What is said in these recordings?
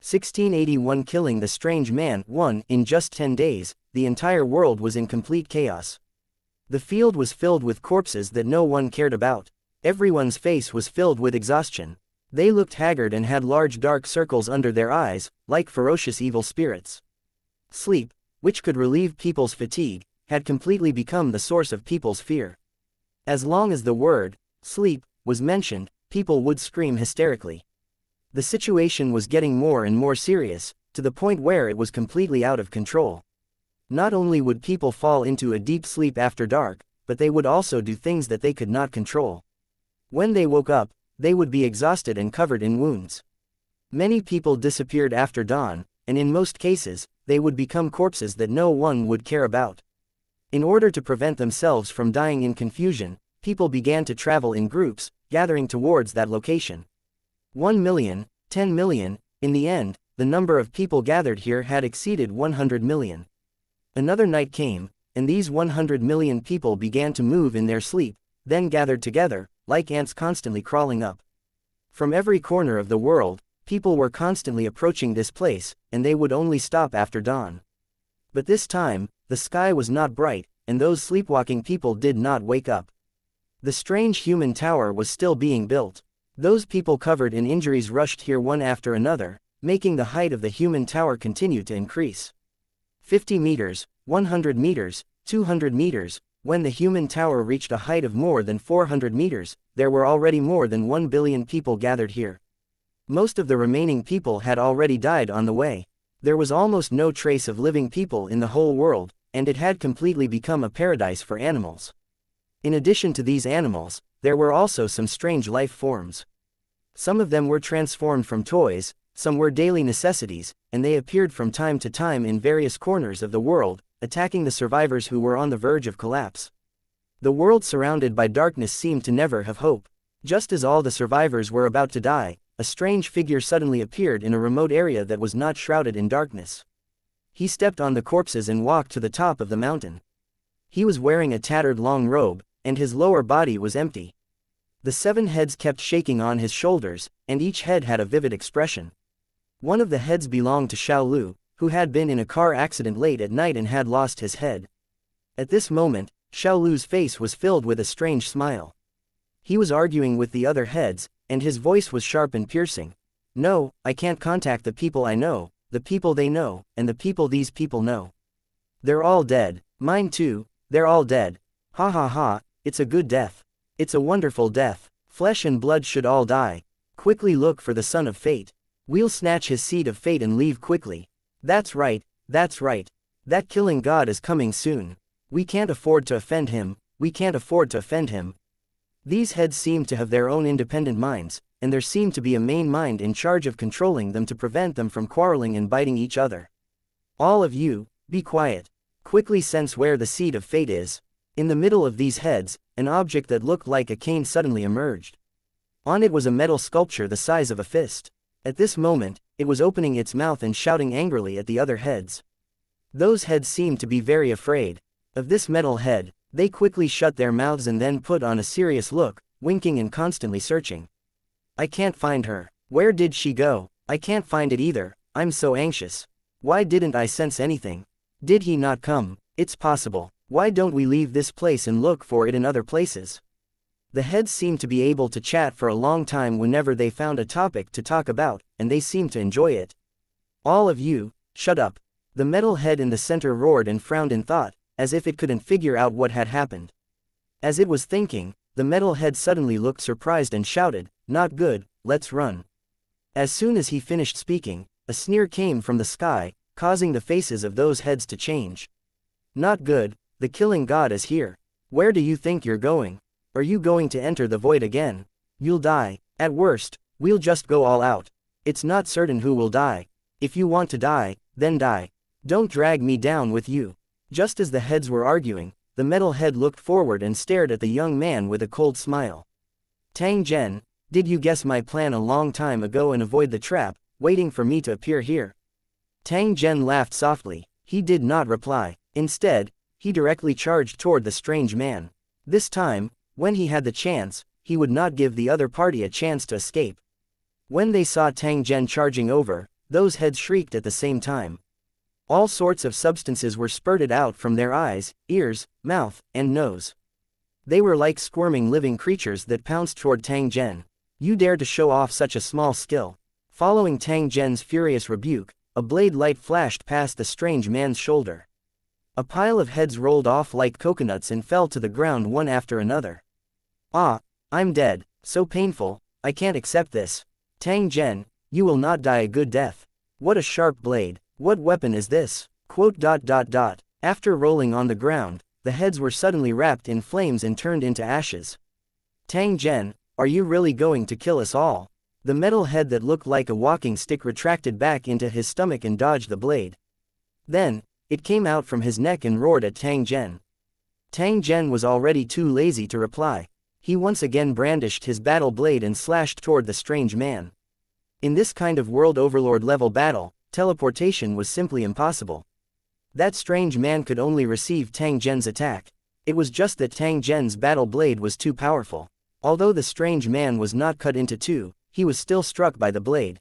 1681 Killing the strange man. 1. In just 10 days, the entire world was in complete chaos. The field was filled with corpses that no one cared about. Everyone's face was filled with exhaustion. They looked haggard and had large dark circles under their eyes, like ferocious evil spirits. Sleep, which could relieve people's fatigue, had completely become the source of people's fear. As long as the word, sleep, was mentioned, people would scream hysterically. The situation was getting more and more serious, to the point where it was completely out of control. Not only would people fall into a deep sleep after dark, but they would also do things that they could not control. When they woke up, they would be exhausted and covered in wounds. Many people disappeared after dawn, and in most cases, they would become corpses that no one would care about. In order to prevent themselves from dying in confusion, people began to travel in groups, gathering towards that location. 1 million, 10 million, in the end, the number of people gathered here had exceeded 100 million. Another night came, and these 100 million people began to move in their sleep, then gathered together, like ants constantly crawling up. From every corner of the world, people were constantly approaching this place, and they would only stop after dawn. But this time, the sky was not bright, and those sleepwalking people did not wake up. The strange human tower was still being built. Those people covered in injuries rushed here one after another, making the height of the human tower continue to increase. 50 meters, 100 meters, 200 meters, when the human tower reached a height of more than 400 meters, there were already more than 1 billion people gathered here. Most of the remaining people had already died on the way. There was almost no trace of living people in the whole world, and it had completely become a paradise for animals. In addition to these animals, there were also some strange life forms. Some of them were transformed from toys, some were daily necessities, and they appeared from time to time in various corners of the world, attacking the survivors who were on the verge of collapse. The world surrounded by darkness seemed to never have hope. Just as all the survivors were about to die, a strange figure suddenly appeared in a remote area that was not shrouded in darkness. He stepped on the corpses and walked to the top of the mountain. He was wearing a tattered long robe, and his lower body was empty. The 7 heads kept shaking on his shoulders, and each head had a vivid expression. One of the heads belonged to Xiao Lu, who had been in a car accident late at night and had lost his head. At this moment, Xiao Lu's face was filled with a strange smile. He was arguing with the other heads, and his voice was sharp and piercing. No, I can't contact the people I know, the people they know, and the people these people know. They're all dead, mine too, they're all dead. Ha ha ha, it's a good death. It's a wonderful death. Flesh and blood should all die. Quickly look for the son of fate. We'll snatch his seed of fate and leave quickly. That's right, that's right. That killing god is coming soon. We can't afford to offend him, we can't afford to offend him. These heads seemed to have their own independent minds, and there seemed to be a main mind in charge of controlling them to prevent them from quarreling and biting each other. All of you, be quiet. Quickly sense where the seed of fate is. In the middle of these heads, an object that looked like a cane suddenly emerged. On it was a metal sculpture the size of a fist. At this moment, it was opening its mouth and shouting angrily at the other heads. Those heads seemed to be very afraid of this metal head. They quickly shut their mouths and then put on a serious look, winking and constantly searching. I can't find her. Where did she go? I can't find it either. I'm so anxious. Why didn't I sense anything? Did he not come? It's possible. Why don't we leave this place and look for it in other places? The heads seemed to be able to chat for a long time whenever they found a topic to talk about, and they seemed to enjoy it. All of you, shut up. The metal head in the center roared and frowned in thought, as if it couldn't figure out what had happened. As it was thinking, the metal head suddenly looked surprised and shouted, "Not good, let's run." As soon as he finished speaking, a sneer came from the sky, causing the faces of those heads to change. Not good, the killing god is here. Where do you think you're going? Are you going to enter the void again? You'll die. At worst, we'll just go all out. It's not certain who will die. If you want to die, then die. Don't drag me down with you. Just as the heads were arguing, the metal head looked forward and stared at the young man with a cold smile. Tang Zhen, did you guess my plan a long time ago and avoid the trap, waiting for me to appear here? Tang Zhen laughed softly. He did not reply. Instead, he directly charged toward the strange man. This time, when he had the chance, he would not give the other party a chance to escape. When they saw Tang Zhen charging over, Those heads shrieked at the same time. All sorts of substances were spurted out from their eyes, ears, mouth, and nose. They were like squirming living creatures that pounced toward Tang Zhen. You dare to show off such a small skill. Following Tang Zhen's furious rebuke, a blade light flashed past the strange man's shoulder. A pile of heads rolled off like coconuts and fell to the ground one after another. Ah, I'm dead, so painful, I can't accept this. Tang Zhen, you will not die a good death. What a sharp blade, what weapon is this? After rolling on the ground, the heads were suddenly wrapped in flames and turned into ashes. Tang Zhen, are you really going to kill us all? The metal head that looked like a walking stick retracted back into his stomach and dodged the blade. Then, it came out from his neck and roared at Tang Zhen. Tang Zhen was already too lazy to reply. He once again brandished his battle blade and slashed toward the strange man. In this kind of world overlord level battle, teleportation was simply impossible. That strange man could only receive Tang Zhen's attack. It was just that Tang Zhen's battle blade was too powerful. Although the strange man was not cut into two, he was still struck by the blade.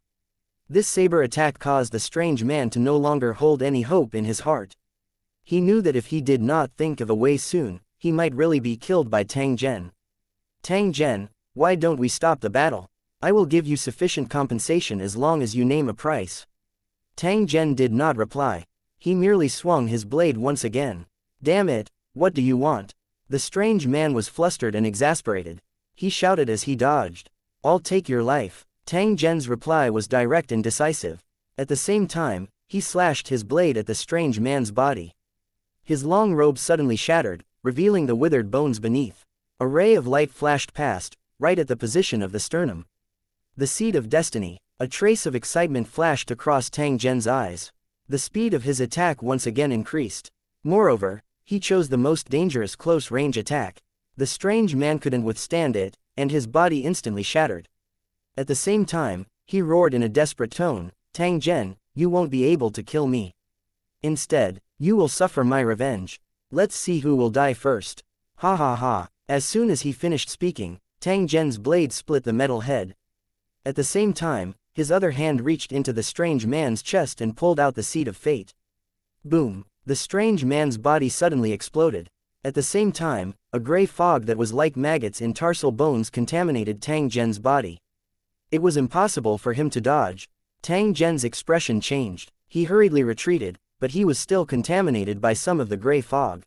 This saber attack caused the strange man to no longer hold any hope in his heart. He knew that if he did not think of a way soon, he might really be killed by Tang Zhen. Tang Zhen, why don't we stop the battle? I will give you sufficient compensation as long as you name a price. Tang Zhen did not reply. He merely swung his blade once again. Damn it, what do you want? The strange man was flustered and exasperated. He shouted as he dodged. I'll take your life. Tang Zhen's reply was direct and decisive. At the same time, he slashed his blade at the strange man's body. His long robe suddenly shattered, revealing the withered bones beneath. A ray of light flashed past, right at the position of the sternum. The seed of destiny. A trace of excitement flashed across Tang Zhen's eyes. The speed of his attack once again increased. Moreover, he chose the most dangerous close-range attack. The strange man couldn't withstand it, and his body instantly shattered. At the same time, he roared in a desperate tone, Tang Zhen, you won't be able to kill me. Instead, you will suffer my revenge. Let's see who will die first. Ha ha ha. As soon as he finished speaking, Tang Zhen's blade split the metal head. At the same time, his other hand reached into the strange man's chest and pulled out the seed of fate. Boom! The strange man's body suddenly exploded. At the same time, a gray fog that was like maggots in tarsal bones contaminated Tang Zhen's body. It was impossible for him to dodge. Tang Zhen's expression changed. He hurriedly retreated, but he was still contaminated by some of the gray fog.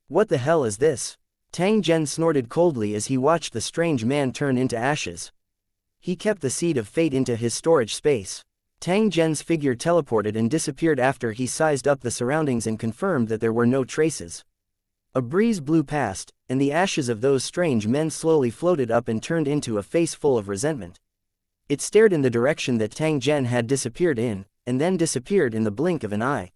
What the hell is this? Tang Zhen snorted coldly as he watched the strange man turn into ashes. He kept the seed of fate into his storage space. Tang Zhen's figure teleported and disappeared after he sized up the surroundings and confirmed that there were no traces. A breeze blew past, and the ashes of those strange men slowly floated up and turned into a face full of resentment. It stared in the direction that Tang Zhen had disappeared in, and then disappeared in the blink of an eye.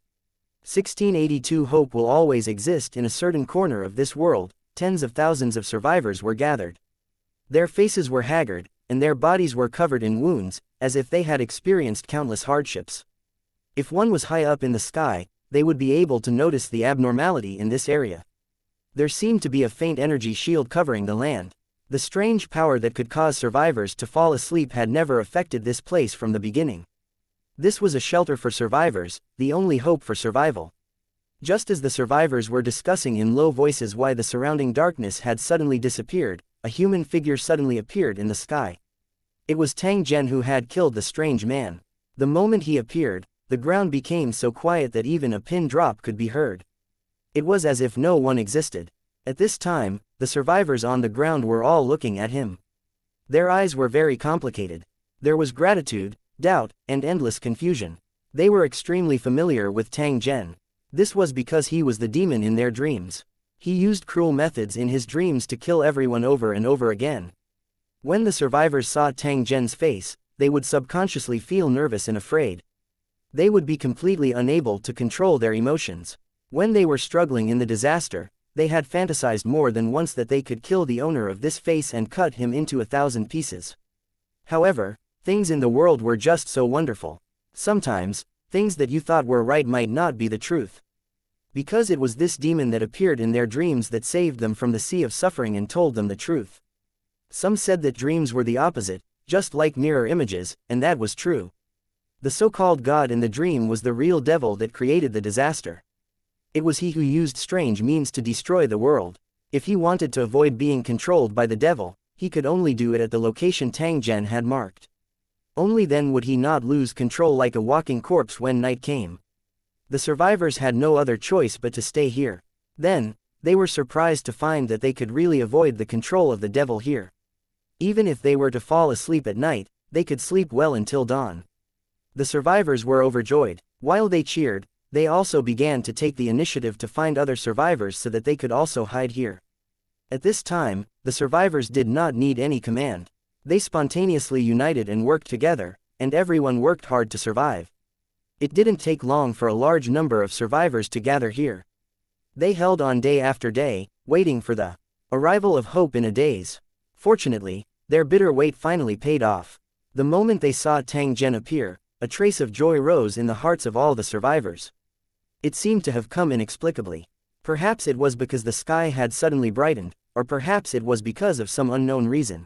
1682 Hope will always exist in a certain corner of this world. Tens of thousands of survivors were gathered. Their faces were haggard, and their bodies were covered in wounds, as if they had experienced countless hardships. If one was high up in the sky, they would be able to notice the abnormality in this area. There seemed to be a faint energy shield covering the land. The strange power that could cause survivors to fall asleep had never affected this place from the beginning. This was a shelter for survivors, the only hope for survival. Just as the survivors were discussing in low voices why the surrounding darkness had suddenly disappeared, a human figure suddenly appeared in the sky. It was Tang Zhen who had killed the strange man. The moment he appeared, the ground became so quiet that even a pin drop could be heard. It was as if no one existed. At this time, the survivors on the ground were all looking at him. Their eyes were very complicated. There was gratitude, doubt, and endless confusion. They were extremely familiar with Tang Zhen. This was because he was the demon in their dreams. He used cruel methods in his dreams to kill everyone over and over again. When the survivors saw Tang Zhen's face, they would subconsciously feel nervous and afraid. They would be completely unable to control their emotions. When they were struggling in the disaster, they had fantasized more than once that they could kill the owner of this face and cut him into 1,000 pieces. However, things in the world were just so wonderful. Sometimes, things that you thought were right might not be the truth. Because it was this demon that appeared in their dreams that saved them from the sea of suffering and told them the truth. Some said that dreams were the opposite, just like mirror images, and that was true. The so-called god in the dream was the real devil that created the disaster. It was he who used strange means to destroy the world. If he wanted to avoid being controlled by the devil, he could only do it at the location Tang Zhen had marked. Only then would he not lose control like a walking corpse when night came. The survivors had no other choice but to stay here. Then, they were surprised to find that they could really avoid the control of the devil here. Even if they were to fall asleep at night, they could sleep well until dawn. The survivors were overjoyed. While they cheered, they also began to take the initiative to find other survivors so that they could also hide here. At this time, the survivors did not need any command. They spontaneously united and worked together, and everyone worked hard to survive. It didn't take long for a large number of survivors to gather here. They held on day after day, waiting for the arrival of hope in a daze. Fortunately, their bitter wait finally paid off. The moment they saw Tang Zhen appear, a trace of joy rose in the hearts of all the survivors. It seemed to have come inexplicably. Perhaps it was because the sky had suddenly brightened, or perhaps it was because of some unknown reason.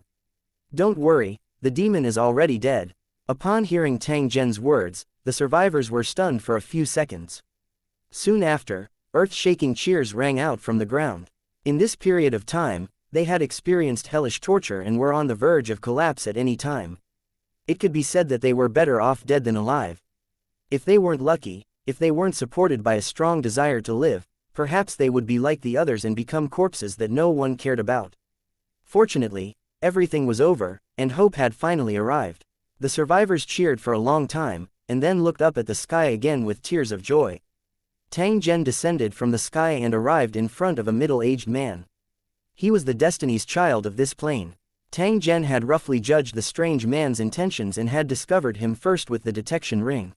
Don't worry, the demon is already dead. Upon hearing Tang Zhen's words, the survivors were stunned for a few seconds. Soon after, earth-shaking cheers rang out from the ground. In this period of time, they had experienced hellish torture and were on the verge of collapse at any time. It could be said that they were better off dead than alive. If they weren't lucky, if they weren't supported by a strong desire to live, perhaps they would be like the others and become corpses that no one cared about. Fortunately, everything was over, and hope had finally arrived. The survivors cheered for a long time, and then looked up at the sky again with tears of joy. Tang Zhen descended from the sky and arrived in front of a middle-aged man. He was the destiny's child of this plane. Tang Zhen had roughly judged the strange man's intentions and had discovered him first with the detection ring.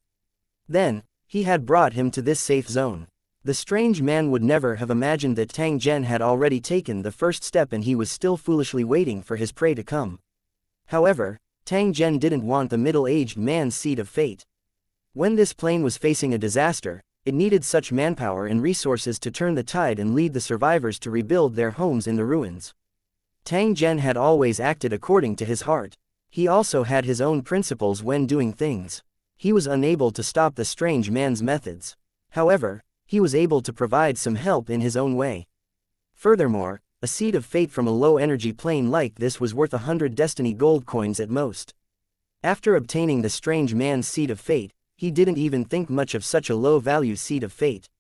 Then, he had brought him to this safe zone. The strange man would never have imagined that Tang Zhen had already taken the first step and he was still foolishly waiting for his prey to come. However, Tang Zhen didn't want the middle-aged man's seed of fate. When this plane was facing a disaster, it needed such manpower and resources to turn the tide and lead the survivors to rebuild their homes in the ruins. Tang Zhen had always acted according to his heart. He also had his own principles when doing things. He was unable to stop the strange man's methods. However, he was able to provide some help in his own way. Furthermore, a seed of fate from a low-energy plane like this was worth 100 destiny gold coins at most. After obtaining the strange man's seed of fate, he didn't even think much of such a low-value seed of fate.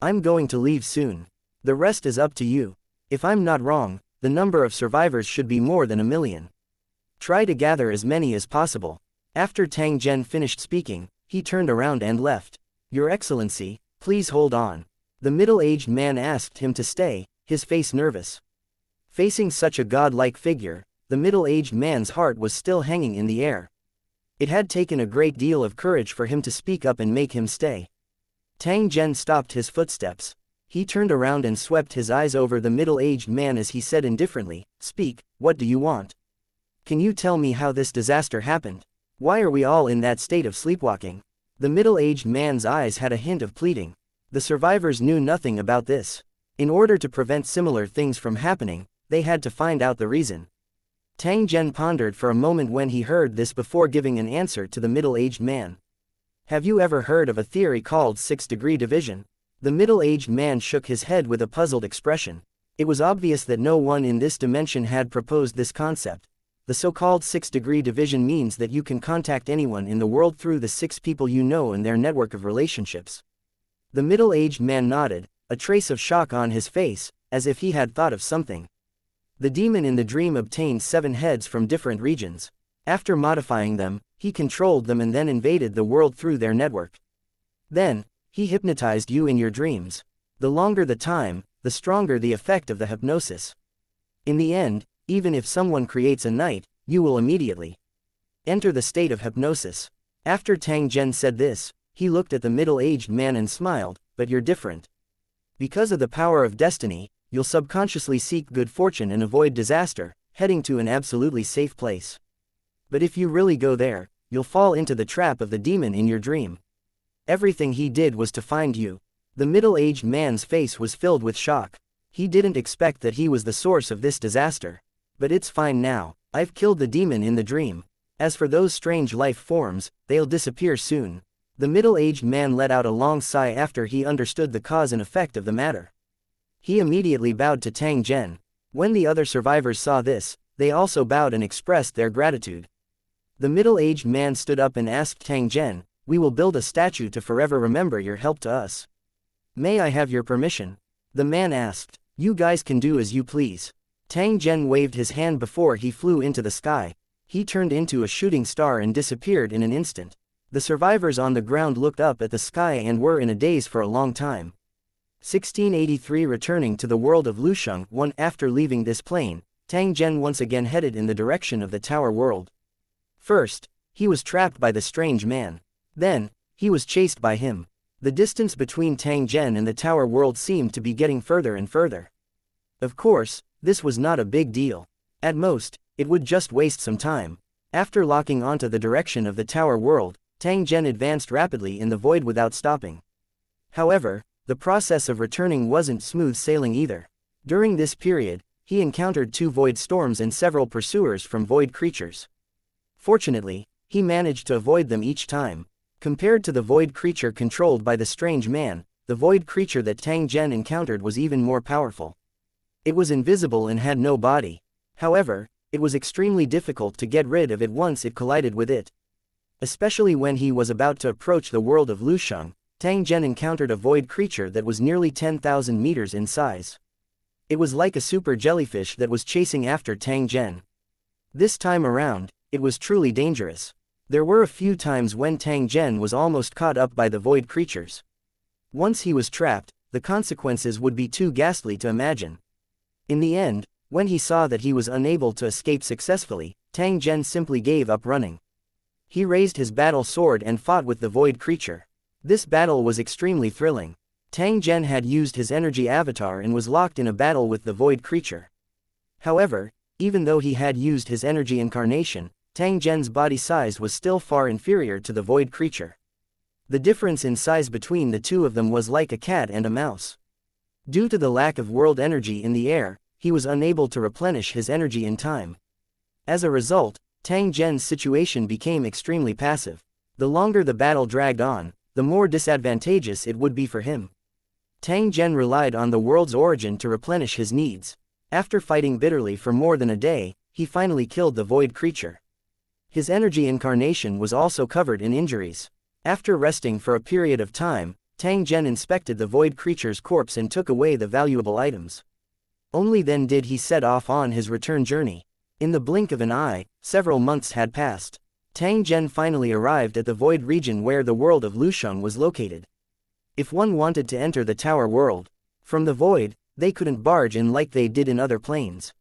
I'm going to leave soon. The rest is up to you. If I'm not wrong, the number of survivors should be more than 1 million. Try to gather as many as possible. After Tang Zhen finished speaking, he turned around and left. Your Excellency, please hold on. The middle-aged man asked him to stay, his face nervous. Facing such a godlike figure, the middle-aged man's heart was still hanging in the air. It had taken a great deal of courage for him to speak up and make him stay. Tang Zhen stopped his footsteps. He turned around and swept his eyes over the middle-aged man as he said indifferently, "Speak, what do you want? Can you tell me how this disaster happened? Why are we all in that state of sleepwalking?" The middle-aged man's eyes had a hint of pleading. The survivors knew nothing about this. In order to prevent similar things from happening, they had to find out the reason. Tang Zhen pondered for a moment when he heard this before giving an answer to the middle-aged man. Have you ever heard of a theory called 6-degree division? The middle-aged man shook his head with a puzzled expression. It was obvious that no one in this dimension had proposed this concept. The so-called 6-degree division means that you can contact anyone in the world through the 6 people you know and their network of relationships. The middle-aged man nodded, a trace of shock on his face, as if he had thought of something. The demon in the dream obtained 7 heads from different regions. After modifying them, he controlled them and then invaded the world through their network. Then, he hypnotized you in your dreams. The longer the time, the stronger the effect of the hypnosis. In the end, even if someone creates a night, you will immediately enter the state of hypnosis. After Tang Zhen said this, he looked at the middle-aged man and smiled, but you're different. Because of the power of destiny, you'll subconsciously seek good fortune and avoid disaster, heading to an absolutely safe place. But if you really go there, you'll fall into the trap of the demon in your dream. Everything he did was to find you. The middle-aged man's face was filled with shock. He didn't expect that he was the source of this disaster. But it's fine now, I've killed the demon in the dream. As for those strange life forms, they'll disappear soon. The middle-aged man let out a long sigh after he understood the cause and effect of the matter. He immediately bowed to Tang Zhen. When the other survivors saw this, they also bowed and expressed their gratitude. The middle-aged man stood up and asked Tang Zhen, "We will build a statue to forever remember your help to us. May I have your permission?" The man asked. "You guys can do as you please." Tang Zhen waved his hand before he flew into the sky. He turned into a shooting star and disappeared in an instant. The survivors on the ground looked up at the sky and were in a daze for a long time. 1683 Returning to the world of Lusheng. After leaving this plane, Tang Zhen once again headed in the direction of the Tower World. First, he was trapped by the strange man. Then, he was chased by him. The distance between Tang Zhen and the Tower World seemed to be getting further and further. Of course, this was not a big deal. At most, it would just waste some time. After locking onto the direction of the Tower World, Tang Zhen advanced rapidly in the void without stopping. However, the process of returning wasn't smooth sailing either. During this period, he encountered 2 void storms and several pursuers from void creatures. Fortunately, he managed to avoid them each time. Compared to the void creature controlled by the strange man, the void creature that Tang Zhen encountered was even more powerful. It was invisible and had no body. However, it was extremely difficult to get rid of it once it collided with it. Especially when he was about to approach the world of Lusheng, Tang Zhen encountered a void creature that was nearly 10,000 meters in size. It was like a super jellyfish that was chasing after Tang Zhen. This time around, it was truly dangerous. There were a few times when Tang Zhen was almost caught up by the void creatures. Once he was trapped, the consequences would be too ghastly to imagine. In the end, when he saw that he was unable to escape successfully, Tang Zhen simply gave up running. He raised his battle sword and fought with the void creature. This battle was extremely thrilling. Tang Zhen had used his energy avatar and was locked in a battle with the void creature. However, even though he had used his energy incarnation, Tang Zhen's body size was still far inferior to the void creature. The difference in size between the two of them was like a cat and a mouse. Due to the lack of world energy in the air, he was unable to replenish his energy in time. As a result, Tang Zhen's situation became extremely passive. The longer the battle dragged on, the more disadvantageous it would be for him. Tang Zhen relied on the world's origin to replenish his needs. After fighting bitterly for more than a day, he finally killed the void creature. His energy incarnation was also covered in injuries. After resting for a period of time, Tang Zhen inspected the void creature's corpse and took away the valuable items. Only then did he set off on his return journey. In the blink of an eye, several months had passed. Tang Zhen finally arrived at the void region where the world of Lusheng was located. If one wanted to enter the Tower World from the void, they couldn't barge in like they did in other planes.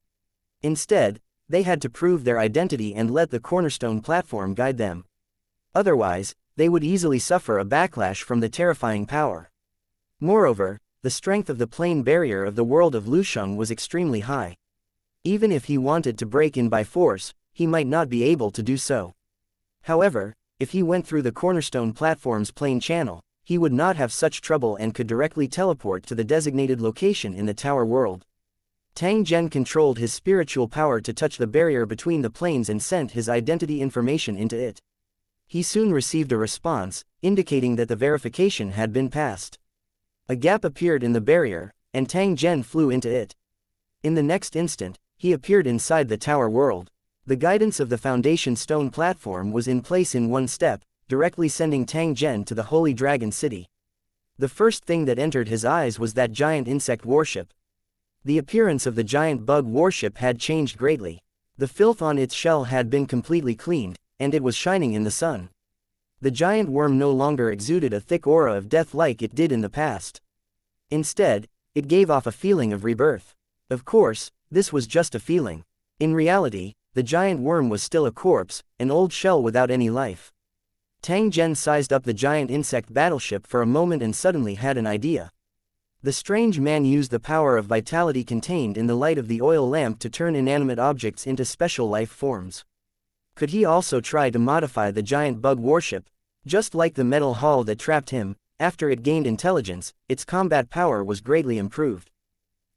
Instead, they had to prove their identity and let the cornerstone platform guide them. Otherwise, they would easily suffer a backlash from the terrifying power. Moreover, the strength of the plane barrier of the world of Lusheng was extremely high. Even if he wanted to break in by force, he might not be able to do so. However, if he went through the cornerstone platform's plane channel, he would not have such trouble and could directly teleport to the designated location in the Tower World. Tang Zhen controlled his spiritual power to touch the barrier between the planes and sent his identity information into it. He soon received a response, indicating that the verification had been passed. A gap appeared in the barrier, and Tang Zhen flew into it. In the next instant, he appeared inside the Tower World. The guidance of the foundation stone platform was in place in one step, directly sending Tang Zhen to the Holy Dragon City. The first thing that entered his eyes was that giant insect warship. The appearance of the giant bug warship had changed greatly. The filth on its shell had been completely cleaned, and it was shining in the sun. The giant worm no longer exuded a thick aura of death like it did in the past. Instead, it gave off a feeling of rebirth. Of course, this was just a feeling. In reality, the giant worm was still a corpse, an old shell without any life. Tang Zhen sized up the giant insect battleship for a moment and suddenly had an idea. The strange man used the power of vitality contained in the light of the oil lamp to turn inanimate objects into special life forms. Could he also try to modify the giant bug warship? Just like the metal hull that trapped him, after it gained intelligence, its combat power was greatly improved.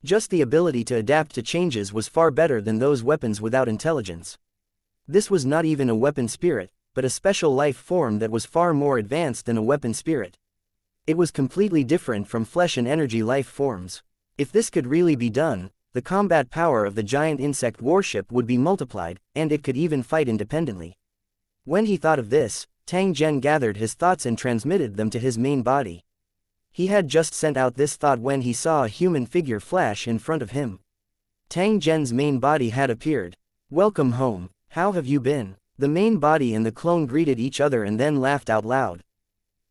Just the ability to adapt to changes was far better than those weapons without intelligence. This was not even a weapon spirit, but a special life form that was far more advanced than a weapon spirit. It was completely different from flesh and energy life forms. If this could really be done, the combat power of the giant insect warship would be multiplied, and it could even fight independently. When he thought of this, Tang Zhen gathered his thoughts and transmitted them to his main body. He had just sent out this thought when he saw a human figure flash in front of him. Tang Zhen's main body had appeared. "Welcome home, how have you been?" The main body and the clone greeted each other and then laughed out loud.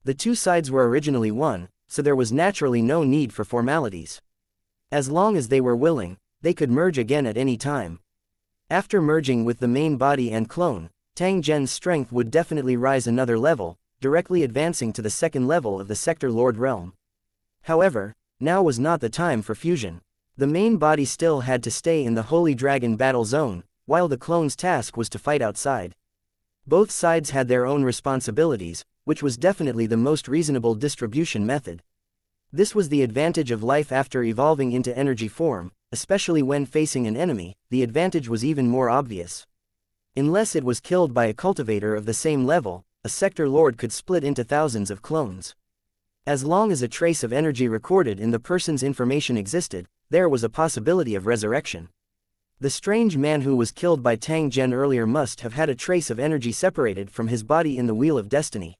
The two sides were originally one, so there was naturally no need for formalities. As long as they were willing, they could merge again at any time. After merging with the main body and clone, Tang Zhen's strength would definitely rise another level, directly advancing to the second level of the Sector Lord realm. However, now was not the time for fusion. The main body still had to stay in the Holy Dragon battle zone, while the clone's task was to fight outside. Both sides had their own responsibilities, which was definitely the most reasonable distribution method. This was the advantage of life after evolving into energy form, especially when facing an enemy. The advantage was even more obvious. Unless it was killed by a cultivator of the same level, a Sector Lord could split into thousands of clones. As long as a trace of energy recorded in the person's information existed, there was a possibility of resurrection. The strange man who was killed by Tang Zhen earlier must have had a trace of energy separated from his body in the Wheel of Destiny.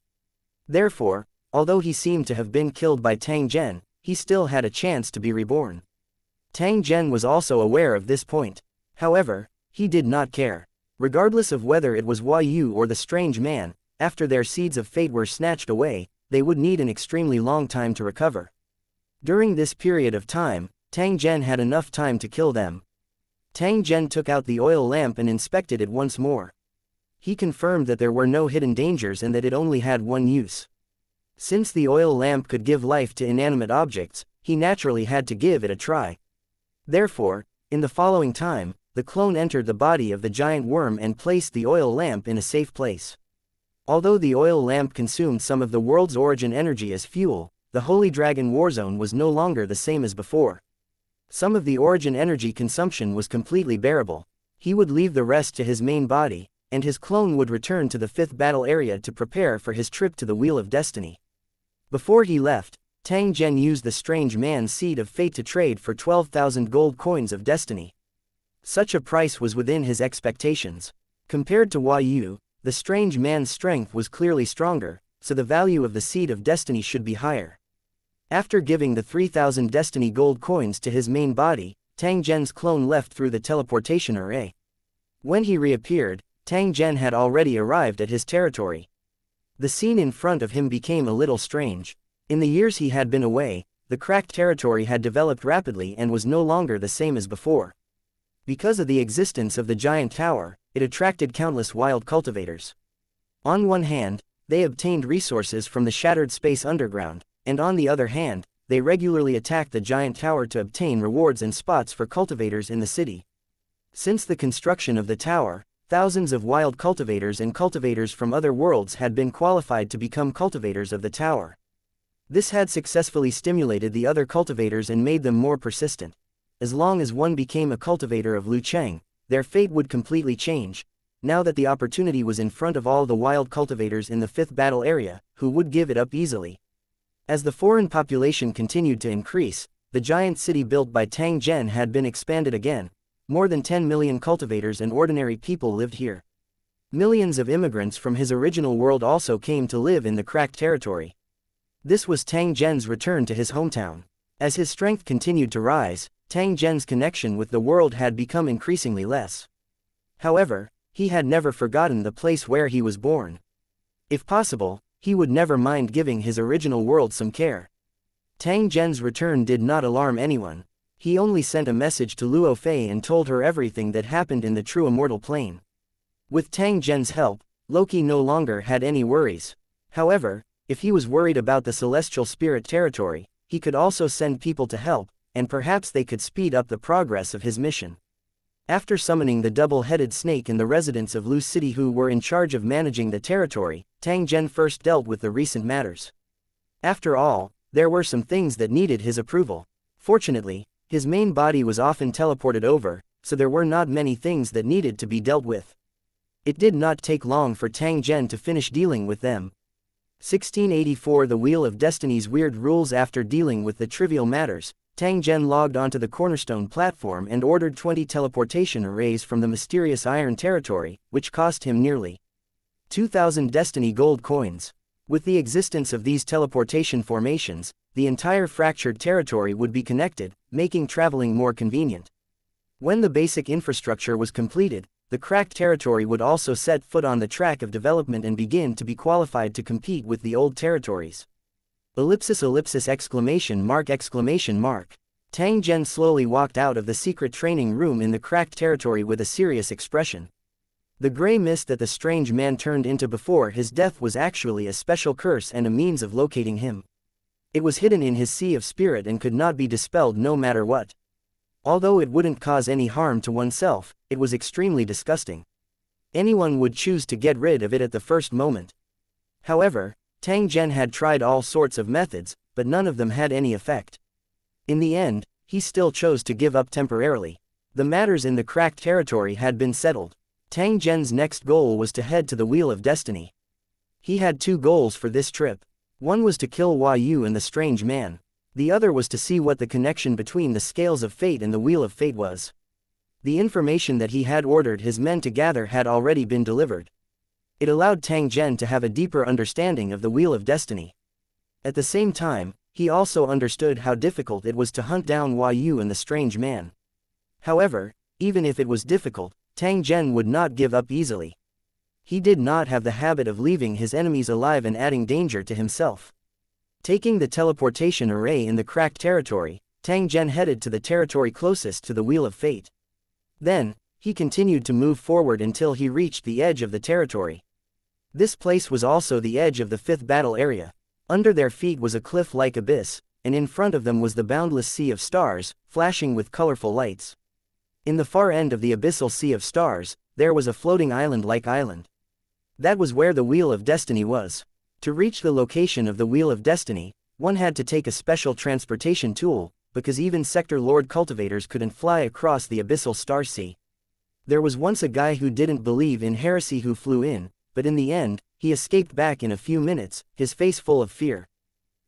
Therefore, although he seemed to have been killed by Tang Zhen, he still had a chance to be reborn. Tang Zhen was also aware of this point. However, he did not care. Regardless of whether it was Hua Yu or the strange man, after their seeds of fate were snatched away, they would need an extremely long time to recover. During this period of time, Tang Zhen had enough time to kill them. Tang Zhen took out the oil lamp and inspected it once more. He confirmed that there were no hidden dangers and that it only had one use. Since the oil lamp could give life to inanimate objects, he naturally had to give it a try. Therefore, in the following time, the clone entered the body of the giant worm and placed the oil lamp in a safe place. Although the oil lamp consumed some of the world's origin energy as fuel, the Holy Dragon Warzone was no longer the same as before. Some of the origin energy consumption was completely bearable. He would leave the rest to his main body, and his clone would return to the 5th battle area to prepare for his trip to the Wheel of Destiny. Before he left, Tang Zhen used the strange man's seed of fate to trade for 12,000 gold coins of destiny. Such a price was within his expectations. Compared to Hua Yu, the strange man's strength was clearly stronger, so the value of the seed of destiny should be higher. After giving the 3,000 destiny gold coins to his main body, Tang Zhen's clone left through the teleportation array. When he reappeared, Tang Zhen had already arrived at his territory. The scene in front of him became a little strange. In the years he had been away, the cracked territory had developed rapidly and was no longer the same as before. Because of the existence of the giant tower, it attracted countless wild cultivators. On one hand, they obtained resources from the shattered space underground, and on the other hand, they regularly attacked the giant tower to obtain rewards and spots for cultivators in the city. Since the construction of the tower, thousands of wild cultivators and cultivators from other worlds had been qualified to become cultivators of the tower. This had successfully stimulated the other cultivators and made them more persistent. As long as one became a cultivator of Lu Cheng, their fate would completely change. Now that the opportunity was in front of all the wild cultivators in the 5th battle area, who would give it up easily? As the foreign population continued to increase, the giant city built by Tang Zhen had been expanded again. More than 10 million cultivators and ordinary people lived here. Millions of immigrants from his original world also came to live in the cracked territory. This was Tang Zhen's return to his hometown. As his strength continued to rise, Tang Zhen's connection with the world had become increasingly less. However, he had never forgotten the place where he was born. If possible, he would never mind giving his original world some care. Tang Zhen's return did not alarm anyone. He only sent a message to Luo Fei and told her everything that happened in the true immortal plane. With Tang Zhen's help, Loki no longer had any worries. However, if he was worried about the celestial spirit territory, he could also send people to help, and perhaps they could speed up the progress of his mission. After summoning the double-headed snake and the residents of Lu City who were in charge of managing the territory, Tang Zhen first dealt with the recent matters. After all, there were some things that needed his approval. Fortunately, his main body was often teleported over, so there were not many things that needed to be dealt with. It did not take long for Tang Zhen to finish dealing with them. 1684 The Wheel of Destiny's weird rules. After dealing with the trivial matters, Tang Zhen logged onto the cornerstone platform and ordered 20 teleportation arrays from the mysterious Iron Territory, which cost him nearly 2,000 Destiny gold coins. With the existence of these teleportation formations, the entire fractured territory would be connected, making traveling more convenient. When the basic infrastructure was completed, the cracked territory would also set foot on the track of development and begin to be qualified to compete with the old territories. Ellipsis ellipsis exclamation mark. Tang Zhen slowly walked out of the secret training room in the cracked territory with a serious expression. The gray mist that the strange man turned into before his death was actually a special curse and a means of locating him. It was hidden in his sea of spirit and could not be dispelled no matter what. Although it wouldn't cause any harm to oneself, it was extremely disgusting. Anyone would choose to get rid of it at the first moment. However, Tang Zhen had tried all sorts of methods, but none of them had any effect. In the end, he still chose to give up temporarily. The matters in the cracked territory had been settled. Tang Zhen's next goal was to head to the Wheel of Destiny. He had two goals for this trip. One was to kill Hua Yu and the strange man. The other was to see what the connection between the Scales of Fate and the Wheel of Fate was. The information that he had ordered his men to gather had already been delivered. It allowed Tang Zhen to have a deeper understanding of the Wheel of Destiny. At the same time, he also understood how difficult it was to hunt down Hua Yu and the strange man. However, even if it was difficult, Tang Zhen would not give up easily. He did not have the habit of leaving his enemies alive and adding danger to himself. Taking the teleportation array in the cracked territory, Tang Zhen headed to the territory closest to the Wheel of Fate. Then, he continued to move forward until he reached the edge of the territory. This place was also the edge of the fifth battle area. Under their feet was a cliff-like abyss, and in front of them was the boundless sea of stars, flashing with colorful lights. In the far end of the abyssal sea of stars, there was a floating island-like island. That was where the Wheel of Destiny was. To reach the location of the Wheel of Destiny, one had to take a special transportation tool, because even Sector Lord cultivators couldn't fly across the abyssal star sea. There was once a guy who didn't believe in heresy who flew in, but in the end, he escaped back in a few minutes, his face full of fear.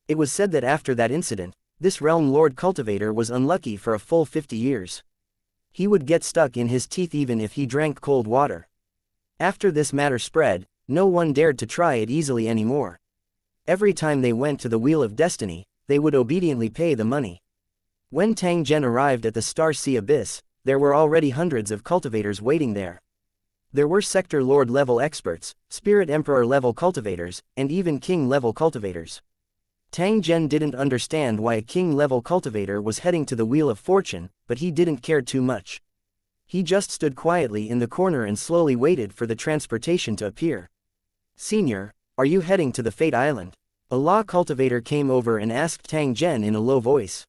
It was said that after that incident, this realm Lord cultivator was unlucky for a full 50 years. He would get stuck in his teeth even if he drank cold water. After this matter spread, no one dared to try it easily anymore. Every time they went to the Wheel of Destiny, they would obediently pay the money. When Tang Zhen arrived at the Star Sea Abyss, there were already hundreds of cultivators waiting there. There were Sector Lord level experts, Spirit Emperor level cultivators, and even King level cultivators. Tang Zhen didn't understand why a King level cultivator was heading to the Wheel of Fortune, but he didn't care too much. He just stood quietly in the corner and slowly waited for the transportation to appear. "Senior, are you heading to the Fate Island?" A law cultivator came over and asked Tang Zhen in a low voice.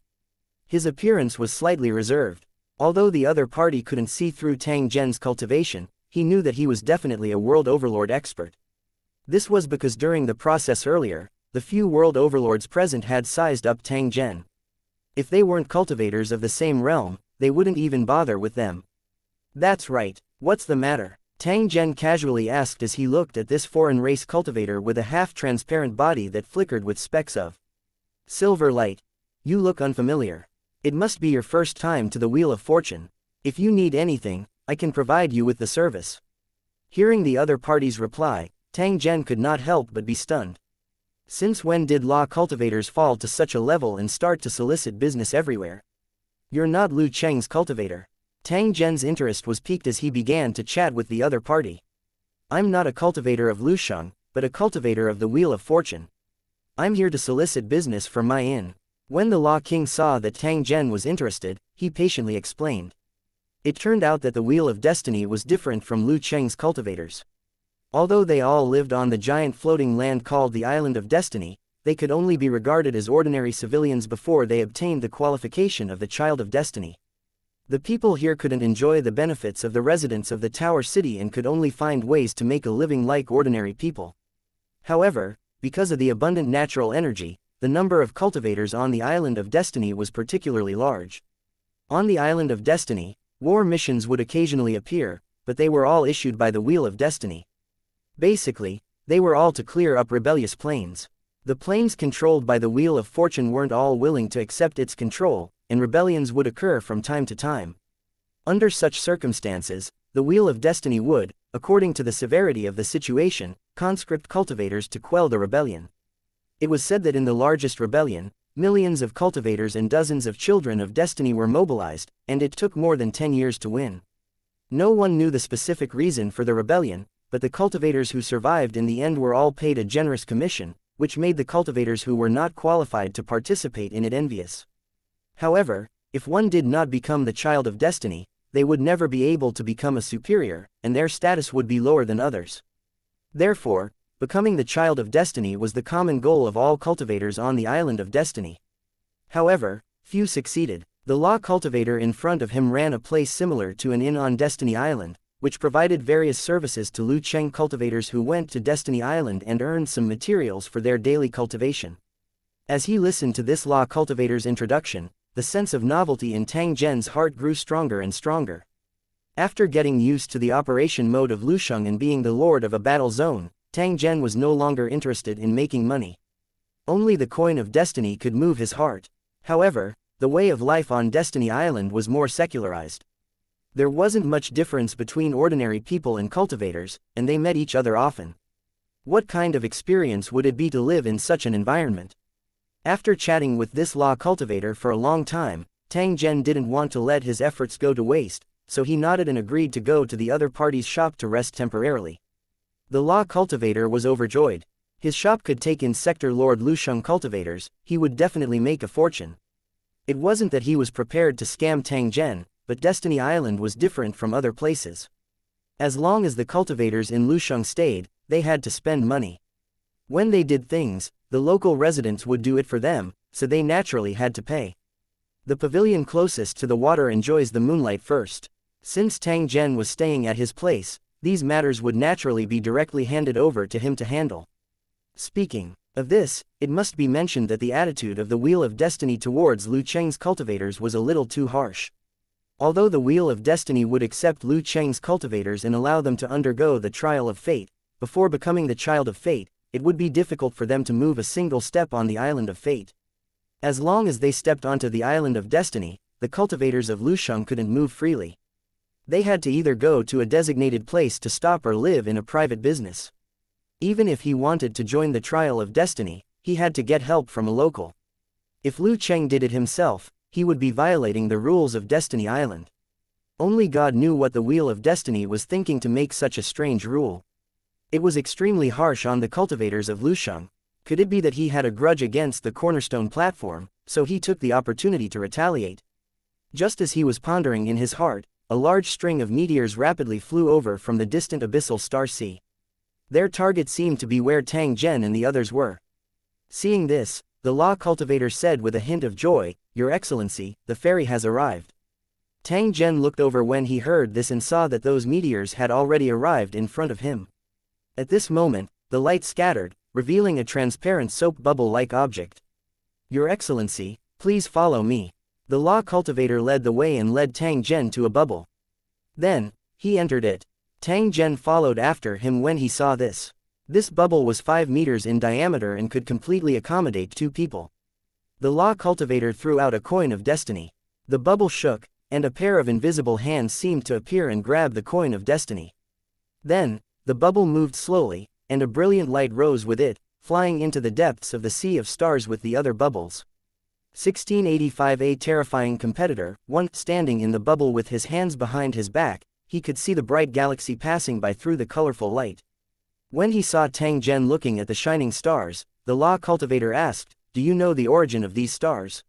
His appearance was slightly reserved. Although the other party couldn't see through Tang Zhen's cultivation, he knew that he was definitely a world overlord expert. This was because during the process earlier, the few world overlords present had sized up Tang Zhen. If they weren't cultivators of the same realm, they wouldn't even bother with them. "That's right, what's the matter?" Tang Zhen casually asked as he looked at this foreign race cultivator with a half-transparent body that flickered with specks of silver light. "You look unfamiliar. It must be your first time to the Wheel of Fortune. If you need anything, I can provide you with the service." Hearing the other party's reply, Tang Zhen could not help but be stunned. Since when did law cultivators fall to such a level and start to solicit business everywhere? "You're not Lu Cheng's cultivator." Tang Zhen's interest was piqued as he began to chat with the other party. "I'm not a cultivator of Lusheng, but a cultivator of the Wheel of Fortune. I'm here to solicit business for my inn." When the Law King saw that Tang Zhen was interested, he patiently explained. It turned out that the Wheel of Destiny was different from Lu Cheng's cultivators. Although they all lived on the giant floating land called the Island of Destiny, they could only be regarded as ordinary civilians before they obtained the qualification of the Child of Destiny. The people here couldn't enjoy the benefits of the residents of the Tower City and could only find ways to make a living like ordinary people. However, because of the abundant natural energy, the number of cultivators on the Island of Destiny was particularly large. On the Island of Destiny, war missions would occasionally appear, but they were all issued by the Wheel of Destiny. Basically, they were all to clear up rebellious planes. The planes controlled by the Wheel of Fortune weren't all willing to accept its control, and rebellions would occur from time to time. Under such circumstances, the Wheel of Destiny would, according to the severity of the situation, conscript cultivators to quell the rebellion. It was said that in the largest rebellion, millions of cultivators and dozens of children of destiny were mobilized, and it took more than 10 years to win. No one knew the specific reason for the rebellion, but the cultivators who survived in the end were all paid a generous commission, which made the cultivators who were not qualified to participate in it envious. However, if one did not become the child of destiny, they would never be able to become a superior, and their status would be lower than others. Therefore, becoming the child of destiny was the common goal of all cultivators on the island of destiny. However, few succeeded. The law cultivator in front of him ran a place similar to an inn on Destiny Island, which provided various services to Lu Cheng cultivators who went to Destiny Island and earned some materials for their daily cultivation. As he listened to this law cultivator's introduction, the sense of novelty in Tang Zhen's heart grew stronger and stronger. After getting used to the operation mode of Lu Sheng and being the lord of a battle zone, Tang Zhen was no longer interested in making money. Only the coin of destiny could move his heart. However, the way of life on Destiny Island was more secularized. There wasn't much difference between ordinary people and cultivators, and they met each other often. What kind of experience would it be to live in such an environment? After chatting with this law cultivator for a long time, Tang Zhen didn't want to let his efforts go to waste, so he nodded and agreed to go to the other party's shop to rest temporarily. The law cultivator was overjoyed. His shop could take in Sector Lord Lu Sheng cultivators, he would definitely make a fortune. It wasn't that he was prepared to scam Tang Zhen, but Destiny Island was different from other places. As long as the cultivators in Lu Sheng stayed, they had to spend money. When they did things, the local residents would do it for them, so they naturally had to pay. The pavilion closest to the water enjoys the moonlight first. Since Tang Zhen was staying at his place, these matters would naturally be directly handed over to him to handle. Speaking of this, it must be mentioned that the attitude of the Wheel of Destiny towards Lu Cheng's cultivators was a little too harsh. Although the Wheel of Destiny would accept Lu Cheng's cultivators and allow them to undergo the trial of fate, before becoming the child of fate, it would be difficult for them to move a single step on the island of fate. As long as they stepped onto the island of destiny, the cultivators of Lu Sheng couldn't move freely. They had to either go to a designated place to stop or live in a private business. Even if he wanted to join the trial of destiny, he had to get help from a local. If Lu Cheng did it himself, he would be violating the rules of Destiny Island. Only God knew what the Wheel of Destiny was thinking to make such a strange rule. It was extremely harsh on the cultivators of Lu Sheng. Could it be that he had a grudge against the cornerstone platform, so he took the opportunity to retaliate? Just as he was pondering in his heart, a large string of meteors rapidly flew over from the distant abyssal star sea. Their target seemed to be where Tang Zhen and the others were. Seeing this, the law cultivator said with a hint of joy, "Your Excellency, the ferry has arrived." Tang Zhen looked over when he heard this and saw that those meteors had already arrived in front of him. At this moment, the light scattered, revealing a transparent soap bubble-like object. "Your Excellency, please follow me." The law cultivator led the way and led Tang Zhen to a bubble. Then, he entered it. Tang Zhen followed after him when he saw this. This bubble was 5 meters in diameter and could completely accommodate 2 people. The law cultivator threw out a coin of destiny. The bubble shook, and a pair of invisible hands seemed to appear and grab the coin of destiny. Then, the bubble moved slowly, and a brilliant light rose with it, flying into the depths of the sea of stars with the other bubbles. 1685. A terrifying competitor, one standing in the bubble with his hands behind his back, he could see the bright galaxy passing by through the colorful light. When he saw Tang Zhen looking at the shining stars, the law cultivator asked, "Do you know the origin of these stars?"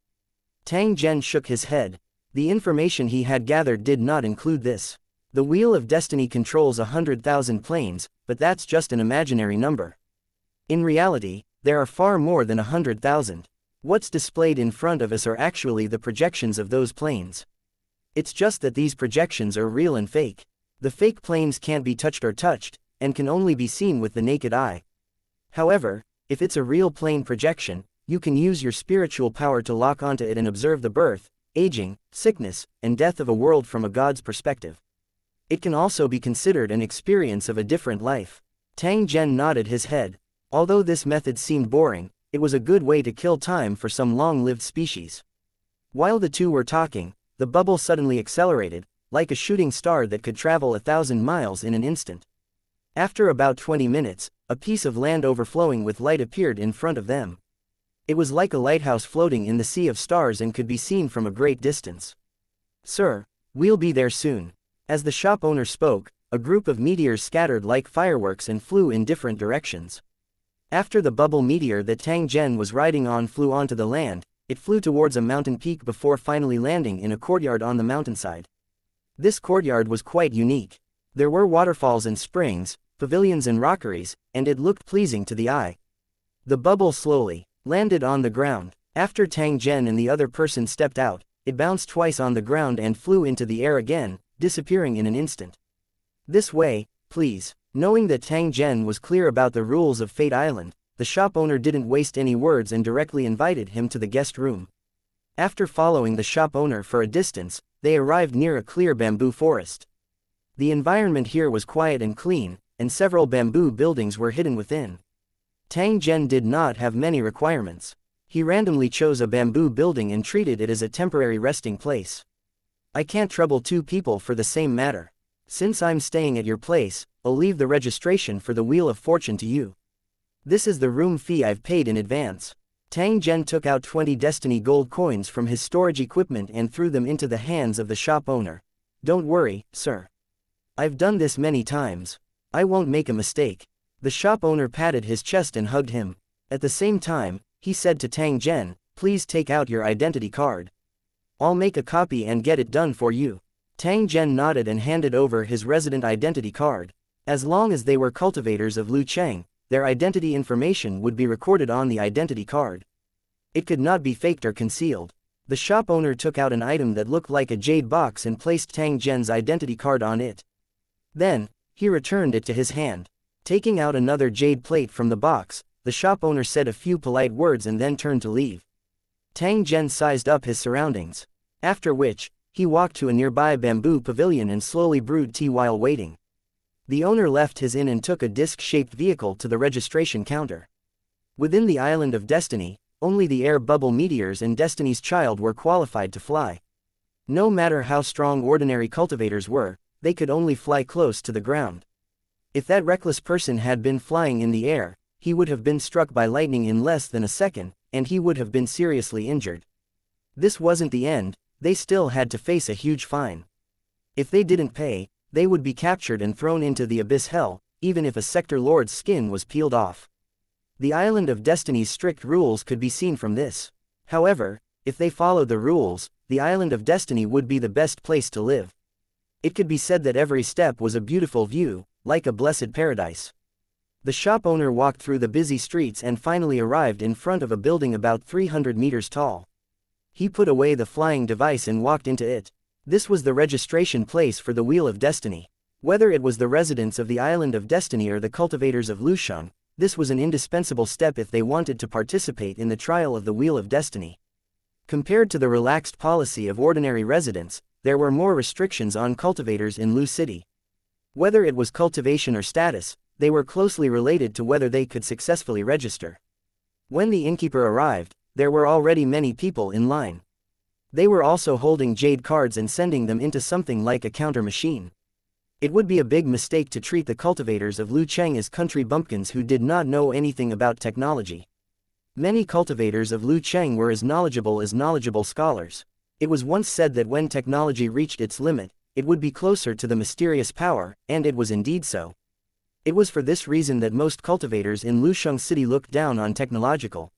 Tang Zhen shook his head. The information he had gathered did not include this. The Wheel of Destiny controls 100,000 planes, but that's just an imaginary number. In reality, there are far more than 100,000. What's displayed in front of us are actually the projections of those planes. It's just that these projections are real and fake. The fake planes can't be touched, and can only be seen with the naked eye. However, if it's a real plane projection, you can use your spiritual power to lock onto it and observe the birth, aging, sickness, and death of a world from a god's perspective. It can also be considered an experience of a different life. Tang Zhen nodded his head. Although this method seemed boring, it was a good way to kill time for some long-lived species. While the two were talking, the bubble suddenly accelerated, like a shooting star that could travel 1,000 miles in an instant. After about 20 minutes, a piece of land overflowing with light appeared in front of them. It was like a lighthouse floating in the sea of stars and could be seen from a great distance. "Sir, we'll be there soon." As the shop owner spoke, a group of meteors scattered like fireworks and flew in different directions. After the bubble meteor that Tang Zhen was riding on flew onto the land, it flew towards a mountain peak before finally landing in a courtyard on the mountainside. This courtyard was quite unique. There were waterfalls and springs, pavilions and rockeries, and it looked pleasing to the eye. The bubble slowly landed on the ground. After Tang Zhen and the other person stepped out, it bounced twice on the ground and flew into the air again, disappearing in an instant. "This way, please." Knowing that Tang Zhen was clear about the rules of Fate Island, the shop owner didn't waste any words and directly invited him to the guest room. After following the shop owner for a distance, they arrived near a clear bamboo forest. The environment here was quiet and clean, and several bamboo buildings were hidden within. Tang Zhen did not have many requirements. He randomly chose a bamboo building and treated it as a temporary resting place. "I can't trouble two people for the same matter. Since I'm staying at your place, I'll leave the registration for the Wheel of Fortune to you. This is the room fee I've paid in advance." Tang Zhen took out 20 destiny gold coins from his storage equipment and threw them into the hands of the shop owner. "Don't worry, sir. I've done this many times. I won't make a mistake." The shop owner patted his chest and hugged him. At the same time, he said to Tang Zhen, "Please take out your identity card. I'll make a copy and get it done for you." Tang Zhen nodded and handed over his resident identity card. As long as they were cultivators of Lu Cheng, their identity information would be recorded on the identity card. It could not be faked or concealed. The shop owner took out an item that looked like a jade box and placed Tang Zhen's identity card on it. Then, he returned it to his hand. Taking out another jade plate from the box, the shop owner said a few polite words and then turned to leave. Tang Zhen sized up his surroundings. After which, he walked to a nearby bamboo pavilion and slowly brewed tea while waiting. The owner left his inn and took a disc-shaped vehicle to the registration counter. Within the Island of Destiny, only the air bubble meteors and Destiny's Child were qualified to fly. No matter how strong ordinary cultivators were, they could only fly close to the ground. If that reckless person had been flying in the air, he would have been struck by lightning in less than a second, and he would have been seriously injured. This wasn't the end, they still had to face a huge fine. If they didn't pay, they would be captured and thrown into the abyss hell, even if a sector lord's skin was peeled off. The Island of Destiny's strict rules could be seen from this. However, if they followed the rules, the Island of Destiny would be the best place to live. It could be said that every step was a beautiful view, like a blessed paradise. The shop owner walked through the busy streets and finally arrived in front of a building about 300 meters tall. He put away the flying device and walked into it. This was the registration place for the Wheel of Destiny. Whether it was the residents of the Island of Destiny or the cultivators of Lusheng, this was an indispensable step if they wanted to participate in the trial of the Wheel of Destiny. Compared to the relaxed policy of ordinary residents, there were more restrictions on cultivators in Lu City. Whether it was cultivation or status, they were closely related to whether they could successfully register. When the innkeeper arrived, there were already many people in line. They were also holding jade cards and sending them into something like a counter machine. It would be a big mistake to treat the cultivators of Lu Cheng as country bumpkins who did not know anything about technology. Many cultivators of Lu Cheng were as knowledgeable scholars. It was once said that when technology reached its limit, it would be closer to the mysterious power, and it was indeed so. It was for this reason that most cultivators in Lusheng City looked down on technological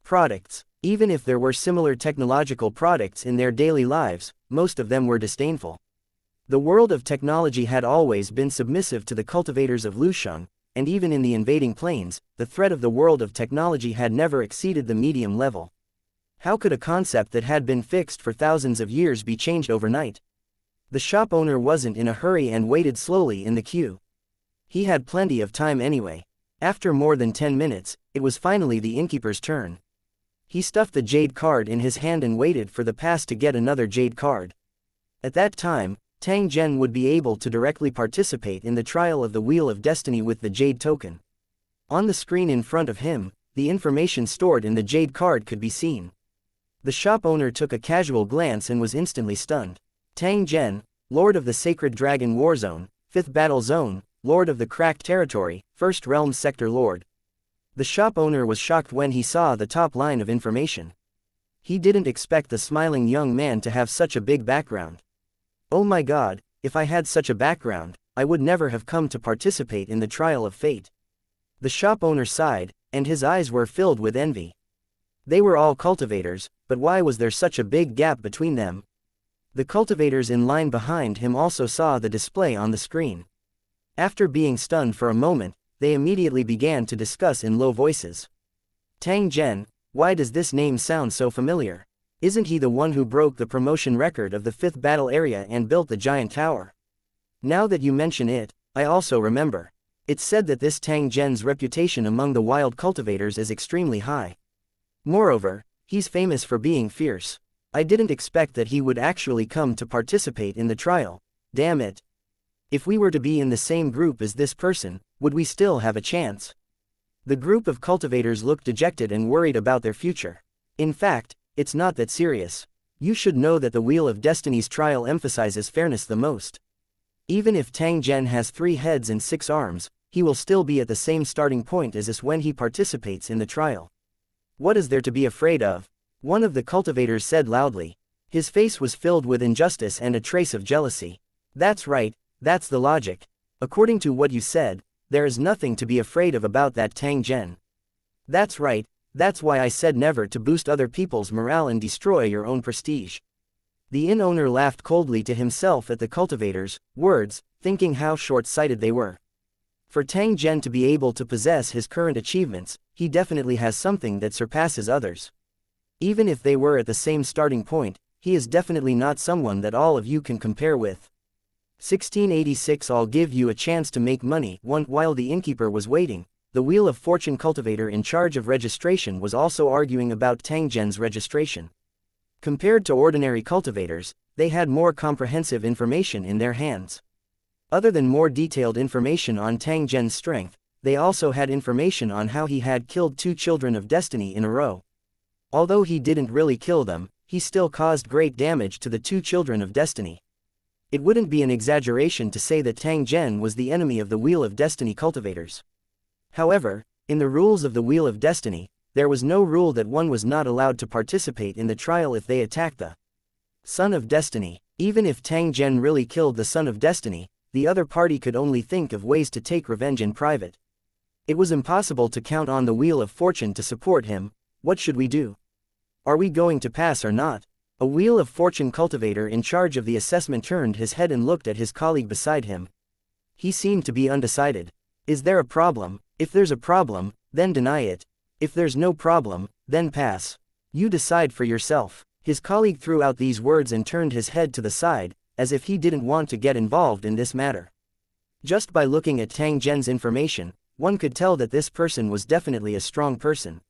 products. Even if there were similar technological products in their daily lives, most of them were disdainful. The world of technology had always been submissive to the cultivators of Lusheng, and even in the invading plains, the threat of the world of technology had never exceeded the medium level. How could a concept that had been fixed for thousands of years be changed overnight? The shop owner wasn't in a hurry and waited slowly in the queue. He had plenty of time anyway. After more than 10 minutes, it was finally the innkeeper's turn. He stuffed the jade card in his hand and waited for the pass to get another jade card. At that time, Tang Zhen would be able to directly participate in the trial of the Wheel of Destiny with the Jade token. On the screen in front of him, the information stored in the Jade card could be seen. The shop owner took a casual glance and was instantly stunned. Tang Zhen, Lord of the Sacred Dragon War Zone, 5th Battle Zone, Lord of the Cracked Territory, 1st Realm Sector Lord. The shop owner was shocked when he saw the top line of information. He didn't expect the smiling young man to have such a big background. Oh my god, if I had such a background, I would never have come to participate in the trial of fate. The shop owner sighed, and his eyes were filled with envy. They were all cultivators, but why was there such a big gap between them? The cultivators in line behind him also saw the display on the screen. After being stunned for a moment, they immediately began to discuss in low voices. Tang Zhen, why does this name sound so familiar? Isn't he the one who broke the promotion record of the 5th battle area and built the giant tower? Now that you mention it, I also remember. It's said that this Tang Zhen's reputation among the wild cultivators is extremely high. Moreover, he's famous for being fierce. I didn't expect that he would actually come to participate in the trial. Damn it. If we were to be in the same group as this person, would we still have a chance? The group of cultivators looked dejected and worried about their future. In fact, it's not that serious. You should know that the Wheel of Destiny's trial emphasizes fairness the most. Even if Tang Zhen has 3 heads and 6 arms, he will still be at the same starting point as us when he participates in the trial. What is there to be afraid of? One of the cultivators said loudly. His face was filled with injustice and a trace of jealousy. That's right, that's the logic. According to what you said, there is nothing to be afraid of about that Tang Zhen. That's right, that's why I said never to boost other people's morale and destroy your own prestige. The inn owner laughed coldly to himself at the cultivators' words, thinking how short-sighted they were. For Tang Zhen to be able to possess his current achievements, he definitely has something that surpasses others. Even if they were at the same starting point, he is definitely not someone that all of you can compare with. 1686 I'll give you a chance to make money. While the innkeeper was waiting, the Wheel of Fortune cultivator in charge of registration was also arguing about Tang Zhen's registration. Compared to ordinary cultivators, they had more comprehensive information in their hands. Other than more detailed information on Tang Zhen's strength, they also had information on how he had killed 2 children of destiny in a row. Although he didn't really kill them, he still caused great damage to the 2 children of destiny. It wouldn't be an exaggeration to say that Tang Zhen was the enemy of the Wheel of Destiny cultivators. However, in the rules of the Wheel of Destiny, there was no rule that one was not allowed to participate in the trial if they attacked the Son of Destiny. Even if Tang Zhen really killed the Son of Destiny, the other party could only think of ways to take revenge in private. It was impossible to count on the Wheel of Fortune to support him. What should we do? Are we going to pass or not? A Wheel of Fortune cultivator in charge of the assessment turned his head and looked at his colleague beside him. He seemed to be undecided. Is there a problem? If there's a problem, then deny it. If there's no problem, then pass. You decide for yourself. His colleague threw out these words and turned his head to the side, as if he didn't want to get involved in this matter. Just by looking at Tang Zhen's information, one could tell that this person was definitely a strong person.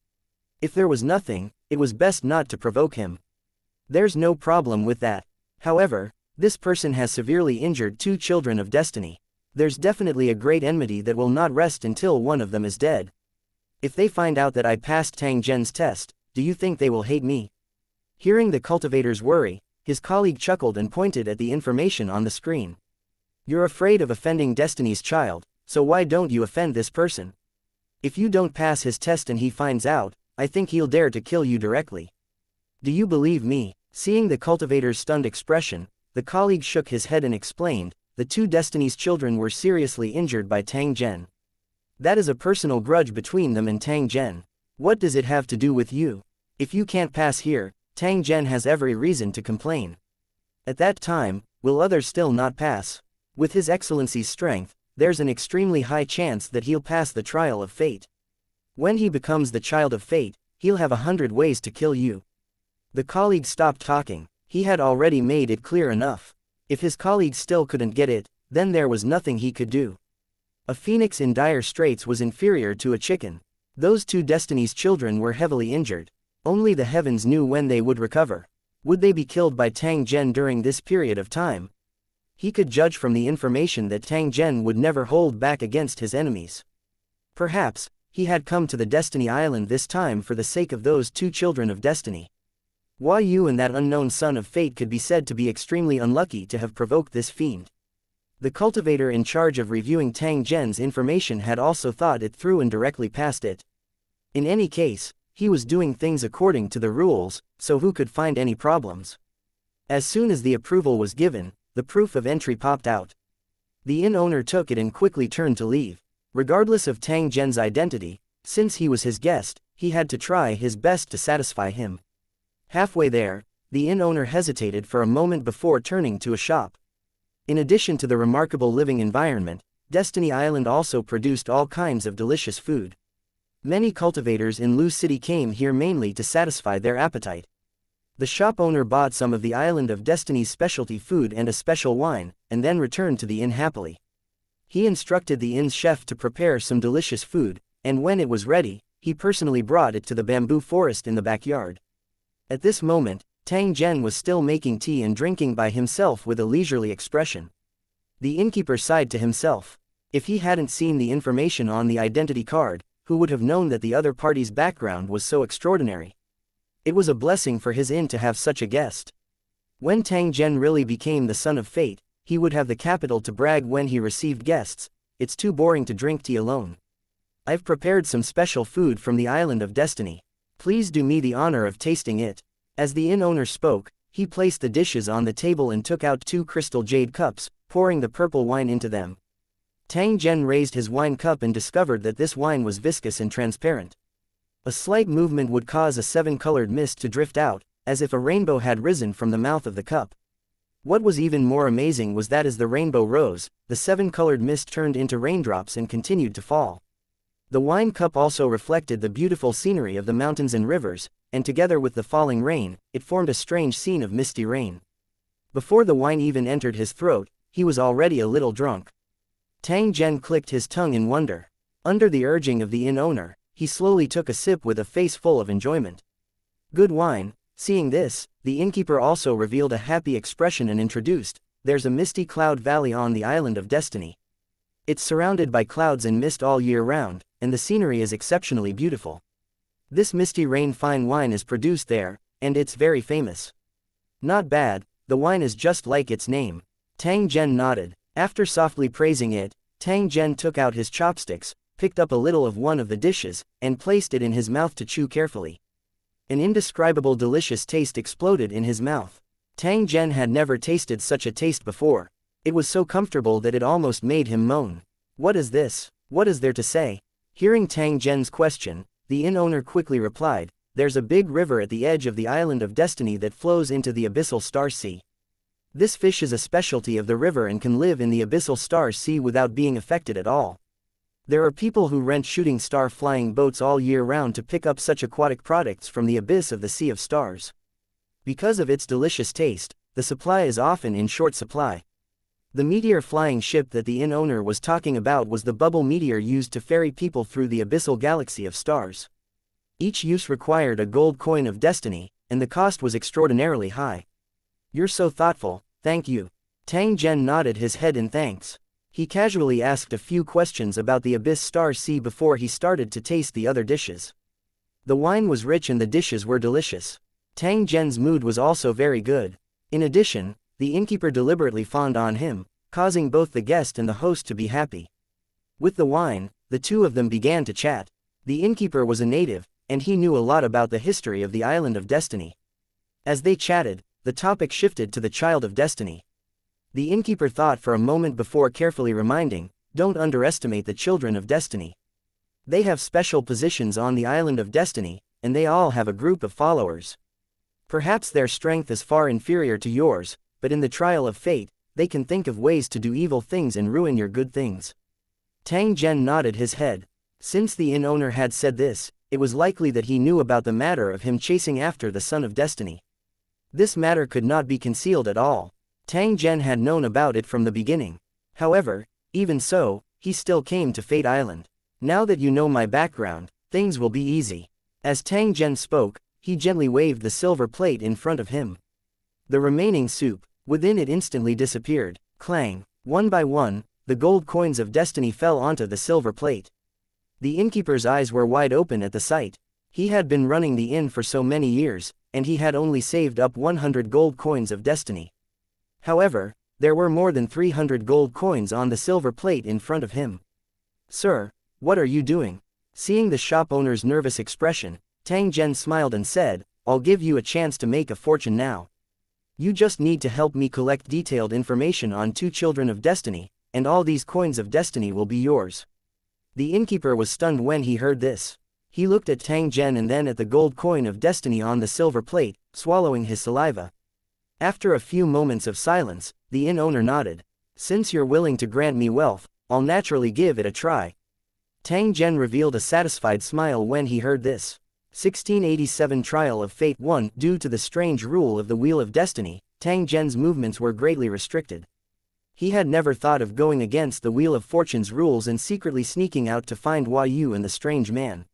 If there was nothing, it was best not to provoke him. There's no problem with that. However, this person has severely injured 2 children of destiny. There's definitely a great enmity that will not rest until one of them is dead. If they find out that I passed Tang Zhen's test, do you think they will hate me? Hearing the cultivator's worry, his colleague chuckled and pointed at the information on the screen. You're afraid of offending Destiny's child, so why don't you offend this person? If you don't pass his test and he finds out, I think he'll dare to kill you directly. Do you believe me? Seeing the cultivator's stunned expression, the colleague shook his head and explained, the 2 Destiny's children were seriously injured by Tang Zhen. That is a personal grudge between them and Tang Zhen. What does it have to do with you? If you can't pass here, Tang Zhen has every reason to complain. At that time, will others still not pass? With His Excellency's strength, there's an extremely high chance that he'll pass the trial of fate. When he becomes the child of fate, he'll have 100 ways to kill you. The colleague stopped talking. He had already made it clear enough. If his colleague still couldn't get it, then there was nothing he could do. A phoenix in dire straits was inferior to a chicken. Those 2 Destiny's children were heavily injured. Only the heavens knew when they would recover. Would they be killed by Tang Zhen during this period of time? He could judge from the information that Tang Zhen would never hold back against his enemies. Perhaps, he had come to the Destiny Island this time for the sake of those two children of destiny. Why you and that unknown son of fate could be said to be extremely unlucky to have provoked this fiend. The cultivator in charge of reviewing Tang Zhen's information had also thought it through and directly passed it. In any case, he was doing things according to the rules, so who could find any problems? As soon as the approval was given, the proof of entry popped out. The inn owner took it and quickly turned to leave. Regardless of Tang Zhen's identity, since he was his guest, he had to try his best to satisfy him. Halfway there, the inn owner hesitated for a moment before turning to a shop. In addition to the remarkable living environment, Destiny Island also produced all kinds of delicious food. Many cultivators in Lu City came here mainly to satisfy their appetite. The shop owner bought some of the Island of Destiny's specialty food and a special wine, and then returned to the inn happily. He instructed the inn's chef to prepare some delicious food, and when it was ready, he personally brought it to the bamboo forest in the backyard. At this moment, Tang Zhen was still making tea and drinking by himself with a leisurely expression. The innkeeper sighed to himself. If he hadn't seen the information on the identity card, who would have known that the other party's background was so extraordinary? It was a blessing for his inn to have such a guest. When Tang Zhen really became the son of fate, he would have the capital to brag when he received guests. It's too boring to drink tea alone. I've prepared some special food from the Island of Destiny. Please do me the honor of tasting it. As the inn owner spoke, he placed the dishes on the table and took out 2 crystal jade cups, pouring the purple wine into them. Tang Zhen raised his wine cup and discovered that this wine was viscous and transparent. A slight movement would cause a 7-colored mist to drift out, as if a rainbow had risen from the mouth of the cup. What was even more amazing was that as the rainbow rose, the 7-colored mist turned into raindrops and continued to fall. The wine cup also reflected the beautiful scenery of the mountains and rivers, and together with the falling rain, it formed a strange scene of misty rain. Before the wine even entered his throat, he was already a little drunk. Tang Zhen clicked his tongue in wonder. Under the urging of the inn owner, he slowly took a sip with a face full of enjoyment. Good wine. Seeing this, the innkeeper also revealed a happy expression and introduced, "There's a misty cloud valley on the Island of Destiny. It's surrounded by clouds and mist all year round, and the scenery is exceptionally beautiful. This misty rain fine wine is produced there, and it's very famous." Not bad, the wine is just like its name. Tang Zhen nodded. After softly praising it, Tang Zhen took out his chopsticks, picked up a little of one of the dishes, and placed it in his mouth to chew carefully. An indescribable delicious taste exploded in his mouth. Tang Zhen had never tasted such a taste before. It was so comfortable that it almost made him moan. "What is this? What is there to say?" Hearing Tang Zhen's question, the inn owner quickly replied, "There's a big river at the edge of the Island of Destiny that flows into the Abyssal Star Sea. This fish is a specialty of the river and can live in the Abyssal Star Sea without being affected at all. There are people who rent shooting star flying boats all year round to pick up such aquatic products from the abyss of the Sea of Stars. Because of its delicious taste, the supply is often in short supply." The meteor flying ship that the inn owner was talking about was the bubble meteor used to ferry people through the abyssal galaxy of stars. Each use required a gold coin of destiny, and the cost was extraordinarily high. "You're so thoughtful, thank you." Tang Zhen nodded his head in thanks. He casually asked a few questions about the Abyss Star Sea before he started to taste the other dishes. The wine was rich and the dishes were delicious. Tang Zhen's mood was also very good. In addition, the innkeeper deliberately fawned on him, causing both the guest and the host to be happy. With the wine, the two of them began to chat. The innkeeper was a native, and he knew a lot about the history of the Island of Destiny. As they chatted, the topic shifted to the Child of Destiny. The innkeeper thought for a moment before carefully reminding, "Don't underestimate the Children of Destiny. They have special positions on the Island of Destiny, and they all have a group of followers. Perhaps their strength is far inferior to yours, but in the trial of fate, they can think of ways to do evil things and ruin your good things." Tang Zhen nodded his head. Since the inn owner had said this, it was likely that he knew about the matter of him chasing after the Son of Destiny. This matter could not be concealed at all. Tang Zhen had known about it from the beginning. However, even so, he still came to Fate Island. "Now that you know my background, things will be easy." As Tang Zhen spoke, he gently waved the silver plate in front of him. The remaining soup, within it instantly disappeared. Clang. One by one, the gold coins of destiny fell onto the silver plate. The innkeeper's eyes were wide open at the sight. He had been running the inn for so many years, and he had only saved up 100 gold coins of destiny. However, there were more than 300 gold coins on the silver plate in front of him. "Sir, what are you doing?" Seeing the shop owner's nervous expression, Tang Zhen smiled and said, "I'll give you a chance to make a fortune now. You just need to help me collect detailed information on 2 children of destiny, and all these coins of destiny will be yours." The innkeeper was stunned when he heard this. He looked at Tang Zhen and then at the gold coin of destiny on the silver plate, swallowing his saliva. After a few moments of silence, the inn owner nodded. "Since you're willing to grant me wealth, I'll naturally give it a try." Tang Zhen revealed a satisfied smile when he heard this. 1687 Trial of Fate 1. Due to the strange rule of the Wheel of Destiny, Tang Zhen's movements were greatly restricted. He had never thought of going against the Wheel of Fortune's rules and secretly sneaking out to find Yu and the strange man.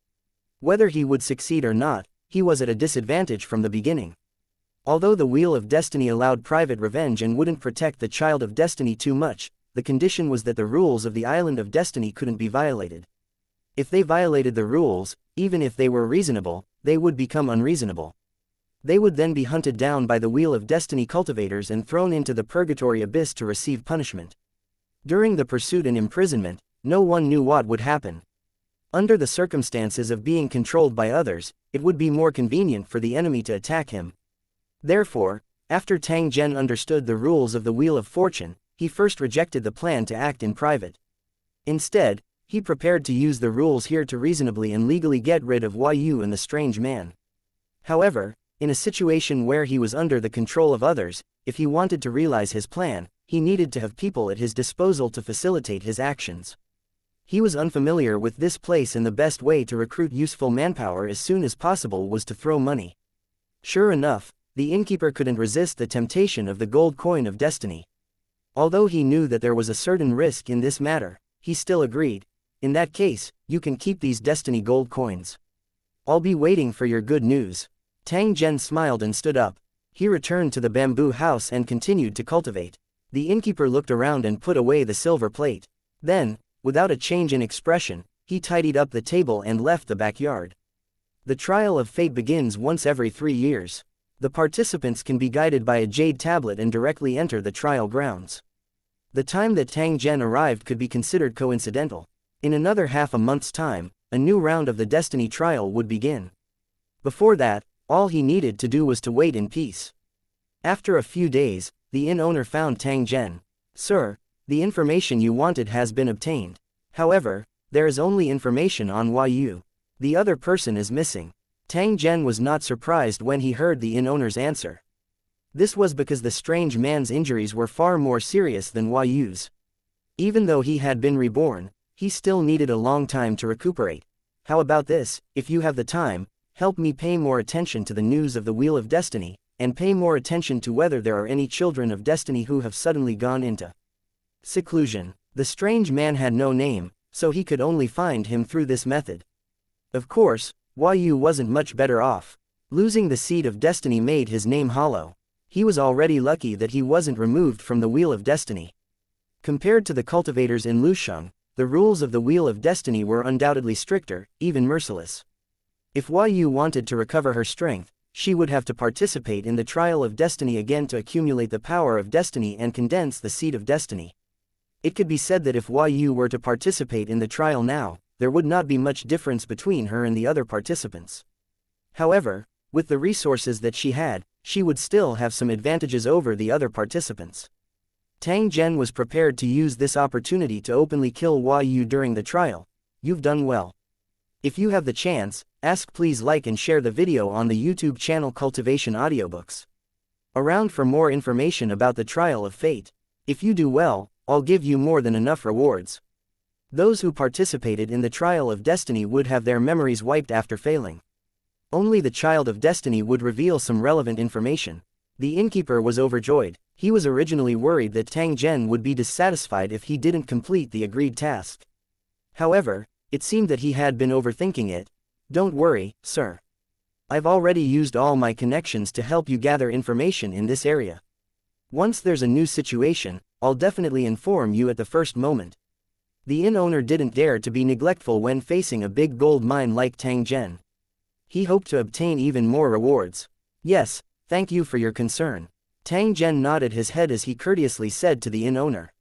Whether he would succeed or not, he was at a disadvantage from the beginning. Although the Wheel of Destiny allowed private revenge and wouldn't protect the Child of Destiny too much, the condition was that the rules of the Island of Destiny couldn't be violated. If they violated the rules, even if they were reasonable, they would become unreasonable. They would then be hunted down by the Wheel of Destiny cultivators and thrown into the purgatory abyss to receive punishment. During the pursuit and imprisonment, no one knew what would happen. Under the circumstances of being controlled by others, it would be more convenient for the enemy to attack him. Therefore, after Tang Zhen understood the rules of the Wheel of Fortune, he first rejected the plan to act in private. Instead, he prepared to use the rules here to reasonably and legally get rid of Yu and the strange man. However, in a situation where he was under the control of others, if he wanted to realize his plan, he needed to have people at his disposal to facilitate his actions. He was unfamiliar with this place and the best way to recruit useful manpower as soon as possible was to throw money. Sure enough, the innkeeper couldn't resist the temptation of the gold coin of destiny. Although he knew that there was a certain risk in this matter, he still agreed. "In that case, you can keep these destiny gold coins. I'll be waiting for your good news." Tang Zhen smiled and stood up. He returned to the bamboo house and continued to cultivate. The innkeeper looked around and put away the silver plate. Then, without a change in expression, he tidied up the table and left the backyard. The Trial of Fate begins once every 3 years. The participants can be guided by a jade tablet and directly enter the trial grounds. The time that Tang Zhen arrived could be considered coincidental. In another half a month's time, a new round of the Destiny trial would begin. Before that, all he needed to do was to wait in peace. After a few days, the inn owner found Tang Zhen. "Sir, the information you wanted has been obtained. However, there is only information on Yu. The other person is missing." Tang Zhen was not surprised when he heard the inn owner's answer. This was because the strange man's injuries were far more serious than Yu's. Even though he had been reborn, he still needed a long time to recuperate. "How about this, if you have the time, help me pay more attention to the news of the Wheel of Destiny, and pay more attention to whether there are any children of destiny who have suddenly gone into seclusion." The strange man had no name, so he could only find him through this method. Of course, Yu wasn't much better off. Losing the seed of destiny made his name hollow. He was already lucky that he wasn't removed from the Wheel of Destiny. Compared to the cultivators in Lusheng, the rules of the Wheel of Destiny were undoubtedly stricter, even merciless. If Yu wanted to recover her strength, she would have to participate in the Trial of Destiny again to accumulate the power of destiny and condense the seed of destiny. It could be said that if Yu were to participate in the trial now, there would not be much difference between her and the other participants. However, with the resources that she had, she would still have some advantages over the other participants. Tang Zhen was prepared to use this opportunity to openly kill Yu during the trial. "You've done well. If you have the chance, please like and share the video on the YouTube channel Cultivation Audiobooks. Around for more information about the Trial of Fate. If you do well, I'll give you more than enough rewards." Those who participated in the Trial of Destiny would have their memories wiped after failing. Only the Child of Destiny would reveal some relevant information. The innkeeper was overjoyed. He was originally worried that Tang Zhen would be dissatisfied if he didn't complete the agreed task. However, it seemed that he had been overthinking it. "Don't worry, sir. I've already used all my connections to help you gather information in this area. Once there's a new situation, I'll definitely inform you at the first moment. The inn owner didn't dare to be neglectful when facing a big gold mine like Tang Zhen. He hoped to obtain even more rewards. Yes, thank you for your concern. Tang Zhen nodded his head as he courteously said to the inn owner.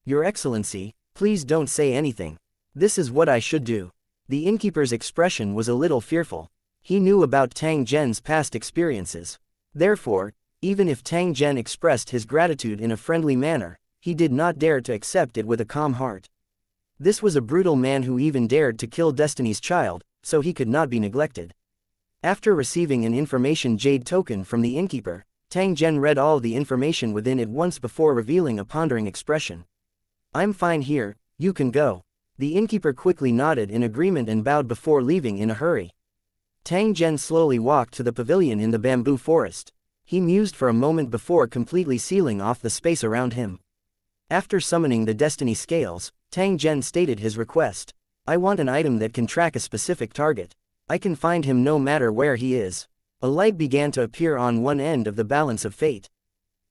Your Excellency, please don't say anything. This is what I should do. The innkeeper's expression was a little fearful. He knew about Tang Zhen's past experiences. Therefore, even if Tang Zhen expressed his gratitude in a friendly manner, he did not dare to accept it with a calm heart. This was a brutal man who even dared to kill Destiny's child, so he could not be neglected. After receiving an information jade token from the innkeeper, Tang Zhen read all the information within it once before revealing a pondering expression. I'm fine here, you can go. The innkeeper quickly nodded in agreement and bowed before leaving in a hurry. Tang Zhen slowly walked to the pavilion in the bamboo forest. He mused for a moment before completely sealing off the space around him. After summoning the destiny scales, Tang Zhen stated his request. I want an item that can track a specific target. I can find him no matter where he is. A light began to appear on one end of the balance of fate.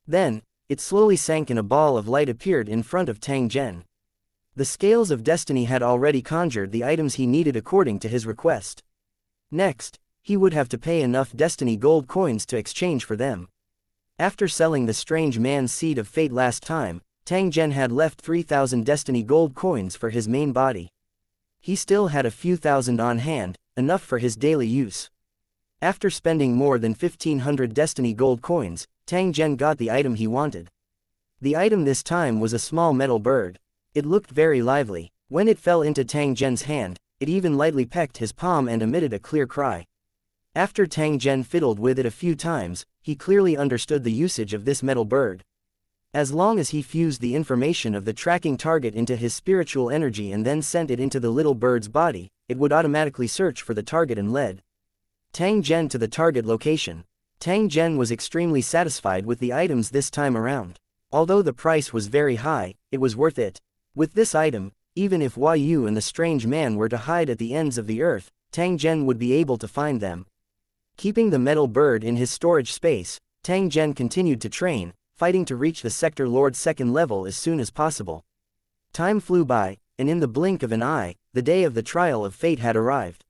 Then, it slowly sank and a ball of light appeared in front of Tang Zhen. The scales of destiny had already conjured the items he needed according to his request. Next, he would have to pay enough destiny gold coins to exchange for them. After selling the strange man's seed of fate last time, Tang Zhen had left 3,000 destiny gold coins for his main body. He still had a few thousand on hand, enough for his daily use. After spending more than 1,500 destiny gold coins, Tang Zhen got the item he wanted. The item this time was a small metal bird. It looked very lively. When it fell into Tang Zhen's hand, it even lightly pecked his palm and emitted a clear cry. After Tang Zhen fiddled with it a few times, he clearly understood the usage of this metal bird. As long as he fused the information of the tracking target into his spiritual energy and then sent it into the little bird's body, it would automatically search for the target and lead Tang Zhen to the target location. Tang Zhen was extremely satisfied with the items this time around. Although the price was very high, it was worth it. With this item, even if Yu and the strange man were to hide at the ends of the earth, Tang Zhen would be able to find them. Keeping the metal bird in his storage space, Tang Zhen continued to train, fighting to reach the Sector Lord's second level as soon as possible. Time flew by, and in the blink of an eye, the day of the trial of fate had arrived.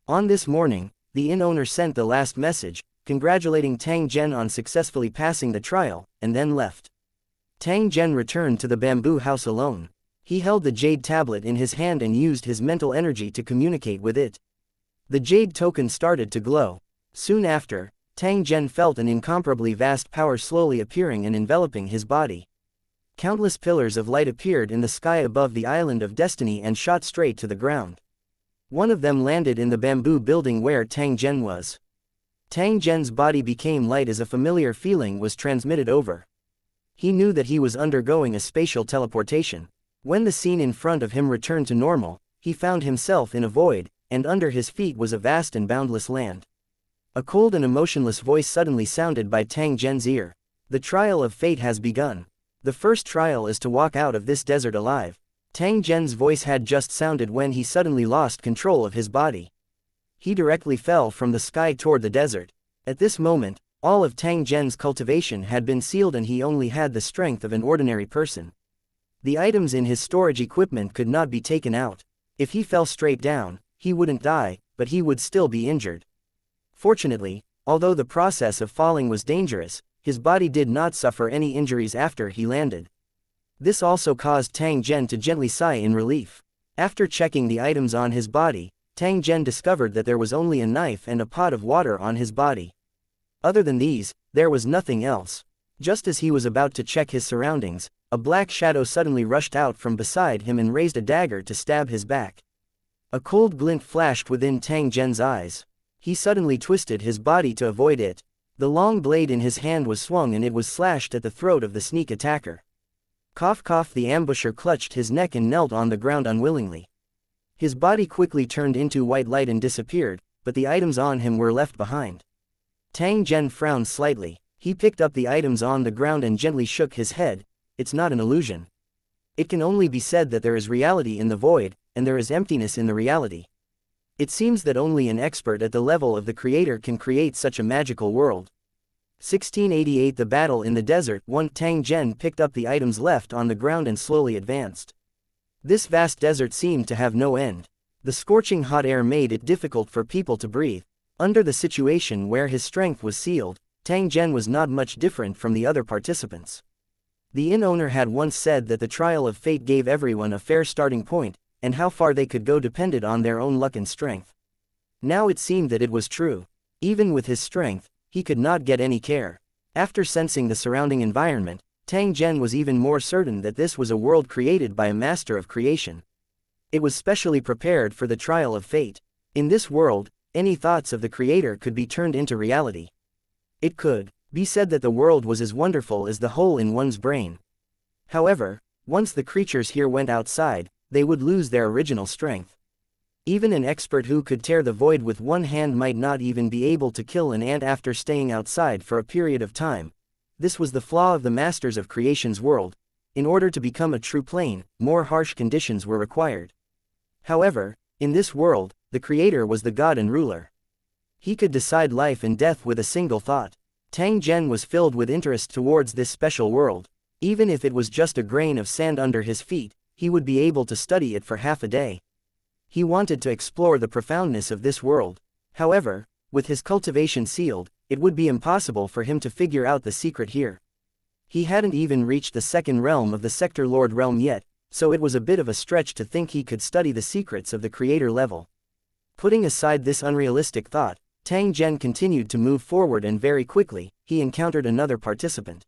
On this morning, the inn owner sent the last message, congratulating Tang Zhen on successfully passing the trial, and then left. Tang Zhen returned to the bamboo house alone. He held the jade tablet in his hand and used his mental energy to communicate with it. The jade token started to glow. Soon after, Tang Zhen felt an incomparably vast power slowly appearing and enveloping his body. Countless pillars of light appeared in the sky above the island of destiny and shot straight to the ground. One of them landed in the bamboo building where Tang Zhen was. Tang Zhen's body became light as a familiar feeling was transmitted over. He knew that he was undergoing a spatial teleportation. When the scene in front of him returned to normal, he found himself in a void, and under his feet was a vast and boundless land. A cold and emotionless voice suddenly sounded by Tang Zhen's ear. The trial of fate has begun. The first trial is to walk out of this desert alive. Tang Zhen's voice had just sounded when he suddenly lost control of his body. He directly fell from the sky toward the desert. At this moment, all of Tang Zhen's cultivation had been sealed and he only had the strength of an ordinary person. The items in his storage equipment could not be taken out. If he fell straight down, he wouldn't die, but he would still be injured. Fortunately, although the process of falling was dangerous, his body did not suffer any injuries after he landed. This also caused Tang Zhen to gently sigh in relief. After checking the items on his body, Tang Zhen discovered that there was only a knife and a pot of water on his body. Other than these, there was nothing else. Just as he was about to check his surroundings, a black shadow suddenly rushed out from beside him and raised a dagger to stab his back. A cold glint flashed within Tang Zhen's eyes. He suddenly twisted his body to avoid it. The long blade in his hand was swung and it was slashed at the throat of the sneak attacker. Cough cough, the ambusher clutched his neck and knelt on the ground unwillingly. His body quickly turned into white light and disappeared, but the items on him were left behind. Tang Zhen frowned slightly. He picked up the items on the ground and gently shook his head. It's not an illusion. It can only be said that there is reality in the void, and there is emptiness in the reality. It seems that only an expert at the level of the creator can create such a magical world. 1688 The battle in the desert. 1 Tang Zhen picked up the items left on the ground and slowly advanced. This vast desert seemed to have no end. The scorching hot air made it difficult for people to breathe. Under the situation where his strength was sealed, Tang Zhen was not much different from the other participants. The inn owner had once said that the trial of fate gave everyone a fair starting point, and how far they could go depended on their own luck and strength. Now it seemed that it was true. Even with his strength, he could not get any care. After sensing the surrounding environment, Tang Zhen was even more certain that this was a world created by a master of creation. It was specially prepared for the trial of fate. In this world, any thoughts of the creator could be turned into reality. It could be said that the world was as wonderful as the hole in one's brain. However, once the creatures here went outside, they would lose their original strength. Even an expert who could tear the void with one hand might not even be able to kill an ant after staying outside for a period of time. This was the flaw of the masters of creation's world. In order to become a true plane, more harsh conditions were required. However, in this world, the creator was the god and ruler. He could decide life and death with a single thought. Tang Zhen was filled with interest towards this special world. Even if it was just a grain of sand under his feet, he would be able to study it for half a day. He wanted to explore the profoundness of this world. However, with his cultivation sealed, it would be impossible for him to figure out the secret here. He hadn't even reached the second realm of the Sector Lord realm yet, so it was a bit of a stretch to think he could study the secrets of the creator level. Putting aside this unrealistic thought, Tang Zhen continued to move forward, and very quickly, he encountered another participant.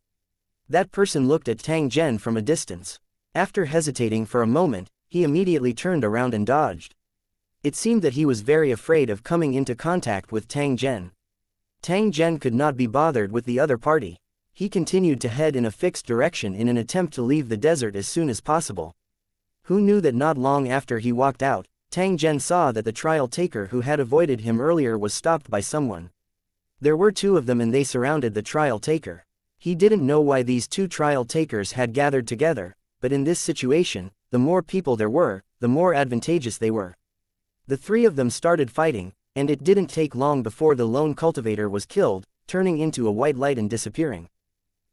That person looked at Tang Zhen from a distance. After hesitating for a moment, he immediately turned around and dodged. It seemed that he was very afraid of coming into contact with Tang Zhen. Tang Zhen could not be bothered with the other party. He continued to head in a fixed direction in an attempt to leave the desert as soon as possible. Who knew that not long after he walked out, Tang Zhen saw that the trial taker who had avoided him earlier was stopped by someone. There were two of them and they surrounded the trial taker. He didn't know why these two trial takers had gathered together, but in this situation, the more people there were, the more advantageous they were. The three of them started fighting, and it didn't take long before the lone cultivator was killed, turning into a white light and disappearing.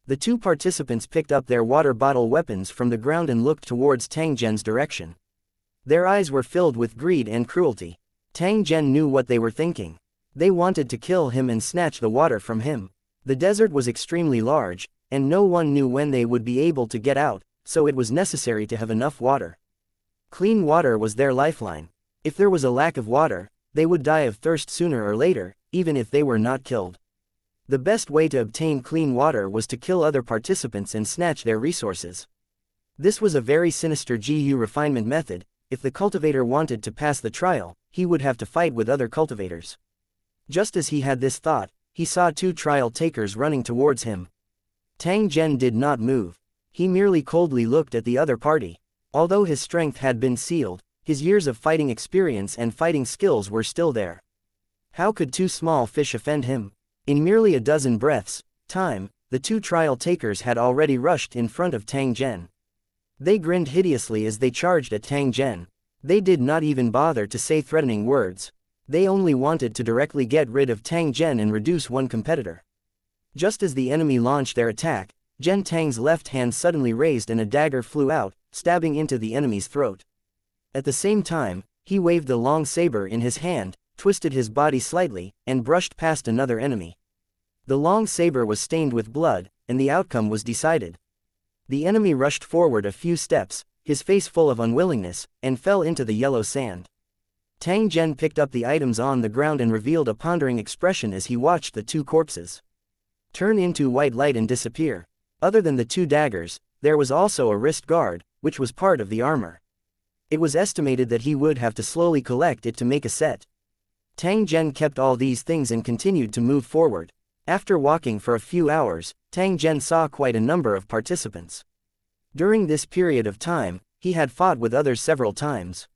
The two participants picked up their water bottle weapons from the ground and looked towards Tang Zhen's direction. Their eyes were filled with greed and cruelty. Tang Zhen knew what they were thinking. They wanted to kill him and snatch the water from him. The desert was extremely large, and no one knew when they would be able to get out, so it was necessary to have enough water. Clean water was their lifeline. If there was a lack of water, they would die of thirst sooner or later, even if they were not killed. The best way to obtain clean water was to kill other participants and snatch their resources. This was a very sinister GU refinement method. If the cultivator wanted to pass the trial, he would have to fight with other cultivators. Just as he had this thought, he saw two trial takers running towards him. Tang Zhen did not move. He merely coldly looked at the other party. Although his strength had been sealed, his years of fighting experience and fighting skills were still there. How could two small fish offend him? In merely a dozen breaths' time, the two trial takers had already rushed in front of Tang Zhen. They grinned hideously as they charged at Tang Zhen. They did not even bother to say threatening words. They only wanted to directly get rid of Tang Zhen and reduce one competitor. Just as the enemy launched their attack, Zhen Tang's left hand suddenly raised and a dagger flew out, stabbing into the enemy's throat. At the same time, he waved the long saber in his hand, twisted his body slightly, and brushed past another enemy. The long saber was stained with blood, and the outcome was decided. The enemy rushed forward a few steps, his face full of unwillingness, and fell into the yellow sand. Tang Zhen picked up the items on the ground and revealed a pondering expression as he watched the two corpses turn into white light and disappear. Other than the two daggers, there was also a wrist guard, which was part of the armor. It was estimated that he would have to slowly collect it to make a set. Tang Zhen kept all these things and continued to move forward. After walking for a few hours, Tang Zhen saw quite a number of participants. During this period of time, he had fought with others several times.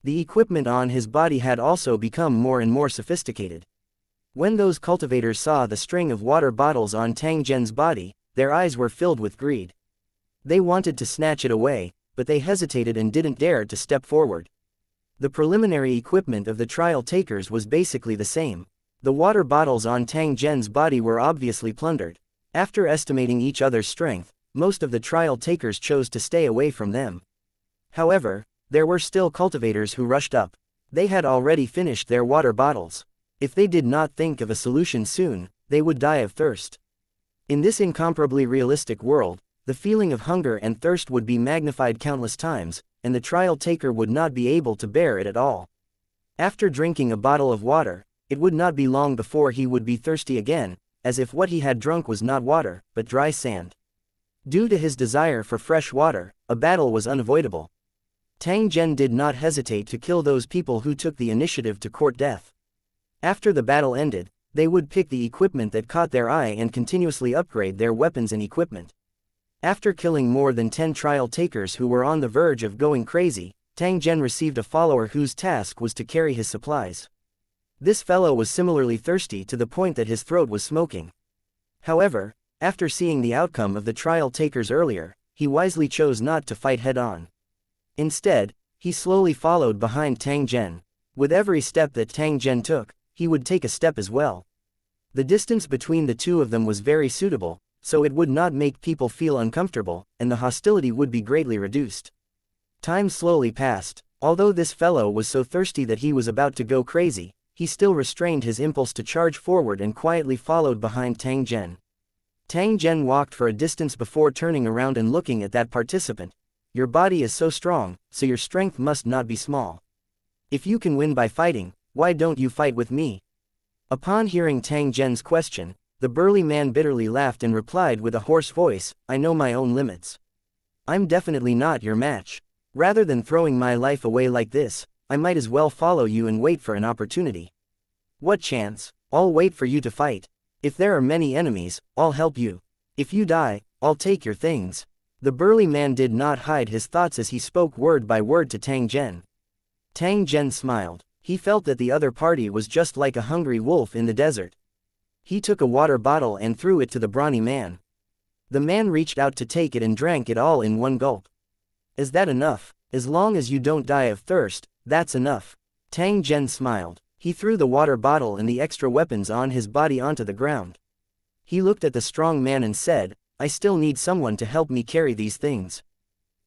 The equipment on his body had also become more and more sophisticated. When those cultivators saw the string of water bottles on Tang Zhen's body, their eyes were filled with greed. They wanted to snatch it away, but they hesitated and didn't dare to step forward. The preliminary equipment of the trial takers was basically the same. The water bottles on Tang Zhen's body were obviously plundered. After estimating each other's strength, most of the trial takers chose to stay away from them. However, there were still cultivators who rushed up. They had already finished their water bottles. If they did not think of a solution soon, they would die of thirst. In this incomparably realistic world, the feeling of hunger and thirst would be magnified countless times, and the trial taker would not be able to bear it at all. After drinking a bottle of water, it would not be long before he would be thirsty again, as if what he had drunk was not water, but dry sand. Due to his desire for fresh water, a battle was unavoidable. Tang Zhen did not hesitate to kill those people who took the initiative to court death. After the battle ended, they would pick the equipment that caught their eye and continuously upgrade their weapons and equipment. After killing more than 10 trial takers who were on the verge of going crazy, Tang Zhen received a follower whose task was to carry his supplies. This fellow was similarly thirsty to the point that his throat was smoking. However, after seeing the outcome of the trial takers earlier, he wisely chose not to fight head-on. Instead, he slowly followed behind Tang Zhen. With every step that Tang Zhen took, he would take a step as well. The distance between the two of them was very suitable, so it would not make people feel uncomfortable, and the hostility would be greatly reduced. Time slowly passed. Although this fellow was so thirsty that he was about to go crazy, he still restrained his impulse to charge forward and quietly followed behind Tang Zhen. Tang Zhen walked for a distance before turning around and looking at that participant. Your body is so strong, so your strength must not be small. If you can win by fighting, why don't you fight with me? Upon hearing Tang Zhen's question, the burly man bitterly laughed and replied with a hoarse voice, I know my own limits. I'm definitely not your match. Rather than throwing my life away like this, I might as well follow you and wait for an opportunity. What chance? I'll wait for you to fight. If there are many enemies, I'll help you. If you die, I'll take your things. The burly man did not hide his thoughts as he spoke word by word to Tang Zhen. Tang Zhen smiled. He felt that the other party was just like a hungry wolf in the desert. He took a water bottle and threw it to the brawny man. The man reached out to take it and drank it all in one gulp. Is that enough? As long as you don't die of thirst, that's enough. Tang Zhen smiled. He threw the water bottle and the extra weapons on his body onto the ground. He looked at the strong man and said, I still need someone to help me carry these things.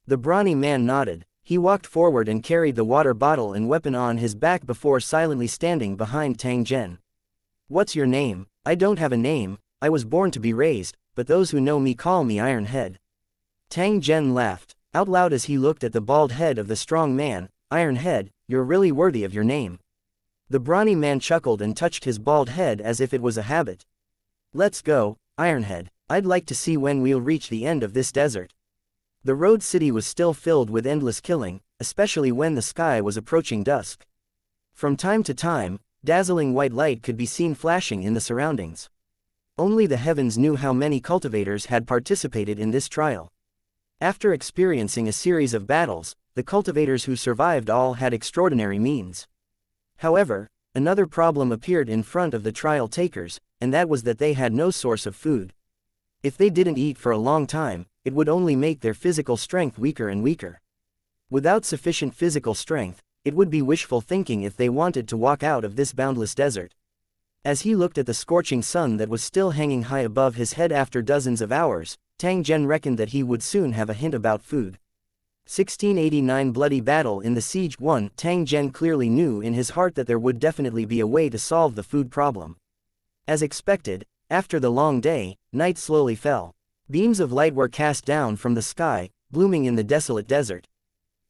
The brawny man nodded. He walked forward and carried the water bottle and weapon on his back before silently standing behind Tang Zhen. What's your name? I don't have a name, I was born to be raised, but those who know me call me Iron Head. Tang Zhen laughed out loud as he looked at the bald head of the strong man. Iron Head, you're really worthy of your name. The brawny man chuckled and touched his bald head as if it was a habit. Let's go, Ironhead. I'd like to see when we'll reach the end of this desert. The road city was still filled with endless killing, especially when the sky was approaching dusk. From time to time, dazzling white light could be seen flashing in the surroundings. Only the heavens knew how many cultivators had participated in this trial. After experiencing a series of battles, the cultivators who survived all had extraordinary means. However, another problem appeared in front of the trial takers, and that was that they had no source of food. If they didn't eat for a long time, it would only make their physical strength weaker and weaker. Without sufficient physical strength, it would be wishful thinking if they wanted to walk out of this boundless desert. As he looked at the scorching sun that was still hanging high above his head after dozens of hours, Tang Zhen reckoned that he would soon have a hint about food. 1689 Bloody Battle in the Siege 1. Tang Zhen clearly knew in his heart that there would definitely be a way to solve the food problem. As expected, after the long day, night slowly fell. Beams of light were cast down from the sky, blooming in the desolate desert.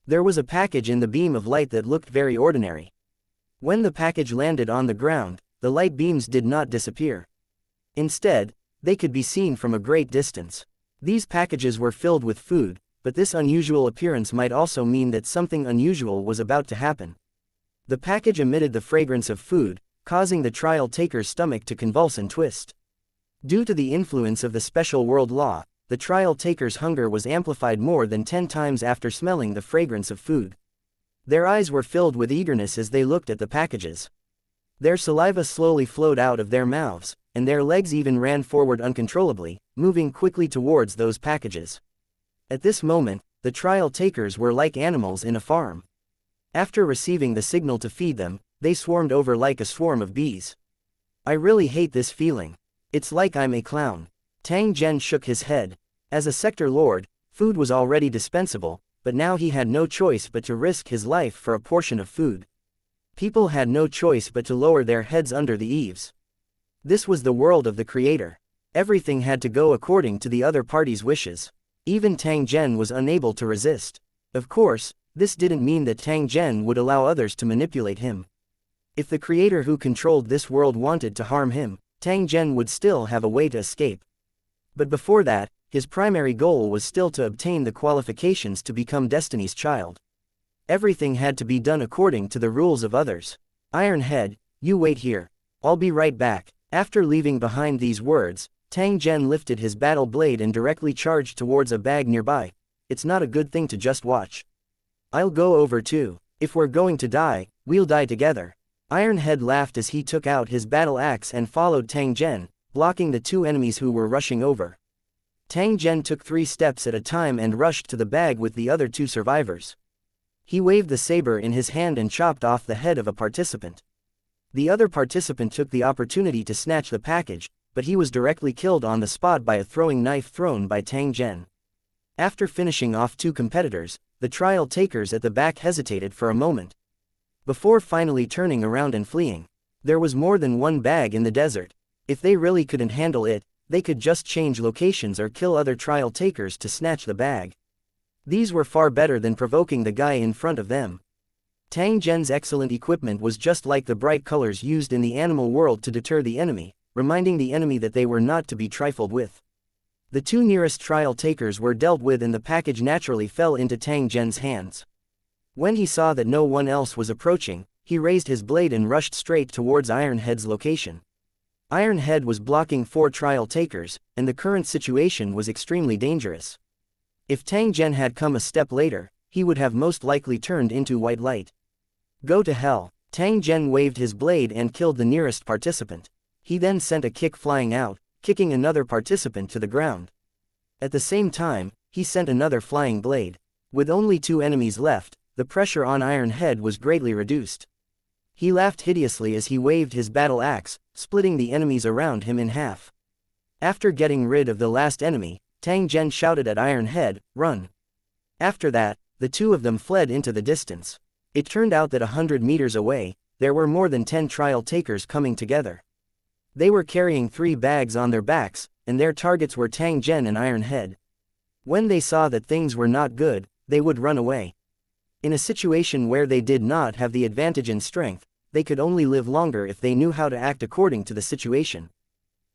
There was a package in the beam of light that looked very ordinary. When the package landed on the ground, the light beams did not disappear. Instead, they could be seen from a great distance. These packages were filled with food, but this unusual appearance might also mean that something unusual was about to happen. The package emitted the fragrance of food, causing the trial taker's stomach to convulse and twist. Due to the influence of the special world law, the trial taker's hunger was amplified more than 10 times after smelling the fragrance of food. Their eyes were filled with eagerness as they looked at the packages. Their saliva slowly flowed out of their mouths, and their legs even ran forward uncontrollably, moving quickly towards those packages. At this moment, the trial takers were like animals in a farm. After receiving the signal to feed them, they swarmed over like a swarm of bees. I really hate this feeling. It's like I'm a clown. Tang Zhen shook his head. As a sector lord, food was already dispensable, but now he had no choice but to risk his life for a portion of food. People had no choice but to lower their heads under the eaves. This was the world of the creator. Everything had to go according to the other party's wishes. Even Tang Zhen was unable to resist. Of course, this didn't mean that Tang Zhen would allow others to manipulate him. If the creator who controlled this world wanted to harm him, Tang Zhen would still have a way to escape. But before that, his primary goal was still to obtain the qualifications to become Destiny's child. Everything had to be done according to the rules of others. Iron Head, you wait here. I'll be right back. After leaving behind these words, Tang Zhen lifted his battle blade and directly charged towards a bag nearby. It's not a good thing to just watch. I'll go over too. If we're going to die, we'll die together. Iron Head laughed as he took out his battle axe and followed Tang Zhen, blocking the two enemies who were rushing over. Tang Zhen took 3 steps at a time and rushed to the bag with the other 2 survivors. He waved the saber in his hand and chopped off the head of a participant. The other participant took the opportunity to snatch the package, but he was directly killed on the spot by a throwing knife thrown by Tang Zhen. After finishing off 2 competitors, the trial takers at the back hesitated for a moment, before finally turning around and fleeing. There was more than one bag in the desert. If they really couldn't handle it, they could just change locations or kill other trial takers to snatch the bag. These were far better than provoking the guy in front of them. Tang Zhen's excellent equipment was just like the bright colors used in the animal world to deter the enemy, reminding the enemy that they were not to be trifled with. The 2 nearest trial takers were dealt with and the package naturally fell into Tang Zhen's hands. When he saw that no one else was approaching, he raised his blade and rushed straight towards Iron Head's location. Iron Head was blocking 4 trial takers, and the current situation was extremely dangerous. If Tang Zhen had come a step later, he would have most likely turned into white light. Go to hell. Tang Zhen waved his blade and killed the nearest participant. He then sent a kick flying out, kicking another participant to the ground. At the same time, he sent another flying blade. With only 2 enemies left, the pressure on Iron Head was greatly reduced. He laughed hideously as he waved his battle axe, splitting the enemies around him in half. After getting rid of the last enemy, Tang Zhen shouted at Iron Head, "Run!" After that, the 2 of them fled into the distance. It turned out that 100 meters away, there were more than 10 trial takers coming together. They were carrying 3 bags on their backs, and their targets were Tang Zhen and Iron Head. When they saw that things were not good, they would run away. In a situation where they did not have the advantage in strength, they could only live longer if they knew how to act according to the situation.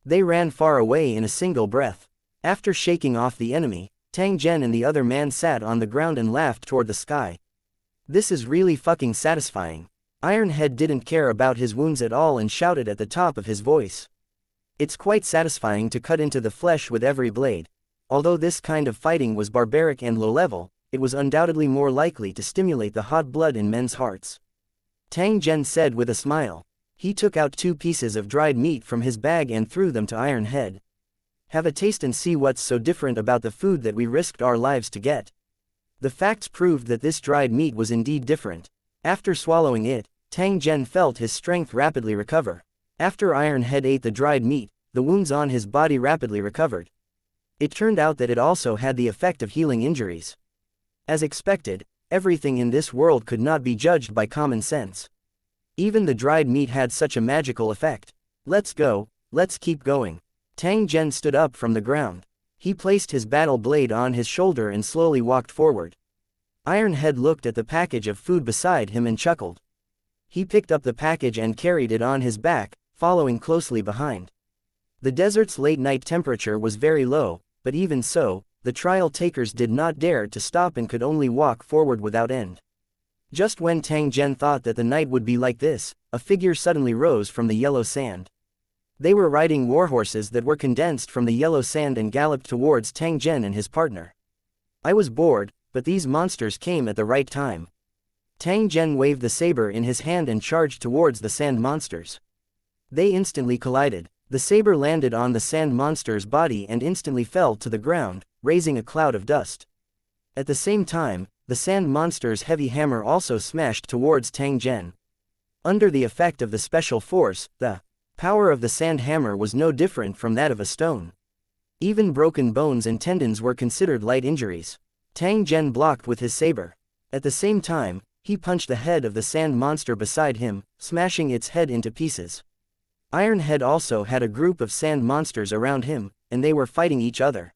They ran far away in a single breath. After shaking off the enemy, Tang Zhen and the other man sat on the ground and laughed toward the sky. This is really fucking satisfying. Iron Head didn't care about his wounds at all and shouted at the top of his voice. It's quite satisfying to cut into the flesh with every blade. Although this kind of fighting was barbaric and low level, it was undoubtedly more likely to stimulate the hot blood in men's hearts. Tang Zhen said with a smile. He took out 2 pieces of dried meat from his bag and threw them to Iron Head. Have a taste and see what's so different about the food that we risked our lives to get. The facts proved that this dried meat was indeed different. After swallowing it, Tang Zhen felt his strength rapidly recover. After Iron Head ate the dried meat, the wounds on his body rapidly recovered. It turned out that it also had the effect of healing injuries. As expected, everything in this world could not be judged by common sense. Even the dried meat had such a magical effect. Let's go, let's keep going. Tang Zhen stood up from the ground. He placed his battle blade on his shoulder and slowly walked forward. Iron Head looked at the package of food beside him and chuckled. He picked up the package and carried it on his back, following closely behind. The desert's late-night temperature was very low, but even so, the trial takers did not dare to stop and could only walk forward without end. Just when Tang Zhen thought that the night would be like this, a figure suddenly rose from the yellow sand. They were riding warhorses that were condensed from the yellow sand and galloped towards Tang Zhen and his partner. I was bored, but these monsters came at the right time. Tang Zhen waved the saber in his hand and charged towards the sand monsters. They instantly collided. The saber landed on the sand monster's body and instantly fell to the ground, raising a cloud of dust. At the same time, the sand monster's heavy hammer also smashed towards Tang Zhen. Under the effect of the special force, the Power of the sand hammer was no different from that of a stone. Even broken bones and tendons were considered light injuries. Tang Zhen blocked with his saber. At the same time, he punched the head of the sand monster beside him, smashing its head into pieces. Iron Head also had a group of sand monsters around him, and they were fighting each other.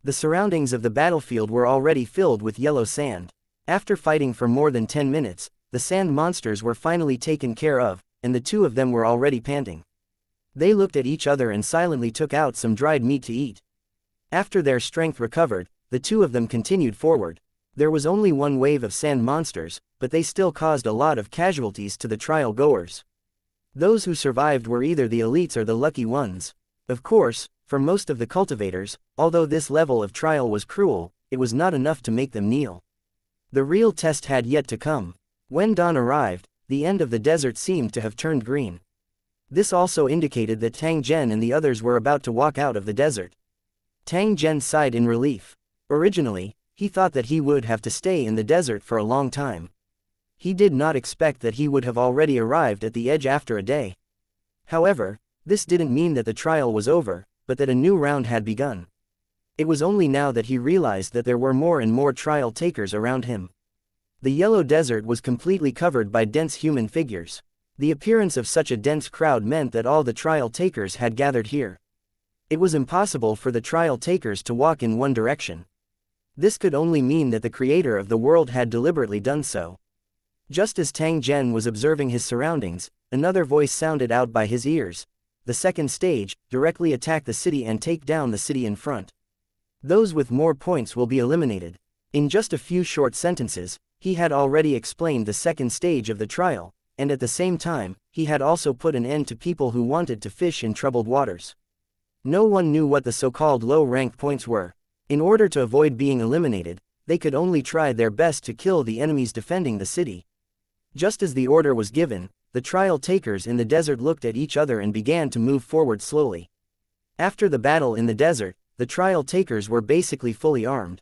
The surroundings of the battlefield were already filled with yellow sand. After fighting for more than 10 minutes, the sand monsters were finally taken care of, and the two of them were already panting. They looked at each other and silently took out some dried meat to eat. After their strength recovered, the two of them continued forward. There was only one wave of sand monsters, but they still caused a lot of casualties to the trial goers. Those who survived were either the elites or the lucky ones. Of course, for most of the cultivators, although this level of trial was cruel, it was not enough to make them kneel. The real test had yet to come. When dawn arrived, the end of the desert seemed to have turned green. This also indicated that Tang Zhen and the others were about to walk out of the desert. Tang Zhen sighed in relief. Originally, he thought that he would have to stay in the desert for a long time. He did not expect that he would have already arrived at the edge after a day. However, this didn't mean that the trial was over, but that a new round had begun. It was only now that he realized that there were more and more trial takers around him. The yellow desert was completely covered by dense human figures. The appearance of such a dense crowd meant that all the trial takers had gathered here. It was impossible for the trial takers to walk in one direction. This could only mean that the creator of the world had deliberately done so. Just as Tang Zhen was observing his surroundings, another voice sounded out by his ears. The second stage, directly attack the city and take down the city in front. Those with more points will be eliminated. In just a few short sentences, he had already explained the second stage of the trial, and at the same time, he had also put an end to people who wanted to fish in troubled waters. No one knew what the so-called low-rank points were. In order to avoid being eliminated, they could only try their best to kill the enemies defending the city. Just as the order was given, the trial takers in the desert looked at each other and began to move forward slowly. After the battle in the desert, the trial takers were basically fully armed.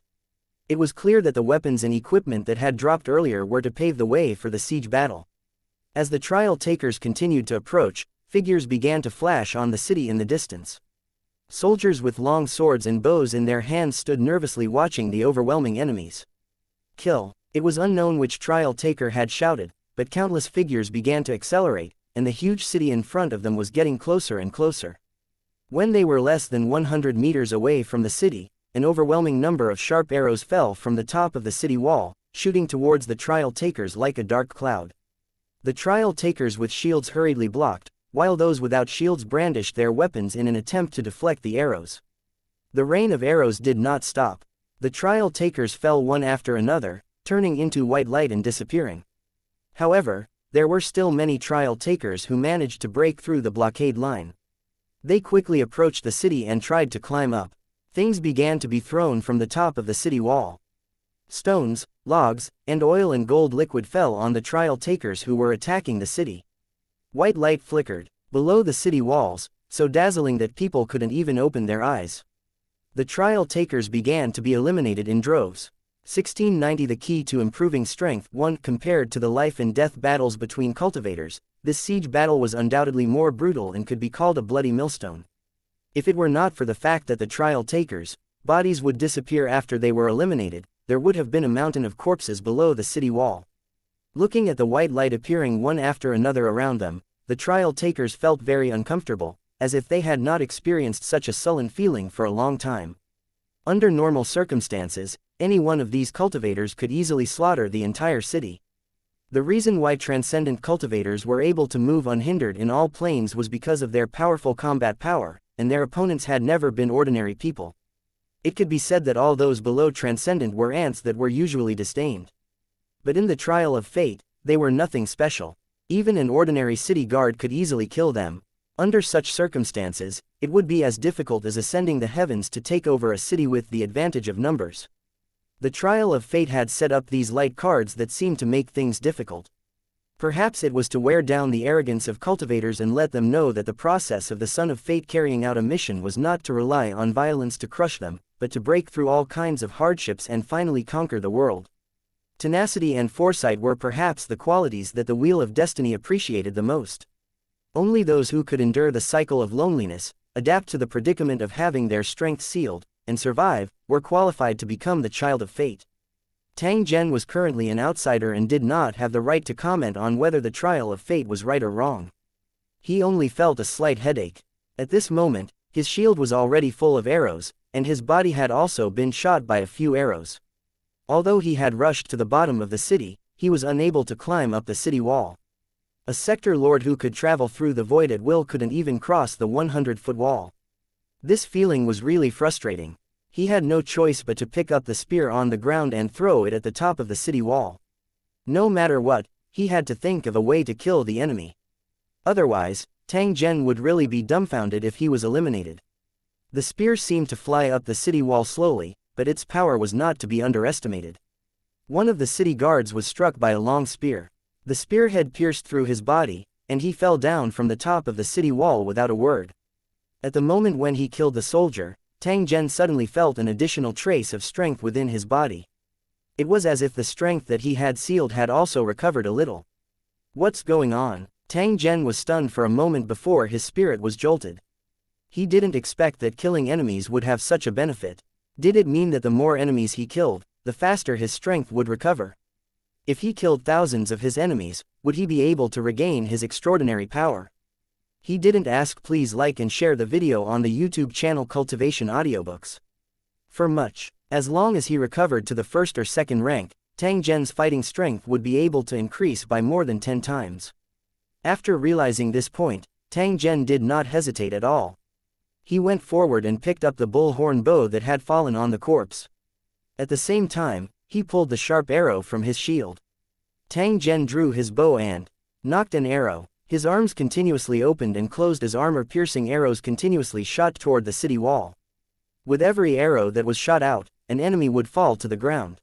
It was clear that the weapons and equipment that had dropped earlier were to pave the way for the siege battle. As the trial takers continued to approach, figures began to flash on the city in the distance. Soldiers with long swords and bows in their hands stood nervously watching the overwhelming enemies. Kill! It was unknown which trial taker had shouted, but countless figures began to accelerate, and the huge city in front of them was getting closer and closer. When they were less than 100 meters away from the city, an overwhelming number of sharp arrows fell from the top of the city wall, shooting towards the trial takers like a dark cloud. The trial takers with shields hurriedly blocked, while those without shields brandished their weapons in an attempt to deflect the arrows. The rain of arrows did not stop. The trial takers fell one after another, turning into white light and disappearing. However, there were still many trial takers who managed to break through the blockade line. They quickly approached the city and tried to climb up. Things began to be thrown from the top of the city wall. Stones, logs, and oil and gold liquid fell on the trial takers who were attacking the city. White light flickered below the city walls, so dazzling that people couldn't even open their eyes. The trial takers began to be eliminated in droves. 1690 The key to improving strength 1. Compared to the life and death battles between cultivators, this siege battle was undoubtedly more brutal and could be called a bloody millstone. If it were not for the fact that the trial takers' bodies would disappear after they were eliminated, there would have been a mountain of corpses below the city wall. Looking at the white light appearing one after another around them, the trial takers felt very uncomfortable, as if they had not experienced such a sullen feeling for a long time. Under normal circumstances, any one of these cultivators could easily slaughter the entire city. The reason why transcendent cultivators were able to move unhindered in all planes was because of their powerful combat power, and their opponents had never been ordinary people. It could be said that all those below transcendent were ants that were usually disdained. But in the trial of fate, they were nothing special. Even an ordinary city guard could easily kill them. Under such circumstances, it would be as difficult as ascending the heavens to take over a city with the advantage of numbers. The trial of fate had set up these light cards that seemed to make things difficult. Perhaps it was to wear down the arrogance of cultivators and let them know that the process of the Son of Fate carrying out a mission was not to rely on violence to crush them, but to break through all kinds of hardships and finally conquer the world. Tenacity and foresight were perhaps the qualities that the Wheel of Destiny appreciated the most. Only those who could endure the cycle of loneliness, adapt to the predicament of having their strength sealed, and survive, were qualified to become the child of fate. Tang Zhen was currently an outsider and did not have the right to comment on whether the trial of fate was right or wrong. He only felt a slight headache. At this moment, his shield was already full of arrows, and his body had also been shot by a few arrows. Although he had rushed to the bottom of the city, he was unable to climb up the city wall. A sector lord who could travel through the void at will couldn't even cross the 100-foot wall. This feeling was really frustrating. He had no choice but to pick up the spear on the ground and throw it at the top of the city wall. No matter what, he had to think of a way to kill the enemy. Otherwise, Tang Zhen would really be dumbfounded if he was eliminated. The spear seemed to fly up the city wall slowly, but its power was not to be underestimated. One of the city guards was struck by a long spear. The spearhead pierced through his body, and he fell down from the top of the city wall without a word. At the moment when he killed the soldier, Tang Zhen suddenly felt an additional trace of strength within his body. It was as if the strength that he had sealed had also recovered a little. What's going on? Tang Zhen was stunned for a moment before his spirit was jolted. He didn't expect that killing enemies would have such a benefit. Did it mean that the more enemies he killed, the faster his strength would recover? If he killed thousands of his enemies, would he be able to regain his extraordinary power? He didn't ask. Please like and share the video on the YouTube channel Cultivation Audiobooks. For much. As long as he recovered to the first or second rank, Tang Zhen's fighting strength would be able to increase by more than 10 times. After realizing this point, Tang Zhen did not hesitate at all. He went forward and picked up the bullhorn bow that had fallen on the corpse. At the same time, he pulled the sharp arrow from his shield. Tang Zhen drew his bow and nocked an arrow. His arms continuously opened and closed as armor-piercing arrows continuously shot toward the city wall. With every arrow that was shot out, an enemy would fall to the ground.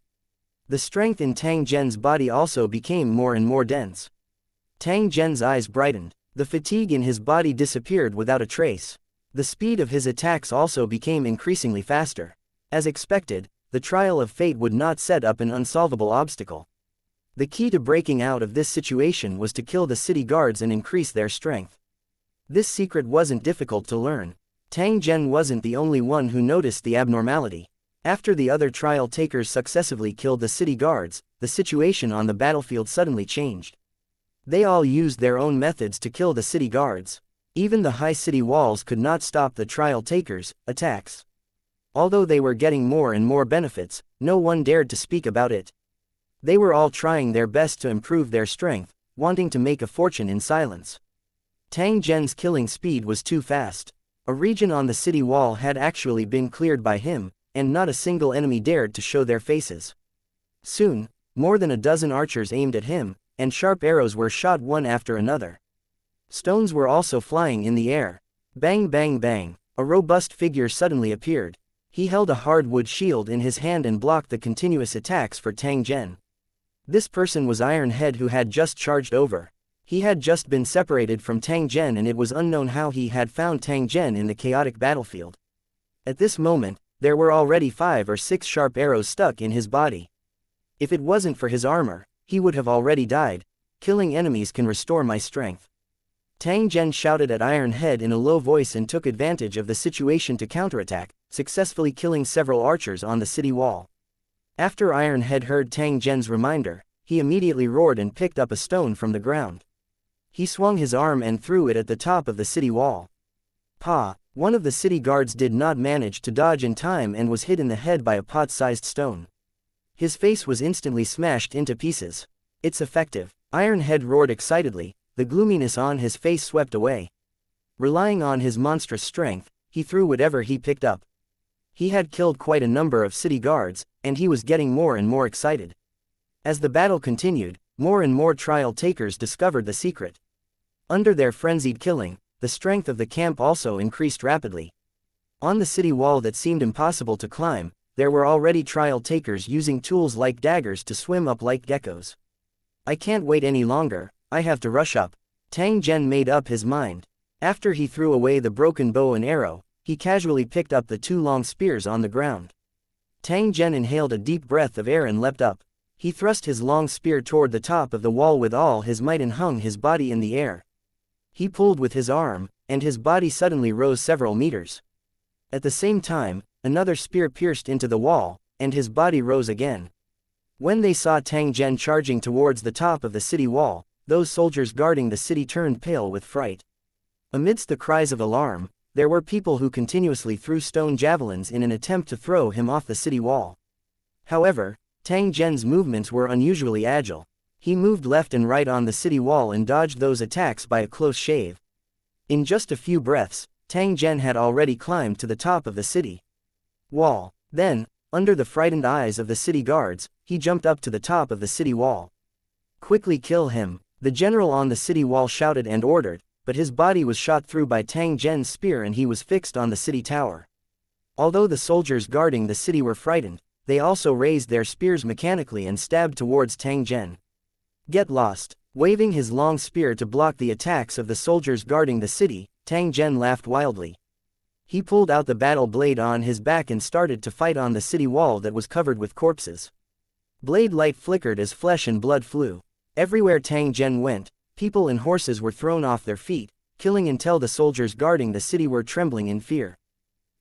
The strength in Tang Zhen's body also became more and more dense. Tang Zhen's eyes brightened. The fatigue in his body disappeared without a trace. The speed of his attacks also became increasingly faster. As expected, the trial of fate would not set up an unsolvable obstacle. The key to breaking out of this situation was to kill the city guards and increase their strength. This secret wasn't difficult to learn. Tang Zhen wasn't the only one who noticed the abnormality. After the other trial takers successively killed the city guards, the situation on the battlefield suddenly changed. They all used their own methods to kill the city guards. Even the high city walls could not stop the trial takers' attacks. Although they were getting more and more benefits, no one dared to speak about it. They were all trying their best to improve their strength, wanting to make a fortune in silence. Tang Zhen's killing speed was too fast. A region on the city wall had actually been cleared by him, and not a single enemy dared to show their faces. Soon, more than a dozen archers aimed at him, and sharp arrows were shot one after another. Stones were also flying in the air. Bang bang bang, a robust figure suddenly appeared. He held a hardwood shield in his hand and blocked the continuous attacks for Tang Zhen. This person was Iron Head, who had just charged over. He had just been separated from Tang Zhen, and it was unknown how he had found Tang Zhen in the chaotic battlefield. At this moment, there were already 5 or 6 sharp arrows stuck in his body. If it wasn't for his armor, he would have already died. Killing enemies can restore my strength. Tang Zhen shouted at Iron Head in a low voice and took advantage of the situation to counterattack, successfully killing several archers on the city wall. After Iron Head heard Tang Zhen's reminder, he immediately roared and picked up a stone from the ground. He swung his arm and threw it at the top of the city wall. Pa! One of the city guards did not manage to dodge in time and was hit in the head by a pot-sized stone. His face was instantly smashed into pieces. It's effective, Iron Head roared excitedly, the gloominess on his face swept away. Relying on his monstrous strength, he threw whatever he picked up. He had killed quite a number of city guards, and he was getting more and more excited. As the battle continued, more and more trial takers discovered the secret. Under their frenzied killing, the strength of the camp also increased rapidly. On the city wall that seemed impossible to climb, there were already trial takers using tools like daggers to swim up like geckos. I can't wait any longer, I have to rush up. Tang Zhen made up his mind. After he threw away the broken bow and arrow, he casually picked up the 2 long spears on the ground. Tang Zhen inhaled a deep breath of air and leapt up. He thrust his long spear toward the top of the wall with all his might and hung his body in the air. He pulled with his arm, and his body suddenly rose several meters. At the same time, another spear pierced into the wall, and his body rose again. When they saw Tang Zhen charging towards the top of the city wall, those soldiers guarding the city turned pale with fright. Amidst the cries of alarm, there were people who continuously threw stone javelins in an attempt to throw him off the city wall. However, Tang Zhen's movements were unusually agile. He moved left and right on the city wall and dodged those attacks by a close shave. In just a few breaths, Tang Zhen had already climbed to the top of the city wall. Then, under the frightened eyes of the city guards, he jumped up to the top of the city wall. "Quickly kill him," the general on the city wall shouted and ordered, but his body was shot through by Tang Zhen's spear and he was fixed on the city tower. Although the soldiers guarding the city were frightened, they also raised their spears mechanically and stabbed towards Tang Zhen. "Get lost!" Waving his long spear to block the attacks of the soldiers guarding the city, Tang Zhen laughed wildly. He pulled out the battle blade on his back and started to fight on the city wall that was covered with corpses. Blade light flickered as flesh and blood flew. Everywhere Tang Zhen went, people and horses were thrown off their feet, killing until the soldiers guarding the city were trembling in fear.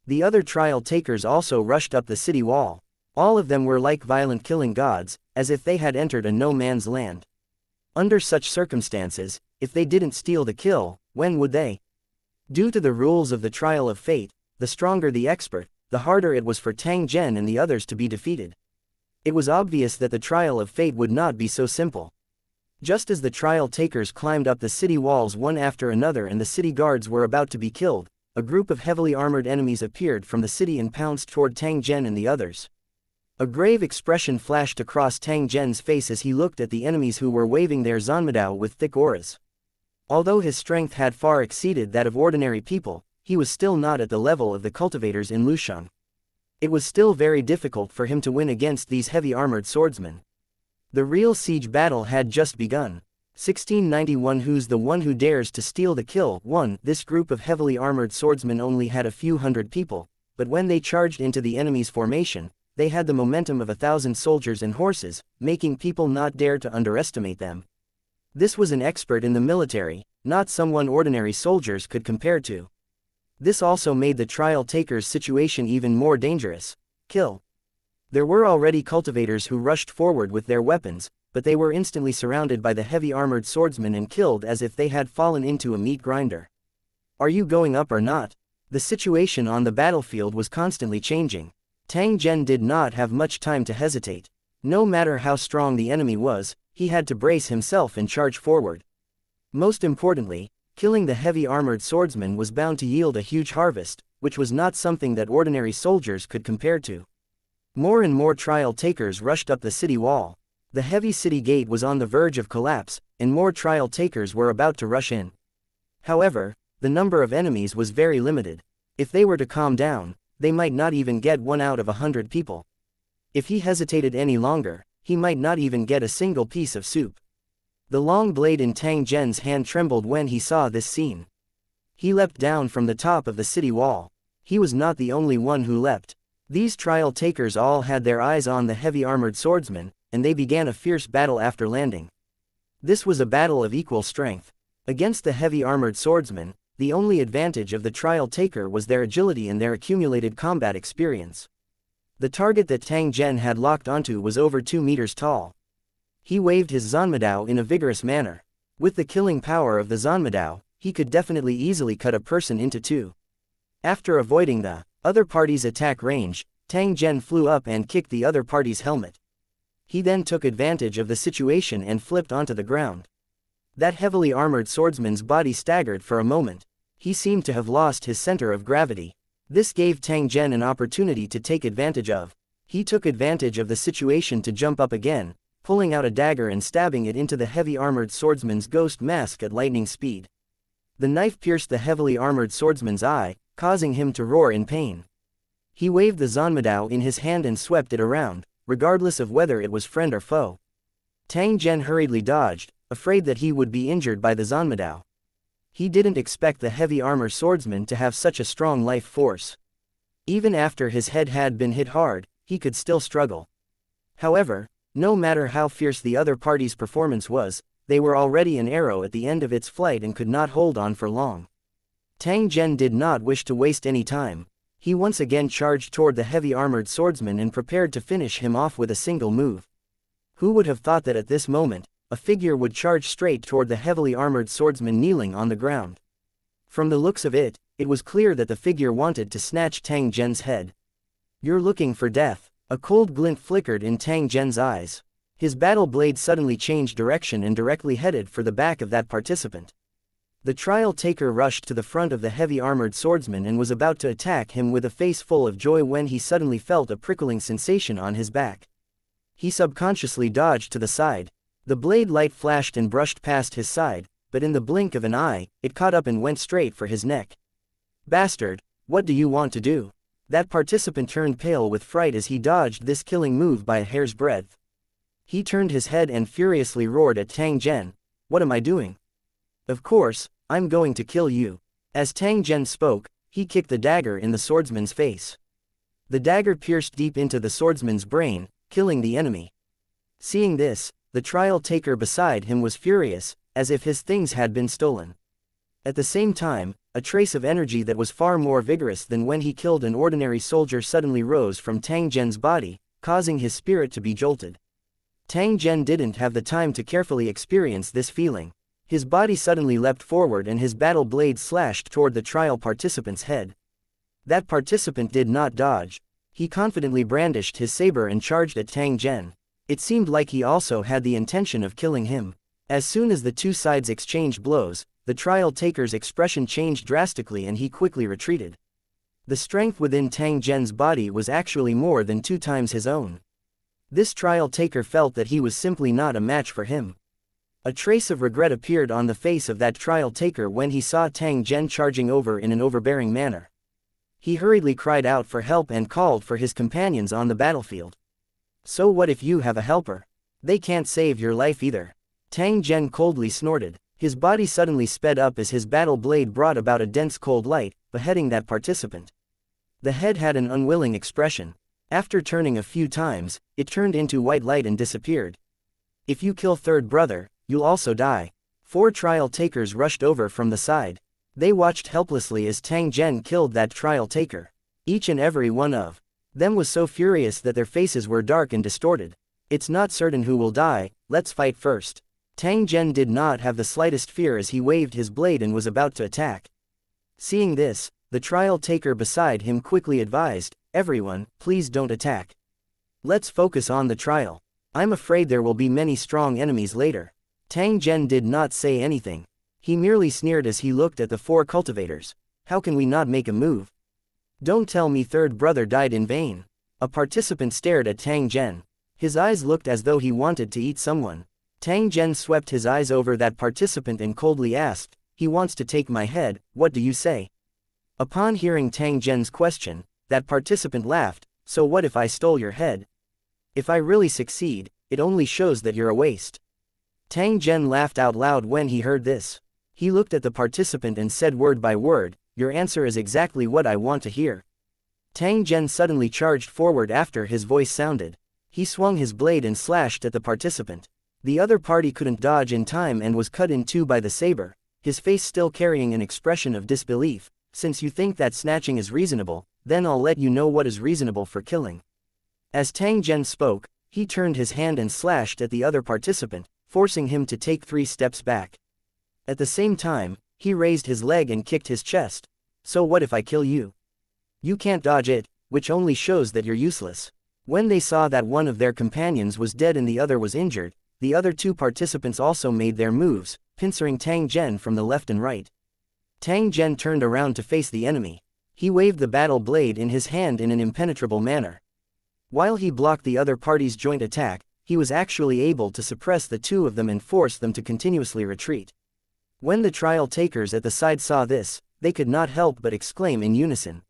The other trial takers also rushed up the city wall. All of them were like violent killing gods, as if they had entered a no-man's land. Under such circumstances, if they didn't steal the kill, when would they? Due to the rules of the trial of fate, the stronger the expert, the harder it was for Tang Zhen and the others to be defeated. It was obvious that the trial of fate would not be so simple. Just as the trial takers climbed up the city walls one after another and the city guards were about to be killed, a group of heavily armored enemies appeared from the city and pounced toward Tang Zhen and the others. A grave expression flashed across Tang Zhen's face as he looked at the enemies who were waving their zanmadao with thick auras. Although his strength had far exceeded that of ordinary people, he was still not at the level of the cultivators in Lushan. It was still very difficult for him to win against these heavy armored swordsmen. The real siege battle had just begun. 1691 Who's the one who dares to steal the kill? 1. This group of heavily armored swordsmen only had a few hundred people, but when they charged into the enemy's formation, they had the momentum of 1,000 soldiers and horses, making people not dare to underestimate them. This was an expert in the military, not someone ordinary soldiers could compare to. This also made the trial takers' situation even more dangerous. Kill. There were already cultivators who rushed forward with their weapons, but they were instantly surrounded by the heavy armored swordsmen and killed as if they had fallen into a meat grinder. Are you going up or not? The situation on the battlefield was constantly changing. Tang Zhen did not have much time to hesitate. No matter how strong the enemy was, he had to brace himself and charge forward. Most importantly, killing the heavy armored swordsman was bound to yield a huge harvest, which was not something that ordinary soldiers could compare to. More and more trial takers rushed up the city wall. The heavy city gate was on the verge of collapse, and more trial takers were about to rush in. However, the number of enemies was very limited. If they were to calm down, they might not even get 1 out of 100 people. If he hesitated any longer, he might not even get a single piece of soup. The long blade in Tang Zhen's hand trembled when he saw this scene. He leapt down from the top of the city wall. He was not the only one who leapt. These trial takers all had their eyes on the heavy armored swordsmen, and they began a fierce battle after landing. This was a battle of equal strength. Against the heavy armored swordsmen, the only advantage of the trial taker was their agility and their accumulated combat experience. The target that Tang Zhen had locked onto was over 2 meters tall. He waved his zanmadao in a vigorous manner. With the killing power of the zanmadao, he could definitely easily cut a person into two. After avoiding the other party's attack range, Tang Zhen flew up and kicked the other party's helmet. He then took advantage of the situation and flipped onto the ground. That heavily armored swordsman's body staggered for a moment. He seemed to have lost his center of gravity. This gave Tang Zhen an opportunity to take advantage of. He took advantage of the situation to jump up again, pulling out a dagger and stabbing it into the heavy armored swordsman's ghost mask at lightning speed. The knife pierced the heavily armored swordsman's eye, causing him to roar in pain. He waved the zanmadao in his hand and swept it around, regardless of whether it was friend or foe. Tang Zhen hurriedly dodged, afraid that he would be injured by the zanmadao. He didn't expect the heavy armor swordsman to have such a strong life force. Even after his head had been hit hard, he could still struggle. However, no matter how fierce the other party's performance was, they were already an arrow at the end of its flight and could not hold on for long. Tang Zhen did not wish to waste any time. He once again charged toward the heavy armored swordsman and prepared to finish him off with a single move. Who would have thought that at this moment, a figure would charge straight toward the heavily armored swordsman kneeling on the ground? From the looks of it, it was clear that the figure wanted to snatch Tang Zhen's head. "You're looking for death." A cold glint flickered in Tang Zhen's eyes. His battle blade suddenly changed direction and directly headed for the back of that participant. The trial taker rushed to the front of the heavy armored swordsman and was about to attack him with a face full of joy when he suddenly felt a prickling sensation on his back. He subconsciously dodged to the side. The blade light flashed and brushed past his side, but in the blink of an eye, it caught up and went straight for his neck. "Bastard, what do you want to do?" That participant turned pale with fright as he dodged this killing move by a hair's breadth. He turned his head and furiously roared at Tang Zhen, "What am I doing? Of course, I'm going to kill you." As Tang Zhen spoke, he kicked the dagger in the swordsman's face. The dagger pierced deep into the swordsman's brain, killing the enemy. Seeing this, the trial taker beside him was furious, as if his things had been stolen. At the same time, a trace of energy that was far more vigorous than when he killed an ordinary soldier suddenly rose from Tang Zhen's body, causing his spirit to be jolted. Tang Zhen didn't have the time to carefully experience this feeling. His body suddenly leapt forward and his battle blade slashed toward the trial participant's head. That participant did not dodge. He confidently brandished his saber and charged at Tang Zhen. It seemed like he also had the intention of killing him. As soon as the two sides exchanged blows, the trial taker's expression changed drastically and he quickly retreated. The strength within Tang Zhen's body was actually more than 2 times his own. This trial taker felt that he was simply not a match for him. A trace of regret appeared on the face of that trial taker when he saw Tang Zhen charging over in an overbearing manner. He hurriedly cried out for help and called for his companions on the battlefield. "So what if you have a helper? They can't save your life either." Tang Zhen coldly snorted. His body suddenly sped up as his battle blade brought about a dense cold light, beheading that participant. The head had an unwilling expression. After turning a few times, it turned into white light and disappeared. "If you kill third brother, you'll also die." 4 trial takers rushed over from the side. They watched helplessly as Tang Zhen killed that trial taker. Each and every one of them was so furious that their faces were dark and distorted. "It's not certain who will die, let's fight first." Tang Zhen did not have the slightest fear as he waved his blade and was about to attack. Seeing this, the trial taker beside him quickly advised, "Everyone, please don't attack. Let's focus on the trial. I'm afraid there will be many strong enemies later." Tang Zhen did not say anything. He merely sneered as he looked at the 4 cultivators. "How can we not make a move? Don't tell me third brother died in vain." A participant stared at Tang Zhen. His eyes looked as though he wanted to eat someone. Tang Zhen swept his eyes over that participant and coldly asked, "He wants to take my head, what do you say?" Upon hearing Tang Zhen's question, that participant laughed, "So what if I stole your head? If I really succeed, it only shows that you're a waste." Tang Zhen laughed out loud when he heard this. He looked at the participant and said word by word, "Your answer is exactly what I want to hear." Tang Zhen suddenly charged forward after his voice sounded. He swung his blade and slashed at the participant. The other party couldn't dodge in time and was cut in 2 by the saber, his face still carrying an expression of disbelief. "Since you think that snatching is reasonable, then I'll let you know what is reasonable for killing." As Tang Zhen spoke, he turned his hand and slashed at the other participant, forcing him to take 3 steps back. At the same time, he raised his leg and kicked his chest. "So what if I kill you? You can't dodge it, which only shows that you're useless." When they saw that one of their companions was dead and the other was injured, the other 2 participants also made their moves, pincering Tang Zhen from the left and right. Tang Zhen turned around to face the enemy. He waved the battle blade in his hand in an impenetrable manner. While he blocked the other party's joint attack, he was actually able to suppress the 2 of them and force them to continuously retreat. When the trial takers at the side saw this, they could not help but exclaim in unison.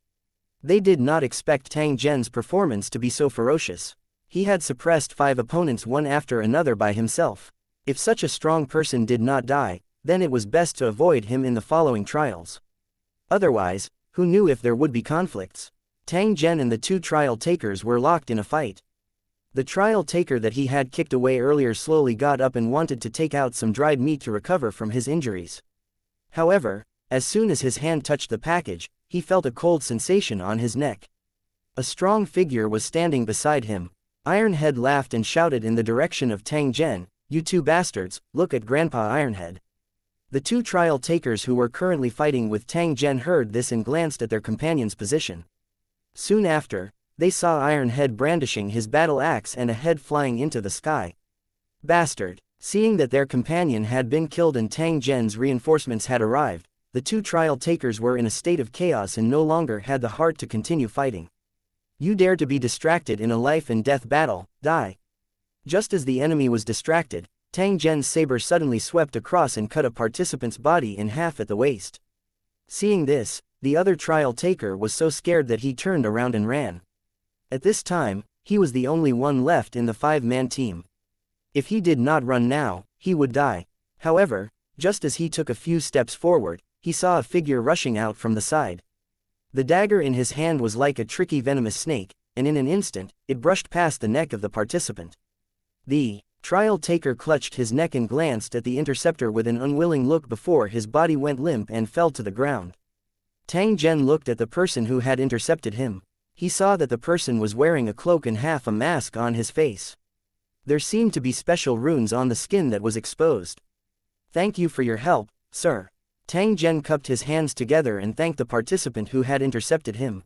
They did not expect Tang Zhen's performance to be so ferocious. He had suppressed 5 opponents one after another by himself. If such a strong person did not die, then it was best to avoid him in the following trials. Otherwise, who knew if there would be conflicts? Tang Zhen and the 2 trial takers were locked in a fight. The trial taker that he had kicked away earlier slowly got up and wanted to take out some dried meat to recover from his injuries. However, as soon as his hand touched the package, he felt a cold sensation on his neck. A strong figure was standing beside him. Ironhead laughed and shouted in the direction of Tang Zhen, "You two bastards, look at Grandpa Ironhead." The two trial takers who were currently fighting with Tang Zhen heard this and glanced at their companion's position. Soon after, they saw Ironhead brandishing his battle axe and a head flying into the sky. Bastard! Seeing that their companion had been killed and Tang Zhen's reinforcements had arrived, the two trial takers were in a state of chaos and no longer had the heart to continue fighting. "You dare to be distracted in a life and death battle, die!" Just as the enemy was distracted, Tang Zhen's saber suddenly swept across and cut a participant's body in half at the waist. Seeing this, the other trial taker was so scared that he turned around and ran. At this time, he was the only one left in the 5-man team. If he did not run now, he would die. However, just as he took a few steps forward, he saw a figure rushing out from the side. The dagger in his hand was like a tricky venomous snake, and in an instant, it brushed past the neck of the participant. The trial taker clutched his neck and glanced at the interceptor with an unwilling look before his body went limp and fell to the ground. Tang Zhen looked at the person who had intercepted him. He saw that the person was wearing a cloak and half a mask on his face. There seemed to be special runes on the skin that was exposed. "Thank you for your help, sir." Tang Zhen cupped his hands together and thanked the participant who had intercepted him.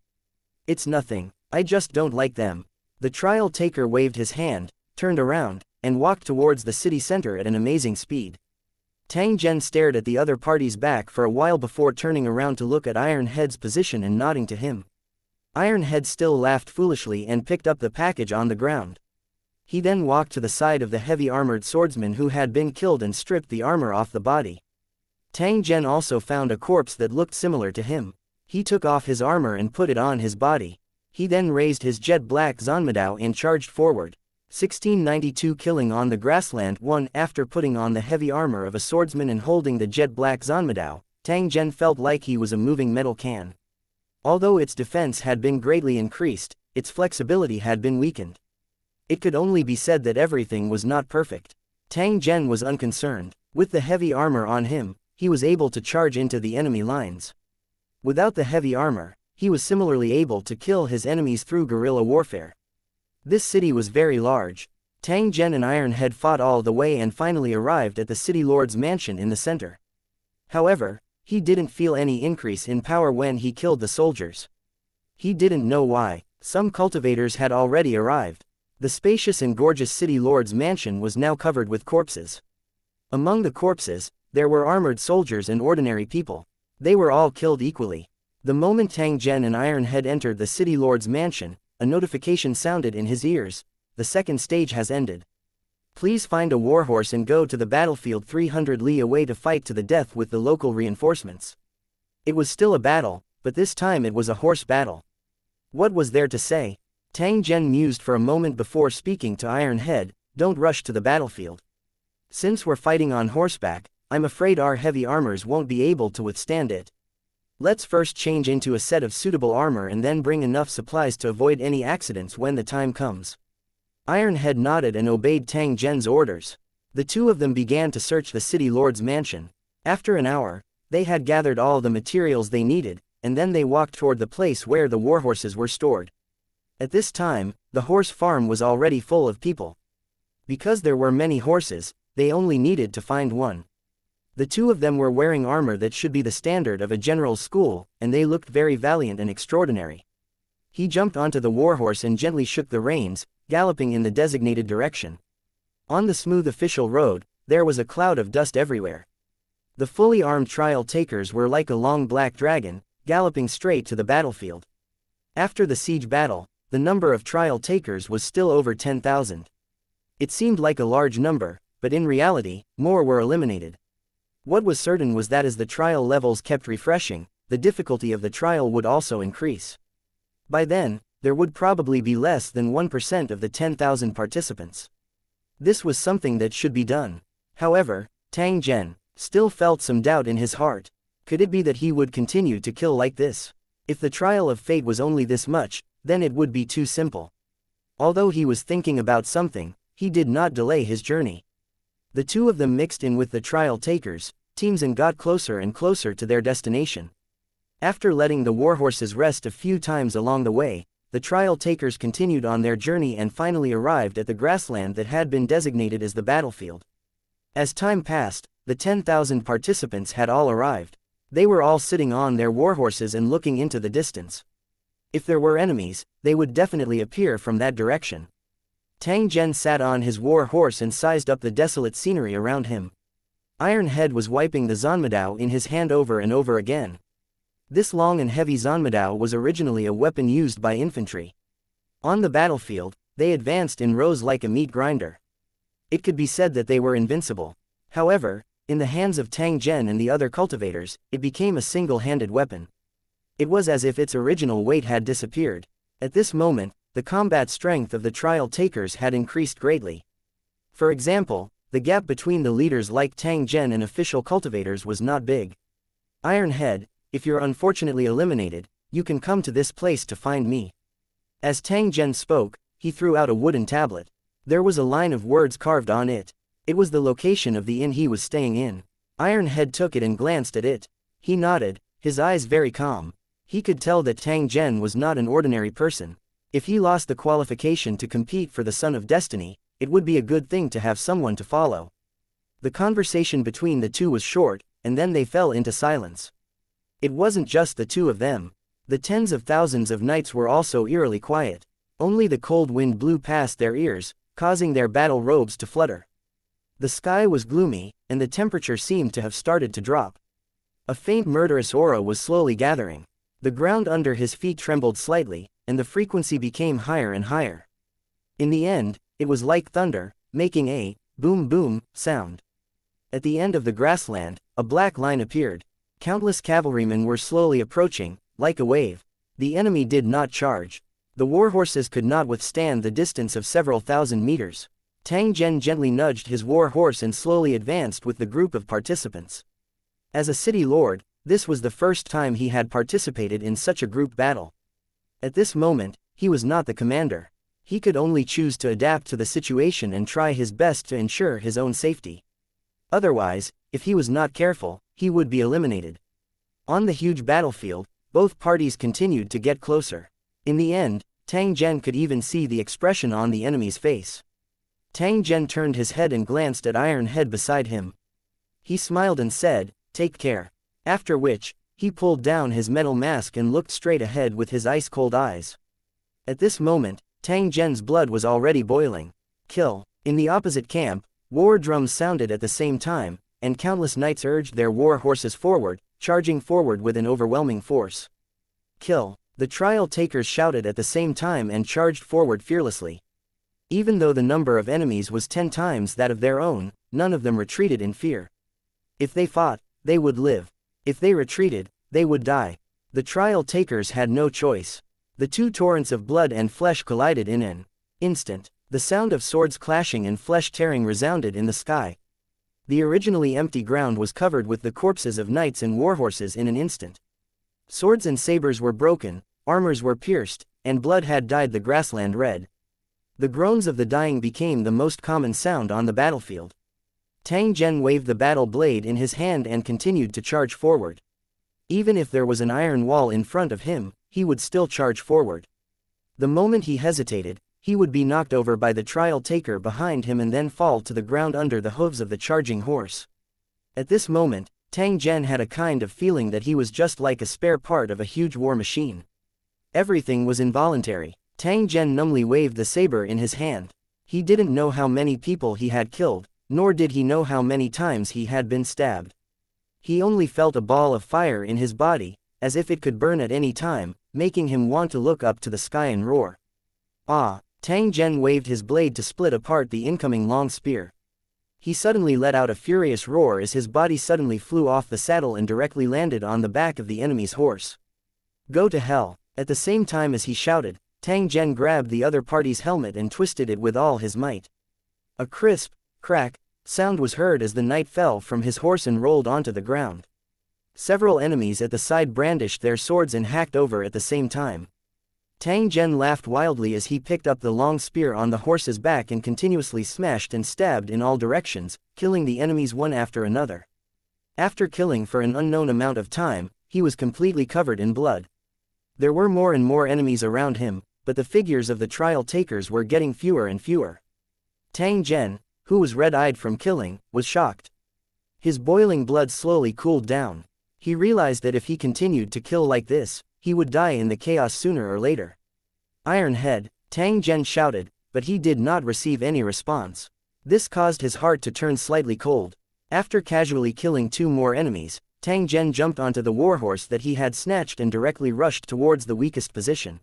"It's nothing, I just don't like them." The trial taker waved his hand, turned around, and walked towards the city center at an amazing speed. Tang Zhen stared at the other party's back for a while before turning around to look at Ironhead's position and nodding to him. Ironhead still laughed foolishly and picked up the package on the ground. He then walked to the side of the heavy armored swordsman who had been killed and stripped the armor off the body. Tang Zhen also found a corpse that looked similar to him. He took off his armor and put it on his body. He then raised his jet black Zanmadao and charged forward. 1692 Killing on the grassland 1. After putting on the heavy armor of a swordsman and holding the jet black Zanmadao, Tang Zhen felt like he was a moving metal can. Although its defense had been greatly increased, its flexibility had been weakened. It could only be said that everything was not perfect. Tang Zhen was unconcerned. With the heavy armor on him, he was able to charge into the enemy lines. Without the heavy armor, he was similarly able to kill his enemies through guerrilla warfare. This city was very large. Tang Zhen and Ironhead fought all the way and finally arrived at the city lord's mansion in the center. However, he didn't feel any increase in power when he killed the soldiers. He didn't know why. Some cultivators had already arrived. The spacious and gorgeous city lord's mansion was now covered with corpses. Among the corpses, there were armored soldiers and ordinary people. They were all killed equally. The moment Tang Zhen and Ironhead entered the city lord's mansion, a notification sounded in his ears. "The second stage has ended. Please find a warhorse and go to the battlefield 300 li away to fight to the death with the local reinforcements." It was still a battle, but this time it was a horse battle. What was there to say? Tang Zhen mused for a moment before speaking to Ironhead. "Don't rush to the battlefield. Since we're fighting on horseback, I'm afraid our heavy armors won't be able to withstand it. Let's first change into a set of suitable armor and then bring enough supplies to avoid any accidents when the time comes." Ironhead nodded and obeyed Tang Zhen's orders. The two of them began to search the city lord's mansion. After an hour, they had gathered all the materials they needed, and then they walked toward the place where the warhorses were stored. At this time, the horse farm was already full of people. Because there were many horses, they only needed to find one. The two of them were wearing armor that should be the standard of a general's school, and they looked very valiant and extraordinary. He jumped onto the warhorse and gently shook the reins, galloping in the designated direction. On the smooth official road, there was a cloud of dust everywhere. The fully armed trial takers were like a long black dragon, galloping straight to the battlefield. After the siege battle, the number of trial takers was still over 10,000. It seemed like a large number, but in reality, more were eliminated. What was certain was that as the trial levels kept refreshing, the difficulty of the trial would also increase. By then, there would probably be less than 1% of the 10,000 participants. This was something that should be done. However, Tang Zhen still felt some doubt in his heart. Could it be that he would continue to kill like this? If the trial of fate was only this much, then it would be too simple. Although he was thinking about something, he did not delay his journey. The two of them mixed in with the trial takers, teams, and got closer and closer to their destination. After letting the warhorses rest a few times along the way, the trial takers continued on their journey and finally arrived at the grassland that had been designated as the battlefield. As time passed, the 10,000 participants had all arrived. They were all sitting on their warhorses and looking into the distance. If there were enemies, they would definitely appear from that direction. Tang Zhen sat on his war horse and sized up the desolate scenery around him. Iron Head was wiping the zanmadao in his hand over and over again. This long and heavy zanmadao was originally a weapon used by infantry. On the battlefield, they advanced in rows like a meat grinder. It could be said that they were invincible. However, in the hands of Tang Zhen and the other cultivators, it became a single-handed weapon. It was as if its original weight had disappeared. At this moment, the combat strength of the trial takers had increased greatly. For example, the gap between the leaders like Tang Zhen and official cultivators was not big. Iron Head, if you're unfortunately eliminated, you can come to this place to find me. As Tang Zhen spoke, he threw out a wooden tablet. There was a line of words carved on it. It was the location of the inn he was staying in. Iron Head took it and glanced at it. He nodded, his eyes very calm. He could tell that Tang Zhen was not an ordinary person. If he lost the qualification to compete for the Son of Destiny, it would be a good thing to have someone to follow. The conversation between the two was short, and then they fell into silence. It wasn't just the two of them. The tens of thousands of knights were also eerily quiet. Only the cold wind blew past their ears, causing their battle robes to flutter. The sky was gloomy, and the temperature seemed to have started to drop. A faint murderous aura was slowly gathering. The ground under his feet trembled slightly, and the frequency became higher and higher. In the end, it was like thunder, making a boom boom sound. At the end of the grassland, a black line appeared. Countless cavalrymen were slowly approaching, like a wave. The enemy did not charge. The warhorses could not withstand the distance of several thousand meters. Tang Zhen gently nudged his war horse and slowly advanced with the group of participants. As a city lord, this was the first time he had participated in such a group battle. At this moment, he was not the commander. He could only choose to adapt to the situation and try his best to ensure his own safety. Otherwise, if he was not careful, he would be eliminated. On the huge battlefield, both parties continued to get closer. In the end, Tang Zhen could even see the expression on the enemy's face. Tang Zhen turned his head and glanced at Iron Head beside him. He smiled and said, "Take care." After which, he pulled down his metal mask and looked straight ahead with his ice-cold eyes. At this moment, Tang Zhen's blood was already boiling. Kill. In the opposite camp, war drums sounded at the same time, and countless knights urged their war horses forward, charging forward with an overwhelming force. Kill. The trial takers shouted at the same time and charged forward fearlessly. Even though the number of enemies was 10 times that of their own, none of them retreated in fear. If they fought, they would live. If they retreated, they would die. The trial takers had no choice. The two torrents of blood and flesh collided in an instant. The sound of swords clashing and flesh tearing resounded in the sky. The originally empty ground was covered with the corpses of knights and warhorses in an instant. Swords and sabers were broken, armors were pierced, and blood had dyed the grassland red. The groans of the dying became the most common sound on the battlefield. Tang Zhen waved the battle blade in his hand and continued to charge forward. Even if there was an iron wall in front of him, he would still charge forward. The moment he hesitated, he would be knocked over by the trial taker behind him and then fall to the ground under the hooves of the charging horse. At this moment, Tang Zhen had a kind of feeling that he was just like a spare part of a huge war machine. Everything was involuntary. Tang Zhen numbly waved the saber in his hand. He didn't know how many people he had killed, nor did he know how many times he had been stabbed. He only felt a ball of fire in his body, as if it could burn at any time, making him want to look up to the sky and roar. Ah! Tang Zhen waved his blade to split apart the incoming long spear. He suddenly let out a furious roar as his body suddenly flew off the saddle and directly landed on the back of the enemy's horse. Go to hell! At the same time as he shouted, Tang Zhen grabbed the other party's helmet and twisted it with all his might. A crisp, crack, sound was heard as the knight fell from his horse and rolled onto the ground. Several enemies at the side brandished their swords and hacked over at the same time. Tang Zhen laughed wildly as he picked up the long spear on the horse's back and continuously smashed and stabbed in all directions, killing the enemies one after another. After killing for an unknown amount of time, he was completely covered in blood. There were more and more enemies around him, but the figures of the trial takers were getting fewer and fewer. Tang Zhen, who was red-eyed from killing, was shocked. His boiling blood slowly cooled down. He realized that if he continued to kill like this, he would die in the chaos sooner or later. Iron Head, Tang Zhen shouted, but he did not receive any response. This caused his heart to turn slightly cold. After casually killing 2 more enemies, Tang Zhen jumped onto the warhorse that he had snatched and directly rushed towards the weakest position.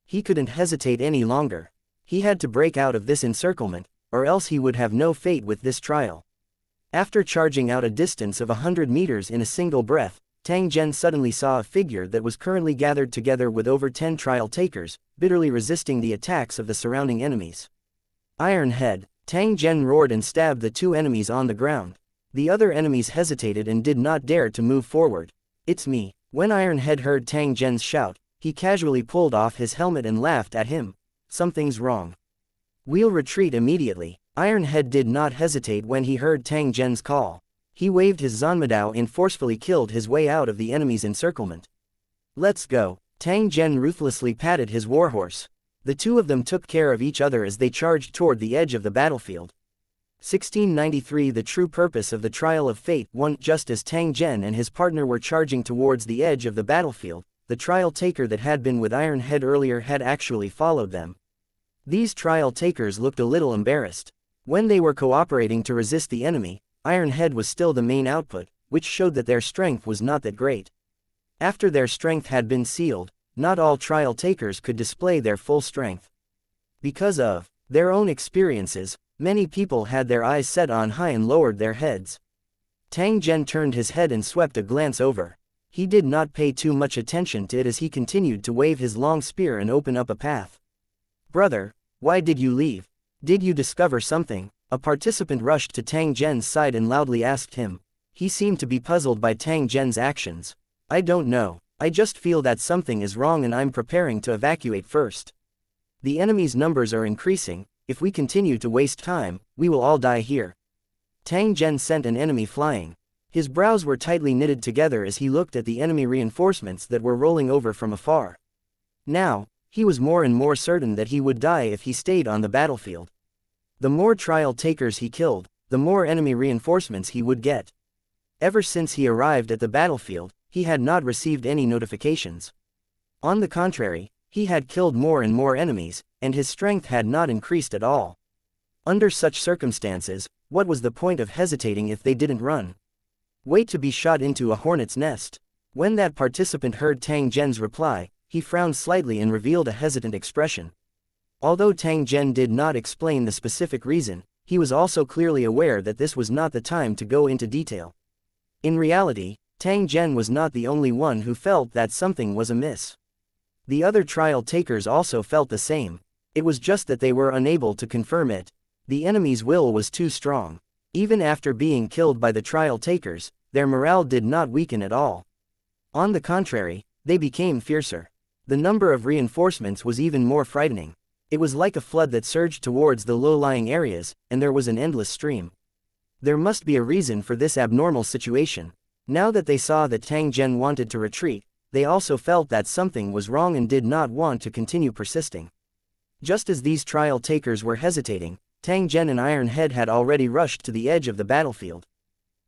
He couldn't hesitate any longer. He had to break out of this encirclement, or else he would have no fate with this trial. After charging out a distance of 100 meters in a single breath, Tang Zhen suddenly saw a figure that was currently gathered together with over 10 trial takers, bitterly resisting the attacks of the surrounding enemies. Iron Head, Tang Zhen roared and stabbed the 2 enemies on the ground. The other enemies hesitated and did not dare to move forward. "It's me." When Iron Head heard Tang Zhen's shout, he casually pulled off his helmet and laughed at him. "Something's wrong. We'll retreat immediately." Iron Head did not hesitate when he heard Tang Zhen's call. He waved his Zanmadao and forcefully killed his way out of the enemy's encirclement. "Let's go." Tang Zhen ruthlessly patted his warhorse. The 2 of them took care of each other as they charged toward the edge of the battlefield. 1693 The true purpose of the Trial of Fate. 1 Just as Tang Zhen and his partner were charging towards the edge of the battlefield, the trial taker that had been with Iron Head earlier had actually followed them. These trial takers looked a little embarrassed. When they were cooperating to resist the enemy, Iron Head was still the main output, which showed that their strength was not that great. After their strength had been sealed, not all trial takers could display their full strength. Because of their own experiences, many people had their eyes set on high and lowered their heads. Tang Zhen turned his head and swept a glance over. He did not pay too much attention to it as he continued to wave his long spear and open up a path. "Brother, why did you leave? Did you discover something?" A participant rushed to Tang Zhen's side and loudly asked him. He seemed to be puzzled by Tang Zhen's actions. "I don't know. I just feel that something is wrong and I'm preparing to evacuate first. The enemy's numbers are increasing. If we continue to waste time, we will all die here." Tang Zhen sent an enemy flying. His brows were tightly knitted together as he looked at the enemy reinforcements that were rolling over from afar. Now, he was more and more certain that he would die if he stayed on the battlefield. The more trial takers he killed, the more enemy reinforcements he would get. Ever since he arrived at the battlefield, he had not received any notifications. On the contrary, he had killed more and more enemies, and his strength had not increased at all. Under such circumstances, what was the point of hesitating if they didn't run? Wait to be shot into a hornet's nest. When that participant heard Tang Zhen's reply, he frowned slightly and revealed a hesitant expression. Although Tang Zhen did not explain the specific reason, he was also clearly aware that this was not the time to go into detail. In reality, Tang Zhen was not the only one who felt that something was amiss. The other trial takers also felt the same. It was just that they were unable to confirm it. The enemy's will was too strong. Even after being killed by the trial takers, their morale did not weaken at all. On the contrary, they became fiercer. The number of reinforcements was even more frightening. It was like a flood that surged towards the low-lying areas, and there was an endless stream. There must be a reason for this abnormal situation. Now that they saw that Tang Zhen wanted to retreat, they also felt that something was wrong and did not want to continue persisting. Just as these trial takers were hesitating, Tang Zhen and Iron Head had already rushed to the edge of the battlefield.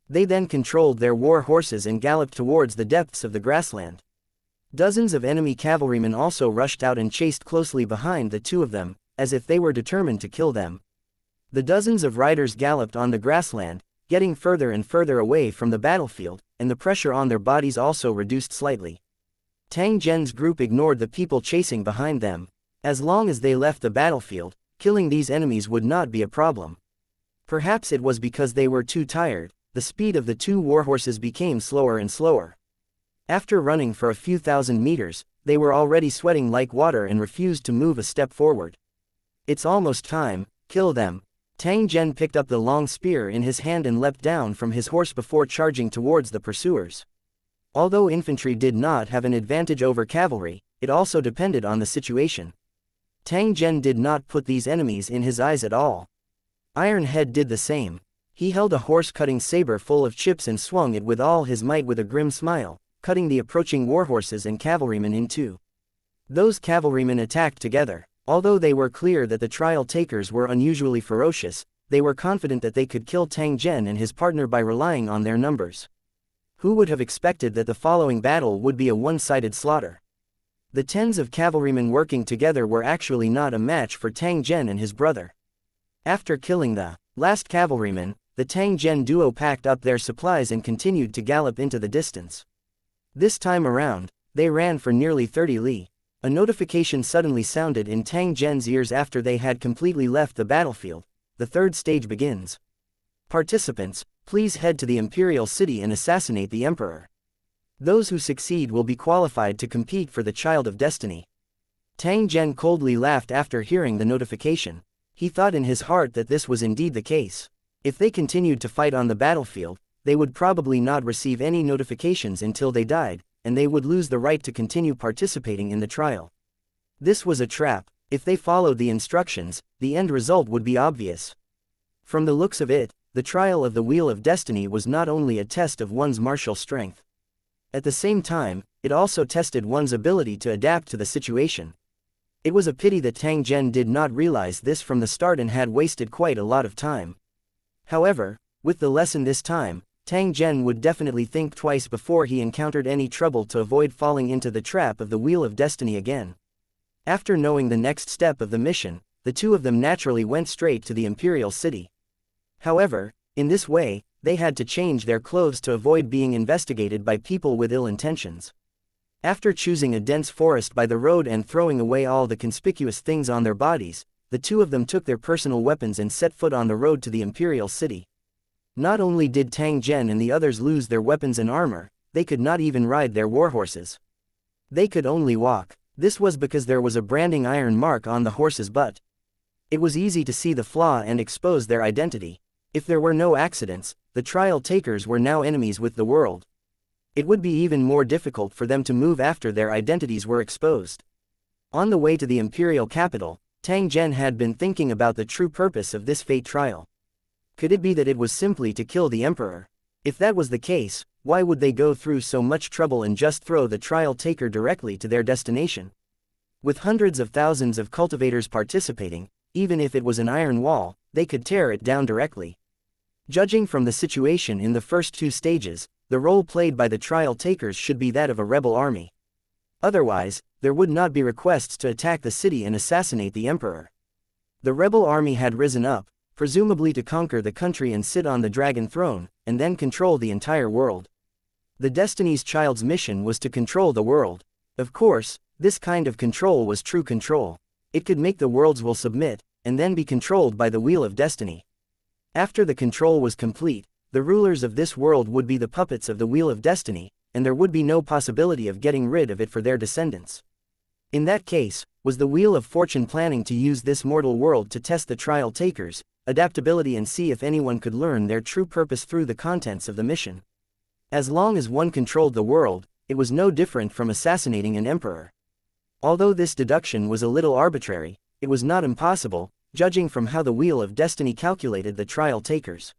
They then controlled their war horses and galloped towards the depths of the grassland. Dozens of enemy cavalrymen also rushed out and chased closely behind the 2 of them, as if they were determined to kill them. The dozens of riders galloped on the grassland, getting further and further away from the battlefield, and the pressure on their bodies also reduced slightly. Tang Zhen's group ignored the people chasing behind them. As long as they left the battlefield, killing these enemies would not be a problem. Perhaps it was because they were too tired. The speed of the 2 warhorses became slower and slower. After running for a few thousand meters, they were already sweating like water and refused to move a step forward. "It's almost time, kill them." Tang Zhen picked up the long spear in his hand and leapt down from his horse before charging towards the pursuers. Although infantry did not have an advantage over cavalry, it also depended on the situation. Tang Zhen did not put these enemies in his eyes at all. Iron Head did the same. He held a horse-cutting saber full of chips and swung it with all his might with a grim smile, cutting the approaching warhorses and cavalrymen in two. Those cavalrymen attacked together. Although they were clear that the trial takers were unusually ferocious, they were confident that they could kill Tang Zhen and his partner by relying on their numbers. Who would have expected that the following battle would be a one-sided slaughter? The tens of cavalrymen working together were actually not a match for Tang Zhen and his brother. After killing the last cavalryman, the Tang Zhen duo packed up their supplies and continued to gallop into the distance. This time around, they ran for nearly 30 li. A notification suddenly sounded in Tang Zhen's ears after they had completely left the battlefield. The third stage begins. Participants, please head to the Imperial City and assassinate the Emperor. Those who succeed will be qualified to compete for the Child of Destiny. Tang Zhen coldly laughed after hearing the notification. He thought in his heart that this was indeed the case. If they continued to fight on the battlefield, they would probably not receive any notifications until they died, and they would lose the right to continue participating in the trial. This was a trap. If they followed the instructions, the end result would be obvious. From the looks of it, the trial of the Wheel of Destiny was not only a test of one's martial strength. At the same time, it also tested one's ability to adapt to the situation. It was a pity that Tang Zhen did not realize this from the start and had wasted quite a lot of time. However, with the lesson this time, Tang Zhen would definitely think twice before he encountered any trouble to avoid falling into the trap of the Wheel of Destiny again. After knowing the next step of the mission, the two of them naturally went straight to the Imperial City. However, in this way, they had to change their clothes to avoid being investigated by people with ill intentions. After choosing a dense forest by the road and throwing away all the conspicuous things on their bodies, the two of them took their personal weapons and set foot on the road to the Imperial City. Not only did Tang Zhen and the others lose their weapons and armor, they could not even ride their warhorses. They could only walk. This was because there was a branding iron mark on the horse's butt. It was easy to see the flaw and expose their identity. If there were no accidents, the trial takers were now enemies with the world. It would be even more difficult for them to move after their identities were exposed. On the way to the imperial capital, Tang Zhen had been thinking about the true purpose of this fate trial. Could it be that it was simply to kill the emperor? If that was the case, why would they go through so much trouble and just throw the trial taker directly to their destination? With hundreds of thousands of cultivators participating, even if it was an iron wall, they could tear it down directly. Judging from the situation in the first two stages, the role played by the trial takers should be that of a rebel army. Otherwise, there would not be requests to attack the city and assassinate the emperor. The rebel army had risen up, presumably to conquer the country and sit on the dragon throne, and then control the entire world. The Destiny's Child's mission was to control the world. Of course, this kind of control was true control. It could make the worlds will submit, and then be controlled by the Wheel of Destiny. After the control was complete, the rulers of this world would be the puppets of the Wheel of Destiny, and there would be no possibility of getting rid of it for their descendants. In that case, was the Wheel of Fortune planning to use this mortal world to test the trial takers' adaptability and see if anyone could learn their true purpose through the contents of the mission? As long as one controlled the world, it was no different from assassinating an emperor. Although this deduction was a little arbitrary, it was not impossible, judging from how the Wheel of Destiny calculated the trial takers.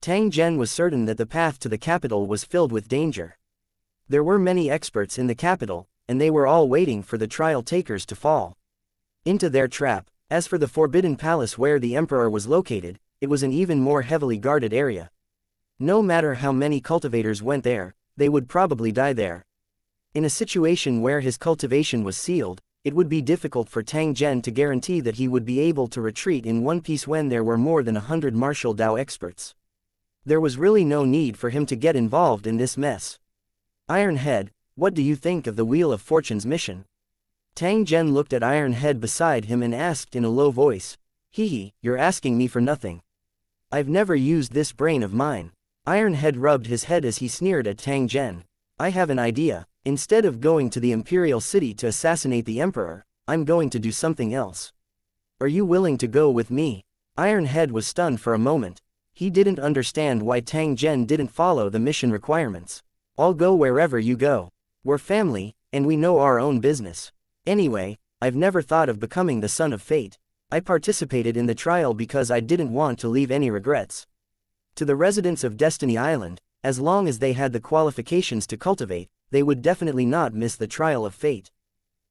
Tang Zhen was certain that the path to the capital was filled with danger. There were many experts in the capital, and they were all waiting for the trial takers to fall into their trap. As for the Forbidden Palace where the emperor was located, it was an even more heavily guarded area. No matter how many cultivators went there, they would probably die there. In a situation where his cultivation was sealed, it would be difficult for Tang Zhen to guarantee that he would be able to retreat in one piece when there were more than 100 martial Dao experts. There was really no need for him to get involved in this mess. Iron Head, what do you think of the Wheel of Fortune's mission? Tang Zhen looked at Iron Head beside him and asked in a low voice, "Hee, you're asking me for nothing. I've never used this brain of mine." Iron Head rubbed his head as he sneered at Tang Zhen. "I have an idea. Instead of going to the Imperial City to assassinate the Emperor, I'm going to do something else. Are you willing to go with me?" Iron Head was stunned for a moment. He didn't understand why Tang Zhen didn't follow the mission requirements. "I'll go wherever you go. We're family, and we know our own business. Anyway, I've never thought of becoming the son of fate. I participated in the trial because I didn't want to leave any regrets. To the residents of Destiny Island, as long as they had the qualifications to cultivate, they would definitely not miss the trial of fate.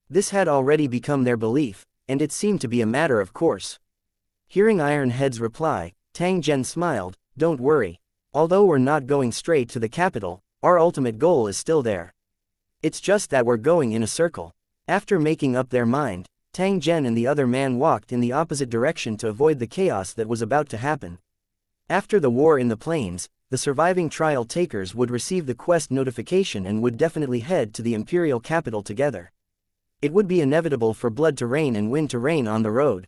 This had already become their belief, and it seemed to be a matter of course. Hearing Ironhead's reply, Tang Zhen smiled, "Don't worry. Although we're not going straight to the capital, our ultimate goal is still there. It's just that we're going in a circle." After making up their mind, Tang Zhen and the other man walked in the opposite direction to avoid the chaos that was about to happen. After the war in the plains, the surviving trial takers would receive the quest notification and would definitely head to the imperial capital together. It would be inevitable for blood to rain and wind to rain on the road.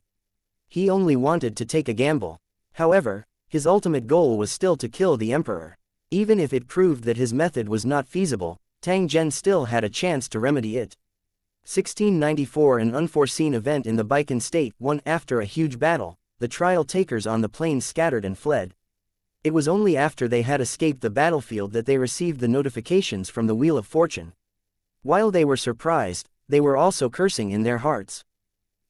He only wanted to take a gamble. However, his ultimate goal was still to kill the emperor. Even if it proved that his method was not feasible, Tang Zhen still had a chance to remedy it. 1694 An unforeseen event in the Baikan state. After a huge battle, the trial takers on the plains scattered and fled. It was only after they had escaped the battlefield that they received the notifications from the Wheel of Fortune. While they were surprised, they were also cursing in their hearts.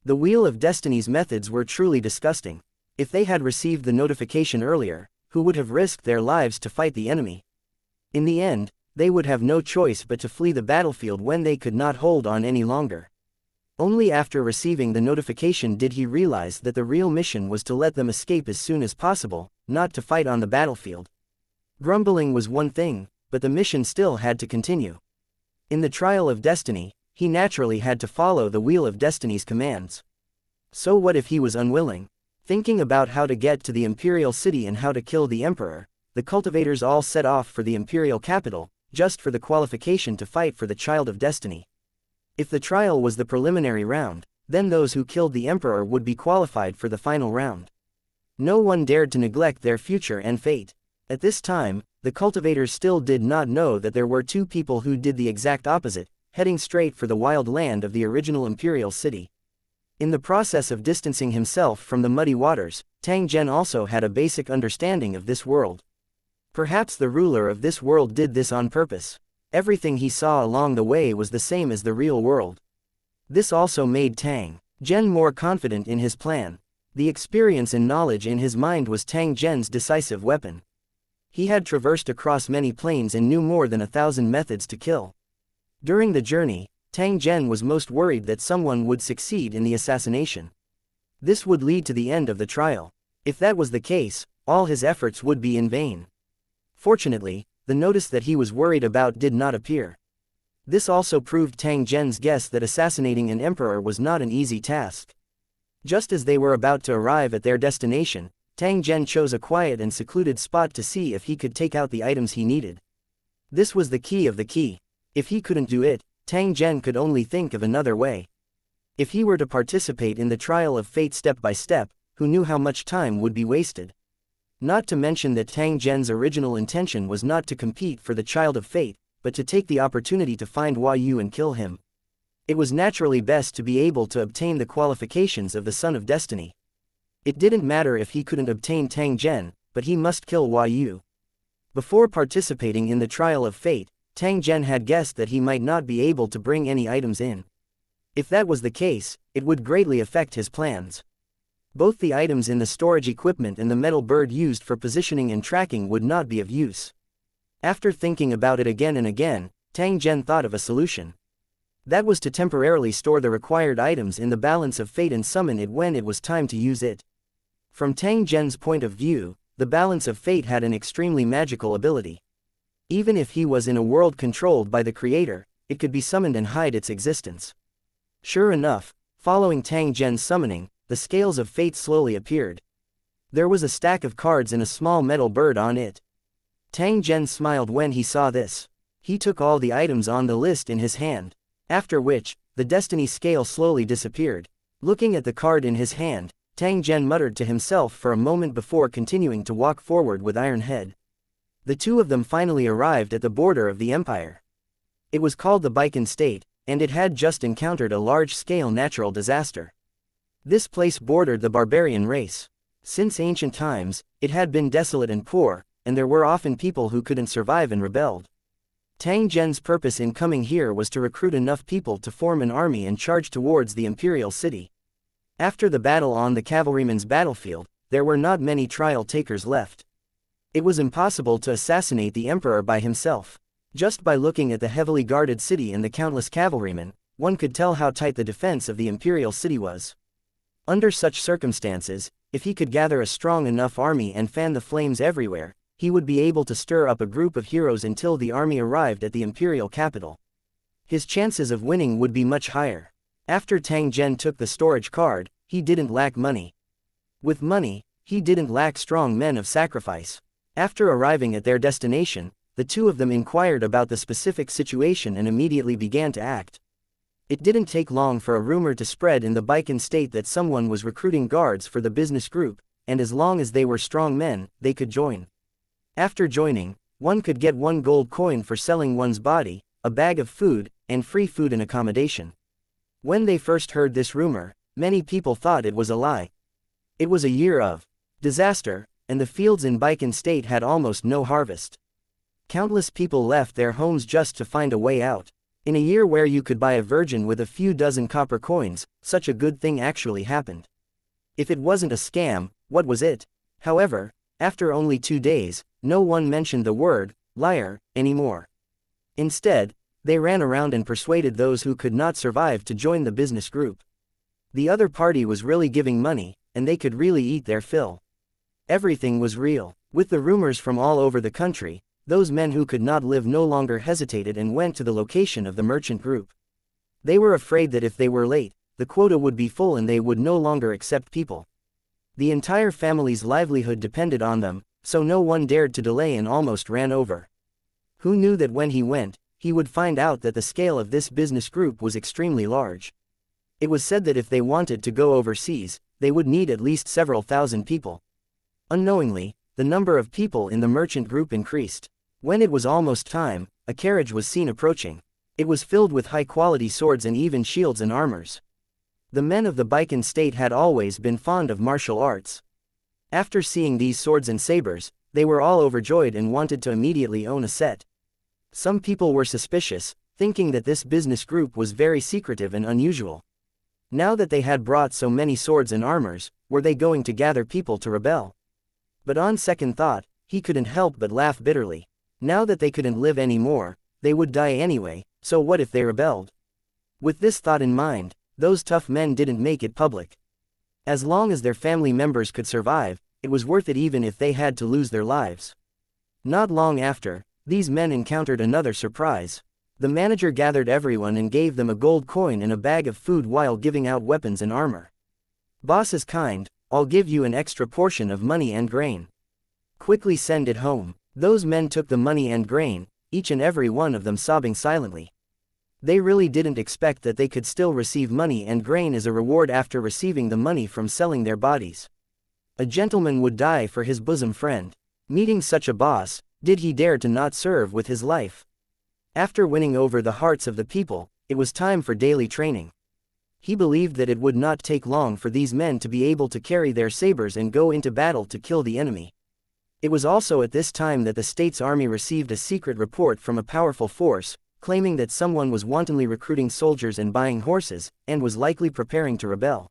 The Wheel of Destiny's methods were truly disgusting. If they had received the notification earlier, who would have risked their lives to fight the enemy? In the end, they would have no choice but to flee the battlefield when they could not hold on any longer. Only after receiving the notification did he realize that the real mission was to let them escape as soon as possible, not to fight on the battlefield. Grumbling was one thing, but the mission still had to continue. In the trial of destiny, he naturally had to follow the Wheel of Destiny's commands. So what if he was unwilling? Thinking about how to get to the imperial city and how to kill the emperor, the cultivators all set off for the imperial capital, just for the qualification to fight for the Child of Destiny. If the trial was the preliminary round, then those who killed the emperor would be qualified for the final round. No one dared to neglect their future and fate. At this time, the cultivators still did not know that there were two people who did the exact opposite, heading straight for the wild land of the original imperial city. In the process of distancing himself from the muddy waters, Tang Zhen also had a basic understanding of this world. Perhaps the ruler of this world did this on purpose. Everything he saw along the way was the same as the real world. This also made Tang Zhen more confident in his plan. The experience and knowledge in his mind was Tang Zhen's decisive weapon. He had traversed across many planes and knew more than 1,000 methods to kill. During the journey, Tang Zhen was most worried that someone would succeed in the assassination. This would lead to the end of the trial. If that was the case, all his efforts would be in vain. Fortunately, the notice that he was worried about did not appear. This also proved Tang Zhen's guess that assassinating an emperor was not an easy task. Just as they were about to arrive at their destination, Tang Zhen chose a quiet and secluded spot to see if he could take out the items he needed. This was the key of the key. If he couldn't do it, Tang Zhen could only think of another way. If he were to participate in the trial of fate step by step, who knew how much time would be wasted? Not to mention that Tang Zhen's original intention was not to compete for the Child of Fate, but to take the opportunity to find Yu and kill him. It was naturally best to be able to obtain the qualifications of the Son of Destiny. It didn't matter if he couldn't obtain Tang Zhen, but he must kill Yu. Before participating in the trial of fate, Tang Zhen had guessed that he might not be able to bring any items in. If that was the case, it would greatly affect his plans. Both the items in the storage equipment and the metal bird used for positioning and tracking would not be of use. After thinking about it again and again, Tang Zhen thought of a solution. That was to temporarily store the required items in the balance of fate and summon it when it was time to use it. From Tang Zhen's point of view, the balance of fate had an extremely magical ability. Even if he was in a world controlled by the Creator, it could be summoned and hide its existence. Sure enough, following Tang Zhen's summoning, the scales of fate slowly appeared. There was a stack of cards and a small metal bird on it. Tang Zhen smiled when he saw this. He took all the items on the list in his hand. After which, the destiny scale slowly disappeared. Looking at the card in his hand, Tang Zhen muttered to himself for a moment before continuing to walk forward with Ironhead. The two of them finally arrived at the border of the empire. It was called the Baikan State, and it had just encountered a large-scale natural disaster. This place bordered the barbarian race. Since ancient times, it had been desolate and poor, and there were often people who couldn't survive and rebelled. Tang Zhen's purpose in coming here was to recruit enough people to form an army and charge towards the imperial city. After the battle on the cavalryman's battlefield, there were not many trial takers left. It was impossible to assassinate the emperor by himself. Just by looking at the heavily guarded city and the countless cavalrymen, one could tell how tight the defense of the imperial city was. Under such circumstances, if he could gather a strong enough army and fan the flames everywhere, he would be able to stir up a group of heroes until the army arrived at the imperial capital. His chances of winning would be much higher. After Tang Zhen took the storage card, he didn't lack money. With money, he didn't lack strong men of sacrifice. After arriving at their destination, the two of them inquired about the specific situation and immediately began to act. It didn't take long for a rumor to spread in the Baikan state that someone was recruiting guards for the business group, and as long as they were strong men, they could join. After joining, one could get 1 gold coin for selling one's body, a bag of food, and free food and accommodation. When they first heard this rumor, many people thought it was a lie. It was a year of disaster, and the fields in Baikan state had almost no harvest. Countless people left their homes just to find a way out. In a year where you could buy a virgin with a few dozen copper coins, such a good thing actually happened. If it wasn't a scam, what was it? However, after only 2 days, no one mentioned the word liar anymore. Instead, they ran around and persuaded those who could not survive to join the business group. The other party was really giving money, and they could really eat their fill. Everything was real. With the rumors from all over the country, those men who could not live no longer hesitated and went to the location of the merchant group. They were afraid that if they were late, the quota would be full and they would no longer accept people. The entire family's livelihood depended on them, so no one dared to delay and almost ran over. Who knew that when he went, he would find out that the scale of this business group was extremely large. It was said that if they wanted to go overseas, they would need at least several thousand people. Unknowingly, the number of people in the merchant group increased. When it was almost time, a carriage was seen approaching. It was filled with high-quality swords and even shields and armors. The men of the Baikan state had always been fond of martial arts. After seeing these swords and sabers, they were all overjoyed and wanted to immediately own a set. Some people were suspicious, thinking that this business group was very secretive and unusual. Now that they had brought so many swords and armors, were they going to gather people to rebel? But on second thought, he couldn't help but laugh bitterly. Now that they couldn't live anymore, they would die anyway, so what if they rebelled? With this thought in mind, those tough men didn't make it public. As long as their family members could survive, it was worth it even if they had to lose their lives. Not long after, these men encountered another surprise. The manager gathered everyone and gave them a gold coin and a bag of food while giving out weapons and armor. "Boss is kind, I'll give you an extra portion of money and grain. Quickly send it home." Those men took the money and grain, each and every one of them sobbing silently. They really didn't expect that they could still receive money and grain as a reward after receiving the money from selling their bodies. A gentleman would die for his bosom friend. Meeting such a boss, did he dare to not serve with his life? After winning over the hearts of the people, it was time for daily training. He believed that it would not take long for these men to be able to carry their sabers and go into battle to kill the enemy. It was also at this time that the state's army received a secret report from a powerful force, claiming that someone was wantonly recruiting soldiers and buying horses, and was likely preparing to rebel.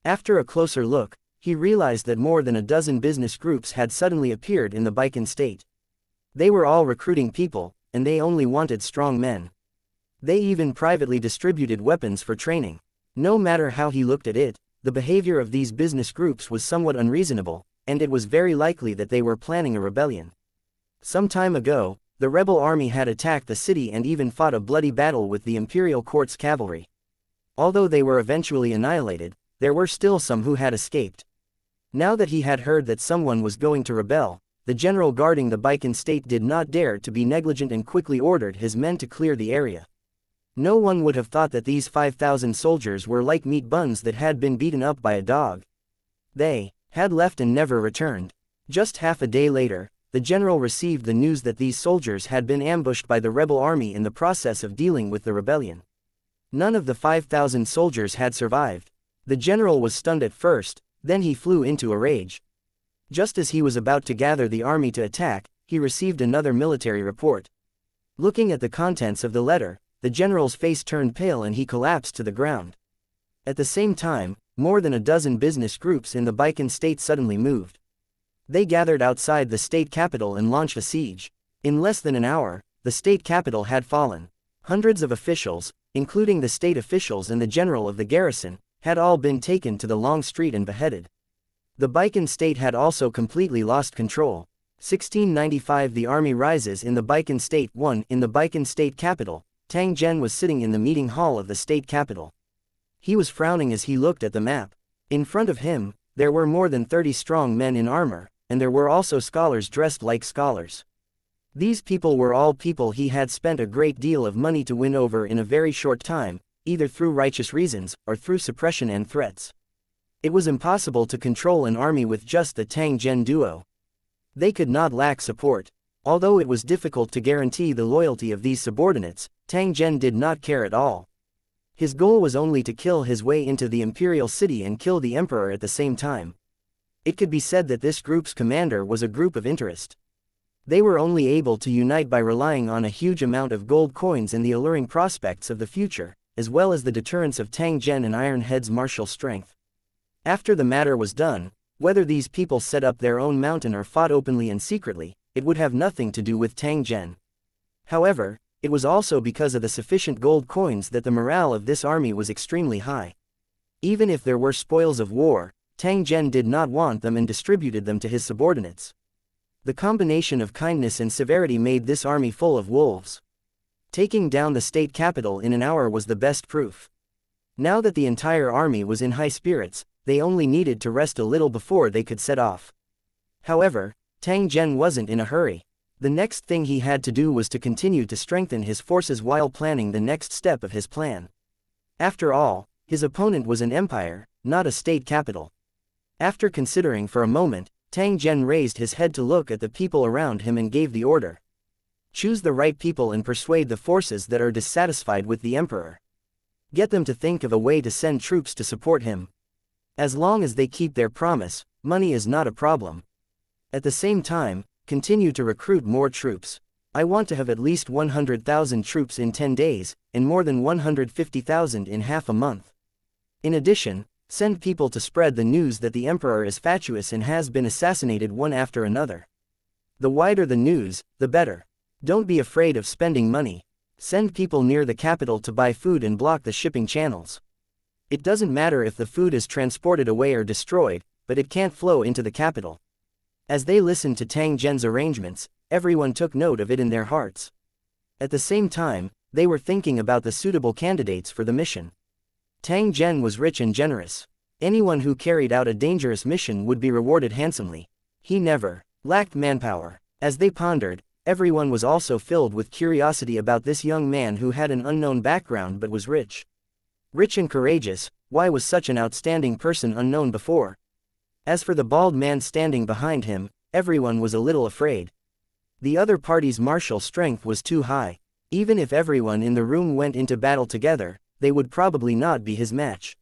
After a closer look, he realized that more than a dozen business groups had suddenly appeared in the Baikan state. They were all recruiting people, and they only wanted strong men. They even privately distributed weapons for training. No matter how he looked at it, the behavior of these business groups was somewhat unreasonable, and it was very likely that they were planning a rebellion. Some time ago, the rebel army had attacked the city and even fought a bloody battle with the imperial court's cavalry. Although they were eventually annihilated, there were still some who had escaped. Now that he had heard that someone was going to rebel, the general guarding the Baikan state did not dare to be negligent and quickly ordered his men to clear the area. No one would have thought that these 5,000 soldiers were like meat buns that had been beaten up by a dog. They had left and never returned. Just half a day later, the general received the news that these soldiers had been ambushed by the rebel army in the process of dealing with the rebellion. None of the 5,000 soldiers had survived. The general was stunned at first, then he flew into a rage. Just as he was about to gather the army to attack, he received another military report. Looking at the contents of the letter, the general's face turned pale and he collapsed to the ground. At the same time, more than a dozen business groups in the Baikan state suddenly moved. They gathered outside the state capital and launched a siege. In less than an hour, the state capital had fallen. Hundreds of officials, including the state officials and the general of the garrison, had all been taken to the long street and beheaded. The Baikan state had also completely lost control. 1695 The army rises in the Baikan state. 1. In the Baikan state capital, Tang Zhen was sitting in the meeting hall of the state capital. He was frowning as he looked at the map. In front of him, there were more than 30 strong men in armor, and there were also scholars dressed like scholars. These people were all people he had spent a great deal of money to win over in a very short time, either through righteous reasons or through suppression and threats. It was impossible to control an army with just the Tang Zhen duo. They could not lack support. Although it was difficult to guarantee the loyalty of these subordinates, Tang Zhen did not care at all. His goal was only to kill his way into the imperial city and kill the emperor at the same time. It could be said that this group's commander was a group of interest. They were only able to unite by relying on a huge amount of gold coins and the alluring prospects of the future, as well as the deterrence of Tang Zhen and Iron Head's martial strength. After the matter was done, whether these people set up their own mountain or fought openly and secretly, it would have nothing to do with Tang Zhen. However, it was also because of the sufficient gold coins that the morale of this army was extremely high. Even if there were spoils of war, Tang Zhen did not want them and distributed them to his subordinates. The combination of kindness and severity made this army full of wolves. Taking down the state capital in an hour was the best proof. Now that the entire army was in high spirits, they only needed to rest a little before they could set off. However, Tang Zhen wasn't in a hurry. The next thing he had to do was to continue to strengthen his forces while planning the next step of his plan. After all, his opponent was an empire, not a state capital. After considering for a moment, Tang Zhen raised his head to look at the people around him and gave the order. Choose the right people and persuade the forces that are dissatisfied with the emperor. Get them to think of a way to send troops to support him. As long as they keep their promise, money is not a problem. At the same time, continue to recruit more troops. I want to have at least 100,000 troops in 10 days, and more than 150,000 in half a month. In addition, send people to spread the news that the emperor is fatuous and has been assassinated one after another. The wider the news, the better. Don't be afraid of spending money. Send people near the capital to buy food and block the shipping channels. It doesn't matter if the food is transported away or destroyed, but it can't flow into the capital. As they listened to Tang Zhen's arrangements, everyone took note of it in their hearts. At the same time, they were thinking about the suitable candidates for the mission. Tang Zhen was rich and generous. Anyone who carried out a dangerous mission would be rewarded handsomely. He never lacked manpower. As they pondered, everyone was also filled with curiosity about this young man who had an unknown background but was rich. Rich and courageous, why was such an outstanding person unknown before? As for the bald man standing behind him, everyone was a little afraid. The other party's martial strength was too high. Even if everyone in the room went into battle together, they would probably not be his match.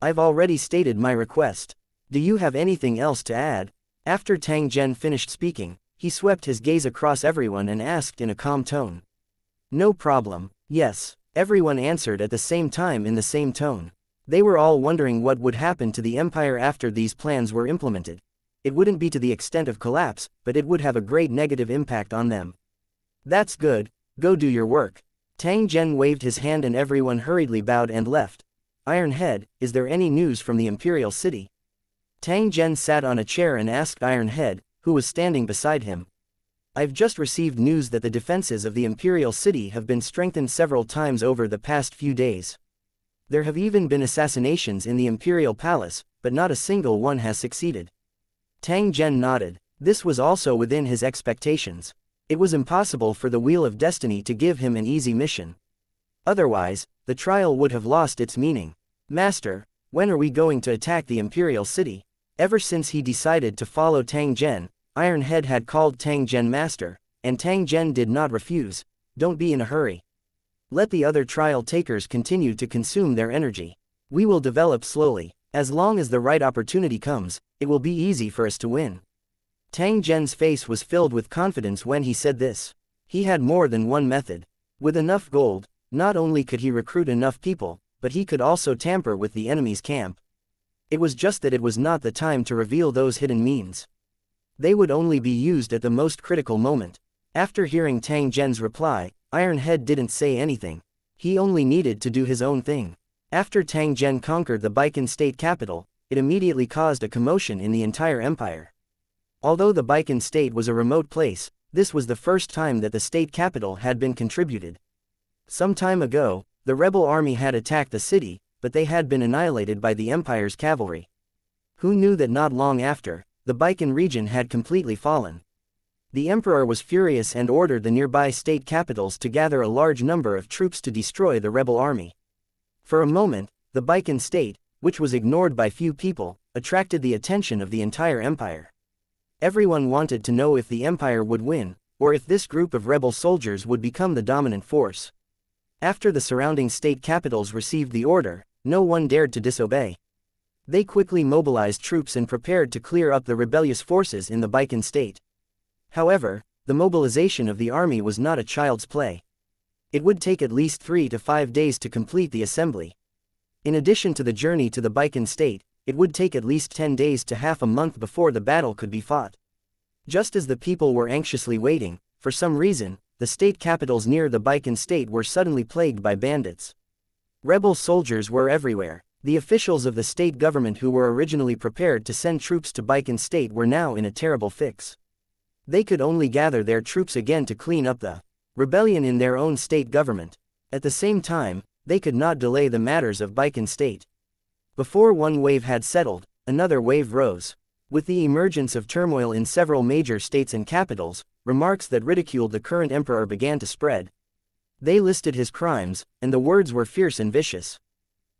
I've already stated my request. Do you have anything else to add? After Tang Zhen finished speaking, he swept his gaze across everyone and asked in a calm tone. No problem, yes, everyone answered at the same time in the same tone. They were all wondering what would happen to the empire after these plans were implemented. It wouldn't be to the extent of collapse, but it would have a great negative impact on them. That's good, go do your work. Tang Zhen waved his hand and everyone hurriedly bowed and left. Iron Head, is there any news from the imperial city? Tang Zhen sat on a chair and asked Iron Head, who was standing beside him. I've just received news that the defenses of the imperial city have been strengthened several times over the past few days. There have even been assassinations in the imperial palace, but not a single one has succeeded. Tang Zhen nodded. This was also within his expectations. It was impossible for the Wheel of Destiny to give him an easy mission. Otherwise, the trial would have lost its meaning. Master, when are we going to attack the imperial city? Ever since he decided to follow Tang Zhen, Iron Head had called Tang Zhen Master, and Tang Zhen did not refuse. Don't be in a hurry. Let the other trial takers continue to consume their energy. We will develop slowly. As long as the right opportunity comes, it will be easy for us to win. Tang Zhen's face was filled with confidence when he said this. He had more than one method. With enough gold, not only could he recruit enough people, but he could also tamper with the enemy's camp. It was just that it was not the time to reveal those hidden means. They would only be used at the most critical moment. After hearing Tang Zhen's reply, Iron Head didn't say anything. He only needed to do his own thing. After Tang Zhen conquered the Baikan state capital, it immediately caused a commotion in the entire empire. Although the Baikan state was a remote place, this was the first time that the state capital had been contributed. Some time ago, the rebel army had attacked the city, but they had been annihilated by the empire's cavalry. Who knew that not long after, the Baikan region had completely fallen? The emperor was furious and ordered the nearby state capitals to gather a large number of troops to destroy the rebel army. For a moment, the Baikan state, which was ignored by few people, attracted the attention of the entire empire. Everyone wanted to know if the empire would win, or if this group of rebel soldiers would become the dominant force. After the surrounding state capitals received the order, no one dared to disobey. They quickly mobilized troops and prepared to clear up the rebellious forces in the Baikan state. However, the mobilization of the army was not a child's play. It would take at least 3 to 5 days to complete the assembly. In addition to the journey to the Baikan state, it would take at least 10 days to half a month before the battle could be fought. Just as the people were anxiously waiting, for some reason, the state capitals near the Baikan state were suddenly plagued by bandits. Rebel soldiers were everywhere. The officials of the state government who were originally prepared to send troops to Baikan state were now in a terrible fix. They could only gather their troops again to clean up the rebellion in their own state government. At the same time, they could not delay the matters of Baikan state. Before one wave had settled, another wave rose. With the emergence of turmoil in several major states and capitals, remarks that ridiculed the current emperor began to spread. They listed his crimes, and the words were fierce and vicious.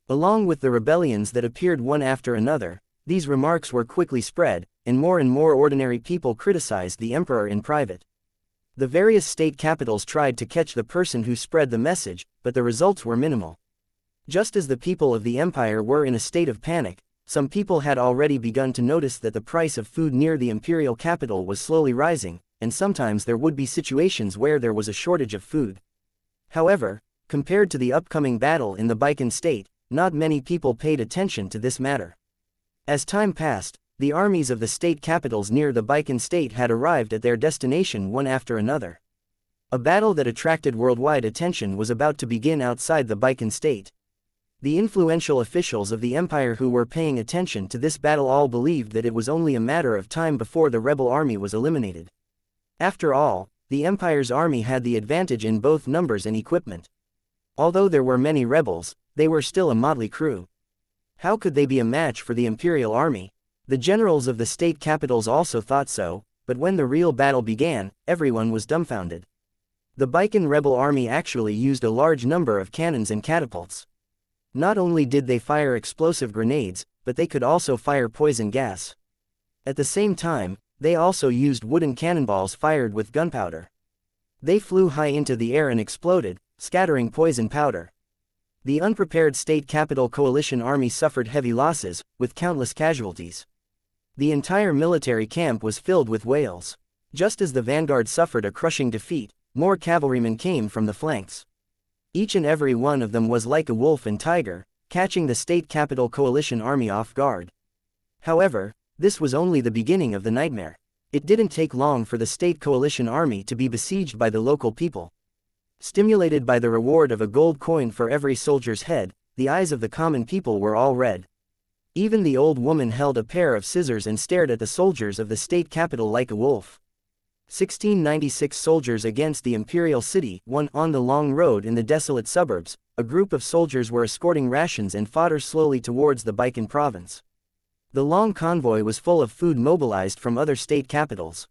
Along with the rebellions that appeared one after another, these remarks were quickly spread, and more ordinary people criticized the emperor in private. The various state capitals tried to catch the person who spread the message, but the results were minimal. Just as the people of the empire were in a state of panic, some people had already begun to notice that the price of food near the imperial capital was slowly rising, and sometimes there would be situations where there was a shortage of food. However, compared to the upcoming battle in the Baikan state, not many people paid attention to this matter. As time passed, the armies of the state capitals near the Baikan state had arrived at their destination one after another. A battle that attracted worldwide attention was about to begin outside the Baikan state. The influential officials of the empire who were paying attention to this battle all believed that it was only a matter of time before the rebel army was eliminated. After all, the empire's army had the advantage in both numbers and equipment. Although there were many rebels, they were still a motley crew. How could they be a match for the imperial army? The generals of the state capitals also thought so, but when the real battle began, everyone was dumbfounded. The Baikan rebel army actually used a large number of cannons and catapults. Not only did they fire explosive grenades, but they could also fire poison gas. At the same time, they also used wooden cannonballs fired with gunpowder. They flew high into the air and exploded, scattering poison powder. The unprepared state capital coalition army suffered heavy losses, with countless casualties. The entire military camp was filled with wails. Just as the vanguard suffered a crushing defeat, more cavalrymen came from the flanks. Each and every one of them was like a wolf and tiger, catching the state capital coalition army off guard. However, this was only the beginning of the nightmare. It didn't take long for the state coalition army to be besieged by the local people. Stimulated by the reward of a gold coin for every soldier's head, the eyes of the common people were all red. Even the old woman held a pair of scissors and stared at the soldiers of the state capital like a wolf. 1696 soldiers against the imperial city. One on the long road in the desolate suburbs, a group of soldiers were escorting rations and fodder slowly towards the Baikan province. The long convoy was full of food mobilized from other state capitals.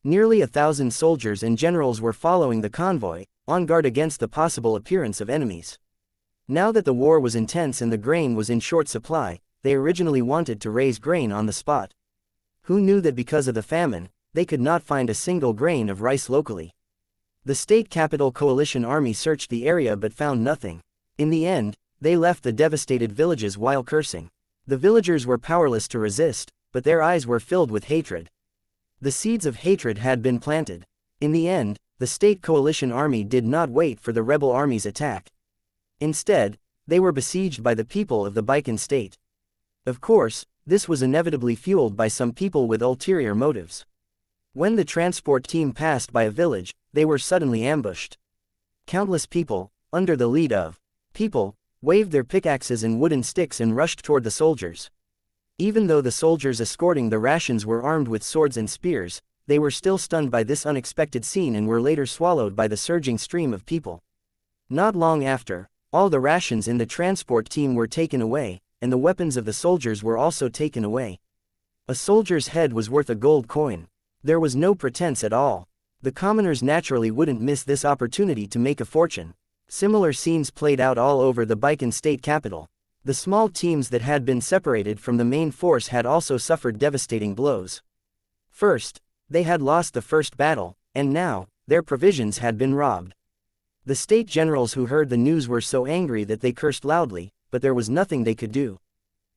Nearly 1,000 soldiers and generals were following the convoy, on guard against the possible appearance of enemies. Now that the war was intense and the grain was in short supply, they originally wanted to raise grain on the spot. Who knew that because of the famine, they could not find a single grain of rice locally? The state capital coalition army searched the area but found nothing. In the end, they left the devastated villages while cursing. The villagers were powerless to resist, but their eyes were filled with hatred. The seeds of hatred had been planted. In the end, the state coalition army did not wait for the rebel army's attack. Instead, they were besieged by the people of the Baikan state. Of course, this was inevitably fueled by some people with ulterior motives. When the transport team passed by a village, they were suddenly ambushed. Countless people, under the lead of people, waved their pickaxes and wooden sticks and rushed toward the soldiers. Even though the soldiers escorting the rations were armed with swords and spears, they were still stunned by this unexpected scene and were later swallowed by the surging stream of people. Not long after, all the rations in the transport team were taken away, and the weapons of the soldiers were also taken away. A soldier's head was worth a gold coin. There was no pretense at all. The commoners naturally wouldn't miss this opportunity to make a fortune. Similar scenes played out all over the Baikan state capital. The small teams that had been separated from the main force had also suffered devastating blows. First, they had lost the first battle, and now, their provisions had been robbed. The state generals who heard the news were so angry that they cursed loudly, but there was nothing they could do.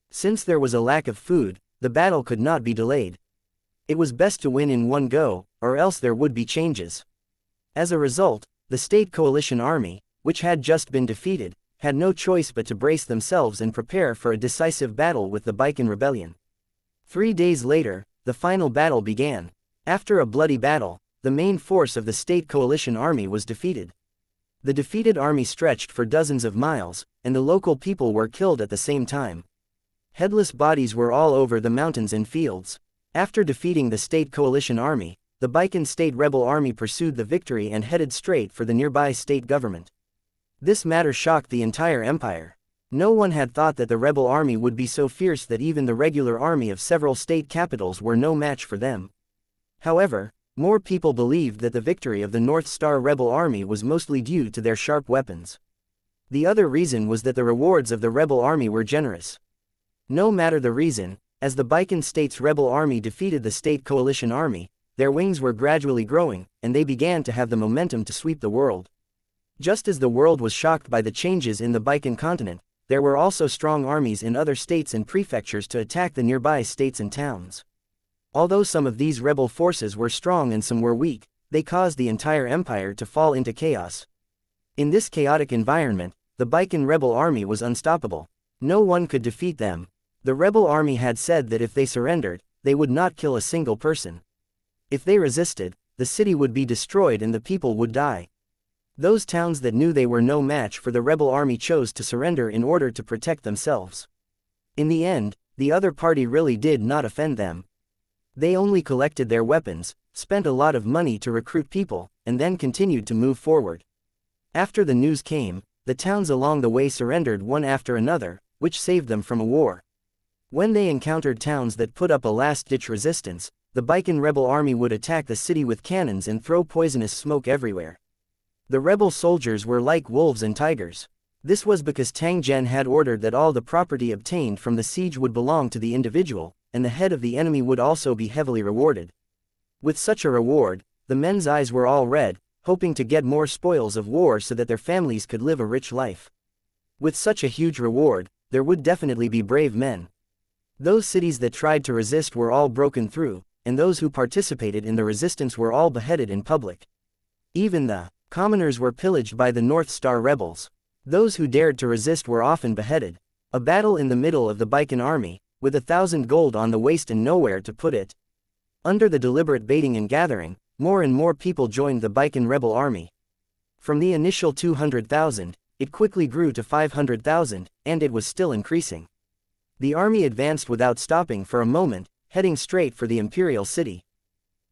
Since there was a lack of food, the battle could not be delayed. It was best to win in one go, or else there would be changes. As a result, the state coalition army, which had just been defeated, had no choice but to brace themselves and prepare for a decisive battle with the Baikan rebellion. 3 days later, the final battle began. After a bloody battle, the main force of the state coalition army was defeated. The defeated army stretched for dozens of miles, and the local people were killed at the same time. Headless bodies were all over the mountains and fields. After defeating the state coalition army, the Baikan state rebel army pursued the victory and headed straight for the nearby state government. This matter shocked the entire empire. No one had thought that the rebel army would be so fierce that even the regular army of several state capitals were no match for them. However, more people believed that the victory of the North Star rebel army was mostly due to their sharp weapons. The other reason was that the rewards of the rebel army were generous. No matter the reason, as the Baikan state's rebel army defeated the state coalition army, their wings were gradually growing, and they began to have the momentum to sweep the world. Just as the world was shocked by the changes in the Baikan continent, there were also strong armies in other states and prefectures to attack the nearby states and towns. Although some of these rebel forces were strong and some were weak, they caused the entire empire to fall into chaos. In this chaotic environment, the Baikan rebel army was unstoppable. No one could defeat them. The rebel army had said that if they surrendered, they would not kill a single person. If they resisted, the city would be destroyed and the people would die. Those towns that knew they were no match for the rebel army chose to surrender in order to protect themselves. In the end, the other party really did not offend them. They only collected their weapons, spent a lot of money to recruit people, and then continued to move forward. After the news came, the towns along the way surrendered one after another, which saved them from a war. When they encountered towns that put up a last-ditch resistance, the Baikan rebel army would attack the city with cannons and throw poisonous smoke everywhere. The rebel soldiers were like wolves and tigers. This was because Tang Zhen had ordered that all the property obtained from the siege would belong to the individual, and the head of the enemy would also be heavily rewarded. With such a reward, the men's eyes were all red, hoping to get more spoils of war so that their families could live a rich life. With such a huge reward, there would definitely be brave men. Those cities that tried to resist were all broken through, and those who participated in the resistance were all beheaded in public. Even the commoners were pillaged by the North Star rebels. Those who dared to resist were often beheaded. A battle in the middle of the Baikan army, with 1,000 gold on the waist and nowhere to put it. Under the deliberate baiting and gathering, more and more people joined the Baikan rebel army. From the initial 200,000, it quickly grew to 500,000, and it was still increasing. The army advanced without stopping for a moment, heading straight for the imperial city.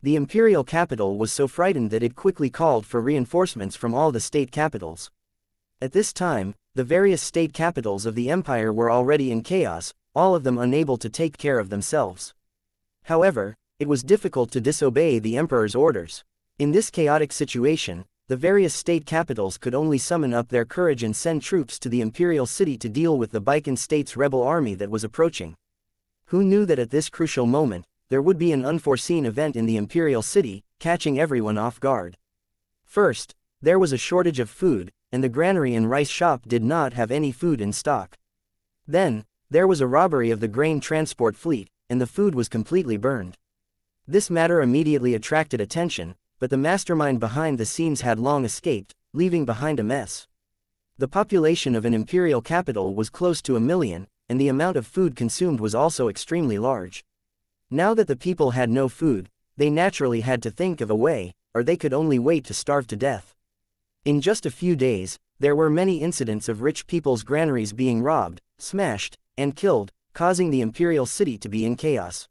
The imperial capital was so frightened that it quickly called for reinforcements from all the state capitals. At this time, the various state capitals of the empire were already in chaos, all of them unable to take care of themselves. However, it was difficult to disobey the emperor's orders. In this chaotic situation, the various state capitals could only summon up their courage and send troops to the imperial city to deal with the Baikan state's rebel army that was approaching. Who knew that at this crucial moment, there would be an unforeseen event in the imperial city, catching everyone off guard. First, there was a shortage of food, and the granary and rice shop did not have any food in stock. Then, there was a robbery of the grain transport fleet, and the food was completely burned. This matter immediately attracted attention, but the mastermind behind the scenes had long escaped, leaving behind a mess. The population of an imperial capital was close to 1 million, and the amount of food consumed was also extremely large. Now that the people had no food, they naturally had to think of a way, or they could only wait to starve to death. In just a few days, there were many incidents of rich people's granaries being robbed, smashed, and killed, causing the imperial city to be in chaos.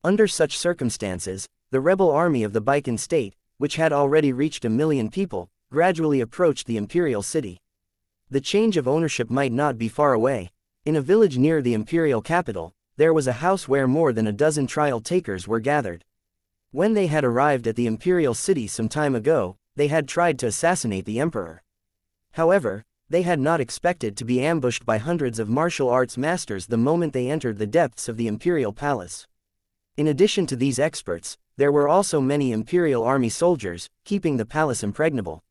Under such circumstances, the rebel army of the Baikan state, which had already reached 1 million people, gradually approached the imperial city. The change of ownership might not be far away. In a village near the imperial capital, there was a house where more than a dozen trial takers were gathered. When they had arrived at the imperial city some time ago, they had tried to assassinate the emperor. However, they had not expected to be ambushed by hundreds of martial arts masters the moment they entered the depths of the imperial palace. In addition to these experts, there were also many imperial army soldiers, keeping the palace impregnable.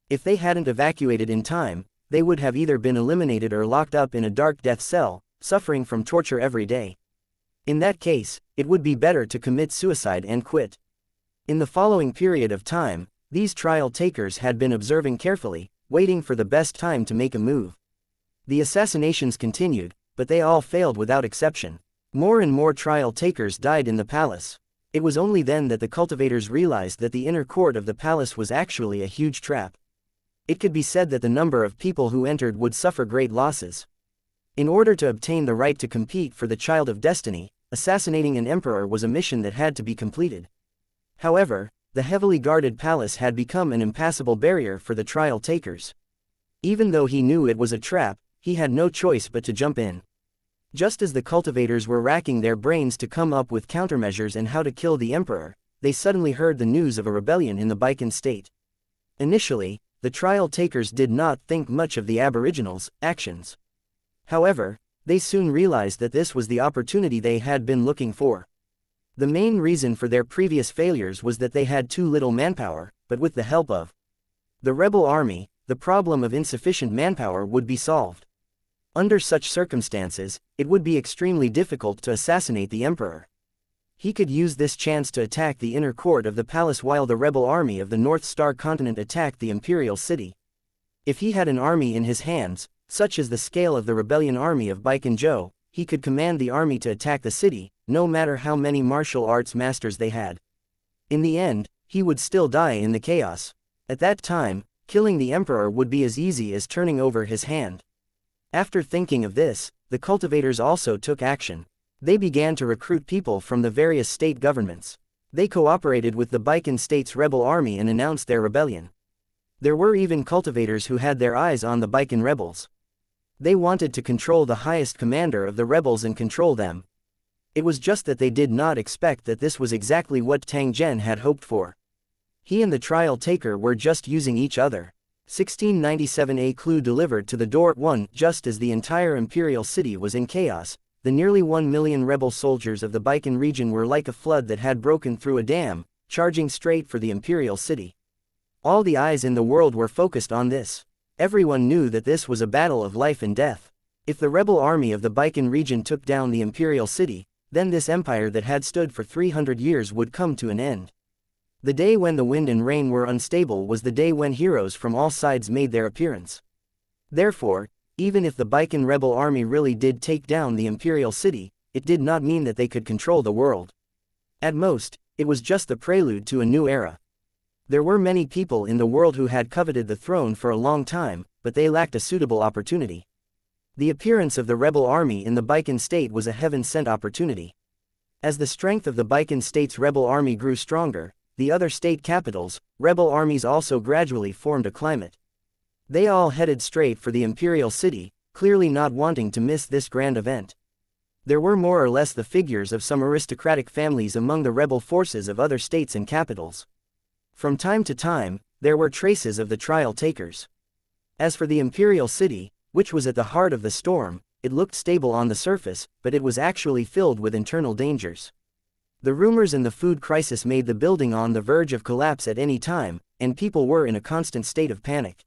If they hadn't evacuated in time, they would have either been eliminated or locked up in a dark death cell, suffering from torture every day. In that case, it would be better to commit suicide and quit. In the following period of time, these trial takers had been observing carefully, waiting for the best time to make a move. The assassinations continued, but they all failed without exception. More and more trial takers died in the palace. It was only then that the cultivators realized that the inner court of the palace was actually a huge trap. It could be said that the number of people who entered would suffer great losses. In order to obtain the right to compete for the Child of Destiny, assassinating an emperor was a mission that had to be completed. However, the heavily guarded palace had become an impassable barrier for the trial takers. Even though he knew it was a trap, he had no choice but to jump in. Just as the cultivators were racking their brains to come up with countermeasures and how to kill the emperor, they suddenly heard the news of a rebellion in the Baikan state. Initially, the trial takers did not think much of the aboriginals' actions. However, they soon realized that this was the opportunity they had been looking for. The main reason for their previous failures was that they had too little manpower, but with the help of the rebel army, the problem of insufficient manpower would be solved. Under such circumstances, it would be extremely difficult to assassinate the emperor. He could use this chance to attack the inner court of the palace while the rebel army of the North Star continent attacked the imperial city. If he had an army in his hands, such as the scale of the rebellion army of Baikan, he could command the army to attack the city, no matter how many martial arts masters they had. In the end, he would still die in the chaos. At that time, killing the emperor would be as easy as turning over his hand. After thinking of this, the cultivators also took action. They began to recruit people from the various state governments. They cooperated with the Baikan state's rebel army and announced their rebellion. There were even cultivators who had their eyes on the Baikan rebels. They wanted to control the highest commander of the rebels and control them. It was just that they did not expect that this was exactly what Tang Zhen had hoped for. He and the trial taker were just using each other. 1697 A clue delivered to the door. 1. Just as the entire imperial city was in chaos, the nearly 1 million rebel soldiers of the Baikan region were like a flood that had broken through a dam, charging straight for the imperial city. All the eyes in the world were focused on this. Everyone knew that this was a battle of life and death. If the rebel army of the Baikan region took down the imperial city, then this empire that had stood for 300 years would come to an end. The day when the wind and rain were unstable was the day when heroes from all sides made their appearance. Therefore, even if the Baikan rebel army really did take down the imperial city, it did not mean that they could control the world. At most, it was just the prelude to a new era. There were many people in the world who had coveted the throne for a long time, but they lacked a suitable opportunity. The appearance of the rebel army in the Baikan state was a heaven-sent opportunity. As the strength of the Baikan state's rebel army grew stronger, the other state capitals, rebel armies also gradually formed a climate. They all headed straight for the imperial city, clearly not wanting to miss this grand event. There were more or less the figures of some aristocratic families among the rebel forces of other states and capitals. From time to time, there were traces of the trial takers. As for the imperial city, which was at the heart of the storm, it looked stable on the surface, but it was actually filled with internal dangers. The rumors and the food crisis made the building on the verge of collapse at any time, and people were in a constant state of panic.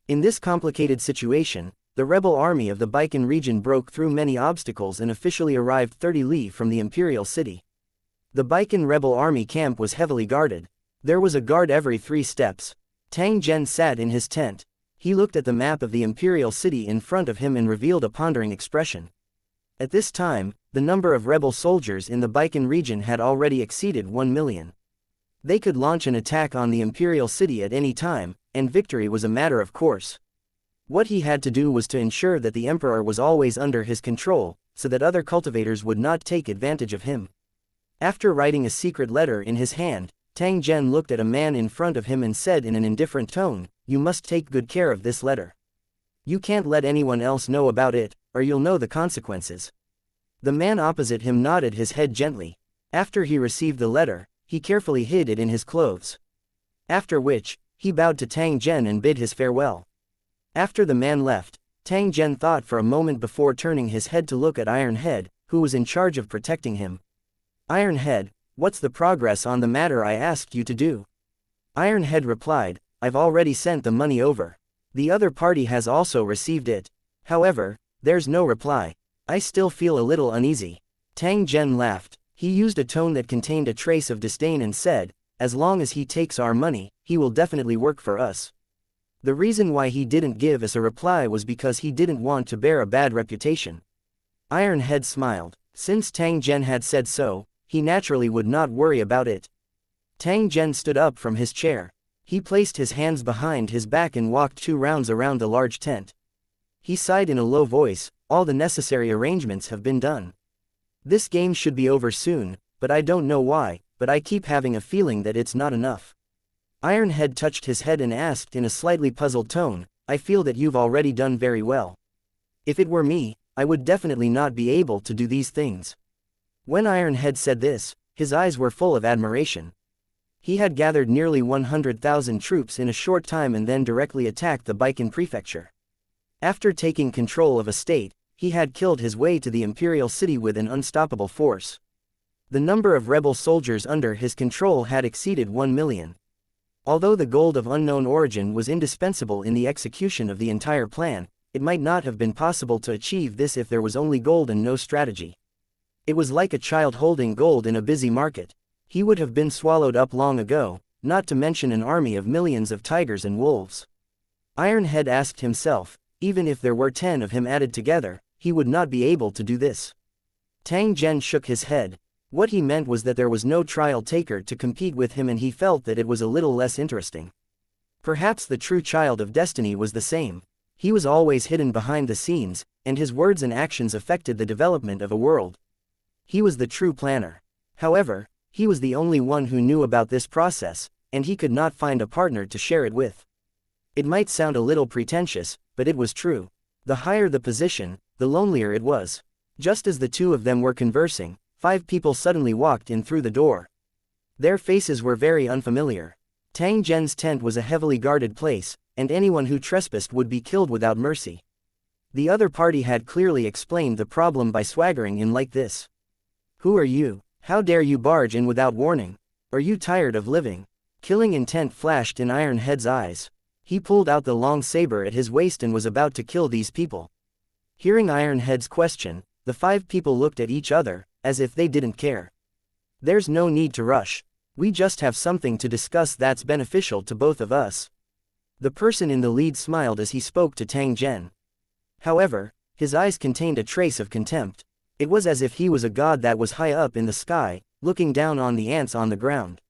In this complicated situation, the rebel army of the Baikan region broke through many obstacles and officially arrived 30 li from the imperial city. The Baikan rebel army camp was heavily guarded. There was a guard every 3 steps. Tang Zhen sat in his tent. He looked at the map of the imperial city in front of him and revealed a pondering expression. At this time, the number of rebel soldiers in the Baikan region had already exceeded 1 million. They could launch an attack on the imperial city at any time, and victory was a matter of course. What he had to do was to ensure that the emperor was always under his control, so that other cultivators would not take advantage of him. After writing a secret letter in his hand, Tang Zhen looked at a man in front of him and said in an indifferent tone, "You must take good care of this letter. You can't let anyone else know about it, or you'll know the consequences." The man opposite him nodded his head gently. After he received the letter, he carefully hid it in his clothes. After which, he bowed to Tang Zhen and bid his farewell. After the man left, Tang Zhen thought for a moment before turning his head to look at Iron Head, who was in charge of protecting him. "Iron Head, what's the progress on the matter I asked you to do?" Iron Head replied, "I've already sent the money over. The other party has also received it. However, there's no reply. I still feel a little uneasy." Tang Zhen laughed. He used a tone that contained a trace of disdain and said, "As long as he takes our money, he will definitely work for us." The reason why he didn't give us a reply was because he didn't want to bear a bad reputation. Iron Head smiled. Since Tang Zhen had said so, he naturally would not worry about it. Tang Zhen stood up from his chair. He placed his hands behind his back and walked 2 rounds around the large tent. He sighed in a low voice, "All the necessary arrangements have been done. This game should be over soon, but I don't know why, but I keep having a feeling that it's not enough." Iron Head touched his head and asked in a slightly puzzled tone, "I feel that you've already done very well. If it were me, I would definitely not be able to do these things." When Iron Head said this, his eyes were full of admiration. He had gathered nearly 100,000 troops in a short time and then directly attacked the Baikan prefecture. After taking control of a state, he had killed his way to the imperial city with an unstoppable force. The number of rebel soldiers under his control had exceeded 1 million. Although the gold of unknown origin was indispensable in the execution of the entire plan, it might not have been possible to achieve this if there was only gold and no strategy. It was like a child holding gold in a busy market. He would have been swallowed up long ago, not to mention an army of millions of tigers and wolves. Iron Head asked himself, even if there were 10 of him added together, he would not be able to do this. Tang Zhen shook his head. What he meant was that there was no trial taker to compete with him, and he felt that it was a little less interesting. Perhaps the true child of destiny was the same. He was always hidden behind the scenes, and his words and actions affected the development of a world. He was the true planner. However, he was the only one who knew about this process, and he could not find a partner to share it with. It might sound a little pretentious, but it was true. The higher the position, the lonelier it was. Just as the two of them were conversing, 5 people suddenly walked in through the door. Their faces were very unfamiliar. Tang Zhen's tent was a heavily guarded place, and anyone who trespassed would be killed without mercy. The other party had clearly explained the problem by swaggering in like this. "Who are you? How dare you barge in without warning? Are you tired of living?" Killing intent flashed in Iron Head's eyes. He pulled out the long saber at his waist and was about to kill these people. Hearing Iron Head's question, the 5 people looked at each other, as if they didn't care. "There's no need to rush. We just have something to discuss that's beneficial to both of us." The person in the lead smiled as he spoke to Tang Zhen. However, his eyes contained a trace of contempt. It was as if he was a god that was high up in the sky, looking down on the ants on the ground.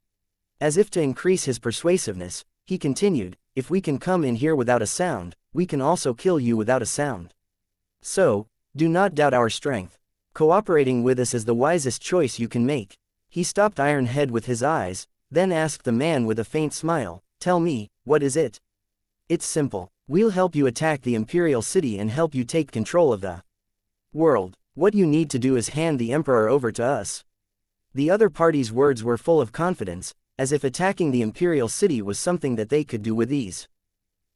As if to increase his persuasiveness, he continued, "If we can come in here without a sound, we can also kill you without a sound. So, do not doubt our strength. Cooperating with us is the wisest choice you can make." He stopped Iron Head with his eyes, then asked the man with a faint smile, "Tell me, what is it?" "It's simple. We'll help you attack the imperial city and help you take control of the world. What you need to do is hand the emperor over to us." The other party's words were full of confidence, as if attacking the imperial city was something that they could do with ease.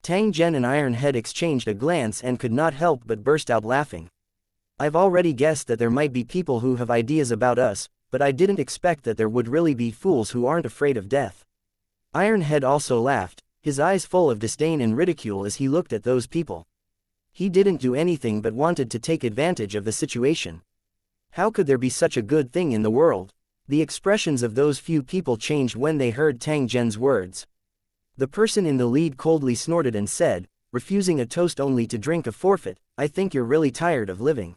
Tang Zhen and Iron Head exchanged a glance and could not help but burst out laughing. "I've already guessed that there might be people who have ideas about us, but I didn't expect that there would really be fools who aren't afraid of death." Iron Head also laughed, his eyes full of disdain and ridicule as he looked at those people. He didn't do anything but wanted to take advantage of the situation. How could there be such a good thing in the world? The expressions of those few people changed when they heard Tang Zhen's words. The person in the lead coldly snorted and said, refusing a toast only to drink a forfeit, "I think you're really tired of living.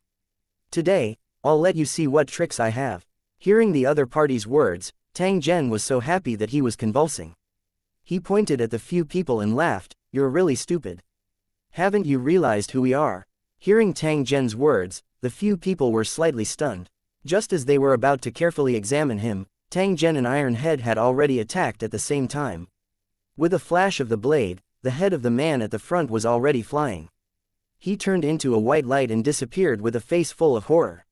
Today, I'll let you see what tricks I have." Hearing the other party's words, Tang Zhen was so happy that he was convulsing. He pointed at the few people and laughed, "You're really stupid. Haven't you realized who we are?" Hearing Tang Zhen's words, the few people were slightly stunned. Just as they were about to carefully examine him, Tang Zhen and Iron Head had already attacked at the same time. With a flash of the blade, the head of the man at the front was already flying. He turned into a white light and disappeared with a face full of horror.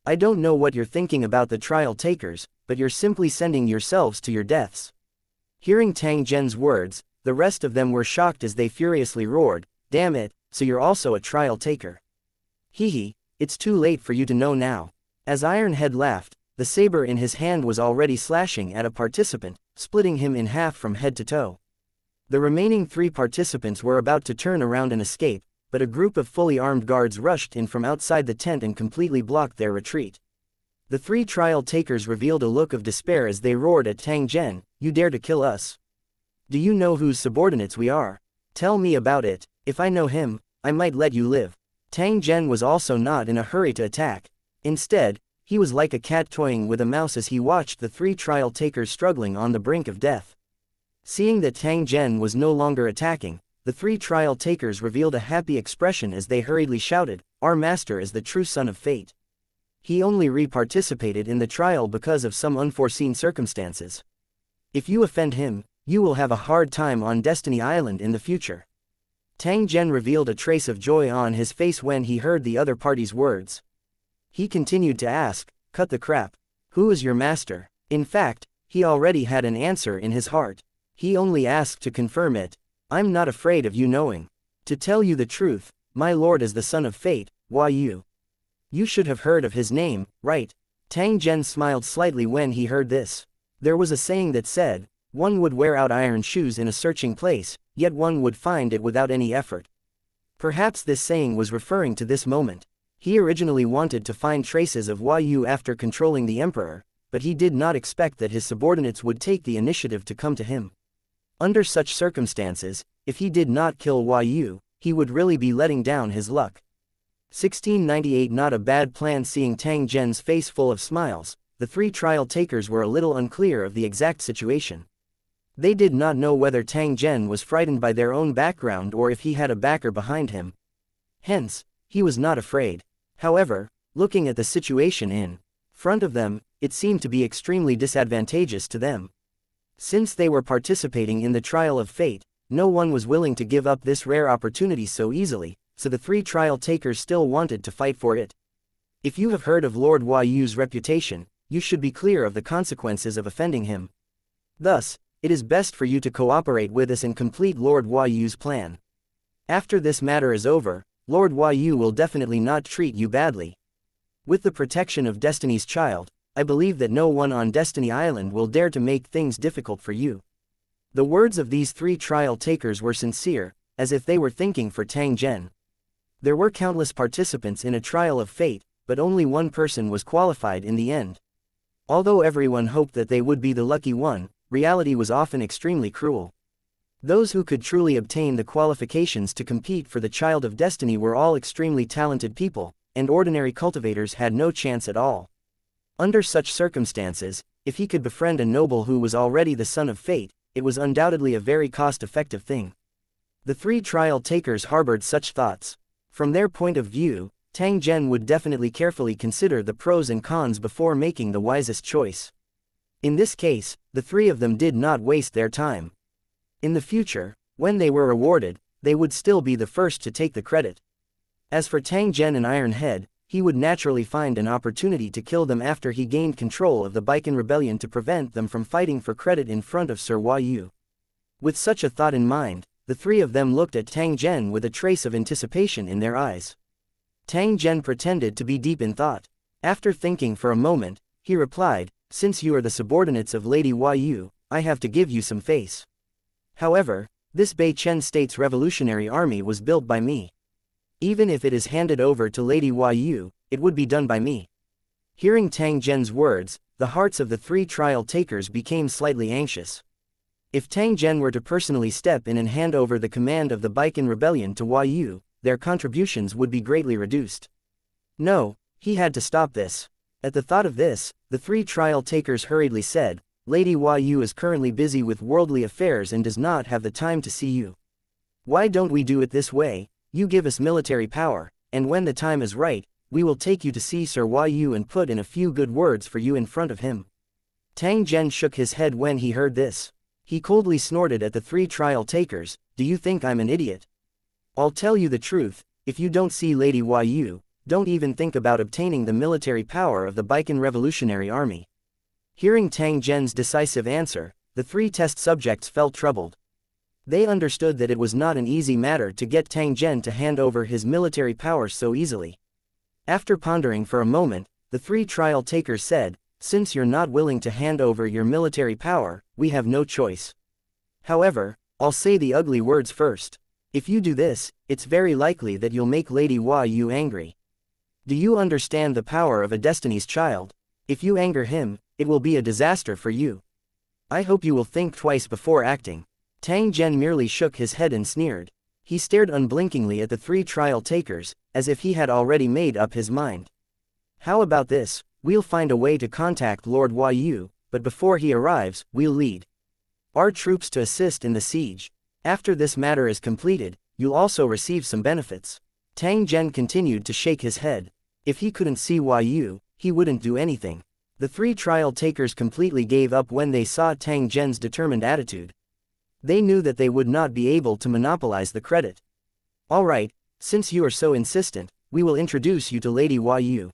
"I don't know what you're thinking about the trial takers, but you're simply sending yourselves to your deaths." Hearing Tang Zhen's words, the rest of them were shocked as they furiously roared, "Damn it, so you're also a trial taker. Hee, it's too late for you to know now." As Ironhead laughed, the saber in his hand was already slashing at a participant, splitting him in half from head to toe. The remaining 3 participants were about to turn around and escape, but a group of fully armed guards rushed in from outside the tent and completely blocked their retreat. The 3 trial takers revealed a look of despair as they roared at Tang Zhen, "You dare to kill us? Do you know whose subordinates we are? Tell me about it. If I know him, I might let you live." Tang Zhen was also not in a hurry to attack. Instead, he was like a cat toying with a mouse as he watched the 3 trial takers struggling on the brink of death. Seeing that Tang Zhen was no longer attacking, the 3 trial takers revealed a happy expression as they hurriedly shouted, "Our master is the true son of fate. He only re-participated in the trial because of some unforeseen circumstances. If you offend him, you will have a hard time on Destiny Island in the future." Tang Zhen revealed a trace of joy on his face when he heard the other party's words. He continued to ask, "Cut the crap. Who is your master?" In fact, he already had an answer in his heart. He only asked to confirm it. "I'm not afraid of you knowing. To tell you the truth, my lord is the son of fate, Yu. You should have heard of his name, right?" Tang Zhen smiled slightly when he heard this. There was a saying that said, "One would wear out iron shoes in a searching place, yet one would find it without any effort." Perhaps this saying was referring to this moment. He originally wanted to find traces of Yu after controlling the emperor, but he did not expect that his subordinates would take the initiative to come to him. Under such circumstances, if he did not kill Yu, he would really be letting down his luck. 1698 Not a bad plan. Seeing Tang Zhen's face full of smiles, the 3 trial takers were a little unclear of the exact situation. They did not know whether Tang Zhen was frightened by their own background or if he had a backer behind him. Hence, he was not afraid. However, looking at the situation in front of them, it seemed to be extremely disadvantageous to them. Since they were participating in the trial of fate, no one was willing to give up this rare opportunity so easily, so the 3 trial takers still wanted to fight for it. If you have heard of Lord Yu's reputation, you should be clear of the consequences of offending him. Thus, it is best for you to cooperate with us and complete Lord Yu's plan. After this matter is over, Lord Yu will definitely not treat you badly. With the protection of Destiny's child, I believe that no one on Destiny Island will dare to make things difficult for you." The words of these 3 trial takers were sincere, as if they were thinking for Tang Zhen. There were countless participants in a trial of fate, but only one person was qualified in the end. Although everyone hoped that they would be the lucky one, reality was often extremely cruel. Those who could truly obtain the qualifications to compete for the Child of Destiny were all extremely talented people, and ordinary cultivators had no chance at all. Under such circumstances, if he could befriend a noble who was already the son of fate, it was undoubtedly a very cost-effective thing. The 3 trial takers harbored such thoughts. From their point of view, Tang Zhen would definitely carefully consider the pros and cons before making the wisest choice. In this case, the 3 of them did not waste their time. In the future, when they were rewarded, they would still be the first to take the credit. As for Tang Zhen and Iron Head, he would naturally find an opportunity to kill them after he gained control of the Baikan Rebellion to prevent them from fighting for credit in front of Sir Yu. With such a thought in mind, the 3 of them looked at Tang Zhen with a trace of anticipation in their eyes. Tang Zhen pretended to be deep in thought. After thinking for a moment, he replied, "Since you are the subordinates of Lady Yu, I have to give you some face. However, this Bei Chen State's revolutionary army was built by me. Even if it is handed over to Lady Yu, it would be done by me. Hearing Tang Zhen's words, the hearts of the 3 trial takers became slightly anxious. If Tang Zhen were to personally step in and hand over the command of the Baikan rebellion to Hua Yu, their contributions would be greatly reduced. No, he had to stop this. At the thought of this, the 3 trial takers hurriedly said, Lady Hua Yu is currently busy with worldly affairs and does not have the time to see you. Why don't we do it this way? You give us military power, and when the time is right, we will take you to see Sir Hua Yu and put in a few good words for you in front of him. Tang Zhen shook his head when he heard this. He coldly snorted at the 3 trial takers, do you think I'm an idiot? I'll tell you the truth, if you don't see Lady Hua Yu, don't even think about obtaining the military power of the Baikan Revolutionary Army. Hearing Tang Zhen's decisive answer, the 3 test subjects felt troubled. They understood that it was not an easy matter to get Tang Zhen to hand over his military power so easily. After pondering for a moment, the 3 trial takers said, since you're not willing to hand over your military power, we have no choice. However, I'll say the ugly words first. If you do this, it's very likely that you'll make Lady Hua Yu angry. Do you understand the power of a Destiny's Child? If you anger him, it will be a disaster for you. I hope you will think twice before acting. Tang Zhen merely shook his head and sneered. He stared unblinkingly at the 3 trial takers, as if he had already made up his mind. How about this? We'll find a way to contact Lord Hua Yu, but before he arrives, we'll lead our troops to assist in the siege. After this matter is completed, you'll also receive some benefits. Tang Zhen continued to shake his head. If he couldn't see Hua Yu, he wouldn't do anything. The 3 trial takers completely gave up when they saw Tang Zhen's determined attitude. They knew that they would not be able to monopolize the credit. All right, since you are so insistent, we will introduce you to Lady Hua Yu.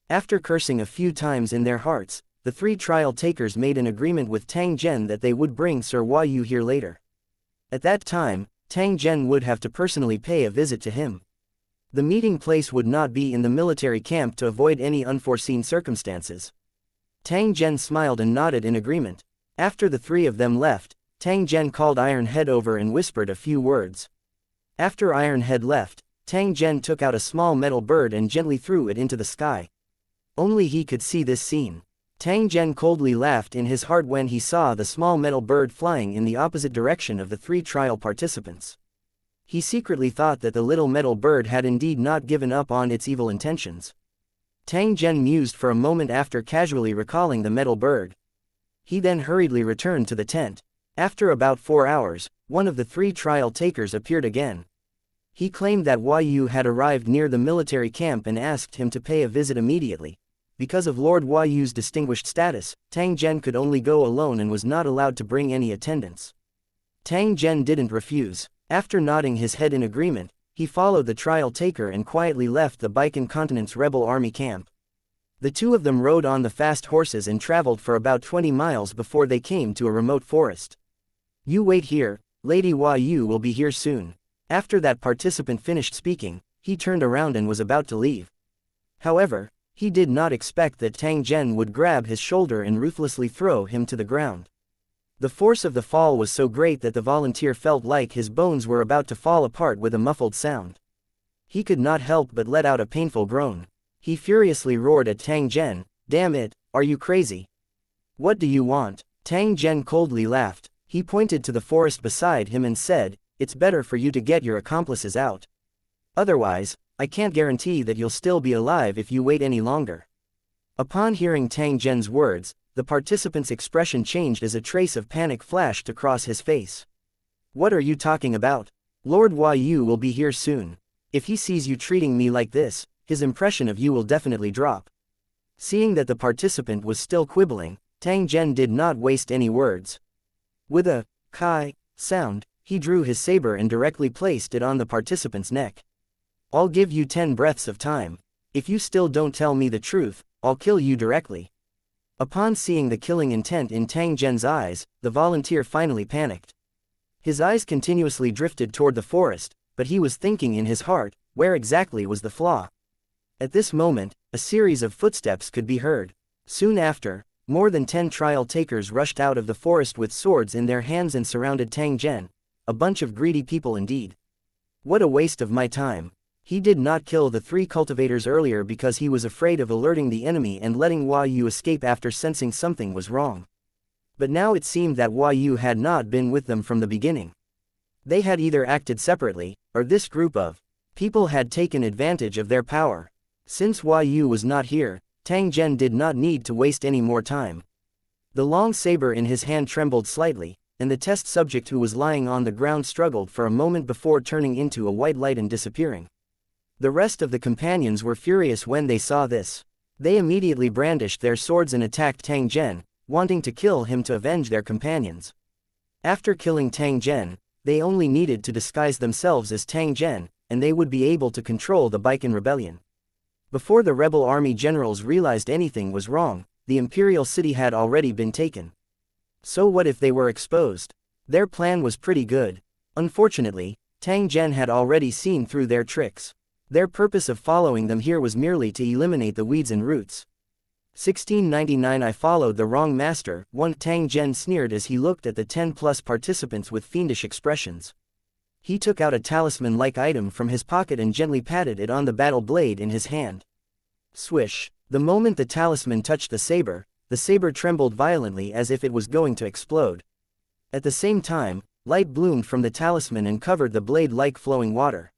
After cursing a few times in their hearts, the 3 trial takers made an agreement with Tang Zhen that they would bring Sir Hua Yu here later. At that time, Tang Zhen would have to personally pay a visit to him. The meeting place would not be in the military camp to avoid any unforeseen circumstances. Tang Zhen smiled and nodded in agreement. After the 3 of them left, Tang Zhen called Iron Head over and whispered a few words. After Iron Head left, Tang Zhen took out a small metal bird and gently threw it into the sky. Only he could see this scene. Tang Zhen coldly laughed in his heart when he saw the small metal bird flying in the opposite direction of the 3 trial participants. He secretly thought that the little metal bird had indeed not given up on its evil intentions. Tang Zhen mused for a moment after casually recalling the metal bird. He then hurriedly returned to the tent. After about 4 hours, one of the 3 trial takers appeared again. He claimed that Hua Yu had arrived near the military camp and asked him to pay a visit immediately. Because of Lord Hua Yu's distinguished status, Tang Zhen could only go alone and was not allowed to bring any attendants. Tang Zhen didn't refuse. After nodding his head in agreement, he followed the trial taker and quietly left the Baikan Continent's rebel army camp. The 2 of them rode on the fast horses and traveled for about 20 miles before they came to a remote forest. You wait here, Lady Hua Yu will be here soon. After that participant finished speaking, he turned around and was about to leave. However, he did not expect that Tang Zhen would grab his shoulder and ruthlessly throw him to the ground. The force of the fall was so great that the volunteer felt like his bones were about to fall apart with a muffled sound. He could not help but let out a painful groan. He furiously roared at Tang Zhen, damn it, are you crazy? What do you want? Tang Zhen coldly laughed. He pointed to the forest beside him and said, it's better for you to get your accomplices out. Otherwise, I can't guarantee that you'll still be alive if you wait any longer. Upon hearing Tang Zhen's words, the participant's expression changed as a trace of panic flashed across his face. What are you talking about? Lord Hua Yu will be here soon. If he sees you treating me like this, his impression of you will definitely drop. Seeing that the participant was still quibbling, Tang Zhen did not waste any words. With a kai sound, he drew his saber and directly placed it on the participant's neck. I'll give you 10 breaths of time. If you still don't tell me the truth, I'll kill you directly. Upon seeing the killing intent in Tang Zhen's eyes, the volunteer finally panicked. His eyes continuously drifted toward the forest, but he was thinking in his heart, where exactly was the flaw? At this moment, a series of footsteps could be heard. Soon after, more than 10 trial takers rushed out of the forest with swords in their hands and surrounded Tang Zhen. A bunch of greedy people indeed. What a waste of my time. He did not kill the 3 cultivators earlier because he was afraid of alerting the enemy and letting Hua Yu escape after sensing something was wrong. But now it seemed that Hua Yu had not been with them from the beginning. They had either acted separately, or this group of people had taken advantage of their power. Since Hua Yu was not here, Tang Zhen did not need to waste any more time. The long saber in his hand trembled slightly, and the test subject who was lying on the ground struggled for a moment before turning into a white light and disappearing. The rest of the companions were furious when they saw this. They immediately brandished their swords and attacked Tang Zhen, wanting to kill him to avenge their companions. After killing Tang Zhen, they only needed to disguise themselves as Tang Zhen, and they would be able to control the Baikan rebellion. Before the rebel army generals realized anything was wrong, the imperial city had already been taken. So what if they were exposed? Their plan was pretty good. Unfortunately, Tang Zhen had already seen through their tricks. Their purpose of following them here was merely to eliminate the weeds and roots. 1699 I followed the wrong master, one Tang Zhen sneered as he looked at the 10+ participants with fiendish expressions. He took out a talisman-like item from his pocket and gently patted it on the battle blade in his hand. Swish! The moment the talisman touched the saber trembled violently as if it was going to explode. At the same time, light bloomed from the talisman and covered the blade like flowing water.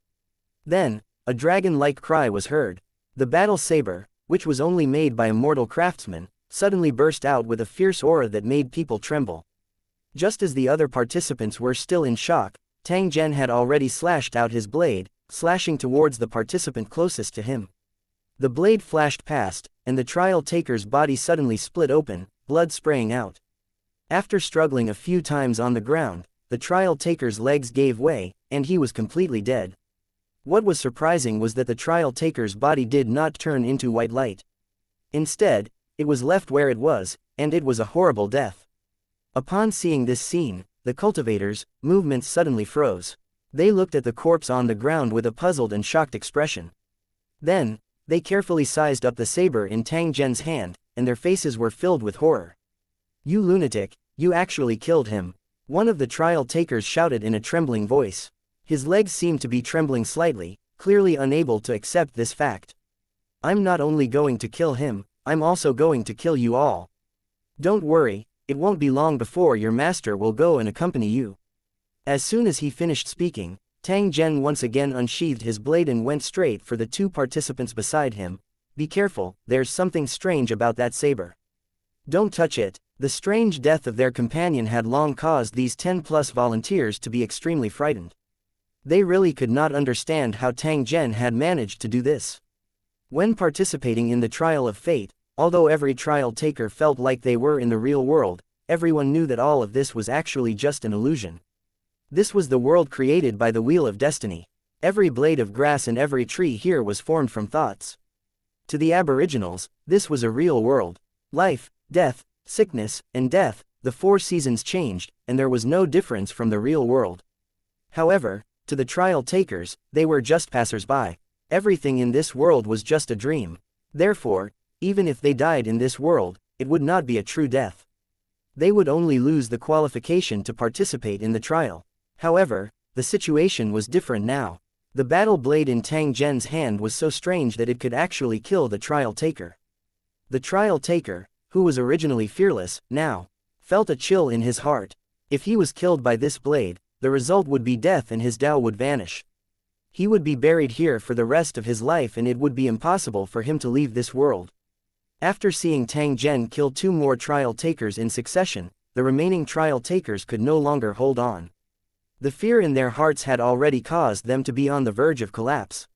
Then, a dragon-like cry was heard. The battle saber, which was only made by a mortal craftsman, suddenly burst out with a fierce aura that made people tremble. Just as the other participants were still in shock, Tang Zhen had already slashed out his blade, slashing towards the participant closest to him. The blade flashed past, and the trial taker's body suddenly split open, blood spraying out. After struggling a few times on the ground, the trial taker's legs gave way, and he was completely dead. What was surprising was that the trial taker's body did not turn into white light. Instead, it was left where it was, and it was a horrible death. Upon seeing this scene, the cultivators' movements suddenly froze. They looked at the corpse on the ground with a puzzled and shocked expression. Then, they carefully sized up the saber in Tang Zhen's hand, and their faces were filled with horror. "You lunatic, you actually killed him," one of the trial takers shouted in a trembling voice. His legs seemed to be trembling slightly, clearly unable to accept this fact. "I'm not only going to kill him, I'm also going to kill you all. Don't worry, it won't be long before your master will go and accompany you." As soon as he finished speaking, Tang Zhen once again unsheathed his blade and went straight for the 2 participants beside him. "Be careful, there's something strange about that saber. Don't touch it." The strange death of their companion had long caused these 10+ volunteers to be extremely frightened. They really could not understand how Tang Zhen had managed to do this. When participating in the trial of fate, although every trial taker felt like they were in the real world, everyone knew that all of this was actually just an illusion. This was the world created by the Wheel of Destiny. Every blade of grass and every tree here was formed from thoughts. To the Aboriginals, this was a real world. Life, death, sickness, and death, the 4 seasons changed, and there was no difference from the real world. However, to the trial takers, they were just passers-by. Everything in this world was just a dream. Therefore, even if they died in this world, it would not be a true death. They would only lose the qualification to participate in the trial. However, the situation was different now. The battle blade in Tang Zhen's hand was so strange that it could actually kill the trial taker. The trial taker, who was originally fearless, now felt a chill in his heart. If he was killed by this blade, the result would be death and his Tao would vanish. He would be buried here for the rest of his life and it would be impossible for him to leave this world. After seeing Tang Zhen kill 2 more trial takers in succession, the remaining trial takers could no longer hold on. The fear in their hearts had already caused them to be on the verge of collapse.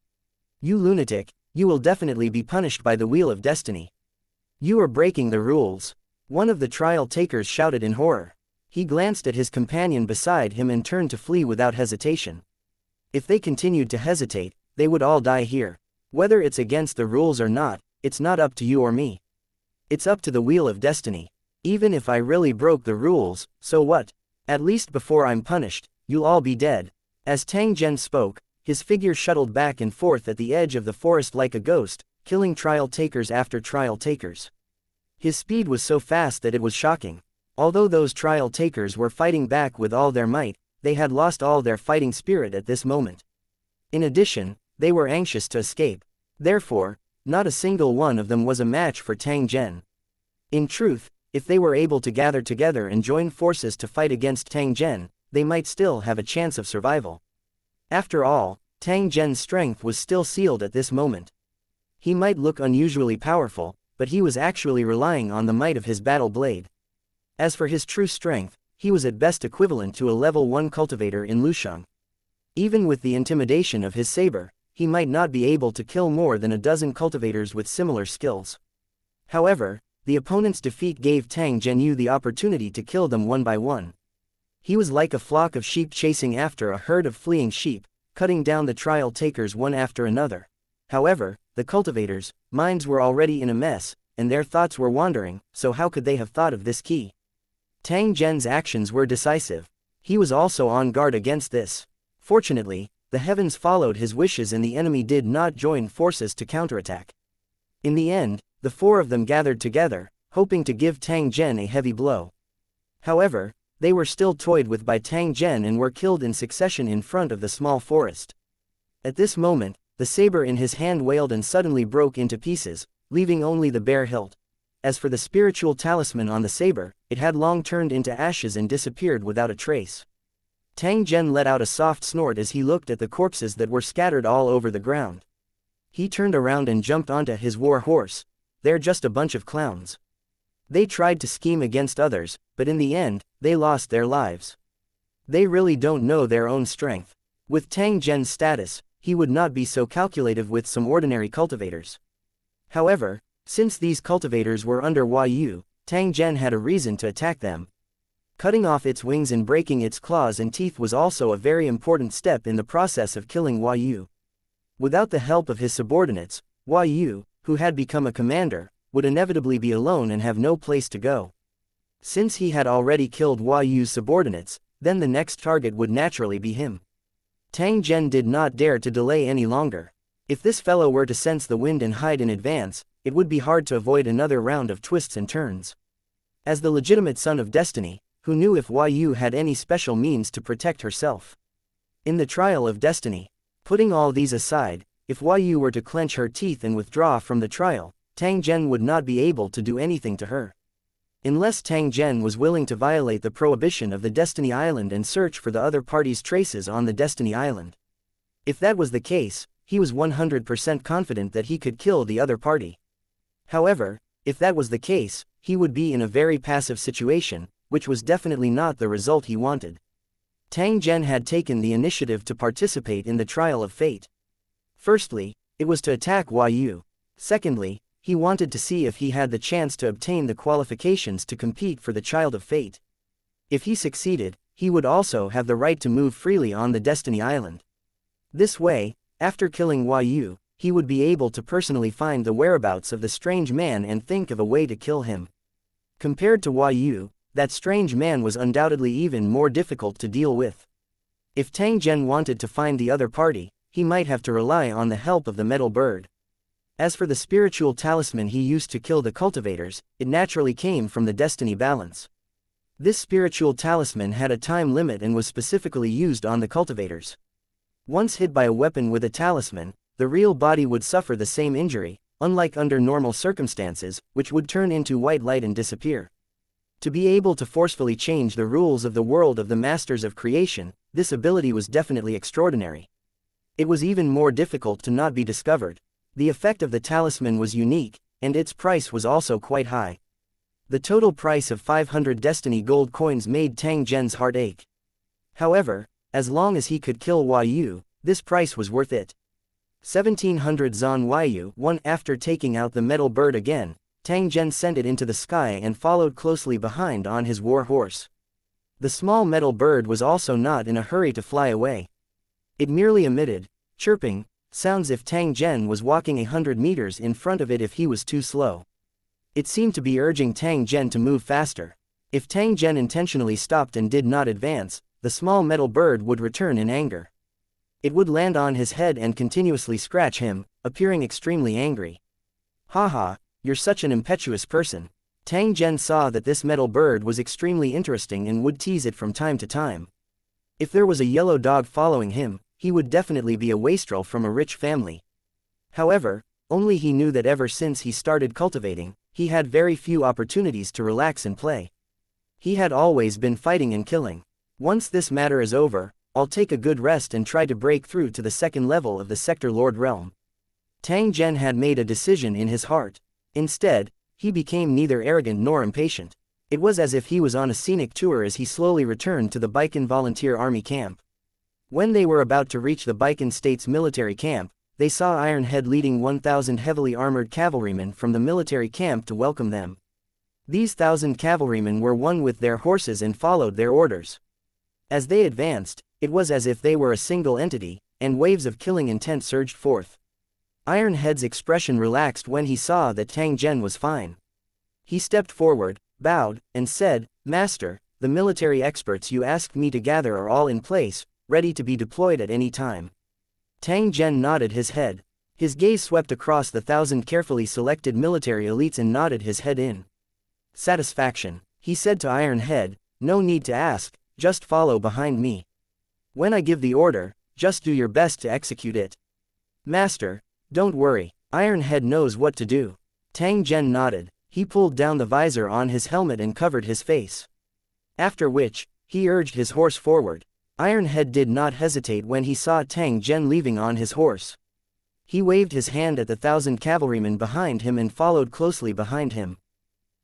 "You lunatic, you will definitely be punished by the Wheel of Destiny. You are breaking the rules," one of the trial takers shouted in horror. He glanced at his companion beside him and turned to flee without hesitation. If they continued to hesitate, they would all die here. Whether it's against the rules or not, it's not up to you or me. It's up to the Wheel of Destiny. Even if I really broke the rules, so what? At least before I'm punished, you'll all be dead. As Tang Zhen spoke, his figure shuttled back and forth at the edge of the forest like a ghost, killing trial takers after trial takers. His speed was so fast that it was shocking. Although those trial takers were fighting back with all their might, they had lost all their fighting spirit at this moment. In addition, they were anxious to escape. Therefore, not a single one of them was a match for Tang Zhen. In truth, if they were able to gather together and join forces to fight against Tang Zhen, they might still have a chance of survival. After all, Tang Zhen's strength was still sealed at this moment. He might look unusually powerful, but he was actually relying on the might of his battle blade. As for his true strength, he was at best equivalent to a level 1 cultivator in Lusheng. Even with the intimidation of his saber, he might not be able to kill more than a dozen cultivators with similar skills. However, the opponent's defeat gave Tang Zhen the opportunity to kill them one by one. He was like a flock of sheep chasing after a herd of fleeing sheep, cutting down the trial takers one after another. However, the cultivators' minds were already in a mess, and their thoughts were wandering, so how could they have thought of this key? Tang Zhen's actions were decisive. He was also on guard against this. Fortunately, the heavens followed his wishes and the enemy did not join forces to counterattack. In the end, the four of them gathered together, hoping to give Tang Zhen a heavy blow. However, they were still toyed with by Tang Zhen and were killed in succession in front of the small forest. At this moment, the saber in his hand wailed and suddenly broke into pieces, leaving only the bare hilt. As for the spiritual talisman on the saber, it had long turned into ashes and disappeared without a trace. Tang Zhen let out a soft snort as he looked at the corpses that were scattered all over the ground. He turned around and jumped onto his war horse. They're just a bunch of clowns. They tried to scheme against others, but in the end, they lost their lives. They really don't know their own strength. With Tang Zhen's status, he would not be so calculative with some ordinary cultivators. However, since these cultivators were under Yu, Tang Zhen had a reason to attack them. Cutting off its wings and breaking its claws and teeth was also a very important step in the process of killing Yu. Without the help of his subordinates, Yu, who had become a commander, would inevitably be alone and have no place to go. Since he had already killed Yu's subordinates, then the next target would naturally be him. Tang Zhen did not dare to delay any longer. If this fellow were to sense the wind and hide in advance, it would be hard to avoid another round of twists and turns. As the legitimate son of destiny, who knew if Yu had any special means to protect herself? In the trial of destiny. Putting all these aside, if Yu were to clench her teeth and withdraw from the trial, Tang Zhen would not be able to do anything to her. Unless Tang Zhen was willing to violate the prohibition of the Destiny Island and search for the other party's traces on the Destiny Island. If that was the case, he was 100% confident that he could kill the other party. However, if that was the case, he would be in a very passive situation, which was definitely not the result he wanted. Tang Zhen had taken the initiative to participate in the trial of fate. Firstly, it was to attack Yu. Secondly, he wanted to see if he had the chance to obtain the qualifications to compete for the Child of Fate. If he succeeded, he would also have the right to move freely on the Destiny Island. This way, after killing Yu, he would be able to personally find the whereabouts of the strange man and think of a way to kill him. Compared to Yu, that strange man was undoubtedly even more difficult to deal with. If Tang Zhen wanted to find the other party, he might have to rely on the help of the metal bird. As for the spiritual talisman he used to kill the cultivators, it naturally came from the destiny balance. This spiritual talisman had a time limit and was specifically used on the cultivators. Once hit by a weapon with a talisman, the real body would suffer the same injury, unlike under normal circumstances, which would turn into white light and disappear. To be able to forcefully change the rules of the world of the masters of creation, this ability was definitely extraordinary. It was even more difficult to not be discovered. The effect of the talisman was unique, and its price was also quite high. The total price of 500 destiny gold coins made Tang Zhen's heart ache. However, as long as he could kill Yu, this price was worth it. 1700 zon Yu. After taking out the metal bird again, Tang Zhen sent it into the sky and followed closely behind on his war horse. The small metal bird was also not in a hurry to fly away. It merely emitted, chirping, sounds if Tang Zhen was walking 100 meters in front of it if he was too slow. It seemed to be urging Tang Zhen to move faster. If Tang Zhen intentionally stopped and did not advance, the small metal bird would return in anger. It would land on his head and continuously scratch him, appearing extremely angry. Haha, you're such an impetuous person. Tang Zhen saw that this metal bird was extremely interesting and would tease it from time to time. If there was a yellow dog following him, he would definitely be a wastrel from a rich family. However, only he knew that ever since he started cultivating, he had very few opportunities to relax and play. He had always been fighting and killing. Once this matter is over, I'll take a good rest and try to break through to the second level of the Sector Lord realm. Tang Zhen had made a decision in his heart. Instead, he became neither arrogant nor impatient. It was as if he was on a scenic tour as he slowly returned to the Baikan Volunteer Army camp. When they were about to reach the Baikan State's military camp, they saw Ironhead leading 1,000 heavily armored cavalrymen from the military camp to welcome them. These 1,000 cavalrymen were one with their horses and followed their orders. As they advanced, it was as if they were a single entity, and waves of killing intent surged forth. Ironhead's expression relaxed when he saw that Tang Zhen was fine. He stepped forward, bowed, and said, "Master, the military experts you asked me to gather are all in place, ready to be deployed at any time." Tang Zhen nodded his head. His gaze swept across the 1,000 carefully selected military elites and nodded his head in satisfaction. He said to Ironhead, "No need to ask, just follow behind me. When I give the order, just do your best to execute it." "Master, don't worry, Ironhead knows what to do." Tang Zhen nodded. He pulled down the visor on his helmet and covered his face. After which, he urged his horse forward. Ironhead did not hesitate when he saw Tang Zhen leaving on his horse. He waved his hand at the 1,000 cavalrymen behind him and followed closely behind him.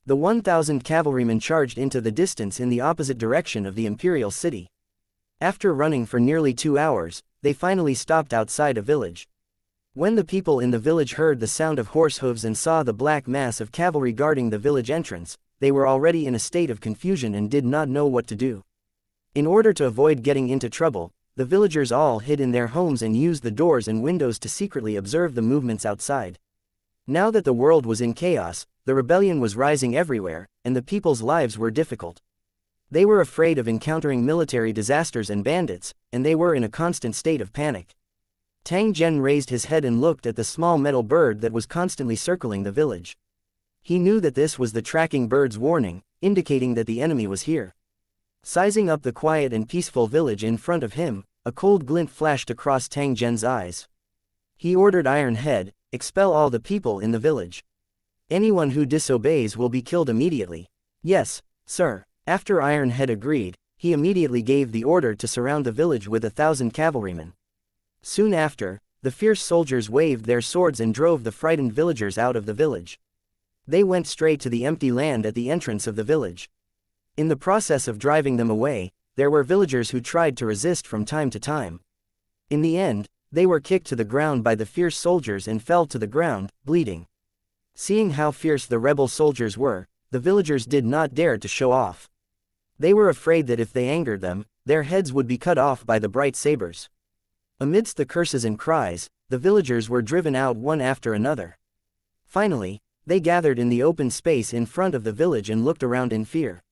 The 1,000 cavalrymen charged into the distance in the opposite direction of the imperial city. After running for nearly 2 hours, they finally stopped outside a village. When the people in the village heard the sound of horse hooves and saw the black mass of cavalry guarding the village entrance, they were already in a state of confusion and did not know what to do. In order to avoid getting into trouble, the villagers all hid in their homes and used the doors and windows to secretly observe the movements outside. Now that the world was in chaos, the rebellion was rising everywhere, and the people's lives were difficult. They were afraid of encountering military disasters and bandits, and they were in a constant state of panic. Tang Zhen raised his head and looked at the small metal bird that was constantly circling the village. He knew that this was the tracking bird's warning, indicating that the enemy was here. Sizing up the quiet and peaceful village in front of him, a cold glint flashed across Tang Zhen's eyes. He ordered Ironhead, "Expel all the people in the village. Anyone who disobeys will be killed immediately." "Yes, sir." After Ironhead agreed, he immediately gave the order to surround the village with 1,000 cavalrymen. Soon after, the fierce soldiers waved their swords and drove the frightened villagers out of the village. They went straight to the empty land at the entrance of the village. In the process of driving them away, there were villagers who tried to resist from time to time. In the end, they were kicked to the ground by the fierce soldiers and fell to the ground, bleeding. Seeing how fierce the rebel soldiers were, the villagers did not dare to show off. They were afraid that if they angered them, their heads would be cut off by the bright sabers. Amidst the curses and cries, the villagers were driven out one after another. Finally, they gathered in the open space in front of the village and looked around in fear.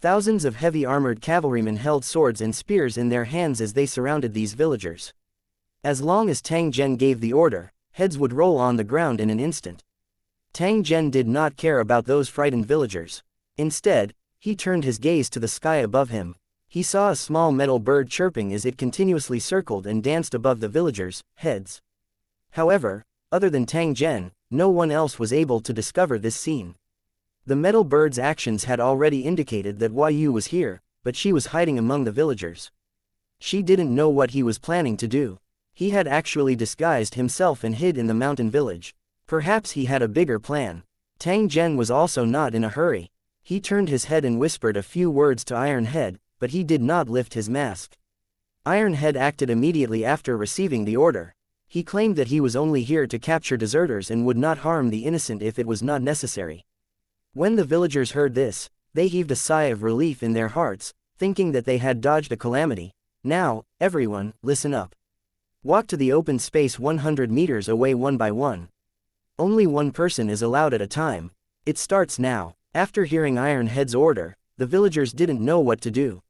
Thousands of heavy armored cavalrymen held swords and spears in their hands as they surrounded these villagers. As long as Tang Zhen gave the order, heads would roll on the ground in an instant. Tang Zhen did not care about those frightened villagers. Instead, he turned his gaze to the sky above him. He saw a small metal bird chirping as it continuously circled and danced above the villagers' heads. However, other than Tang Zhen, no one else was able to discover this scene. The metal bird's actions had already indicated that Yu was here, but she was hiding among the villagers. She didn't know what he was planning to do. He had actually disguised himself and hid in the mountain village. Perhaps he had a bigger plan. Tang Zhen was also not in a hurry. He turned his head and whispered a few words to Ironhead, but he did not lift his mask. Ironhead acted immediately after receiving the order. He claimed that he was only here to capture deserters and would not harm the innocent if it was not necessary. When the villagers heard this, they heaved a sigh of relief in their hearts, thinking that they had dodged a calamity. "Now, everyone, listen up. Walk to the open space 100 meters away one by one. Only one person is allowed at a time. It starts now." After hearing Ironhead's order, the villagers didn't know what to do.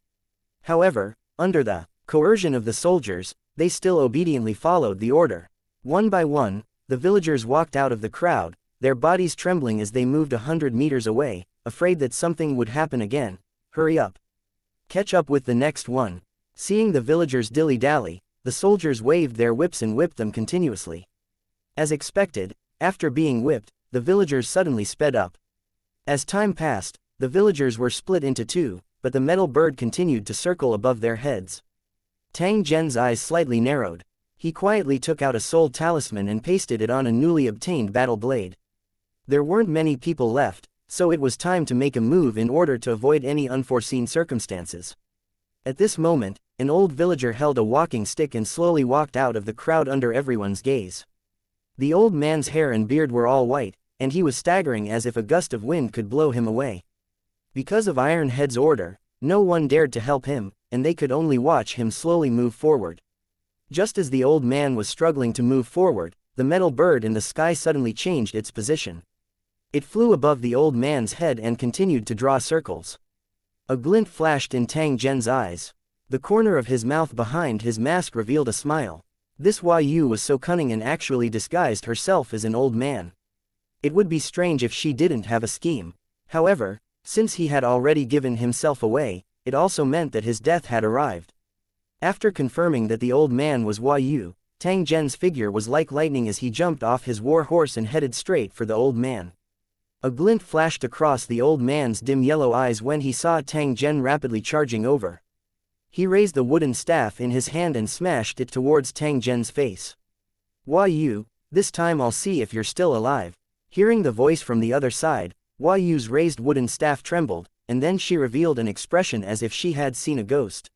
However, under the coercion of the soldiers, they still obediently followed the order. One by one, the villagers walked out of the crowd, their bodies trembling as they moved 100 meters away, afraid that something would happen again. "Hurry up. Catch up with the next one." Seeing the villagers dilly-dally, the soldiers waved their whips and whipped them continuously. As expected, after being whipped, the villagers suddenly sped up. As time passed, the villagers were split into two, but the metal bird continued to circle above their heads. Tang Zhen's eyes slightly narrowed. He quietly took out a soul talisman and pasted it on a newly obtained battle blade. There weren't many people left, so it was time to make a move in order to avoid any unforeseen circumstances. At this moment, an old villager held a walking stick and slowly walked out of the crowd under everyone's gaze. The old man's hair and beard were all white, and he was staggering as if a gust of wind could blow him away. Because of Iron Head's order, no one dared to help him, and they could only watch him slowly move forward. Just as the old man was struggling to move forward, the metal bird in the sky suddenly changed its position. It flew above the old man's head and continued to draw circles. A glint flashed in Tang Zhen's eyes. The corner of his mouth behind his mask revealed a smile. This Yu was so cunning and actually disguised herself as an old man. It would be strange if she didn't have a scheme. However, since he had already given himself away, it also meant that his death had arrived. After confirming that the old man was Yu, Tang Zhen's figure was like lightning as he jumped off his war horse and headed straight for the old man. A glint flashed across the old man's dim yellow eyes when he saw Tang Zhen rapidly charging over. He raised the wooden staff in his hand and smashed it towards Tang Zhen's face. Yu, this time I'll see if you're still alive. Hearing the voice from the other side, Yu's raised wooden staff trembled, and then she revealed an expression as if she had seen a ghost.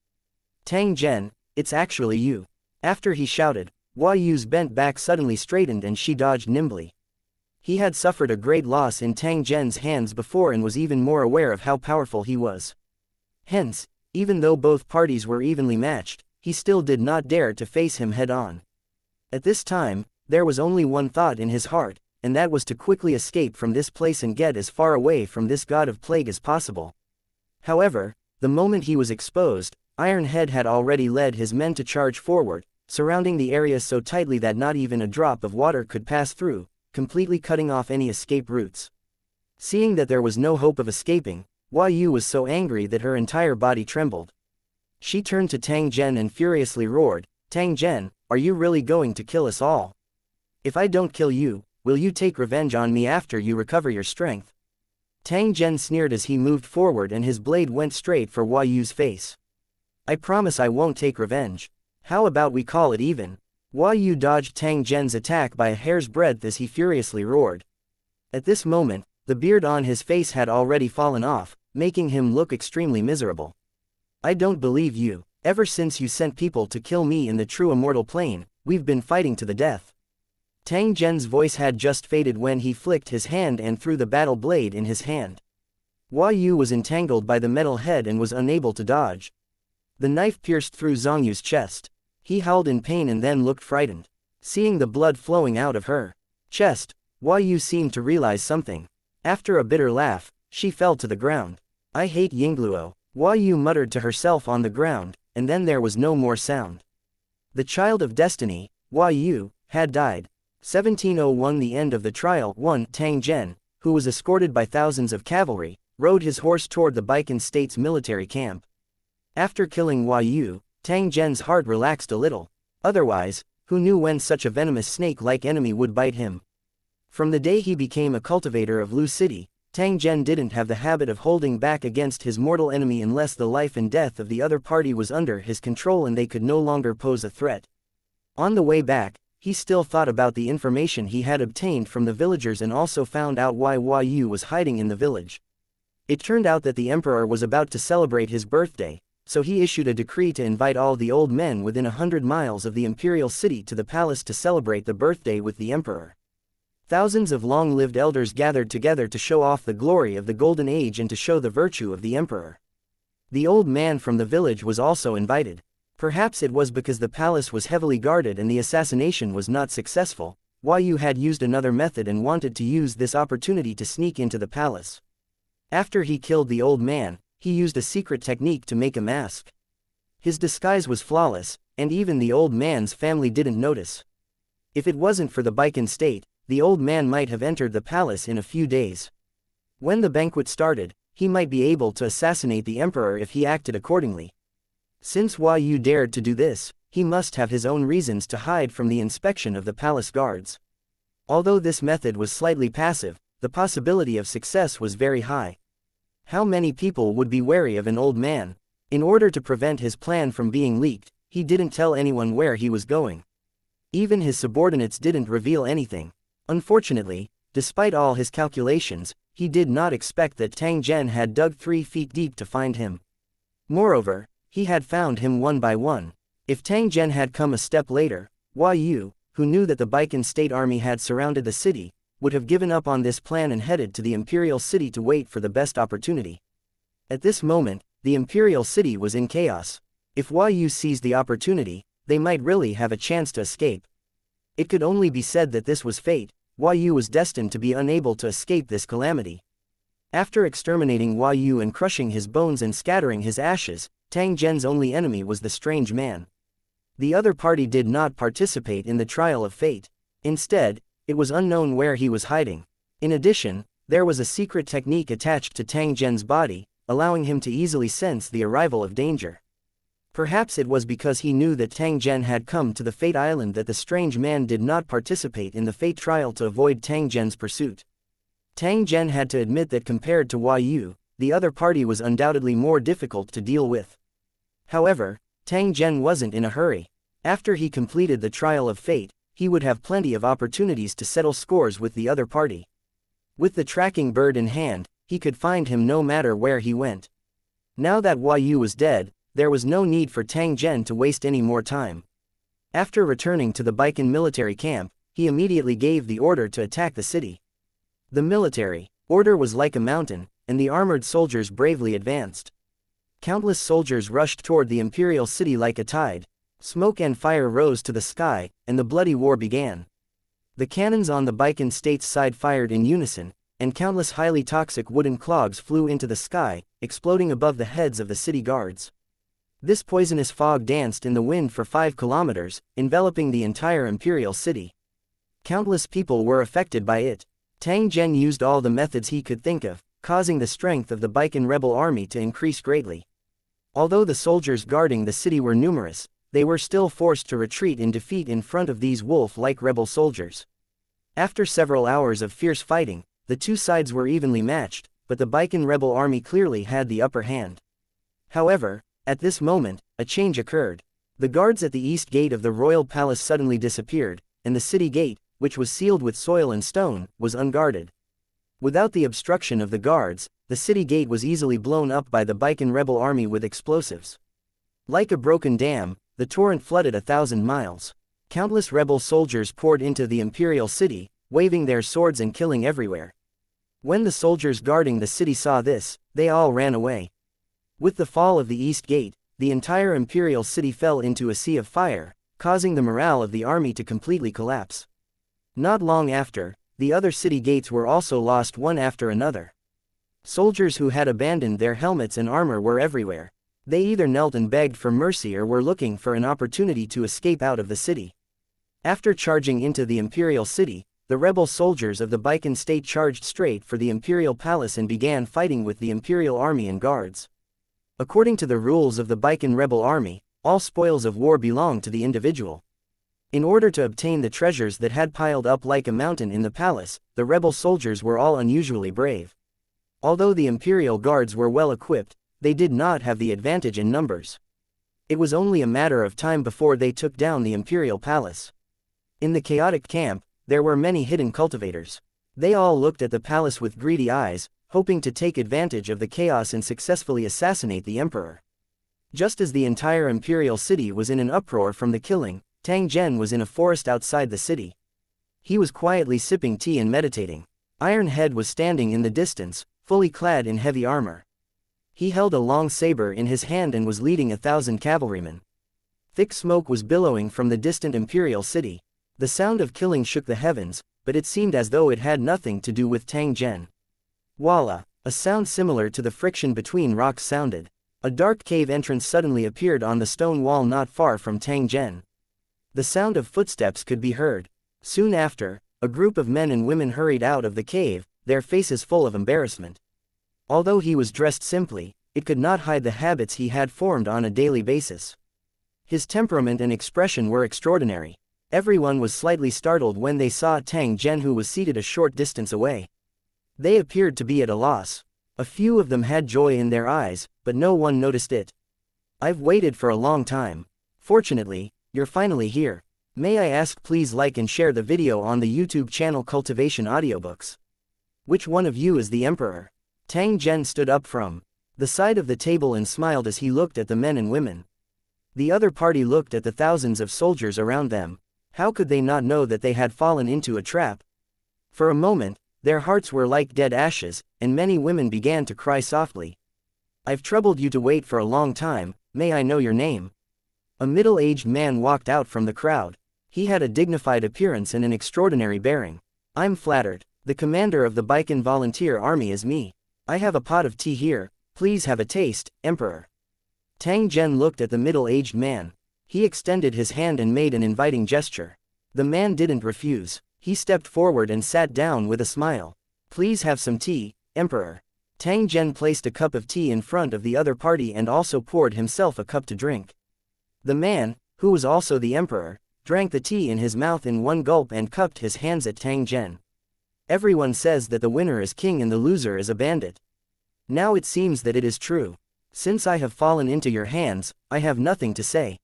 Tang Zhen, it's actually you. After he shouted, Yu's bent back suddenly straightened and she dodged nimbly. He had suffered a great loss in Tang Zhen's hands before and was even more aware of how powerful he was. Hence, even though both parties were evenly matched, he still did not dare to face him head-on. At this time, there was only one thought in his heart, and that was to quickly escape from this place and get as far away from this god of plague as possible. However, the moment he was exposed, Iron Head had already led his men to charge forward, surrounding the area so tightly that not even a drop of water could pass through, completely cutting off any escape routes. Seeing that there was no hope of escaping, Yu was so angry that her entire body trembled. She turned to Tang Zhen and furiously roared, Tang Zhen, are you really going to kill us all? If I don't kill you, will you take revenge on me after you recover your strength? Tang Zhen sneered as he moved forward and his blade went straight for Yu's face. I promise I won't take revenge. How about we call it even? Yu dodged Tang Zhen's attack by a hair's breadth as he furiously roared. At this moment, the beard on his face had already fallen off, making him look extremely miserable. I don't believe you. Ever since you sent people to kill me in the true immortal plane, we've been fighting to the death. Tang Zhen's voice had just faded when he flicked his hand and threw the battle blade in his hand. Yu was entangled by the metal head and was unable to dodge. The knife pierced through Zongyu's chest. He howled in pain and then looked frightened. Seeing the blood flowing out of her chest, Yu seemed to realize something. After a bitter laugh, she fell to the ground. I hate Yingluo, Yu muttered to herself on the ground, and then there was no more sound. The child of destiny, Yu, had died. 1701 The end of the trial. 1 Tang Zhen, who was escorted by thousands of cavalry, rode his horse toward the Baikan State's military camp. After killing Yu, Tang Zhen's heart relaxed a little. Otherwise, who knew when such a venomous snake-like enemy would bite him? From the day he became a cultivator of Lu City, Tang Zhen didn't have the habit of holding back against his mortal enemy unless the life and death of the other party was under his control and they could no longer pose a threat. On the way back, he still thought about the information he had obtained from the villagers and also found out why Yu was hiding in the village. It turned out that the emperor was about to celebrate his birthday, so he issued a decree to invite all the old men within 100 miles of the imperial city to the palace to celebrate the birthday with the emperor. Thousands of long-lived elders gathered together to show off the glory of the golden age and to show the virtue of the emperor. The old man from the village was also invited. Perhaps it was because the palace was heavily guarded and the assassination was not successful. Yu had used another method and wanted to use this opportunity to sneak into the palace. After he killed the old man, he used a secret technique to make a mask. His disguise was flawless, and even the old man's family didn't notice. If it wasn't for the Baikan State, the old man might have entered the palace in a few days. When the banquet started, he might be able to assassinate the emperor if he acted accordingly. Since Yu dared to do this, he must have his own reasons to hide from the inspection of the palace guards. Although this method was slightly passive, the possibility of success was very high. How many people would be wary of an old man? In order to prevent his plan from being leaked, he didn't tell anyone where he was going. Even his subordinates didn't reveal anything. Unfortunately, despite all his calculations, he did not expect that Tang Zhen had dug 3 feet deep to find him. Moreover, he had found him one by one. If Tang Zhen had come a step later, Hua Yu, who knew that the Baikan state army had surrounded the city, would have given up on this plan and headed to the imperial city to wait for the best opportunity. At this moment, the imperial city was in chaos. If Hua Yu seized the opportunity, they might really have a chance to escape. It could only be said that this was fate. Hua Yu was destined to be unable to escape this calamity. After exterminating Hua Yu and crushing his bones and scattering his ashes, Tang Zhen's only enemy was the strange man. The other party did not participate in the trial of fate. Instead, it was unknown where he was hiding. In addition, there was a secret technique attached to Tang Zhen's body, allowing him to easily sense the arrival of danger. Perhaps it was because he knew that Tang Zhen had come to the Fate Island that the strange man did not participate in the fate trial to avoid Tang Zhen's pursuit. Tang Zhen had to admit that compared to Hua Yu, the other party was undoubtedly more difficult to deal with. However, Tang Zhen wasn't in a hurry. After he completed the trial of fate, he would have plenty of opportunities to settle scores with the other party. With the tracking bird in hand, he could find him no matter where he went. Now that Hua Yu was dead, there was no need for Tang Zhen to waste any more time. After returning to the Baikan military camp, he immediately gave the order to attack the city. The military order was like a mountain, and the armored soldiers bravely advanced. Countless soldiers rushed toward the imperial city like a tide. Smoke and fire rose to the sky, and the bloody war began. The cannons on the Baikan state's side fired in unison, and countless highly toxic wooden clogs flew into the sky, exploding above the heads of the city guards. This poisonous fog danced in the wind for 5 kilometers, enveloping the entire imperial city. Countless people were affected by it. Tang Zhen used all the methods he could think of, causing the strength of the Baikan rebel army to increase greatly. Although the soldiers guarding the city were numerous, they were still forced to retreat in defeat in front of these wolf-like rebel soldiers. After several hours of fierce fighting, the two sides were evenly matched, but the Baikan rebel army clearly had the upper hand. However, at this moment, a change occurred. The guards at the east gate of the royal palace suddenly disappeared, and the city gate, which was sealed with soil and stone, was unguarded. Without the obstruction of the guards, the city gate was easily blown up by the Baikan rebel army with explosives. Like a broken dam, the torrent flooded 1,000 miles. Countless rebel soldiers poured into the imperial city, waving their swords and killing everywhere. When the soldiers guarding the city saw this, they all ran away. With the fall of the east gate, the entire imperial city fell into a sea of fire, causing the morale of the army to completely collapse. Not long after, the other city gates were also lost one after another. Soldiers who had abandoned their helmets and armor were everywhere. They either knelt and begged for mercy or were looking for an opportunity to escape out of the city. After charging into the imperial city, the rebel soldiers of the Baikan state charged straight for the imperial palace and began fighting with the imperial army and guards. According to the rules of the Baikan rebel army, all spoils of war belong to the individual. In order to obtain the treasures that had piled up like a mountain in the palace, the rebel soldiers were all unusually brave. Although the imperial guards were well equipped, they did not have the advantage in numbers. It was only a matter of time before they took down the imperial palace. In the chaotic camp, there were many hidden cultivators. They all looked at the palace with greedy eyes, hoping to take advantage of the chaos and successfully assassinate the emperor. Just as the entire imperial city was in an uproar from the killing, Tang Zhen was in a forest outside the city. He was quietly sipping tea and meditating. Iron Head was standing in the distance, fully clad in heavy armor. He held a long saber in his hand and was leading 1,000 cavalrymen. Thick smoke was billowing from the distant imperial city. The sound of killing shook the heavens, but it seemed as though it had nothing to do with Tang Zhen. Voila! A sound similar to the friction between rocks sounded. A dark cave entrance suddenly appeared on the stone wall not far from Tang Zhen. The sound of footsteps could be heard. Soon after, a group of men and women hurried out of the cave, their faces full of embarrassment. Although he was dressed simply, it could not hide the habits he had formed on a daily basis. His temperament and expression were extraordinary. Everyone was slightly startled when they saw Tang Zhen, who was seated a short distance away. They appeared to be at a loss. A few of them had joy in their eyes, but no one noticed it. I've waited for a long time. Fortunately, you're finally here. May I ask, please like and share the video on the YouTube channel Cultivation Audiobooks. Which one of you is the emperor? Tang Zhen stood up from the side of the table and smiled as he looked at the men and women. The other party looked at the thousands of soldiers around them. How could they not know that they had fallen into a trap? For a moment, their hearts were like dead ashes, and many women began to cry softly. I've troubled you to wait for a long time, may I know your name? A middle-aged man walked out from the crowd. He had a dignified appearance and an extraordinary bearing. I'm flattered. The commander of the Baikan volunteer army is me. I have a pot of tea here, please have a taste, Emperor. Tang Zhen looked at the middle-aged man. He extended his hand and made an inviting gesture. The man didn't refuse. He stepped forward and sat down with a smile. Please have some tea, Emperor. Tang Zhen placed a cup of tea in front of the other party and also poured himself a cup to drink. The man, who was also the emperor, drank the tea in his mouth in one gulp and cupped his hands at Tang Zhen. Everyone says that the winner is king and the loser is a bandit. Now it seems that it is true. Since I have fallen into your hands, I have nothing to say.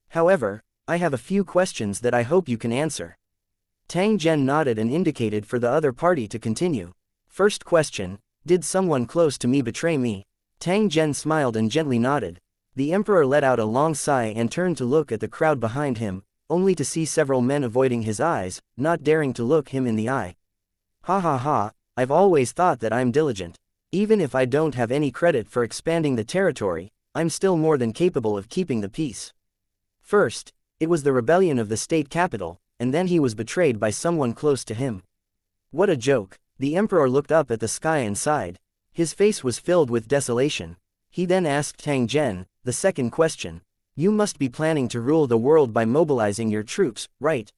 However, I have a few questions that I hope you can answer. Tang Zhen nodded and indicated for the other party to continue. First question, did someone close to me betray me? Tang Zhen smiled and gently nodded. The emperor let out a long sigh and turned to look at the crowd behind him, only to see several men avoiding his eyes, not daring to look him in the eye. Ha ha ha, I've always thought that I'm diligent. Even if I don't have any credit for expanding the territory, I'm still more than capable of keeping the peace. First, it was the rebellion of the state capital, and then he was betrayed by someone close to him. What a joke. The emperor looked up at the sky and sighed. His face was filled with desolation. He then asked Tang Zhen, the second question. You must be planning to rule the world by mobilizing your troops, right?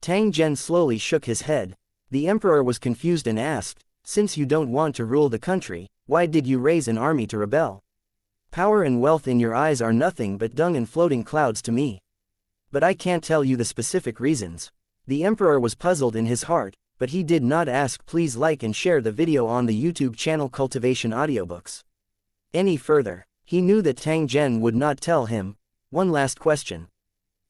Tang Zhen slowly shook his head. The emperor was confused and asked, since you don't want to rule the country, why did you raise an army to rebel? Power and wealth in your eyes are nothing but dung and floating clouds to me. But I can't tell you the specific reasons. The emperor was puzzled in his heart, but he did not ask. Please like and share the video on the YouTube channel Cultivation Audiobooks. Any further. He knew that Tang Zhen would not tell him. One last question.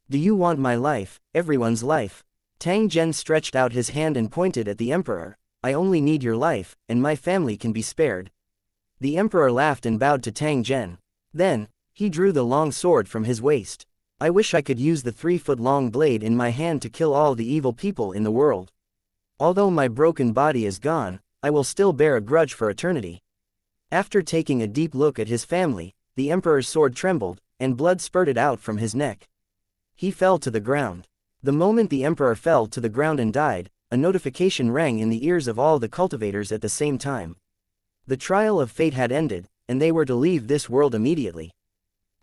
Do you want my life, everyone's life? Tang Zhen stretched out his hand and pointed at the emperor. I only need your life, and my family can be spared. The emperor laughed and bowed to Tang Zhen. Then, he drew the long sword from his waist. I wish I could use the 3-foot-long blade in my hand to kill all the evil people in the world. Although my broken body is gone, I will still bear a grudge for eternity. After taking a deep look at his family, the emperor's sword trembled, and blood spurted out from his neck. He fell to the ground. The moment the emperor fell to the ground and died, a notification rang in the ears of all the cultivators at the same time. The trial of fate had ended, and they were to leave this world immediately.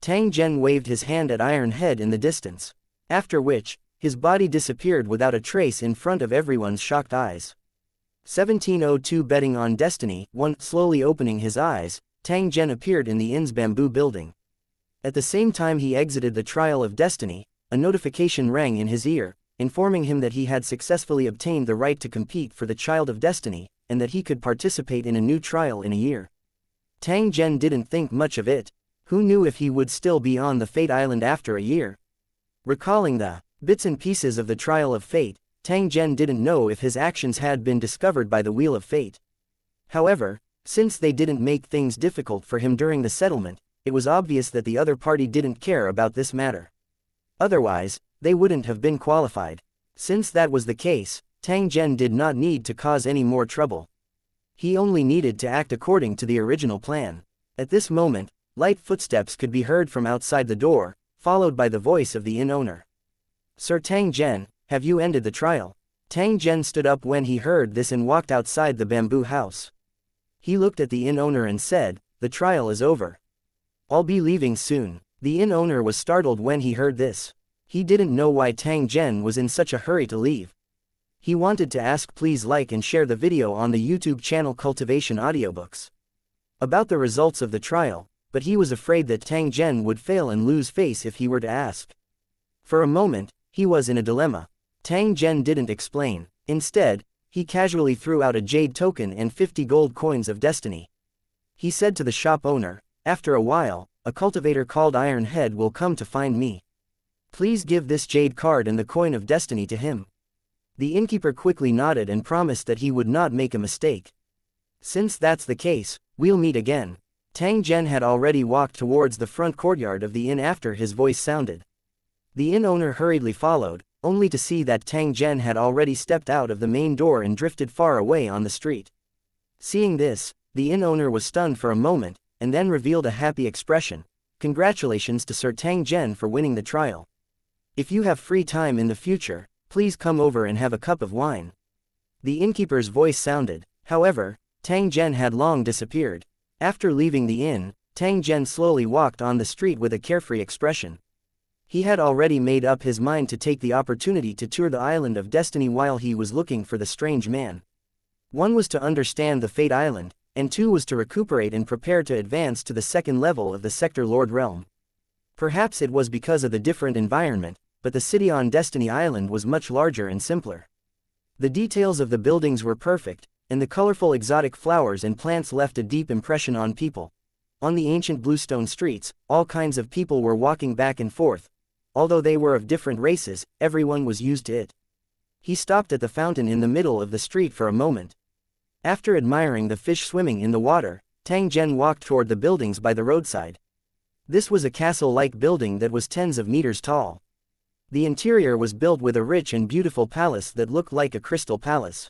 Tang Zhen waved his hand at Iron Head in the distance. After which, his body disappeared without a trace in front of everyone's shocked eyes. 1702 Betting on Destiny. 1. Slowly opening his eyes, Tang Zhen appeared in the inn's bamboo building. At the same time he exited the trial of destiny, a notification rang in his ear, informing him that he had successfully obtained the right to compete for the Child of Destiny, and that he could participate in a new trial in a year. Tang Zhen didn't think much of it. Who knew if he would still be on the Fate Island after a year? Recalling the bits and pieces of the trial of fate, Tang Zhen didn't know if his actions had been discovered by the Wheel of Fate. However, since they didn't make things difficult for him during the settlement, it was obvious that the other party didn't care about this matter. Otherwise, they wouldn't have been qualified. Since that was the case, Tang Zhen did not need to cause any more trouble. He only needed to act according to the original plan. At this moment, light footsteps could be heard from outside the door, followed by the voice of the inn owner. Sir Tang Zhen, have you ended the trial? Tang Zhen stood up when he heard this and walked outside the bamboo house. He looked at the inn owner and said, the trial is over. I'll be leaving soon. The inn owner was startled when he heard this. He didn't know why Tang Zhen was in such a hurry to leave. He wanted to ask please like and share the video on the YouTube channel Cultivation Audiobooks. About the results of the trial, but he was afraid that Tang Zhen would fail and lose face if he were to ask. For a moment, he was in a dilemma. Tang Zhen didn't explain. Instead, he casually threw out a jade token and 50 gold coins of destiny. He said to the shop owner, "After a while, a cultivator called Iron Head will come to find me. Please give this jade card and the coin of destiny to him." The innkeeper quickly nodded and promised that he would not make a mistake. "Since that's the case, we'll meet again." Tang Zhen had already walked towards the front courtyard of the inn after his voice sounded. The inn owner hurriedly followed, only to see that Tang Zhen had already stepped out of the main door and drifted far away on the street. Seeing this, the inn owner was stunned for a moment, and then revealed a happy expression. "Congratulations to Sir Tang Zhen for winning the trial. If you have free time in the future, please come over and have a cup of wine." The innkeeper's voice sounded. However, Tang Zhen had long disappeared. After leaving the inn, Tang Zhen slowly walked on the street with a carefree expression. He had already made up his mind to take the opportunity to tour the Island of Destiny while he was looking for the strange man. One was to understand the Fate Island, and two was to recuperate and prepare to advance to the second level of the Sector Lord realm. Perhaps it was because of the different environment, but the city on Destiny Island was much larger and simpler. The details of the buildings were perfect, and the colorful exotic flowers and plants left a deep impression on people. On the ancient bluestone streets, all kinds of people were walking back and forth. Although they were of different races, everyone was used to it. He stopped at the fountain in the middle of the street for a moment. After admiring the fish swimming in the water, Tang Zhen walked toward the buildings by the roadside. This was a castle-like building that was tens of meters tall. The interior was built with a rich and beautiful palace that looked like a crystal palace.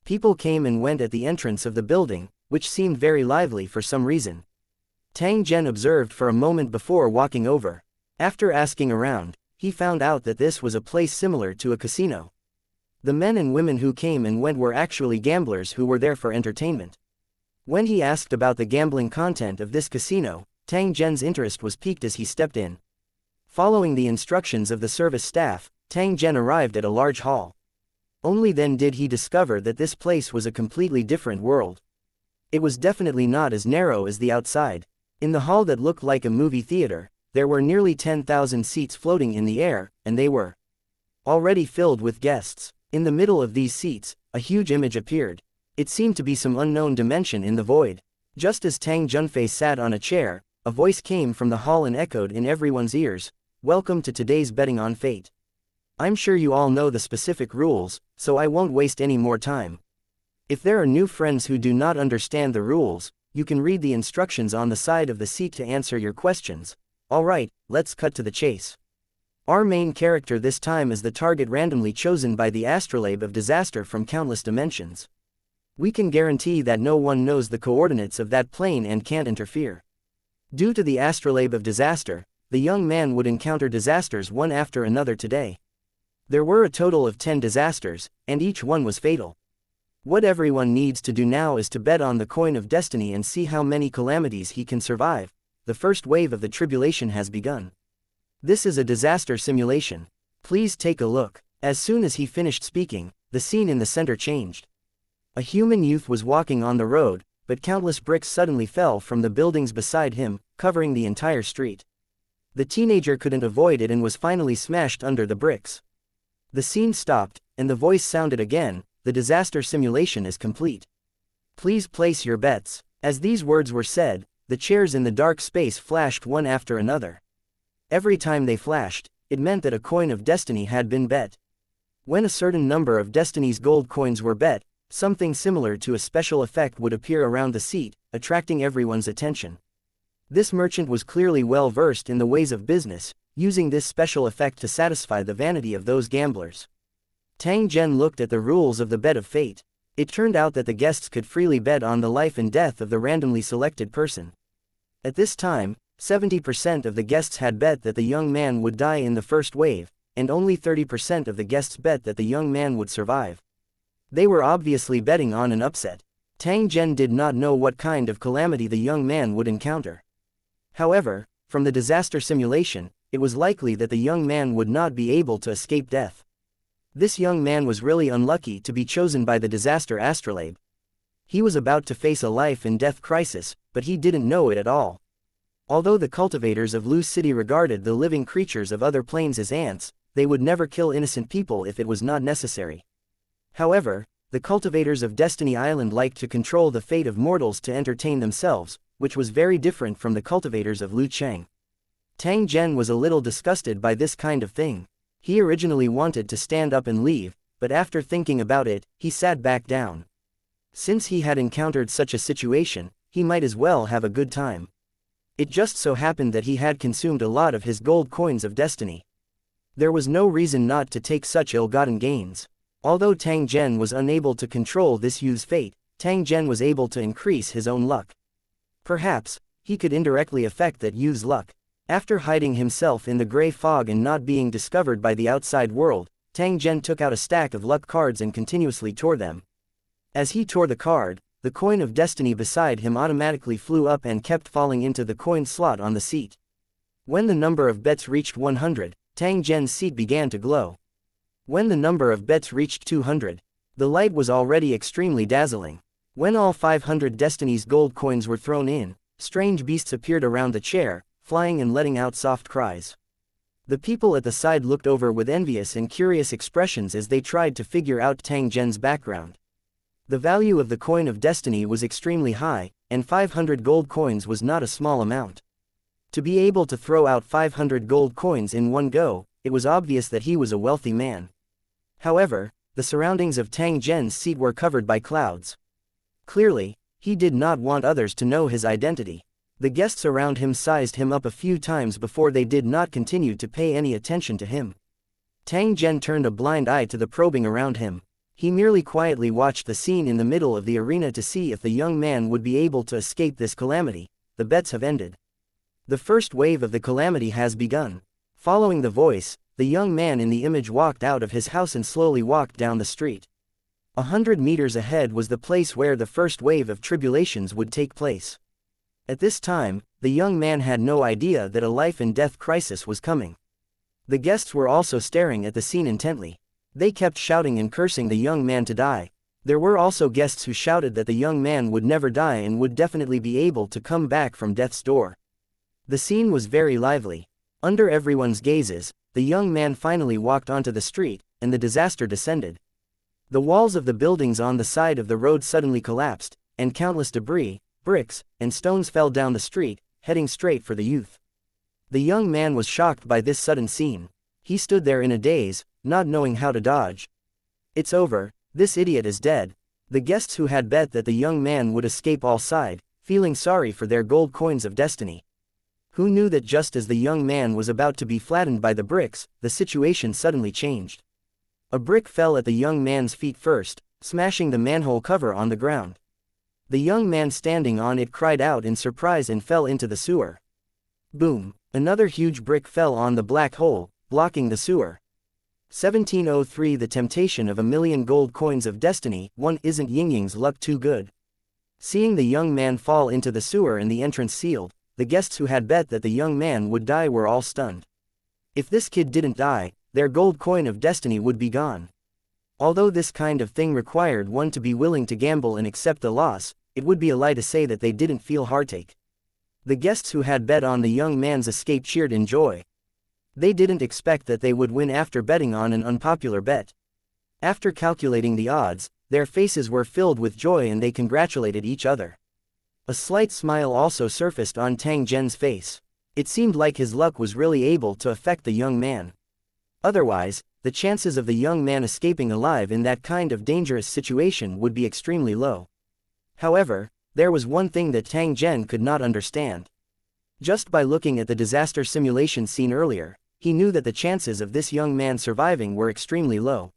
People came and went at the entrance of the building, which seemed very lively for some reason. Tang Zhen observed for a moment before walking over. After asking around, he found out that this was a place similar to a casino. The men and women who came and went were actually gamblers who were there for entertainment. When he asked about the gambling content of this casino, Tang Zhen's interest was piqued as he stepped in. Following the instructions of the service staff, Tang Zhen arrived at a large hall. Only then did he discover that this place was a completely different world. It was definitely not as narrow as the outside. In the hall that looked like a movie theater, there were nearly 10,000 seats floating in the air, and they were already filled with guests. In the middle of these seats, a huge image appeared. It seemed to be some unknown dimension in the void. Just as Tang Zhenfei sat on a chair, a voice came from the hall and echoed in everyone's ears, "Welcome to today's betting on fate. I'm sure you all know the specific rules, so I won't waste any more time. If there are new friends who do not understand the rules, you can read the instructions on the side of the seat to answer your questions. Alright, let's cut to the chase. Our main character this time is the target randomly chosen by the astrolabe of disaster from countless dimensions. We can guarantee that no one knows the coordinates of that plane and can't interfere. Due to the astrolabe of disaster, the young man would encounter disasters one after another today. There were a total of 10 disasters, and each one was fatal. What everyone needs to do now is to bet on the coin of destiny and see how many calamities he can survive. The first wave of the tribulation has begun. This is a disaster simulation. Please take a look." As soon as he finished speaking, the scene in the center changed. A human youth was walking on the road, but countless bricks suddenly fell from the buildings beside him, covering the entire street. The teenager couldn't avoid it and was finally smashed under the bricks. The scene stopped, and the voice sounded again, "The disaster simulation is complete. Please place your bets." As these words were said, the chairs in the dark space flashed one after another. Every time they flashed, it meant that a coin of destiny had been bet. When a certain number of destiny's gold coins were bet, something similar to a special effect would appear around the seat, attracting everyone's attention. This merchant was clearly well versed in the ways of business, using this special effect to satisfy the vanity of those gamblers. Tang Zhen looked at the rules of the bet of fate. It turned out that the guests could freely bet on the life and death of the randomly selected person. At this time, 70% of the guests had bet that the young man would die in the first wave, and only 30% of the guests bet that the young man would survive. They were obviously betting on an upset. Tang Zhen did not know what kind of calamity the young man would encounter. However, from the disaster simulation, it was likely that the young man would not be able to escape death. This young man was really unlucky to be chosen by the disaster astrolabe. He was about to face a life and death crisis, but he didn't know it at all. Although the cultivators of Lu City regarded the living creatures of other planes as ants, they would never kill innocent people if it was not necessary. However, the cultivators of Destiny Island liked to control the fate of mortals to entertain themselves, which was very different from the cultivators of Lu Cheng. Tang Zhen was a little disgusted by this kind of thing. He originally wanted to stand up and leave, but after thinking about it, he sat back down. Since he had encountered such a situation, he might as well have a good time. It just so happened that he had consumed a lot of his gold coins of destiny. There was no reason not to take such ill-gotten gains. Although Tang Zhen was unable to control this youth's fate, Tang Zhen was able to increase his own luck. Perhaps, he could indirectly affect that youth's luck. After hiding himself in the gray fog and not being discovered by the outside world, Tang Zhen took out a stack of luck cards and continuously tore them. As he tore the card, the coin of destiny beside him automatically flew up and kept falling into the coin slot on the seat. When the number of bets reached 100, Tang Zhen's seat began to glow. When the number of bets reached 200, the light was already extremely dazzling. When all 500 Destiny's gold coins were thrown in, strange beasts appeared around the chair, flying and letting out soft cries. The people at the side looked over with envious and curious expressions as they tried to figure out Tang Zhen's background. The value of the coin of destiny was extremely high, and 500 gold coins was not a small amount. To be able to throw out 500 gold coins in one go, it was obvious that he was a wealthy man. However, the surroundings of Tang Zhen's seat were covered by clouds. Clearly, he did not want others to know his identity. The guests around him sized him up a few times before they did not continue to pay any attention to him. Tang Zhen turned a blind eye to the probing around him. He merely quietly watched the scene in the middle of the arena to see if the young man would be able to escape this calamity. The bets have ended. The first wave of the calamity has begun. Following the voice, the young man in the image walked out of his house and slowly walked down the street. 100 meters ahead was the place where the first wave of tribulations would take place. At this time, the young man had no idea that a life-and-death crisis was coming. The guests were also staring at the scene intently. They kept shouting and cursing the young man to die. There were also guests who shouted that the young man would never die and would definitely be able to come back from death's door. The scene was very lively. Under everyone's gazes, the young man finally walked onto the street, and the disaster descended. The walls of the buildings on the side of the road suddenly collapsed, and countless debris, bricks, and stones fell down the street, heading straight for the youth. The young man was shocked by this sudden scene. He stood there in a daze, not knowing how to dodge. It's over, this idiot is dead. The guests who had bet that the young man would escape all sighed, feeling sorry for their gold coins of destiny. Who knew that just as the young man was about to be flattened by the bricks, the situation suddenly changed. A brick fell at the young man's feet first, smashing the manhole cover on the ground. The young man standing on it cried out in surprise and fell into the sewer. Boom! Another huge brick fell on the black hole, blocking the sewer. 1703 The temptation of 1,000,000 gold coins of destiny. One isn't Yingying's luck too good? Seeing the young man fall into the sewer and the entrance sealed, the guests who had bet that the young man would die were all stunned. If this kid didn't die, their gold coin of destiny would be gone. Although this kind of thing required one to be willing to gamble and accept the loss, it would be a lie to say that they didn't feel heartache. The guests who had bet on the young man's escape cheered in joy. They didn't expect that they would win after betting on an unpopular bet. After calculating the odds, their faces were filled with joy and they congratulated each other. A slight smile also surfaced on Tang Zhen's face. It seemed like his luck was really able to affect the young man. Otherwise, the chances of the young man escaping alive in that kind of dangerous situation would be extremely low. However, there was one thing that Tang Zhen could not understand. Just by looking at the disaster simulation scene earlier, he knew that the chances of this young man surviving were extremely low.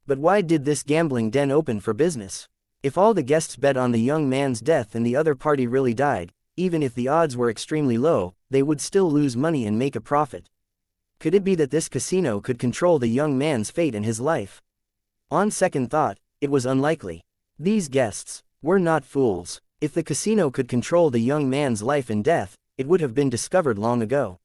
But why did this gambling den open for business? If all the guests bet on the young man's death and the other party really died, even if the odds were extremely low, they would still lose money and make a profit. Could it be that this casino could control the young man's fate and his life? On second thought, it was unlikely. These guests were not fools. If the casino could control the young man's life and death, it would have been discovered long ago.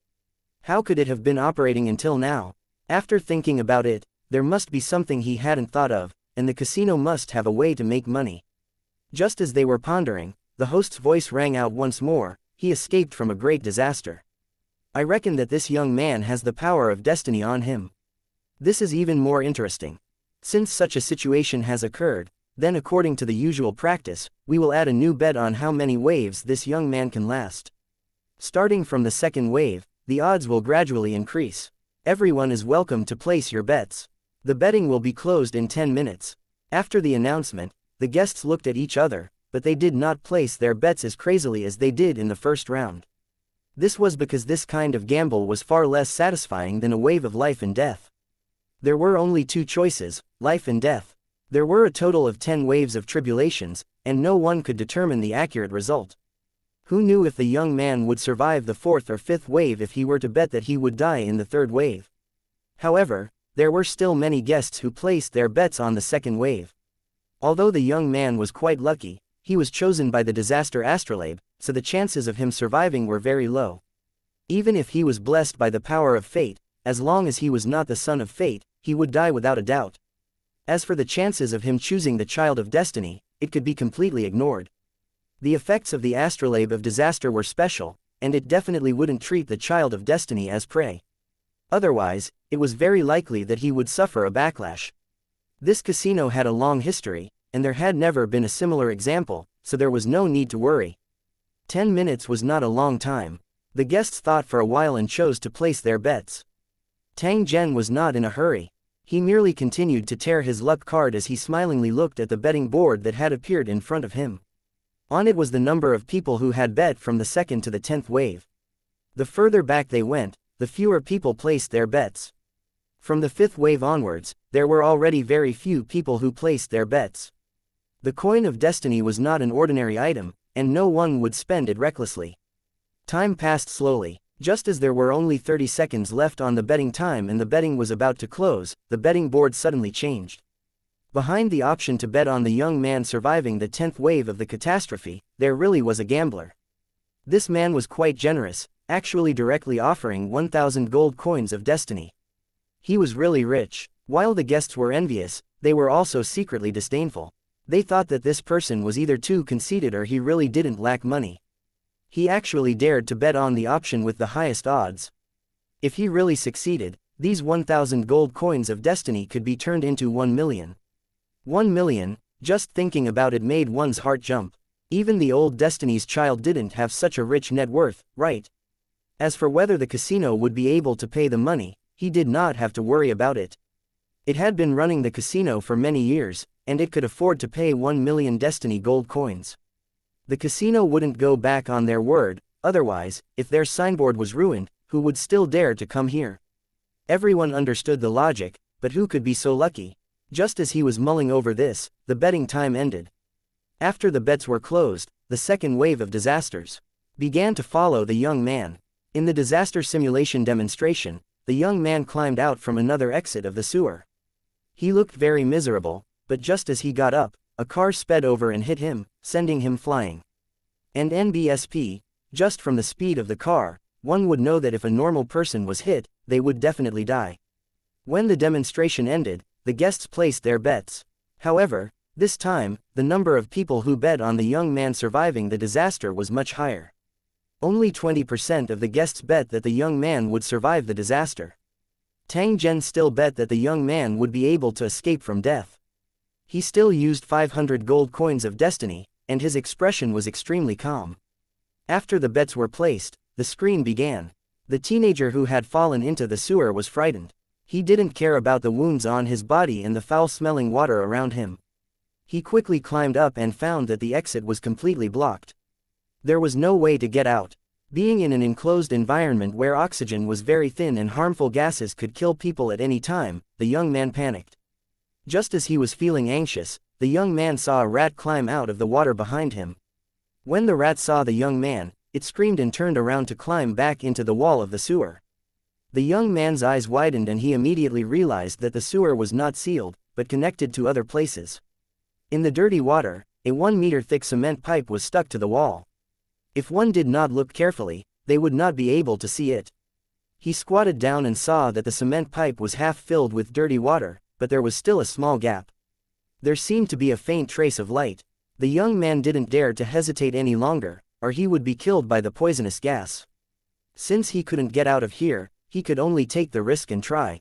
How could it have been operating until now? After thinking about it, there must be something he hadn't thought of, and the casino must have a way to make money. Just as they were pondering, the host's voice rang out once more, he escaped from a great disaster. I reckon that this young man has the power of destiny on him. This is even more interesting. Since such a situation has occurred, then according to the usual practice, we will add a new bet on how many waves this young man can last. Starting from the second wave, the odds will gradually increase. Everyone is welcome to place your bets. The betting will be closed in 10 minutes. After the announcement, the guests looked at each other, but they did not place their bets as crazily as they did in the first round. This was because this kind of gamble was far less satisfying than a wave of life and death. There were only two choices, life and death. There were a total of 10 waves of tribulations, and no one could determine the accurate result. Who knew if the young man would survive the fourth or fifth wave if he were to bet that he would die in the third wave? However, there were still many guests who placed their bets on the second wave. Although the young man was quite lucky, he was chosen by the disaster astrolabe, so the chances of him surviving were very low. Even if he was blessed by the power of fate, as long as he was not the son of fate, he would die without a doubt. As for the chances of him choosing the child of destiny, it could be completely ignored. The effects of the astrolabe of disaster were special, and it definitely wouldn't treat the child of destiny as prey. Otherwise, it was very likely that he would suffer a backlash. This casino had a long history, and there had never been a similar example, so there was no need to worry. 10 minutes was not a long time. The guests thought for a while and chose to place their bets. Tang Zhen was not in a hurry. He merely continued to tear his luck card as he smilingly looked at the betting board that had appeared in front of him. On it was the number of people who had bet from the second to the 10th wave. The further back they went, the fewer people placed their bets. From the 5th wave onwards, there were already very few people who placed their bets. The coin of destiny was not an ordinary item, and no one would spend it recklessly. Time passed slowly. Just as there were only 30 seconds left on the betting time and the betting was about to close, the betting board suddenly changed. Behind the option to bet on the young man surviving the 10th wave of the catastrophe, there really was a gambler. This man was quite generous, actually directly offering 1,000 gold coins of destiny. He was really rich. While the guests were envious, they were also secretly disdainful. They thought that this person was either too conceited or he really didn't lack money. He actually dared to bet on the option with the highest odds. If he really succeeded, these 1,000 gold coins of destiny could be turned into 1 million. 1 million, just thinking about it made one's heart jump. Even the old Destiny's Child didn't have such a rich net worth, right? As for whether the casino would be able to pay the money, he did not have to worry about it. It had been running the casino for many years, and it could afford to pay 1 million destiny gold coins. The casino wouldn't go back on their word, otherwise, if their signboard was ruined, who would still dare to come here? Everyone understood the logic, but who could be so lucky? Just as he was mulling over this, the betting time ended. After the bets were closed, the second wave of disasters began to follow the young man. In the disaster simulation demonstration, the young man climbed out from another exit of the sewer. He looked very miserable, but just as he got up, a car sped over and hit him, sending him flying. And NBSP, just from the speed of the car, one would know that if a normal person was hit, they would definitely die. When the demonstration ended, the guests placed their bets. However, this time, the number of people who bet on the young man surviving the disaster was much higher. Only 20% of the guests bet that the young man would survive the disaster. Tang Zhen still bet that the young man would be able to escape from death. He still used 500 gold coins of destiny, and his expression was extremely calm. After the bets were placed, the screen began. The teenager who had fallen into the sewer was frightened. He didn't care about the wounds on his body and the foul-smelling water around him. He quickly climbed up and found that the exit was completely blocked. There was no way to get out. Being in an enclosed environment where oxygen was very thin and harmful gases could kill people at any time, the young man panicked. Just as he was feeling anxious, the young man saw a rat climb out of the water behind him. When the rat saw the young man, it screamed and turned around to climb back into the wall of the sewer. The young man's eyes widened and he immediately realized that the sewer was not sealed, but connected to other places. In the dirty water, a 1-meter-thick cement pipe was stuck to the wall. If one did not look carefully, they would not be able to see it. He squatted down and saw that the cement pipe was half filled with dirty water, but there was still a small gap. There seemed to be a faint trace of light. The young man didn't dare to hesitate any longer, or he would be killed by the poisonous gas. Since he couldn't get out of here, he could only take the risk and try.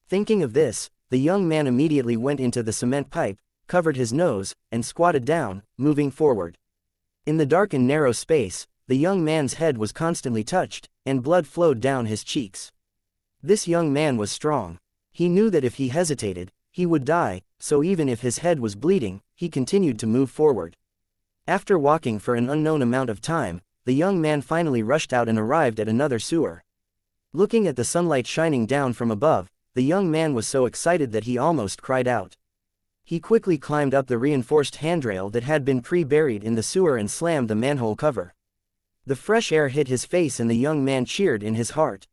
Thinking of this, the young man immediately went into the cement pipe, covered his nose, and squatted down, moving forward. In the dark and narrow space, the young man's head was constantly touched, and blood flowed down his cheeks. This young man was strong. He knew that if he hesitated, he would die, so even if his head was bleeding, he continued to move forward. After walking for an unknown amount of time, the young man finally rushed out and arrived at another sewer. Looking at the sunlight shining down from above, the young man was so excited that he almost cried out. He quickly climbed up the reinforced handrail that had been pre-buried in the sewer and slammed the manhole cover. The fresh air hit his face and the young man cheered in his heart.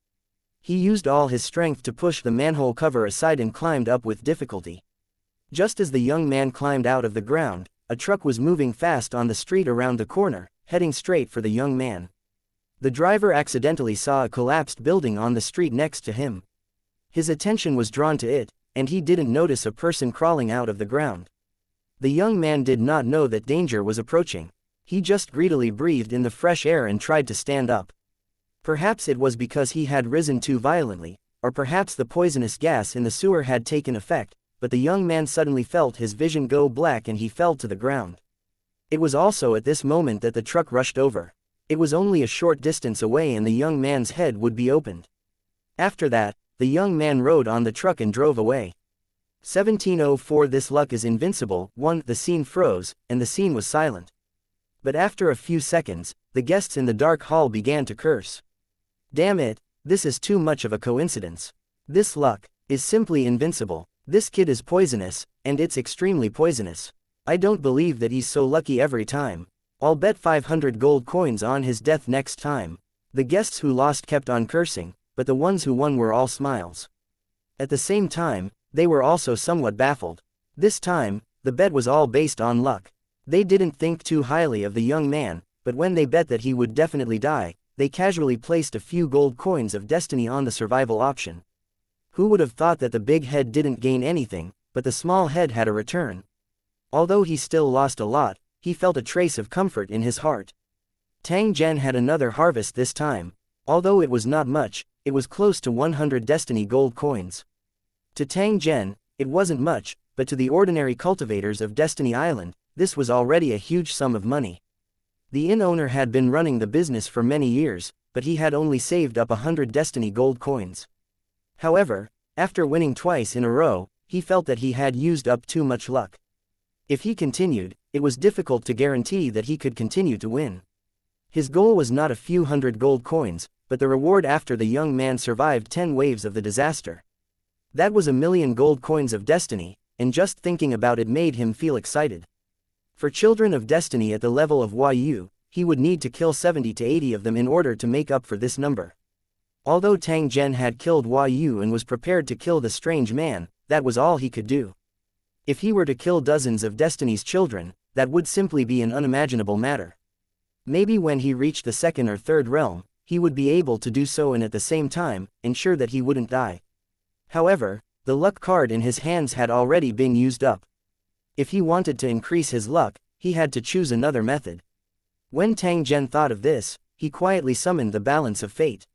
He used all his strength to push the manhole cover aside and climbed up with difficulty. Just as the young man climbed out of the ground, a truck was moving fast on the street around the corner, heading straight for the young man. The driver accidentally saw a collapsed building on the street next to him. His attention was drawn to it, and he didn't notice a person crawling out of the ground. The young man did not know that danger was approaching. He just greedily breathed in the fresh air and tried to stand up. Perhaps it was because he had risen too violently, or perhaps the poisonous gas in the sewer had taken effect, but the young man suddenly felt his vision go black and he fell to the ground. It was also at this moment that the truck rushed over. It was only a short distance away and the young man's head would be opened. After that, the young man rode on the truck and drove away. 1704 This luck is invincible. 1. The scene froze, and the scene was silent. But after a few seconds, the guests in the dark hall began to curse. Damn it, this is too much of a coincidence. This luck is simply invincible. This kid is poisonous, and it's extremely poisonous. I don't believe that he's so lucky every time. I'll bet 500 gold coins on his death next time. The guests who lost kept on cursing, but the ones who won were all smiles. At the same time, they were also somewhat baffled. This time, the bet was all based on luck. They didn't think too highly of the young man, but when they bet that he would definitely die, they casually placed a few gold coins of destiny on the survival option. Who would have thought that the big head didn't gain anything, but the small head had a return? Although he still lost a lot, he felt a trace of comfort in his heart. Tang Zhen had another harvest this time. Although it was not much, it was close to 100 destiny gold coins. To Tang Zhen, it wasn't much, but to the ordinary cultivators of Destiny Island, this was already a huge sum of money. The inn owner had been running the business for many years, but he had only saved up 100 destiny gold coins. However, after winning twice in a row, he felt that he had used up too much luck. If he continued, it was difficult to guarantee that he could continue to win. His goal was not a few hundred gold coins, but the reward after the young man survived 10 waves of the disaster. That was 1,000,000 gold coins of destiny, and just thinking about it made him feel excited. For children of destiny at the level of Yu, he would need to kill 70 to 80 of them in order to make up for this number. Although Tang Zhen had killed Yu and was prepared to kill the strange man, that was all he could do. If he were to kill dozens of Destiny's children, that would simply be an unimaginable matter. Maybe when he reached the second or third realm, he would be able to do so and at the same time, ensure that he wouldn't die. However, the luck card in his hands had already been used up. If he wanted to increase his luck, he had to choose another method. When Tang Zhen thought of this, he quietly summoned the balance of fate.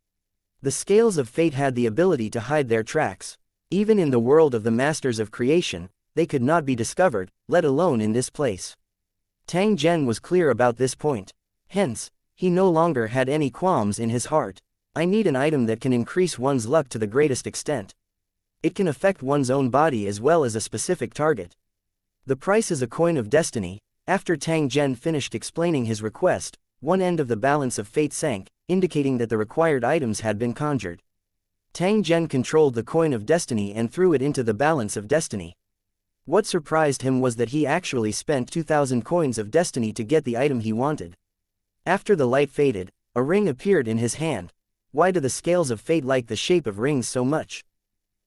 The scales of fate had the ability to hide their tracks. Even in the world of the masters of creation, they could not be discovered, let alone in this place. Tang Zhen was clear about this point. Hence, he no longer had any qualms in his heart. I need an item that can increase one's luck to the greatest extent. It can affect one's own body as well as a specific target. The price is a coin of destiny. After Tang Zhen finished explaining his request, one end of the balance of fate sank, indicating that the required items had been conjured. Tang Zhen controlled the coin of destiny and threw it into the balance of destiny. What surprised him was that he actually spent 2,000 coins of destiny to get the item he wanted. After the light faded, a ring appeared in his hand. Why do the scales of fate like the shape of rings so much?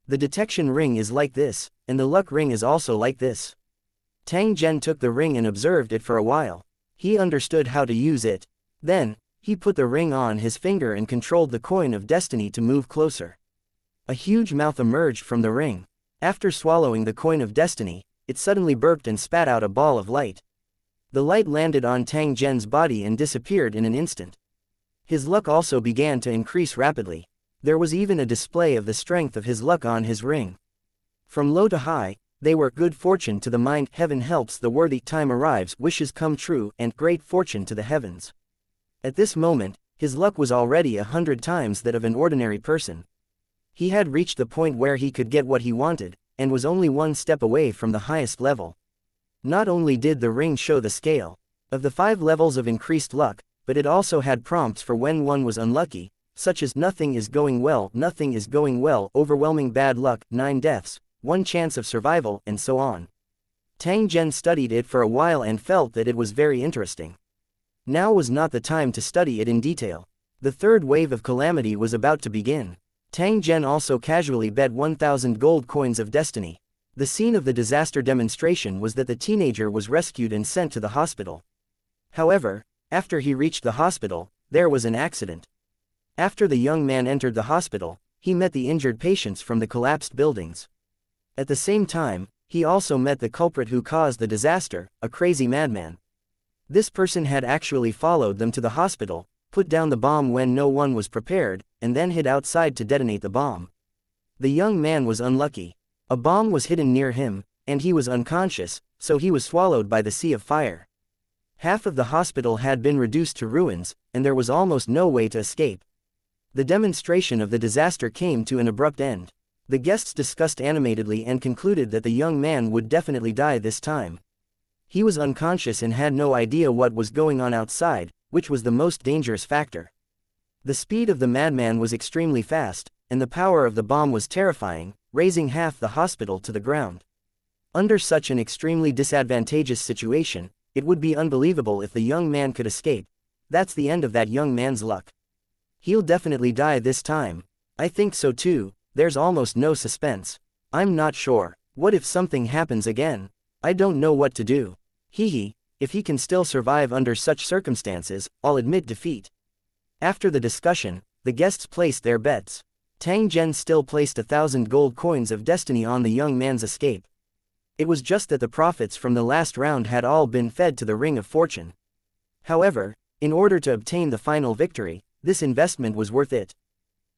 The detection ring is like this, and the luck ring is also like this. Tang Zhen took the ring and observed it for a while. He understood how to use it. Then, he put the ring on his finger and controlled the coin of destiny to move closer. A huge mouth emerged from the ring. After swallowing the coin of destiny, it suddenly burped and spat out a ball of light. The light landed on Tang Zhen's body and disappeared in an instant. His luck also began to increase rapidly. There was even a display of the strength of his luck on his ring. From low to high, they were good fortune to the mind, heaven helps the worthy, time arrives, wishes come true, and great fortune to the heavens. At this moment, his luck was already 100 times that of an ordinary person. He had reached the point where he could get what he wanted, and was only one step away from the highest level. Not only did the ring show the scale of the 5 levels of increased luck, but it also had prompts for when one was unlucky, such as nothing is going well, overwhelming bad luck, 9 deaths, 1 chance of survival, and so on. Tang Zhen studied it for a while and felt that it was very interesting. Now was not the time to study it in detail. The third wave of calamity was about to begin. Tang Zhen also casually bet 1,000 gold coins of destiny. The scene of the disaster demonstration was that the teenager was rescued and sent to the hospital. However, after he reached the hospital, there was an accident. After the young man entered the hospital, he met the injured patients from the collapsed buildings. At the same time, he also met the culprit who caused the disaster, a crazy madman. This person had actually followed them to the hospital, put down the bomb when no one was prepared, and then hid outside to detonate the bomb. The young man was unlucky. A bomb was hidden near him, and he was unconscious, so he was swallowed by the sea of fire. Half of the hospital had been reduced to ruins, and there was almost no way to escape. The demonstration of the disaster came to an abrupt end. The guests discussed animatedly and concluded that the young man would definitely die this time. He was unconscious and had no idea what was going on outside, which was the most dangerous factor. The speed of the madman was extremely fast, and the power of the bomb was terrifying, raising half the hospital to the ground. Under such an extremely disadvantageous situation, it would be unbelievable if the young man could escape. That's the end of that young man's luck. He'll definitely die this time. I think so too, there's almost no suspense. I'm not sure. What if something happens again? I don't know what to do. If he can still survive under such circumstances, I'll admit defeat. After the discussion, the guests placed their bets. Tang Zhen still placed 1,000 gold coins of destiny on the young man's escape. It was just that the profits from the last round had all been fed to the Ring of Fortune. However, in order to obtain the final victory, this investment was worth it.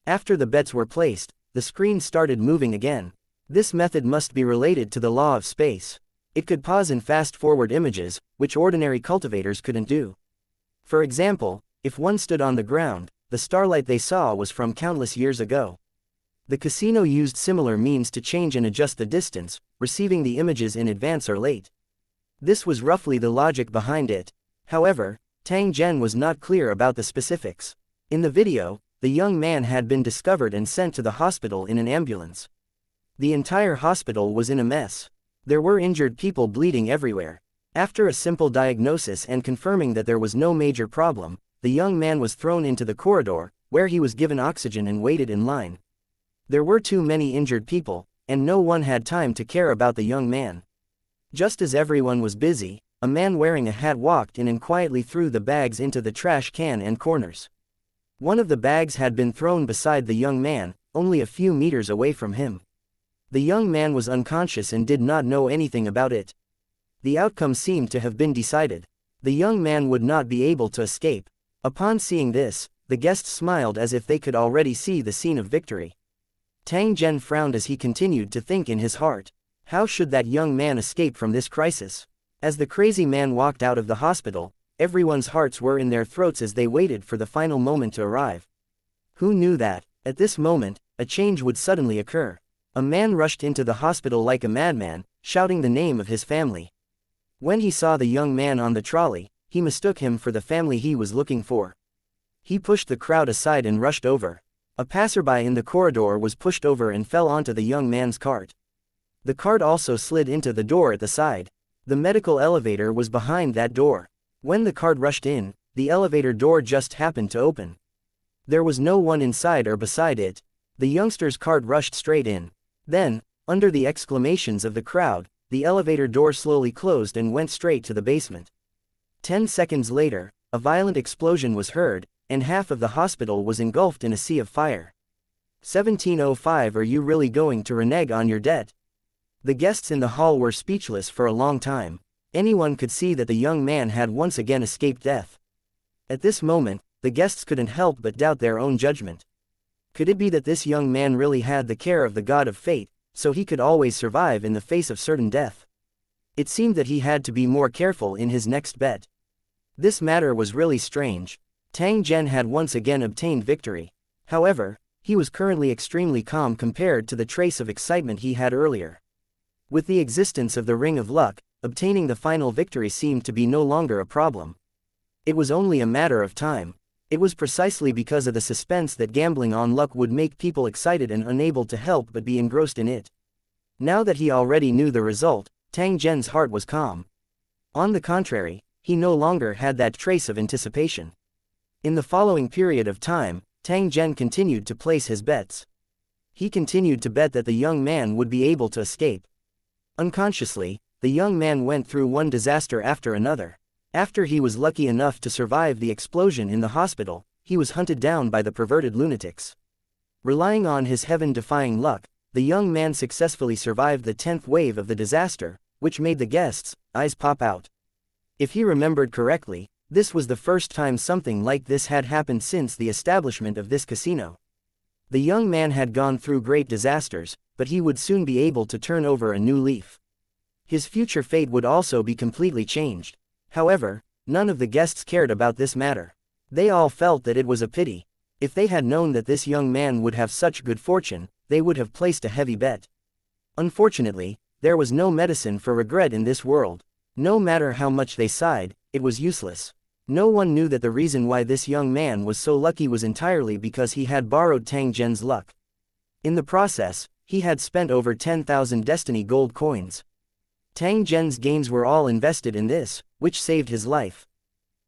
After the bets were placed, the screen started moving again. This method must be related to the law of space. It could pause and fast-forward images, which ordinary cultivators couldn't do. For example, if one stood on the ground, the starlight they saw was from countless years ago. The casino used similar means to change and adjust the distance, receiving the images in advance or late. This was roughly the logic behind it. However, Tang Zhen was not clear about the specifics. In the video, the young man had been discovered and sent to the hospital in an ambulance. The entire hospital was in a mess. There were injured people bleeding everywhere. After a simple diagnosis and confirming that there was no major problem, the young man was thrown into the corridor, where he was given oxygen and waited in line. There were too many injured people, and no one had time to care about the young man. Just as everyone was busy, a man wearing a hat walked in and quietly threw the bags into the trash can and corners. One of the bags had been thrown beside the young man, only a few meters away from him. The young man was unconscious and did not know anything about it. The outcome seemed to have been decided. The young man would not be able to escape. Upon seeing this, the guests smiled as if they could already see the scene of victory. Tang Zhen frowned as he continued to think in his heart. How should that young man escape from this crisis? As the crazy man walked out of the hospital, everyone's hearts were in their throats as they waited for the final moment to arrive. Who knew that, at this moment, a change would suddenly occur? A man rushed into the hospital like a madman, shouting the name of his family. When he saw the young man on the trolley, he mistook him for the family he was looking for. He pushed the crowd aside and rushed over. A passerby in the corridor was pushed over and fell onto the young man's cart. The cart also slid into the door at the side. The medical elevator was behind that door. When the cart rushed in, the elevator door just happened to open. There was no one inside or beside it. The youngster's cart rushed straight in. Then, under the exclamations of the crowd, the elevator door slowly closed and went straight to the basement. 10 seconds later, a violent explosion was heard, and half of the hospital was engulfed in a sea of fire. 1705 Are you really going to renege on your debt? The guests in the hall were speechless for a long time. Anyone could see that the young man had once again escaped death. At this moment, the guests couldn't help but doubt their own judgment. Could it be that this young man really had the care of the god of fate, so he could always survive in the face of certain death? It seemed that he had to be more careful in his next bet. This matter was really strange. Tang Zhen had once again obtained victory. However, he was currently extremely calm compared to the trace of excitement he had earlier. With the existence of the Ring of Luck, obtaining the final victory seemed to be no longer a problem. It was only a matter of time. It was precisely because of the suspense that gambling on luck would make people excited and unable to help but be engrossed in it. Now that he already knew the result, Tang Zhen's heart was calm. On the contrary, he no longer had that trace of anticipation. In the following period of time, Tang Zhen continued to place his bets. He continued to bet that the young man would be able to escape. Unconsciously, the young man went through one disaster after another. After he was lucky enough to survive the explosion in the hospital, he was hunted down by the perverted lunatics. Relying on his heaven-defying luck, the young man successfully survived the 10th wave of the disaster, which made the guests' eyes pop out. If he remembered correctly, this was the first time something like this had happened since the establishment of this casino. The young man had gone through great disasters, but he would soon be able to turn over a new leaf. His future fate would also be completely changed. However, none of the guests cared about this matter. They all felt that it was a pity. If they had known that this young man would have such good fortune, they would have placed a heavy bet. Unfortunately, there was no medicine for regret in this world. No matter how much they sighed, it was useless. No one knew that the reason why this young man was so lucky was entirely because he had borrowed Tang Zhen's luck. In the process, he had spent over 10,000 destiny gold coins. Tang Zhen's gains were all invested in this, which saved his life.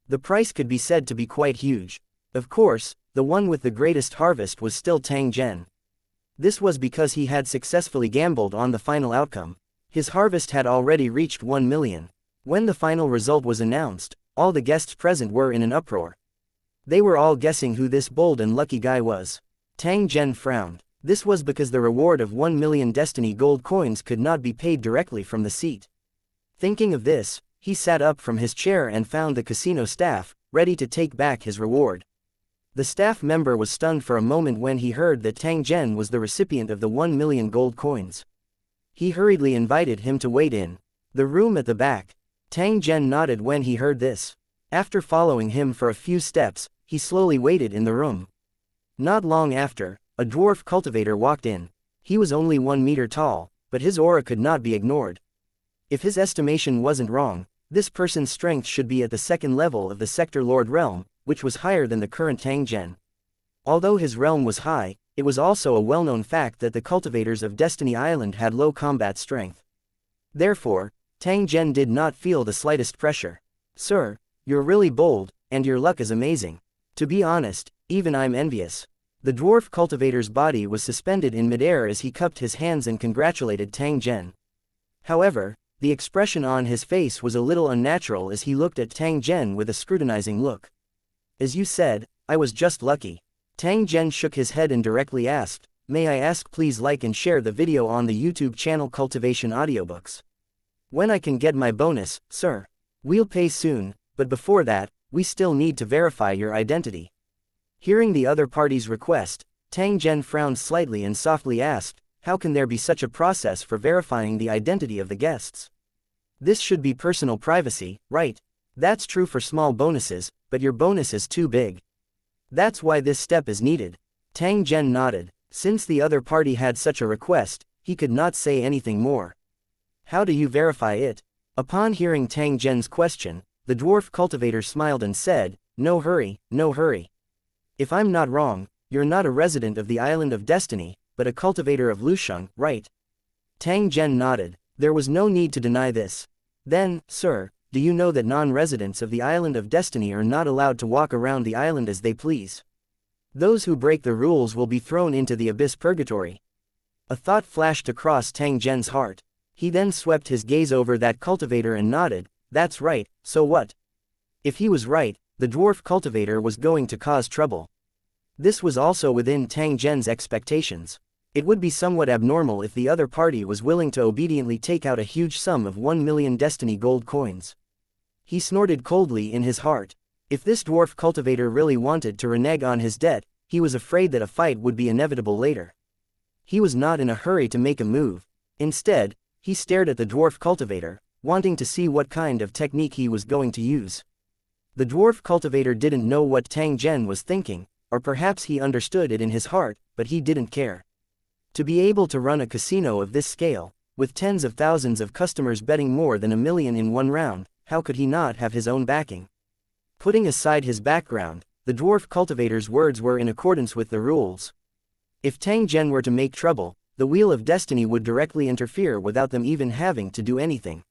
The price could be said to be quite huge. Of course, the one with the greatest harvest was still Tang Zhen. This was because he had successfully gambled on the final outcome. His harvest had already reached 1 million. When the final result was announced, all the guests present were in an uproar. They were all guessing who this bold and lucky guy was. Tang Zhen frowned. This was because the reward of 1 million destiny gold coins could not be paid directly from the seat. Thinking of this, he sat up from his chair and found the casino staff, ready to take back his reward. The staff member was stunned for a moment when he heard that Tang Zhen was the recipient of the 1 million gold coins. He hurriedly invited him to wait in the room at the back. Tang Zhen nodded when he heard this. After following him for a few steps, he slowly waited in the room. Not long after, a dwarf cultivator walked in. He was only 1 meter tall, but his aura could not be ignored. If his estimation wasn't wrong, this person's strength should be at the 2nd level of the Sector Lord realm, which was higher than the current Tang Zhen. Although his realm was high, it was also a well-known fact that the cultivators of Destiny Island had low combat strength. Therefore, Tang Zhen did not feel the slightest pressure. "Sir, you're really bold, and your luck is amazing. To be honest, even I'm envious." The dwarf cultivator's body was suspended in midair as he cupped his hands and congratulated Tang Zhen. However, the expression on his face was a little unnatural as he looked at Tang Zhen with a scrutinizing look. "As you said, I was just lucky." Tang Zhen shook his head and directly asked, "May I ask please like and share the video on the YouTube channel Cultivation Audiobooks? When I can get my bonus, sir? We'll pay soon, but before that, we still need to verify your identity." Hearing the other party's request, Tang Zhen frowned slightly and softly asked, "How can there be such a process for verifying the identity of the guests? This should be personal privacy, right? That's true for small bonuses, but your bonus is too big. That's why this step is needed." Tang Zhen nodded. Since the other party had such a request, he could not say anything more. "How do you verify it?" Upon hearing Tang Zhen's question, the dwarf cultivator smiled and said, "No hurry, no hurry. If I'm not wrong, you're not a resident of the Island of Destiny, but a cultivator of Lusheng, right?" Tang Zhen nodded. There was no need to deny this. "Then, sir, do you know that non-residents of the Island of Destiny are not allowed to walk around the island as they please? Those who break the rules will be thrown into the abyss purgatory." A thought flashed across Tang Zhen's heart. He then swept his gaze over that cultivator and nodded. "That's right, so what?" If he was right, the dwarf cultivator was going to cause trouble. This was also within Tang Zhen's expectations. It would be somewhat abnormal if the other party was willing to obediently take out a huge sum of 1 million destiny gold coins. He snorted coldly in his heart. If this dwarf cultivator really wanted to renege on his debt, he was afraid that a fight would be inevitable later. He was not in a hurry to make a move. Instead, he stared at the dwarf cultivator, wanting to see what kind of technique he was going to use. The dwarf cultivator didn't know what Tang Zhen was thinking, or perhaps he understood it in his heart, but he didn't care. To be able to run a casino of this scale, with tens of thousands of customers betting more than 1 million in one round, how could he not have his own backing? Putting aside his background, the dwarf cultivator's words were in accordance with the rules. If Tang Zhen were to make trouble, the Wheel of Destiny would directly interfere without them even having to do anything.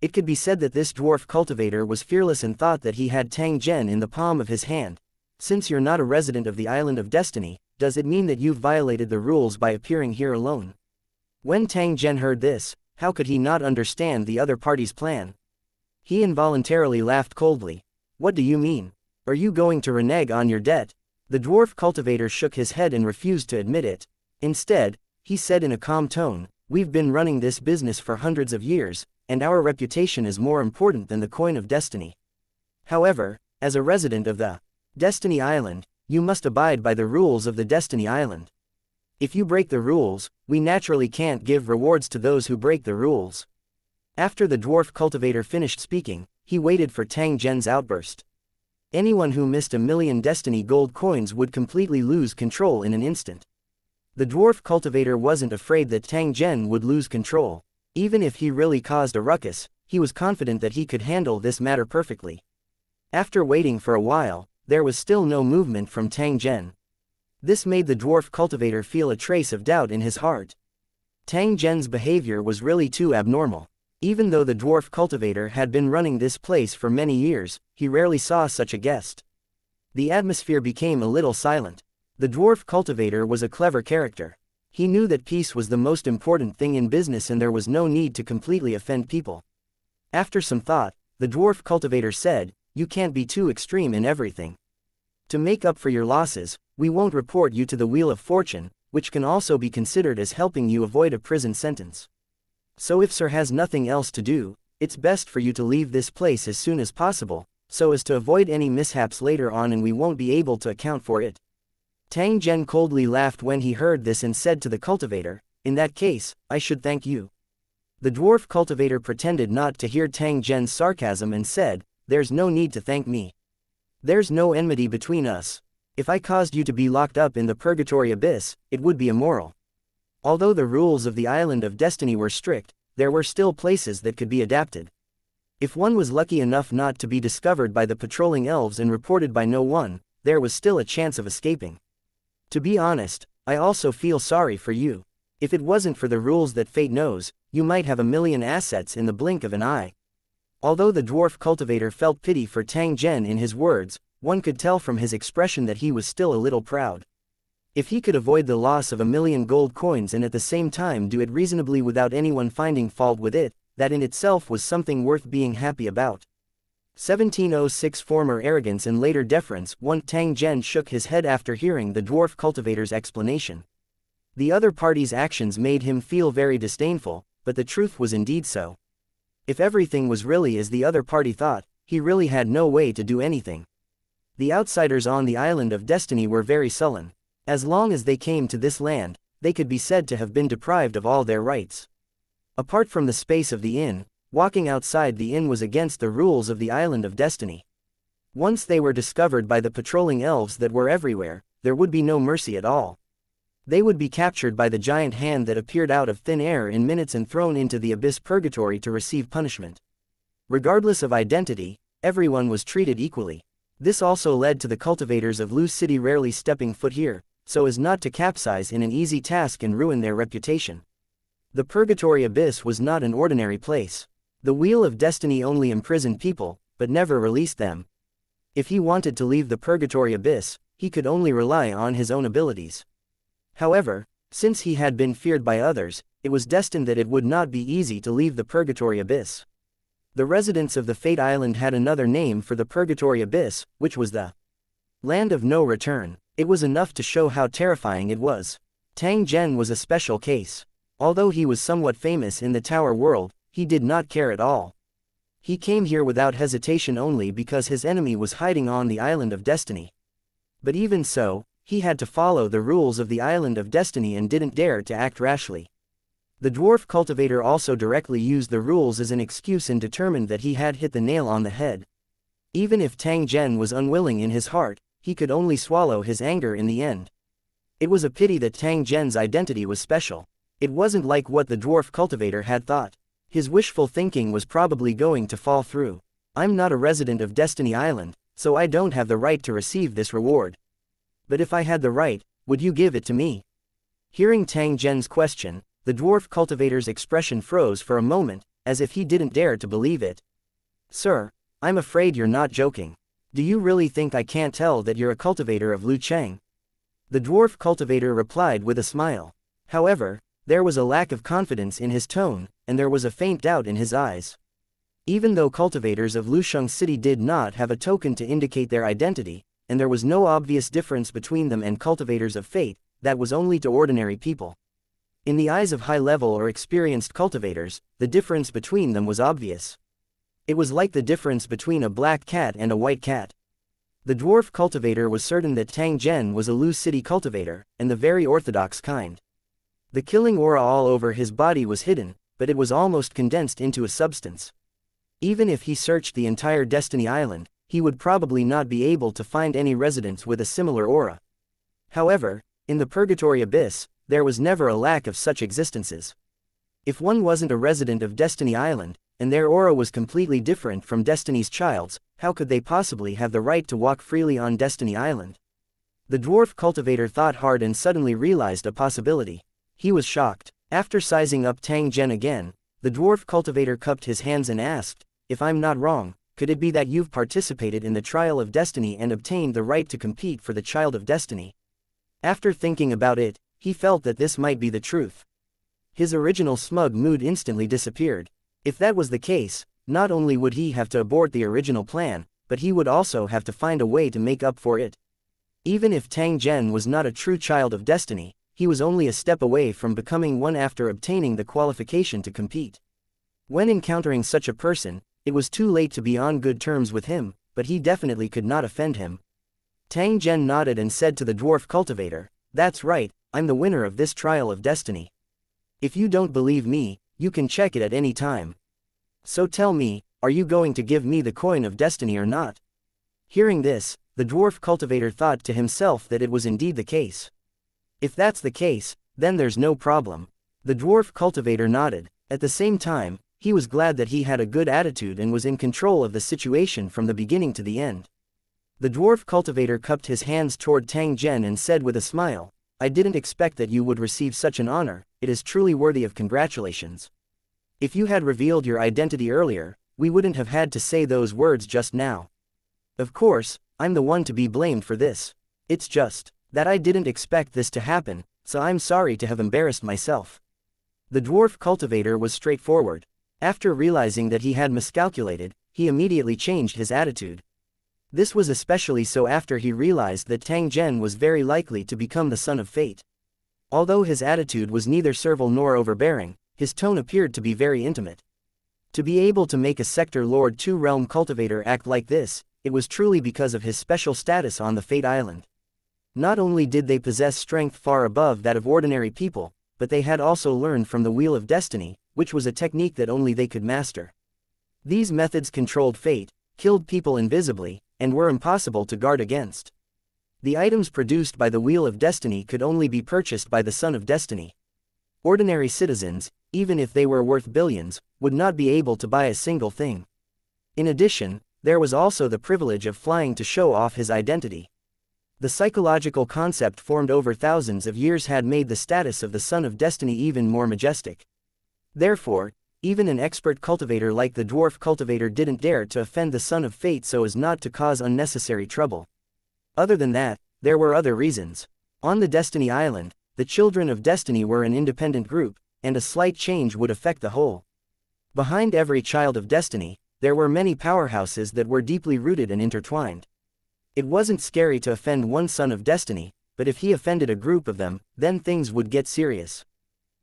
It could be said that this dwarf cultivator was fearless and thought that he had Tang Zhen in the palm of his hand. Since you're not a resident of the Island of Destiny, does it mean that you've violated the rules by appearing here alone? When Tang Zhen heard this, how could he not understand the other party's plan? He involuntarily laughed coldly. What do you mean? Are you going to renege on your debt? The dwarf cultivator shook his head and refused to admit it. Instead, he said in a calm tone, we've been running this business for hundreds of years, and our reputation is more important than the coin of destiny. However, as a resident of the Destiny Island, you must abide by the rules of the Destiny Island. If you break the rules, we naturally can't give rewards to those who break the rules. After the dwarf cultivator finished speaking, he waited for Tang Zhen's outburst. Anyone who missed 1 million destiny gold coins would completely lose control in an instant. The dwarf cultivator wasn't afraid that Tang Zhen would lose control. Even if he really caused a ruckus, he was confident that he could handle this matter perfectly. After waiting for a while, there was still no movement from Tang Zhen. This made the dwarf cultivator feel a trace of doubt in his heart. Tang Zhen's behavior was really too abnormal. Even though the dwarf cultivator had been running this place for many years, he rarely saw such a guest. The atmosphere became a little silent. The dwarf cultivator was a clever character. He knew that peace was the most important thing in business and there was no need to completely offend people. After some thought, the dwarf cultivator said, you can't be too extreme in everything. To make up for your losses, we won't report you to the Wheel of Fortune, which can also be considered as helping you avoid a prison sentence. So if Sir has nothing else to do, it's best for you to leave this place as soon as possible, so as to avoid any mishaps later on and we won't be able to account for it. Tang Zhen coldly laughed when he heard this and said to the cultivator, in that case, I should thank you. The dwarf cultivator pretended not to hear Tang Zhen's sarcasm and said, there's no need to thank me. There's no enmity between us. If I caused you to be locked up in the purgatory abyss, it would be immoral. Although the rules of the Island of Destiny were strict, there were still places that could be adapted. If one was lucky enough not to be discovered by the patrolling elves and reported by no one, there was still a chance of escaping. To be honest, I also feel sorry for you. If it wasn't for the rules that fate knows, you might have 1 million assets in the blink of an eye. Although the dwarf cultivator felt pity for Tang Zhen in his words, one could tell from his expression that he was still a little proud. If he could avoid the loss of 1 million gold coins and at the same time do it reasonably without anyone finding fault with it, that in itself was something worth being happy about. 1706 Former arrogance and later deference. Tang Zhen shook his head after hearing the dwarf cultivator's explanation. The other party's actions made him feel very disdainful, but the truth was indeed so. If everything was really as the other party thought, he really had no way to do anything. The outsiders on the Island of Destiny were very sullen. As long as they came to this land, they could be said to have been deprived of all their rights. Apart from the space of the inn, walking outside the inn was against the rules of the Island of Destiny. Once they were discovered by the patrolling elves that were everywhere, there would be no mercy at all. They would be captured by the giant hand that appeared out of thin air in minutes and thrown into the abyss purgatory to receive punishment. Regardless of identity, everyone was treated equally. This also led to the cultivators of Lu City rarely stepping foot here, so as not to capsize in an easy task and ruin their reputation. The purgatory abyss was not an ordinary place. The Wheel of Destiny only imprisoned people, but never released them. If he wanted to leave the purgatory abyss, he could only rely on his own abilities. However, since he had been feared by others, it was destined that it would not be easy to leave the purgatory abyss. The residents of the Fate Island had another name for the purgatory abyss, which was the Land of No Return. It was enough to show how terrifying it was. Tang Zhen was a special case. Although he was somewhat famous in the tower world, he did not care at all. He came here without hesitation only because his enemy was hiding on the Island of Destiny. But even so, he had to follow the rules of the Island of Destiny and didn't dare to act rashly. The dwarf cultivator also directly used the rules as an excuse and determined that he had hit the nail on the head. Even if Tang Zhen was unwilling in his heart, he could only swallow his anger in the end. It was a pity that Tang Zhen's identity was special. It wasn't like what the dwarf cultivator had thought. His wishful thinking was probably going to fall through. I'm not a resident of Destiny Island, so I don't have the right to receive this reward. But if I had the right, would you give it to me? Hearing Tang Zhen's question, the dwarf cultivator's expression froze for a moment, as if he didn't dare to believe it. Sir, I'm afraid you're not joking. Do you really think I can't tell that you're a cultivator of Lu Cheng? The dwarf cultivator replied with a smile. However, there was a lack of confidence in his tone, and there was a faint doubt in his eyes. Even though cultivators of Lusheng City did not have a token to indicate their identity, and there was no obvious difference between them and cultivators of fate, that was only to ordinary people. In the eyes of high-level or experienced cultivators, the difference between them was obvious. It was like the difference between a black cat and a white cat. The dwarf cultivator was certain that Tang Zhen was a Lu City cultivator, and the very orthodox kind. The killing aura all over his body was hidden, but it was almost condensed into a substance. Even if he searched the entire Destiny Island, he would probably not be able to find any residents with a similar aura. However, in the Purgatory Abyss, there was never a lack of such existences. If one wasn't a resident of Destiny Island, and their aura was completely different from Destiny's Child's, how could they possibly have the right to walk freely on Destiny Island? The dwarf cultivator thought hard and suddenly realized a possibility. He was shocked. After sizing up Tang Zhen again, the dwarf cultivator cupped his hands and asked, "If I'm not wrong, could it be that you've participated in the Trial of Destiny and obtained the right to compete for the Child of Destiny?" After thinking about it, he felt that this might be the truth. His original smug mood instantly disappeared. If that was the case, not only would he have to abort the original plan, but he would also have to find a way to make up for it. Even if Tang Zhen was not a true Child of Destiny, he was only a step away from becoming one after obtaining the qualification to compete. When encountering such a person, it was too late to be on good terms with him, but he definitely could not offend him. Tang Zhen nodded and said to the dwarf cultivator, "That's right, I'm the winner of this Trial of Destiny. If you don't believe me, you can check it at any time. So tell me, are you going to give me the coin of destiny or not?" Hearing this, the dwarf cultivator thought to himself that it was indeed the case. If that's the case, then there's no problem. The dwarf cultivator nodded. At the same time, he was glad that he had a good attitude and was in control of the situation from the beginning to the end. The dwarf cultivator cupped his hands toward Tang Zhen and said with a smile, "I didn't expect that you would receive such an honor. It is truly worthy of congratulations. If you had revealed your identity earlier, we wouldn't have had to say those words just now. Of course, I'm the one to be blamed for this. It's just that I didn't expect this to happen, so I'm sorry to have embarrassed myself." The dwarf cultivator was straightforward. After realizing that he had miscalculated, he immediately changed his attitude. This was especially so after he realized that Tang Zhen was very likely to become the son of fate. Although his attitude was neither servile nor overbearing, his tone appeared to be very intimate. To be able to make a Sector Lord 2 realm cultivator act like this, it was truly because of his special status on the Fate Island. Not only did they possess strength far above that of ordinary people, but they had also learned from the Wheel of Destiny, which was a technique that only they could master. These methods controlled fate, killed people invisibly, and were impossible to guard against. The items produced by the Wheel of Destiny could only be purchased by the Son of Destiny. Ordinary citizens, even if they were worth billions, would not be able to buy a single thing. In addition, there was also the privilege of flying to show off his identity. The psychological concept formed over thousands of years had made the status of the Son of Destiny even more majestic. Therefore, even an expert cultivator like the dwarf cultivator didn't dare to offend the Son of Fate so as not to cause unnecessary trouble. Other than that, there were other reasons. On the Destiny Island, the Children of Destiny were an independent group, and a slight change would affect the whole. Behind every Child of Destiny, there were many powerhouses that were deeply rooted and intertwined. It wasn't scary to offend one Son of Destiny, but if he offended a group of them, then things would get serious.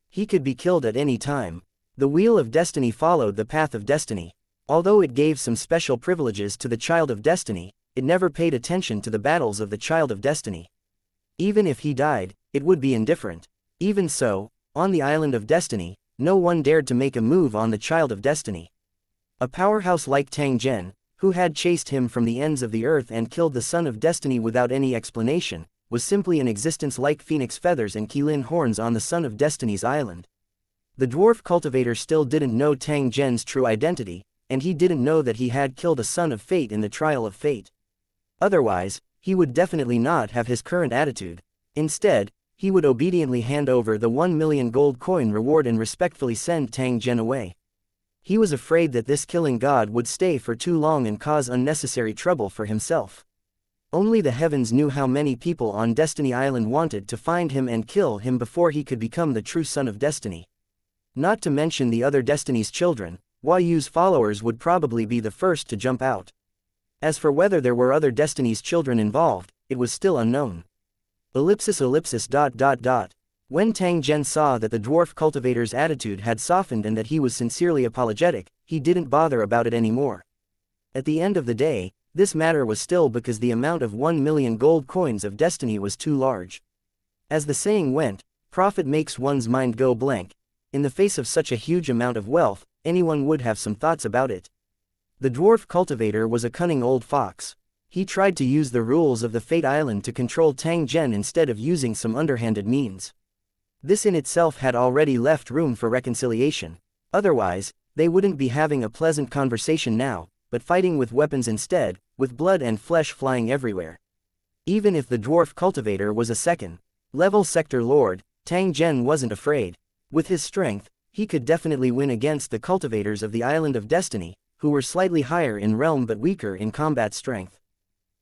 He could be killed at any time. The Wheel of Destiny followed the path of destiny. Although it gave some special privileges to the Child of Destiny, it never paid attention to the battles of the Child of Destiny. Even if he died, it would be indifferent. Even so, on the Island of Destiny, no one dared to make a move on the Child of Destiny. A powerhouse like Tang Zhen, who had chased him from the ends of the earth and killed the Son of Destiny without any explanation, was simply an existence like phoenix feathers and Qilin horns on the Son of Destiny's island. The dwarf cultivator still didn't know Tang Zhen's true identity, and he didn't know that he had killed a son of fate in the trial of fate. Otherwise, he would definitely not have his current attitude. Instead, he would obediently hand over the 1 million gold coin reward and respectfully send Tang Zhen away. He was afraid that this killing god would stay for too long and cause unnecessary trouble for himself. Only the heavens knew how many people on Destiny Island wanted to find him and kill him before he could become the true Son of Destiny. Not to mention the other Destiny's children, Yu's followers would probably be the first to jump out. As for whether there were other Destiny's children involved, it was still unknown. When Tang Zhen saw that the dwarf cultivator's attitude had softened and that he was sincerely apologetic, he didn't bother about it anymore. At the end of the day, this matter was still because the amount of 1 million gold coins of destiny was too large. As the saying went, profit makes one's mind go blank. In the face of such a huge amount of wealth, anyone would have some thoughts about it. The dwarf cultivator was a cunning old fox. He tried to use the rules of the Fate Island to control Tang Zhen instead of using some underhanded means. This in itself had already left room for reconciliation. Otherwise, they wouldn't be having a pleasant conversation now, but fighting with weapons instead, with blood and flesh flying everywhere. Even if the dwarf cultivator was a second-level sector lord, Tang Zhen wasn't afraid. With his strength, he could definitely win against the cultivators of the Island of Destiny, who were slightly higher in realm but weaker in combat strength.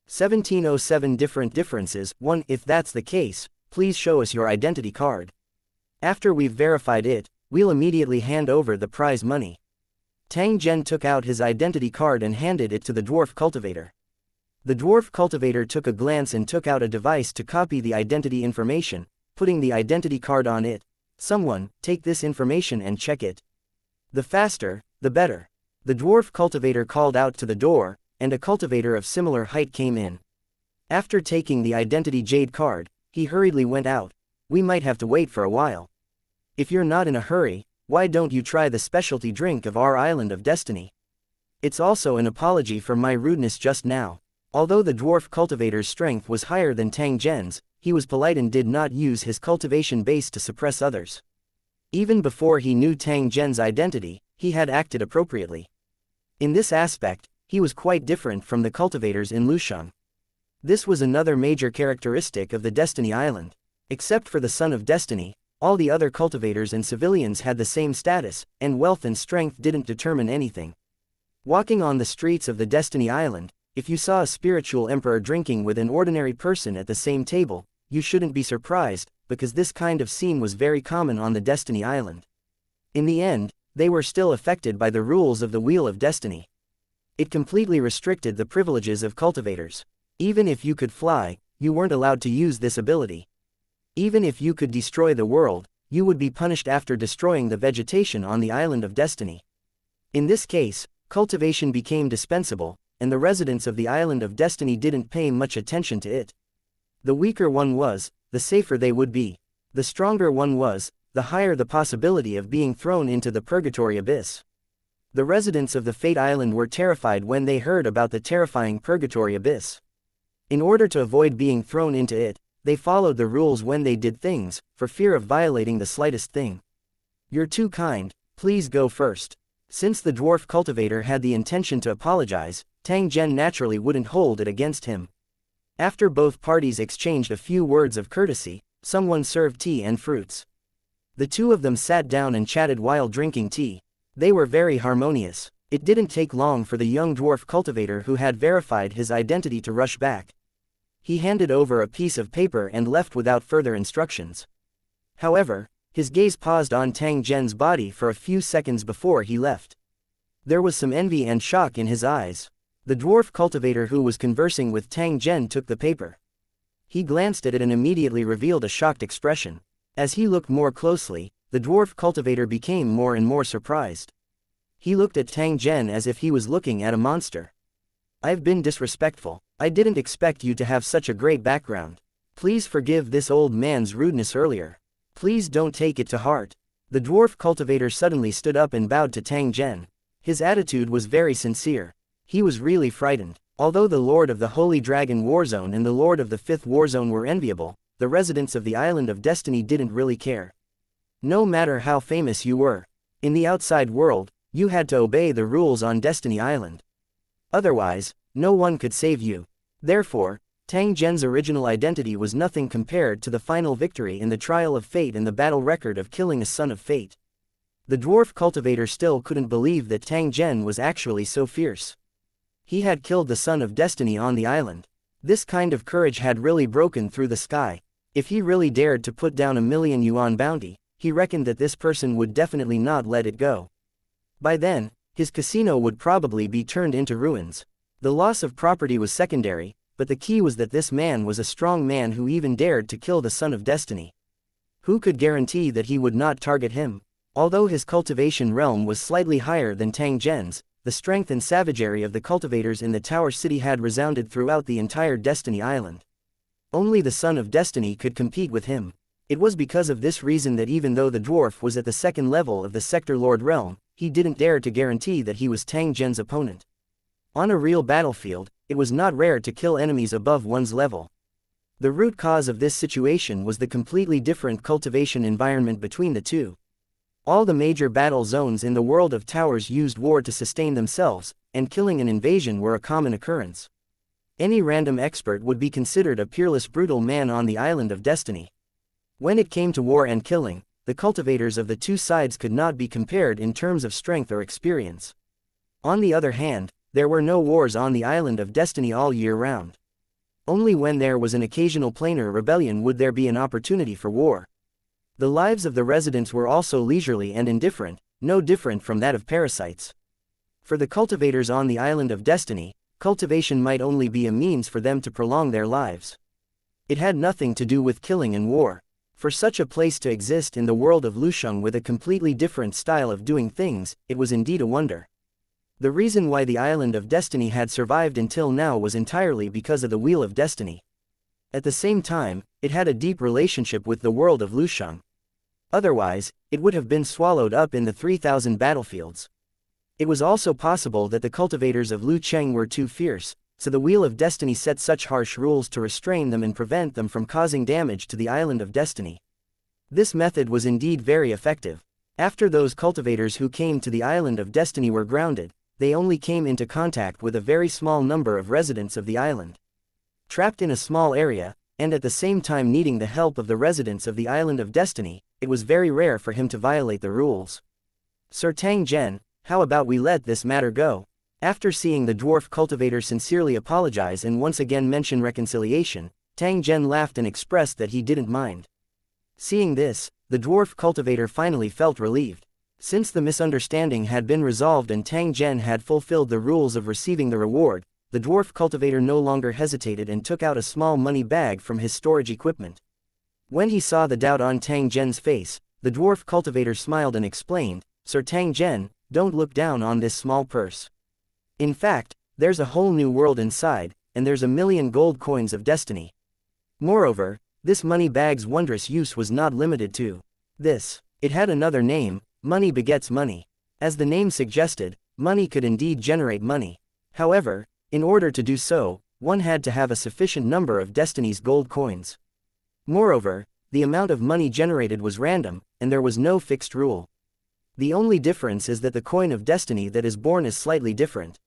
1707 differences. 1. If that's the case, please show us your identity card. After we've verified it, we'll immediately hand over the prize money. Tang Zhen took out his identity card and handed it to the dwarf cultivator. The dwarf cultivator took a glance and took out a device to copy the identity information, putting the identity card on it. Someone, take this information and check it. The faster, the better. The dwarf cultivator called out to the door, and a cultivator of similar height came in. After taking the identity jade card, he hurriedly went out. We might have to wait for a while. If you're not in a hurry, why don't you try the specialty drink of our Island of Destiny? It's also an apology for my rudeness just now. Although the dwarf cultivator's strength was higher than Tang Zhen's, he was polite and did not use his cultivation base to suppress others. Even before he knew Tang Zhen's identity, he had acted appropriately. In this aspect, he was quite different from the cultivators in Lusheng. This was another major characteristic of the Destiny Island. Except for the Son of Destiny, all the other cultivators and civilians had the same status, and wealth and strength didn't determine anything. Walking on the streets of the Destiny Island, if you saw a spiritual emperor drinking with an ordinary person at the same table, you shouldn't be surprised, because this kind of scene was very common on the Destiny Island. In the end, they were still affected by the rules of the Wheel of Destiny. It completely restricted the privileges of cultivators. Even if you could fly, you weren't allowed to use this ability. Even if you could destroy the world, you would be punished after destroying the vegetation on the Island of Destiny. In this case, cultivation became dispensable, and the residents of the Island of Destiny didn't pay much attention to it. The weaker one was, the safer they would be. The stronger one was, the higher the possibility of being thrown into the purgatory abyss. The residents of the Fate Island were terrified when they heard about the terrifying purgatory abyss. In order to avoid being thrown into it, they followed the rules when they did things, for fear of violating the slightest thing. You're too kind, please go first. Since the dwarf cultivator had the intention to apologize, Tang Zhen naturally wouldn't hold it against him. After both parties exchanged a few words of courtesy, someone served tea and fruits. The two of them sat down and chatted while drinking tea. They were very harmonious. It didn't take long for the young dwarf cultivator who had verified his identity to rush back. He handed over a piece of paper and left without further instructions. However, his gaze paused on Tang Zhen's body for a few seconds before he left. There was some envy and shock in his eyes. The dwarf cultivator who was conversing with Tang Zhen took the paper. He glanced at it and immediately revealed a shocked expression. As he looked more closely, the dwarf cultivator became more and more surprised. He looked at Tang Zhen as if he was looking at a monster. "I've been disrespectful. I didn't expect you to have such a great background. Please forgive this old man's rudeness earlier. Please don't take it to heart." The dwarf cultivator suddenly stood up and bowed to Tang Zhen. His attitude was very sincere. He was really frightened. Although the Lord of the Holy Dragon Warzone and the Lord of the Fifth Warzone were enviable, the residents of the Island of Destiny didn't really care. No matter how famous you were, in the outside world, you had to obey the rules on Destiny Island. Otherwise, no one could save you. Therefore, Tang Zhen's original identity was nothing compared to the final victory in the trial of fate and the battle record of killing a son of fate. The dwarf cultivator still couldn't believe that Tang Zhen was actually so fierce. He had killed the son of destiny on the island. This kind of courage had really broken through the sky. If he really dared to put down a 1,000,000 yuan bounty, he reckoned that this person would definitely not let it go. By then, his casino would probably be turned into ruins. The loss of property was secondary, but the key was that this man was a strong man who even dared to kill the son of destiny. Who could guarantee that he would not target him? Although his cultivation realm was slightly higher than Tang Zhen's, the strength and savagery of the cultivators in the Tower City had resounded throughout the entire Destiny Island. Only the Son of Destiny could compete with him. It was because of this reason that even though the dwarf was at the second level of the Sector Lord realm, he didn't dare to guarantee that he was Tang Zhen's opponent. On a real battlefield, it was not rare to kill enemies above one's level. The root cause of this situation was the completely different cultivation environment between the two. All the major battle zones in the world of towers used war to sustain themselves, and killing an invasion were a common occurrence. Any random expert would be considered a peerless brutal man on the Island of Destiny. When it came to war and killing, the cultivators of the two sides could not be compared in terms of strength or experience. On the other hand, there were no wars on the Island of Destiny all year round. Only when there was an occasional planar rebellion would there be an opportunity for war. The lives of the residents were also leisurely and indifferent, no different from that of parasites. For the cultivators on the Island of Destiny, cultivation might only be a means for them to prolong their lives. It had nothing to do with killing and war. For such a place to exist in the world of Lusheng with a completely different style of doing things, it was indeed a wonder. The reason why the Island of Destiny had survived until now was entirely because of the Wheel of Destiny. At the same time, it had a deep relationship with the world of Lusheng. Otherwise, it would have been swallowed up in the 3,000 battlefields. It was also possible that the cultivators of Lu Cheng were too fierce, so the Wheel of Destiny set such harsh rules to restrain them and prevent them from causing damage to the Island of Destiny. This method was indeed very effective. After those cultivators who came to the Island of Destiny were grounded, they only came into contact with a very small number of residents of the island. Trapped in a small area, and at the same time needing the help of the residents of the Island of Destiny, it was very rare for him to violate the rules. "Sir Tang Zhen, how about we let this matter go?" After seeing the dwarf cultivator sincerely apologize and once again mention reconciliation, Tang Zhen laughed and expressed that he didn't mind. Seeing this, the dwarf cultivator finally felt relieved. Since the misunderstanding had been resolved and Tang Zhen had fulfilled the rules of receiving the reward, the dwarf cultivator no longer hesitated and took out a small money bag from his storage equipment. When he saw the doubt on Tang Zhen's face, the dwarf cultivator smiled and explained, "Sir Tang Zhen, don't look down on this small purse. In fact, there's a whole new world inside, and there's 1,000,000 gold coins of destiny. Moreover, this money bag's wondrous use was not limited to this. It had another name, money begets money. As the name suggested, money could indeed generate money. However, in order to do so, one had to have a sufficient number of destiny's gold coins. Moreover, the amount of money generated was random, and there was no fixed rule. The only difference is that the coin of destiny that is born is slightly different.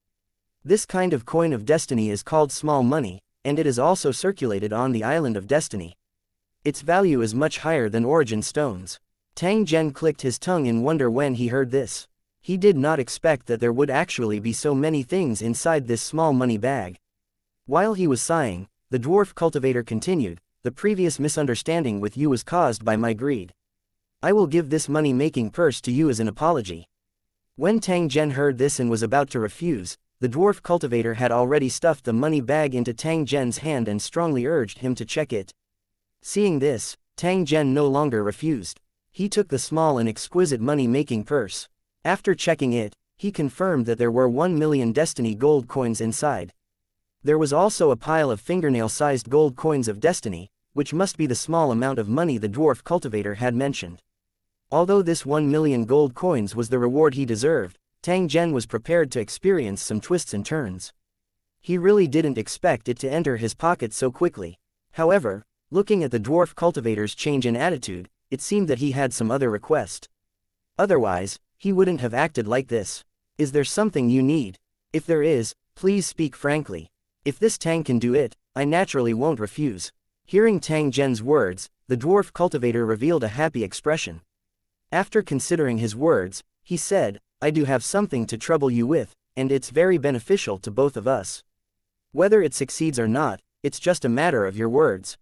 This kind of coin of destiny is called small money, and it is also circulated on the Island of Destiny. Its value is much higher than origin stones." Tang Zhen clicked his tongue in wonder when he heard this. He did not expect that there would actually be so many things inside this small money bag. While he was sighing, the dwarf cultivator continued, "The previous misunderstanding with you was caused by my greed. I will give this money-making purse to you as an apology." When Tang Zhen heard this and was about to refuse, the dwarf cultivator had already stuffed the money bag into Tang Zhen's hand and strongly urged him to check it. Seeing this, Tang Zhen no longer refused. He took the small and exquisite money-making purse. After checking it, he confirmed that there were 1 million destiny gold coins inside. There was also a pile of fingernail-sized gold coins of destiny, which must be the small amount of money the dwarf cultivator had mentioned. Although this 1 million gold coins was the reward he deserved, Tang Zhen was prepared to experience some twists and turns. He really didn't expect it to enter his pocket so quickly. However, looking at the dwarf cultivator's change in attitude, it seemed that he had some other request. Otherwise, he wouldn't have acted like this. Is there something you need? If there is, please speak frankly. If this Tang can do it, I naturally won't refuse. Hearing Tang Zhen's words, the dwarf cultivator revealed a happy expression. After considering his words, he said, I do have something to trouble you with, and it's very beneficial to both of us. Whether it succeeds or not, it's just a matter of your words.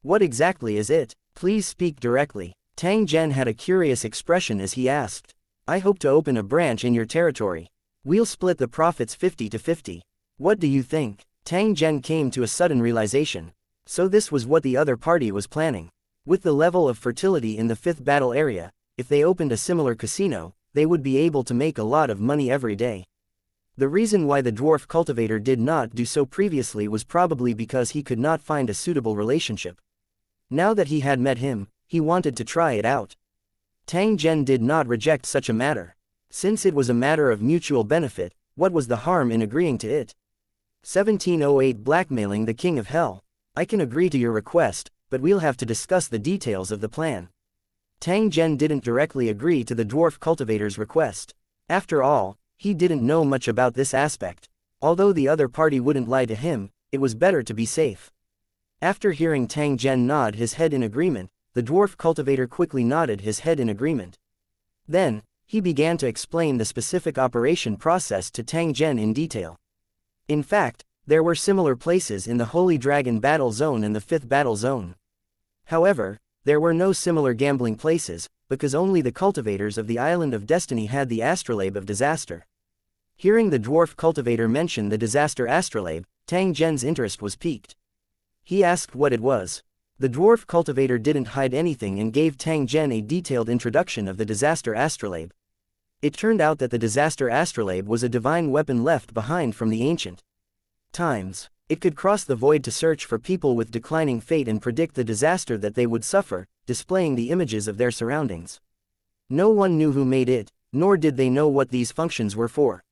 What exactly is it? Please speak directly. Tang Zhen had a curious expression as he asked. I hope to open a branch in your territory. We'll split the profits 50-50. What do you think? Tang Zhen came to a sudden realization. So this was what the other party was planning. With the level of fertility in the 5th battle area, if they opened a similar casino, they would be able to make a lot of money every day. The reason why the dwarf cultivator did not do so previously was probably because he could not find a suitable relationship. Now that he had met him, he wanted to try it out. Tang Zhen did not reject such a matter. Since it was a matter of mutual benefit, what was the harm in agreeing to it? 1708 Blackmailing the King of Hell. I can agree to your request, but we'll have to discuss the details of the plan. Tang Zhen didn't directly agree to the dwarf cultivator's request. After all, he didn't know much about this aspect. Although the other party wouldn't lie to him, it was better to be safe. After hearing Tang Zhen nod his head in agreement, the dwarf cultivator quickly nodded his head in agreement. Then, he began to explain the specific operation process to Tang Zhen in detail. In fact, there were similar places in the Holy Dragon Battle Zone and the 5th Battle Zone. However, there were no similar gambling places, because only the cultivators of the Island of Destiny had the astrolabe of disaster. Hearing the dwarf cultivator mention the disaster astrolabe, Tang Zhen's interest was piqued. He asked what it was. The dwarf cultivator didn't hide anything and gave Tang Zhen a detailed introduction of the disaster astrolabe. It turned out that the disaster astrolabe was a divine weapon left behind from the ancient times. It could cross the void to search for people with declining fate and predict the disaster that they would suffer, displaying the images of their surroundings. No one knew who made it, nor did they know what these functions were for.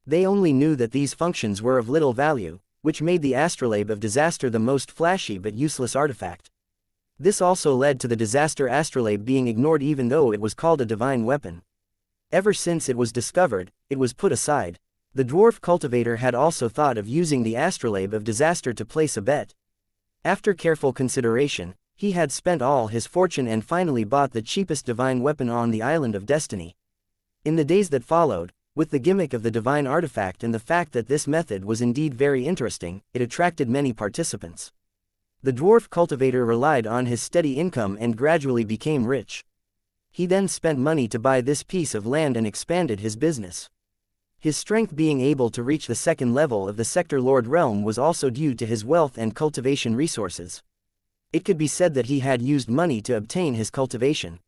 They only knew that these functions were of little value, which made the astrolabe of disaster the most flashy but useless artifact. This also led to the disaster astrolabe being ignored even though it was called a divine weapon. Ever since it was discovered, it was put aside. The dwarf cultivator had also thought of using the astrolabe of disaster to place a bet. After careful consideration, he had spent all his fortune and finally bought the cheapest divine weapon on the Island of Destiny. In the days that followed, with the gimmick of the divine artifact and the fact that this method was indeed very interesting, it attracted many participants. The dwarf cultivator relied on his steady income and gradually became rich. He then spent money to buy this piece of land and expanded his business. His strength being able to reach the 2nd level of the Sector Lord realm was also due to his wealth and cultivation resources. It could be said that he had used money to obtain his cultivation.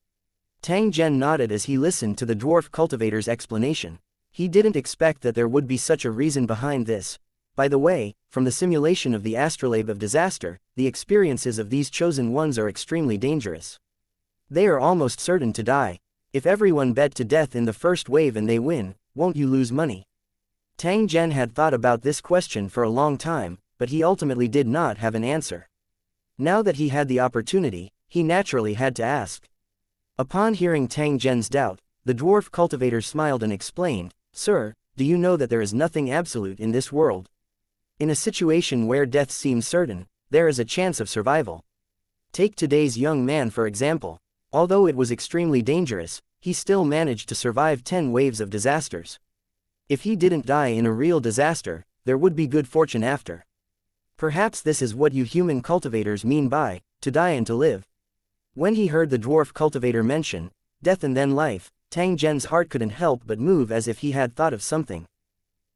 Tang Zhen nodded as he listened to the dwarf cultivator's explanation. He didn't expect that there would be such a reason behind this. By the way, from the simulation of the astrolabe of disaster, the experiences of these chosen ones are extremely dangerous. They are almost certain to die. If everyone bet to death in the first wave and they win, won't you lose money? Tang Zhen had thought about this question for a long time, but he ultimately did not have an answer. Now that he had the opportunity, he naturally had to ask. Upon hearing Tang Zhen's doubt, the dwarf cultivator smiled and explained, Sir, do you know that there is nothing absolute in this world? In a situation where death seems certain, there is a chance of survival. Take today's young man for example. Although it was extremely dangerous, he still managed to survive 10 waves of disasters. If he didn't die in a real disaster, there would be good fortune after. Perhaps this is what you human cultivators mean by, to die and to live. When he heard the dwarf cultivator mention death and then life, Tang Zhen's heart couldn't help but move as if he had thought of something.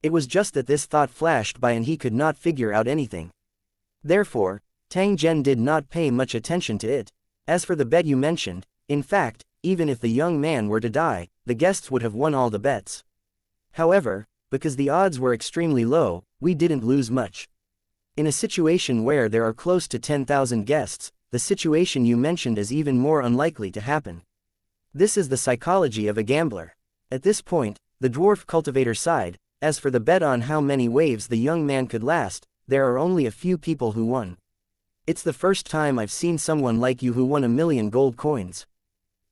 It was just that this thought flashed by and he could not figure out anything. Therefore, Tang Zhen did not pay much attention to it. As for the bet you mentioned, in fact, even if the young man were to die, the guests would have won all the bets. However, because the odds were extremely low, we didn't lose much. In a situation where there are close to 10,000 guests, the situation you mentioned is even more unlikely to happen. This is the psychology of a gambler. At this point, the dwarf cultivator sighed. As for the bet on how many waves the young man could last, there are only a few people who won. It's the first time I've seen someone like you who won 1,000,000 gold coins.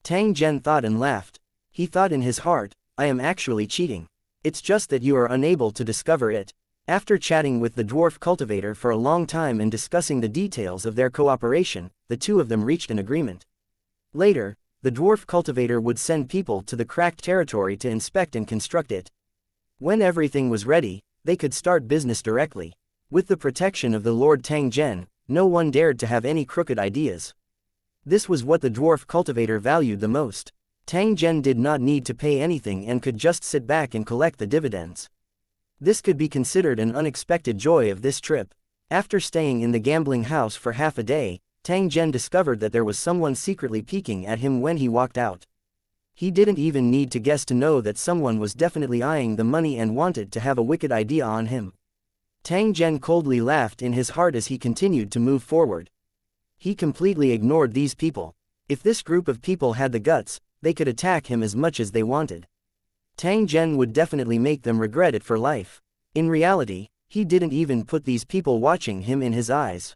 Tang Zhen thought and laughed. He thought in his heart, I am actually cheating. It's just that you are unable to discover it. After chatting with the dwarf cultivator for a long time and discussing the details of their cooperation, the two of them reached an agreement. Later, the dwarf cultivator would send people to the cracked territory to inspect and construct it. When everything was ready, they could start business directly. With the protection of the Lord Tang Zhen, no one dared to have any crooked ideas. This was what the dwarf cultivator valued the most. Tang Zhen did not need to pay anything and could just sit back and collect the dividends. This could be considered an unexpected joy of this trip. After staying in the gambling house for half a day, Tang Zhen discovered that there was someone secretly peeking at him when he walked out. He didn't even need to guess to know that someone was definitely eyeing the money and wanted to have a wicked idea on him. Tang Zhen coldly laughed in his heart as he continued to move forward. He completely ignored these people. If this group of people had the guts, they could attack him as much as they wanted. Tang Zhen would definitely make them regret it for life. In reality, he didn't even put these people watching him in his eyes.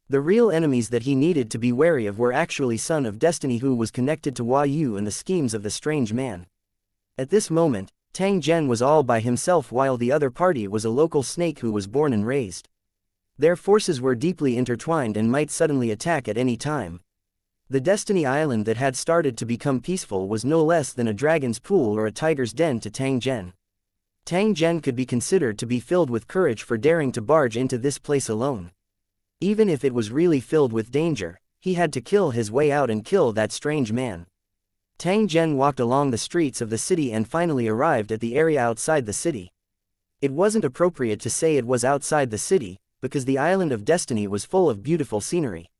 The real enemies that he needed to be wary of were actually Son of Destiny, who was connected to Hua Yu and the schemes of the strange man. At this moment, Tang Zhen was all by himself while the other party was a local snake who was born and raised. Their forces were deeply intertwined and might suddenly attack at any time. The Destiny Island that had started to become peaceful was no less than a dragon's pool or a tiger's den to Tang Zhen. Tang Zhen could be considered to be filled with courage for daring to barge into this place alone. Even if it was really filled with danger, he had to kill his way out and kill that strange man. Tang Zhen walked along the streets of the city and finally arrived at the area outside the city. It wasn't appropriate to say it was outside the city, because the Island of Destiny was full of beautiful scenery.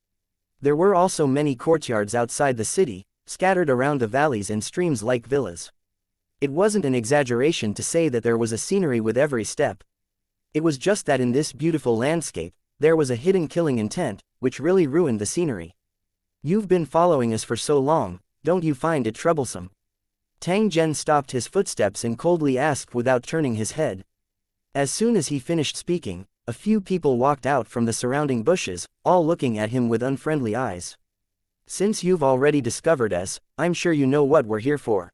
There were also many courtyards outside the city, scattered around the valleys and streams like villas. It wasn't an exaggeration to say that there was a scenery with every step. It was just that in this beautiful landscape, there was a hidden killing intent, which really ruined the scenery. You've been following us for so long, don't you find it troublesome? Tang Zhen stopped his footsteps and coldly asked without turning his head. As soon as he finished speaking, a few people walked out from the surrounding bushes, all looking at him with unfriendly eyes. Since you've already discovered us, I'm sure you know what we're here for.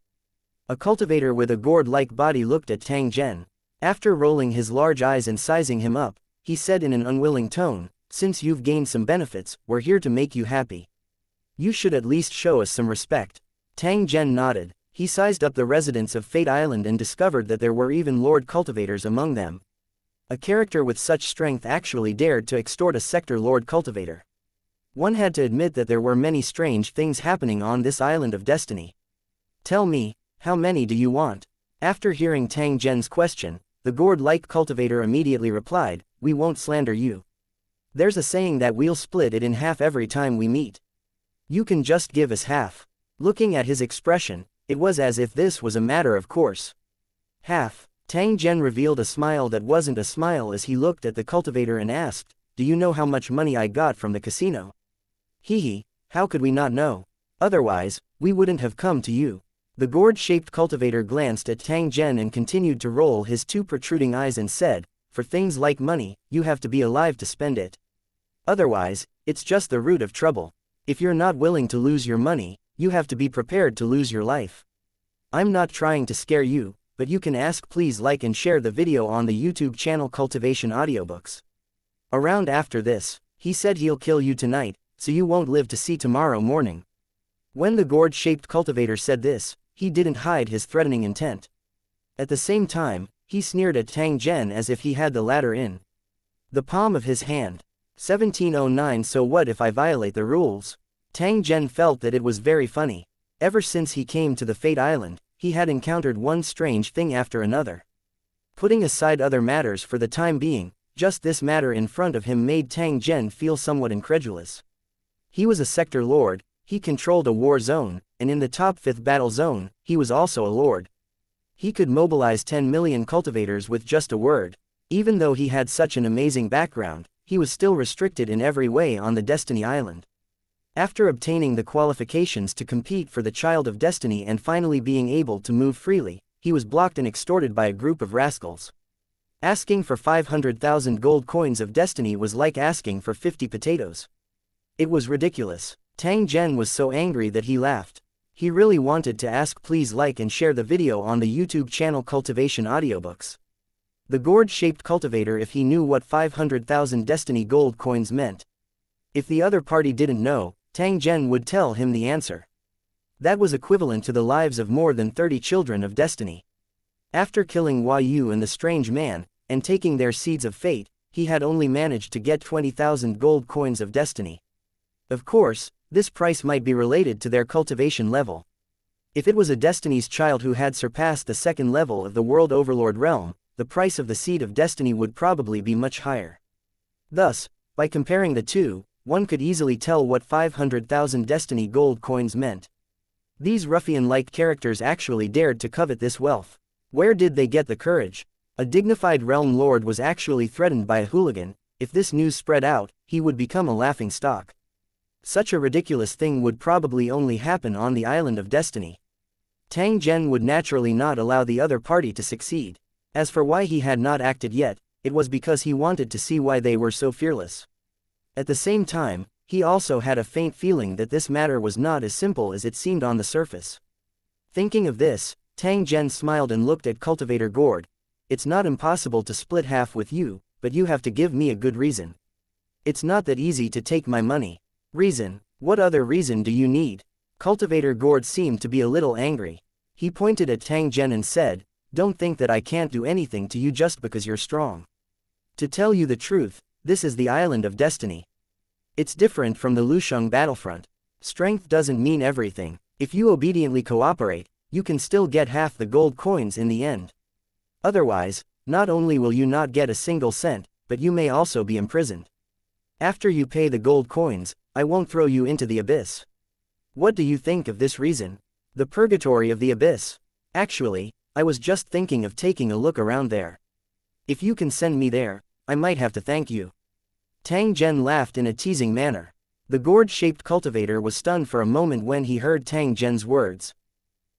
A cultivator with a gourd-like body looked at Tang Zhen. After rolling his large eyes and sizing him up, he said in an unwilling tone, since you've gained some benefits, we're here to make you happy. You should at least show us some respect. Tang Zhen nodded. He sized up the residents of Fate Island and discovered that there were even lord cultivators among them. A character with such strength actually dared to extort a sector lord cultivator. One had to admit that there were many strange things happening on this Island of Destiny. Tell me, how many do you want? After hearing Tang Zhen's question, the gourd-like cultivator immediately replied, we won't slander you. There's a saying that we'll split it in half every time we meet. You can just give us half. Looking at his expression, it was as if this was a matter of course. Half. Tang Zhen revealed a smile that wasn't a smile as he looked at the cultivator and asked, do you know how much money I got from the casino? Hee, how could we not know? Otherwise, we wouldn't have come to you. The gourd-shaped cultivator glanced at Tang Zhen and continued to roll his two protruding eyes and said, for things like money, you have to be alive to spend it. Otherwise, it's just the root of trouble. If you're not willing to lose your money, you have to be prepared to lose your life. I'm not trying to scare you, but you can ask. Please like and share the video on the YouTube channel Cultivation Audiobooks. Around after this, he said he'll kill you tonight, so you won't live to see tomorrow morning. When the gourd-shaped cultivator said this, he didn't hide his threatening intent. At the same time, he sneered at Tang Zhen as if he had the latter in the palm of his hand. 1709. So what if I violate the rules? Tang Zhen felt that it was very funny. Ever since he came to the Fate Island, he had encountered one strange thing after another. Putting aside other matters for the time being, just this matter in front of him made Tang Zhen feel somewhat incredulous. He was a sector lord, he controlled a war zone, and in the top 5th battle zone, he was also a lord. He could mobilize 10 million cultivators with just a word. Even though he had such an amazing background, he was still restricted in every way on the Destiny Island. After obtaining the qualifications to compete for the Child of Destiny and finally being able to move freely, he was blocked and extorted by a group of rascals. Asking for 500,000 gold coins of destiny was like asking for 50 potatoes. It was ridiculous. Tang Zhen was so angry that he laughed. He really wanted to ask, please like and share the video on the YouTube channel Cultivation Audiobooks. The gourd-shaped cultivator if he knew what 500,000 destiny gold coins meant. If the other party didn't know, Tang Zhen would tell him the answer. That was equivalent to the lives of more than 30 children of destiny. After killing Hua Yu and the strange man, and taking their seeds of fate, he had only managed to get 20,000 gold coins of destiny. Of course, this price might be related to their cultivation level. If it was a Destiny's child who had surpassed the 2nd level of the World Overlord realm, the price of the seed of destiny would probably be much higher. Thus, by comparing the two, one could easily tell what 500,000 destiny gold coins meant. These ruffian-like characters actually dared to covet this wealth. Where did they get the courage? A dignified realm lord was actually threatened by a hooligan. If this news spread out, he would become a laughing stock. Such a ridiculous thing would probably only happen on the Island of Destiny. Tang Zhen would naturally not allow the other party to succeed. As for why he had not acted yet, it was because he wanted to see why they were so fearless. At the same time, he also had a faint feeling that this matter was not as simple as it seemed on the surface. Thinking of this, Tang Zhen smiled and looked at Cultivator Gourd. It's not impossible to split half with you, but you have to give me a good reason. It's not that easy to take my money. Reason? What other reason do you need? Cultivator Gourd seemed to be a little angry. He pointed at Tang Zhen and said, don't think that I can't do anything to you just because you're strong. To tell you the truth, this is the Island of Destiny. It's different from the Lusheng battlefront. Strength doesn't mean everything. If you obediently cooperate, you can still get half the gold coins in the end. Otherwise, not only will you not get a single cent, but you may also be imprisoned. After you pay the gold coins, I won't throw you into the abyss. What do you think of this reason? The purgatory of the abyss. Actually, I was just thinking of taking a look around there. If you can send me there, I might have to thank you. Tang Zhen laughed in a teasing manner. The gourd-shaped cultivator was stunned for a moment when he heard Tang Zhen's words.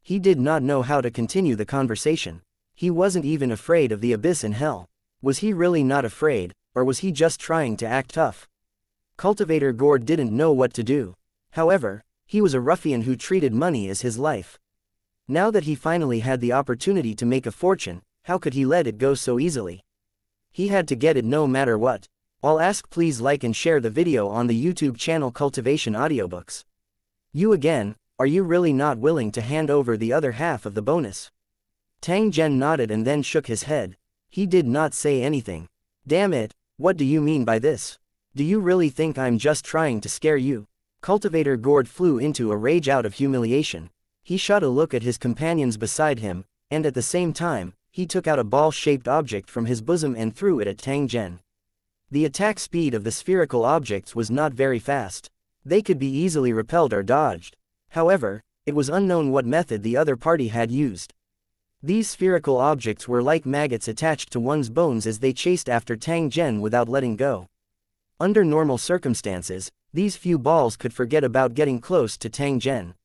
He did not know how to continue the conversation. He wasn't even afraid of the abyss in hell. Was he really not afraid, or was he just trying to act tough? Cultivator Gourd didn't know what to do. However, he was a ruffian who treated money as his life. Now that he finally had the opportunity to make a fortune, how could he let it go so easily? He had to get it no matter what. I'll ask please like and share the video on the YouTube channel Cultivation Audiobooks. You again, are you really not willing to hand over the other half of the bonus? Tang Zhen nodded and then shook his head. He did not say anything. Damn it, what do you mean by this? Do you really think I'm just trying to scare you? Cultivator Gourd flew into a rage out of humiliation. He shot a look at his companions beside him, and at the same time, he took out a ball-shaped object from his bosom and threw it at Tang Zhen. The attack speed of the spherical objects was not very fast. They could be easily repelled or dodged. However, it was unknown what method the other party had used. These spherical objects were like maggots attached to one's bones as they chased after Tang Zhen without letting go. Under normal circumstances, these few balls could forget about getting close to Tang Zhen.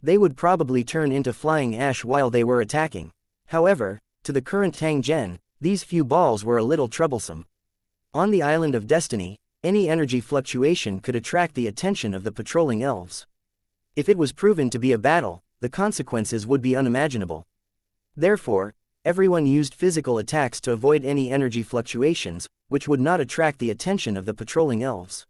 They would probably turn into flying ash while they were attacking. However, to the current Tang Zhen, these few balls were a little troublesome. On the Island of Destiny, any energy fluctuation could attract the attention of the patrolling elves. If it was proven to be a battle, the consequences would be unimaginable. Therefore, everyone used physical attacks to avoid any energy fluctuations, which would not attract the attention of the patrolling elves.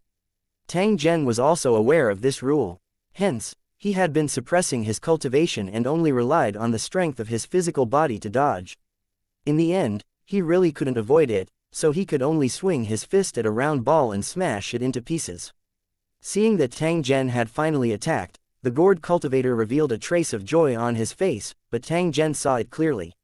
Tang Zhen was also aware of this rule. Hence, he had been suppressing his cultivation and only relied on the strength of his physical body to dodge. In the end, he really couldn't avoid it, so he could only swing his fist at a round ball and smash it into pieces. Seeing that Tang Zhen had finally attacked, the gourd cultivator revealed a trace of joy on his face, but Tang Zhen saw it clearly.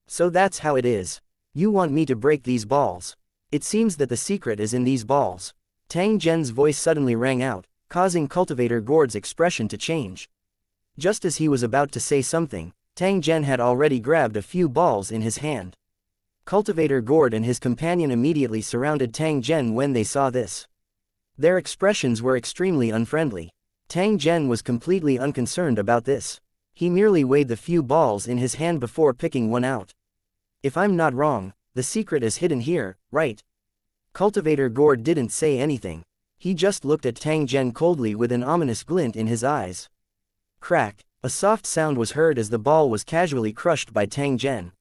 So that's how it is. You want me to break these balls? It seems that the secret is in these balls. Tang Zhen's voice suddenly rang out, causing Cultivator Gord's expression to change. Just as he was about to say something, Tang Zhen had already grabbed a few balls in his hand. Cultivator Gord and his companion immediately surrounded Tang Zhen when they saw this. Their expressions were extremely unfriendly. Tang Zhen was completely unconcerned about this. He merely weighed the few balls in his hand before picking one out. If I'm not wrong, the secret is hidden here, right? Cultivator Gord didn't say anything. He just looked at Tang Zhen coldly with an ominous glint in his eyes. Crack, a soft sound was heard as the ball was casually crushed by Tang Zhen.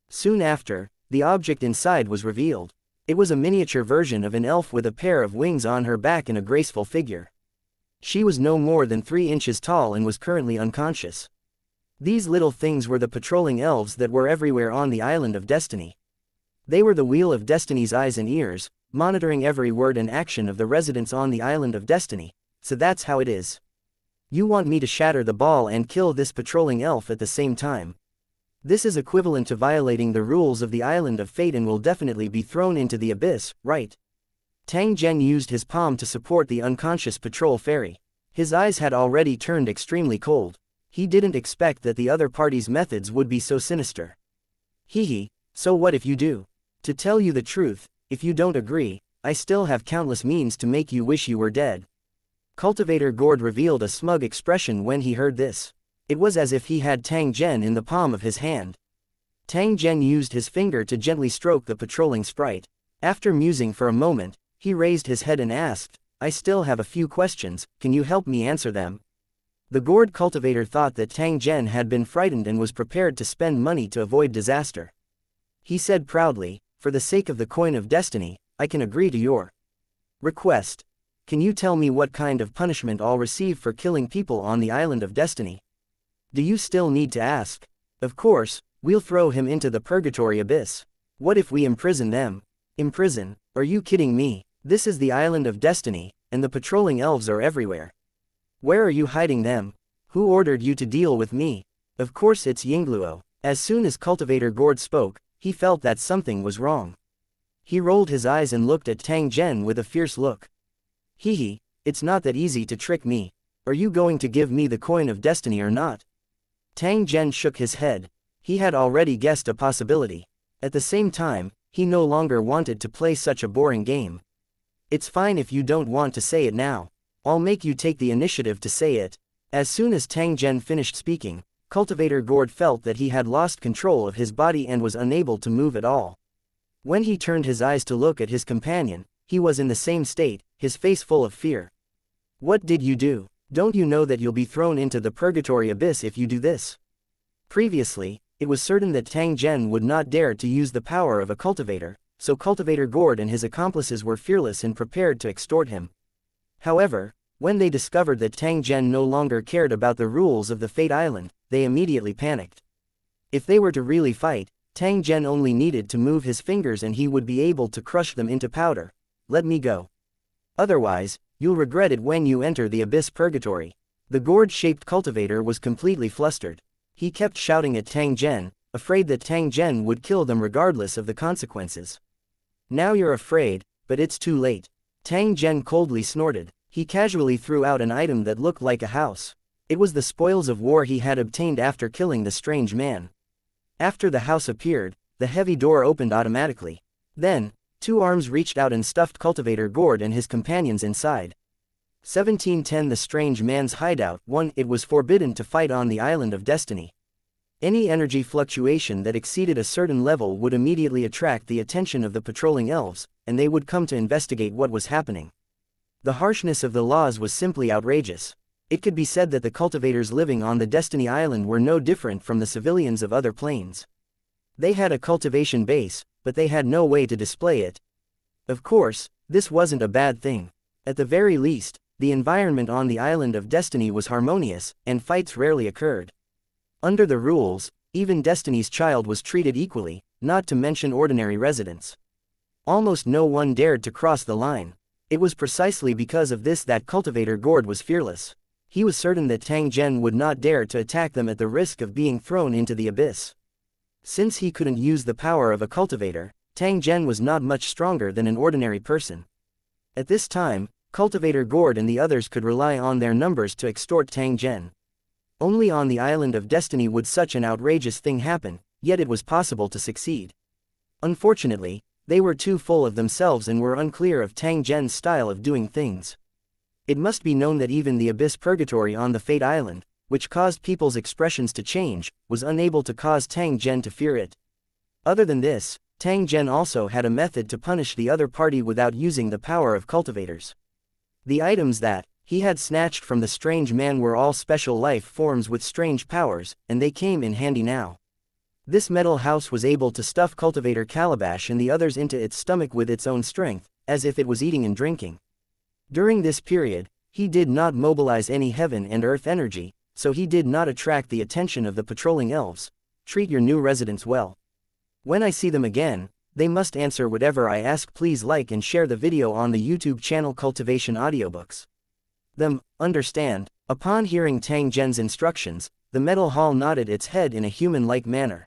Soon after, the object inside was revealed. It was a miniature version of an elf with a pair of wings on her back and a graceful figure. She was no more than 3 inches tall and was currently unconscious. These little things were the patrolling elves that were everywhere on the Island of Destiny. They were the Wheel of Destiny's eyes and ears, monitoring every word and action of the residents on the Island of Destiny, so that's how it is. You want me to shatter the ball and kill this patrolling elf at the same time. This is equivalent to violating the rules of the Island of Fate and will definitely be thrown into the abyss, right? Tang Zhen used his palm to support the unconscious patrol fairy. His eyes had already turned extremely cold. He didn't expect that the other party's methods would be so sinister. Hehe, so what if you do? To tell you the truth, if you don't agree, I still have countless means to make you wish you were dead. Cultivator Gord revealed a smug expression when he heard this. It was as if he had Tang Zhen in the palm of his hand. Tang Zhen used his finger to gently stroke the patrolling sprite. After musing for a moment, he raised his head and asked, I still have a few questions, can you help me answer them? The Gord cultivator thought that Tang Zhen had been frightened and was prepared to spend money to avoid disaster. He said proudly, for the sake of the coin of destiny, I can agree to your request. Can you tell me what kind of punishment I'll receive for killing people on the Island of Destiny? Do you still need to ask? Of course, we'll throw him into the purgatory abyss. What if we imprison them? Imprison? Are you kidding me? This is the Island of Destiny, and the patrolling elves are everywhere. Where are you hiding them? Who ordered you to deal with me? Of course it's Yingluo. As soon as Cultivator Gord spoke, he felt that something was wrong. He rolled his eyes and looked at Tang Zhen with a fierce look. Hehe, it's not that easy to trick me. Are you going to give me the coin of destiny or not? Tang Zhen shook his head. He had already guessed a possibility. At the same time, he no longer wanted to play such a boring game. It's fine if you don't want to say it now. I'll make you take the initiative to say it. As soon as Tang Zhen finished speaking, Cultivator Gord felt that he had lost control of his body and was unable to move at all. When he turned his eyes to look at his companion, he was in the same state, his face full of fear. What did you do? Don't you know that you'll be thrown into the purgatory abyss if you do this? Previously, it was certain that Tang Zhen would not dare to use the power of a cultivator, so Cultivator Gord and his accomplices were fearless and prepared to extort him. However, when they discovered that Tang Zhen no longer cared about the rules of the Fate Island, they immediately panicked. If they were to really fight, Tang Zhen only needed to move his fingers and he would be able to crush them into powder. Let me go. Otherwise, you'll regret it when you enter the abyss purgatory. The gourd-shaped cultivator was completely flustered. He kept shouting at Tang Zhen, afraid that Tang Zhen would kill them regardless of the consequences. Now you're afraid, but it's too late. Tang Zhen coldly snorted. He casually threw out an item that looked like a house. It was the spoils of war he had obtained after killing the strange man. After the house appeared, the heavy door opened automatically. Then, 2 arms reached out and stuffed Cultivator Gord and his companions inside. 1710 The strange man's hideout. 1. It was forbidden to fight on the Island of Destiny. Any energy fluctuation that exceeded a certain level would immediately attract the attention of the patrolling elves, and they would come to investigate what was happening. The harshness of the laws was simply outrageous. It could be said that the cultivators living on the Destiny Island were no different from the civilians of other planes. They had a cultivation base, but they had no way to display it. Of course, this wasn't a bad thing. At the very least, the environment on the Island of Destiny was harmonious, and fights rarely occurred. Under the rules, even Destiny's Child was treated equally, not to mention ordinary residents. Almost no one dared to cross the line. It was precisely because of this that Cultivator Gord was fearless. He was certain that Tang Zhen would not dare to attack them at the risk of being thrown into the abyss. Since he couldn't use the power of a cultivator, Tang Zhen was not much stronger than an ordinary person. At this time, Cultivator Gord and the others could rely on their numbers to extort Tang Zhen. Only on the Island of Destiny would such an outrageous thing happen, yet it was possible to succeed. Unfortunately, they were too full of themselves and were unclear of Tang Zhen's style of doing things. It must be known that even the Abyss Purgatory on the Fate Island, which caused people's expressions to change, was unable to cause Tang Zhen to fear it. Other than this, Tang Zhen also had a method to punish the other party without using the power of cultivators. The items that he had snatched from the strange man were all special life forms with strange powers, and they came in handy now. This metal house was able to stuff Cultivator Calabash and the others into its stomach with its own strength, as if it was eating and drinking. During this period, he did not mobilize any heaven and earth energy, so he did not attract the attention of the patrolling elves. Treat your new residents well. When I see them again, they must answer whatever I ask. Please like and share the video on the YouTube channel Cultivation Audiobooks. Understand. Upon hearing Tang Zhen's instructions, the metal hall nodded its head in a human-like manner.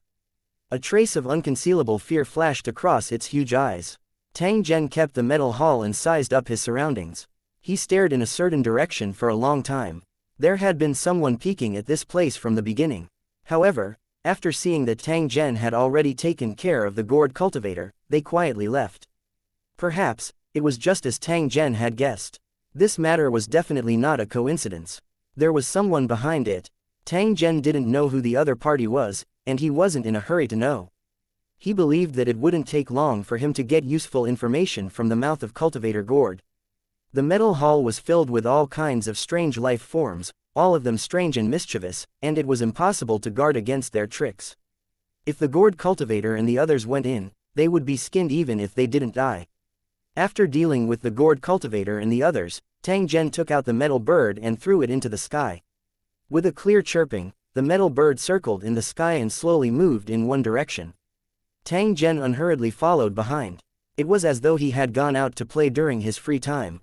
A trace of unconcealable fear flashed across its huge eyes. Tang Zhen kept the metal hall and sized up his surroundings. He stared in a certain direction for a long time. There had been someone peeking at this place from the beginning. However, after seeing that Tang Zhen had already taken care of the gourd cultivator, they quietly left. Perhaps, it was just as Tang Zhen had guessed. This matter was definitely not a coincidence. There was someone behind it. Tang Zhen didn't know who the other party was, and he wasn't in a hurry to know. He believed that it wouldn't take long for him to get useful information from the mouth of Cultivator Gord. The metal hall was filled with all kinds of strange life forms, all of them strange and mischievous, and it was impossible to guard against their tricks. If the gourd cultivator and the others went in, they would be skinned even if they didn't die. After dealing with the gourd cultivator and the others, Tang Zhen took out the metal bird and threw it into the sky. With a clear chirping, the metal bird circled in the sky and slowly moved in one direction. Tang Zhen unhurriedly followed behind. It was as though he had gone out to play during his free time.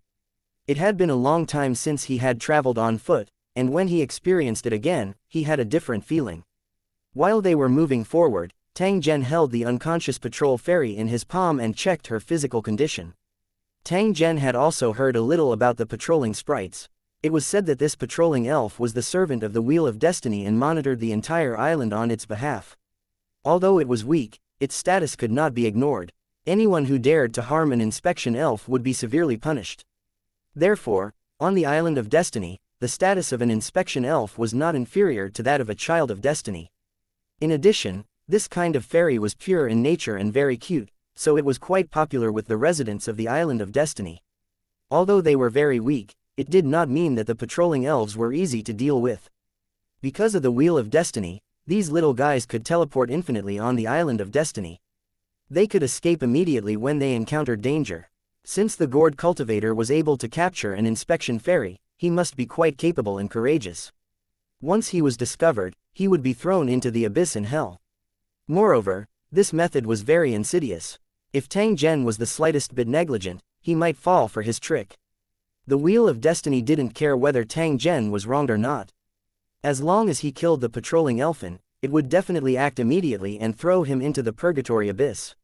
It had been a long time since he had traveled on foot, and when he experienced it again, he had a different feeling. While they were moving forward, Tang Zhen held the unconscious patrol fairy in his palm and checked her physical condition. Tang Zhen had also heard a little about the patrolling sprites. It was said that this patrolling elf was the servant of the Wheel of Destiny and monitored the entire island on its behalf. Although it was weak, its status could not be ignored. Anyone who dared to harm an inspection elf would be severely punished. Therefore, on the Island of Destiny, the status of an inspection elf was not inferior to that of a child of destiny. In addition, this kind of fairy was pure in nature and very cute, so it was quite popular with the residents of the Island of Destiny. Although they were very weak, it did not mean that the patrolling elves were easy to deal with. Because of the Wheel of Destiny, these little guys could teleport infinitely on the Island of Destiny. They could escape immediately when they encountered danger. Since the gourd cultivator was able to capture an inspection fairy, he must be quite capable and courageous. Once he was discovered, he would be thrown into the abyss in hell. Moreover, this method was very insidious. If Tang Zhen was the slightest bit negligent, he might fall for his trick. The Wheel of Destiny didn't care whether Tang Zhen was wronged or not. As long as he killed the patrolling elfin, it would definitely act immediately and throw him into the purgatory abyss.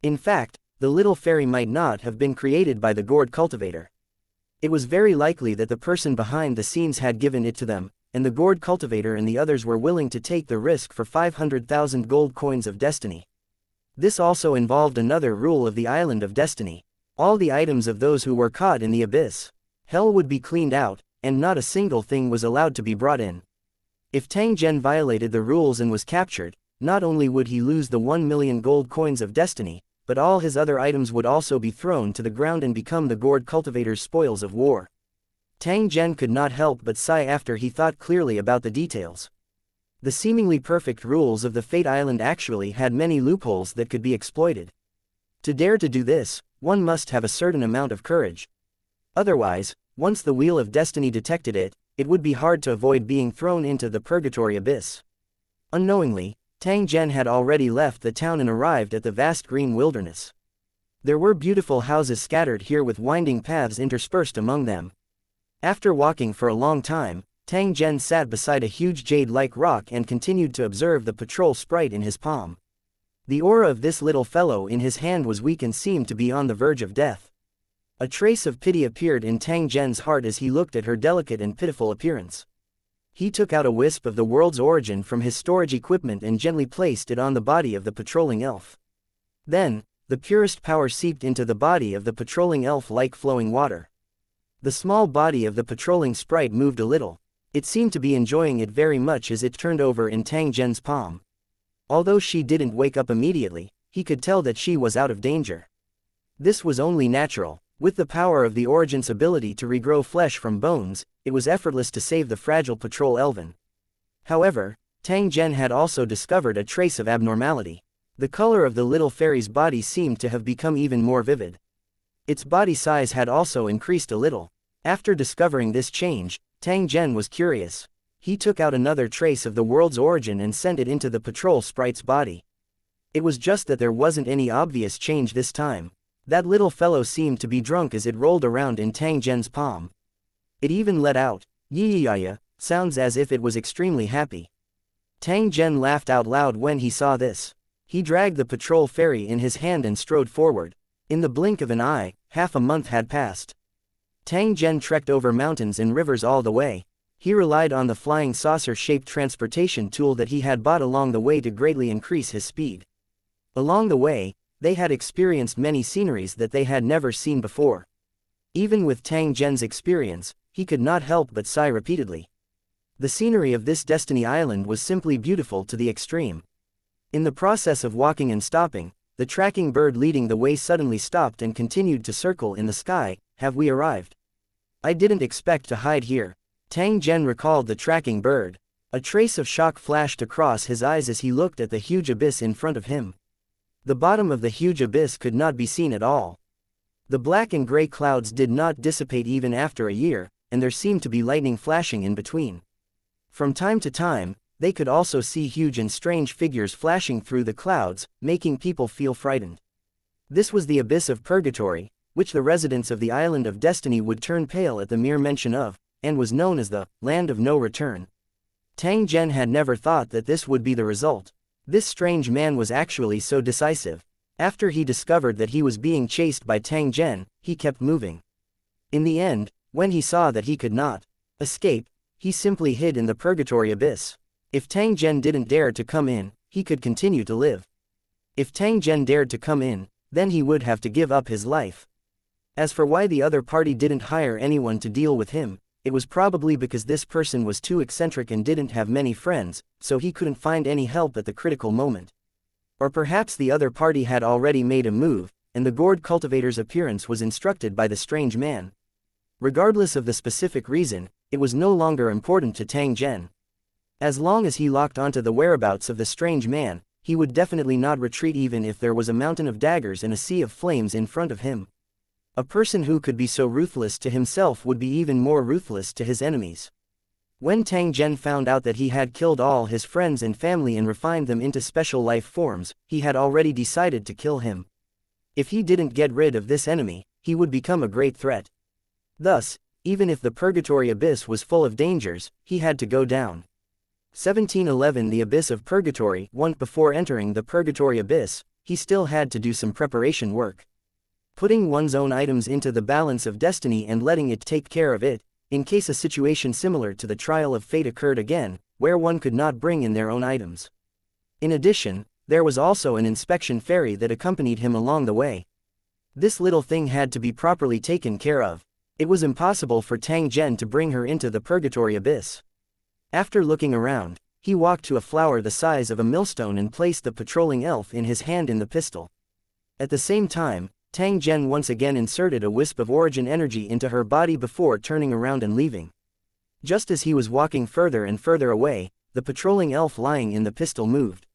In fact, the little fairy might not have been created by the gourd cultivator. It was very likely that the person behind the scenes had given it to them, and the gourd cultivator and the others were willing to take the risk for 500,000 gold coins of destiny. This also involved another rule of the Island of Destiny. All the items of those who were caught in the abyss, hell would be cleaned out, and not a single thing was allowed to be brought in. If Tang Zhen violated the rules and was captured, not only would he lose the 1 million gold coins of destiny, but all his other items would also be thrown to the ground and become the gourd cultivator's spoils of war. Tang Zhen could not help but sigh after he thought clearly about the details. The seemingly perfect rules of the Fate Island actually had many loopholes that could be exploited. To dare to do this, one must have a certain amount of courage. Otherwise, once the Wheel of Destiny detected it, it would be hard to avoid being thrown into the purgatory abyss. Unknowingly, Tang Zhen had already left the town and arrived at the vast green wilderness. There were beautiful houses scattered here with winding paths interspersed among them. After walking for a long time, Tang Zhen sat beside a huge jade-like rock and continued to observe the patrol sprite in his palm. The aura of this little fellow in his hand was weak and seemed to be on the verge of death. A trace of pity appeared in Tang Zhen's heart as he looked at her delicate and pitiful appearance. He took out a wisp of the world's origin from his storage equipment and gently placed it on the body of the patrolling elf. Then, the purest power seeped into the body of the patrolling elf like flowing water. The small body of the patrolling sprite moved a little. It seemed to be enjoying it very much as it turned over in Tang Zhen's palm. Although she didn't wake up immediately, he could tell that she was out of danger. This was only natural. With the power of the Origin's ability to regrow flesh from bones, it was effortless to save the fragile patrol elven. However, Tang Zhen had also discovered a trace of abnormality. The color of the little fairy's body seemed to have become even more vivid. Its body size had also increased a little. After discovering this change, Tang Zhen was curious. He took out another trace of the world's origin and sent it into the patrol sprite's body. It was just that there wasn't any obvious change this time. That little fellow seemed to be drunk as it rolled around in Tang Zhen's palm. It even let out xianxia sounds as if it was extremely happy. Tang Zhen laughed out loud when he saw this. He dragged the patrol fairy in his hand and strode forward. In the blink of an eye, half a month had passed. Tang Zhen trekked over mountains and rivers all the way. He relied on the flying saucer-shaped transportation tool that he had bought along the way to greatly increase his speed. Along the way, they had experienced many sceneries that they had never seen before. Even with Tang Zhen's experience, he could not help but sigh repeatedly. The scenery of this Destiny Island was simply beautiful to the extreme. In the process of walking and stopping, the tracking bird leading the way suddenly stopped and continued to circle in the sky. Have we arrived? I didn't expect to hide here. Tang Zhen recalled the tracking bird. A trace of shock flashed across his eyes as he looked at the huge abyss in front of him. The bottom of the huge abyss could not be seen at all. The black and gray clouds did not dissipate even after a year, and there seemed to be lightning flashing in between. From time to time, they could also see huge and strange figures flashing through the clouds, making people feel frightened. This was the abyss of purgatory, which the residents of the Island of Destiny would turn pale at the mere mention of, and was known as the Land of No Return. Tang Zhen had never thought that this would be the result. This strange man was actually so decisive. After he discovered that he was being chased by Tang Zhen, he kept moving. In the end, when he saw that he could not escape, he simply hid in the purgatory abyss. If Tang Zhen didn't dare to come in, he could continue to live. If Tang Zhen dared to come in, then he would have to give up his life. As for why the other party didn't hire anyone to deal with him, it was probably because this person was too eccentric and didn't have many friends, so he couldn't find any help at the critical moment. Or perhaps the other party had already made a move, and the gourd cultivator's appearance was instructed by the strange man. Regardless of the specific reason, it was no longer important to Tang Zhen. As long as he locked onto the whereabouts of the strange man, he would definitely not retreat even if there was a mountain of daggers and a sea of flames in front of him. A person who could be so ruthless to himself would be even more ruthless to his enemies. When Tang Zhen found out that he had killed all his friends and family and refined them into special life forms, he had already decided to kill him. If he didn't get rid of this enemy, he would become a great threat. Thus, even if the purgatory abyss was full of dangers, he had to go down. 1711 The Abyss of Purgatory. Once before entering the purgatory abyss, he still had to do some preparation work. Putting one's own items into the balance of destiny and letting it take care of it, in case a situation similar to the trial of fate occurred again, where one could not bring in their own items. In addition, there was also an inspection fairy that accompanied him along the way. This little thing had to be properly taken care of. It was impossible for Tang Zhen to bring her into the purgatory abyss. After looking around, he walked to a flower the size of a millstone and placed the patrolling elf in his hand in the pistol. At the same time, Tang Zhen once again inserted a wisp of origin energy into her body before turning around and leaving. Just as he was walking further and further away, the patrolling elf lying in the pistol moved.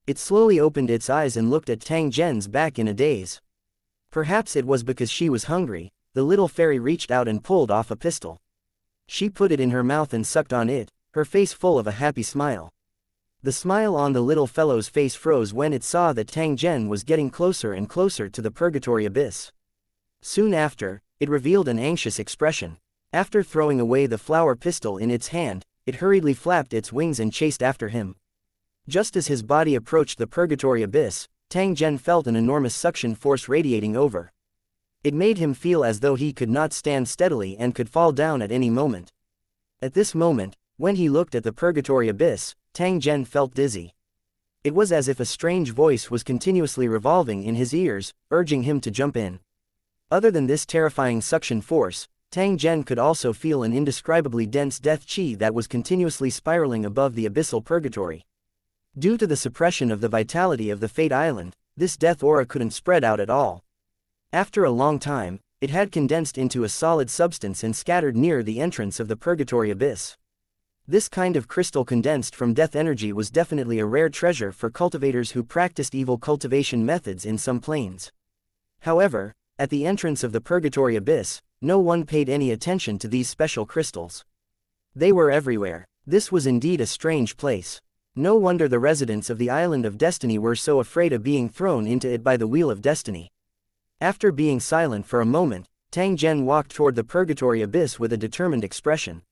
It slowly opened its eyes and looked at Tang Zhen's back in a daze. Perhaps it was because she was hungry, the little fairy reached out and pulled off a pistol. She put it in her mouth and sucked on it, her face full of a happy smile. The smile on the little fellow's face froze when it saw that Tang Zhen was getting closer and closer to the purgatory abyss. Soon after, it revealed an anxious expression. After throwing away the flower pistol in its hand, it hurriedly flapped its wings and chased after him. Just as his body approached the purgatory abyss, Tang Zhen felt an enormous suction force radiating over. It made him feel as though he could not stand steadily and could fall down at any moment. At this moment, when he looked at the purgatory abyss, Tang Zhen felt dizzy. It was as if a strange voice was continuously revolving in his ears, urging him to jump in. Other than this terrifying suction force, Tang Zhen could also feel an indescribably dense death qi that was continuously spiraling above the abyssal purgatory. Due to the suppression of the vitality of the Fate Island, this death aura couldn't spread out at all. After a long time, it had condensed into a solid substance and scattered near the entrance of the purgatory abyss. This kind of crystal condensed from death energy was definitely a rare treasure for cultivators who practiced evil cultivation methods in some planes. However, at the entrance of the purgatory abyss, no one paid any attention to these special crystals. They were everywhere. This was indeed a strange place. No wonder the residents of the Island of Destiny were so afraid of being thrown into it by the Wheel of Destiny. After being silent for a moment, Tang Zhen walked toward the purgatory abyss with a determined expression.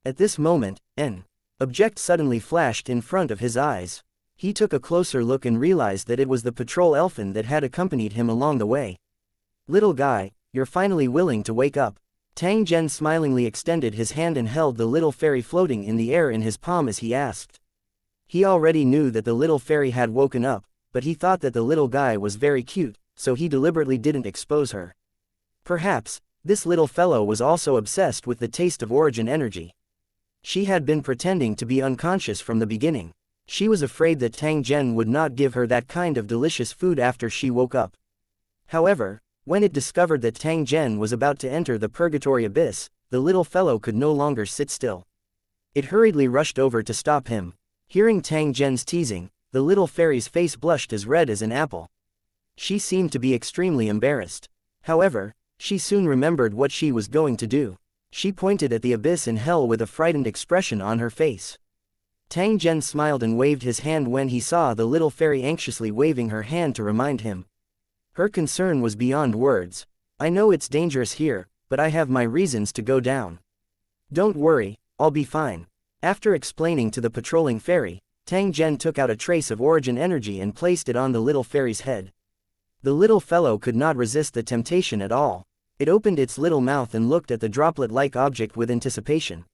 At this moment, an object suddenly flashed in front of his eyes. He took a closer look and realized that it was the patrol elfin that had accompanied him along the way. "Little guy, you're finally willing to wake up." Tang Zhen smilingly extended his hand and held the little fairy floating in the air in his palm as he asked. He already knew that the little fairy had woken up, but he thought that the little guy was very cute, so he deliberately didn't expose her. Perhaps, this little fellow was also obsessed with the taste of origin energy. She had been pretending to be unconscious from the beginning. She was afraid that Tang Zhen would not give her that kind of delicious food after she woke up. However, when it discovered that Tang Zhen was about to enter the purgatory abyss, the little fellow could no longer sit still. It hurriedly rushed over to stop him. Hearing Tang Zhen's teasing, the little fairy's face blushed as red as an apple. She seemed to be extremely embarrassed. However, she soon remembered what she was going to do. She pointed at the abyss in hell with a frightened expression on her face. Tang Zhen smiled and waved his hand when he saw the little fairy anxiously waving her hand to remind him. Her concern was beyond words. "I know it's dangerous here, but I have my reasons to go down. Don't worry, I'll be fine." After explaining to the patrolling fairy, Tang Zhen took out a trace of origin energy and placed it on the little fairy's head. The little fellow could not resist the temptation at all. It opened its little mouth and looked at the droplet-like object with anticipation.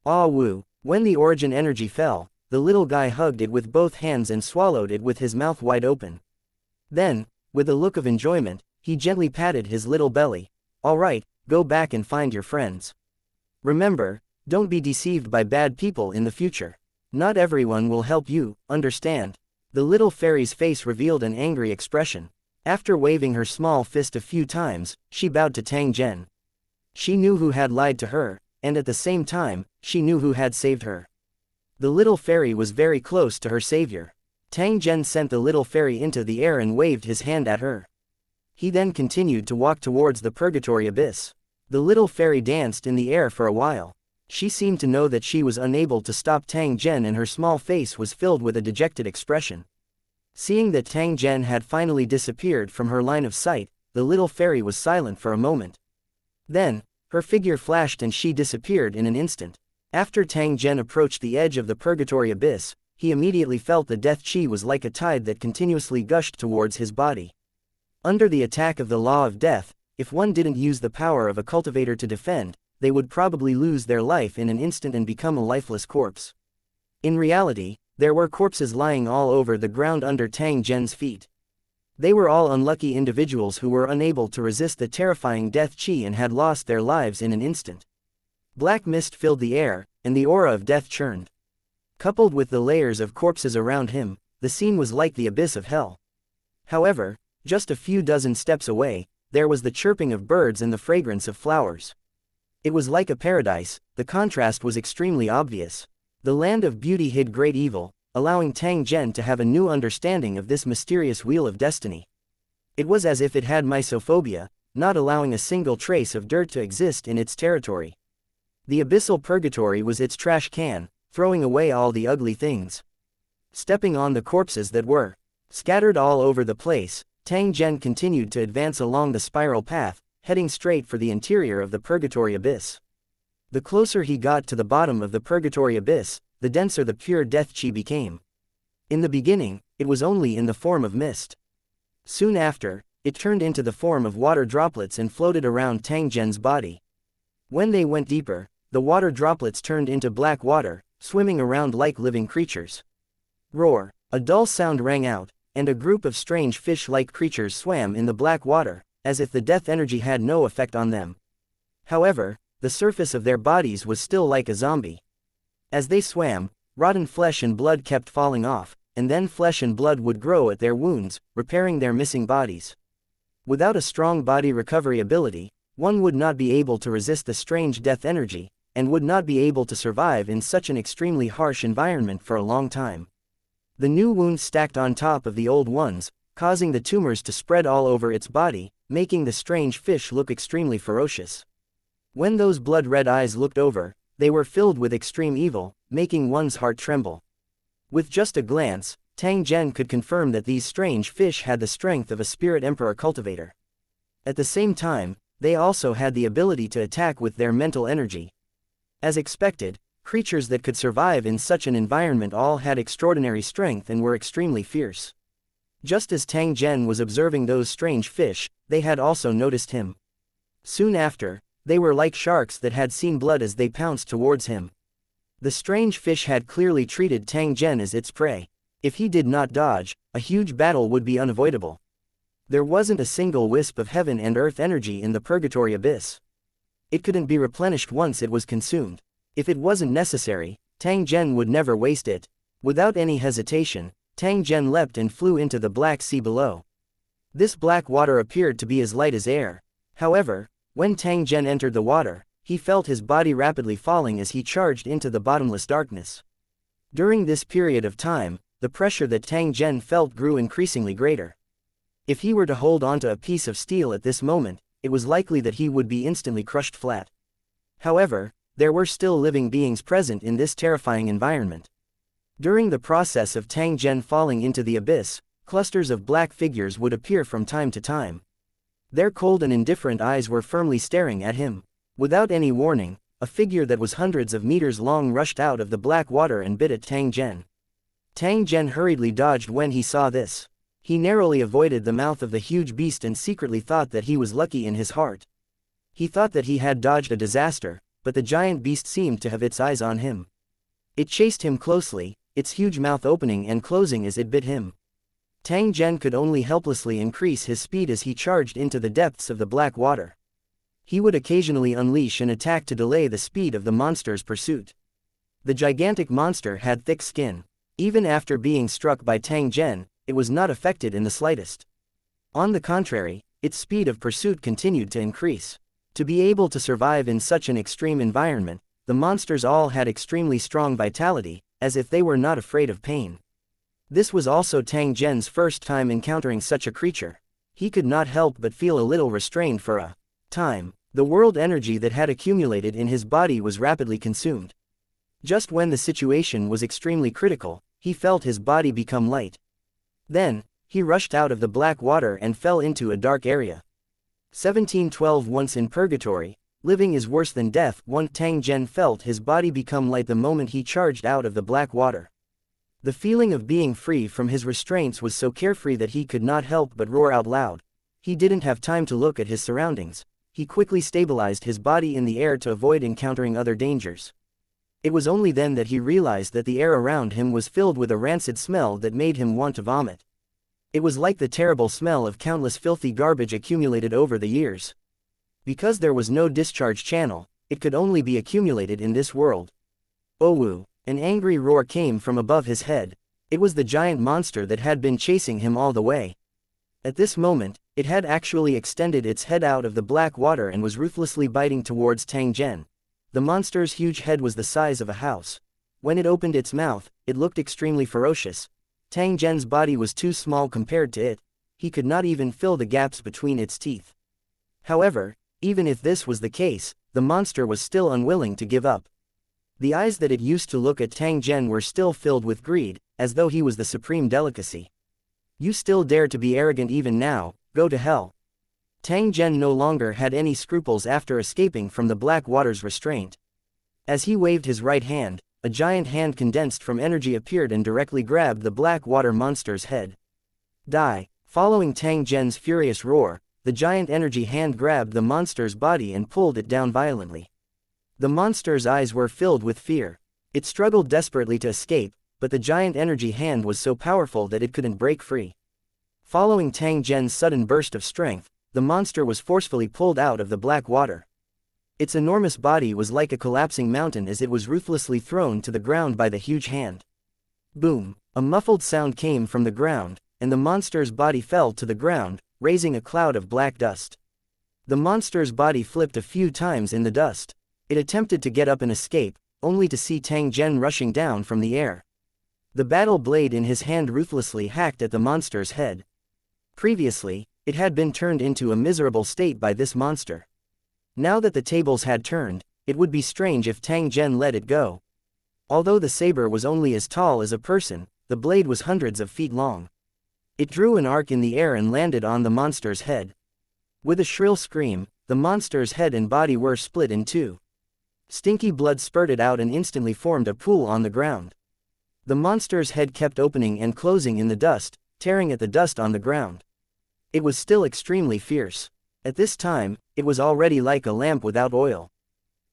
Ah woo! When the origin energy fell, the little guy hugged it with both hands and swallowed it with his mouth wide open. Then, with a look of enjoyment, he gently patted his little belly. "All right, go back and find your friends. Remember, don't be deceived by bad people in the future. Not everyone will help you, understand?" The little fairy's face revealed an angry expression. After waving her small fist a few times, she bowed to Tang Zhen. She knew who had lied to her, and at the same time, she knew who had saved her. The little fairy was very close to her savior. Tang Zhen sent the little fairy into the air and waved his hand at her. He then continued to walk towards the purgatory abyss. The little fairy danced in the air for a while. She seemed to know that she was unable to stop Tang Zhen and her small face was filled with a dejected expression. Seeing that Tang Zhen had finally disappeared from her line of sight, the little fairy was silent for a moment. Then, her figure flashed and she disappeared in an instant. After Tang Zhen approached the edge of the purgatory abyss, he immediately felt the death qi was like a tide that continuously gushed towards his body. Under the attack of the law of death, if one didn't use the power of a cultivator to defend, they would probably lose their life in an instant and become a lifeless corpse. In reality, there were corpses lying all over the ground under Tang Zhen's feet. They were all unlucky individuals who were unable to resist the terrifying death qi and had lost their lives in an instant. Black mist filled the air, and the aura of death churned. Coupled with the layers of corpses around him, the scene was like the abyss of hell. However, just a few dozen steps away, there was the chirping of birds and the fragrance of flowers. It was like a paradise. The contrast was extremely obvious. The land of beauty hid great evil, allowing Tang Zhen to have a new understanding of this mysterious wheel of destiny. It was as if it had mysophobia, not allowing a single trace of dirt to exist in its territory. The abyssal purgatory was its trash can, throwing away all the ugly things. Stepping on the corpses that were scattered all over the place, Tang Zhen continued to advance along the spiral path, heading straight for the interior of the purgatory abyss. The closer he got to the bottom of the purgatory abyss, the denser the pure death qi became. In the beginning, it was only in the form of mist. Soon after, it turned into the form of water droplets and floated around Tang Zhen's body. When they went deeper, the water droplets turned into black water, swimming around like living creatures. Roar! A dull sound rang out, and a group of strange fish-like creatures swam in the black water, as if the death energy had no effect on them. However, the surface of their bodies was still like a zombie. As they swam, rotten flesh and blood kept falling off, and then flesh and blood would grow at their wounds, repairing their missing bodies. Without a strong body recovery ability, one would not be able to resist the strange death energy, and would not be able to survive in such an extremely harsh environment for a long time. The new wounds stacked on top of the old ones, causing the tumors to spread all over its body, making the strange fish look extremely ferocious. When those blood-red eyes looked over, they were filled with extreme evil, making one's heart tremble. With just a glance, Tang Zhen could confirm that these strange fish had the strength of a spirit emperor cultivator. At the same time, they also had the ability to attack with their mental energy. As expected, creatures that could survive in such an environment all had extraordinary strength and were extremely fierce. Just as Tang Zhen was observing those strange fish, they had also noticed him. Soon after, they were like sharks that had seen blood as they pounced towards him. The strange fish had clearly treated Tang Zhen as its prey. If he did not dodge, a huge battle would be unavoidable. There wasn't a single wisp of heaven and earth energy in the purgatory abyss. It couldn't be replenished once it was consumed. If it wasn't necessary, Tang Zhen would never waste it. Without any hesitation, Tang Zhen leapt and flew into the Black Sea below. This black water appeared to be as light as air. However, when Tang Zhen entered the water, he felt his body rapidly falling as he charged into the bottomless darkness. During this period of time, the pressure that Tang Zhen felt grew increasingly greater. If he were to hold onto a piece of steel at this moment, it was likely that he would be instantly crushed flat. However, there were still living beings present in this terrifying environment. During the process of Tang Zhen falling into the abyss, clusters of black figures would appear from time to time. Their cold and indifferent eyes were firmly staring at him. Without any warning, a figure that was hundreds of meters long rushed out of the black water and bit at Tang Zhen. Tang Zhen hurriedly dodged when he saw this. He narrowly avoided the mouth of the huge beast and secretly thought that he was lucky in his heart. He thought that he had dodged a disaster, but the giant beast seemed to have its eyes on him. It chased him closely, its huge mouth opening and closing as it bit him. Tang Zhen could only helplessly increase his speed as he charged into the depths of the black water. He would occasionally unleash an attack to delay the speed of the monster's pursuit. The gigantic monster had thick skin. Even after being struck by Tang Zhen, it was not affected in the slightest. On the contrary, its speed of pursuit continued to increase. To be able to survive in such an extreme environment, the monsters all had extremely strong vitality, as if they were not afraid of pain. This was also Tang Zhen's first time encountering such a creature. He could not help but feel a little restrained for a time. The world energy that had accumulated in his body was rapidly consumed. Just when the situation was extremely critical, he felt his body become light. Then, he rushed out of the black water and fell into a dark area. 1712 Once in purgatory, living is worse than death. Tang Zhen felt his body become light the moment he charged out of the black water. The feeling of being free from his restraints was so carefree that he could not help but roar out loud. He didn't have time to look at his surroundings. He quickly stabilized his body in the air to avoid encountering other dangers. It was only then that he realized that the air around him was filled with a rancid smell that made him want to vomit. It was like the terrible smell of countless filthy garbage accumulated over the years. Because there was no discharge channel, it could only be accumulated in this world. Owu! An angry roar came from above his head. It was the giant monster that had been chasing him all the way. At this moment, it had actually extended its head out of the black water and was ruthlessly biting towards Tang Zhen. The monster's huge head was the size of a house. When it opened its mouth, it looked extremely ferocious. Tang Zhen's body was too small compared to it. He could not even fill the gaps between its teeth. However, even if this was the case, the monster was still unwilling to give up. The eyes that it used to look at Tang Zhen were still filled with greed, as though he was the supreme delicacy. You still dare to be arrogant even now, go to hell. Tang Zhen no longer had any scruples after escaping from the black water's restraint. As he waved his right hand, a giant hand condensed from energy appeared and directly grabbed the black water monster's head. Die! Following Tang Zhen's furious roar, the giant energy hand grabbed the monster's body and pulled it down violently. The monster's eyes were filled with fear. It struggled desperately to escape, but the giant energy hand was so powerful that it couldn't break free. Following Tang Zhen's sudden burst of strength, the monster was forcefully pulled out of the black water. Its enormous body was like a collapsing mountain as it was ruthlessly thrown to the ground by the huge hand. Boom! A muffled sound came from the ground, and the monster's body fell to the ground, raising a cloud of black dust. The monster's body flipped a few times in the dust. It attempted to get up and escape, only to see Tang Zhen rushing down from the air. The battle blade in his hand ruthlessly hacked at the monster's head. Previously, it had been turned into a miserable state by this monster. Now that the tables had turned, it would be strange if Tang Zhen let it go. Although the saber was only as tall as a person, the blade was hundreds of feet long. It drew an arc in the air and landed on the monster's head. With a shrill scream, the monster's head and body were split in two. Stinky blood spurted out and instantly formed a pool on the ground. The monster's head kept opening and closing in the dust, tearing at the dust on the ground. It was still extremely fierce. At this time, it was already like a lamp without oil.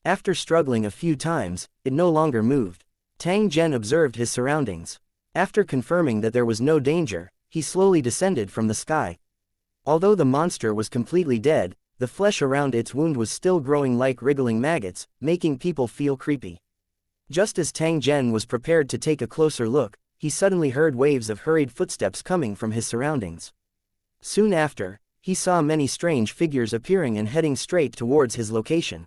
After struggling a few times, it no longer moved. Tang Zhen observed his surroundings. After confirming that there was no danger, he slowly descended from the sky. Although the monster was completely dead, the flesh around its wound was still growing like wriggling maggots, making people feel creepy. Just as Tang Zhen was prepared to take a closer look, he suddenly heard waves of hurried footsteps coming from his surroundings. Soon after, he saw many strange figures appearing and heading straight towards his location.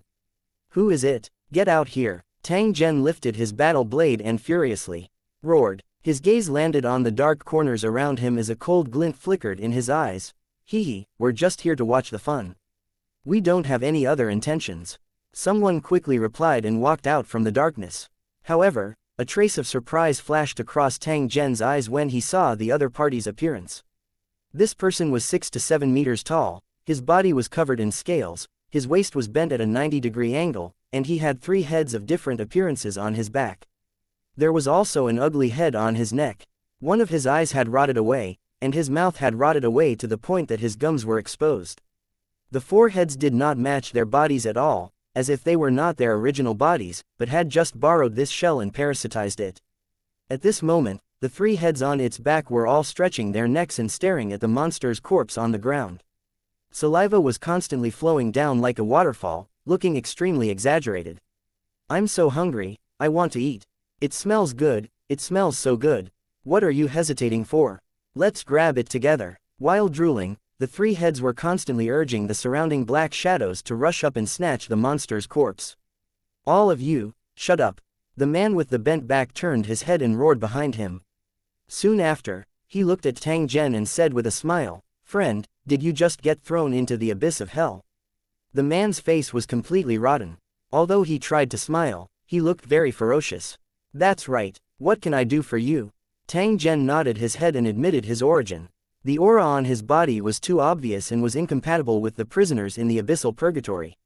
"Who is it? Get out here!" Tang Zhen lifted his battle blade and furiously roared. His gaze landed on the dark corners around him as a cold glint flickered in his eyes. "Hee, we're just here to watch the fun. We don't have any other intentions." Someone quickly replied and walked out from the darkness. However, a trace of surprise flashed across Tang Zhen's eyes when he saw the other party's appearance. This person was 6 to 7 meters tall, his body was covered in scales, his waist was bent at a 90-degree angle, and he had 3 heads of different appearances on his back. There was also an ugly head on his neck. One of his eyes had rotted away, and his mouth had rotted away to the point that his gums were exposed. The 4 heads did not match their bodies at all, as if they were not their original bodies, but had just borrowed this shell and parasitized it. At this moment, the 3 heads on its back were all stretching their necks and staring at the monster's corpse on the ground. Saliva was constantly flowing down like a waterfall, looking extremely exaggerated. "I'm so hungry, I want to eat. It smells good, it smells so good. What are you hesitating for? Let's grab it together." While drooling, the 3 heads were constantly urging the surrounding black shadows to rush up and snatch the monster's corpse. "All of you, shut up." The man with the bent back turned his head and roared behind him. Soon after, he looked at Tang Zhen and said with a smile, "Friend, did you just get thrown into the abyss of hell?" The man's face was completely rotten. Although he tried to smile, he looked very ferocious. "That's right, what can I do for you?" Tang Zhen nodded his head and admitted his origin. The aura on his body was too obvious and was incompatible with the prisoners in the abyssal purgatory.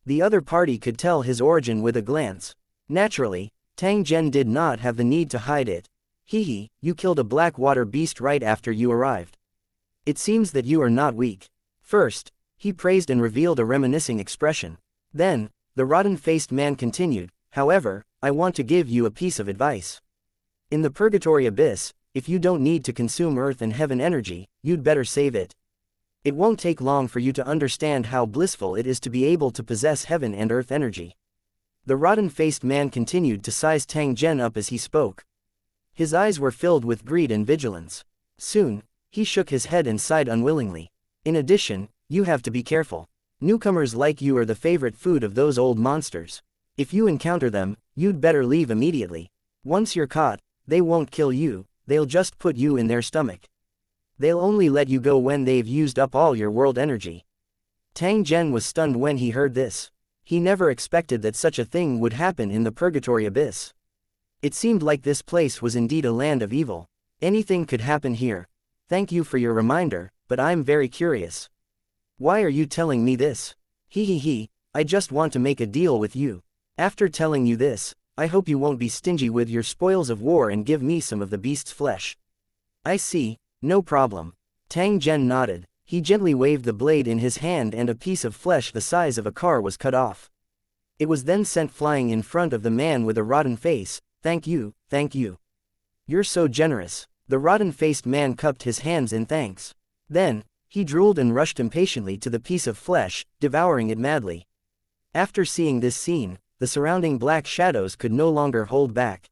The other party could tell his origin with a glance. Naturally, Tang Zhen did not have the need to hide it. "Hee, you killed a black water beast right after you arrived. It seems that you are not weak." First, he praised and revealed a reminiscing expression. Then, the rotten-faced man continued, "However, I want to give you a piece of advice. In the purgatory abyss, if you don't need to consume earth and heaven energy, you'd better save it. It won't take long for you to understand how blissful it is to be able to possess heaven and earth energy." The rotten-faced man continued to size Tang Zhen up as he spoke. His eyes were filled with greed and vigilance. Soon, he shook his head and sighed unwillingly. "In addition, you have to be careful. Newcomers like you are the favorite food of those old monsters. If you encounter them, you'd better leave immediately. Once you're caught, they won't kill you, they'll just put you in their stomach. They'll only let you go when they've used up all your world energy." Tang Zhen was stunned when he heard this. He never expected that such a thing would happen in the purgatory abyss. It seemed like this place was indeed a land of evil. Anything could happen here. "Thank you for your reminder, but I'm very curious. Why are you telling me this?" "He, I just want to make a deal with you." After telling you this, I hope you won't be stingy with your spoils of war and give me some of the beast's flesh. I see, no problem. Tang Zhen nodded. He gently waved the blade in his hand and a piece of flesh the size of a car was cut off. It was then sent flying in front of the man with a rotten face. Thank you, thank you. You're so generous. The rotten-faced man cupped his hands in thanks. Then, he drooled and rushed impatiently to the piece of flesh, devouring it madly. After seeing this scene, the surrounding black shadows could no longer hold back.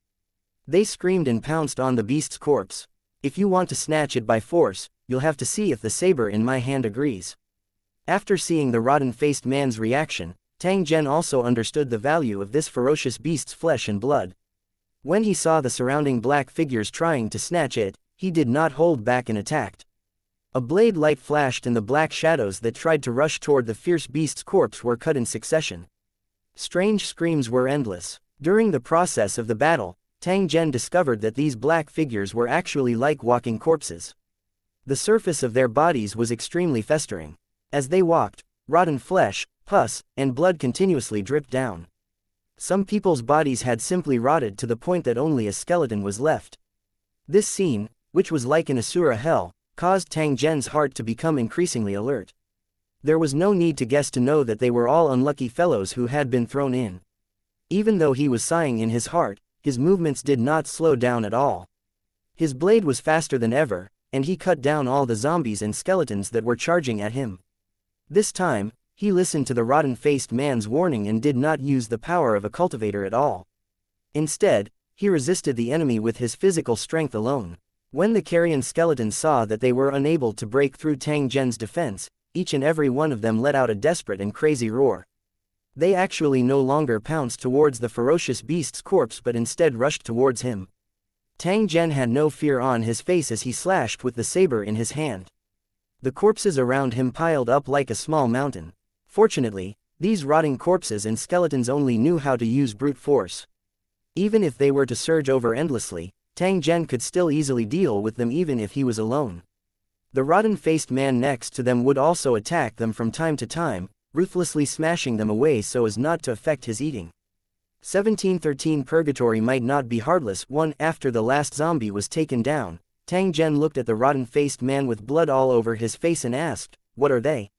They screamed and pounced on the beast's corpse. If you want to snatch it by force, you'll have to see if the saber in my hand agrees. After seeing the rotten-faced man's reaction, Tang Zhen also understood the value of this ferocious beast's flesh and blood. When he saw the surrounding black figures trying to snatch it, he did not hold back and attacked. A blade light flashed and the black shadows that tried to rush toward the fierce beast's corpse were cut in succession. Strange screams were endless. During the process of the battle, Tang Zhen discovered that these black figures were actually like walking corpses. The surface of their bodies was extremely festering. As they walked, rotten flesh, pus, and blood continuously dripped down. Some people's bodies had simply rotted to the point that only a skeleton was left. This scene, which was like an Asura hell, caused Tang Zhen's heart to become increasingly alert. There was no need to guess to know that they were all unlucky fellows who had been thrown in. Even though he was sighing in his heart, his movements did not slow down at all. His blade was faster than ever, and he cut down all the zombies and skeletons that were charging at him. This time, he listened to the rotten-faced man's warning and did not use the power of a cultivator at all. Instead, he resisted the enemy with his physical strength alone. When the carrion skeletons saw that they were unable to break through Tang Zhen's defense, each and every one of them let out a desperate and crazy roar. They actually no longer pounced towards the ferocious beast's corpse but instead rushed towards him. Tang Zhen had no fear on his face as he slashed with the saber in his hand. The corpses around him piled up like a small mountain. Fortunately, these rotting corpses and skeletons only knew how to use brute force. Even if they were to surge over endlessly, Tang Zhen could still easily deal with them even if he was alone. The rotten-faced man next to them would also attack them from time to time, ruthlessly smashing them away so as not to affect his eating. 1713 Purgatory might not be heartless. After the last zombie was taken down, Tang Zhen looked at the rotten-faced man with blood all over his face and asked, "What are they?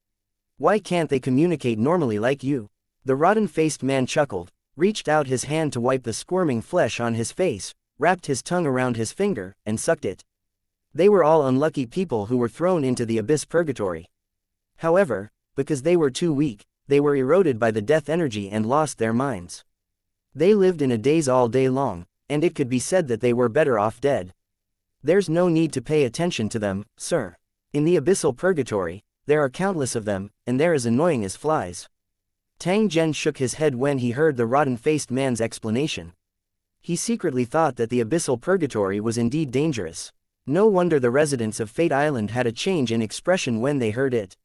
Why can't they communicate normally like you?" The rotten-faced man chuckled, reached out his hand to wipe the squirming flesh on his face, wrapped his tongue around his finger, and sucked it. They were all unlucky people who were thrown into the abyss purgatory. However, because they were too weak, they were eroded by the death energy and lost their minds. They lived in a daze all day long, and it could be said that they were better off dead. There's no need to pay attention to them, sir. In the abyssal purgatory, there are countless of them, and they're as annoying as flies. Tang Zhen shook his head when he heard the rotten-faced man's explanation. He secretly thought that the abyssal purgatory was indeed dangerous. No wonder the residents of Fate Island had a change in expression when they heard it.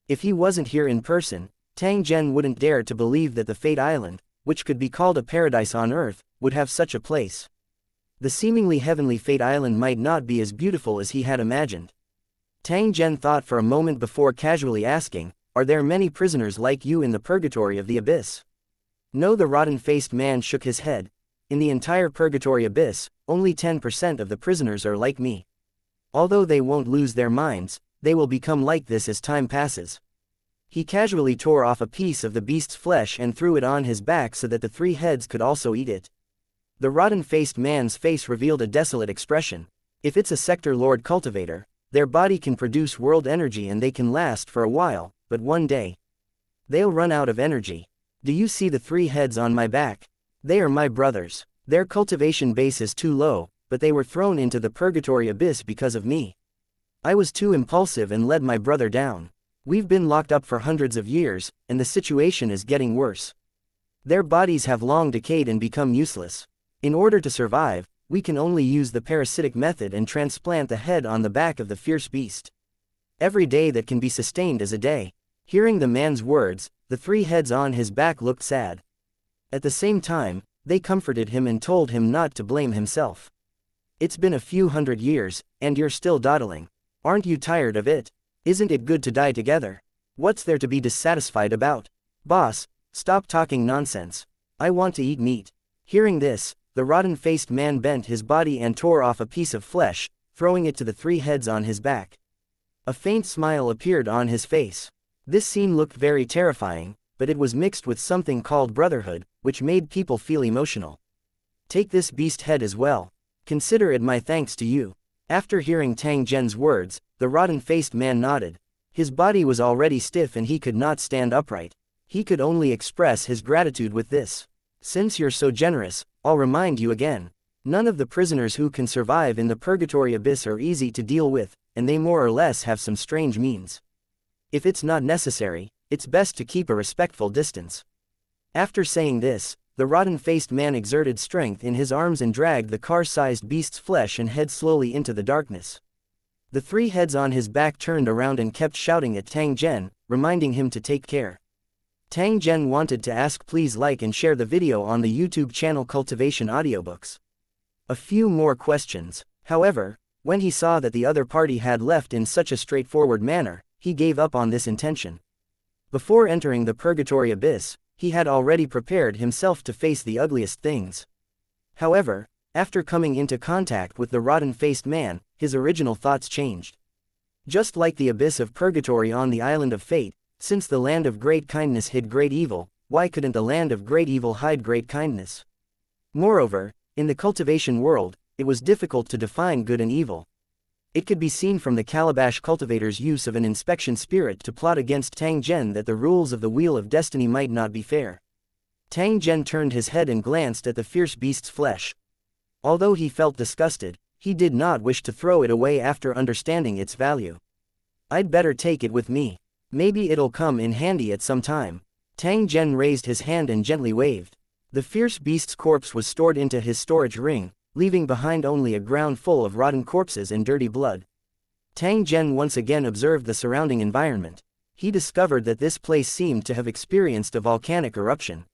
If he wasn't here in person, Tang Zhen wouldn't dare to believe that the Fate Island, which could be called a paradise on Earth, would have such a place. The seemingly heavenly Fate Island might not be as beautiful as he had imagined. Tang Zhen thought for a moment before casually asking, "Are there many prisoners like you in the purgatory of the abyss?" No, the rotten-faced man shook his head. In the entire purgatory abyss, only 10% of the prisoners are like me. Although they won't lose their minds, they will become like this as time passes. He casually tore off a piece of the beast's flesh and threw it on his back so that the three heads could also eat it. The rotten-faced man's face revealed a desolate expression. If it's a sector lord cultivator, their body can produce world energy and they can last for a while, but one day they'll run out of energy. Do you see the three heads on my back? They are my brothers. Their cultivation base is too low, but they were thrown into the purgatory abyss because of me. I was too impulsive and led my brother down. We've been locked up for hundreds of years, and the situation is getting worse. Their bodies have long decayed and become useless. In order to survive, we can only use the parasitic method and transplant the head on the back of the fierce beast. Every day that can be sustained is a day. Hearing the man's words, the three heads on his back looked sad. At the same time, they comforted him and told him not to blame himself. It's been a few hundred years, and you're still dawdling. Aren't you tired of it? Isn't it good to die together? What's there to be dissatisfied about? Boss, stop talking nonsense. I want to eat meat. Hearing this, the rotten-faced man bent his body and tore off a piece of flesh, throwing it to the 3 heads on his back. A faint smile appeared on his face. This scene looked very terrifying, but it was mixed with something called brotherhood, which made people feel emotional. Take this beast head as well. Consider it my thanks to you. After hearing Tang Zhen's words, the rotten-faced man nodded. His body was already stiff and he could not stand upright. He could only express his gratitude with this. Since you're so generous, I'll remind you again. None of the prisoners who can survive in the purgatory abyss are easy to deal with, and they more or less have some strange means. If it's not necessary, it's best to keep a respectful distance. After saying this, the rotten-faced man exerted strength in his arms and dragged the car-sized beast's flesh and head slowly into the darkness. The 3 heads on his back turned around and kept shouting at Tang Zhen, reminding him to take care. Tang Zhen wanted to ask please like and share the video on the YouTube channel Cultivation Audiobooks. A few more questions. However, when he saw that the other party had left in such a straightforward manner, he gave up on this intention. Before entering the purgatory abyss, he had already prepared himself to face the ugliest things. However, after coming into contact with the rotten-faced man, his original thoughts changed. Just like the abyss of purgatory on the island of fate, since the land of great kindness hid great evil, why couldn't the land of great evil hide great kindness? Moreover, in the cultivation world, it was difficult to define good and evil. It could be seen from the Calabash cultivator's use of an inspection spirit to plot against Tang Zhen that the rules of the Wheel of Destiny might not be fair. Tang Zhen turned his head and glanced at the fierce beast's flesh. Although he felt disgusted, he did not wish to throw it away after understanding its value. I'd better take it with me. Maybe it'll come in handy at some time. Tang Zhen raised his hand and gently waved. The fierce beast's corpse was stored into his storage ring, leaving behind only a ground full of rotten corpses and dirty blood. Tang Zhen once again observed the surrounding environment. He discovered that this place seemed to have experienced a volcanic eruption.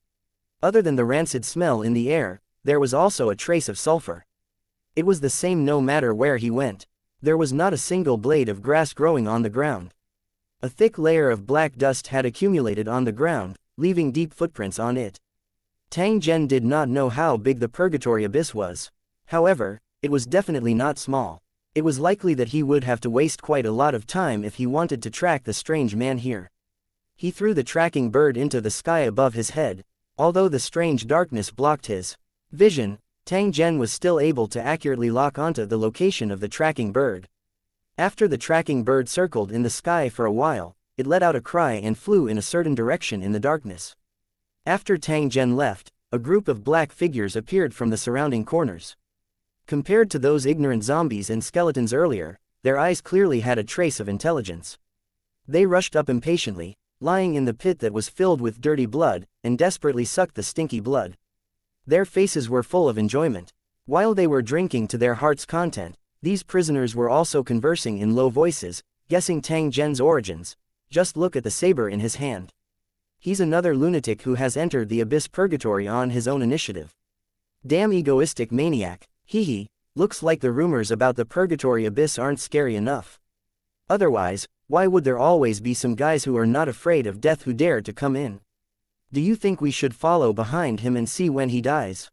Other than the rancid smell in the air, there was also a trace of sulfur. It was the same no matter where he went. There was not a single blade of grass growing on the ground. A thick layer of black dust had accumulated on the ground, leaving deep footprints on it. Tang Zhen did not know how big the purgatory abyss was. However, it was definitely not small. It was likely that he would have to waste quite a lot of time if he wanted to track the strange man here. He threw the tracking bird into the sky above his head. Although the strange darkness blocked his vision, Tang Zhen was still able to accurately lock onto the location of the tracking bird. After the tracking bird circled in the sky for a while, it let out a cry and flew in a certain direction in the darkness. After Tang Zhen left, a group of black figures appeared from the surrounding corners. Compared to those ignorant zombies and skeletons earlier, their eyes clearly had a trace of intelligence. They rushed up impatiently, lying in the pit that was filled with dirty blood, and desperately sucked the stinky blood. Their faces were full of enjoyment. While they were drinking to their heart's content, these prisoners were also conversing in low voices, guessing Tang Zhen's origins. Just look at the saber in his hand. He's another lunatic who has entered the abyss purgatory on his own initiative. Damn egoistic maniac, hee, looks like the rumors about the purgatory abyss aren't scary enough. Otherwise, why would there always be some guys who are not afraid of death who dare to come in? Do you think we should follow behind him and see when he dies?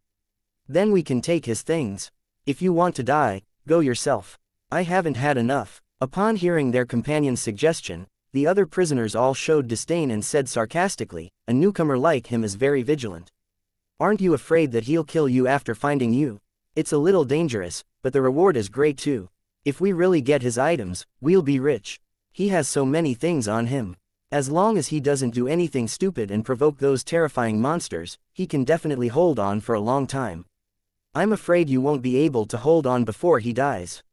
Then we can take his things. If you want to die, go yourself. I haven't had enough. Upon hearing their companion's suggestion, the other prisoners all showed disdain and said sarcastically, a newcomer like him is very vigilant. Aren't you afraid that he'll kill you after finding you? It's a little dangerous, but the reward is great too. If we really get his items, we'll be rich. He has so many things on him. As long as he doesn't do anything stupid and provoke those terrifying monsters, he can definitely hold on for a long time. I'm afraid you won't be able to hold on before he dies.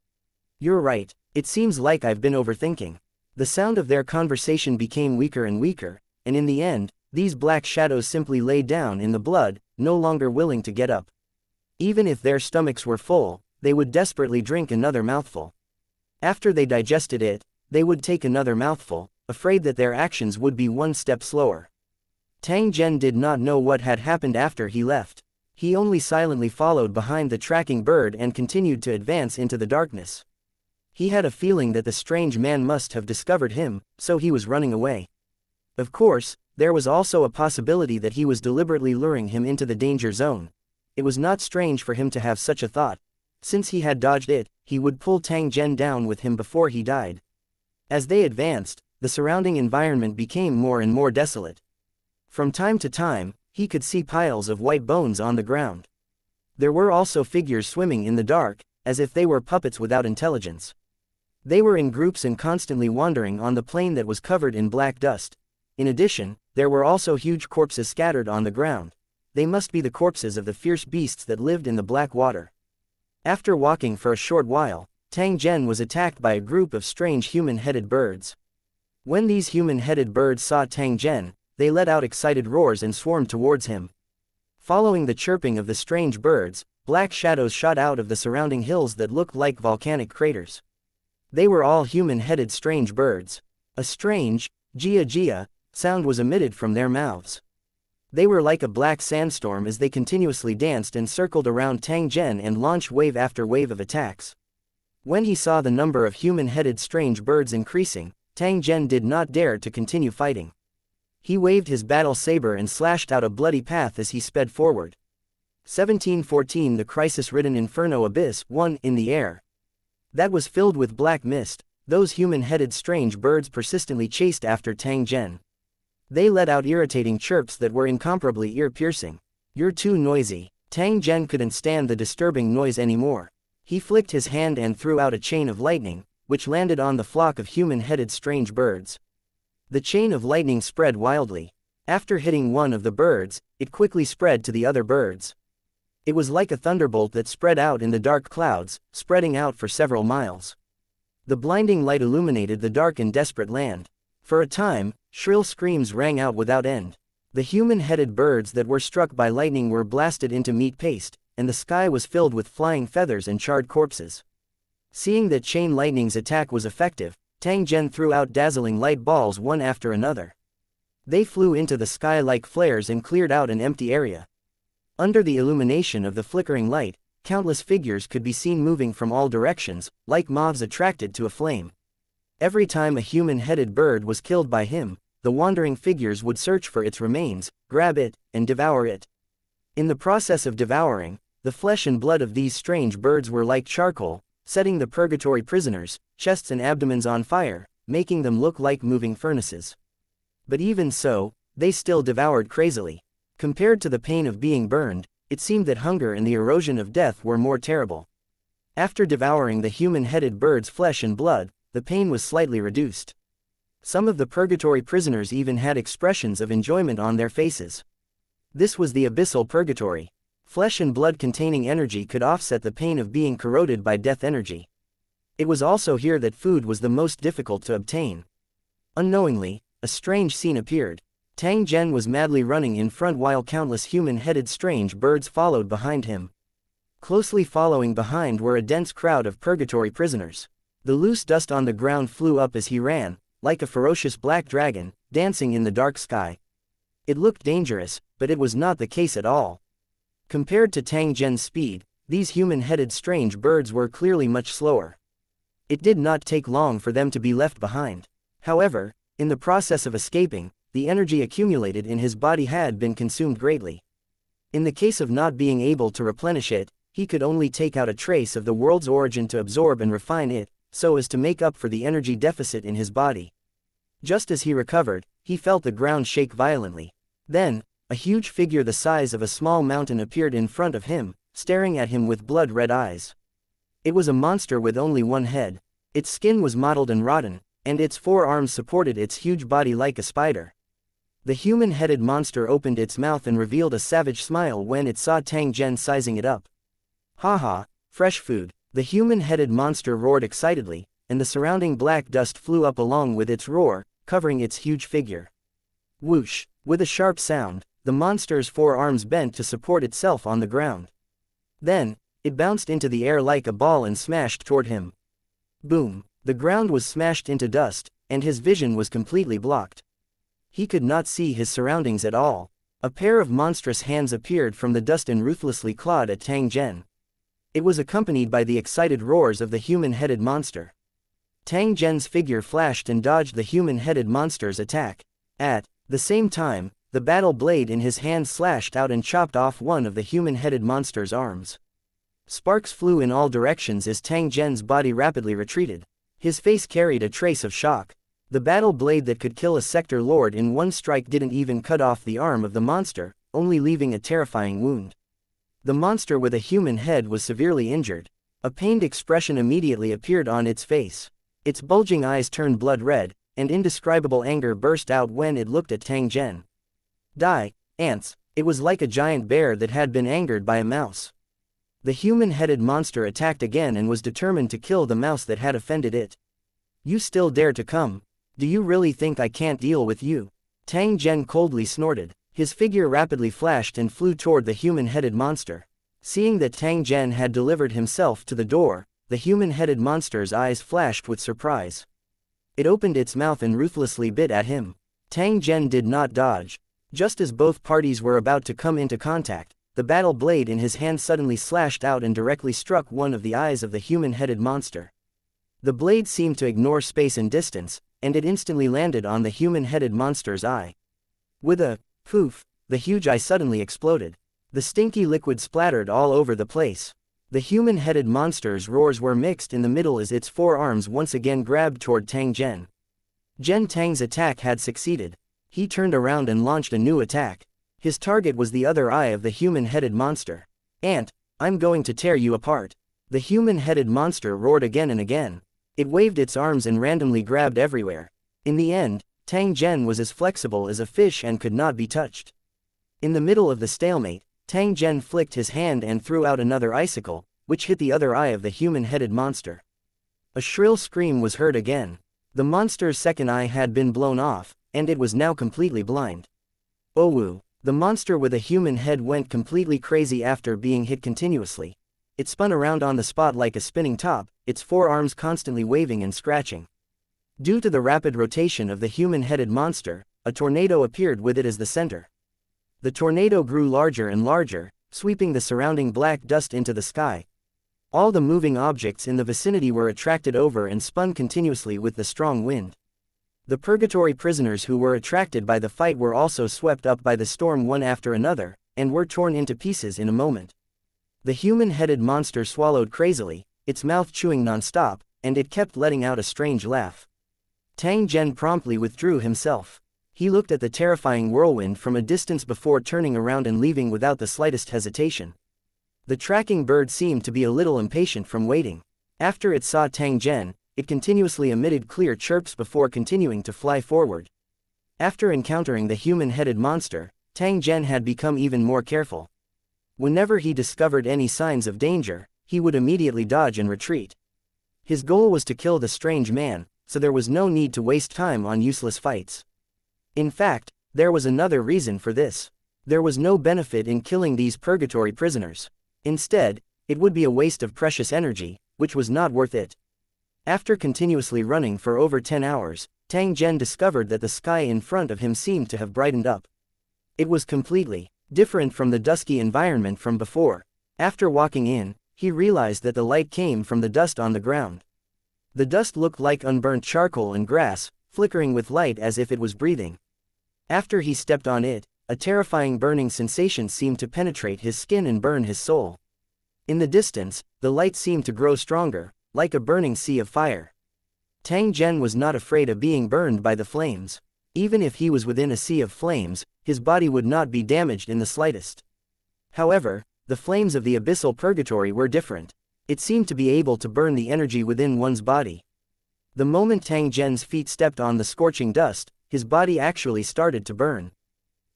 You're right, it seems like I've been overthinking. The sound of their conversation became weaker and weaker, and in the end, these black shadows simply lay down in the blood, no longer willing to get up. Even if their stomachs were full, they would desperately drink another mouthful. After they digested it, they would take another mouthful, afraid that their actions would be one step slower. Tang Zhen did not know what had happened after he left. He only silently followed behind the tracking bird and continued to advance into the darkness. He had a feeling that the strange man must have discovered him, so he was running away. Of course, there was also a possibility that he was deliberately luring him into the danger zone. it was not strange for him to have such a thought. Since he had dodged it, he would pull Tang Zhen down with him before he died. As they advanced, the surrounding environment became more and more desolate. From time to time, he could see piles of white bones on the ground. There were also figures swimming in the dark, as if they were puppets without intelligence. They were in groups and constantly wandering on the plain that was covered in black dust. In addition, there were also huge corpses scattered on the ground. They must be the corpses of the fierce beasts that lived in the black water. After walking for a short while, Tang Zhen was attacked by a group of strange human-headed birds. When these human-headed birds saw Tang Zhen, they let out excited roars and swarmed towards him. Following the chirping of the strange birds, black shadows shot out of the surrounding hills that looked like volcanic craters. They were all human-headed strange birds. A strange, xianxia, sound was emitted from their mouths. They were like a black sandstorm as they continuously danced and circled around Tang Zhen and launched wave after wave of attacks. When he saw the number of human-headed strange birds increasing, Tang Zhen did not dare to continue fighting. He waved his battle saber and slashed out a bloody path as he sped forward. 1714 The crisis-ridden inferno abyss, 1 in the air. That was filled with black mist. Those human-headed strange birds persistently chased after Tang Zhen. They let out irritating chirps that were incomparably ear-piercing. "You're too noisy." Tang Zhen couldn't stand the disturbing noise anymore. He flicked his hand and threw out a chain of lightning, which landed on the flock of human-headed strange birds. The chain of lightning spread wildly. After hitting one of the birds, it quickly spread to the other birds. It was like a thunderbolt that spread out in the dark clouds, spreading out for several miles. The blinding light illuminated the dark and desperate land. For a time, shrill screams rang out without end. The human-headed birds that were struck by lightning were blasted into meat paste, and the sky was filled with flying feathers and charred corpses. Seeing that chain lightning's attack was effective, Tang Zhen threw out dazzling light balls one after another. They flew into the sky like flares and cleared out an empty area. Under the illumination of the flickering light, countless figures could be seen moving from all directions, like moths attracted to a flame. Every time a human-headed bird was killed by him, the wandering figures would search for its remains, grab it, and devour it. In the process of devouring, the flesh and blood of these strange birds were like charcoal, setting the purgatory prisoners' chests and abdomens on fire, making them look like moving furnaces. But even so, they still devoured crazily. Compared to the pain of being burned, it seemed that hunger and the erosion of death were more terrible. After devouring the human-headed bird's flesh and blood, the pain was slightly reduced. Some of the purgatory prisoners even had expressions of enjoyment on their faces. This was the abyssal purgatory. Flesh and blood-containing energy could offset the pain of being corroded by death energy. It was also here that food was the most difficult to obtain. Unknowingly, a strange scene appeared. Tang Zhen was madly running in front while countless human-headed strange birds followed behind him. Closely following behind were a dense crowd of purgatory prisoners. The loose dust on the ground flew up as he ran, like a ferocious black dragon, dancing in the dark sky. It looked dangerous, but it was not the case at all. Compared to Tang Zhen's speed, these human-headed strange birds were clearly much slower. It did not take long for them to be left behind. However, in the process of escaping, the energy accumulated in his body had been consumed greatly. In the case of not being able to replenish it, he could only take out a trace of the world's origin to absorb and refine it, so as to make up for the energy deficit in his body. Just as he recovered, he felt the ground shake violently. Then, a huge figure the size of a small mountain appeared in front of him, staring at him with blood-red eyes. It was a monster with only one head. Its skin was mottled and rotten, and its four arms supported its huge body like a spider. The human-headed monster opened its mouth and revealed a savage smile when it saw Tang Zhen sizing it up. "Haha, fresh food." The human-headed monster roared excitedly, and the surrounding black dust flew up along with its roar, covering its huge figure. Whoosh! With a sharp sound, the monster's four arms bent to support itself on the ground. Then, it bounced into the air like a ball and smashed toward him. Boom! The ground was smashed into dust, and his vision was completely blocked. He could not see his surroundings at all. A pair of monstrous hands appeared from the dust and ruthlessly clawed at Tang Zhen. It was accompanied by the excited roars of the human-headed monster. Tang Zhen's figure flashed and dodged the human-headed monster's attack. At the same time, the battle blade in his hand slashed out and chopped off one of the human-headed monster's arms. Sparks flew in all directions as Tang Zhen's body rapidly retreated. His face carried a trace of shock. The battle blade that could kill a sector lord in one strike didn't even cut off the arm of the monster, only leaving a terrifying wound. The monster with a human head was severely injured. A pained expression immediately appeared on its face. Its bulging eyes turned blood red, and indescribable anger burst out when it looked at Tang Zhen. Die, ants! It was like a giant bear that had been angered by a mouse. The human-headed monster attacked again and was determined to kill the mouse that had offended it. You still dare to come? Do you really think I can't deal with you? Tang Zhen coldly snorted. His figure rapidly flashed and flew toward the human-headed monster. Seeing that Tang Zhen had delivered himself to the door, the human-headed monster's eyes flashed with surprise. It opened its mouth and ruthlessly bit at him. Tang Zhen did not dodge. Just as both parties were about to come into contact, the battle blade in his hand suddenly slashed out and directly struck one of the eyes of the human-headed monster. The blade seemed to ignore space and distance, and it instantly landed on the human-headed monster's eye. With a poof, the huge eye suddenly exploded. The stinky liquid splattered all over the place. The human-headed monster's roars were mixed in the middle as its forearms once again grabbed toward Tang Zhen. Zhen Tang's attack had succeeded. He turned around and launched a new attack. His target was the other eye of the human-headed monster. Ant, I'm going to tear you apart. The human-headed monster roared again and again. It waved its arms and randomly grabbed everywhere. In the end, Tang Zhen was as flexible as a fish and could not be touched. In the middle of the stalemate, Tang Zhen flicked his hand and threw out another icicle, which hit the other eye of the human-headed monster. A shrill scream was heard again. The monster's second eye had been blown off, and it was now completely blind. Oh woo! The monster with a human head went completely crazy after being hit continuously. It spun around on the spot like a spinning top, its forearms constantly waving and scratching. Due to the rapid rotation of the human-headed monster, a tornado appeared with it as the center. The tornado grew larger and larger, sweeping the surrounding black dust into the sky. All the moving objects in the vicinity were attracted over and spun continuously with the strong wind. The purgatory prisoners who were attracted by the fight were also swept up by the storm one after another, and were torn into pieces in a moment. The human-headed monster swallowed crazily, its mouth chewing non-stop, and it kept letting out a strange laugh. Tang Zhen promptly withdrew himself. He looked at the terrifying whirlwind from a distance before turning around and leaving without the slightest hesitation. The tracking bird seemed to be a little impatient from waiting. After it saw Tang Zhen, it continuously emitted clear chirps before continuing to fly forward. After encountering the human-headed monster, Tang Zhen had become even more careful. Whenever he discovered any signs of danger, he would immediately dodge and retreat. His goal was to kill the strange man, so there was no need to waste time on useless fights. In fact, there was another reason for this. There was no benefit in killing these purgatory prisoners. Instead, it would be a waste of precious energy, which was not worth it. After continuously running for over 10 hours, Tang Zhen discovered that the sky in front of him seemed to have brightened up. It was completely different from the dusky environment from before. After walking in, he realized that the light came from the dust on the ground. The dust looked like unburnt charcoal and grass, flickering with light as if it was breathing. After he stepped on it, a terrifying burning sensation seemed to penetrate his skin and burn his soul. In the distance, the light seemed to grow stronger, like a burning sea of fire. Tang Zhen was not afraid of being burned by the flames. Even if he was within a sea of flames, his body would not be damaged in the slightest. However, the flames of the abyssal purgatory were different. It seemed to be able to burn the energy within one's body. The moment Tang Zhen's feet stepped on the scorching dust, his body actually started to burn.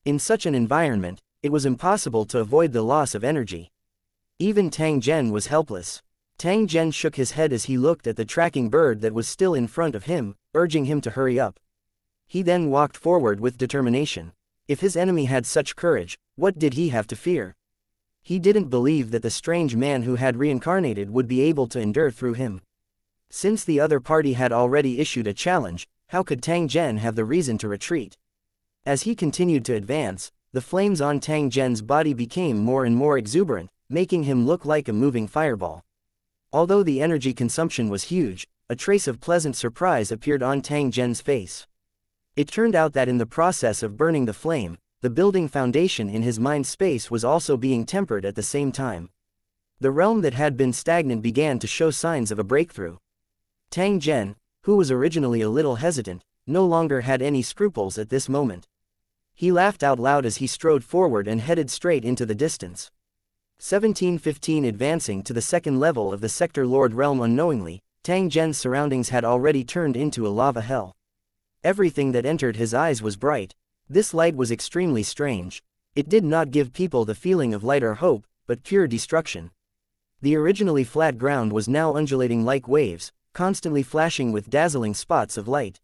In such an environment, it was impossible to avoid the loss of energy. Even Tang Zhen was helpless. Tang Zhen shook his head as he looked at the tracking bird that was still in front of him, urging him to hurry up. He then walked forward with determination. If his enemy had such courage, what did he have to fear? He didn't believe that the strange man who had reincarnated would be able to endure through him. Since the other party had already issued a challenge, how could Tang Zhen have the reason to retreat? As he continued to advance, the flames on Tang Zhen's body became more and more exuberant, making him look like a moving fireball. Although the energy consumption was huge, a trace of pleasant surprise appeared on Tang Zhen's face. It turned out that in the process of burning the flame, the building foundation in his mind space was also being tempered at the same time. The realm that had been stagnant began to show signs of a breakthrough. Tang Zhen, who was originally a little hesitant, no longer had any scruples at this moment. He laughed out loud as he strode forward and headed straight into the distance. 1715 Advancing to the second level of the Sector Lord realm unknowingly, Tang Zhen's surroundings had already turned into a lava hell. Everything that entered his eyes was bright. This light was extremely strange. It did not give people the feeling of light or hope, but pure destruction. The originally flat ground was now undulating like waves, constantly flashing with dazzling spots of light.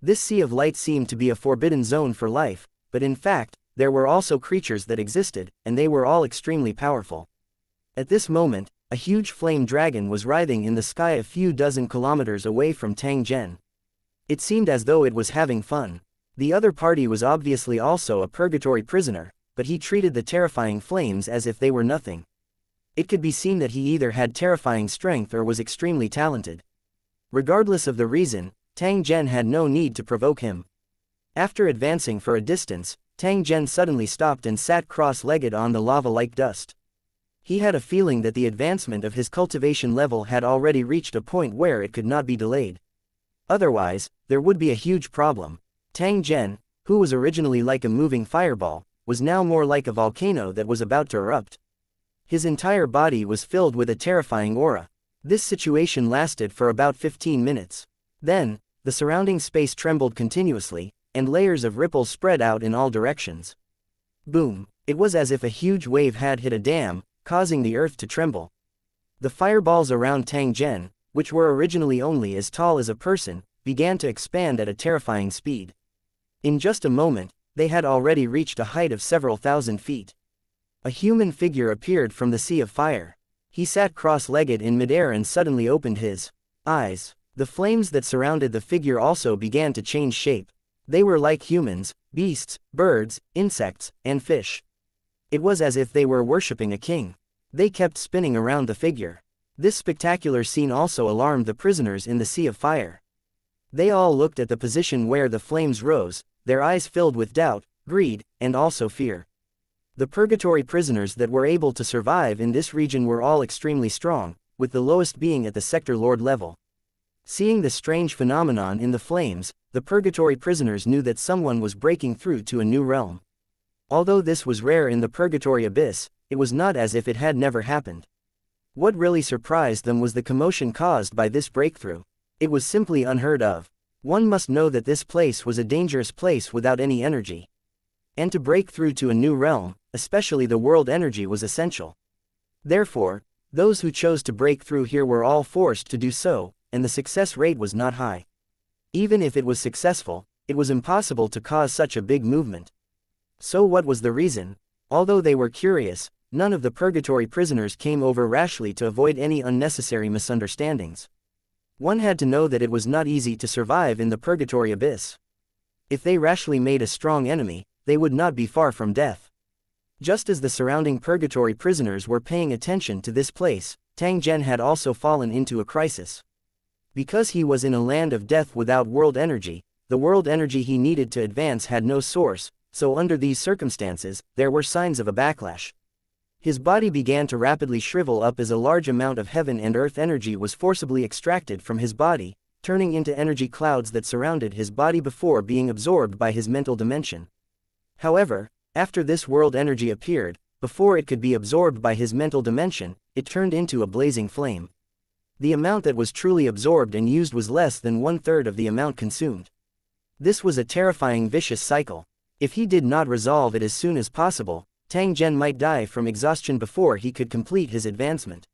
This sea of light seemed to be a forbidden zone for life, but in fact, there were also creatures that existed, and they were all extremely powerful. At this moment, a huge flame dragon was writhing in the sky a few dozen kilometers away from Tang Zhen. It seemed as though it was having fun. The other party was obviously also a purgatory prisoner, but he treated the terrifying flames as if they were nothing. It could be seen that he either had terrifying strength or was extremely talented. Regardless of the reason, Tang Zhen had no need to provoke him. After advancing for a distance, Tang Zhen suddenly stopped and sat cross-legged on the lava-like dust. He had a feeling that the advancement of his cultivation level had already reached a point where it could not be delayed. Otherwise, there would be a huge problem. Tang Zhen, who was originally like a moving fireball, was now more like a volcano that was about to erupt. His entire body was filled with a terrifying aura. This situation lasted for about 15 minutes. Then, the surrounding space trembled continuously, and layers of ripples spread out in all directions. Boom! It was as if a huge wave had hit a dam, causing the earth to tremble. The fireballs around Tang Zhen, which were originally only as tall as a person, began to expand at a terrifying speed. In just a moment, they had already reached a height of several thousand feet. A human figure appeared from the sea of fire. He sat cross-legged in midair and suddenly opened his eyes. The flames that surrounded the figure also began to change shape. They were like humans, beasts, birds, insects, and fish. It was as if they were worshipping a king. They kept spinning around the figure. This spectacular scene also alarmed the prisoners in the sea of fire. They all looked at the position where the flames rose, their eyes filled with doubt, greed, and also fear. The purgatory prisoners that were able to survive in this region were all extremely strong, with the lowest being at the Sector Lord level. Seeing the strange phenomenon in the flames, the purgatory prisoners knew that someone was breaking through to a new realm. Although this was rare in the purgatory abyss, it was not as if it had never happened. What really surprised them was the commotion caused by this breakthrough. It was simply unheard of. One must know that this place was a dangerous place without any energy. And to break through to a new realm, especially the world energy, was essential. Therefore, those who chose to break through here were all forced to do so, and the success rate was not high. Even if it was successful, it was impossible to cause such a big movement. So what was the reason? Although they were curious, none of the purgatory prisoners came over rashly to avoid any unnecessary misunderstandings. One had to know that it was not easy to survive in the purgatory abyss. If they rashly made a strong enemy, they would not be far from death. Just as the surrounding purgatory prisoners were paying attention to this place, Tang Zhen had also fallen into a crisis. Because he was in a land of death without world energy, the world energy he needed to advance had no source, so under these circumstances, there were signs of a backlash. His body began to rapidly shrivel up as a large amount of heaven and earth energy was forcibly extracted from his body, turning into energy clouds that surrounded his body before being absorbed by his mental dimension. However, after this world energy appeared, before it could be absorbed by his mental dimension, it turned into a blazing flame. The amount that was truly absorbed and used was less than 1/3 of the amount consumed. This was a terrifying vicious cycle. If he did not resolve it as soon as possible, Tang Zhen might die from exhaustion before he could complete his advancement.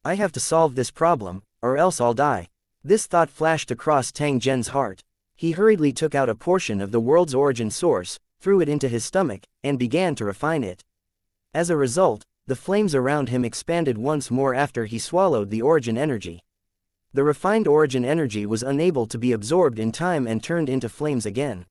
I have to solve this problem, or else I'll die. This thought flashed across Tang Zhen's heart. He hurriedly took out a portion of the world's origin source, threw it into his stomach, and began to refine it. As a result, the flames around him expanded once more after he swallowed the origin energy. The refined origin energy was unable to be absorbed in time and turned into flames again.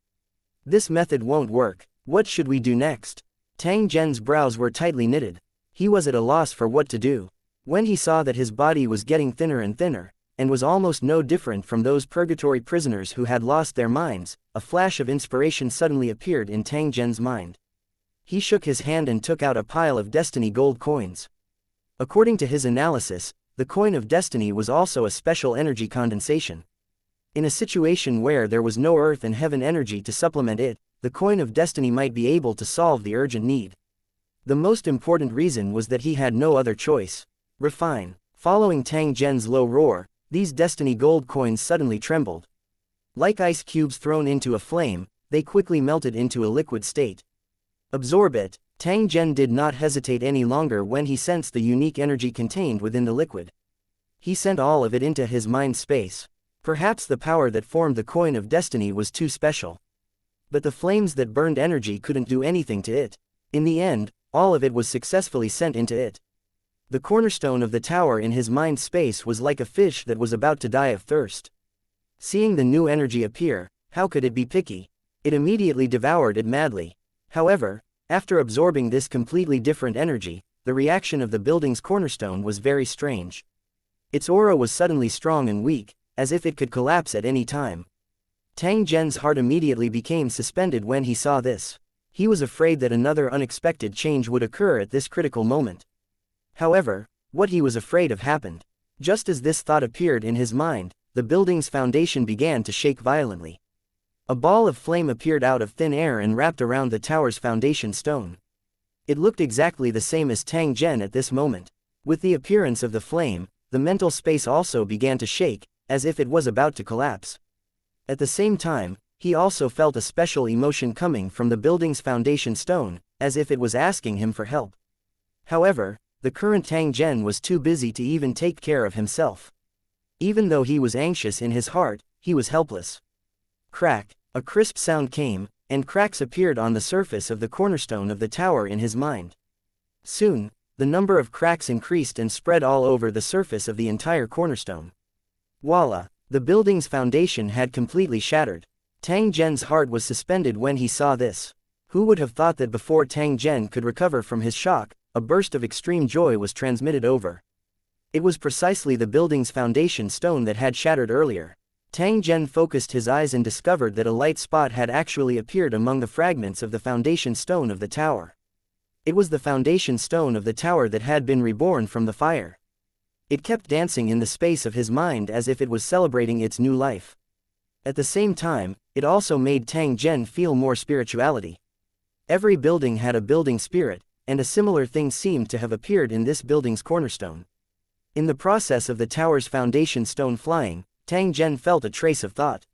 This method won't work. What should we do next? Tang Zhen's brows were tightly knitted. He was at a loss for what to do. When he saw that his body was getting thinner and thinner, and was almost no different from those purgatory prisoners who had lost their minds, a flash of inspiration suddenly appeared in Tang Zhen's mind. He shook his hand and took out a pile of destiny gold coins. According to his analysis, the coin of destiny was also a special energy condensation. In a situation where there was no earth and heaven energy to supplement it, the coin of destiny might be able to solve the urgent need. The most important reason was that he had no other choice. Refine. Following Tang Zhen's low roar, these destiny gold coins suddenly trembled. Like ice cubes thrown into a flame, they quickly melted into a liquid state. Absorb it. Tang Zhen did not hesitate any longer when he sensed the unique energy contained within the liquid. He sent all of it into his mind space. Perhaps the power that formed the coin of destiny was too special. But the flames that burned energy couldn't do anything to it. In the end, all of it was successfully sent into it. The cornerstone of the tower in his mind space was like a fish that was about to die of thirst. Seeing the new energy appear, how could it be picky? It immediately devoured it madly. However, after absorbing this completely different energy, the reaction of the building's cornerstone was very strange. Its aura was suddenly strong and weak, as if it could collapse at any time. Tang Zhen's heart immediately became suspended when he saw this. He was afraid that another unexpected change would occur at this critical moment. However, what he was afraid of happened. Just as this thought appeared in his mind, the building's foundation began to shake violently. A ball of flame appeared out of thin air and wrapped around the tower's foundation stone. It looked exactly the same as Tang Zhen at this moment. With the appearance of the flame, the mental space also began to shake, as if it was about to collapse. At the same time, he also felt a special emotion coming from the building's foundation stone, as if it was asking him for help. However, the current Tang Zhen was too busy to even take care of himself. Even though he was anxious in his heart, he was helpless. Crack. A crisp sound came, and cracks appeared on the surface of the cornerstone of the tower in his mind. Soon, the number of cracks increased and spread all over the surface of the entire cornerstone. Voila! The building's foundation had completely shattered. Tang Zhen's heart was suspended when he saw this. Who would have thought that before Tang Zhen could recover from his shock, a burst of extreme joy was transmitted over. It was precisely the building's foundation stone that had shattered earlier. Tang Zhen focused his eyes and discovered that a light spot had actually appeared among the fragments of the foundation stone of the tower. It was the foundation stone of the tower that had been reborn from the fire. It kept dancing in the space of his mind as if it was celebrating its new life. At the same time, it also made Tang Zhen feel more spirituality. Every building had a building spirit, and a similar thing seemed to have appeared in this building's cornerstone. In the process of the tower's foundation stone flying, Tang Zhen felt a trace of thought.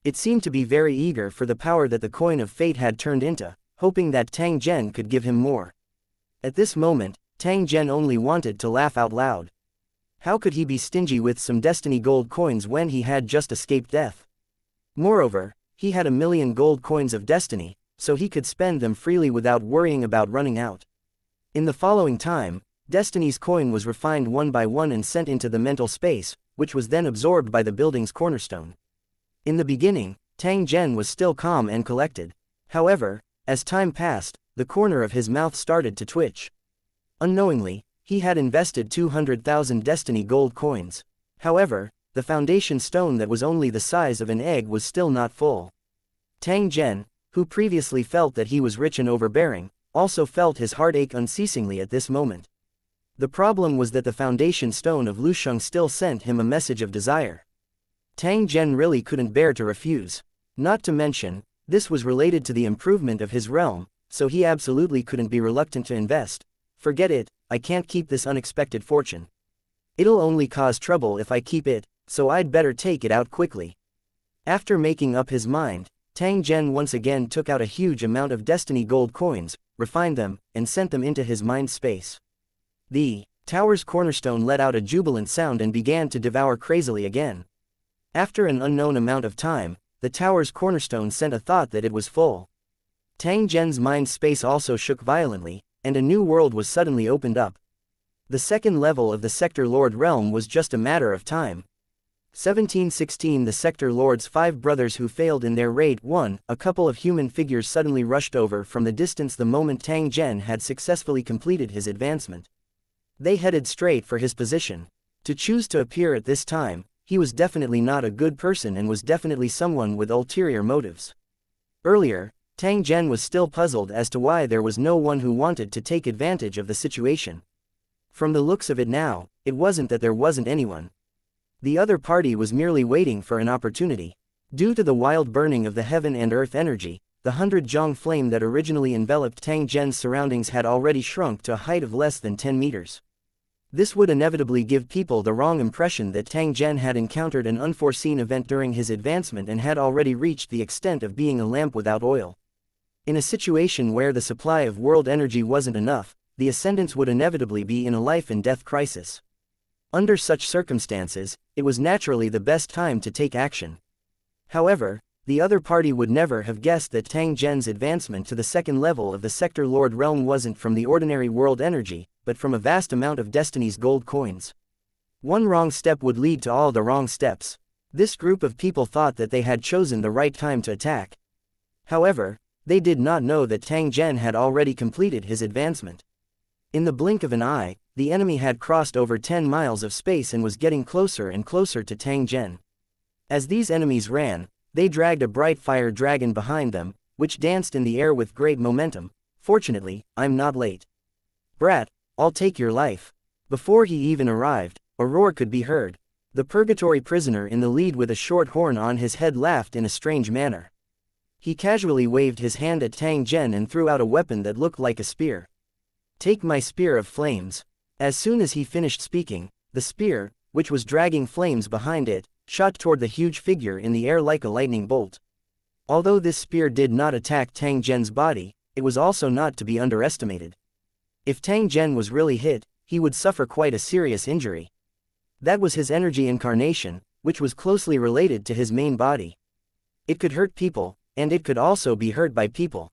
It seemed to be very eager for the power that the coin of fate had turned into, hoping that Tang Zhen could give him more. At this moment, Tang Zhen only wanted to laugh out loud. How could he be stingy with some destiny gold coins when he had just escaped death? Moreover, he had 1,000,000 gold coins of destiny, so he could spend them freely without worrying about running out. In the following time, Destiny's coin was refined one by one and sent into the mental space, which was then absorbed by the building's cornerstone. In the beginning, Tang Zhen was still calm and collected. However, as time passed, the corner of his mouth started to twitch. Unknowingly, he had invested 200,000 destiny gold coins. However, the foundation stone that was only the size of an egg was still not full. Tang Zhen, who previously felt that he was rich and overbearing, also felt his heart ache unceasingly at this moment. The problem was that the foundation stone of Lusheng still sent him a message of desire. Tang Zhen really couldn't bear to refuse. Not to mention, this was related to the improvement of his realm, so he absolutely couldn't be reluctant to invest. Forget it, I can't keep this unexpected fortune. It'll only cause trouble if I keep it, so I'd better take it out quickly. After making up his mind, Tang Zhen once again took out a huge amount of destiny gold coins, refined them, and sent them into his mind space. The tower's cornerstone let out a jubilant sound and began to devour crazily again. After an unknown amount of time, the tower's cornerstone sent a thought that it was full. Tang Zhen's mind space also shook violently, and a new world was suddenly opened up. The second level of the Sector Lord realm was just a matter of time. 1716 The Sector Lord's 5 brothers who failed in their raid. 1. A couple of human figures suddenly rushed over from the distance the moment Tang Zhen had successfully completed his advancement. They headed straight for his position. To choose to appear at this time, he was definitely not a good person and was definitely someone with ulterior motives. Earlier, Tang Zhen was still puzzled as to why there was no one who wanted to take advantage of the situation. From the looks of it now, it wasn't that there wasn't anyone. The other party was merely waiting for an opportunity. Due to the wild burning of the heaven and earth energy, the 100-jong flame that originally enveloped Tang Zhen's surroundings had already shrunk to a height of less than 10 meters. This would inevitably give people the wrong impression that Tang Zhen had encountered an unforeseen event during his advancement and had already reached the extent of being a lamp without oil. In a situation where the supply of world energy wasn't enough, the ascendants would inevitably be in a life-and-death crisis. Under such circumstances, it was naturally the best time to take action. However, the other party would never have guessed that Tang Zhen's advancement to the second level of the Sector Lord realm wasn't from the ordinary world energy, but from a vast amount of Destiny's gold coins. One wrong step would lead to all the wrong steps. This group of people thought that they had chosen the right time to attack. However, they did not know that Tang Zhen had already completed his advancement. In the blink of an eye, the enemy had crossed over 10 miles of space and was getting closer and closer to Tang Zhen. As these enemies ran, they dragged a bright fire dragon behind them, which danced in the air with great momentum. Fortunately, I'm not late. Brat, I'll take your life. Before he even arrived, a roar could be heard. The purgatory prisoner in the lead with a short horn on his head laughed in a strange manner. He casually waved his hand at Tang Zhen and threw out a weapon that looked like a spear. Take my spear of flames. As soon as he finished speaking, the spear, which was dragging flames behind it, shot toward the huge figure in the air like a lightning bolt. Although this spear did not attack Tang Zhen's body, it was also not to be underestimated. If Tang Zhen was really hit, he would suffer quite a serious injury. That was his energy incarnation, which was closely related to his main body. It could hurt people, and it could also be hurt by people.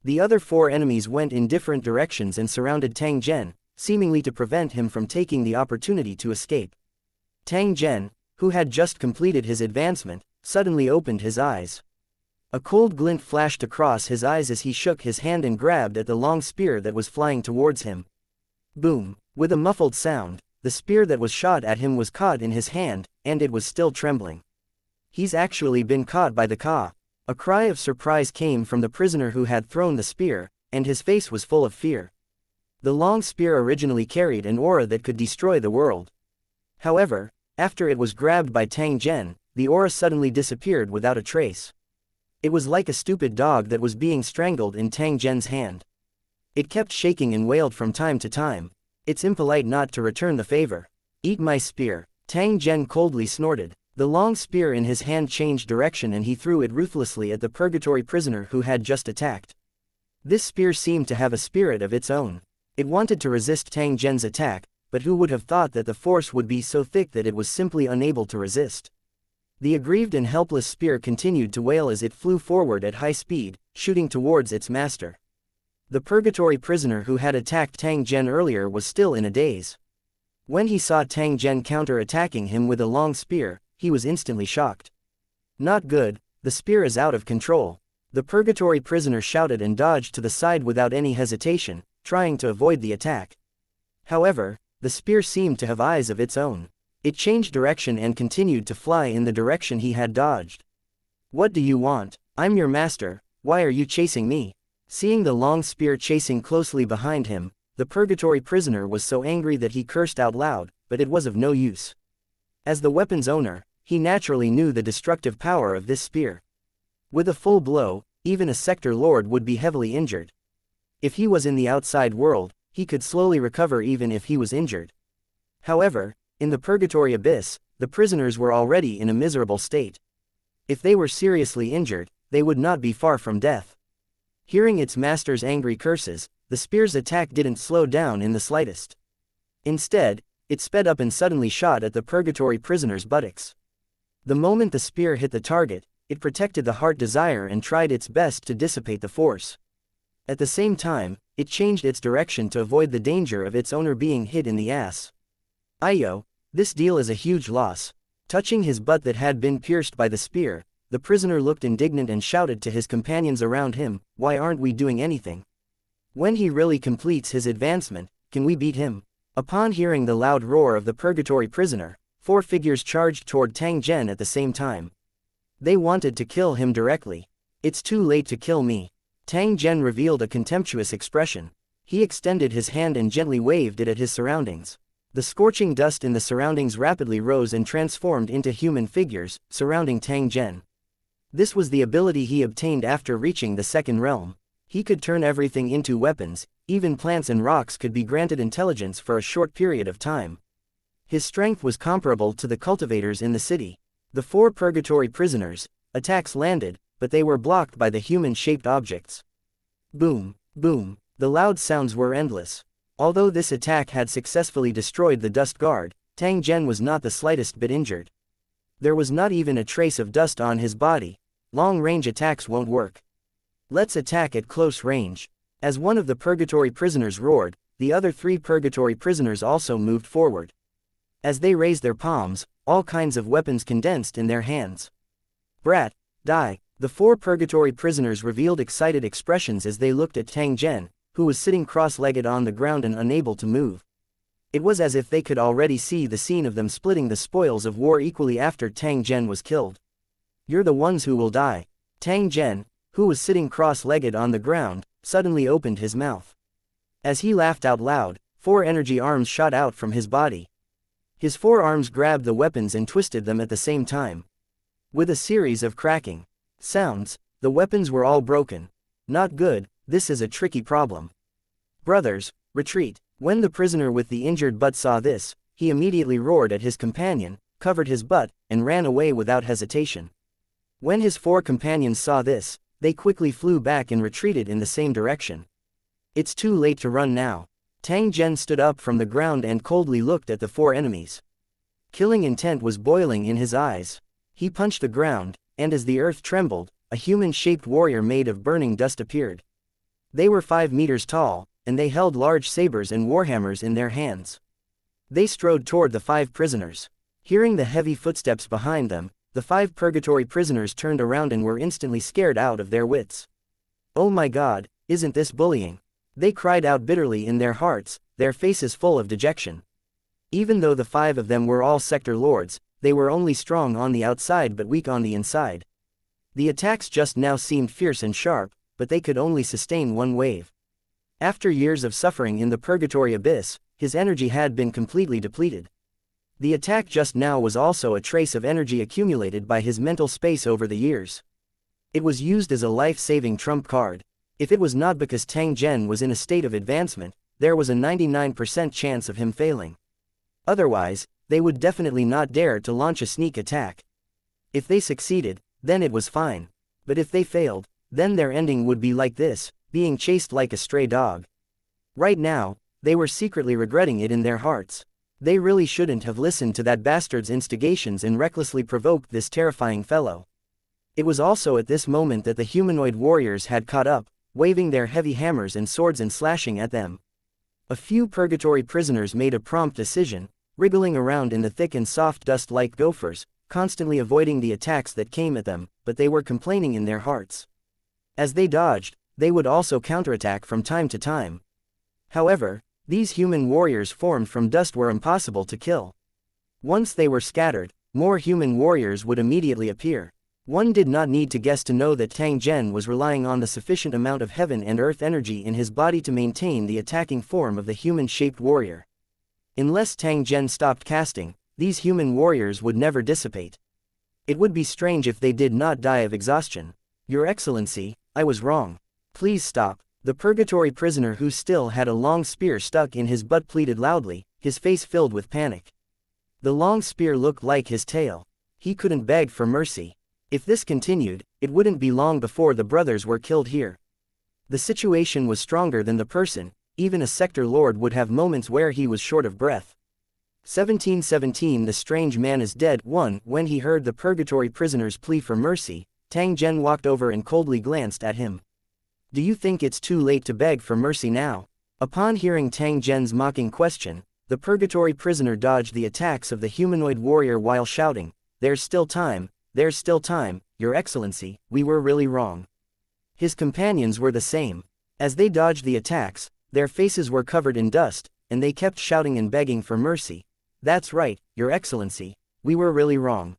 The other 4 enemies went in different directions and surrounded Tang Zhen, seemingly to prevent him from taking the opportunity to escape. Tang Zhen, who had just completed his advancement, suddenly opened his eyes. A cold glint flashed across his eyes as he shook his hand and grabbed at the long spear that was flying towards him. Boom! With a muffled sound, the spear that was shot at him was caught in his hand, and it was still trembling. He's actually been caught by the Ka. A cry of surprise came from the prisoner who had thrown the spear, and his face was full of fear. The long spear originally carried an aura that could destroy the world. However, after it was grabbed by Tang Zhen, the aura suddenly disappeared without a trace. It was like a stupid dog that was being strangled in Tang Zhen's hand. It kept shaking and wailed from time to time. It's impolite not to return the favor. Eat my spear. Tang Zhen coldly snorted. The long spear in his hand changed direction and he threw it ruthlessly at the purgatory prisoner who had just attacked. This spear seemed to have a spirit of its own. It wanted to resist Tang Zhen's attack, but who would have thought that the force would be so thick that it was simply unable to resist? The aggrieved and helpless spear continued to wail as it flew forward at high speed, shooting towards its master. The purgatory prisoner who had attacked Tang Zhen earlier was still in a daze. When he saw Tang Zhen counter-attacking him with a long spear, he was instantly shocked. Not good, the spear is out of control. The purgatory prisoner shouted and dodged to the side without any hesitation, trying to avoid the attack. However, the spear seemed to have eyes of its own. It changed direction and continued to fly in the direction he had dodged. What do you want? I'm your master, why are you chasing me? Seeing the long spear chasing closely behind him, the purgatory prisoner was so angry that he cursed out loud, but it was of no use. As the weapon's owner, he naturally knew the destructive power of this spear. With a full blow, even a sector lord would be heavily injured. If he was in the outside world, he could slowly recover even if he was injured. However, in the purgatory abyss, the prisoners were already in a miserable state. If they were seriously injured, they would not be far from death. Hearing its master's angry curses, the spear's attack didn't slow down in the slightest. Instead, it sped up and suddenly shot at the purgatory prisoner's buttocks. The moment the spear hit the target, it protected the heart desire and tried its best to dissipate the force. At the same time, it changed its direction to avoid the danger of its owner being hit in the ass. Ayo, this deal is a huge loss. Touching his butt that had been pierced by the spear, the prisoner looked indignant and shouted to his companions around him, why aren't we doing anything? When he really completes his advancement, can we beat him? Upon hearing the loud roar of the purgatory prisoner, 4 figures charged toward Tang Zhen at the same time. They wanted to kill him directly. It's too late to kill me. Tang Zhen revealed a contemptuous expression. He extended his hand and gently waved it at his surroundings. The scorching dust in the surroundings rapidly rose and transformed into human figures, surrounding Tang Zhen. This was the ability he obtained after reaching the second realm. He could turn everything into weapons, even plants and rocks could be granted intelligence for a short period of time. His strength was comparable to the cultivators in the city. The 4 purgatory prisoners' attacks landed, but they were blocked by the human-shaped objects. Boom, boom, the loud sounds were endless. Although this attack had successfully destroyed the dust guard, Tang Zhen was not the slightest bit injured. There was not even a trace of dust on his body. Long-range attacks won't work. Let's attack at close range. As one of the purgatory prisoners roared, the other 3 purgatory prisoners also moved forward. As they raised their palms, all kinds of weapons condensed in their hands. Brat, die! The 4 purgatory prisoners revealed excited expressions as they looked at Tang Zhen, who was sitting cross-legged on the ground and unable to move. It was as if they could already see the scene of them splitting the spoils of war equally after Tang Zhen was killed. You're the ones who will die. Tang Zhen, who was sitting cross-legged on the ground, suddenly opened his mouth. As he laughed out loud, 4 energy arms shot out from his body. His 4 arms grabbed the weapons and twisted them at the same time. With a series of cracking sounds, the weapons were all broken. Not good, this is a tricky problem. Brothers, retreat. When the prisoner with the injured butt saw this, he immediately roared at his companion, covered his butt, and ran away without hesitation. When his 4 companions saw this, they quickly flew back and retreated in the same direction. It's too late to run now. Tang Zhen stood up from the ground and coldly looked at the 4 enemies. Killing intent was boiling in his eyes. He punched the ground, and as the earth trembled, a human-shaped warrior made of burning dust appeared. They were 5 meters tall, and they held large sabers and warhammers in their hands. They strode toward the 5 prisoners. Hearing the heavy footsteps behind them, the 5 purgatory prisoners turned around and were instantly scared out of their wits. Oh my God, isn't this bullying? They cried out bitterly in their hearts, their faces full of dejection. Even though the 5 of them were all sector lords, they were only strong on the outside but weak on the inside. The attacks just now seemed fierce and sharp, but they could only sustain one wave. After years of suffering in the purgatory abyss, his energy had been completely depleted. The attack just now was also a trace of energy accumulated by his mental space over the years. It was used as a life-saving trump card. If it was not because Tang Zhen was in a state of advancement, there was a 99% chance of him failing. Otherwise, they would definitely not dare to launch a sneak attack. If they succeeded, then it was fine. But if they failed, then their ending would be like this, being chased like a stray dog. Right now, they were secretly regretting it in their hearts. They really shouldn't have listened to that bastard's instigations and recklessly provoked this terrifying fellow. It was also at this moment that the humanoid warriors had caught up, waving their heavy hammers and swords and slashing at them. A few purgatory prisoners made a prompt decision, wriggling around in the thick and soft dust like gophers, constantly avoiding the attacks that came at them, but they were complaining in their hearts. As they dodged, they would also counterattack from time to time. However, these human warriors formed from dust were impossible to kill. Once they were scattered, more human warriors would immediately appear. One did not need to guess to know that Tang Zhen was relying on the sufficient amount of heaven and earth energy in his body to maintain the attacking form of the human-shaped warrior. Unless Tang Zhen stopped casting, these human warriors would never dissipate. It would be strange if they did not die of exhaustion. Your Excellency, I was wrong. Please stop. The purgatory prisoner who still had a long spear stuck in his butt pleaded loudly, his face filled with panic. The long spear looked like his tail. He couldn't beg for mercy. If this continued, it wouldn't be long before the brothers were killed here. The situation was stronger than the person. Even a sector lord would have moments where he was short of breath. 1717 The strange man is dead. 1 When he heard the purgatory prisoner's plea for mercy, Tang Zhen walked over and coldly glanced at him. Do you think it's too late to beg for mercy now? Upon hearing Tang Zhen's mocking question, the purgatory prisoner dodged the attacks of the humanoid warrior while shouting, "There's still time, there's still time, Your Excellency, we were really wrong." His companions were the same. As they dodged the attacks, their faces were covered in dust, and they kept shouting and begging for mercy. "That's right, Your Excellency, we were really wrong.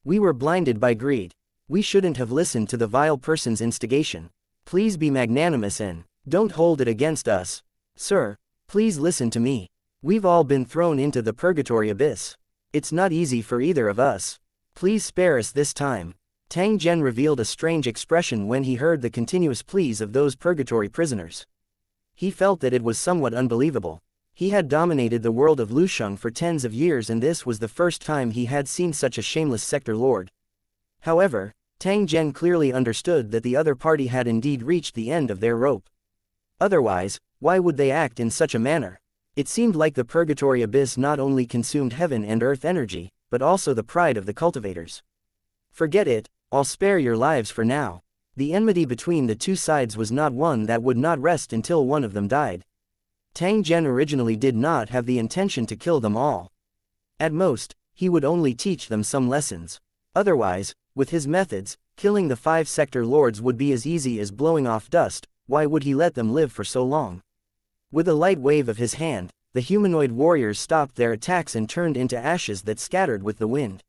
We were blinded by greed. We shouldn't have listened to the vile person's instigation. Please be magnanimous and don't hold it against us. Sir, please listen to me. We've all been thrown into the purgatory abyss. It's not easy for either of us. Please spare us this time. Tang Zhen revealed a strange expression when he heard the continuous pleas of those purgatory prisoners. He felt that it was somewhat unbelievable. He had dominated the world of Lusheng for tens of years, and this was the first time he had seen such a shameless sector lord. However, Tang Zhen clearly understood that the other party had indeed reached the end of their rope. Otherwise, why would they act in such a manner? It seemed like the purgatory abyss not only consumed heaven and earth energy, but also the pride of the cultivators. Forget it, I'll spare your lives for now. The enmity between the two sides was not one that would not rest until one of them died. Tang Zhen originally did not have the intention to kill them all. At most, he would only teach them some lessons. Otherwise, with his methods, killing the 5 sector lords would be as easy as blowing off dust. Why would he let them live for so long? With a light wave of his hand, the humanoid warriors stopped their attacks and turned into ashes that scattered with the wind.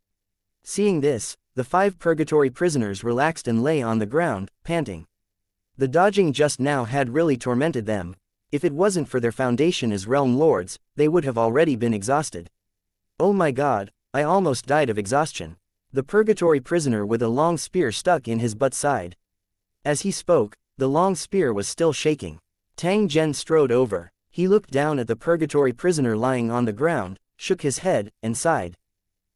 Seeing this, the 5 purgatory prisoners relaxed and lay on the ground, panting. The dodging just now had really tormented them. If it wasn't for their foundation as realm lords, they would have already been exhausted. Oh my god, I almost died of exhaustion. The purgatory prisoner with a long spear stuck in his butt side. As he spoke, the long spear was still shaking. Tang Zhen strode over. He looked down at the purgatory prisoner lying on the ground, shook his head, and sighed.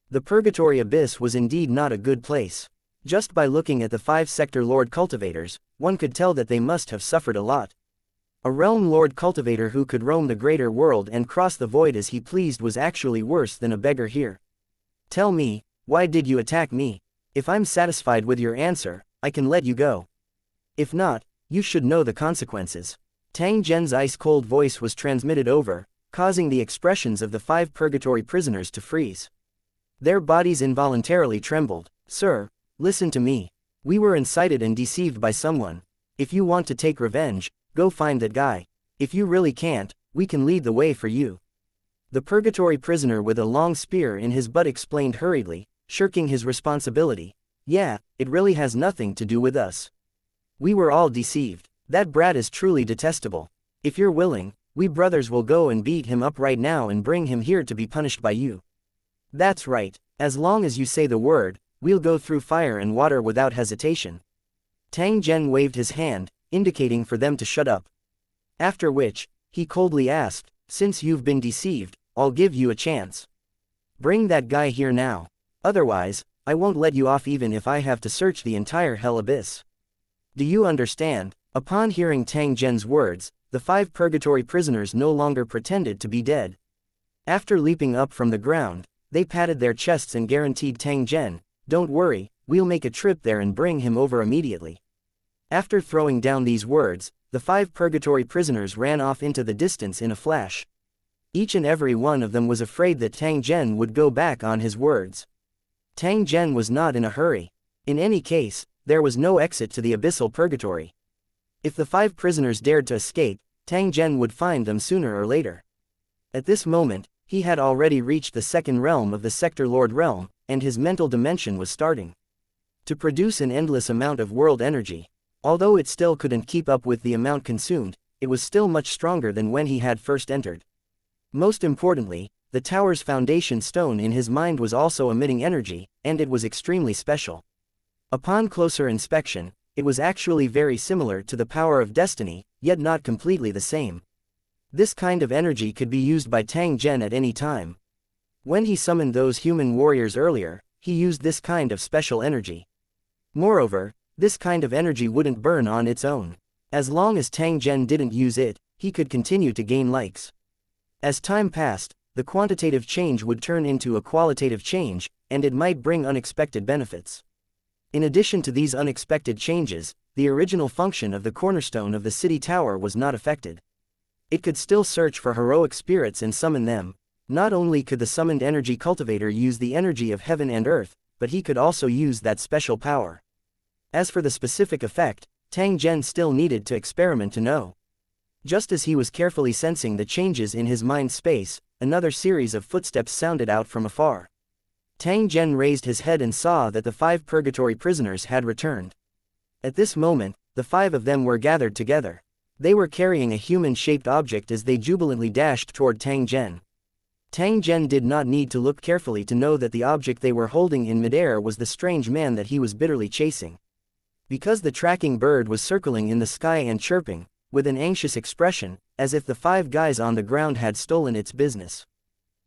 The purgatory abyss was indeed not a good place. Just by looking at the 5 sector lord cultivators, one could tell that they must have suffered a lot. A realm lord cultivator who could roam the greater world and cross the void as he pleased was actually worse than a beggar here. Tell me, why did you attack me? If I'm satisfied with your answer, I can let you go. If not, you should know the consequences. Tang Zhen's ice-cold voice was transmitted over, causing the expressions of the 5 purgatory prisoners to freeze. Their bodies involuntarily trembled. Sir, listen to me. We were incited and deceived by someone. If you want to take revenge, go find that guy. If you really can't, we can lead the way for you. The purgatory prisoner with a long spear in his butt explained hurriedly, shirking his responsibility. Yeah, it really has nothing to do with us. We were all deceived. That brat is truly detestable. If you're willing, we brothers will go and beat him up right now and bring him here to be punished by you. That's right, as long as you say the word, we'll go through fire and water without hesitation. Tang Zhen waved his hand, indicating for them to shut up. After which, he coldly asked, since you've been deceived, I'll give you a chance. Bring that guy here now. Otherwise, I won't let you off even if I have to search the entire hell abyss. Do you understand? Upon hearing Tang Zhen's words, the 5 purgatory prisoners no longer pretended to be dead. After leaping up from the ground, they patted their chests and guaranteed Tang Zhen, don't worry, we'll make a trip there and bring him over immediately. After throwing down these words, the 5 purgatory prisoners ran off into the distance in a flash. Each and every one of them was afraid that Tang Zhen would go back on his words. Tang Zhen was not in a hurry. In any case, there was no exit to the abyssal purgatory. If the 5 prisoners dared to escape, Tang Zhen would find them sooner or later. At this moment, he had already reached the 2nd realm of the Sector Lord realm, and his mental dimension was starting to produce an endless amount of world energy. Although it still couldn't keep up with the amount consumed, it was still much stronger than when he had first entered. Most importantly, the tower's foundation stone in his mind was also emitting energy, and it was extremely special. Upon closer inspection, it was actually very similar to the power of destiny, yet not completely the same. This kind of energy could be used by Tang Zhen at any time. When he summoned those human warriors earlier, he used this kind of special energy. Moreover, this kind of energy wouldn't burn on its own. As long as Tang Zhen didn't use it, he could continue to gain likes. As time passed, the quantitative change would turn into a qualitative change, and it might bring unexpected benefits. In addition to these unexpected changes, the original function of the cornerstone of the city tower was not affected. It could still search for heroic spirits and summon them. Not only could the summoned energy cultivator use the energy of heaven and earth, but he could also use that special power. As for the specific effect, Tang Zhen still needed to experiment to know. Just as he was carefully sensing the changes in his mind space, another series of footsteps sounded out from afar. Tang Zhen raised his head and saw that the 5 purgatory prisoners had returned. At this moment, the 5 of them were gathered together. They were carrying a human-shaped object as they jubilantly dashed toward Tang Zhen. Tang Zhen did not need to look carefully to know that the object they were holding in midair was the strange man that he was bitterly chasing. Because the tracking bird was circling in the sky and chirping, with an anxious expression, as if the 5 guys on the ground had stolen its business.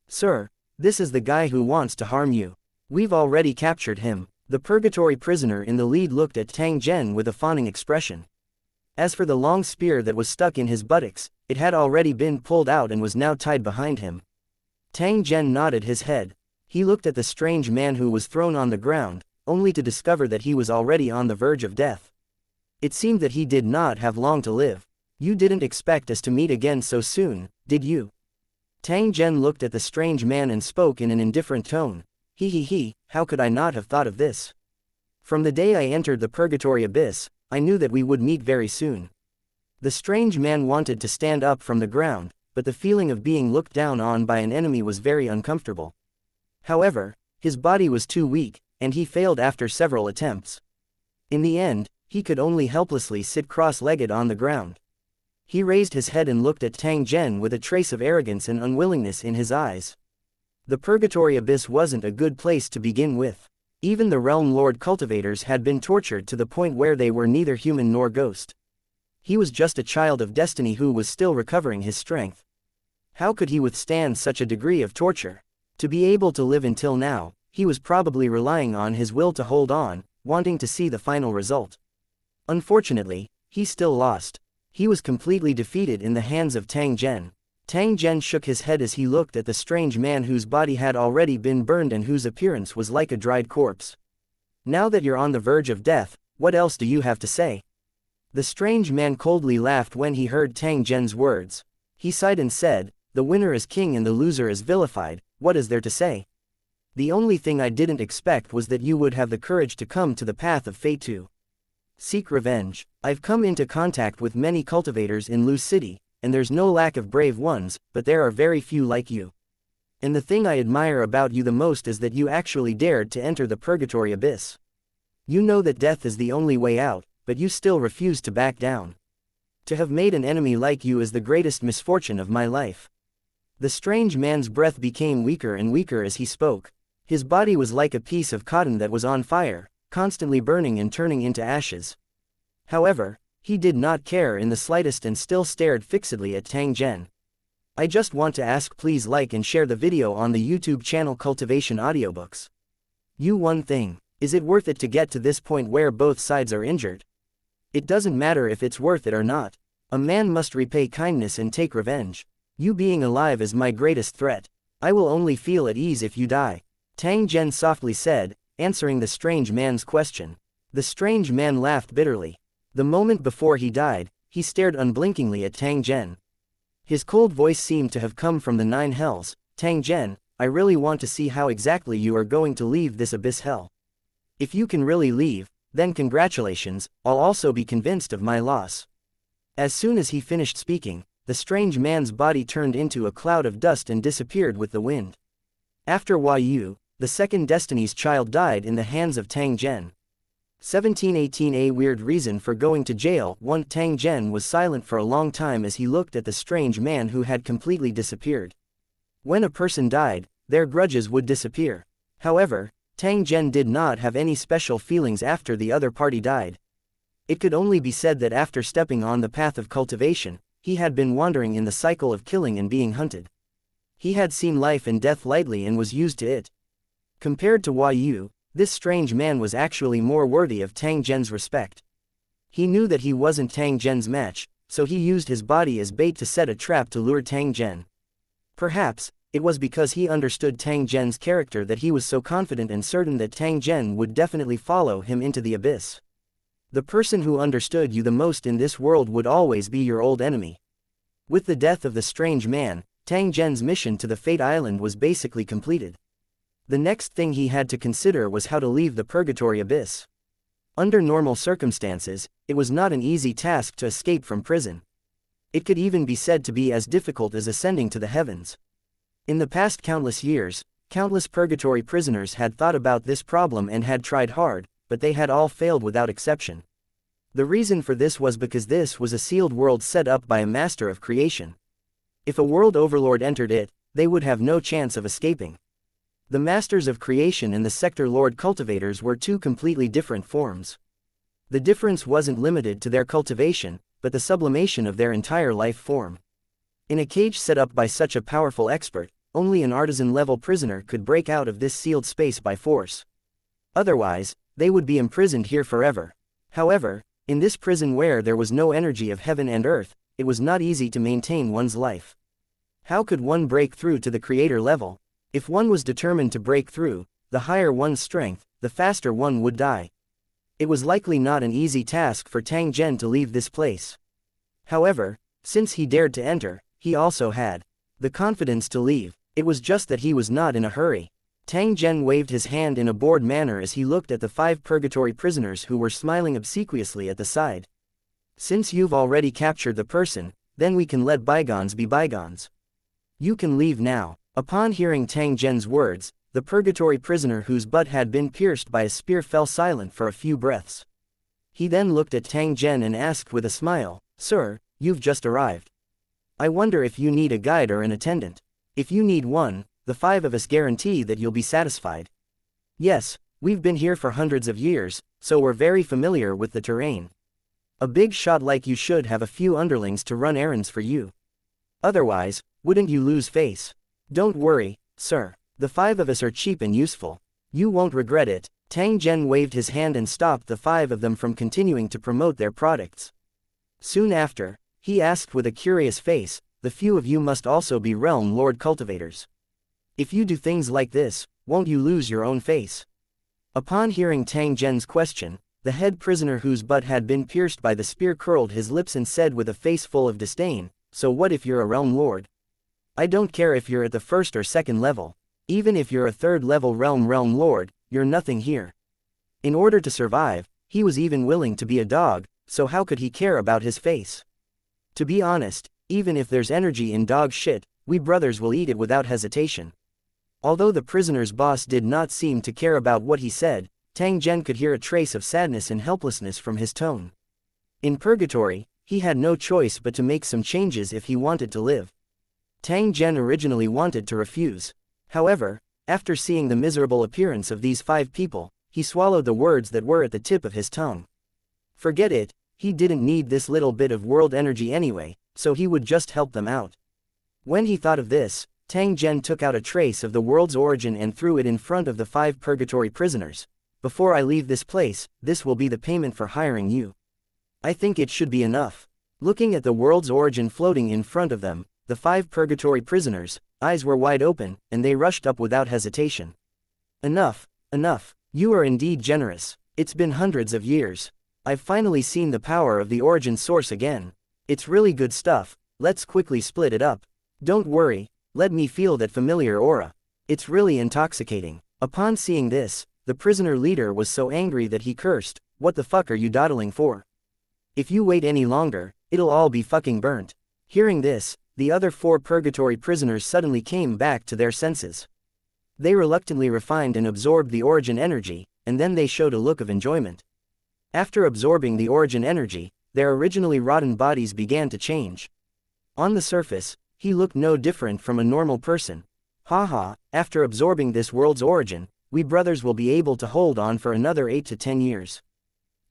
"Sir, this is the guy who wants to harm you. We've already captured him." The purgatory prisoner in the lead looked at Tang Zhen with a fawning expression. As for the long spear that was stuck in his buttocks, it had already been pulled out and was now tied behind him. Tang Zhen nodded his head. He looked at the strange man who was thrown on the ground, only to discover that he was already on the verge of death. It seemed that he did not have long to live. "You didn't expect us to meet again so soon, did you?" Tang Zhen looked at the strange man and spoke in an indifferent tone. He, how could I not have thought of this? From the day I entered the purgatory abyss, I knew that we would meet very soon." The strange man wanted to stand up from the ground, but the feeling of being looked down on by an enemy was very uncomfortable. However, his body was too weak, and he failed after several attempts. In the end, he could only helplessly sit cross-legged on the ground. He raised his head and looked at Tang Zhen with a trace of arrogance and unwillingness in his eyes. The purgatory abyss wasn't a good place to begin with. Even the realm lord cultivators had been tortured to the point where they were neither human nor ghost. He was just a child of destiny who was still recovering his strength. How could he withstand such a degree of torture? To be able to live until now, he was probably relying on his will to hold on, wanting to see the final result. Unfortunately, he still lost. He was completely defeated in the hands of Tang Zhen. Tang Zhen shook his head as he looked at the strange man whose body had already been burned and whose appearance was like a dried corpse. "Now that you're on the verge of death, what else do you have to say?" The strange man coldly laughed when he heard Tang Zhen's words. He sighed and said, "The winner is king and the loser is vilified, what is there to say? The only thing I didn't expect was that you would have the courage to come to the path of fate to seek revenge. I've come into contact with many cultivators in Lu City, and there's no lack of brave ones, but there are very few like you. And the thing I admire about you the most is that you actually dared to enter the purgatory abyss. You know that death is the only way out, but you still refuse to back down. To have made an enemy like you is the greatest misfortune of my life." The strange man's breath became weaker and weaker as he spoke. His body was like a piece of cotton that was on fire, constantly burning and turning into ashes. However, he did not care in the slightest and still stared fixedly at Tang Zhen. "I just want to ask, please like and share the video on the YouTube channel Cultivation Audiobooks. One thing, is it worth it to get to this point where both sides are injured? It doesn't matter if it's worth it or not. A man must repay kindness and take revenge. You being alive is my greatest threat. I will only feel at ease if you die," Tang Zhen softly said, answering the strange man's question. The strange man laughed bitterly. The moment before he died, he stared unblinkingly at Tang Zhen. His cold voice seemed to have come from the 9 hells. "Tang Zhen, I really want to see how exactly you are going to leave this abyss hell. If you can really leave, then congratulations, I'll also be convinced of my loss." As soon as he finished speaking, the strange man's body turned into a cloud of dust and disappeared with the wind. After Yu, the second Destiny's Child died in the hands of Tang Zhen. 1718 A weird reason for going to jail. 1 Tang Zhen was silent for a long time as he looked at the strange man who had completely disappeared. When a person died, their grudges would disappear. However, Tang Zhen did not have any special feelings after the other party died. It could only be said that after stepping on the path of cultivation, he had been wandering in the cycle of killing and being hunted. He had seen life and death lightly and was used to it. Compared to Yu, this strange man was actually more worthy of Tang Zhen's respect. He knew that he wasn't Tang Zhen's match, so he used his body as bait to set a trap to lure Tang Zhen. Perhaps, it was because he understood Tang Zhen's character that he was so confident and certain that Tang Zhen would definitely follow him into the abyss. The person who understood you the most in this world would always be your old enemy. With the death of the strange man, Tang Zhen's mission to the Fate Island was basically completed. The next thing he had to consider was how to leave the purgatory abyss. Under normal circumstances, it was not an easy task to escape from prison. It could even be said to be as difficult as ascending to the heavens. In the past countless years, Countless purgatory prisoners had thought about this problem and had tried hard, but they had all failed without exception. The reason for this was because this was a sealed world set up by a master of creation. If a world overlord entered it, they would have no chance of escaping. The masters of creation and the sector lord cultivators were two completely different forms. The difference wasn't limited to their cultivation, but the sublimation of their entire life form. In a cage set up by such a powerful expert, only an artisan-level prisoner could break out of this sealed space by force. Otherwise, they would be imprisoned here forever. However, in this prison where there was no energy of heaven and earth, it was not easy to maintain one's life. How could one break through to the creator level? If one was determined to break through, the higher one's strength, the faster one would die. It was likely not an easy task for Tang Zhen to leave this place. However, since he dared to enter, he also had the confidence to leave. It was just that he was not in a hurry. Tang Zhen waved his hand in a bored manner as he looked at the 5 purgatory prisoners who were smiling obsequiously at the side. Since you've already captured the person, then we can let bygones be bygones. You can leave now. Upon hearing Tang Zhen's words, the purgatory prisoner whose butt had been pierced by a spear fell silent for a few breaths. He then looked at Tang Zhen and asked with a smile, "Sir, you've just arrived. I wonder if you need a guide or an attendant. If you need one, the 5 of us guarantee that you'll be satisfied. Yes, we've been here for hundreds of years, so we're very familiar with the terrain. A big shot like you should have a few underlings to run errands for you. Otherwise, wouldn't you lose face? Don't worry, sir. The 5 of us are cheap and useful. You won't regret it." Tang Zhen waved his hand and stopped the 5 of them from continuing to promote their products. Soon after, he asked with a curious face, "The few of you must also be realm lord cultivators. If you do things like this, won't you lose your own face?" Upon hearing Tang Zhen's question, the head prisoner whose butt had been pierced by the spear curled his lips and said with a face full of disdain, "So what if you're a realm lord? I don't care if you're at the 1st or 2nd level. Even if you're a 3rd level realm lord, you're nothing here." In order to survive, he was even willing to be a dog, so how could he care about his face? To be honest, even if there's energy in dog shit, we brothers will eat it without hesitation. Although the prisoner's boss did not seem to care about what he said, Tang Zhen could hear a trace of sadness and helplessness from his tone. In purgatory, he had no choice but to make some changes if he wanted to live. Tang Zhen originally wanted to refuse. However, after seeing the miserable appearance of these 5 people, he swallowed the words that were at the tip of his tongue. Forget it, he didn't need this little bit of world energy anyway, so he would just help them out. When he thought of this, Tang Zhen took out a trace of the world's origin and threw it in front of the 5 purgatory prisoners. "Before I leave this place, this will be the payment for hiring you. I think it should be enough." Looking at the world's origin floating in front of them, the 5 purgatory prisoners' eyes were wide open, and they rushed up without hesitation. "Enough, enough. You are indeed generous. It's been hundreds of years. I've finally seen the power of the origin source again. It's really good stuff. Let's quickly split it up. Don't worry, let me feel that familiar aura. It's really intoxicating." Upon seeing this, the prisoner leader was so angry that he cursed, "What the fuck are you dawdling for? If you wait any longer, it'll all be fucking burnt." Hearing this, the other 4 purgatory prisoners suddenly came back to their senses. They reluctantly refined and absorbed the origin energy, and then they showed a look of enjoyment. After absorbing the origin energy, their originally rotten bodies began to change. On the surface, he looked no different from a normal person. "Haha, after absorbing this world's origin, we brothers will be able to hold on for another 8 to 10 years.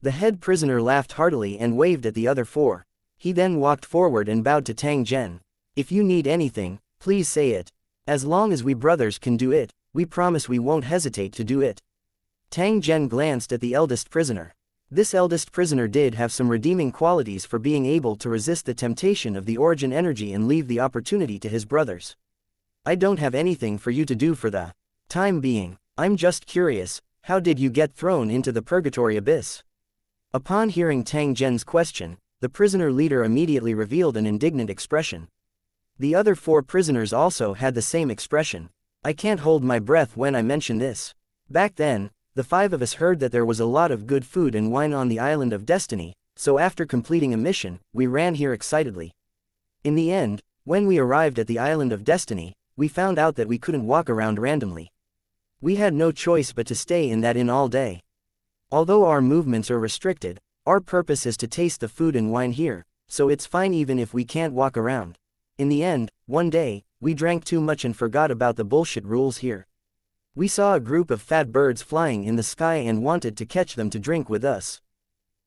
The head prisoner laughed heartily and waved at the other 4. He then walked forward and bowed to Tang Zhen. "If you need anything, please say it. As long as we brothers can do it, we promise we won't hesitate to do it." Tang Zhen glanced at the eldest prisoner. This eldest prisoner did have some redeeming qualities for being able to resist the temptation of the origin energy and leave the opportunity to his brothers. "I don't have anything for you to do for the time being. I'm just curious, how did you get thrown into the purgatory abyss?" Upon hearing Tang Zhen's question, the prisoner leader immediately revealed an indignant expression. The other 4 prisoners also had the same expression. "I can't hold my breath when I mention this. Back then, the 5 of us heard that there was a lot of good food and wine on the island of destiny, so after completing a mission, we ran here excitedly. In the end, when we arrived at the island of destiny, we found out that we couldn't walk around randomly. We had no choice but to stay in that inn all day. Although our movements are restricted, our purpose is to taste the food and wine here, so it's fine even if we can't walk around. In the end, one day, we drank too much and forgot about the bullshit rules here. We saw a group of fat birds flying in the sky and wanted to catch them to drink with us.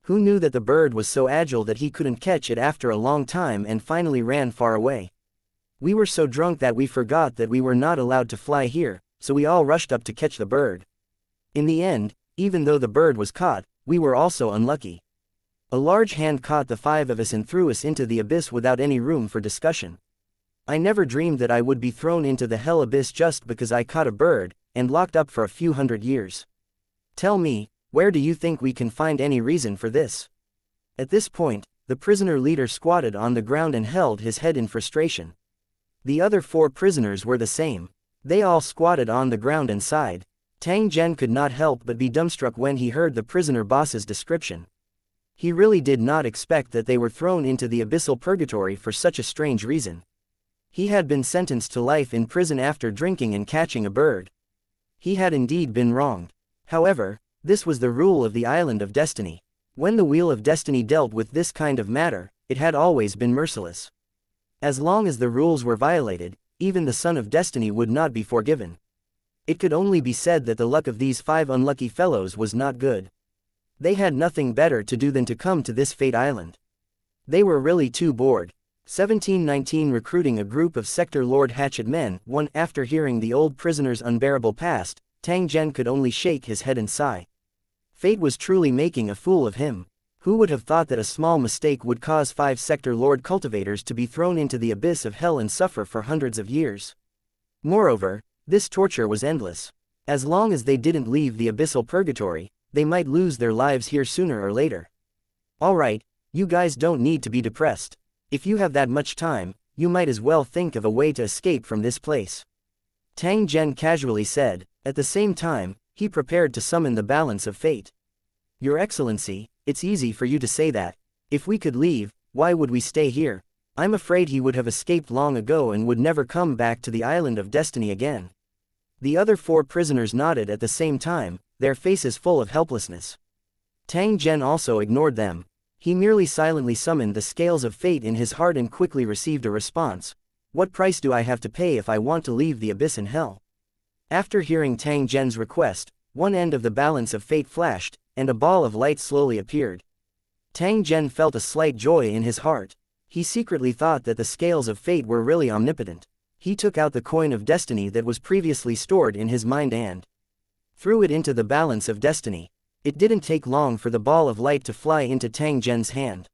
Who knew that the bird was so agile that he couldn't catch it after a long time and finally ran far away? We were so drunk that we forgot that we were not allowed to fly here, so we all rushed up to catch the bird. In the end, even though the bird was caught, we were also unlucky. A large hand caught the 5 of us and threw us into the abyss without any room for discussion. I never dreamed that I would be thrown into the hell abyss just because I caught a bird, and locked up for a few hundred years. Tell me, where do you think we can find any reason for this? At this point, the prisoner leader squatted on the ground and held his head in frustration. The other 4 prisoners were the same. They all squatted on the ground and sighed. Tang Zhen could not help but be dumbstruck when he heard the prisoner boss's description. He really did not expect that they were thrown into the abyssal purgatory for such a strange reason. He had been sentenced to life in prison after drinking and catching a bird. He had indeed been wronged. However, this was the rule of the Island of Destiny. When the Wheel of Destiny dealt with this kind of matter, it had always been merciless. As long as the rules were violated, even the Son of Destiny would not be forgiven. It could only be said that the luck of these 5 unlucky fellows was not good. They had nothing better to do than to come to this Fate Island. They were really too bored. 1719 Recruiting a group of Sector Lord Hatchet men. After hearing the old prisoner's unbearable past, Tang Zhen could only shake his head and sigh. Fate was truly making a fool of him. Who would have thought that a small mistake would cause 5 Sector Lord cultivators to be thrown into the abyss of hell and suffer for hundreds of years? Moreover, this torture was endless. As long as they didn't leave the abyssal purgatory, they might lose their lives here sooner or later. Alright, you guys don't need to be depressed. If you have that much time, you might as well think of a way to escape from this place. Tang Zhen casually said. At the same time, he prepared to summon the balance of fate. Your Excellency, it's easy for you to say that. If we could leave, why would we stay here? I'm afraid he would have escaped long ago and would never come back to the Island of Destiny again. The other 4 prisoners nodded at the same time, their faces full of helplessness. Tang Zhen also ignored them. He merely silently summoned the scales of fate in his heart and quickly received a response. What price do I have to pay if I want to leave the abyss in hell? After hearing Tang Zhen's request, one end of the balance of fate flashed, and a ball of light slowly appeared. Tang Zhen felt a slight joy in his heart. He secretly thought that the scales of fate were really omnipotent. He took out the coin of destiny that was previously stored in his mind and threw it into the balance of destiny. It didn't take long for the ball of light to fly into Tang Zhen's hand.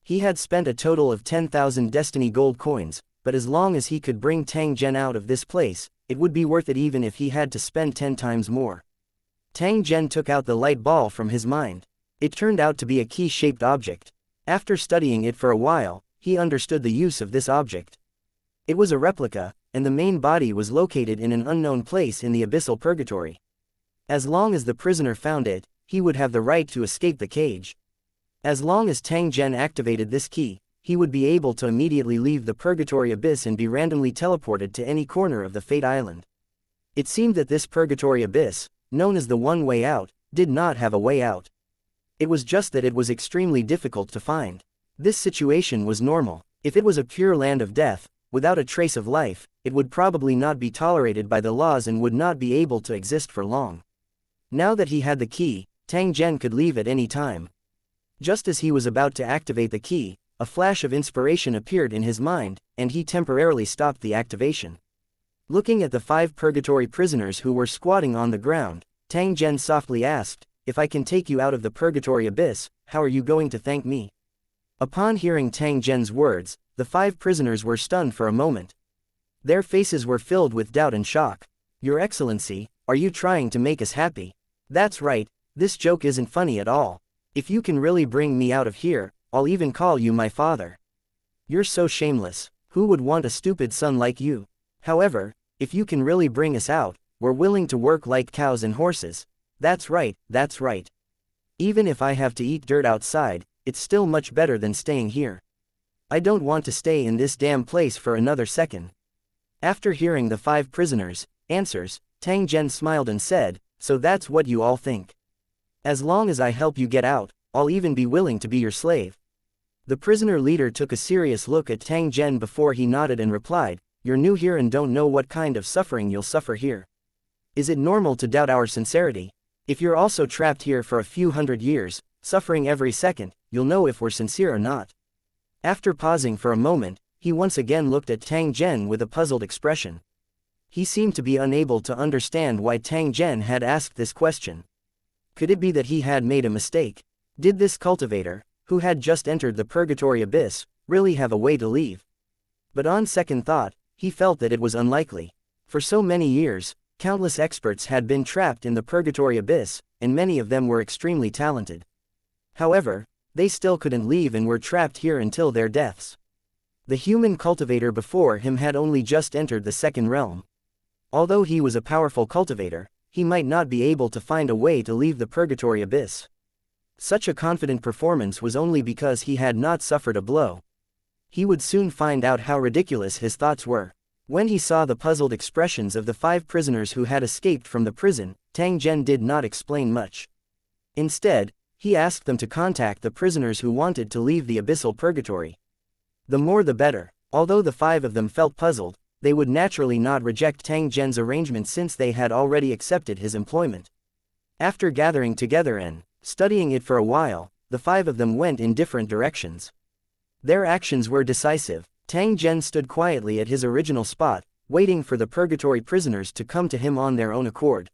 He had spent a total of 10,000 destiny gold coins, but as long as he could bring Tang Zhen out of this place, it would be worth it even if he had to spend 10 times more. Tang Zhen took out the light ball from his mind. It turned out to be a key-shaped object. After studying it for a while, he understood the use of this object. It was a replica, and the main body was located in an unknown place in the abyssal purgatory. As long as the prisoner found it, he would have the right to escape the cage. As long as Tang Zhen activated this key, he would be able to immediately leave the purgatory abyss and be randomly teleported to any corner of the Fate Island. It seemed that this purgatory abyss, known as the One Way Out, did not have a way out. It was just that it was extremely difficult to find. This situation was normal. If it was a pure land of death, without a trace of life, it would probably not be tolerated by the laws and would not be able to exist for long. Now that he had the key, Tang Zhen could leave at any time. Just as he was about to activate the key, a flash of inspiration appeared in his mind, and he temporarily stopped the activation. Looking at the 5 purgatory prisoners who were squatting on the ground, Tang Zhen softly asked, "If I can take you out of the purgatory abyss, how are you going to thank me?" Upon hearing Tang Zhen's words, the 5 prisoners were stunned for a moment. Their faces were filled with doubt and shock. "Your Excellency, are you trying to make us happy?" "That's right, this joke isn't funny at all. If you can really bring me out of here, I'll even call you my father." "You're so shameless. Who would want a stupid son like you? However, if you can really bring us out, we're willing to work like cows and horses." That's right, that's right. "Even if I have to eat dirt outside, it's still much better than staying here. I don't want to stay in this damn place for another second." After hearing the 5 prisoners' answers, Tang Zhen smiled and said, "So that's what you all think. As long as I help you get out, I'll even be willing to be your slave." The prisoner leader took a serious look at Tang Zhen before he nodded and replied, "You're new here and don't know what kind of suffering you'll suffer here. Is it normal to doubt our sincerity? If you're also trapped here for a few hundred years, suffering every second, you'll know if we're sincere or not." After pausing for a moment, he once again looked at Tang Zhen with a puzzled expression. He seemed to be unable to understand why Tang Zhen had asked this question. Could it be that he had made a mistake? Did this cultivator, who had just entered the purgatory abyss, really have a way to leave? But on second thought, he felt that it was unlikely. For so many years, countless experts had been trapped in the purgatory abyss, and many of them were extremely talented. However, they still couldn't leave and were trapped here until their deaths. The human cultivator before him had only just entered the second realm. Although he was a powerful cultivator, he might not be able to find a way to leave the purgatory abyss. Such a confident performance was only because he had not suffered a blow. He would soon find out how ridiculous his thoughts were. When he saw the puzzled expressions of the 5 prisoners who had escaped from the prison, Tang Zhen did not explain much. Instead, he asked them to contact the prisoners who wanted to leave the abyssal purgatory. The more the better. Although the 5 of them felt puzzled, they would naturally not reject Tang Zhen's arrangement since they had already accepted his employment. After gathering together and studying it for a while, the 5 of them went in different directions. Their actions were decisive. Tang Zhen stood quietly at his original spot, waiting for the purgatory prisoners to come to him on their own accord.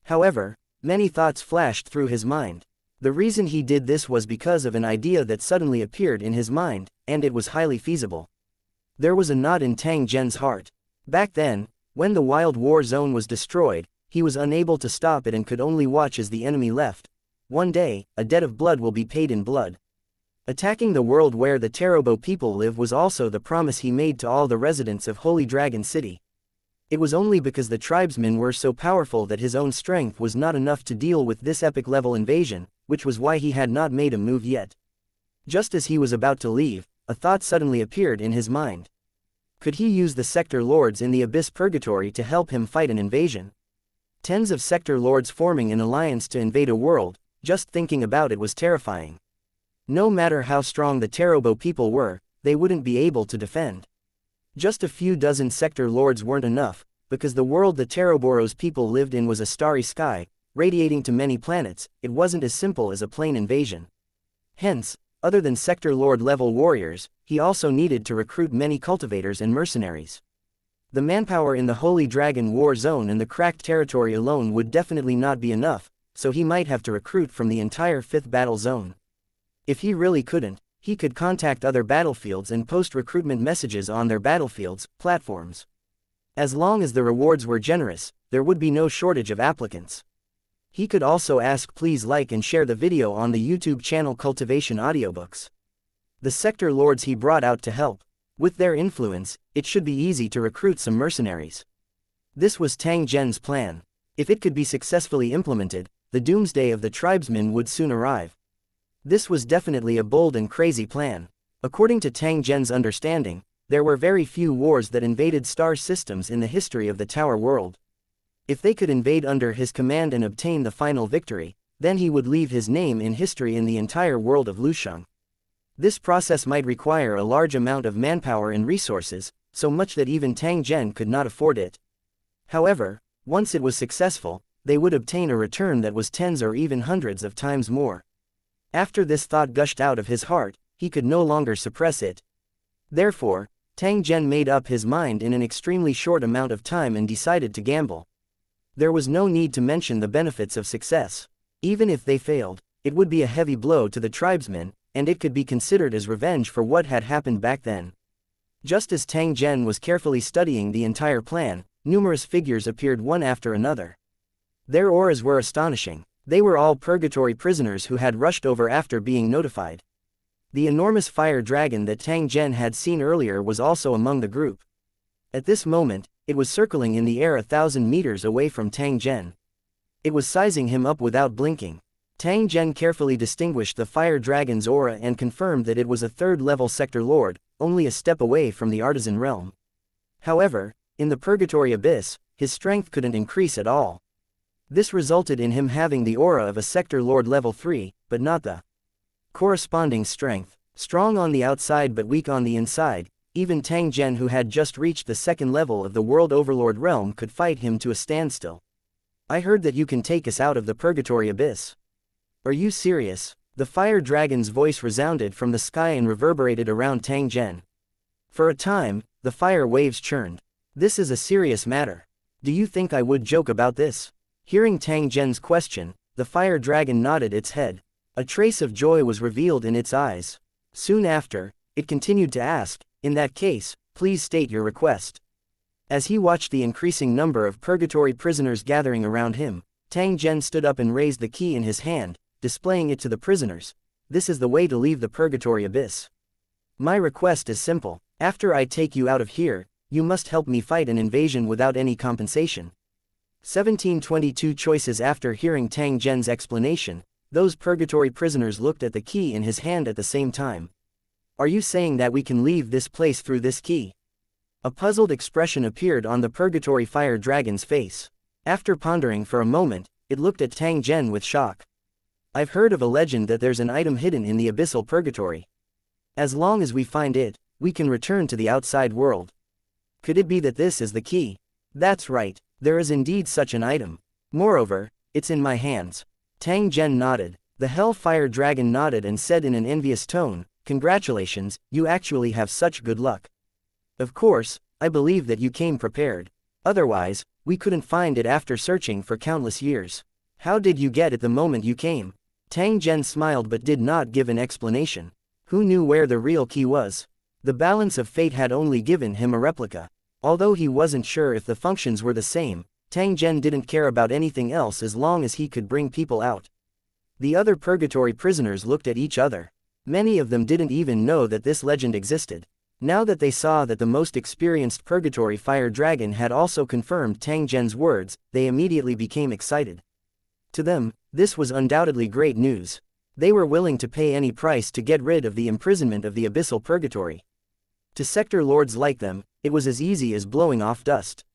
However, many thoughts flashed through his mind. The reason he did this was because of an idea that suddenly appeared in his mind, and it was highly feasible. There was a knot in Tang Zhen's heart. Back then, when the Wild War Zone was destroyed, he was unable to stop it and could only watch as the enemy left. One day, a debt of blood will be paid in blood. Attacking the world where the Tarobo people live was also the promise he made to all the residents of Holy Dragon City. It was only because the tribesmen were so powerful that his own strength was not enough to deal with this epic-level invasion, which was why he had not made a move yet. Just as he was about to leave, a thought suddenly appeared in his mind. Could he use the sector lords in the Abyss Purgatory to help him fight an invasion? Tens of sector lords forming an alliance to invade a world, just thinking about it was terrifying. No matter how strong the Tarobo people were, they wouldn't be able to defend. Just a few dozen sector lords weren't enough, because the world the Taroboros people lived in was a starry sky, radiating to many planets. It wasn't as simple as a plain invasion. Hence, other than sector lord level warriors, he also needed to recruit many cultivators and mercenaries. The manpower in the Holy Dragon War Zone and the cracked territory alone would definitely not be enough, so he might have to recruit from the entire 5th battle zone. If he really couldn't, he could contact other battlefields and post recruitment messages on their battlefields' platforms. As long as the rewards were generous, there would be no shortage of applicants. He could also ask please like and share the video on the YouTube channel Cultivation Audiobooks. The sector lords he brought out to help. With their influence, it should be easy to recruit some mercenaries. This was Tang Zhen's plan. If it could be successfully implemented, the doomsday of the tribesmen would soon arrive. This was definitely a bold and crazy plan. According to Tang Zhen's understanding, there were very few wars that invaded star systems in the history of the Tower world. If they could invade under his command and obtain the final victory, then he would leave his name in history in the entire world of Lusheng. This process might require a large amount of manpower and resources, so much that even Tang Zhen could not afford it. However, once it was successful, they would obtain a return that was tens or even hundreds of times more. After this thought gushed out of his heart, he could no longer suppress it. Therefore, Tang Zhen made up his mind in an extremely short amount of time and decided to gamble. There was no need to mention the benefits of success. Even if they failed, it would be a heavy blow to the tribesmen, and it could be considered as revenge for what had happened back then. Just as Tang Zhen was carefully studying the entire plan, numerous figures appeared one after another. Their auras were astonishing. They were all purgatory prisoners who had rushed over after being notified. The enormous fire dragon that Tang Zhen had seen earlier was also among the group. At this moment, it was circling in the air 1,000 meters away from Tang Zhen. It was sizing him up without blinking. Tang Zhen carefully distinguished the fire dragon's aura and confirmed that it was a 3rd-level sector lord, only a step away from the artisan realm. However, In the purgatory abyss, his strength couldn't increase at all. This resulted in him having the aura of a sector lord level 3, but not the corresponding strength. Strong on the outside but weak on the inside, even Tang Zhen, who had just reached the second level of the world overlord realm, could fight him to a standstill. I heard that you can take us out of the purgatory abyss. Are you serious? The fire dragon's voice resounded from the sky and reverberated around Tang Zhen. For a time, the fire waves churned. This is a serious matter. Do you think I would joke about this? Hearing Tang Zhen's question, the fire dragon nodded its head. A trace of joy was revealed in its eyes. Soon after, it continued to ask, in that case, please state your request. As he watched the increasing number of purgatory prisoners gathering around him, Tang Zhen stood up and raised the key in his hand, displaying it to the prisoners. This is the way to leave the purgatory abyss. My request is simple. After I take you out of here, you must help me fight an invasion without any compensation. 1722 choices. After hearing Tang Zhen's explanation, those purgatory prisoners looked at the key in his hand at the same time. Are you saying that we can leave this place through this key? A puzzled expression appeared on the purgatory fire dragon's face. After pondering for a moment, it looked at Tang Zhen with shock. I've heard of a legend that there's an item hidden in the abyssal purgatory. As long as we find it, we can return to the outside world. Could it be that this is the key? That's right, there is indeed such an item. Moreover, it's in my hands. Tang Zhen nodded. The hellfire dragon nodded and said in an envious tone, congratulations, you actually have such good luck. Of course, I believe that you came prepared. Otherwise, we couldn't find it after searching for countless years. How did you get it the moment you came? Tang Zhen smiled but did not give an explanation. Who knew where the real key was? The balance of fate had only given him a replica. Although he wasn't sure if the functions were the same, Tang Zhen didn't care about anything else as long as he could bring people out. The other purgatory prisoners looked at each other. Many of them didn't even know that this legend existed. Now that they saw that the most experienced purgatory fire dragon had also confirmed Tang Zhen's words, they immediately became excited. To them, this was undoubtedly great news. They were willing to pay any price to get rid of the imprisonment of the abyssal purgatory. To sector lords like them, it was as easy as blowing off dust.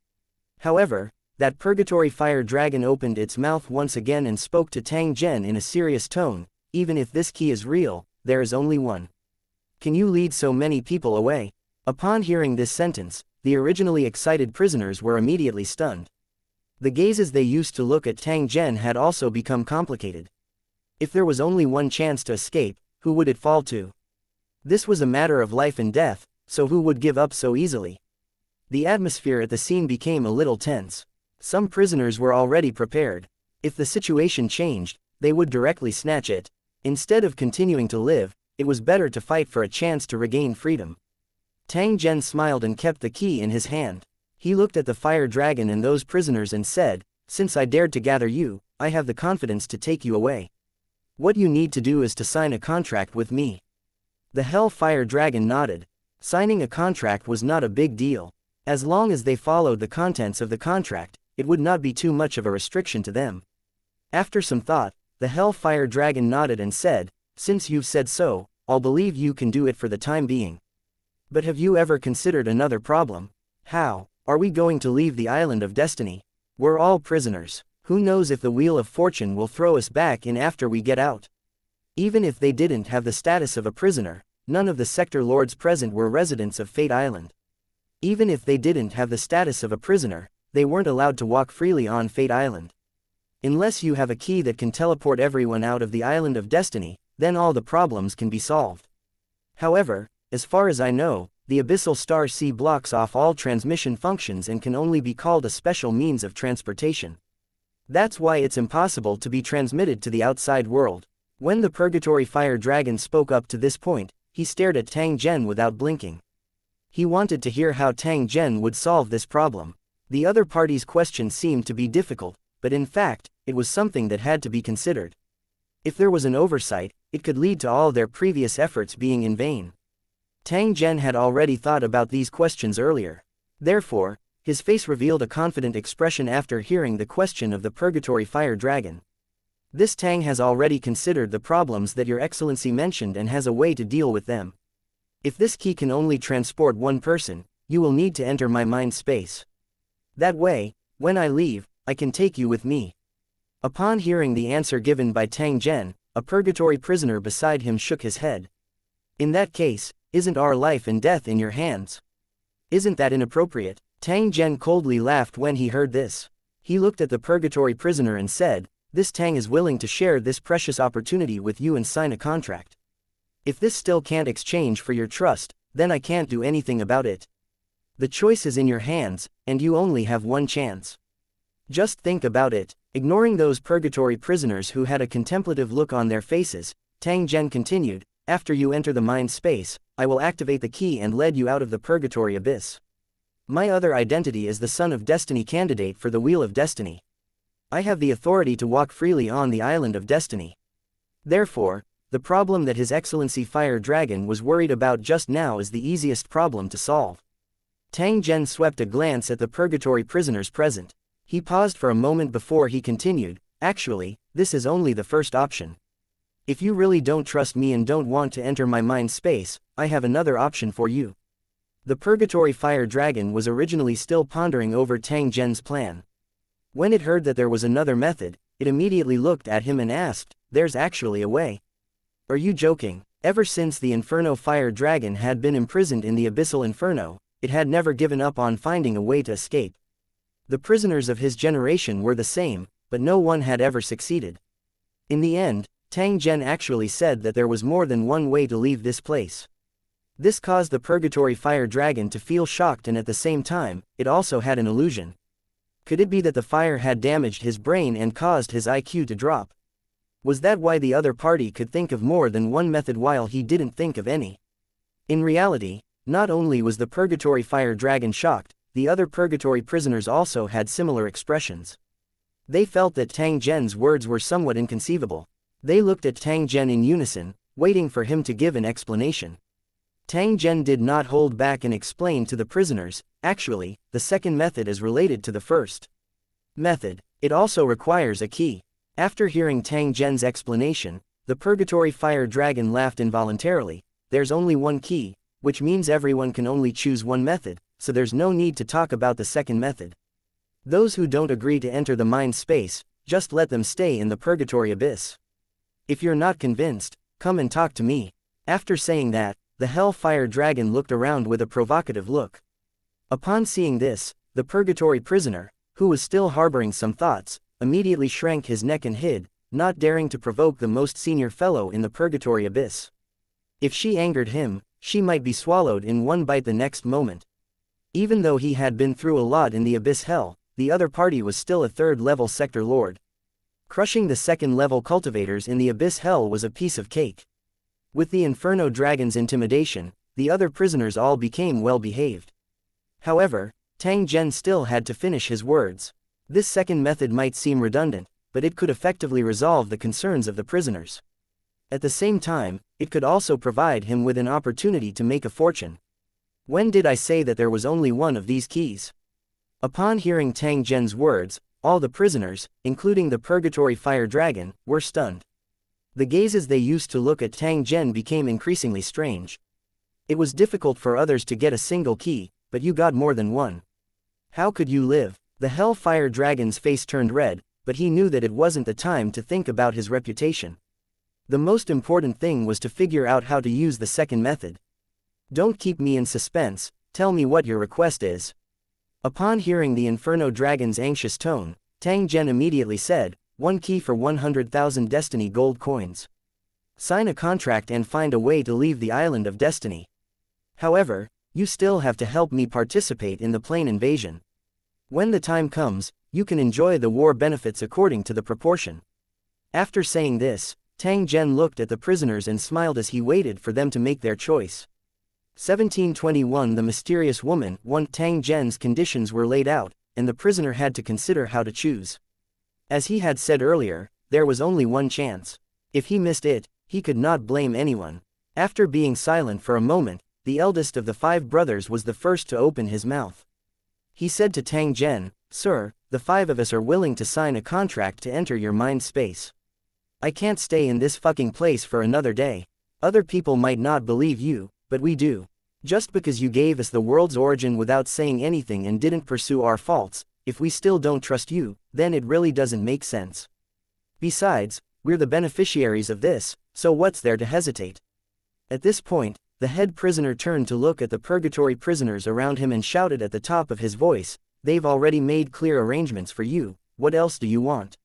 However, that purgatory fire dragon opened its mouth once again and spoke to Tang Zhen in a serious tone. Even if this key is real, there is only one. Can you lead so many people away? Upon hearing this sentence, the originally excited prisoners were immediately stunned. The gazes they used to look at Tang Zhen had also become complicated. If there was only one chance to escape, who would it fall to? This was a matter of life and death, so who would give up so easily? The atmosphere at the scene became a little tense. Some prisoners were already prepared. If the situation changed, they would directly snatch it. Instead of continuing to live, it was better to fight for a chance to regain freedom. Tang Zhen smiled and kept the key in his hand. He looked at the fire dragon and those prisoners and said, since I dared to gather you, I have the confidence to take you away. What you need to do is to sign a contract with me. The hellfire dragon nodded. Signing a contract was not a big deal. As long as they followed the contents of the contract, it would not be too much of a restriction to them. After some thought, the hellfire dragon nodded and said, since you've said so, I'll believe you can do it for the time being. But have you ever considered another problem? How are we going to leave the island of destiny? We're all prisoners. Who knows if the wheel of fortune will throw us back in after we get out? Even if they didn't have the status of a prisoner, none of the sector lords present were residents of Fate Island. Even if they didn't have the status of a prisoner, they weren't allowed to walk freely on Fate Island. Unless you have a key that can teleport everyone out of the island of destiny, then all the problems can be solved. However, as far as I know, the abyssal star sea blocks off all transmission functions and can only be called a special means of transportation. That's why it's impossible to be transmitted to the outside world. When the purgatory fire dragon spoke up to this point, he stared at Tang Zhen without blinking. He wanted to hear how Tang Zhen would solve this problem. The other party's question seemed to be difficult, but in fact, it was something that had to be considered. If there was an oversight, it could lead to all their previous efforts being in vain. Tang Zhen had already thought about these questions earlier. Therefore, his face revealed a confident expression after hearing the question of the purgatory fire dragon. This Tang has already considered the problems that Your Excellency mentioned and has a way to deal with them. If this key can only transport one person, you will need to enter my mind space. That way, when I leave, I can take you with me. Upon hearing the answer given by Tang Zhen, a purgatory prisoner beside him shook his head. In that case, isn't our life and death in your hands? Isn't that inappropriate? Tang Zhen coldly laughed when he heard this. He looked at the purgatory prisoner and said, "This Tang is willing to share this precious opportunity with you and sign a contract. If this still can't exchange for your trust, then I can't do anything about it. The choice is in your hands, and you only have one chance. Just think about it." Ignoring those purgatory prisoners who had a contemplative look on their faces, Tang Zhen continued, "After you enter the mind space, I will activate the key and lead you out of the purgatory abyss. My other identity is the Son of Destiny candidate for the Wheel of Destiny. I have the authority to walk freely on the Island of Destiny. Therefore, the problem that His Excellency Fire Dragon was worried about just now is the easiest problem to solve." Tang Zhen swept a glance at the purgatory prisoners present. He paused for a moment before he continued, "Actually, this is only the first option. If you really don't trust me and don't want to enter my mind space, I have another option for you." The purgatory fire dragon was originally still pondering over Tang Zhen's plan. When it heard that there was another method, it immediately looked at him and asked, "There's actually a way? Are you joking?" Ever since the Inferno fire dragon had been imprisoned in the abyssal inferno, it had never given up on finding a way to escape. The prisoners of his generation were the same, but no one had ever succeeded. In the end, Tang Zhen actually said that there was more than one way to leave this place. This caused the purgatory fire dragon to feel shocked, and at the same time, it also had an illusion. Could it be that the fire had damaged his brain and caused his IQ to drop? Was that why the other party could think of more than one method while he didn't think of any? In reality, not only was the purgatory fire dragon shocked, the other purgatory prisoners also had similar expressions. They felt that Tang Zhen's words were somewhat inconceivable. They looked at Tang Zhen in unison, waiting for him to give an explanation. Tang Zhen did not hold back and explained to the prisoners, "Actually, the second method is related to the first method. It also requires a key." After hearing Tang Zhen's explanation, the purgatory fire dragon laughed involuntarily. "There's only one key, which means everyone can only choose one method, so there's no need to talk about the second method. Those who don't agree to enter the mind space, just let them stay in the purgatory abyss. If you're not convinced, come and talk to me." After saying that, the hellfire dragon looked around with a provocative look. Upon seeing this, the purgatory prisoner, who was still harboring some thoughts, immediately shrank his neck and hid, not daring to provoke the most senior fellow in the purgatory abyss. If she angered him, she might be swallowed in one bite the next moment. Even though he had been through a lot in the Abyss Hell, the other party was still a third-level sector lord. Crushing the second-level cultivators in the Abyss Hell was a piece of cake. With the Inferno Dragon's intimidation, the other prisoners all became well-behaved. However, Tang Zhen still had to finish his words. This second method might seem redundant, but it could effectively resolve the concerns of the prisoners. At the same time, it could also provide him with an opportunity to make a fortune. When did I say that there was only one of these keys? Upon hearing Tang Zhen's words, all the prisoners, including the purgatory fire dragon, were stunned. The gazes they used to look at Tang Zhen became increasingly strange. It was difficult for others to get a single key, but you got more than one. How could you live? The hellfire dragon's face turned red, but he knew that it wasn't the time to think about his reputation. The most important thing was to figure out how to use the second method. "Don't keep me in suspense, tell me what your request is." Upon hearing the Inferno Dragon's anxious tone, Tang Zhen immediately said, "One key for 100,000 Destiny gold coins. Sign a contract and find a way to leave the Island of Destiny. However, you still have to help me participate in the plane invasion. When the time comes, you can enjoy the war benefits according to the proportion." After saying this, Tang Zhen looked at the prisoners and smiled as he waited for them to make their choice. 1721 The mysterious woman. Tang Zhen's conditions were laid out, and the prisoner had to consider how to choose. As he had said earlier, there was only one chance. If he missed it, he could not blame anyone. After being silent for a moment, the eldest of the 5 brothers was the first to open his mouth. He said to Tang Zhen, "Sir, the 5 of us are willing to sign a contract to enter your mind space. I can't stay in this fucking place for another day. Other people might not believe you, but we do. Just because you gave us the world's origin without saying anything and didn't pursue our faults, if we still don't trust you, then it really doesn't make sense. Besides, we're the beneficiaries of this, so what's there to hesitate? At this point, the head prisoner turned to look at the purgatory prisoners around him and shouted at the top of his voice, "They've already made clear arrangements for you, what else do you want?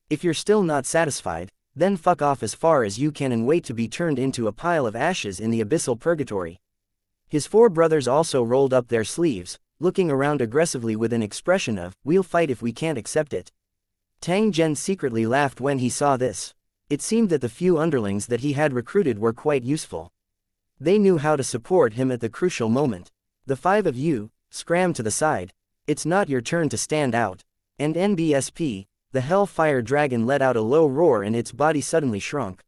If you're still not satisfied, then fuck off as far as you can and wait to be turned into a pile of ashes in the abyssal purgatory." His 4 brothers also rolled up their sleeves, looking around aggressively with an expression of, "We'll fight if we can't accept it." Tang Zhen secretly laughed when he saw this. It seemed that the few underlings that he had recruited were quite useful. They knew how to support him at the crucial moment. "The 5 of you, scram to the side. It's not your turn to stand out." And NBSP, the Hellfire Dragon let out a low roar and its body suddenly shrunk.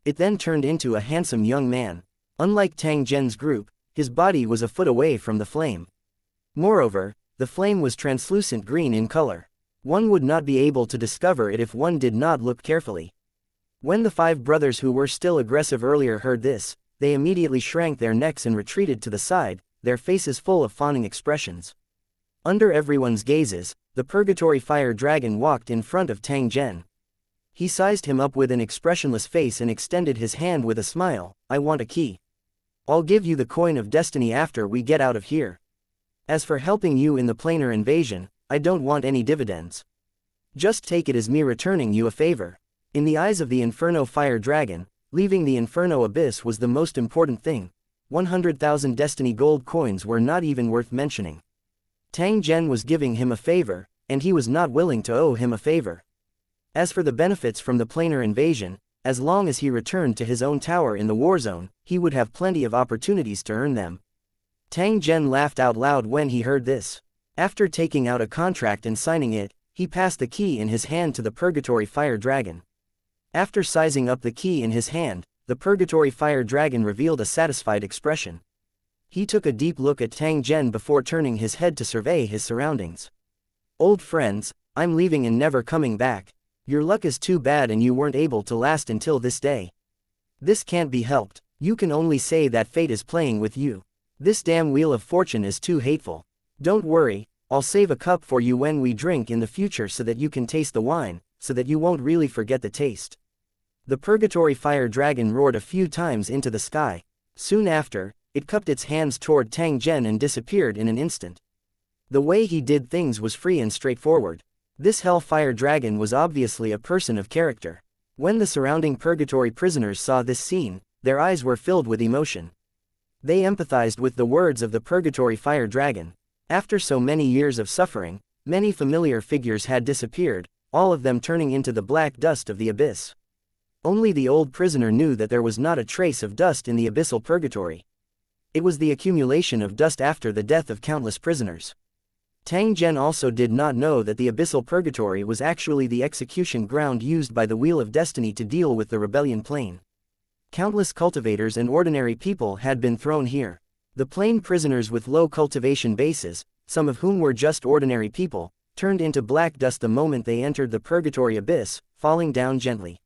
It then turned into a handsome young man. Unlike Tang Zhen's group, his body was a foot away from the flame. Moreover, the flame was translucent green in color. One would not be able to discover it if one did not look carefully. When the 5 brothers who were still aggressive earlier heard this, they immediately shrank their necks and retreated to the side, their faces full of fawning expressions. Under everyone's gazes, the Purgatory Fire Dragon walked in front of Tang Zhen. He sized him up with an expressionless face and extended his hand with a smile. "I want a key. I'll give you the coin of destiny after we get out of here. As for helping you in the planar invasion, I don't want any dividends. Just take it as me returning you a favor." In the eyes of the Inferno Fire Dragon, leaving the Inferno Abyss was the most important thing. 100,000 destiny gold coins were not even worth mentioning. Tang Zhen was giving him a favor, and he was not willing to owe him a favor. As for the benefits from the planar invasion, as long as he returned to his own tower in the war zone, he would have plenty of opportunities to earn them. Tang Zhen laughed out loud when he heard this. After taking out a contract and signing it, he passed the key in his hand to the Purgatory Fire Dragon. After sizing up the key in his hand, the Purgatory Fire Dragon revealed a satisfied expression. He took a deep look at Tang Zhen before turning his head to survey his surroundings. "Old friends, I'm leaving and never coming back. Your luck is too bad and you weren't able to last until this day. This can't be helped. You can only say that fate is playing with you. This damn wheel of fortune is too hateful. Don't worry, I'll save a cup for you when we drink in the future so that you can taste the wine, so that you won't really forget the taste." The Purgatory Fire Dragon roared a few times into the sky. Soon after, it cupped its hands toward Tang Zhen and disappeared in an instant. The way he did things was free and straightforward. This Hellfire Dragon was obviously a person of character. When the surrounding Purgatory prisoners saw this scene, their eyes were filled with emotion. They empathized with the words of the Purgatory Fire Dragon. After so many years of suffering, many familiar figures had disappeared, all of them turning into the black dust of the abyss. Only the old prisoner knew that there was not a trace of dust in the abyssal purgatory. It was the accumulation of dust after the death of countless prisoners. Tang Zhen also did not know that the abyssal purgatory was actually the execution ground used by the Wheel of Destiny to deal with the rebellion plane. Countless cultivators and ordinary people had been thrown here. The plain prisoners with low cultivation bases, some of whom were just ordinary people, turned into black dust the moment they entered the purgatory abyss, falling down gently.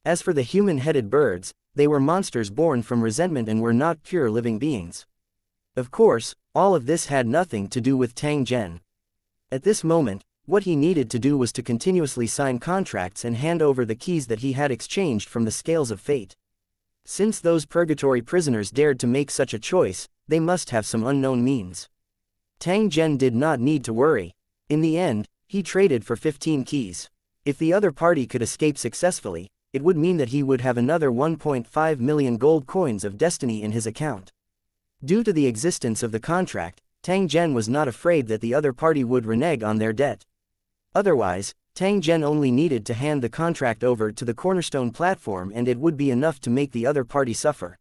As for the human-headed birds, they were monsters born from resentment and were not pure living beings. Of course, all of this had nothing to do with Tang Zhen. At this moment, what he needed to do was to continuously sign contracts and hand over the keys that he had exchanged from the scales of fate. Since those purgatory prisoners dared to make such a choice, they must have some unknown means. Tang Zhen did not need to worry. In the end, he traded for 15 keys. If the other party could escape successfully, it would mean that he would have another 1.5 million gold coins of destiny in his account. Due to the existence of the contract, Tang Zhen was not afraid that the other party would renege on their debt. Otherwise, Tang Zhen only needed to hand the contract over to the cornerstone platform and it would be enough to make the other party suffer.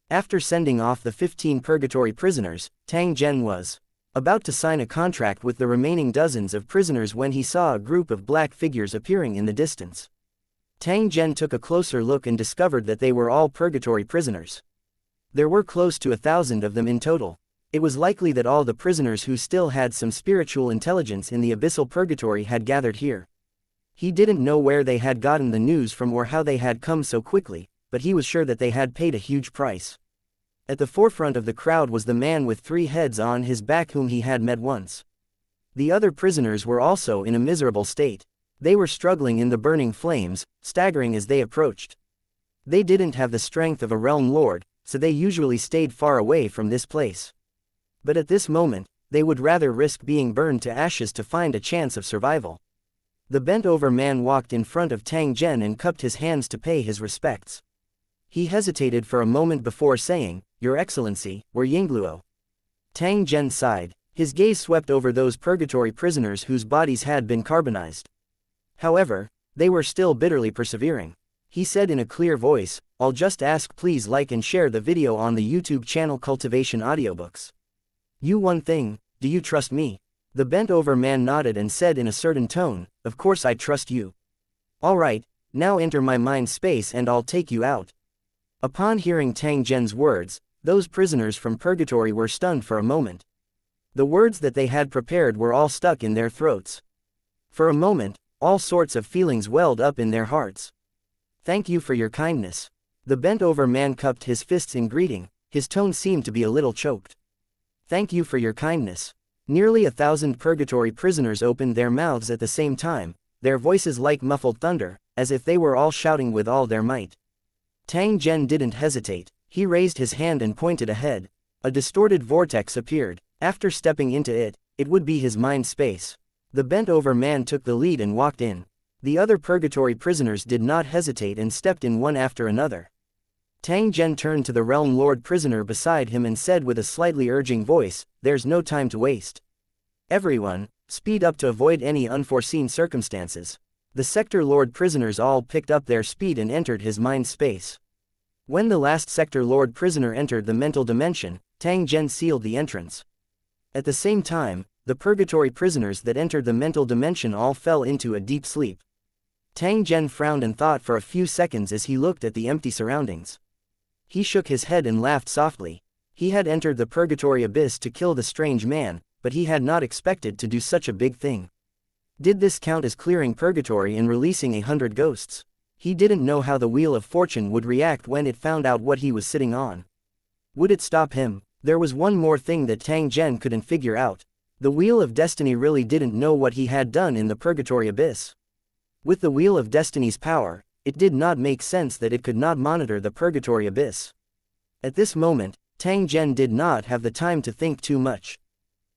After sending off the 15 purgatory prisoners, Tang Zhen was about to sign a contract with the remaining dozens of prisoners when he saw a group of black figures appearing in the distance. Tang Zhen took a closer look and discovered that they were all purgatory prisoners. There were close to 1,000 of them in total. It was likely that all the prisoners who still had some spiritual intelligence in the abyssal purgatory had gathered here. He didn't know where they had gotten the news from or how they had come so quickly, but he was sure that they had paid a huge price. At the forefront of the crowd was the man with 3 heads on his back whom he had met once. The other prisoners were also in a miserable state. They were struggling in the burning flames, staggering as they approached. They didn't have the strength of a realm lord, so they usually stayed far away from this place. But at this moment, they would rather risk being burned to ashes to find a chance of survival. The bent-over man walked in front of Tang Zhen and cupped his hands to pay his respects. He hesitated for a moment before saying, "Your Excellency, we're Yingluo." Tang Zhen sighed. His gaze swept over those purgatory prisoners whose bodies had been carbonized. However, they were still bitterly persevering. He said in a clear voice, "I'll just ask please like and share the video on the YouTube channel Cultivation Audiobooks. You one thing, do you trust me?" The bent-over man nodded and said in a certain tone, "Of course I trust you." "Alright, now enter my mind space and I'll take you out." Upon hearing Tang Zhen's words, those prisoners from purgatory were stunned for a moment. The words that they had prepared were all stuck in their throats. For a moment, all sorts of feelings welled up in their hearts. "Thank you for your kindness." The bent-over man cupped his fists in greeting, his tone seemed to be a little choked. "Thank you for your kindness." Nearly 1,000 purgatory prisoners opened their mouths at the same time, their voices like muffled thunder, as if they were all shouting with all their might. Tang Zhen didn't hesitate, he raised his hand and pointed ahead. A distorted vortex appeared. After stepping into it, it would be his mind space. The bent-over man took the lead and walked in. The other purgatory prisoners did not hesitate and stepped in one after another. Tang Zhen turned to the realm lord prisoner beside him and said with a slightly urging voice, "There's no time to waste. Everyone, speed up to avoid any unforeseen circumstances." The sector lord prisoners all picked up their speed and entered his mind space. When the last sector lord prisoner entered the mental dimension, Tang Zhen sealed the entrance. At the same time, the purgatory prisoners that entered the mental dimension all fell into a deep sleep. Tang Zhen frowned and thought for a few seconds as he looked at the empty surroundings. He shook his head and laughed softly. He had entered the purgatory abyss to kill the strange man, but he had not expected to do such a big thing. Did this count as clearing purgatory and releasing 100 ghosts? He didn't know how the Wheel of Fortune would react when it found out what he was sitting on. Would it stop him? There was one more thing that Tang Zhen couldn't figure out. The Wheel of Destiny really didn't know what he had done in the purgatory abyss. With the Wheel of Destiny's power, it did not make sense that it could not monitor the purgatory abyss. At this moment, Tang Zhen did not have the time to think too much.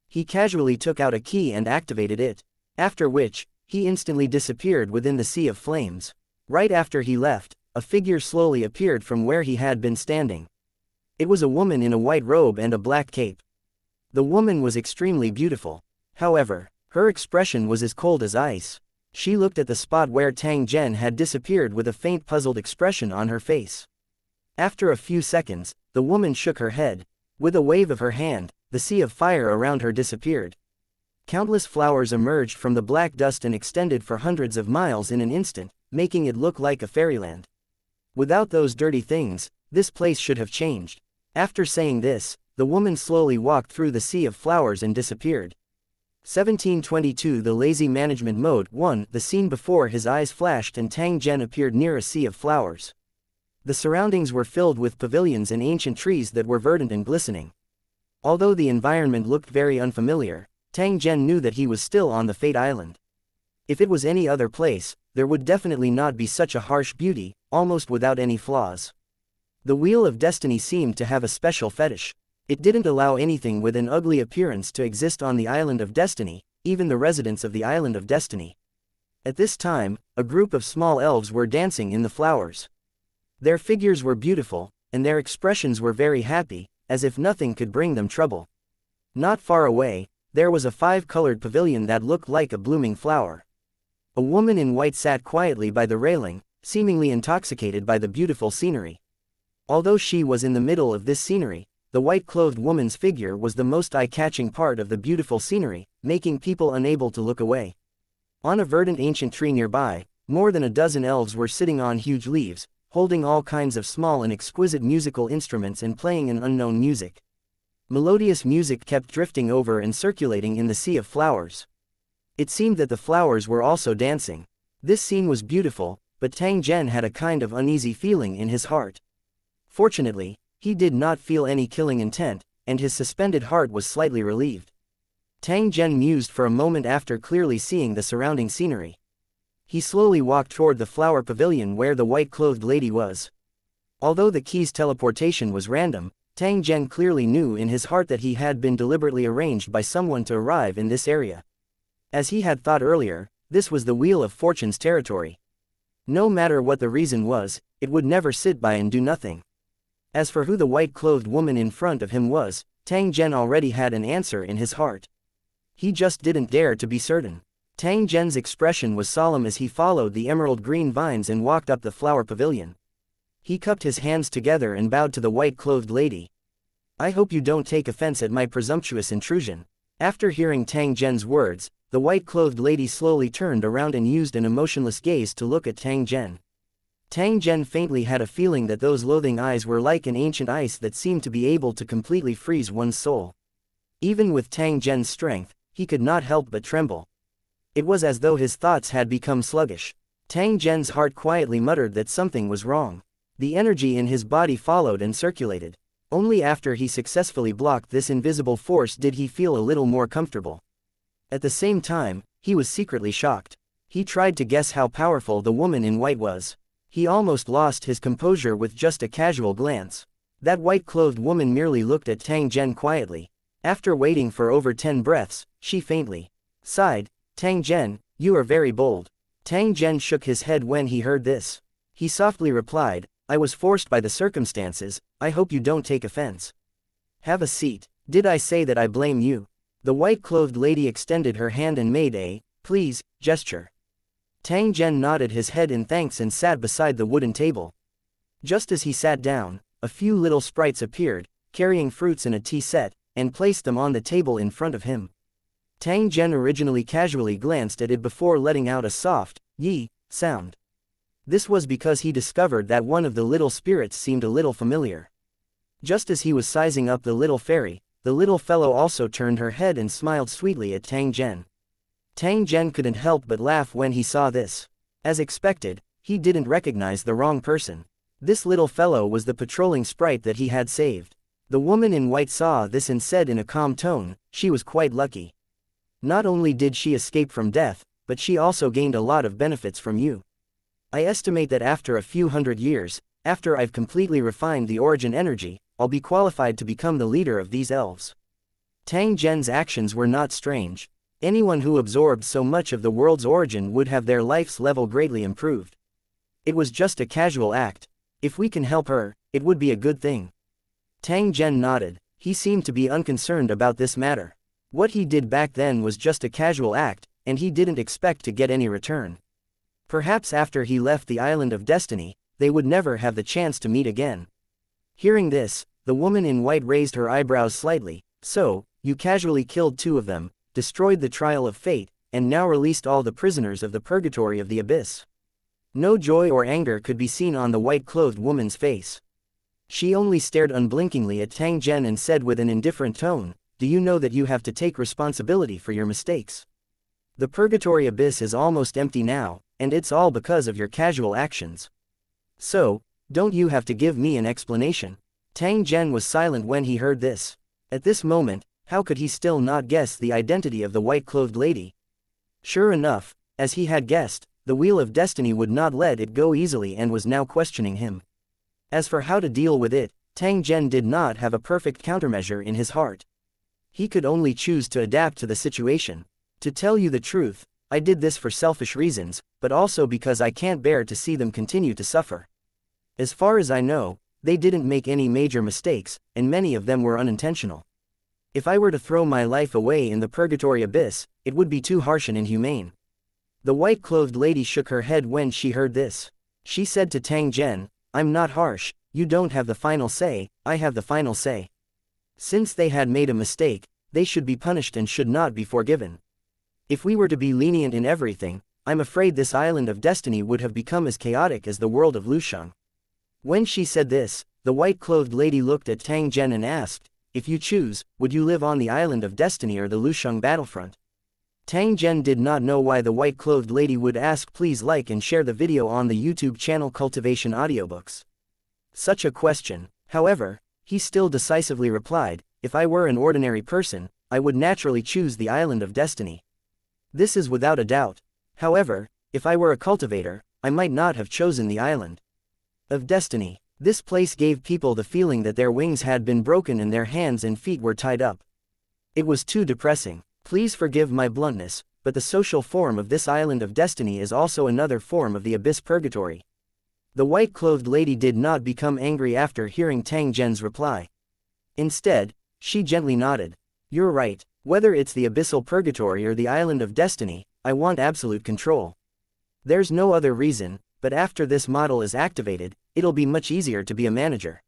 He casually took out a key and activated it, after which, he instantly disappeared within the sea of flames. Right after he left, a figure slowly appeared from where he had been standing. It was a woman in a white robe and a black cape. The woman was extremely beautiful. However, her expression was as cold as ice. She looked at the spot where Tang Zhen had disappeared with a faint puzzled expression on her face. After a few seconds, the woman shook her head. With a wave of her hand, the sea of fire around her disappeared. Countless flowers emerged from the black dust and extended for hundreds of miles in an instant, making it look like a fairyland. Without those dirty things, this place should have changed. After saying this, the woman slowly walked through the sea of flowers and disappeared. 1722 The Lazy Management Mode 1 The scene before his eyes flashed and Tang Zhen appeared near a sea of flowers. The surroundings were filled with pavilions and ancient trees that were verdant and glistening. Although the environment looked very unfamiliar, Tang Zhen knew that he was still on the Fate Island. If it was any other place, there would definitely not be such a harsh beauty, almost without any flaws. The Wheel of Destiny seemed to have a special fetish. It didn't allow anything with an ugly appearance to exist on the Island of Destiny, even the residents of the Island of Destiny. At this time, a group of small elves were dancing in the flowers. Their figures were beautiful, and their expressions were very happy, as if nothing could bring them trouble. Not far away, there was a 5-colored pavilion that looked like a blooming flower. A woman in white sat quietly by the railing, seemingly intoxicated by the beautiful scenery. Although she was in the middle of this scenery, the white-clothed woman's figure was the most eye-catching part of the beautiful scenery, making people unable to look away. On a verdant ancient tree nearby, more than a dozen elves were sitting on huge leaves, holding all kinds of small and exquisite musical instruments and playing an unknown music. Melodious music kept drifting over and circulating in the sea of flowers. It seemed that the flowers were also dancing. This scene was beautiful, but Tang Zhen had a kind of uneasy feeling in his heart. Fortunately, He did not feel any killing intent, and his suspended heart was slightly relieved. Tang Zhen mused for a moment after clearly seeing the surrounding scenery. He slowly walked toward the flower pavilion where the white-clothed lady was. Although the key's teleportation was random, Tang Zhen clearly knew in his heart that he had been deliberately arranged by someone to arrive in this area. As he had thought earlier, this was the Wheel of Fortune's territory. No matter what the reason was, it would never sit by and do nothing. As for who the white-clothed woman in front of him was, Tang Zhen already had an answer in his heart. He just didn't dare to be certain. Tang Zhen's expression was solemn as he followed the emerald green vines and walked up the flower pavilion. He cupped his hands together and bowed to the white-clothed lady. "I hope you don't take offense at my presumptuous intrusion." After hearing Tang Zhen's words, the white-clothed lady slowly turned around and used an emotionless gaze to look at Tang Zhen. Tang Zhen faintly had a feeling that those loathing eyes were like an ancient ice that seemed to be able to completely freeze one's soul. Even with Tang Zhen's strength, he could not help but tremble. It was as though his thoughts had become sluggish. Tang Zhen's heart quietly muttered that something was wrong. The energy in his body followed and circulated. Only after he successfully blocked this invisible force did he feel a little more comfortable. At the same time, he was secretly shocked. He tried to guess how powerful the woman in white was. He almost lost his composure with just a casual glance. That white-clothed woman merely looked at Tang Zhen quietly. After waiting for over 10 breaths, she faintly sighed. "Tang Zhen, you are very bold." Tang Zhen shook his head when he heard this. He softly replied, "I was forced by the circumstances, I hope you don't take offense." "Have a seat. Did I say that I blame you?" The white-clothed lady extended her hand and made a, "please," gesture. Tang Zhen nodded his head in thanks and sat beside the wooden table. Just as he sat down, a few little sprites appeared, carrying fruits in a tea set, and placed them on the table in front of him. Tang Zhen originally casually glanced at it before letting out a soft, "yi" sound. This was because he discovered that one of the little spirits seemed a little familiar. Just as he was sizing up the little fairy, the little fellow also turned her head and smiled sweetly at Tang Zhen. Tang Zhen couldn't help but laugh when he saw this. As expected, he didn't recognize the wrong person. This little fellow was the patrolling sprite that he had saved. The woman in white saw this and said in a calm tone, "She was quite lucky. Not only did she escape from death, but she also gained a lot of benefits from you. I estimate that after a few hundred years, after I've completely refined the origin energy, I'll be qualified to become the leader of these elves." Tang Zhen's actions were not strange. Anyone who absorbed so much of the world's origin would have their life's level greatly improved. It was just a casual act. If we can help her, it would be a good thing. Tang Zhen nodded. He seemed to be unconcerned about this matter. What he did back then was just a casual act, and he didn't expect to get any return. Perhaps after he left the Island of Destiny, they would never have the chance to meet again. Hearing this, the woman in white raised her eyebrows slightly. "So, you casually killed 2 of them, destroyed the Trial of Fate, and now released all the prisoners of the Purgatory of the Abyss." No joy or anger could be seen on the white-clothed woman's face. She only stared unblinkingly at Tang Zhen and said with an indifferent tone, "Do you know that you have to take responsibility for your mistakes? The Purgatory Abyss is almost empty now, and it's all because of your casual actions. So, don't you have to give me an explanation?" Tang Zhen was silent when he heard this. At this moment, how could he still not guess the identity of the white-clothed lady? Sure enough, as he had guessed, the Wheel of Destiny would not let it go easily and was now questioning him. As for how to deal with it, Tang Zhen did not have a perfect countermeasure in his heart. He could only choose to adapt to the situation. "To tell you the truth, I did this for selfish reasons, but also because I can't bear to see them continue to suffer. As far as I know, they didn't make any major mistakes, and many of them were unintentional. If I were to throw my life away in the Purgatory Abyss, it would be too harsh and inhumane." The white-clothed lady shook her head when she heard this. She said to Tang Zhen, "I'm not harsh, you don't have the final say, I have the final say. Since they had made a mistake, they should be punished and should not be forgiven. If we were to be lenient in everything, I'm afraid this Island of Destiny would have become as chaotic as the world of Lusheng." When she said this, the white-clothed lady looked at Tang Zhen and asked, "If you choose, would you live on the Island of Destiny or the Lusheng battlefront?" Tang Zhen did not know why the white-clothed lady would ask. Please like and share the video on the YouTube channel Cultivation Audiobooks. Such a question, however, he still decisively replied, "If I were an ordinary person, I would naturally choose the island of destiny. This is without a doubt. However, if I were a cultivator, I might not have chosen the island of destiny. This place gave people the feeling that their wings had been broken and their hands and feet were tied up. It was too depressing. Please forgive my bluntness, but the social form of this island of destiny is also another form of the abyss purgatory." The white-clothed lady did not become angry after hearing Tang Zhen's reply. Instead, she gently nodded. "You're right, whether it's the abyssal purgatory or the island of destiny, I want absolute control. There's no other reason, but after this model is activated, it'll be much easier to be a manager."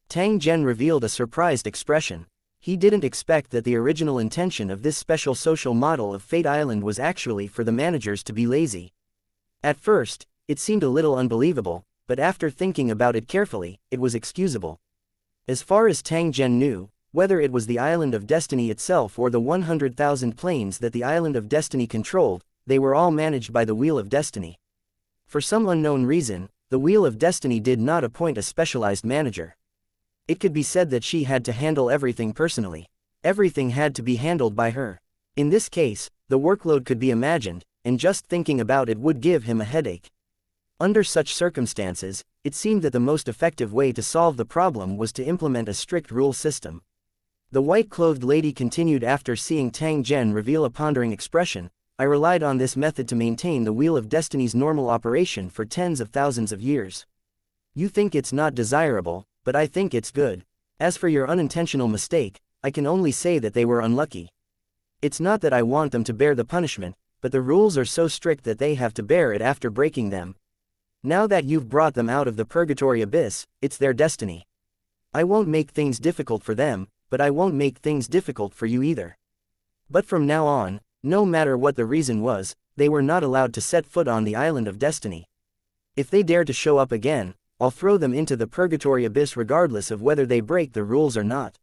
Tang Zhen revealed a surprised expression. He didn't expect that the original intention of this special social model of Fate Island was actually for the managers to be lazy. At first, it seemed a little unbelievable, but after thinking about it carefully, it was excusable. As far as Tang Zhen knew, whether it was the Island of Destiny itself or the 100,000 planes that the Island of Destiny controlled, they were all managed by the Wheel of Destiny. For some unknown reason, the Wheel of Destiny did not appoint a specialized manager. It could be said that she had to handle everything personally. Everything had to be handled by her. In this case, the workload could be imagined, and just thinking about it would give him a headache. Under such circumstances, it seemed that the most effective way to solve the problem was to implement a strict rule system. The white-clothed lady continued after seeing Tang Zhen reveal a pondering expression. "I relied on this method to maintain the Wheel of Destiny's normal operation for tens of thousands of years. You think it's not desirable, but I think it's good. As for your unintentional mistake, I can only say that they were unlucky. It's not that I want them to bear the punishment, but the rules are so strict that they have to bear it after breaking them. Now that you've brought them out of the purgatory abyss, it's their destiny. I won't make things difficult for them, but I won't make things difficult for you either." But from now on, no matter what the reason was, they were not allowed to set foot on the Island of Destiny. If they dare to show up again, I'll throw them into the purgatory abyss regardless of whether they break the rules or not.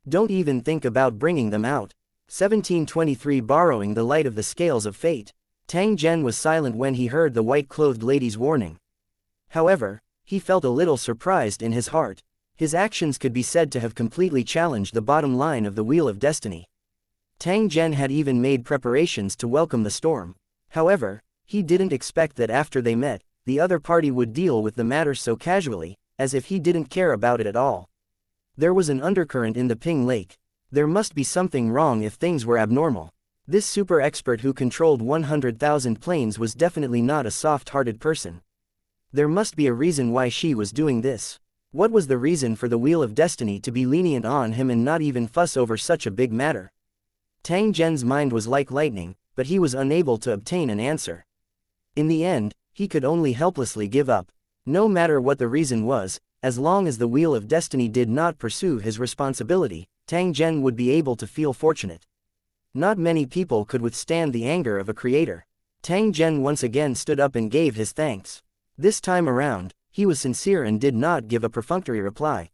Don't even think about bringing them out. 1723 Borrowing the light of the scales of fate. Tang Zhen was silent when he heard the white-clothed lady's warning. However, he felt a little surprised in his heart. His actions could be said to have completely challenged the bottom line of the Wheel of Destiny. Tang Zhen had even made preparations to welcome the storm. However, he didn't expect that after they met, the other party would deal with the matter so casually, as if he didn't care about it at all. There was an undercurrent in the Ping Lake. There must be something wrong if things were abnormal. This super expert who controlled 100,000 planes was definitely not a soft-hearted person. There must be a reason why she was doing this. What was the reason for the Wheel of Destiny to be lenient on him and not even fuss over such a big matter? Tang Zhen's mind was like lightning, but he was unable to obtain an answer. In the end, he could only helplessly give up. No matter what the reason was, as long as the Wheel of Destiny did not pursue his responsibility, Tang Zhen would be able to feel fortunate. Not many people could withstand the anger of a creator. Tang Zhen once again stood up and gave his thanks. This time around, he was sincere and did not give a perfunctory reply.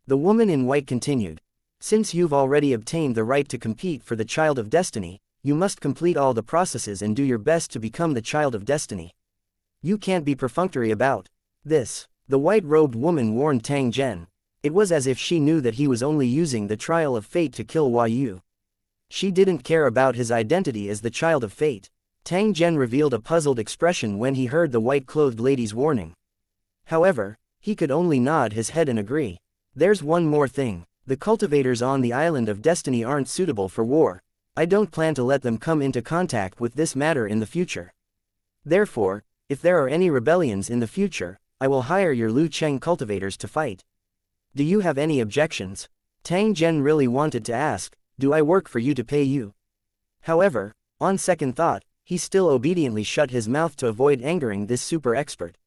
The woman in white continued. "Since you've already obtained the right to compete for the Child of Destiny, you must complete all the processes and do your best to become the Child of Destiny. You can't be perfunctory about this," the white-robed woman warned Tang Zhen. It was as if she knew that he was only using the trial of fate to kill Hua Yu. She didn't care about his identity as the Child of Fate. Tang Zhen revealed a puzzled expression when he heard the white-clothed lady's warning. However, he could only nod his head and agree. "There's one more thing. The cultivators on the Island of Destiny aren't suitable for war. I don't plan to let them come into contact with this matter in the future. Therefore, if there are any rebellions in the future, I will hire your Lu Cheng cultivators to fight. Do you have any objections?" Tang Zhen really wanted to ask, "Do I work for you to pay you?" However, on second thought, he still obediently shut his mouth to avoid angering this super expert.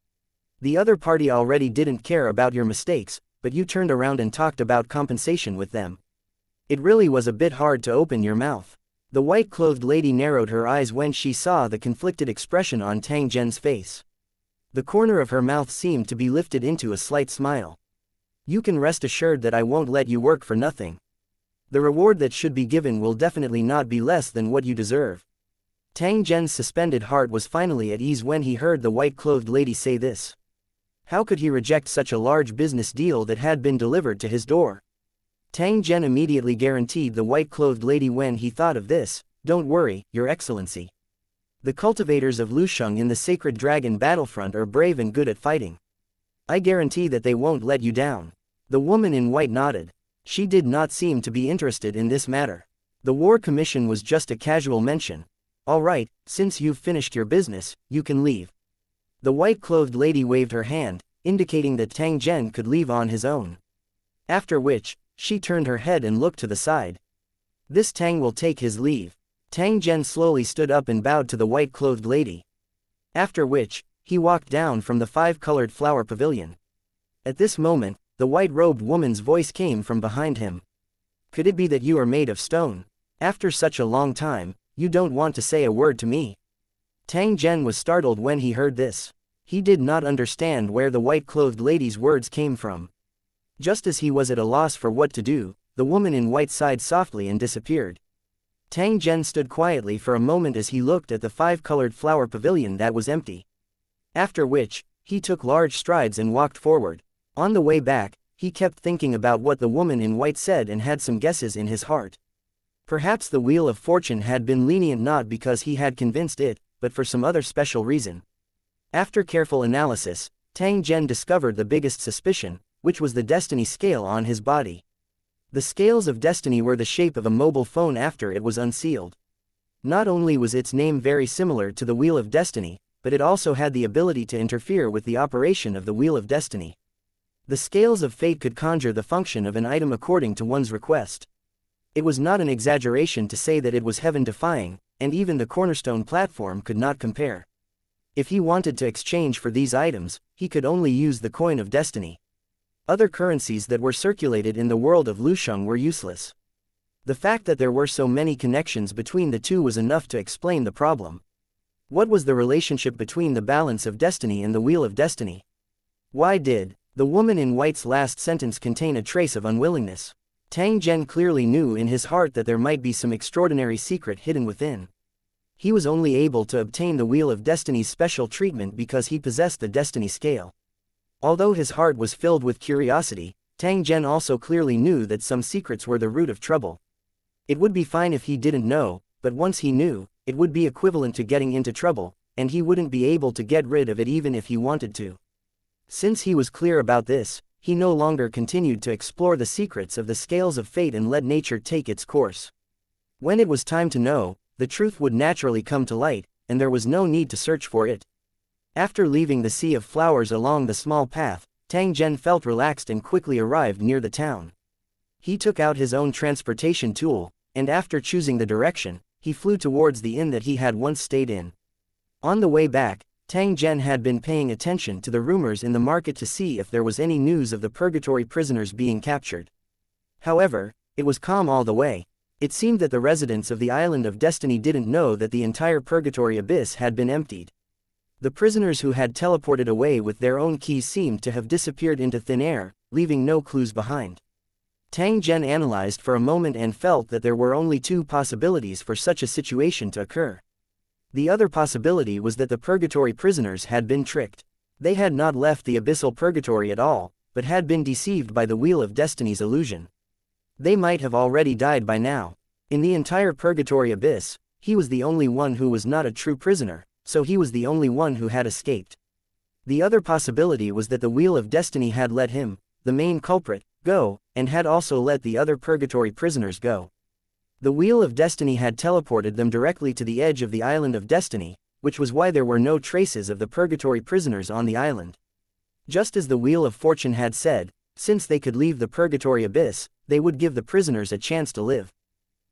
"The other party already didn't care about your mistakes, but you turned around and talked about compensation with them. It really was a bit hard to open your mouth." The white-clothed lady narrowed her eyes when she saw the conflicted expression on Tang Zhen's face. The corner of her mouth seemed to be lifted into a slight smile. "You can rest assured that I won't let you work for nothing. The reward that should be given will definitely not be less than what you deserve." Tang Zhen's suspended heart was finally at ease when he heard the white-clothed lady say this. How could he reject such a large business deal that had been delivered to his door? Tang Zhen immediately guaranteed the white-clothed lady when he thought of this. Don't worry, Your Excellency. The cultivators of Lusheng in the Sacred Dragon battlefront are brave and good at fighting. I guarantee that they won't let you down. The woman in white nodded. She did not seem to be interested in this matter. The War Commission was just a casual mention. All right, since you've finished your business, you can leave. The white-clothed lady waved her hand, indicating that Tang Zhen could leave on his own. After which, she turned her head and looked to the side. This Tang will take his leave. Tang Zhen slowly stood up and bowed to the white-clothed lady. After which, he walked down from the five-colored flower pavilion. At this moment, the white-robed woman's voice came from behind him. Could it be that you are made of stone? After such a long time, you don't want to say a word to me? Tang Zhen was startled when he heard this. He did not understand where the white-clothed lady's words came from. Just as he was at a loss for what to do, the woman in white sighed softly and disappeared. Tang Zhen stood quietly for a moment as he looked at the five-colored flower pavilion that was empty. After which, he took large strides and walked forward. On the way back, he kept thinking about what the woman in white said and had some guesses in his heart. Perhaps the Wheel of Fortune had been lenient not because he had convinced it, but for some other special reason. After careful analysis, Tang Zhen discovered the biggest suspicion, which was the destiny scale on his body. The scales of destiny were the shape of a mobile phone after it was unsealed. Not only was its name very similar to the Wheel of Destiny, but it also had the ability to interfere with the operation of the Wheel of Destiny. The scales of fate could conjure the function of an item according to one's request. It was not an exaggeration to say that it was heaven-defying, and even the cornerstone platform could not compare. If he wanted to exchange for these items, he could only use the coin of destiny. Other currencies that were circulated in the world of Lusheng were useless. The fact that there were so many connections between the two was enough to explain the problem. What was the relationship between the balance of destiny and the Wheel of Destiny? Why did the woman in white's last sentence contain a trace of unwillingness? Tang Zhen clearly knew in his heart that there might be some extraordinary secret hidden within. He was only able to obtain the Wheel of Destiny's special treatment because he possessed the destiny scale. Although his heart was filled with curiosity, Tang Zhen also clearly knew that some secrets were the root of trouble. It would be fine if he didn't know, but once he knew, it would be equivalent to getting into trouble, and he wouldn't be able to get rid of it even if he wanted to. Since he was clear about this, he no longer continued to explore the secrets of the scales of fate and let nature take its course. When it was time to know, the truth would naturally come to light, and there was no need to search for it. After leaving the sea of flowers along the small path, Tang Zhen felt relaxed and quickly arrived near the town. He took out his own transportation tool, and after choosing the direction, he flew towards the inn that he had once stayed in. On the way back, Tang Zhen had been paying attention to the rumors in the market to see if there was any news of the purgatory prisoners being captured. However, it was calm all the way. It seemed that the residents of the Island of Destiny didn't know that the entire purgatory abyss had been emptied. The prisoners who had teleported away with their own keys seemed to have disappeared into thin air, leaving no clues behind. Tang Zhen analyzed for a moment and felt that there were only two possibilities for such a situation to occur. The other possibility was that the purgatory prisoners had been tricked. They had not left the abyssal purgatory at all, but had been deceived by the Wheel of Destiny's illusion. They might have already died by now. In the entire purgatory abyss, he was the only one who was not a true prisoner, so he was the only one who had escaped. The other possibility was that the Wheel of Destiny had let him, the main culprit, go, and had also let the other purgatory prisoners go. The Wheel of Destiny had teleported them directly to the edge of the Island of Destiny, which was why there were no traces of the purgatory prisoners on the island. Just as the Wheel of Fortune had said, since they could leave the purgatory abyss, they would give the prisoners a chance to live.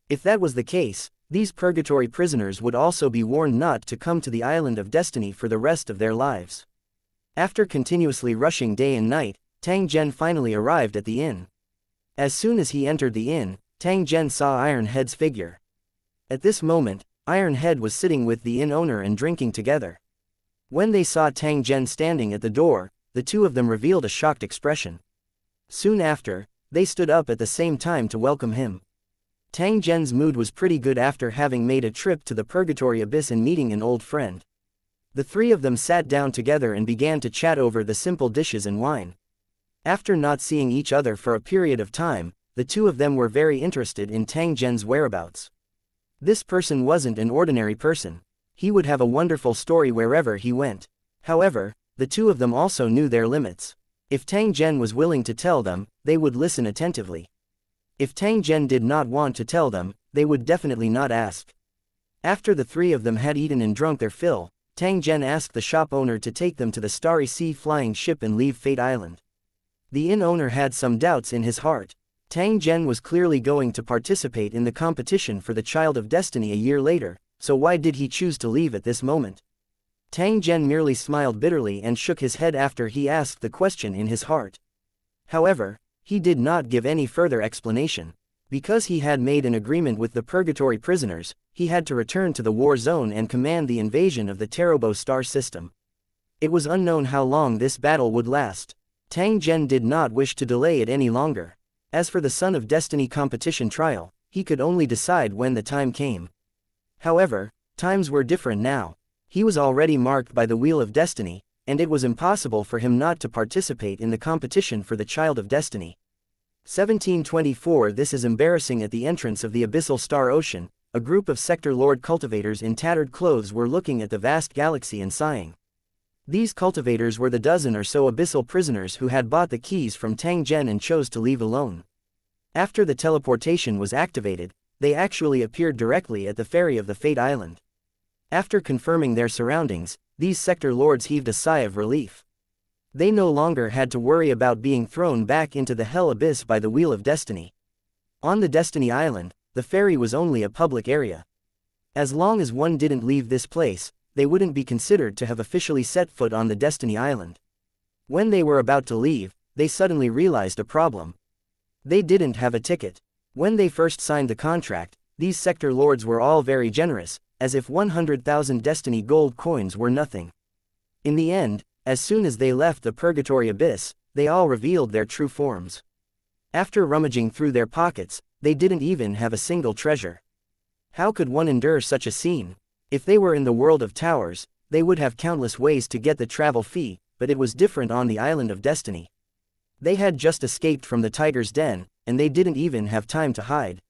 If that was the case, these purgatory prisoners would also be warned not to come to the Island of Destiny for the rest of their lives. After continuously rushing day and night, Tang Zhen finally arrived at the inn. As soon as he entered the inn, Tang Zhen saw Iron Head's figure. At this moment, Iron Head was sitting with the inn owner and drinking together. When they saw Tang Zhen standing at the door, the two of them revealed a shocked expression. Soon after, they stood up at the same time to welcome him. Tang Zhen's mood was pretty good after having made a trip to the purgatory abyss and meeting an old friend. The three of them sat down together and began to chat over the simple dishes and wine. After not seeing each other for a period of time, the two of them were very interested in Tang Zhen's whereabouts. This person wasn't an ordinary person. He would have a wonderful story wherever he went. However, the two of them also knew their limits. If Tang Zhen was willing to tell them, they would listen attentively. If Tang Zhen did not want to tell them, they would definitely not ask. After the three of them had eaten and drunk their fill, Tang Zhen asked the shop owner to take them to the Starry Sea flying ship and leave Fate Island. The inn owner had some doubts in his heart. Tang Zhen was clearly going to participate in the competition for the Child of Destiny a year later, so why did he choose to leave at this moment? Tang Zhen merely smiled bitterly and shook his head after he asked the question in his heart. However, he did not give any further explanation. Because he had made an agreement with the purgatory prisoners, he had to return to the war zone and command the invasion of the Terobo star system. It was unknown how long this battle would last. Tang Zhen did not wish to delay it any longer. As for the Son of Destiny competition trial, he could only decide when the time came. However, times were different now. He was already marked by the Wheel of Destiny, and it was impossible for him not to participate in the competition for the Child of Destiny. 1724. This is embarrassing. At the entrance of the abyssal star ocean, a group of sector lord cultivators in tattered clothes were looking at the vast galaxy and sighing. These cultivators were the dozen or so abyssal prisoners who had bought the keys from Tang Zhen and chose to leave alone. After the teleportation was activated, they actually appeared directly at the ferry of the Fate Island. After confirming their surroundings, these sector lords heaved a sigh of relief. They no longer had to worry about being thrown back into the hell abyss by the Wheel of Destiny. On the Destiny Island, the ferry was only a public area. As long as one didn't leave this place, they wouldn't be considered to have officially set foot on the Destiny Island. When they were about to leave, they suddenly realized a problem. They didn't have a ticket. When they first signed the contract, these sector lords were all very generous, as if 100,000 Destiny gold coins were nothing. In the end, as soon as they left the Purgatory Abyss, they all revealed their true forms. After rummaging through their pockets, they didn't even have a single treasure. How could one endure such a scene? If they were in the world of towers, they would have countless ways to get the travel fee, but it was different on the Island of Destiny. They had just escaped from the tiger's den, and they didn't even have time to hide.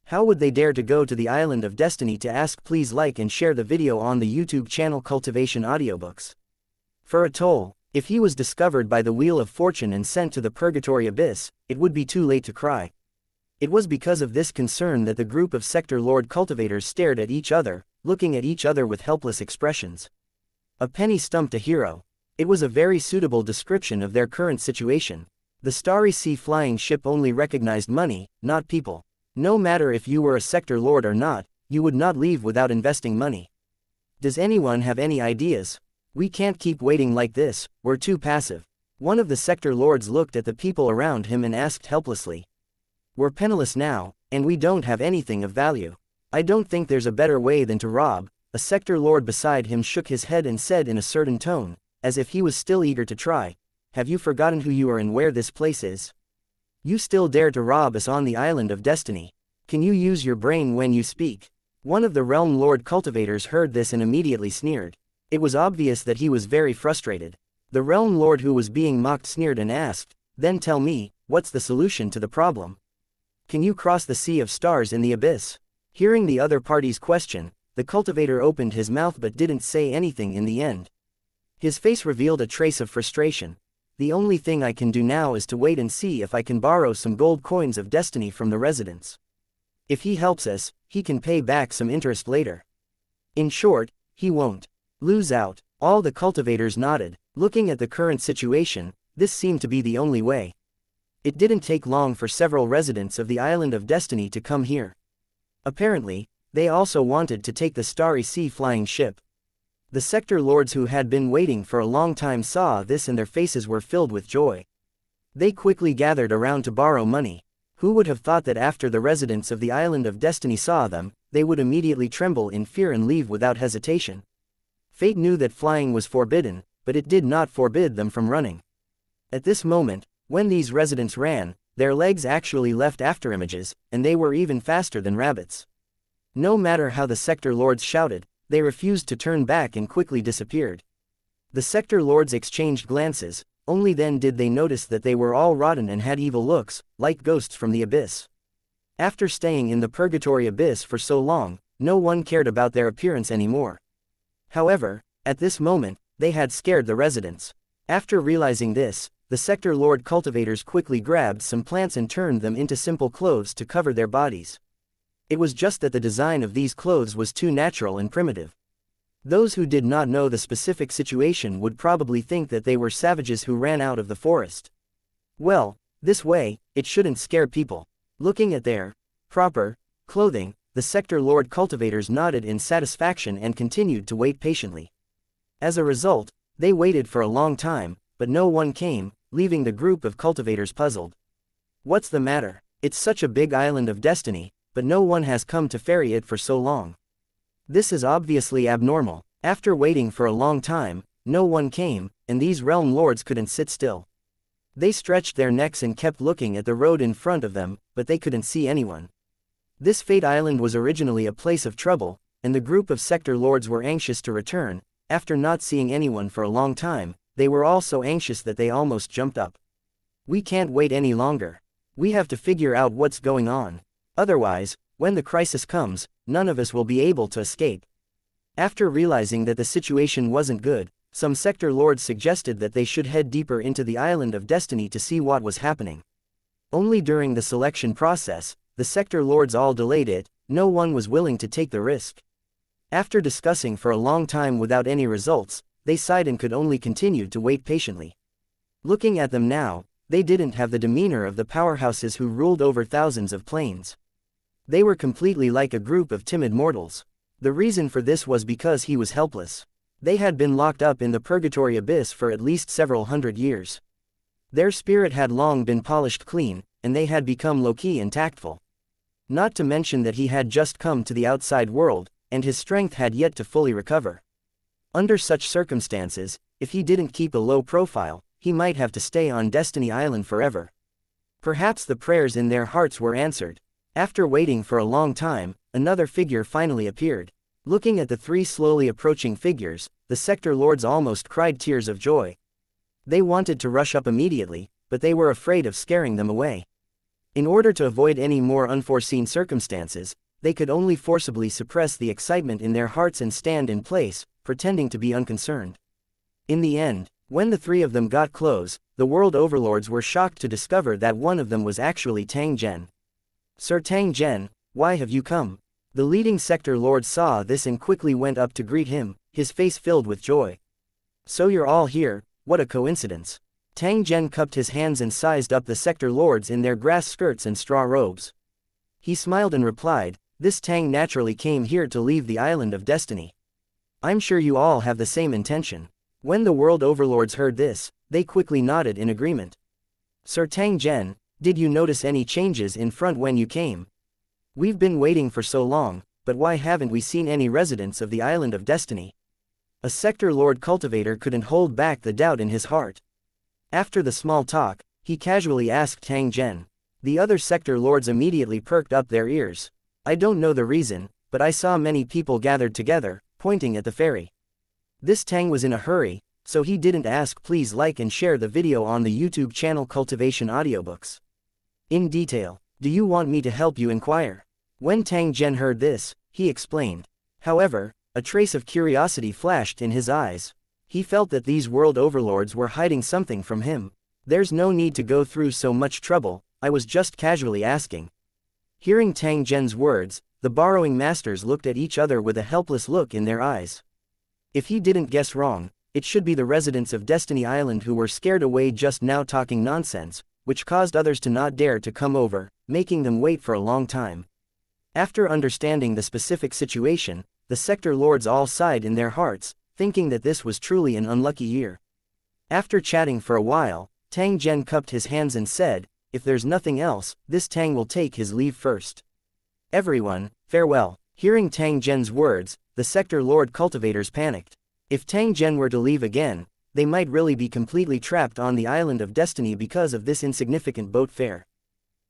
How would they dare to go to the Island of Destiny to ask? Please like and share the video on the YouTube channel Cultivation Audiobooks. For a toll, if he was discovered by the Wheel of Fortune and sent to the Purgatory Abyss, it would be too late to cry. It was because of this concern that the group of sector lord cultivators stared at each other, looking at each other with helpless expressions. A penny stumped a hero. It was a very suitable description of their current situation. The Starry Sea flying ship only recognized money, not people. No matter if you were a sector lord or not, you would not leave without investing money. Does anyone have any ideas? We can't keep waiting like this, we're too passive. One of the sector lords looked at the people around him and asked helplessly. We're penniless now, and we don't have anything of value. I don't think there's a better way than to rob. A sector lord beside him shook his head and said in a certain tone, as if he was still eager to try, have you forgotten who you are and where this place is? You still dare to rob us on the Island of Destiny? Can you use your brain when you speak? One of the Realm Lord cultivators heard this and immediately sneered. It was obvious that he was very frustrated. The Realm Lord who was being mocked sneered and asked, then tell me, what's the solution to the problem? Can you cross the sea of stars in the abyss? Hearing the other party's question, the cultivator opened his mouth but didn't say anything in the end. His face revealed a trace of frustration. The only thing I can do now is to wait and see if I can borrow some gold coins of destiny from the residents. If he helps us, he can pay back some interest later. In short, he won't lose out. All the cultivators nodded. Looking at the current situation, this seemed to be the only way. It didn't take long for several residents of the Island of Destiny to come here. Apparently, they also wanted to take the Starry Sea flying ship. The sector lords who had been waiting for a long time saw this and their faces were filled with joy. They quickly gathered around to borrow money. Who would have thought that after the residents of the Island of Destiny saw them, they would immediately tremble in fear and leave without hesitation? Fate knew that flying was forbidden, but it did not forbid them from running. At this moment, when these residents ran, their legs actually left afterimages, and they were even faster than rabbits. No matter how the sector lords shouted, they refused to turn back and quickly disappeared. The sector lords exchanged glances, only then did they notice that they were all rotten and had evil looks, like ghosts from the abyss. After staying in the purgatory abyss for so long, no one cared about their appearance anymore. However, at this moment, they had scared the residents. After realizing this, the sector lord cultivators quickly grabbed some plants and turned them into simple clothes to cover their bodies. It was just that the design of these clothes was too natural and primitive. Those who did not know the specific situation would probably think that they were savages who ran out of the forest. Well, this way, it shouldn't scare people. Looking at their proper clothing, the sector lord cultivators nodded in satisfaction and continued to wait patiently. As a result, they waited for a long time, but no one came, leaving the group of cultivators puzzled. What's the matter? It's such a big island of destiny, but no one has come to ferry it for so long. This is obviously abnormal. After waiting for a long time, no one came, and these realm lords couldn't sit still. They stretched their necks and kept looking at the road in front of them, but they couldn't see anyone. This Fate Island was originally a place of trouble, and the group of sector lords were anxious to return. After not seeing anyone for a long time, they were all so anxious that they almost jumped up. We can't wait any longer. We have to figure out what's going on. Otherwise, when the crisis comes, none of us will be able to escape. After realizing that the situation wasn't good, some sector lords suggested that they should head deeper into the Island of Destiny to see what was happening. Only during the selection process, the sector lords all delayed it. No one was willing to take the risk. After discussing for a long time without any results, they sighed and could only continue to wait patiently. Looking at them now, they didn't have the demeanor of the powerhouses who ruled over thousands of planes. They were completely like a group of timid mortals. The reason for this was because he was helpless. They had been locked up in the purgatory abyss for at least several hundred years. Their spirit had long been polished clean, and they had become low-key and tactful. Not to mention that he had just come to the outside world, and his strength had yet to fully recover. Under such circumstances, if he didn't keep a low profile, he might have to stay on Destiny Island forever. Perhaps the prayers in their hearts were answered. After waiting for a long time, another figure finally appeared. Looking at the three slowly approaching figures, the sector lords almost cried tears of joy. They wanted to rush up immediately, but they were afraid of scaring them away. In order to avoid any more unforeseen circumstances, they could only forcibly suppress the excitement in their hearts and stand in place, pretending to be unconcerned. In the end, when the three of them got close, the world overlords were shocked to discover that one of them was actually Tang Zhen. "Sir Tang Zhen, why have you come?" The leading sector lord saw this and quickly went up to greet him, his face filled with joy. "So you're all here, what a coincidence." Tang Zhen cupped his hands and sized up the sector lords in their grass skirts and straw robes. He smiled and replied, "This Tang naturally came here to leave the Island of Destiny. I'm sure you all have the same intention." When the world overlords heard this, they quickly nodded in agreement. "Sir Tang Zhen, did you notice any changes in front when you came? We've been waiting for so long, but why haven't we seen any residents of the Island of Destiny?" A sector lord cultivator couldn't hold back the doubt in his heart. After the small talk, he casually asked Tang Zhen. The other sector lords immediately perked up their ears. "I don't know the reason, but I saw many people gathered together, pointing at the ferry." This Tang was in a hurry, so he didn't ask. Please like and share the video on the YouTube channel Cultivation Audiobooks. In detail. Do you want me to help you inquire? When Tang Zhen heard this, he explained. However, a trace of curiosity flashed in his eyes. He felt that these world overlords were hiding something from him. "There's no need to go through so much trouble, I was just casually asking." Hearing Tang Zhen's words, the borrowing masters looked at each other with a helpless look in their eyes. If he didn't guess wrong, it should be the residents of Destiny Island who were scared away just now talking nonsense, which caused others to not dare to come over, making them wait for a long time. After understanding the specific situation, the sector lords all sighed in their hearts, thinking that this was truly an unlucky year. After chatting for a while, Tang Zhen cupped his hands and said, "If there's nothing else, this Tang will take his leave first. Everyone, farewell." Hearing Tang Zhen's words, the sector lord cultivators panicked. If Tang Zhen were to leave again, they might really be completely trapped on the Island of Destiny because of this insignificant boat fare.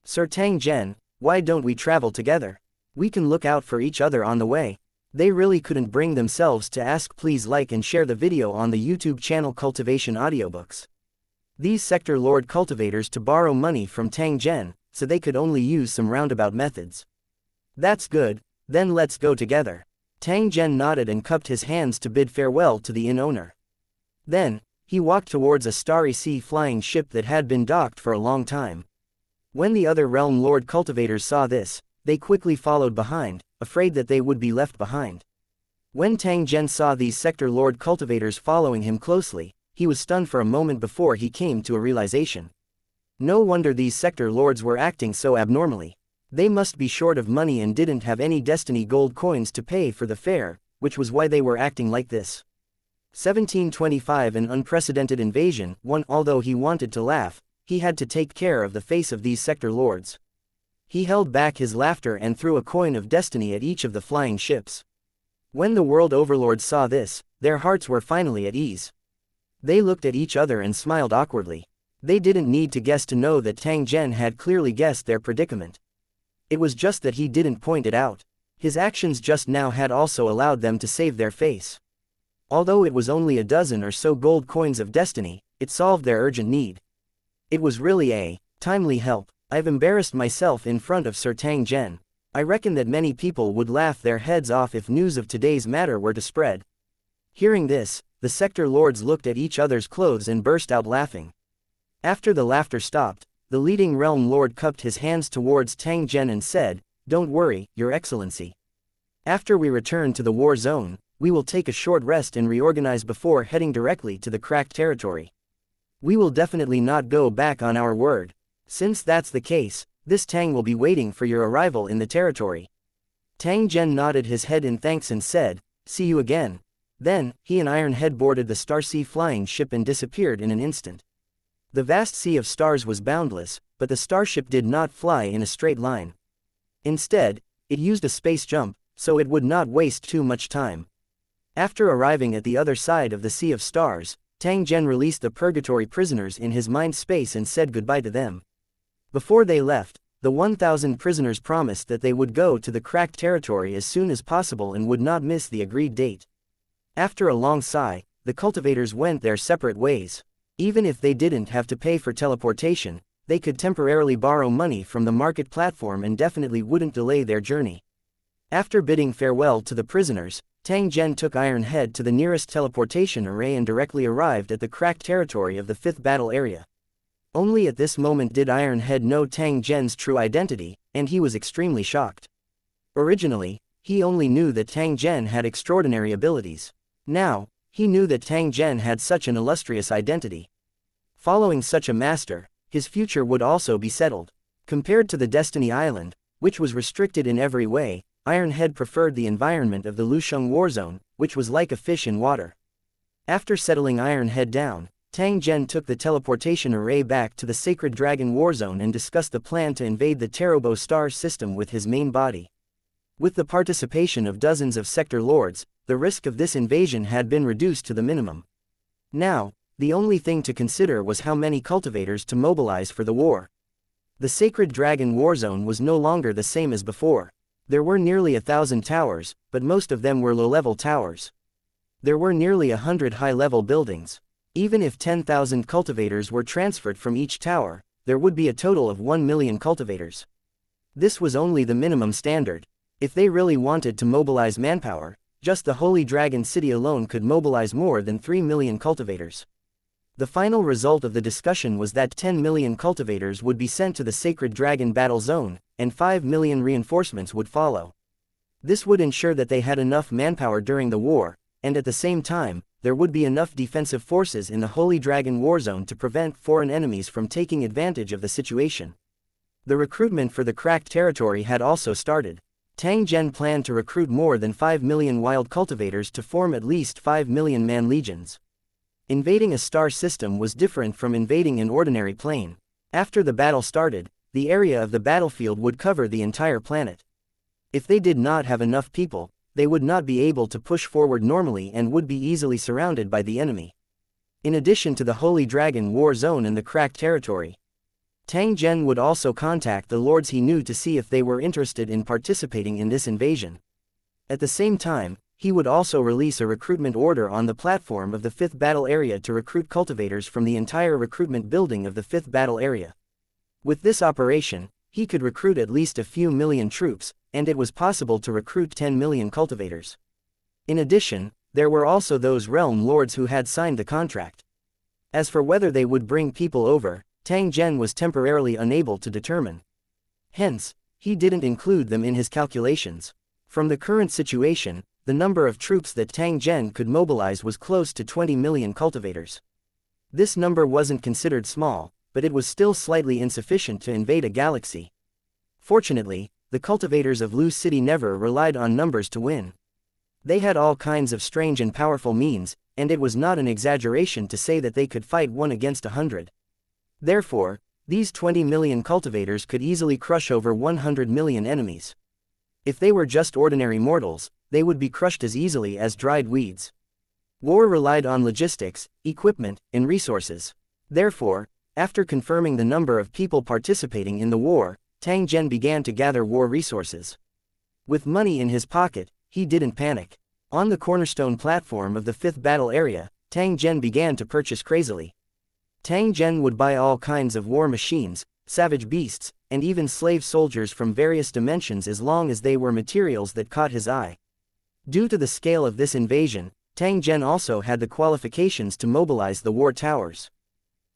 "Sir Tang Zhen, why don't we travel together? We can look out for each other on the way." They really couldn't bring themselves to ask. Please like and share the video on the YouTube channel Cultivation Audiobooks. These sector lord cultivators to borrow money from Tang Zhen, so they could only use some roundabout methods. That's good, then let's go together. Tang Zhen nodded and cupped his hands to bid farewell to the inn owner. Then, he walked towards a starry sea flying ship that had been docked for a long time. When the other realm lord cultivators saw this, they quickly followed behind, afraid that they would be left behind. When Tang Zhen saw these sector lord cultivators following him closely, he was stunned for a moment before he came to a realization. No wonder these sector lords were acting so abnormally. They must be short of money and didn't have any destiny gold coins to pay for the fare, which was why they were acting like this. 1725 An unprecedented invasion. Although he wanted to laugh, he had to take care of the face of these sector lords. He held back his laughter and threw a coin of destiny at each of the flying ships. When the world overlords saw this, their hearts were finally at ease. They looked at each other and smiled awkwardly. They didn't need to guess to know that Tang Zhen had clearly guessed their predicament. It was just that he didn't point it out. His actions just now had also allowed them to save their face. Although it was only a dozen or so gold coins of destiny, it solved their urgent need. It was really a timely help. I've embarrassed myself in front of Sir Tang Zhen. I reckon that many people would laugh their heads off if news of today's matter were to spread. Hearing this, the sector lords looked at each other's clothes and burst out laughing. After the laughter stopped, the leading realm lord cupped his hands towards Tang Zhen and said, "Don't worry, Your Excellency. After we return to the war zone, we will take a short rest and reorganize before heading directly to the cracked territory. We will definitely not go back on our word. Since that's the case, this Tang will be waiting for your arrival in the territory." Tang Zhen nodded his head in thanks and said, "See you again." Then, he and Ironhead boarded the Starsea flying ship and disappeared in an instant. The vast sea of stars was boundless, but the starship did not fly in a straight line. Instead, it used a space jump, so it would not waste too much time. After arriving at the other side of the sea of stars, Tang Zhen released the purgatory prisoners in his mind space and said goodbye to them. Before they left, the 1,000 prisoners promised that they would go to the cracked territory as soon as possible and would not miss the agreed date. After a long sigh, the cultivators went their separate ways. Even if they didn't have to pay for teleportation, they could temporarily borrow money from the market platform and definitely wouldn't delay their journey. After bidding farewell to the prisoners, Tang Zhen took Ironhead to the nearest teleportation array and directly arrived at the cracked territory of the 5th battle area. Only at this moment did Ironhead know Tang Zhen's true identity, and he was extremely shocked. Originally, he only knew that Tang Zhen had extraordinary abilities. Now, he knew that Tang Zhen had such an illustrious identity. Following such a master, his future would also be settled. Compared to the Destiny Island, which was restricted in every way, Ironhead preferred the environment of the Lusheng War Zone, which was like a fish in water. After settling Ironhead down, Tang Zhen took the teleportation array back to the Sacred Dragon War Zone and discussed the plan to invade the Terobo star system with his main body. With the participation of dozens of sector lords, the risk of this invasion had been reduced to the minimum. Now, the only thing to consider was how many cultivators to mobilize for the war. The Sacred Dragon War Zone was no longer the same as before. There were nearly 1,000 towers, but most of them were low-level towers. There were nearly 100 high-level buildings. Even if 10,000 cultivators were transferred from each tower, there would be a total of 1 million cultivators. This was only the minimum standard. If they really wanted to mobilize manpower, just the Holy Dragon City alone could mobilize more than 3 million cultivators. The final result of the discussion was that 10 million cultivators would be sent to the Sacred Dragon Battle Zone, and 5 million reinforcements would follow. This would ensure that they had enough manpower during the war, and at the same time, there would be enough defensive forces in the Holy Dragon War Zone to prevent foreign enemies from taking advantage of the situation. The recruitment for the cracked territory had also started. Tang Zhen planned to recruit more than 5 million wild cultivators to form at least 5 million man legions. Invading a star system was different from invading an ordinary plane. After the battle started, the area of the battlefield would cover the entire planet. If they did not have enough people, they would not be able to push forward normally and would be easily surrounded by the enemy. In addition to the Holy Dragon War Zone and the cracked territory, Tang Zhen would also contact the lords he knew to see if they were interested in participating in this invasion. At the same time, he would also release a recruitment order on the platform of the 5th battle area to recruit cultivators from the entire recruitment building of the 5th battle area. With this operation, he could recruit at least a few million troops, and it was possible to recruit 10 million cultivators. In addition, there were also those realm lords who had signed the contract. As for whether they would bring people over, Tang Zhen was temporarily unable to determine. Hence, he didn't include them in his calculations. From the current situation, the number of troops that Tang Zhen could mobilize was close to 20 million cultivators. This number wasn't considered small, but it was still slightly insufficient to invade a galaxy. Fortunately, the cultivators of Lu City never relied on numbers to win. They had all kinds of strange and powerful means, and it was not an exaggeration to say that they could fight 1 against 100. Therefore, these 20 million cultivators could easily crush over 100 million enemies. If they were just ordinary mortals, they would be crushed as easily as dried weeds. War relied on logistics, equipment, and resources. Therefore, after confirming the number of people participating in the war, Tang Zhen began to gather war resources. With money in his pocket, he didn't panic. On the cornerstone platform of the 5th battle area, Tang Zhen began to purchase crazily. Tang Zhen would buy all kinds of war machines, savage beasts, and even slave soldiers from various dimensions as long as they were materials that caught his eye. Due to the scale of this invasion, Tang Zhen also had the qualifications to mobilize the war towers.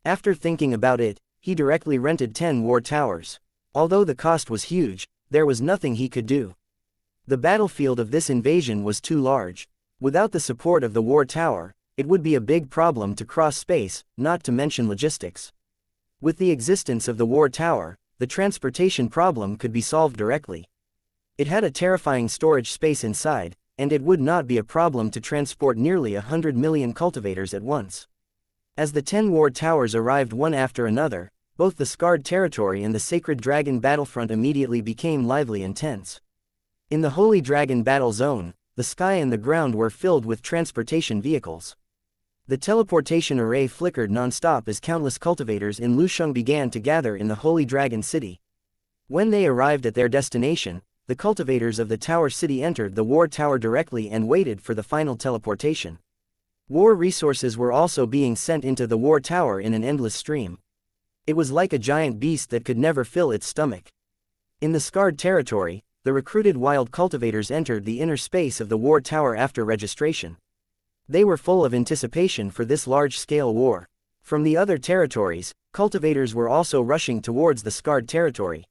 After thinking about it, he directly rented 10 war towers. Although the cost was huge, there was nothing he could do. The battlefield of this invasion was too large. Without the support of the war tower, it would be a big problem to cross space, not to mention logistics. With the existence of the war tower, the transportation problem could be solved directly. It had a terrifying storage space inside, and it would not be a problem to transport nearly 100 million cultivators at once. As the 10 war towers arrived one after another, both the scarred territory and the sacred dragon battlefront immediately became lively and tense. In the Holy Dragon battle zone, the sky and the ground were filled with transportation vehicles. The teleportation array flickered non-stop as countless cultivators in Lusheng began to gather in the Holy Dragon City. When they arrived at their destination, the cultivators of the Tower City entered the war tower directly and waited for the final teleportation. War resources were also being sent into the war tower in an endless stream. It was like a giant beast that could never fill its stomach. In the scarred territory, the recruited wild cultivators entered the inner space of the war tower after registration. They were full of anticipation for this large-scale war. From the other territories, cultivators were also rushing towards the scarred territory.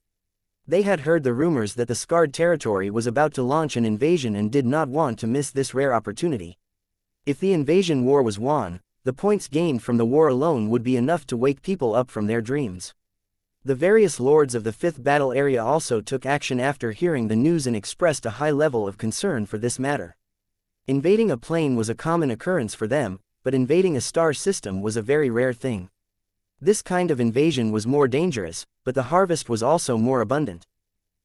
They had heard the rumors that the scarred territory was about to launch an invasion and did not want to miss this rare opportunity. If the invasion war was won, the points gained from the war alone would be enough to wake people up from their dreams. The various lords of the 5th battle area also took action after hearing the news and expressed a high level of concern for this matter. Invading a plane was a common occurrence for them, but invading a star system was a very rare thing. This kind of invasion was more dangerous, but the harvest was also more abundant.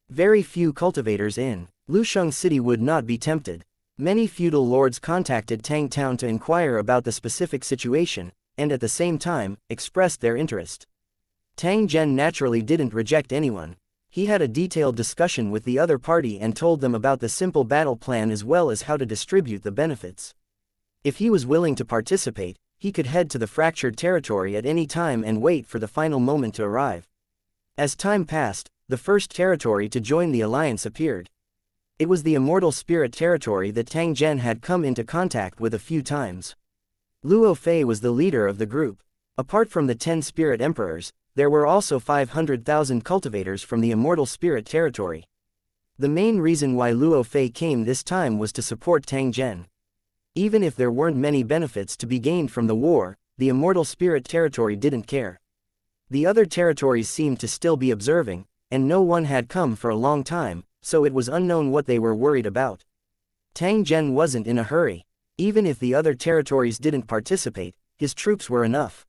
Very few cultivators in Lusheng City would not be tempted. Many feudal lords contacted Tang Town to inquire about the specific situation, and at the same time, expressed their interest. Tang Zhen naturally didn't reject anyone. He had a detailed discussion with the other party and told them about the simple battle plan as well as how to distribute the benefits. If he was willing to participate, he could head to the fractured territory at any time and wait for the final moment to arrive. As time passed, the first territory to join the alliance appeared. It was the immortal spirit territory that Tang Zhen had come into contact with a few times. Luo Fei was the leader of the group. Apart from the 10 spirit emperors, there were also 500,000 cultivators from the immortal spirit territory. The main reason why Luo Fei came this time was to support Tang Zhen. Even if there weren't many benefits to be gained from the war, the immortal spirit territory didn't care. The other territories seemed to still be observing, and no one had come for a long time, so it was unknown what they were worried about. Tang Zhen wasn't in a hurry. Even if the other territories didn't participate, his troops were enough.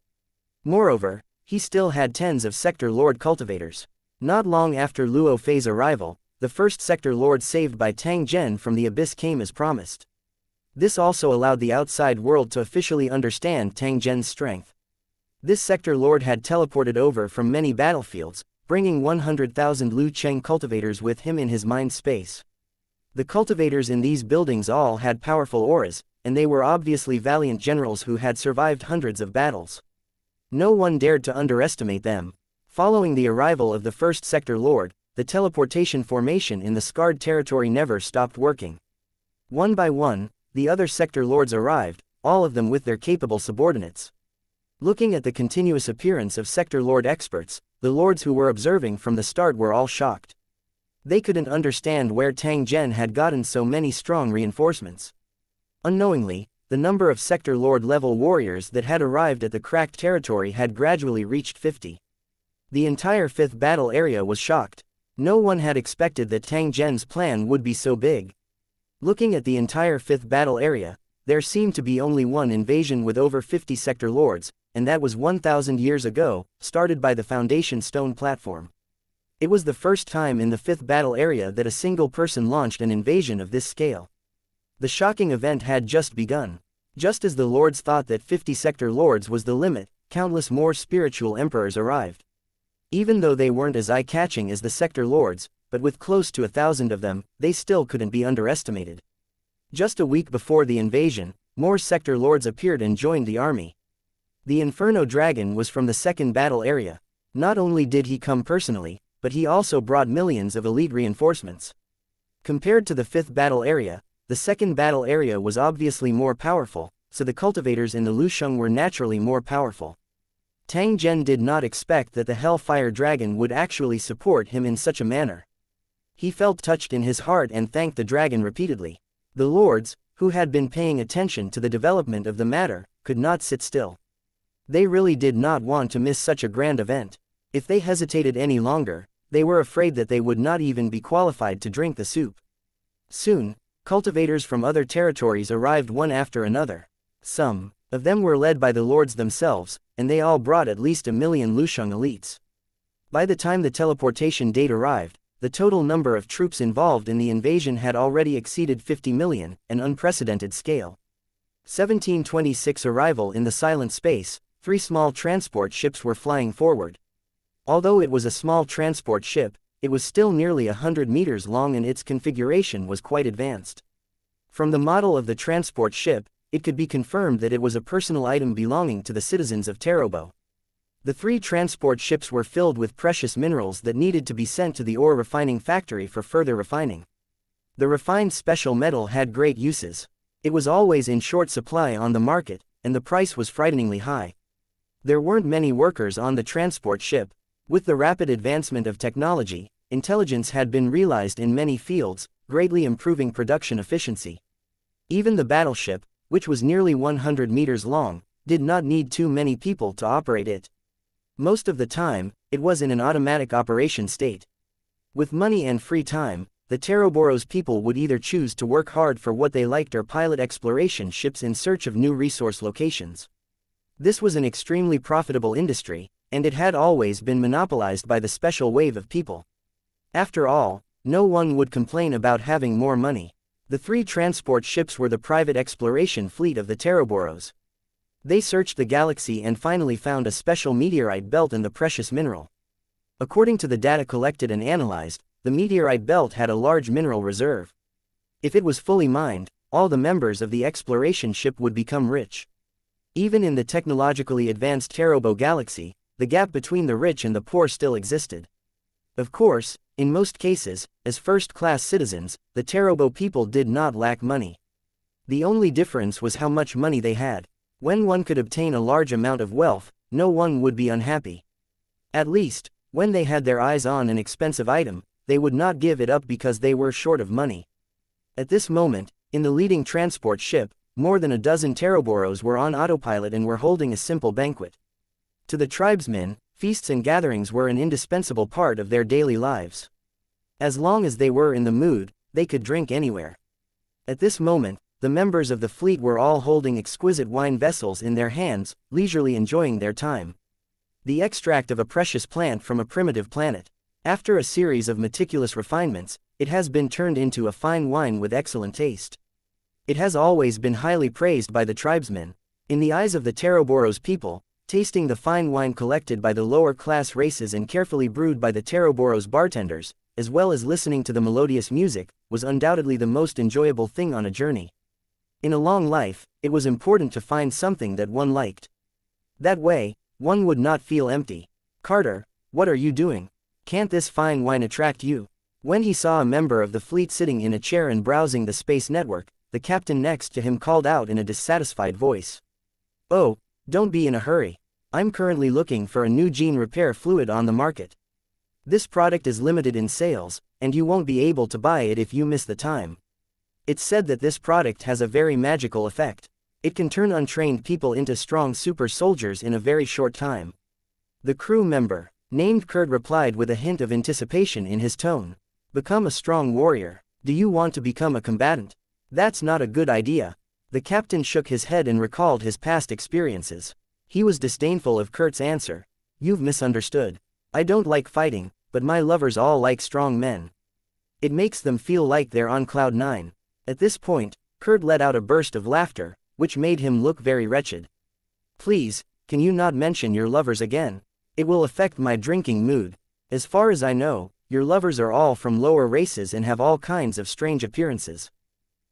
Moreover, he still had tens of Sector Lord cultivators. Not long after Luo Fei's arrival, the first Sector Lord saved by Tang Zhen from the abyss came as promised. This also allowed the outside world to officially understand Tang Zhen's strength. This Sector Lord had teleported over from many battlefields, bringing 100,000 Lu Cheng cultivators with him in his mind space. The cultivators in these buildings all had powerful auras, and they were obviously valiant generals who had survived hundreds of battles. No one dared to underestimate them. Following the arrival of the first sector lord, the teleportation formation in the scarred territory never stopped working. One by one, the other sector lords arrived, all of them with their capable subordinates. Looking at the continuous appearance of sector lord experts, the lords who were observing from the start were all shocked. They couldn't understand where Tang Zhen had gotten so many strong reinforcements. Unknowingly, the number of sector lord level warriors that had arrived at the cracked territory had gradually reached 50. The entire 5th battle area was shocked. No one had expected that Tang Zhen's plan would be so big. Looking at the entire 5th battle area, there seemed to be only one invasion with over 50 sector lords, and that was 1,000 years ago, started by the Foundation Stone platform. It was the first time in the 5th battle area that a single person launched an invasion of this scale. The shocking event had just begun. Just as the lords thought that 50 sector lords was the limit, countless more spiritual emperors arrived. Even though they weren't as eye-catching as the sector lords, but with close to 1,000 of them, they still couldn't be underestimated. Just a week before the invasion, more sector lords appeared and joined the army. The Inferno Dragon was from the 2nd battle area. Not only did he come personally, but he also brought millions of elite reinforcements. Compared to the 5th battle area, the 2nd battle area was obviously more powerful, so the cultivators in the Lusheng were naturally more powerful. Tang Zhen did not expect that the Hellfire Dragon would actually support him in such a manner. He felt touched in his heart and thanked the dragon repeatedly. The lords, who had been paying attention to the development of the matter, could not sit still. They really did not want to miss such a grand event. If they hesitated any longer, they were afraid that they would not even be qualified to drink the soup. Soon, cultivators from other territories arrived one after another. Some of them were led by the lords themselves, and they all brought at least 1 million Lusheng elites. By the time the teleportation date arrived, the total number of troops involved in the invasion had already exceeded 50 million, an unprecedented scale. 1726 Arrival in the silent space, 3 small transport ships were flying forward. Although it was a small transport ship, it was still nearly 100 meters long and its configuration was quite advanced. From the model of the transport ship, it could be confirmed that it was a personal item belonging to the citizens of Terobo. The 3 transport ships were filled with precious minerals that needed to be sent to the ore refining factory for further refining. The refined special metal had great uses. It was always in short supply on the market, and the price was frighteningly high. There weren't many workers on the transport ship. With the rapid advancement of technology, intelligence had been realized in many fields, greatly improving production efficiency. Even the battleship, which was nearly 100 meters long, did not need too many people to operate it. Most of the time, it was in an automatic operation state. With money and free time, the Teroboros people would either choose to work hard for what they liked or pilot exploration ships in search of new resource locations. This was an extremely profitable industry, and it had always been monopolized by the special wave of people. After all, no one would complain about having more money. The 3 transport ships were the private exploration fleet of the Teroboros. They searched the galaxy and finally found a special meteorite belt and the precious mineral. According to the data collected and analyzed, the meteorite belt had a large mineral reserve. If it was fully mined, all the members of the exploration ship would become rich. Even in the technologically advanced Terobo galaxy, the gap between the rich and the poor still existed. Of course, in most cases, as first-class citizens, the Terobo people did not lack money. The only difference was how much money they had. When one could obtain a large amount of wealth, no one would be unhappy. At least, when they had their eyes on an expensive item, they would not give it up because they were short of money. At this moment, in the leading transport ship, more than a dozen Teroboros were on autopilot and were holding a simple banquet. To the tribesmen, feasts and gatherings were an indispensable part of their daily lives. As long as they were in the mood, they could drink anywhere. At this moment, the members of the fleet were all holding exquisite wine vessels in their hands, leisurely enjoying their time. The extract of a precious plant from a primitive planet. After a series of meticulous refinements, it has been turned into a fine wine with excellent taste. It has always been highly praised by the tribesmen. In the eyes of the Teroboros people, tasting the fine wine collected by the lower-class races and carefully brewed by the Teroboros bartenders, as well as listening to the melodious music, was undoubtedly the most enjoyable thing on a journey. In a long life, it was important to find something that one liked. That way, one would not feel empty. "Carter, what are you doing? Can't this fine wine attract you?" When he saw a member of the fleet sitting in a chair and browsing the space network, the captain next to him called out in a dissatisfied voice. "Oh, don't be in a hurry. I'm currently looking for a new gene repair fluid on the market. This product is limited in sales, and you won't be able to buy it if you miss the time. It's said that this product has a very magical effect. It can turn untrained people into strong super soldiers in a very short time." The crew member, named Kurt, replied with a hint of anticipation in his tone. "Become a strong warrior. Do you want to become a combatant? That's not a good idea." The captain shook his head and recalled his past experiences. He was disdainful of Kurt's answer. "You've misunderstood. I don't like fighting, but my lovers all like strong men. It makes them feel like they're on cloud nine." At this point, Kurt let out a burst of laughter, which made him look very wretched. "Please, can you not mention your lovers again? It will affect my drinking mood. As far as I know, your lovers are all from lower races and have all kinds of strange appearances.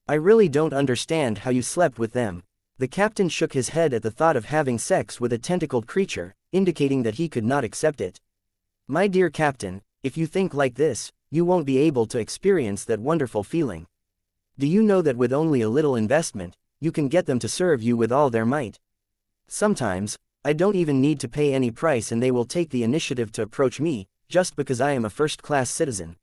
I really don't understand how you slept with them." The captain shook his head at the thought of having sex with a tentacled creature, indicating that he could not accept it. "My dear captain, if you think like this, you won't be able to experience that wonderful feeling. Do you know that with only a little investment, you can get them to serve you with all their might? Sometimes, I don't even need to pay any price and they will take the initiative to approach me, just because I am a first-class citizen."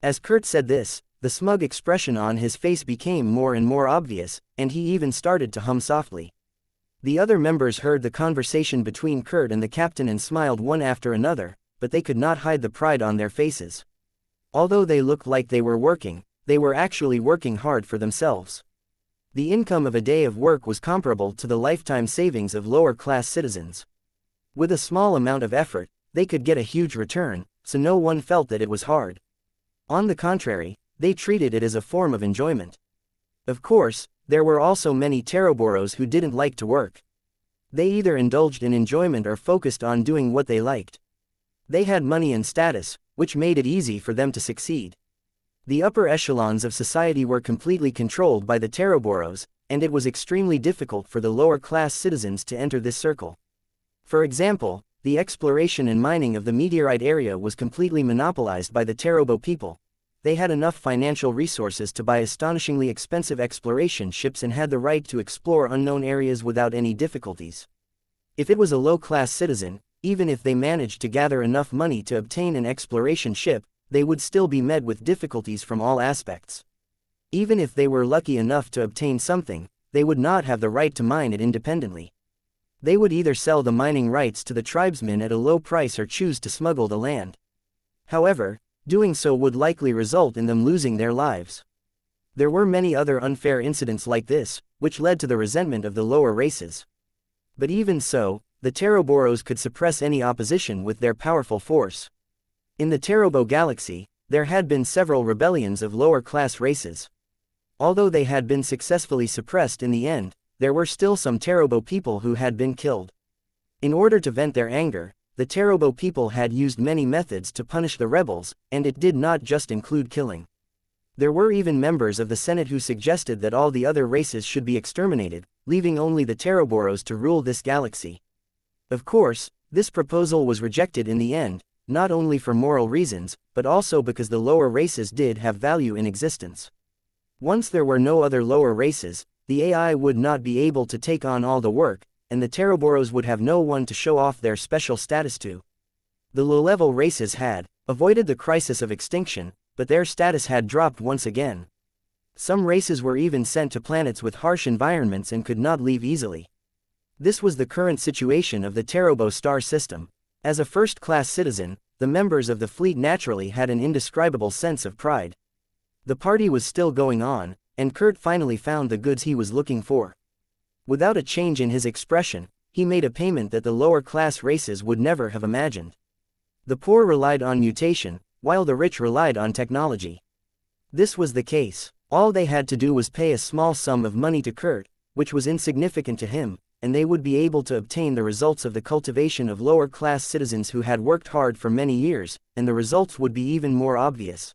As Kurt said this, the smug expression on his face became more and more obvious, and he even started to hum softly. The other members heard the conversation between Kurt and the captain and smiled one after another, but they could not hide the pride on their faces. Although they looked like they were working, they were actually working hard for themselves. The income of a day of work was comparable to the lifetime savings of lower-class citizens. With a small amount of effort, they could get a huge return, so no one felt that it was hard. On the contrary, they treated it as a form of enjoyment. Of course, there were also many Teroboros who didn't like to work. They either indulged in enjoyment or focused on doing what they liked. They had money and status, which made it easy for them to succeed. The upper echelons of society were completely controlled by the Teroboros, and it was extremely difficult for the lower-class citizens to enter this circle. For example, the exploration and mining of the meteorite area was completely monopolized by the Terobo people. They had enough financial resources to buy astonishingly expensive exploration ships and had the right to explore unknown areas without any difficulties. If it was a low-class citizen, even if they managed to gather enough money to obtain an exploration ship, they would still be met with difficulties from all aspects. Even if they were lucky enough to obtain something, they would not have the right to mine it independently. They would either sell the mining rights to the tribesmen at a low price or choose to smuggle the land. However, doing so would likely result in them losing their lives. There were many other unfair incidents like this, which led to the resentment of the lower races. But even so, the Teroboros could suppress any opposition with their powerful force. In the Terobo galaxy, there had been several rebellions of lower-class races. Although they had been successfully suppressed in the end, there were still some Terobo people who had been killed. In order to vent their anger, the Terobo people had used many methods to punish the rebels, and it did not just include killing. There were even members of the Senate who suggested that all the other races should be exterminated, leaving only the Teroboros to rule this galaxy. Of course, this proposal was rejected in the end, not only for moral reasons, but also because the lower races did have value in existence. Once there were no other lower races, the AI would not be able to take on all the work, and the Teroboros would have no one to show off their special status to. The low-level races had avoided the crisis of extinction, but their status had dropped once again. Some races were even sent to planets with harsh environments and could not leave easily. This was the current situation of the Terobo star system. As a first-class citizen, the members of the fleet naturally had an indescribable sense of pride. The party was still going on, and Kurt finally found the goods he was looking for. Without a change in his expression, he made a payment that the lower-class races would never have imagined. The poor relied on mutation, while the rich relied on technology. This was the case. All they had to do was pay a small sum of money to Kurt, which was insignificant to him, and they would be able to obtain the results of the cultivation of lower-class citizens who had worked hard for many years, and the results would be even more obvious.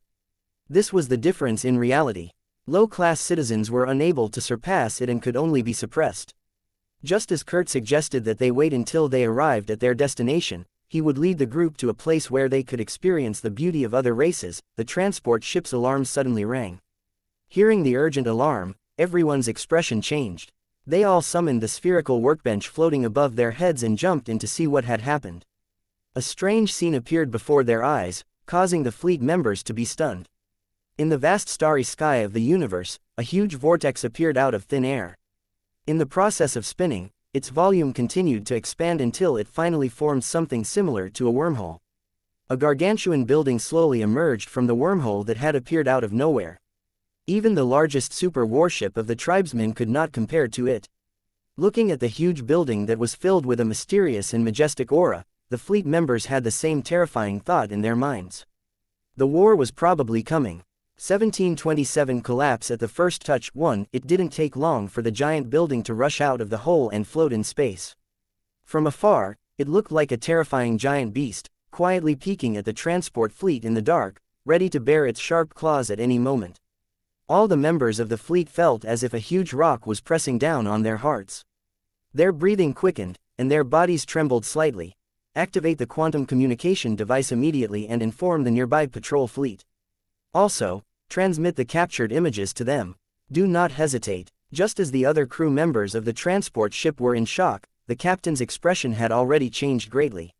This was the difference in reality. Low-class citizens were unable to surpass it and could only be suppressed. Just as Kurt suggested that they wait until they arrived at their destination, he would lead the group to a place where they could experience the beauty of other races. The transport ship's alarm suddenly rang. Hearing the urgent alarm, everyone's expression changed. They all summoned the spherical workbench floating above their heads and jumped in to see what had happened. A strange scene appeared before their eyes, causing the fleet members to be stunned. In the vast starry sky of the universe, a huge vortex appeared out of thin air. In the process of spinning, its volume continued to expand until it finally formed something similar to a wormhole. A gargantuan building slowly emerged from the wormhole that had appeared out of nowhere. Even the largest super warship of the tribesmen could not compare to it. Looking at the huge building that was filled with a mysterious and majestic aura, the fleet members had the same terrifying thought in their minds. The war was probably coming. 1727 collapse at the first touch. 1. It didn't take long for the giant building to rush out of the hole and float in space. From afar, it looked like a terrifying giant beast, quietly peeking at the transport fleet in the dark, ready to bare its sharp claws at any moment. All the members of the fleet felt as if a huge rock was pressing down on their hearts. Their breathing quickened, and their bodies trembled slightly. Activate the quantum communication device immediately and inform the nearby patrol fleet. Also, transmit the captured images to them. Do not hesitate. Just as the other crew members of the transport ship were in shock, the captain's expression had already changed greatly.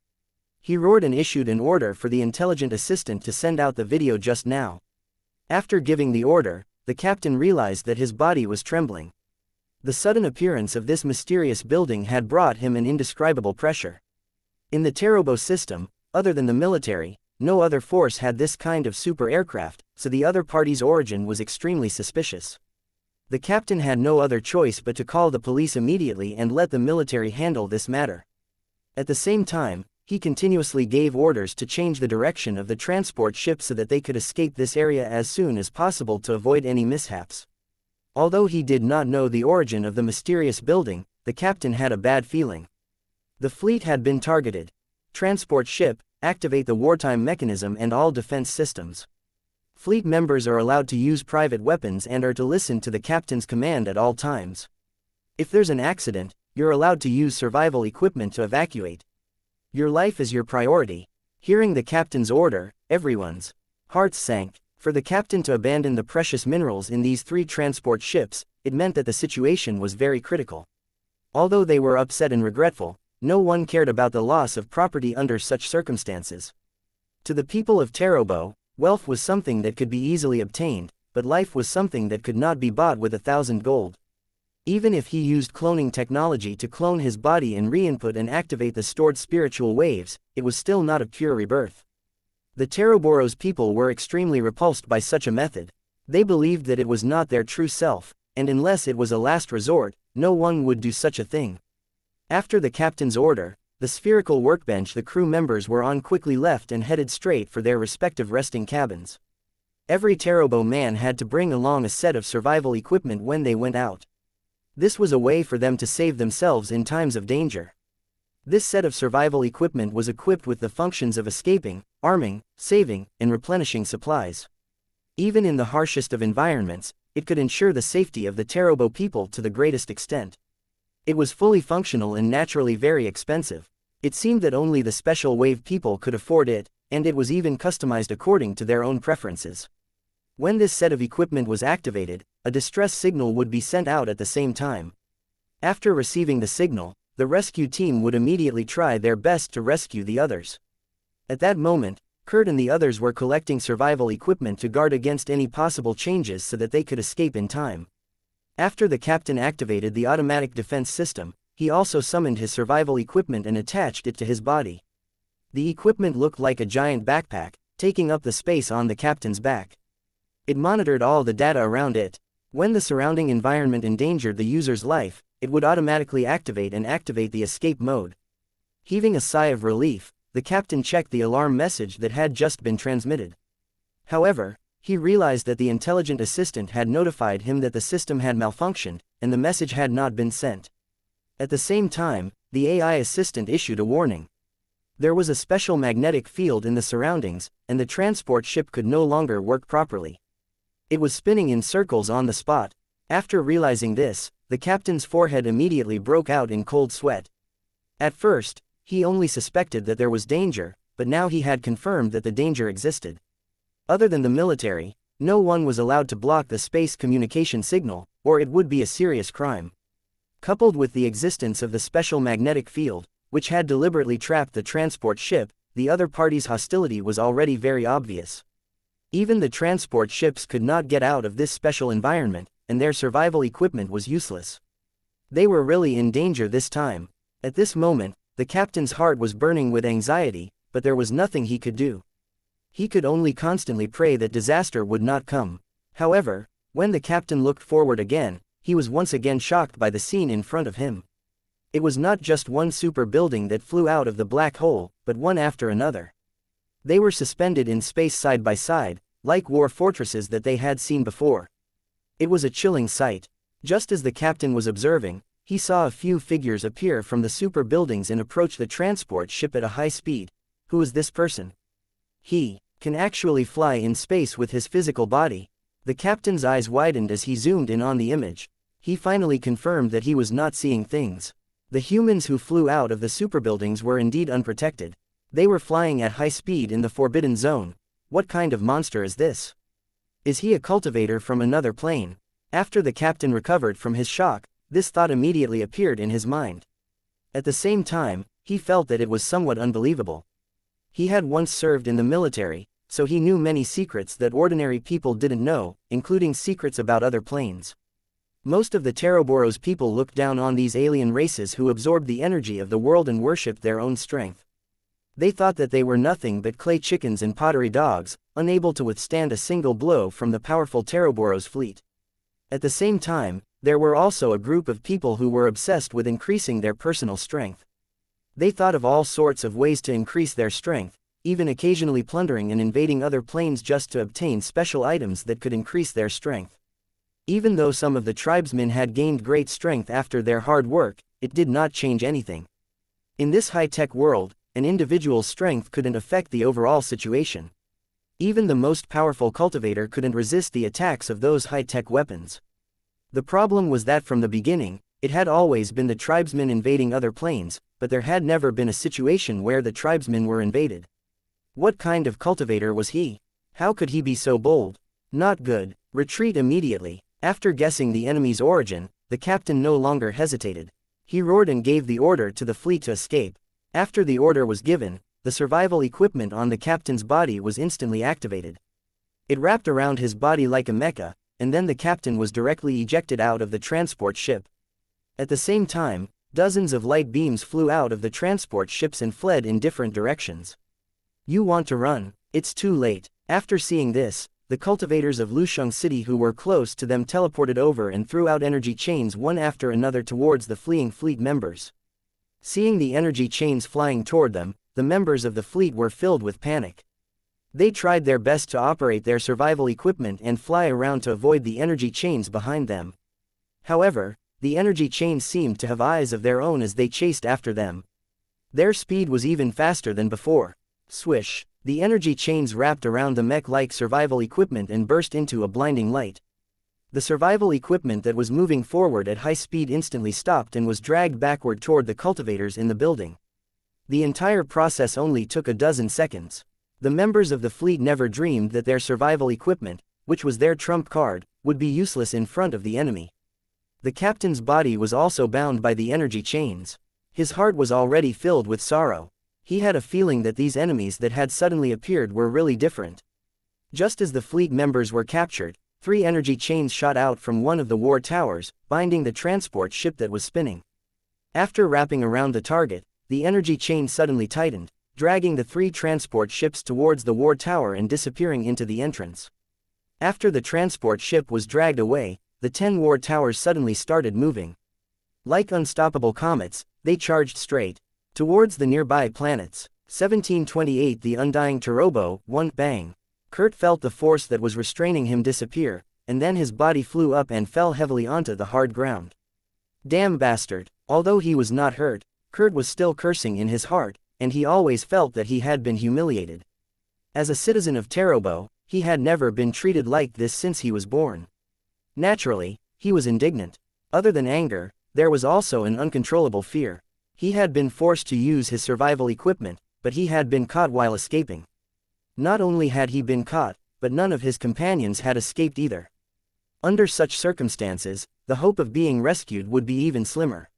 He roared and issued an order for the intelligent assistant to send out the video just now. After giving the order, the captain realized that his body was trembling. The sudden appearance of this mysterious building had brought him an indescribable pressure. In the Terobo system, other than the military, no other force had this kind of super aircraft, so the other party's origin was extremely suspicious. The captain had no other choice but to call the police immediately and let the military handle this matter. At the same time, he continuously gave orders to change the direction of the transport ship so that they could escape this area as soon as possible to avoid any mishaps. Although he did not know the origin of the mysterious building, the captain had a bad feeling. The fleet had been targeted. Transport ship, activate the wartime mechanism and all defense systems. Fleet members are allowed to use private weapons and are to listen to the captain's command at all times. If there's an accident, you're allowed to use survival equipment to evacuate. Your life is your priority. Hearing the captain's order, everyone's hearts sank. For the captain to abandon the precious minerals in these 3 transport ships, it meant that the situation was very critical. Although they were upset and regretful, no one cared about the loss of property under such circumstances. To the people of Terobo, wealth was something that could be easily obtained, but life was something that could not be bought with 1,000 gold. Even if he used cloning technology to clone his body and re-input and activate the stored spiritual waves, it was still not a pure rebirth. The Teroboros people were extremely repulsed by such a method. They believed that it was not their true self, and unless it was a last resort, no one would do such a thing. After the captain's order, the spherical workbench the crew members were on quickly left and headed straight for their respective resting cabins. Every Terobo man had to bring along a set of survival equipment when they went out. This was a way for them to save themselves in times of danger. This set of survival equipment was equipped with the functions of escaping, arming, saving, and replenishing supplies. Even in the harshest of environments, it could ensure the safety of the Terobo people to the greatest extent. It was fully functional and naturally very expensive. It seemed that only the special wave people could afford it, and it was even customized according to their own preferences. When this set of equipment was activated, a distress signal would be sent out at the same time. After receiving the signal, the rescue team would immediately try their best to rescue the others. At that moment, Kurt and the others were collecting survival equipment to guard against any possible changes so that they could escape in time. After the captain activated the automatic defense system, he also summoned his survival equipment and attached it to his body. The equipment looked like a giant backpack, taking up the space on the captain's back. It monitored all the data around it. When the surrounding environment endangered the user's life, it would automatically activate the escape mode. Heaving a sigh of relief, the captain checked the alarm message that had just been transmitted. However, he realized that the intelligent assistant had notified him that the system had malfunctioned, and the message had not been sent. At the same time, the AI assistant issued a warning. There was a special magnetic field in the surroundings, and the transport ship could no longer work properly. It was spinning in circles on the spot. After realizing this, the captain's forehead immediately broke out in cold sweat. At first, he only suspected that there was danger, but now he had confirmed that the danger existed. Other than the military, no one was allowed to block the space communication signal, or it would be a serious crime. Coupled with the existence of the special magnetic field, which had deliberately trapped the transport ship, the other party's hostility was already very obvious. Even the transport ships could not get out of this special environment, and their survival equipment was useless. They were really in danger this time. At this moment, the captain's heart was burning with anxiety, but there was nothing he could do. He could only constantly pray that disaster would not come. However, when the captain looked forward again, he was once again shocked by the scene in front of him. It was not just one super building that flew out of the black hole, but one after another. They were suspended in space side by side, like war fortresses that they had seen before. It was a chilling sight. Just as the captain was observing, he saw a few figures appear from the super buildings and approach the transport ship at a high speed. Who is this person? He can actually fly in space with his physical body. The captain's eyes widened as he zoomed in on the image. He finally confirmed that he was not seeing things. The humans who flew out of the superbuildings were indeed unprotected. They were flying at high speed in the forbidden zone. What kind of monster is this? Is he a cultivator from another plane? After the captain recovered from his shock, this thought immediately appeared in his mind. At the same time, he felt that it was somewhat unbelievable. He had once served in the military, so he knew many secrets that ordinary people didn't know, including secrets about other planes. Most of the Teroboros people looked down on these alien races who absorbed the energy of the world and worshipped their own strength. They thought that they were nothing but clay chickens and pottery dogs, unable to withstand a single blow from the powerful Teroboros fleet. At the same time, there were also a group of people who were obsessed with increasing their personal strength. They thought of all sorts of ways to increase their strength, even occasionally plundering and invading other planes just to obtain special items that could increase their strength. Even though some of the tribesmen had gained great strength after their hard work, it did not change anything. In this high-tech world, an individual's strength couldn't affect the overall situation. Even the most powerful cultivator couldn't resist the attacks of those high-tech weapons. The problem was that from the beginning, it had always been the tribesmen invading other planes, but there had never been a situation where the tribesmen were invaded. What kind of cultivator was he? How could he be so bold? Not good. Retreat immediately. After guessing the enemy's origin, the captain no longer hesitated. He roared and gave the order to the fleet to escape. After the order was given, the survival equipment on the captain's body was instantly activated. It wrapped around his body like a mecha, and then the captain was directly ejected out of the transport ship. At the same time, dozens of light beams flew out of the transport ships and fled in different directions. You want to run? It's too late. After seeing this, the cultivators of Lusheng City who were close to them teleported over and threw out energy chains one after another towards the fleeing fleet members. Seeing the energy chains flying toward them, the members of the fleet were filled with panic. They tried their best to operate their survival equipment and fly around to avoid the energy chains behind them. However, the energy chains seemed to have eyes of their own as they chased after them. Their speed was even faster than before. Swish! The energy chains wrapped around the mech-like survival equipment and burst into a blinding light. The survival equipment that was moving forward at high speed instantly stopped and was dragged backward toward the cultivators in the building. The entire process only took a dozen seconds. The members of the fleet never dreamed that their survival equipment, which was their trump card, would be useless in front of the enemy. The captain's body was also bound by the energy chains. His heart was already filled with sorrow. He had a feeling that these enemies that had suddenly appeared were really different. Just as the fleet members were captured, 3 energy chains shot out from one of the war towers, binding the transport ship that was spinning. After wrapping around the target, the energy chain suddenly tightened, dragging the 3 transport ships towards the war tower and disappearing into the entrance. After the transport ship was dragged away, the 10 war towers suddenly started moving. Like unstoppable comets, they charged straight towards the nearby planets. 1728 The undying Terobo, one bang. Kurt felt the force that was restraining him disappear, and then his body flew up and fell heavily onto the hard ground. Damn bastard. Although he was not hurt, Kurt was still cursing in his heart, and he always felt that he had been humiliated. As a citizen of Tarobo, he had never been treated like this since he was born. Naturally, he was indignant. Other than anger, there was also an uncontrollable fear. He had been forced to use his survival equipment, but he had been caught while escaping. Not only had he been caught, but none of his companions had escaped either. Under such circumstances, the hope of being rescued would be even slimmer.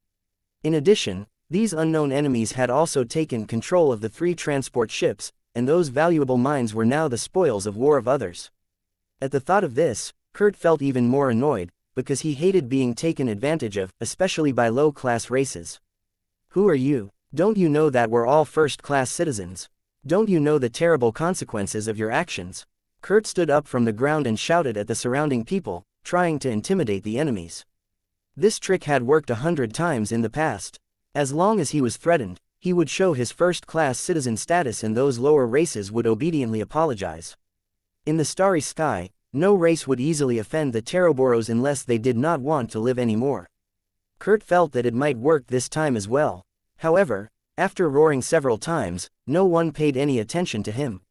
In addition, these unknown enemies had also taken control of the 3 transport ships, and those valuable mines were now the spoils of war of others. At the thought of this, Kurt felt even more annoyed, because he hated being taken advantage of, especially by low-class races. Who are you? Don't you know that we're all first-class citizens? Don't you know the terrible consequences of your actions? Kurt stood up from the ground and shouted at the surrounding people, trying to intimidate the enemies. This trick had worked 100 times in the past. As long as he was threatened, he would show his first-class citizen status and those lower races would obediently apologize. In the starry sky, no race would easily offend the Taroboros unless they did not want to live anymore. Kurt felt that it might work this time as well. However, after roaring several times, no one paid any attention to him.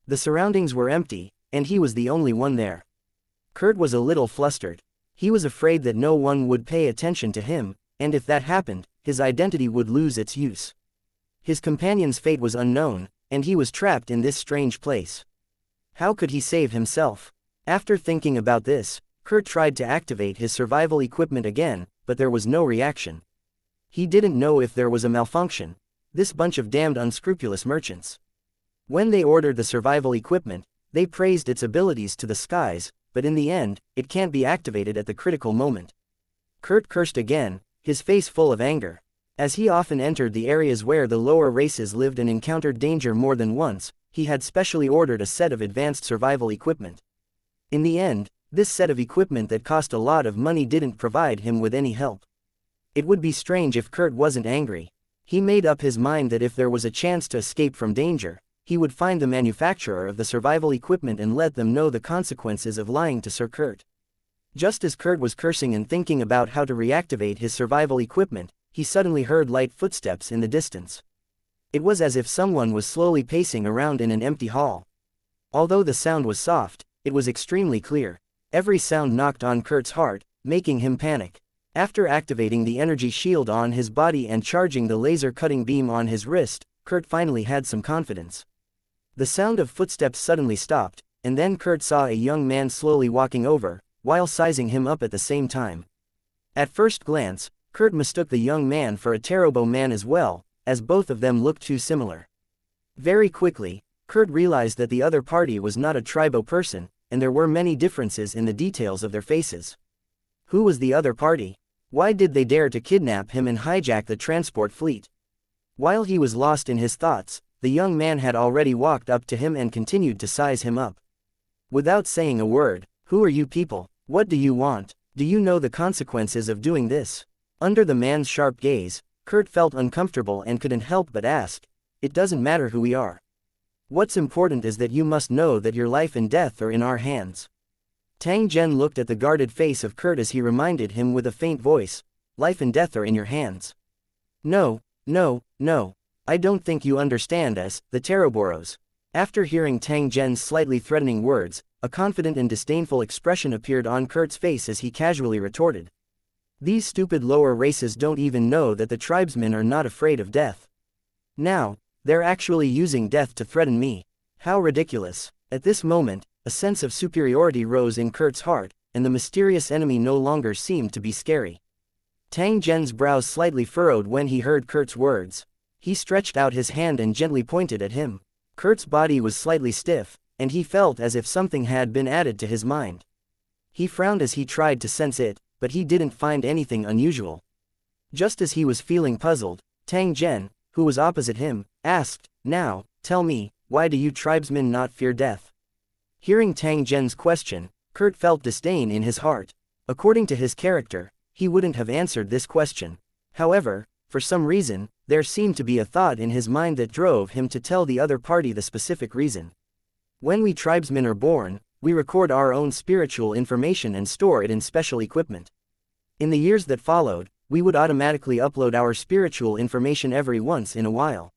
The surroundings were empty, and he was the only one there. Kurt was a little flustered. He was afraid that no one would pay attention to him, and if that happened, his identity would lose its use. His companion's fate was unknown, and he was trapped in this strange place. How could he save himself? After thinking about this, Kurt tried to activate his survival equipment again, but there was no reaction. He didn't know if there was a malfunction. This bunch of damned unscrupulous merchants. When they ordered the survival equipment, they praised its abilities to the skies, but in the end, it can't be activated at the critical moment. Kurt cursed again, his face full of anger. As he often entered the areas where the lower races lived and encountered danger more than once, he had specially ordered a set of advanced survival equipment. In the end, this set of equipment that cost a lot of money didn't provide him with any help. It would be strange if Kurt wasn't angry. He made up his mind that if there was a chance to escape from danger, he would find the manufacturer of the survival equipment and let them know the consequences of lying to Sir Kurt. Just as Kurt was cursing and thinking about how to reactivate his survival equipment, he suddenly heard light footsteps in the distance. It was as if someone was slowly pacing around in an empty hall. Although the sound was soft, it was extremely clear. Every sound knocked on Kurt's heart, making him panic. After activating the energy shield on his body and charging the laser cutting beam on his wrist, Kurt finally had some confidence. The sound of footsteps suddenly stopped, and then Kurt saw a young man slowly walking over, while sizing him up at the same time. At first glance, Kurt mistook the young man for a Tarobo man as well, as both of them looked too similar. Very quickly, Kurt realized that the other party was not a Tribo person, and there were many differences in the details of their faces. Who was the other party? Why did they dare to kidnap him and hijack the transport fleet? While he was lost in his thoughts, the young man had already walked up to him and continued to size him up. Without saying a word, "Who are you people? What do you want? Do you know the consequences of doing this?" Under the man's sharp gaze, Kurt felt uncomfortable and couldn't help but ask, "It doesn't matter who we are. What's important is that you must know that your life and death are in our hands." Tang Zhen looked at the guarded face of Kurt as he reminded him with a faint voice, "Life and death are in your hands." No, I don't think you understand us, the Taroboros." After hearing Tang Zhen's slightly threatening words, a confident and disdainful expression appeared on Kurt's face as he casually retorted. "These stupid lower races don't even know that the tribesmen are not afraid of death. Now, they're actually using death to threaten me. How ridiculous." At this moment, a sense of superiority rose in Kurt's heart, and the mysterious enemy no longer seemed to be scary. Tang Zhen's brows slightly furrowed when he heard Kurt's words. He stretched out his hand and gently pointed at him. Kurt's body was slightly stiff, and he felt as if something had been added to his mind. He frowned as he tried to sense it, but he didn't find anything unusual. Just as he was feeling puzzled, Tang Zhen, who was opposite him, asked, "Now, tell me, why do you tribesmen not fear death?" Hearing Tang Zhen's question, Kurt felt disdain in his heart. According to his character, he wouldn't have answered this question. However, for some reason, there seemed to be a thought in his mind that drove him to tell the other party the specific reason. When we tribesmen are born, we record our own spiritual information and store it in special equipment. In the years that followed, we would automatically upload our spiritual information every once in a while.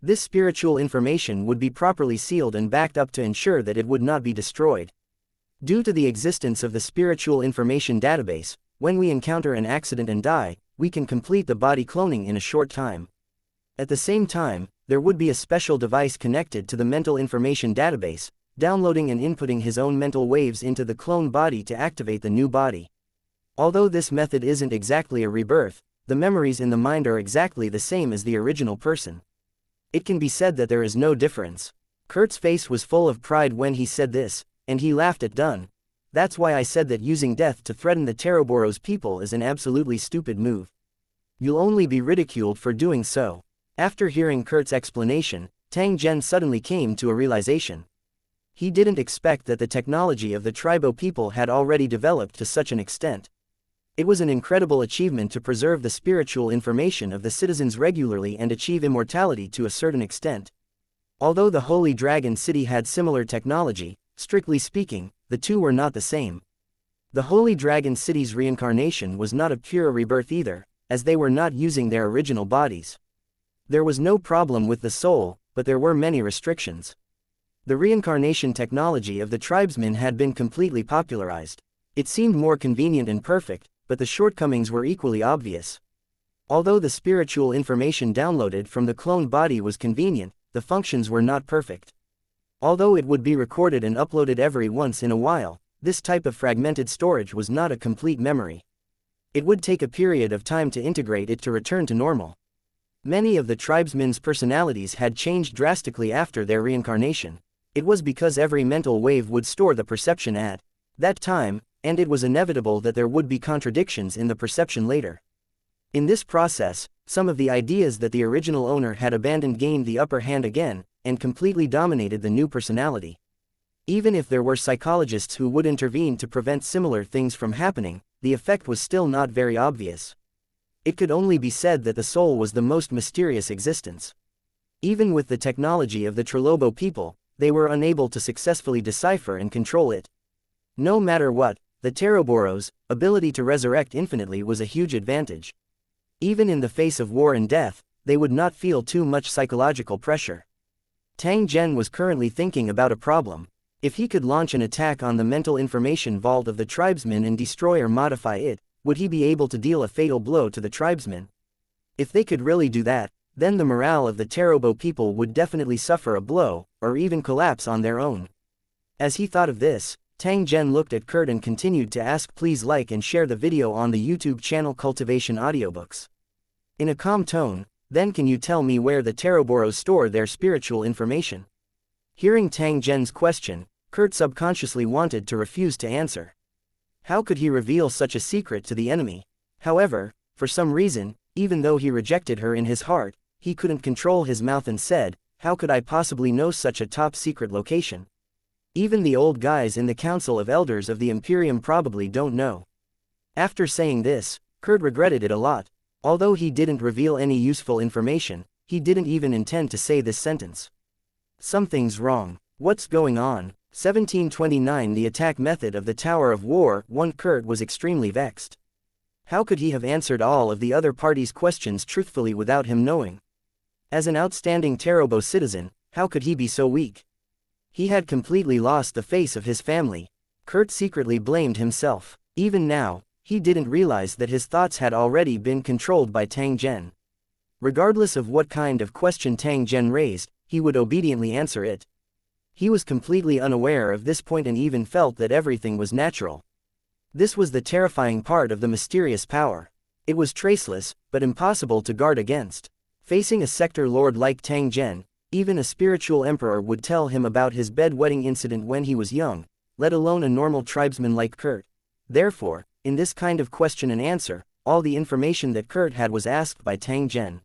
This spiritual information would be properly sealed and backed up to ensure that it would not be destroyed. Due to the existence of the spiritual information database, when we encounter an accident and die, we can complete the body cloning in a short time. At the same time, there would be a special device connected to the mental information database, downloading and inputting his own mental waves into the clone body to activate the new body. Although this method isn't exactly a rebirth, the memories in the mind are exactly the same as the original person. It can be said that there is no difference. Kurt's face was full of pride when he said this, and he laughed at Dunn. That's why I said that using death to threaten the Teroboros people is an absolutely stupid move. You'll only be ridiculed for doing so. After hearing Kurt's explanation, Tang Zhen suddenly came to a realization. He didn't expect that the technology of the Tribo people had already developed to such an extent. It was an incredible achievement to preserve the spiritual information of the citizens regularly and achieve immortality to a certain extent. Although the Holy Dragon City had similar technology, strictly speaking, the two were not the same. The Holy Dragon City's reincarnation was not a pure rebirth either, as they were not using their original bodies. There was no problem with the soul, but there were many restrictions. The reincarnation technology of the tribesmen had been completely popularized. It seemed more convenient and perfect, but the shortcomings were equally obvious. Although the spiritual information downloaded from the cloned body was convenient, the functions were not perfect. Although it would be recorded and uploaded every once in a while, this type of fragmented storage was not a complete memory. It would take a period of time to integrate it to return to normal. Many of the tribesmen's personalities had changed drastically after their reincarnation. It was because every mental wave would store the perception at that time, and it was inevitable that there would be contradictions in the perception later. In this process, some of the ideas that the original owner had abandoned gained the upper hand again, and completely dominated the new personality. Even if there were psychologists who would intervene to prevent similar things from happening, the effect was still not very obvious. It could only be said that the soul was the most mysterious existence. Even with the technology of the Trilobo people, they were unable to successfully decipher and control it. No matter what, the Teroboros' ability to resurrect infinitely was a huge advantage. Even in the face of war and death, they would not feel too much psychological pressure. Tang Zhen was currently thinking about a problem. If he could launch an attack on the mental information vault of the tribesmen and destroy or modify it, would he be able to deal a fatal blow to the tribesmen? If they could really do that, then the morale of the Terobo people would definitely suffer a blow, or even collapse on their own. As he thought of this, Tang Zhen looked at Kurt and continued to ask, please like and share the video on the YouTube channel Cultivation Audiobooks. In a calm tone, then can you tell me where the Teroboros store their spiritual information? Hearing Tang Zhen's question, Kurt subconsciously wanted to refuse to answer. How could he reveal such a secret to the enemy? However, for some reason, even though he rejected her in his heart, he couldn't control his mouth and said, how could I possibly know such a top-secret location? Even the old guys in the Council of Elders of the Imperium probably don't know. After saying this, Kurt regretted it a lot. Although he didn't reveal any useful information, he didn't even intend to say this sentence. Something's wrong. What's going on? 1729 The attack method of the Tower of War. Kurt was extremely vexed. How could he have answered all of the other parties' questions truthfully without him knowing? As an outstanding Terobo citizen, how could he be so weak? He had completely lost the face of his family. Kurt secretly blamed himself. Even now, he didn't realize that his thoughts had already been controlled by Tang Zhen. Regardless of what kind of question Tang Zhen raised, he would obediently answer it. He was completely unaware of this point and even felt that everything was natural. This was the terrifying part of the mysterious power. It was traceless, but impossible to guard against. Facing a sector lord like Tang Zhen, even a spiritual emperor would tell him about his bedwetting incident when he was young, let alone a normal tribesman like Kurt. Therefore, in this kind of question and answer, all the information that Kurt had was asked by Tang Zhen.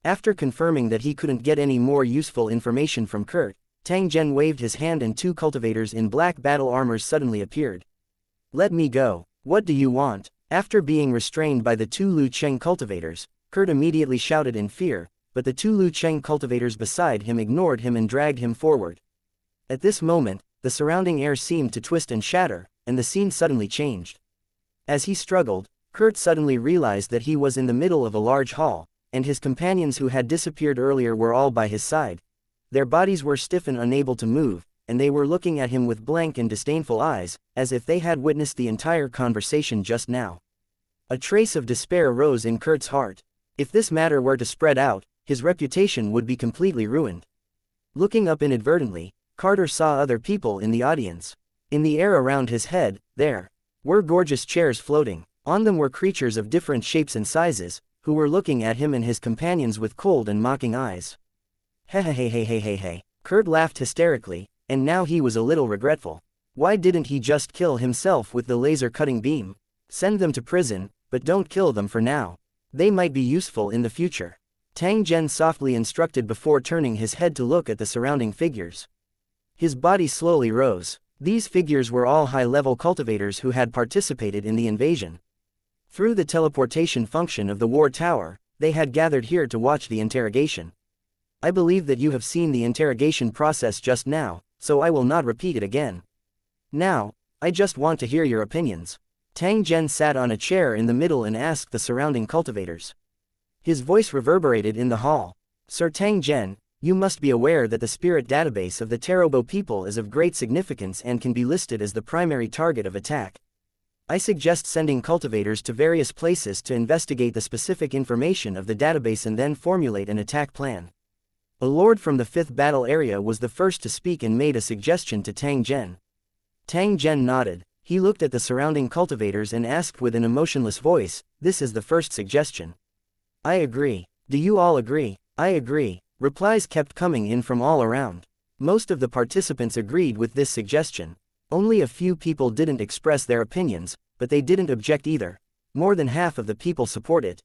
After confirming that he couldn't get any more useful information from Kurt, Tang Zhen waved his hand and two cultivators in black battle armors suddenly appeared. Let me go. What do you want? After being restrained by the two Lu Cheng cultivators, Kurt immediately shouted in fear, but the two Lu Cheng cultivators beside him ignored him and dragged him forward. At this moment, the surrounding air seemed to twist and shatter, and the scene suddenly changed. As he struggled, Kurt suddenly realized that he was in the middle of a large hall, and his companions who had disappeared earlier were all by his side. Their bodies were stiff and unable to move, and they were looking at him with blank and disdainful eyes, as if they had witnessed the entire conversation just now. A trace of despair rose in Kurt's heart. If this matter were to spread out, his reputation would be completely ruined. Looking up inadvertently, Carter saw other people in the audience. In the air around his head, there were gorgeous chairs floating. On them were creatures of different shapes and sizes, who were looking at him and his companions with cold and mocking eyes. Hey. Kurt laughed hysterically, and now he was a little regretful. Why didn't he just kill himself with the laser-cutting beam? Send them to prison, but don't kill them for now. They might be useful in the future. Tang Zhen softly instructed before turning his head to look at the surrounding figures. His body slowly rose. These figures were all high-level cultivators who had participated in the invasion. Through the teleportation function of the war tower, they had gathered here to watch the interrogation. I believe that you have seen the interrogation process just now, so I will not repeat it again. Now, I just want to hear your opinions. Tang Zhen sat on a chair in the middle and asked the surrounding cultivators. His voice reverberated in the hall. Sir Tang Zhen, you must be aware that the spirit database of the Tarobo people is of great significance and can be listed as the primary target of attack. I suggest sending cultivators to various places to investigate the specific information of the database and then formulate an attack plan. A lord from the 5th battle area was the first to speak and made a suggestion to Tang Zhen. Tang Zhen nodded. He looked at the surrounding cultivators and asked with an emotionless voice, "This is the first suggestion." "I agree. Do you all agree?" "I agree." Replies kept coming in from all around. Most of the participants agreed with this suggestion. Only a few people didn't express their opinions, but they didn't object either. More than half of the people support it.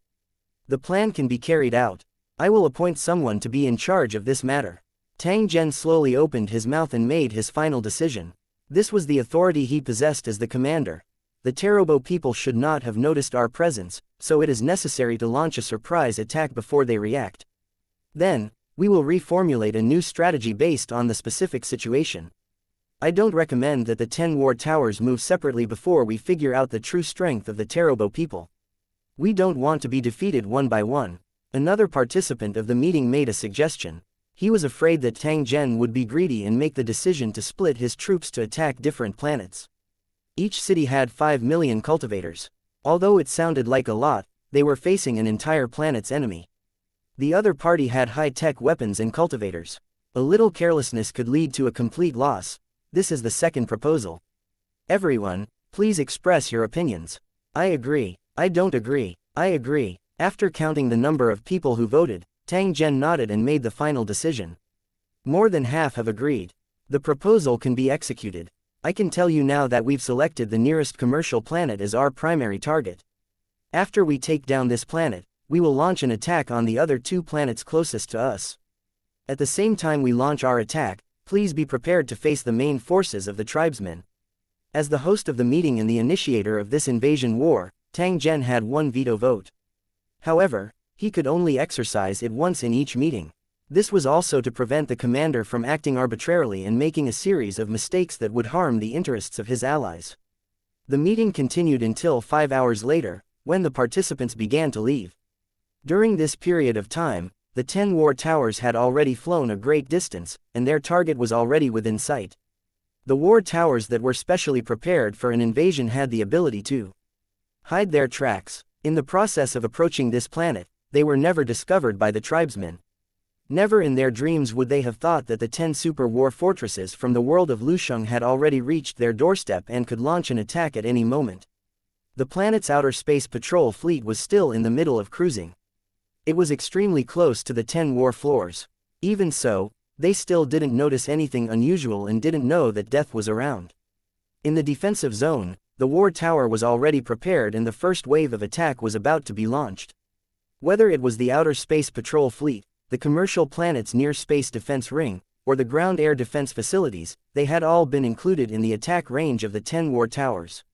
The plan can be carried out. I will appoint someone to be in charge of this matter. Tang Zhen slowly opened his mouth and made his final decision. This was the authority he possessed as the commander. The Tarobo people should not have noticed our presence, so it is necessary to launch a surprise attack before they react. Then, we will reformulate a new strategy based on the specific situation. I don't recommend that the 10 war towers move separately before we figure out the true strength of the Tarobo people. We don't want to be defeated one by one. Another participant of the meeting made a suggestion. He was afraid that Tang Zhen would be greedy and make the decision to split his troops to attack different planets. Each city had 5 million cultivators. Although it sounded like a lot, they were facing an entire planet's enemy. The other party had high-tech weapons and cultivators. A little carelessness could lead to a complete loss. This is the second proposal. Everyone, please express your opinions. I agree. I don't agree. I agree. After counting the number of people who voted, Tang Zhen nodded and made the final decision. More than half have agreed. The proposal can be executed. I can tell you now that we've selected the nearest commercial planet as our primary target. After we take down this planet, we will launch an attack on the other 2 planets closest to us. At the same time we launch our attack, please be prepared to face the main forces of the tribesmen. As the host of the meeting and the initiator of this invasion war, Tang Zhen had 1 veto vote. However, he could only exercise it once in each meeting. This was also to prevent the commander from acting arbitrarily and making a series of mistakes that would harm the interests of his allies. The meeting continued until 5 hours later, when the participants began to leave. During this period of time, the 10 war towers had already flown a great distance, and their target was already within sight. The war towers that were specially prepared for an invasion had the ability to hide their tracks. In the process of approaching this planet, they were never discovered by the tribesmen. Never in their dreams would they have thought that the 10 super war fortresses from the world of Lusheng had already reached their doorstep and could launch an attack at any moment. The planet's outer space patrol fleet was still in the middle of cruising. It was extremely close to the 10 war floors. Even so, they still didn't notice anything unusual and didn't know that death was around. In the defensive zone, the war tower was already prepared and the first wave of attack was about to be launched. Whether it was the outer space patrol fleet, the commercial planet's near-space defense ring, or the ground-air defense facilities, they had all been included in the attack range of the 10 war towers.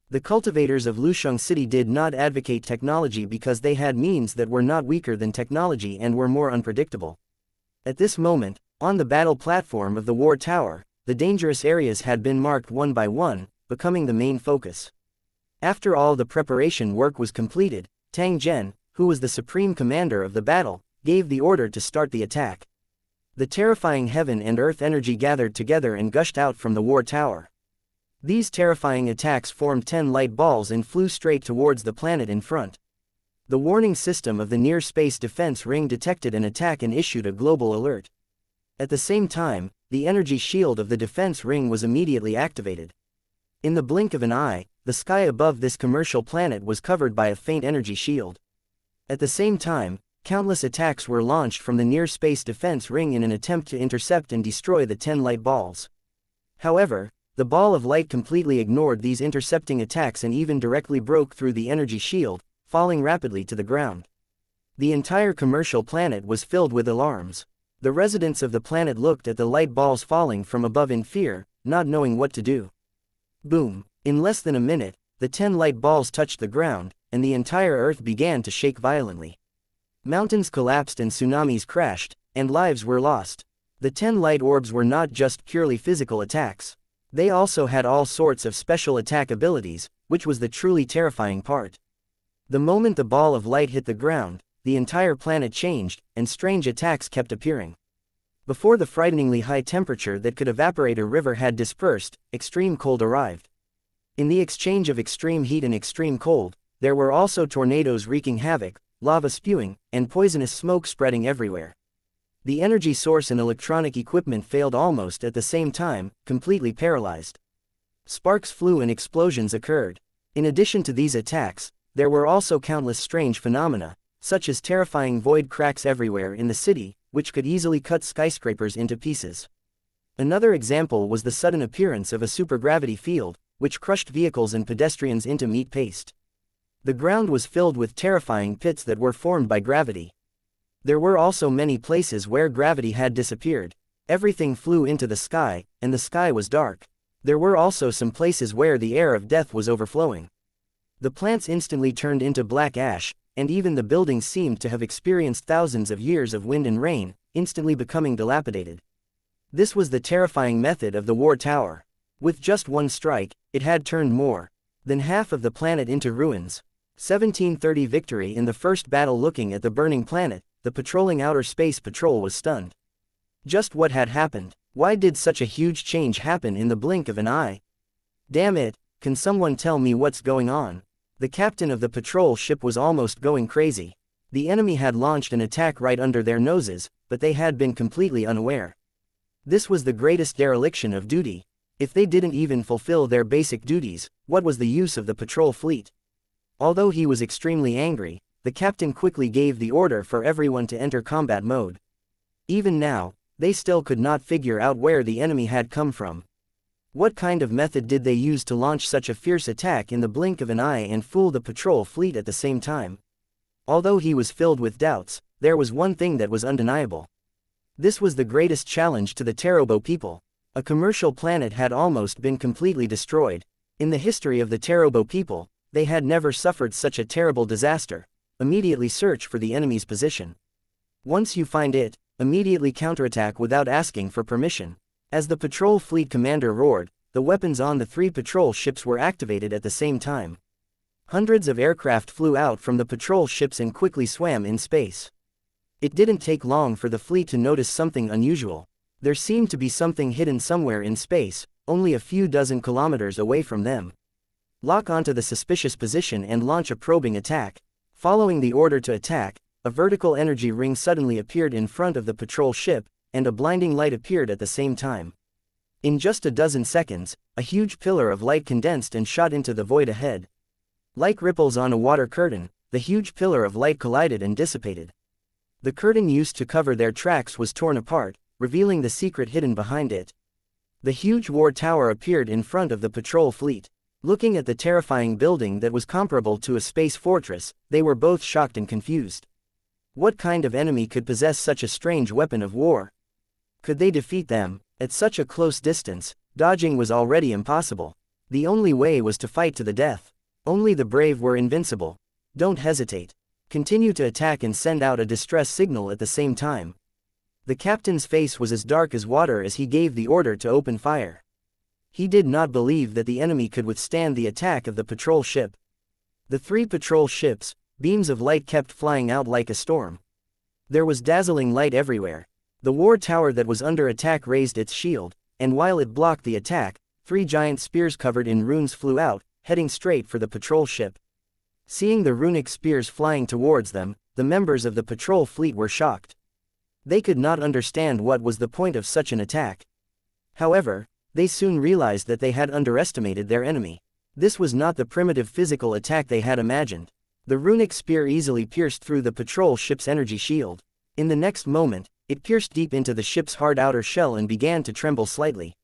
The cultivators of Lusheng City did not advocate technology because they had means that were not weaker than technology and were more unpredictable. At this moment, on the battle platform of the war tower, the dangerous areas had been marked one by one, becoming the main focus. After all the preparation work was completed, Tang Zhen, who was the supreme commander of the battle, gave the order to start the attack. The terrifying heaven and earth energy gathered together and gushed out from the war tower. These terrifying attacks formed 10 light balls and flew straight towards the planet in front. The warning system of the Near Space Defense Ring detected an attack and issued a global alert. At the same time, the energy shield of the defense ring was immediately activated. In the blink of an eye, the sky above this commercial planet was covered by a faint energy shield. At the same time, countless attacks were launched from the Near Space Defense Ring in an attempt to intercept and destroy the 10 light balls. However, the ball of light completely ignored these intercepting attacks and even directly broke through the energy shield, falling rapidly to the ground. The entire commercial planet was filled with alarms. The residents of the planet looked at the light balls falling from above in fear, not knowing what to do. Boom! In less than a minute, the 10 light balls touched the ground, and the entire Earth began to shake violently. Mountains collapsed and tsunamis crashed, and lives were lost. The 10 light orbs were not just purely physical attacks. They also had all sorts of special attack abilities, which was the truly terrifying part. The moment the ball of light hit the ground, the entire planet changed, and strange attacks kept appearing. Before the frighteningly high temperature that could evaporate a river had dispersed, extreme cold arrived. In the exchange of extreme heat and extreme cold, there were also tornadoes wreaking havoc, lava spewing, and poisonous smoke spreading everywhere. The energy source and electronic equipment failed almost at the same time, completely paralyzed. Sparks flew and explosions occurred. In addition to these attacks, there were also countless strange phenomena, such as terrifying void cracks everywhere in the city, which could easily cut skyscrapers into pieces. Another example was the sudden appearance of a supergravity field, which crushed vehicles and pedestrians into meat paste. The ground was filled with terrifying pits that were formed by gravity. There were also many places where gravity had disappeared. Everything flew into the sky, and the sky was dark. There were also some places where the air of death was overflowing. The plants instantly turned into black ash, and even the buildings seemed to have experienced thousands of years of wind and rain, instantly becoming dilapidated. This was the terrifying method of the war tower. With just one strike, it had turned more than half of the planet into ruins. 1730 victory in the first battle. Looking at the burning planet, the patrolling outer space patrol was stunned. Just what had happened? Why did such a huge change happen in the blink of an eye? Damn it, can someone tell me what's going on? The captain of the patrol ship was almost going crazy. The enemy had launched an attack right under their noses, but they had been completely unaware. This was the greatest dereliction of duty. If they didn't even fulfill their basic duties, what was the use of the patrol fleet? Although he was extremely angry, the captain quickly gave the order for everyone to enter combat mode. Even now, they still could not figure out where the enemy had come from. What kind of method did they use to launch such a fierce attack in the blink of an eye and fool the patrol fleet at the same time? Although he was filled with doubts, there was one thing that was undeniable. This was the greatest challenge to the Tarobo people. A commercial planet had almost been completely destroyed. In the history of the Tarobo people, they had never suffered such a terrible disaster. Immediately search for the enemy's position. Once you find it, immediately counterattack without asking for permission. As the patrol fleet commander roared, the weapons on the 3 patrol ships were activated at the same time. Hundreds of aircraft flew out from the patrol ships and quickly swam in space. It didn't take long for the fleet to notice something unusual. There seemed to be something hidden somewhere in space, only a few dozen kilometers away from them. Lock onto the suspicious position and launch a probing attack. Following the order to attack, a vertical energy ring suddenly appeared in front of the patrol ship, and a blinding light appeared at the same time. In just a dozen seconds, a huge pillar of light condensed and shot into the void ahead. Like ripples on a water curtain, the huge pillar of light collided and dissipated. The curtain used to cover their tracks was torn apart, revealing the secret hidden behind it. The huge war tower appeared in front of the patrol fleet. Looking at the terrifying building that was comparable to a space fortress, they were both shocked and confused. What kind of enemy could possess such a strange weapon of war? Could they defeat them? At such a close distance, dodging was already impossible. The only way was to fight to the death. Only the brave were invincible. Don't hesitate. Continue to attack and send out a distress signal at the same time. The captain's face was as dark as water as he gave the order to open fire. He did not believe that the enemy could withstand the attack of the patrol ship. The 3 patrol ships, beams of light kept flying out like a storm. There was dazzling light everywhere. The war tower that was under attack raised its shield, and while it blocked the attack, 3 giant spears covered in runes flew out, heading straight for the patrol ship. Seeing the runic spears flying towards them, the members of the patrol fleet were shocked. They could not understand what was the point of such an attack. However, they soon realized that they had underestimated their enemy. This was not the primitive physical attack they had imagined. The runic spear easily pierced through the patrol ship's energy shield. In the next moment, it pierced deep into the ship's hard outer shell and began to tremble slightly.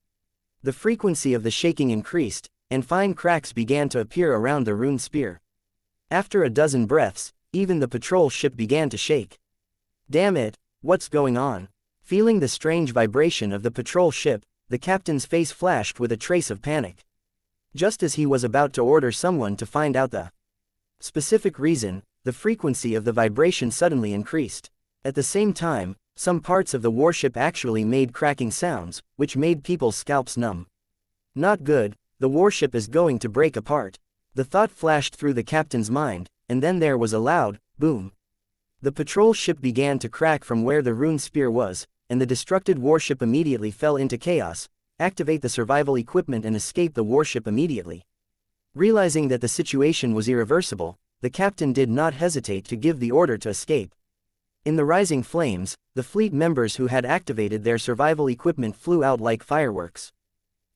The frequency of the shaking increased, and fine cracks began to appear around the rune spear. After a dozen breaths, even the patrol ship began to shake. Damn it, what's going on? Feeling the strange vibration of the patrol ship, the captain's face flashed with a trace of panic. Just as he was about to order someone to find out the specific reason, the frequency of the vibration suddenly increased. At the same time, some parts of the warship actually made cracking sounds, which made people's scalps numb. Not good, the warship is going to break apart. The thought flashed through the captain's mind, and then there was a loud boom. The patrol ship began to crack from where the rune spear was, and the destructed warship immediately fell into chaos. Activate the survival equipment and escape the warship immediately. Realizing that the situation was irreversible, the captain did not hesitate to give the order to escape. In the rising flames, the fleet members who had activated their survival equipment flew out like fireworks.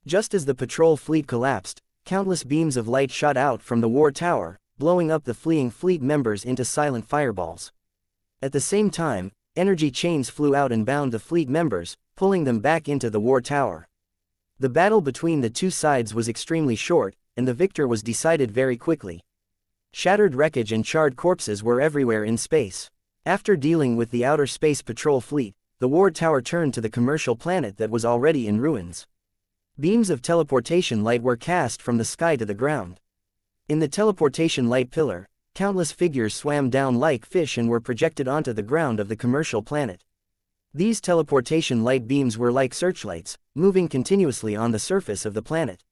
Just as the patrol fleet collapsed, countless beams of light shot out from the war tower, blowing up the fleeing fleet members into silent fireballs. At the same time, energy chains flew out and bound the fleet members, pulling them back into the war tower. The battle between the 2 sides was extremely short, and the victor was decided very quickly. Shattered wreckage and charred corpses were everywhere in space. After dealing with the outer space patrol fleet, the war tower turned to the commercial planet that was already in ruins. Beams of teleportation light were cast from the sky to the ground. In the teleportation light pillar, countless figures swam down like fish and were projected onto the ground of the commercial planet. These teleportation light beams were like searchlights, moving continuously on the surface of the planet.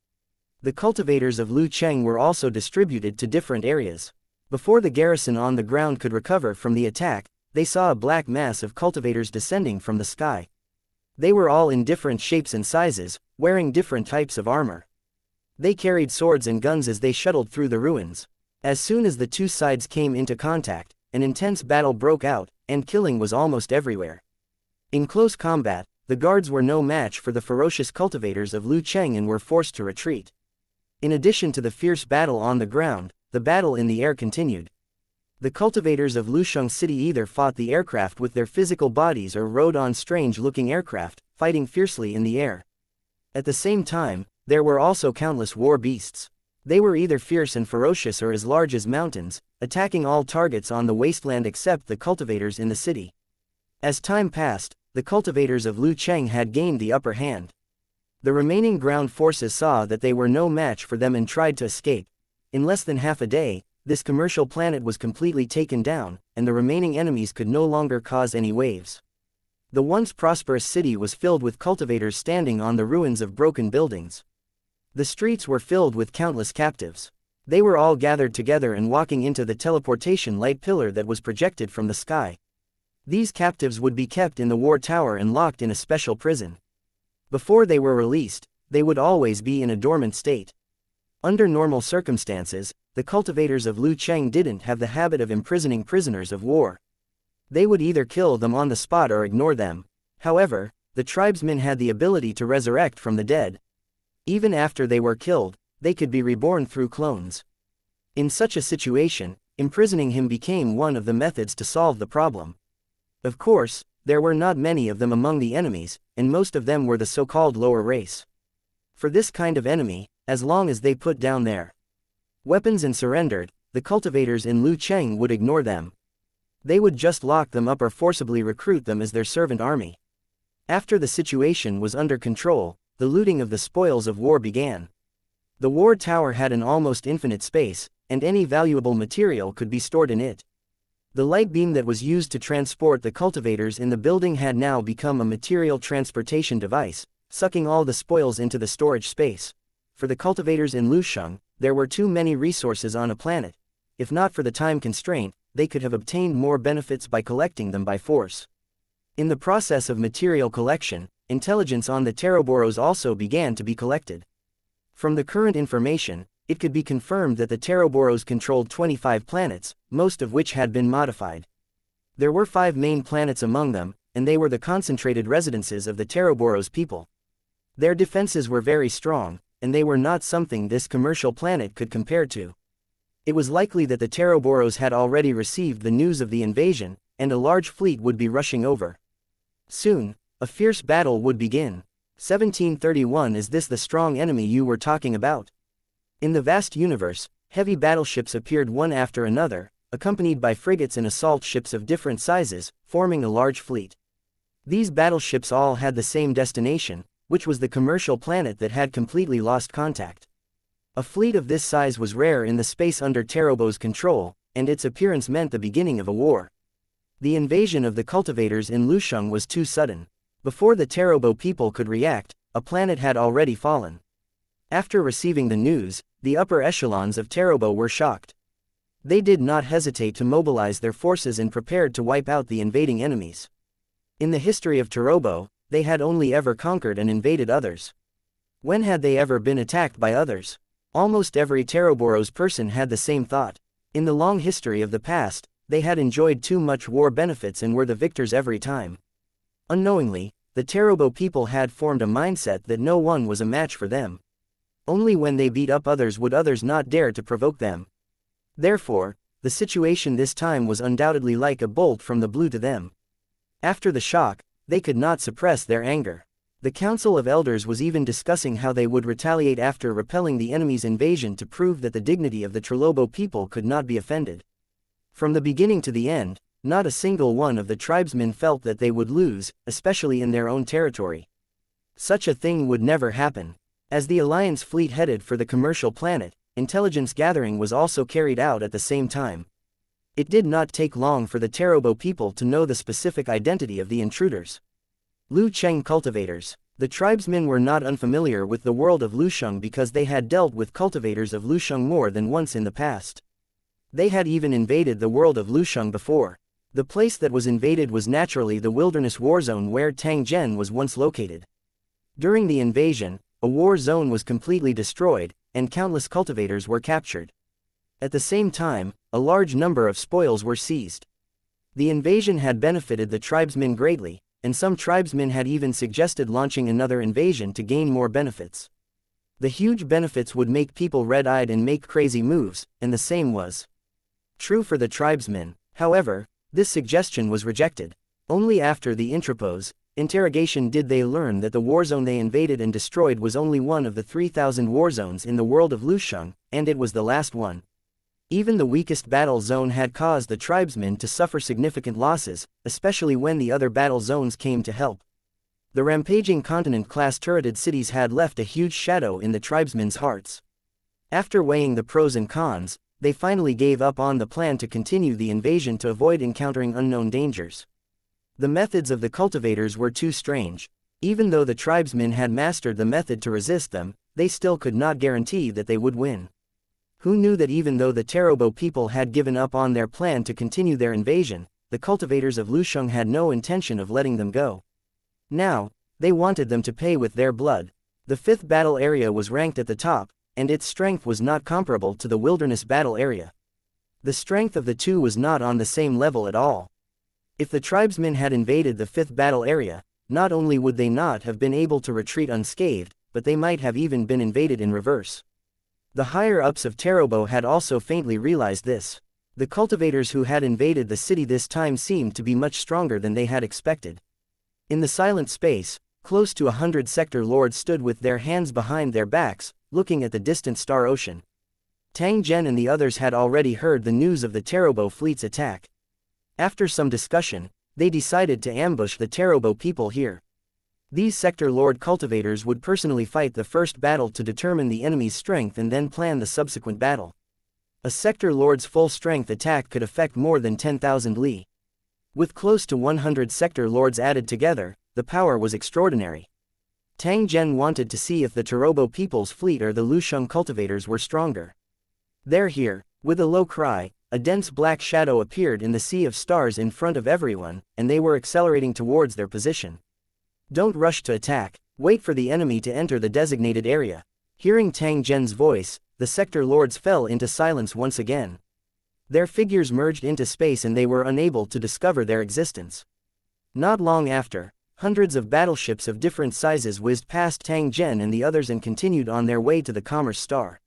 The cultivators of Lu Cheng were also distributed to different areas. Before the garrison on the ground could recover from the attack, they saw a black mass of cultivators descending from the sky. They were all in different shapes and sizes, wearing different types of armor. They carried swords and guns as they shuttled through the ruins. As soon as the 2 sides came into contact, an intense battle broke out, and killing was almost everywhere. In close combat, the guards were no match for the ferocious cultivators of Lu Cheng and were forced to retreat. In addition to the fierce battle on the ground, the battle in the air continued. The cultivators of Lusheng City either fought the aircraft with their physical bodies or rode on strange-looking aircraft, fighting fiercely in the air. At the same time, there were also countless war beasts. They were either fierce and ferocious or as large as mountains, attacking all targets on the wasteland except the cultivators in the city. As time passed, the cultivators of Lu Cheng had gained the upper hand. The remaining ground forces saw that they were no match for them and tried to escape. In less than half a day, this commercial planet was completely taken down, and the remaining enemies could no longer cause any waves. The once prosperous city was filled with cultivators standing on the ruins of broken buildings. The streets were filled with countless captives. They were all gathered together and walking into the teleportation light pillar that was projected from the sky. These captives would be kept in the war tower and locked in a special prison. Before they were released, they would always be in a dormant state. Under normal circumstances, the cultivators of Lu Cheng didn't have the habit of imprisoning prisoners of war. They would either kill them on the spot or ignore them. However, the tribesmen had the ability to resurrect from the dead. Even after they were killed, they could be reborn through clones. In such a situation, imprisoning him became one of the methods to solve the problem. Of course, there were not many of them among the enemies, and most of them were the so-called lower race. For this kind of enemy, as long as they put down their weapons and surrendered, the cultivators in Lu Cheng would ignore them. They would just lock them up or forcibly recruit them as their servant army. After the situation was under control, the looting of the spoils of war began. The war tower had an almost infinite space, and any valuable material could be stored in it. The light beam that was used to transport the cultivators in the building had now become a material transportation device, sucking all the spoils into the storage space. For the cultivators in Lusheng, there were too many resources on a planet. If not for the time constraint, they could have obtained more benefits by collecting them by force. In the process of material collection, intelligence on the Teroboros also began to be collected. From the current information, it could be confirmed that the Teroboros controlled 25 planets, most of which had been modified. There were 5 main planets among them, and they were the concentrated residences of the Teroboros people. Their defenses were very strong, and they were not something this commercial planet could compare to. It was likely that the Teroboros had already received the news of the invasion, and a large fleet would be rushing over. Soon, a fierce battle would begin. 1731 Is this the strong enemy you were talking about? In the vast universe, heavy battleships appeared one after another, accompanied by frigates and assault ships of different sizes, forming a large fleet. These battleships all had the same destination, which was the commercial planet that had completely lost contact. A fleet of this size was rare in the space under Terobo's control, and its appearance meant the beginning of a war. The invasion of the cultivators in Lusheng was too sudden. Before the Terobo people could react, a planet had already fallen. After receiving the news, the upper echelons of Terobo were shocked. They did not hesitate to mobilize their forces and prepared to wipe out the invading enemies. In the history of Terobo, they had only ever conquered and invaded others. When had they ever been attacked by others? Almost every Teroboros person had the same thought. In the long history of the past, they had enjoyed too much war benefits and were the victors every time. Unknowingly, the Terobo people had formed a mindset that no one was a match for them. Only when they beat up others would others not dare to provoke them. Therefore, the situation this time was undoubtedly like a bolt from the blue to them. After the shock, they could not suppress their anger. The Council of Elders was even discussing how they would retaliate after repelling the enemy's invasion to prove that the dignity of the Terobo people could not be offended. From the beginning to the end, not a single one of the tribesmen felt that they would lose, especially in their own territory. Such a thing would never happen. As the Alliance fleet headed for the commercial planet, intelligence gathering was also carried out at the same time. It did not take long for the Terobo people to know the specific identity of the intruders. Lu Cheng cultivators. The tribesmen were not unfamiliar with the world of Lusheng because they had dealt with cultivators of Lusheng more than once in the past. They had even invaded the world of Lusheng before. The place that was invaded was naturally the wilderness war zone where Tang Zhen was once located. During the invasion, a war zone was completely destroyed, and countless cultivators were captured. At the same time, a large number of spoils were seized. The invasion had benefited the tribesmen greatly, and some tribesmen had even suggested launching another invasion to gain more benefits. The huge benefits would make people red-eyed and make crazy moves, and the same was true for the tribesmen. However, this suggestion was rejected. Only after the interrogation did they learn that the war zone they invaded and destroyed was only one of the 3,000 war zones in the world of Lusheng, and it was the last one. Even the weakest battle zone had caused the tribesmen to suffer significant losses, especially when the other battle zones came to help. The rampaging continent-class turreted cities had left a huge shadow in the tribesmen's hearts. After weighing the pros and cons, they finally gave up on the plan to continue the invasion to avoid encountering unknown dangers. The methods of the cultivators were too strange. Even though the tribesmen had mastered the method to resist them, they still could not guarantee that they would win. Who knew that even though the Terobo people had given up on their plan to continue their invasion, the cultivators of Lusheng had no intention of letting them go. Now, they wanted them to pay with their blood. The 5th battle area was ranked at the top, and its strength was not comparable to the wilderness battle area. The strength of the two was not on the same level at all. If the tribesmen had invaded the 5th battle area, not only would they not have been able to retreat unscathed, but they might have even been invaded in reverse. The higher-ups of Terobo had also faintly realized this. The cultivators who had invaded the city this time seemed to be much stronger than they had expected. In the silent space, close to 100 sector lords stood with their hands behind their backs, looking at the distant star ocean. Tang Zhen and the others had already heard the news of the Terobo fleet's attack. After some discussion, they decided to ambush the Terobo people here. These sector lord cultivators would personally fight the first battle to determine the enemy's strength and then plan the subsequent battle. A sector lord's full-strength attack could affect more than 10,000 li. With close to 100 sector lords added together, the power was extraordinary. Tang Zhen wanted to see if the Turobo people's fleet or the Lusheng cultivators were stronger. "They're here." With a low cry, a dense black shadow appeared in the sea of stars in front of everyone, and they were accelerating towards their position. "Don't rush to attack, wait for the enemy to enter the designated area." Hearing Tang Zhen's voice, the sector lords fell into silence once again. Their figures merged into space and they were unable to discover their existence. Not long after, hundreds of battleships of different sizes whizzed past Tang Zhen and the others and continued on their way to the Commerce Star.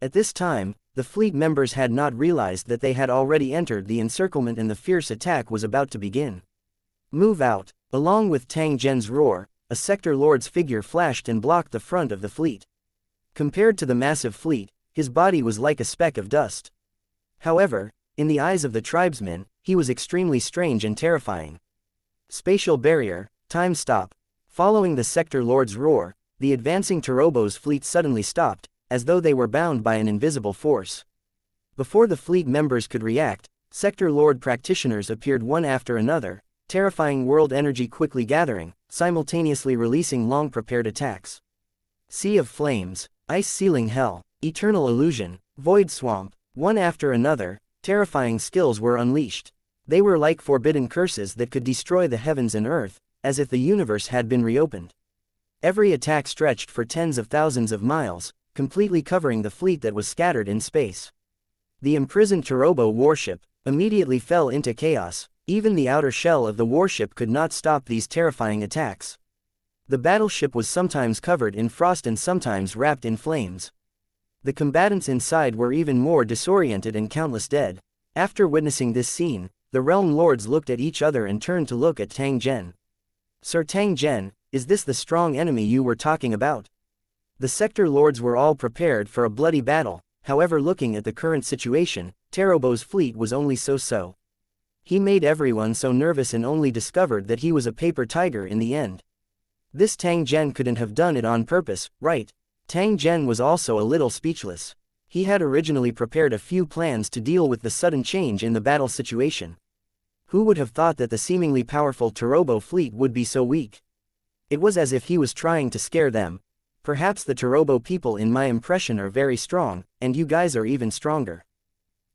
At this time, the fleet members had not realized that they had already entered the encirclement and the fierce attack was about to begin. "Move out!" Along with Tang Zhen's roar, a sector lord's figure flashed and blocked the front of the fleet. Compared to the massive fleet, his body was like a speck of dust. However, in the eyes of the tribesmen, he was extremely strange and terrifying. Spatial barrier, time stop. Following the sector lord's roar, the advancing Turobo's fleet suddenly stopped, as though they were bound by an invisible force. Before the fleet members could react, sector lord practitioners appeared one after another, terrifying world energy quickly gathering, simultaneously releasing long-prepared attacks. Sea of flames, ice ceiling hell, eternal illusion, void swamp. One after another, terrifying skills were unleashed. They were like forbidden curses that could destroy the heavens and earth, as if the universe had been reopened. Every attack stretched for tens of thousands of miles, completely covering the fleet that was scattered in space. The imprisoned Turobo warship immediately fell into chaos. Even the outer shell of the warship could not stop these terrifying attacks. The battleship was sometimes covered in frost and sometimes wrapped in flames. The combatants inside were even more disoriented and countless dead. After witnessing this scene, the realm lords looked at each other and turned to look at Tang Zhen. "Sir Tang Zhen, is this the strong enemy you were talking about?" The sector lords were all prepared for a bloody battle. However, looking at the current situation, Turobo's fleet was only so-so. He made everyone so nervous and only discovered that he was a paper tiger in the end. This Tang Zhen couldn't have done it on purpose, right? Tang Zhen was also a little speechless. He had originally prepared a few plans to deal with the sudden change in the battle situation. Who would have thought that the seemingly powerful Turobo fleet would be so weak? It was as if he was trying to scare them. "Perhaps the Turobo people in my impression are very strong, and you guys are even stronger."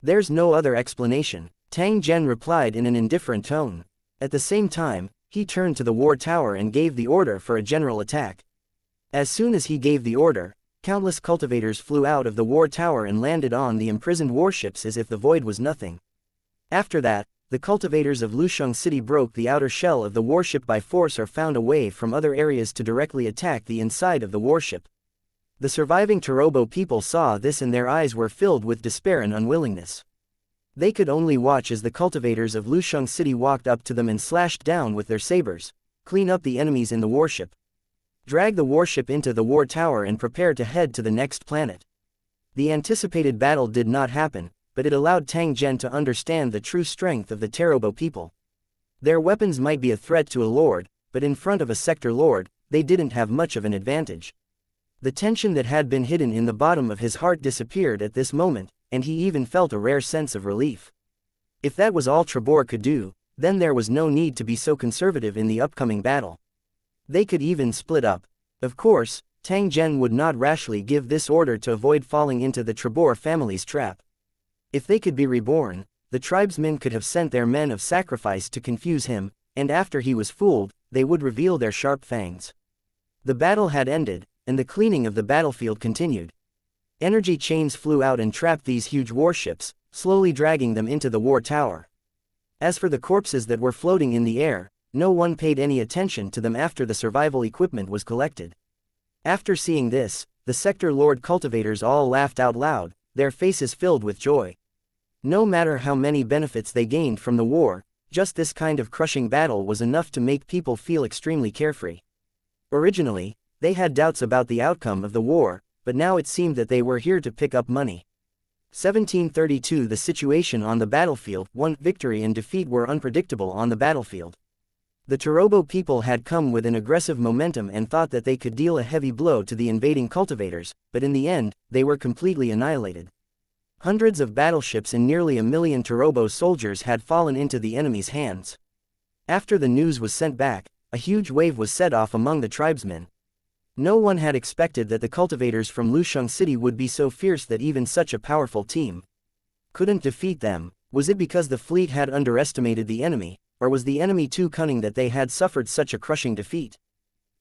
"There's no other explanation," Tang Zhen replied in an indifferent tone. At the same time, he turned to the war tower and gave the order for a general attack. As soon as he gave the order, countless cultivators flew out of the war tower and landed on the imprisoned warships as if the void was nothing. After that, the cultivators of Lusheng City broke the outer shell of the warship by force or found a way from other areas to directly attack the inside of the warship. The surviving Turobo people saw this and their eyes were filled with despair and unwillingness. They could only watch as the cultivators of Lusheng City walked up to them and slashed down with their sabers, clean up the enemies in the warship, drag the warship into the war tower and prepare to head to the next planet. The anticipated battle did not happen, but it allowed Tang Zhen to understand the true strength of the Turobo people. Their weapons might be a threat to a lord, but in front of a sector lord, they didn't have much of an advantage. The tension that had been hidden in the bottom of his heart disappeared at this moment, and he even felt a rare sense of relief. If that was all Trebor could do, then there was no need to be so conservative in the upcoming battle. They could even split up. Of course, Tang Zhen would not rashly give this order to avoid falling into the Trebor family's trap. If they could be reborn, the tribesmen could have sent their men of sacrifice to confuse him, and after he was fooled, they would reveal their sharp fangs. The battle had ended, and the cleaning of the battlefield continued. Energy chains flew out and trapped these huge warships, slowly dragging them into the war tower. As for the corpses that were floating in the air, no one paid any attention to them after the survival equipment was collected. After seeing this, the sector lord cultivators all laughed out loud, their faces filled with joy. No matter how many benefits they gained from the war, just this kind of crushing battle was enough to make people feel extremely carefree. Originally, they had doubts about the outcome of the war, but now it seemed that they were here to pick up money. 1732 The situation on the battlefield. Victory and defeat were unpredictable on the battlefield. The Turobo people had come with an aggressive momentum and thought that they could deal a heavy blow to the invading cultivators, but in the end, they were completely annihilated. Hundreds of battleships and nearly 1 million Turobo soldiers had fallen into the enemy's hands. After the news was sent back, a huge wave was set off among the tribesmen. No one had expected that the cultivators from Lusheng City would be so fierce that even such a powerful team couldn't defeat them. Was it because the fleet had underestimated the enemy, or was the enemy too cunning that they had suffered such a crushing defeat?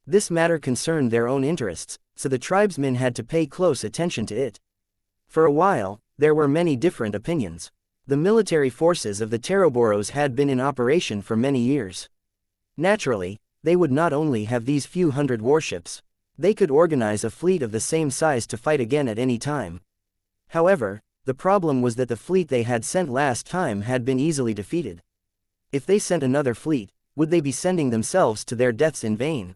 This matter concerned their own interests, so the tribesmen had to pay close attention to it. For a while, there were many different opinions. The military forces of the Teroboros had been in operation for many years. Naturally, they would not only have these few hundred warships. They could organize a fleet of the same size to fight again at any time. However, the problem was that the fleet they had sent last time had been easily defeated. If they sent another fleet, would they be sending themselves to their deaths in vain?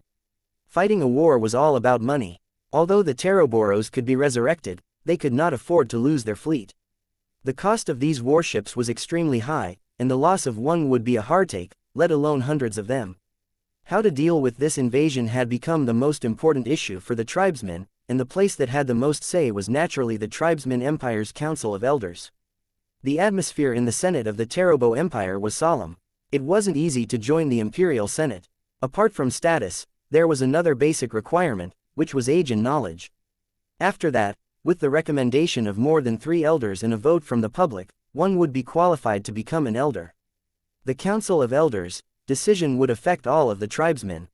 Fighting a war was all about money. Although the Teroboros could be resurrected, they could not afford to lose their fleet. The cost of these warships was extremely high, and the loss of one would be a heartache, let alone hundreds of them. How to deal with this invasion had become the most important issue for the tribesmen, and the place that had the most say was naturally the Tribesmen Empire's Council of Elders. The atmosphere in the Senate of the Terobo Empire was solemn. It wasn't easy to join the Imperial Senate. Apart from status, there was another basic requirement, which was age and knowledge. After that, with the recommendation of more than 3 elders and a vote from the public, one would be qualified to become an elder. The Council of Elders' decision would affect all of the tribesmen.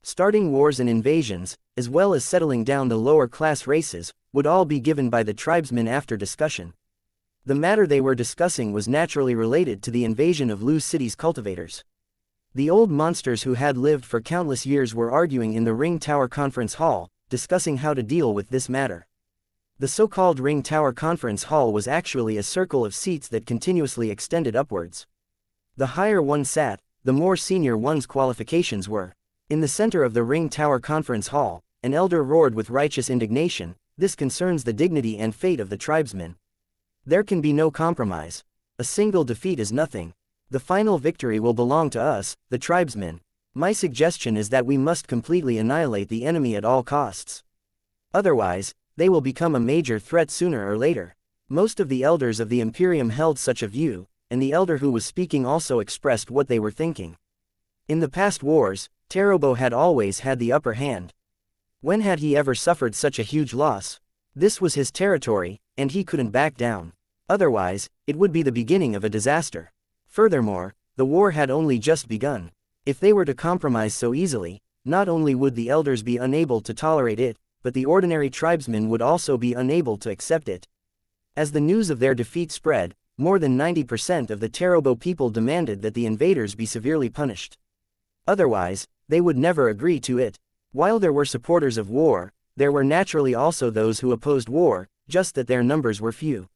Starting wars and invasions, as well as settling down the lower-class races, would all be given by the tribesmen after discussion. The matter they were discussing was naturally related to the invasion of Lu City's cultivators. The old monsters who had lived for countless years were arguing in the Ring Tower Conference Hall, discussing how to deal with this matter. The so-called Ring Tower Conference Hall was actually a circle of seats that continuously extended upwards. The higher one sat, the more senior one's qualifications were. In the center of the Ring Tower Conference Hall, an elder roared with righteous indignation, "This concerns the dignity and fate of the tribesmen. There can be no compromise. A single defeat is nothing. The final victory will belong to us, the tribesmen. My suggestion is that we must completely annihilate the enemy at all costs. Otherwise, they will become a major threat sooner or later." Most of the elders of the Imperium held such a view, and the elder who was speaking also expressed what they were thinking. In the past wars, Terobo had always had the upper hand. When had he ever suffered such a huge loss? This was his territory, and he couldn't back down. Otherwise, it would be the beginning of a disaster. Furthermore, the war had only just begun. If they were to compromise so easily, not only would the elders be unable to tolerate it, but the ordinary tribesmen would also be unable to accept it. As the news of their defeat spread, more than 90% of the Terobo people demanded that the invaders be severely punished. Otherwise, they would never agree to it. While there were supporters of war, there were naturally also those who opposed war, just that their numbers were few.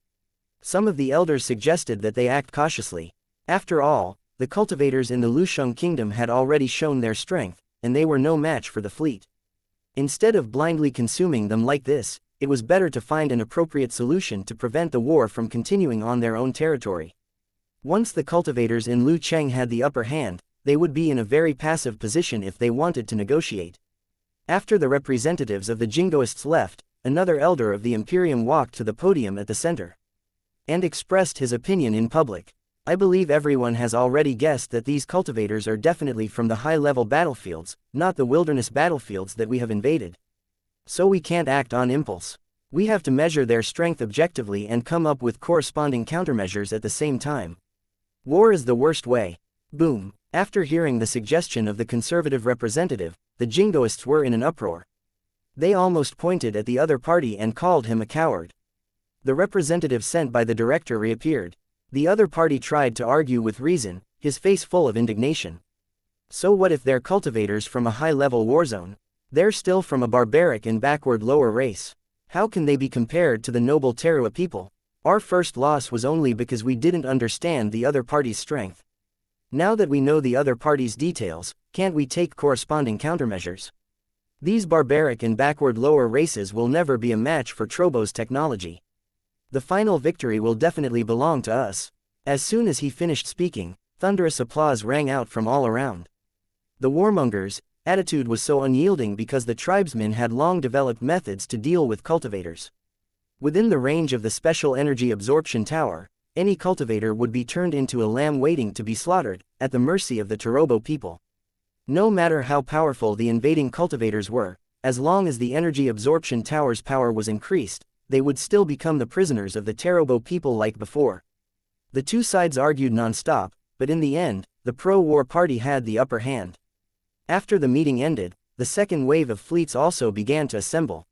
Some of the elders suggested that they act cautiously. After all, the cultivators in the Lusheng Kingdom had already shown their strength, and they were no match for the fleet. Instead of blindly consuming them like this, it was better to find an appropriate solution to prevent the war from continuing on their own territory. Once the cultivators in Lu Cheng had the upper hand, they would be in a very passive position if they wanted to negotiate. After the representatives of the Jingoists left, another elder of the Imperium walked to the podium at the center and expressed his opinion in public. "I believe everyone has already guessed that these cultivators are definitely from the high-level battlefields, not the wilderness battlefields that we have invaded. So we can't act on impulse. We have to measure their strength objectively and come up with corresponding countermeasures at the same time. War is the worst way." Boom. After hearing the suggestion of the conservative representative, the Jingoists were in an uproar. They almost pointed at the other party and called him a coward. The representative sent by the director reappeared. The other party tried to argue with reason, his face full of indignation. So what if they're cultivators from a high-level war zone? They're still from a barbaric and backward lower race. How can they be compared to the noble Terua people? Our first loss was only because we didn't understand the other party's strength. Now that we know the other party's details, can't we take corresponding countermeasures? These barbaric and backward lower races will never be a match for Trobo's technology. The final victory will definitely belong to us. As soon as he finished speaking, thunderous applause rang out from all around. The warmongers' attitude was so unyielding because the tribesmen had long developed methods to deal with cultivators. Within the range of the special energy absorption tower, any cultivator would be turned into a lamb waiting to be slaughtered, at the mercy of the Terobo people. No matter how powerful the invading cultivators were, as long as the energy absorption tower's power was increased, they would still become the prisoners of the Tarobo people like before. The two sides argued non-stop, but in the end, the pro-war party had the upper hand. After the meeting ended, the second wave of fleets also began to assemble.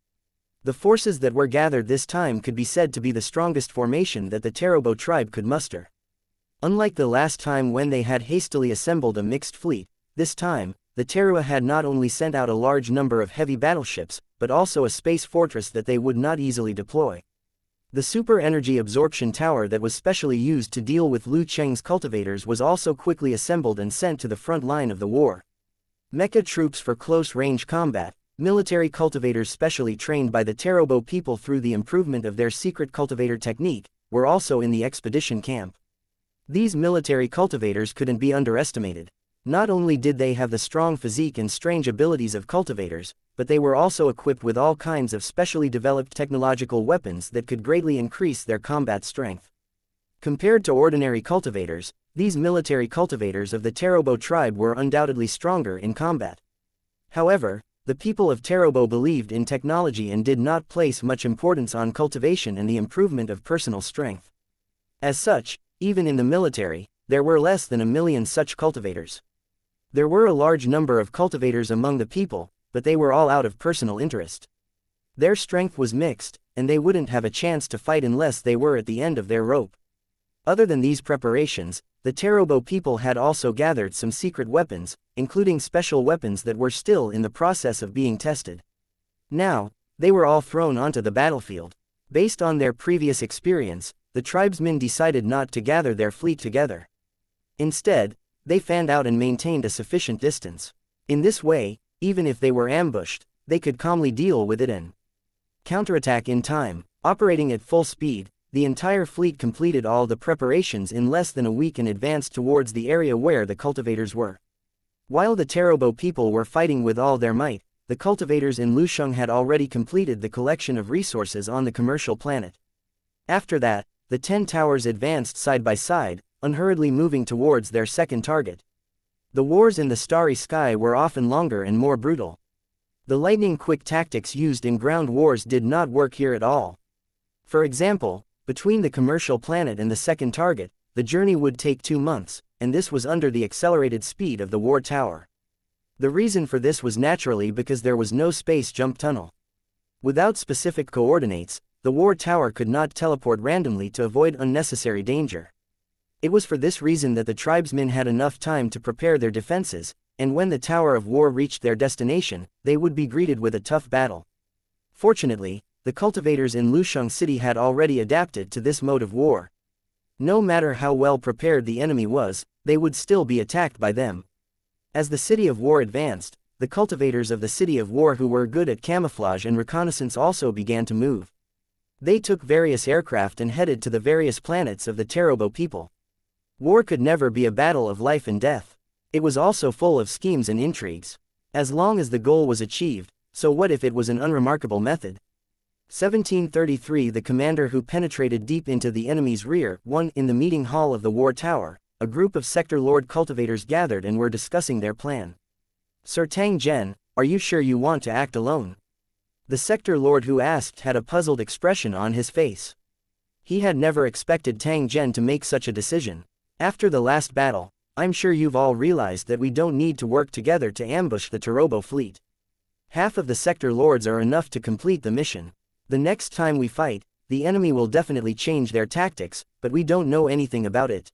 The forces that were gathered this time could be said to be the strongest formation that the Tarobo tribe could muster. Unlike the last time when they had hastily assembled a mixed fleet, this time, the Terua had not only sent out a large number of heavy battleships, but also a space fortress that they would not easily deploy. The super energy absorption tower that was specially used to deal with Lu Cheng's cultivators was also quickly assembled and sent to the front line of the war. Mecha troops for close-range combat, military cultivators specially trained by the Tarobo people through the improvement of their secret cultivator technique, were also in the expedition camp. These military cultivators couldn't be underestimated. Not only did they have the strong physique and strange abilities of cultivators, but they were also equipped with all kinds of specially developed technological weapons that could greatly increase their combat strength. Compared to ordinary cultivators, these military cultivators of the Tarobo tribe were undoubtedly stronger in combat. However, the people of Tarobo believed in technology and did not place much importance on cultivation and the improvement of personal strength. As such, even in the military, there were less than 1 million such cultivators. There were a large number of cultivators among the people, but they were all out of personal interest. Their strength was mixed, and they wouldn't have a chance to fight unless they were at the end of their rope. Other than these preparations, the Tarobo people had also gathered some secret weapons, including special weapons that were still in the process of being tested. Now, they were all thrown onto the battlefield. Based on their previous experience, the tribesmen decided not to gather their fleet together. Instead, they fanned out and maintained a sufficient distance. In this way, even if they were ambushed, they could calmly deal with it and counterattack in time. Operating at full speed, the entire fleet completed all the preparations in less than a week and advanced towards the area where the cultivators were. While the Tarobo people were fighting with all their might, the cultivators in Lusheng had already completed the collection of resources on the commercial planet. After that, the 10 towers advanced side by side, unhurriedly moving towards their second target. The wars in the starry sky were often longer and more brutal. The lightning-quick tactics used in ground wars did not work here at all. For example, between the commercial planet and the second target, the journey would take 2 months, and this was under the accelerated speed of the war tower. The reason for this was naturally because there was no space jump tunnel. Without specific coordinates, the war tower could not teleport randomly to avoid unnecessary danger. It was for this reason that the tribesmen had enough time to prepare their defenses, and when the Tower of War reached their destination, they would be greeted with a tough battle. Fortunately, the cultivators in Lusheng City had already adapted to this mode of war. No matter how well prepared the enemy was, they would still be attacked by them. As the City of War advanced, the cultivators of the City of War who were good at camouflage and reconnaissance also began to move. They took various aircraft and headed to the various planets of the Tarobo people. War could never be a battle of life and death. It was also full of schemes and intrigues. As long as the goal was achieved, so what if it was an unremarkable method? 1733 The commander who penetrated deep into the enemy's rear. 1 In the meeting hall of the War Tower, a group of Sector Lord cultivators gathered and were discussing their plan. Sir Tang Zhen, are you sure you want to act alone? The Sector Lord who asked had a puzzled expression on his face. He had never expected Tang Zhen to make such a decision. After the last battle, I'm sure you've all realized that we don't need to work together to ambush the Tarobo fleet. Half of the Sector Lords are enough to complete the mission. The next time we fight, the enemy will definitely change their tactics, but we don't know anything about it.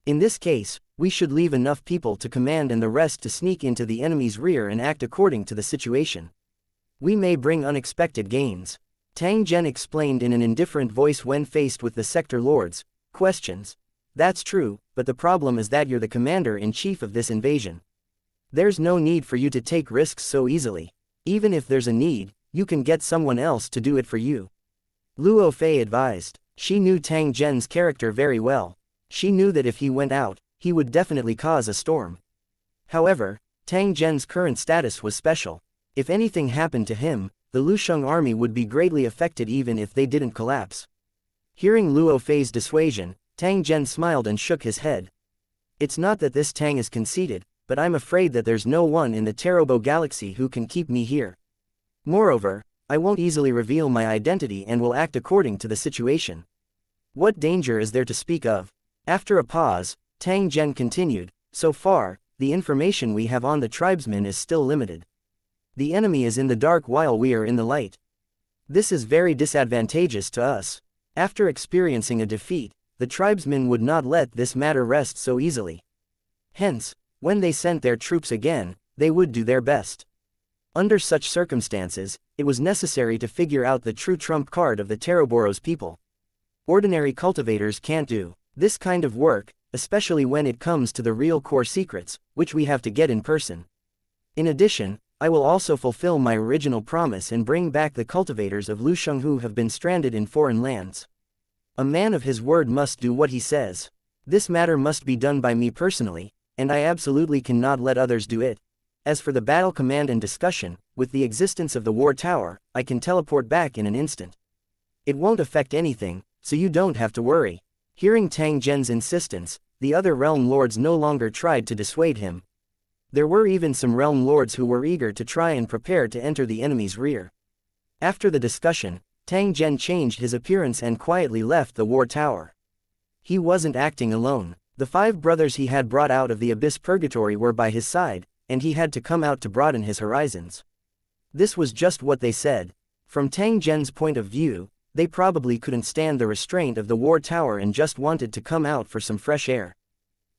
In this case, we should leave enough people to command and the rest to sneak into the enemy's rear and act according to the situation. We may bring unexpected gains. Tang Zhen explained in an indifferent voice when faced with the Sector Lords' questions. That's true, but the problem is that you're the commander-in-chief of this invasion. There's no need for you to take risks so easily. Even if there's a need, you can get someone else to do it for you. Luo Fei advised. She knew Tang Zhen's character very well. She knew that if he went out, he would definitely cause a storm. However, Tang Zhen's current status was special. If anything happened to him, the Lusheng army would be greatly affected even if they didn't collapse. Hearing Luo Fei's dissuasion, Tang Zhen smiled and shook his head. It's not that this Tang is conceited, but I'm afraid that there's no one in the Tarobo galaxy who can keep me here. Moreover, I won't easily reveal my identity and will act according to the situation. What danger is there to speak of? After a pause, Tang Zhen continued, so far, the information we have on the tribesmen is still limited. The enemy is in the dark while we are in the light. This is very disadvantageous to us. After experiencing a defeat, the tribesmen would not let this matter rest so easily. Hence, when they sent their troops again, they would do their best. Under such circumstances, it was necessary to figure out the true trump card of the Teroboros people. Ordinary cultivators can't do this kind of work, especially when it comes to the real core secrets, which we have to get in person. In addition, I will also fulfill my original promise and bring back the cultivators of Lusheng who have been stranded in foreign lands. A man of his word must do what he says. This matter must be done by me personally, and I absolutely cannot let others do it. As for the battle command and discussion, with the existence of the war tower, I can teleport back in an instant. It won't affect anything, so you don't have to worry. Hearing Tang Zhen's insistence, the other realm lords no longer tried to dissuade him. There were even some realm lords who were eager to try and prepare to enter the enemy's rear. After the discussion, Tang Zhen changed his appearance and quietly left the war tower. He wasn't acting alone. The 5 brothers he had brought out of the abyss purgatory were by his side, and he had to come out to broaden his horizons. This was just what they said. From Tang Zhen's point of view, they probably couldn't stand the restraint of the war tower and just wanted to come out for some fresh air.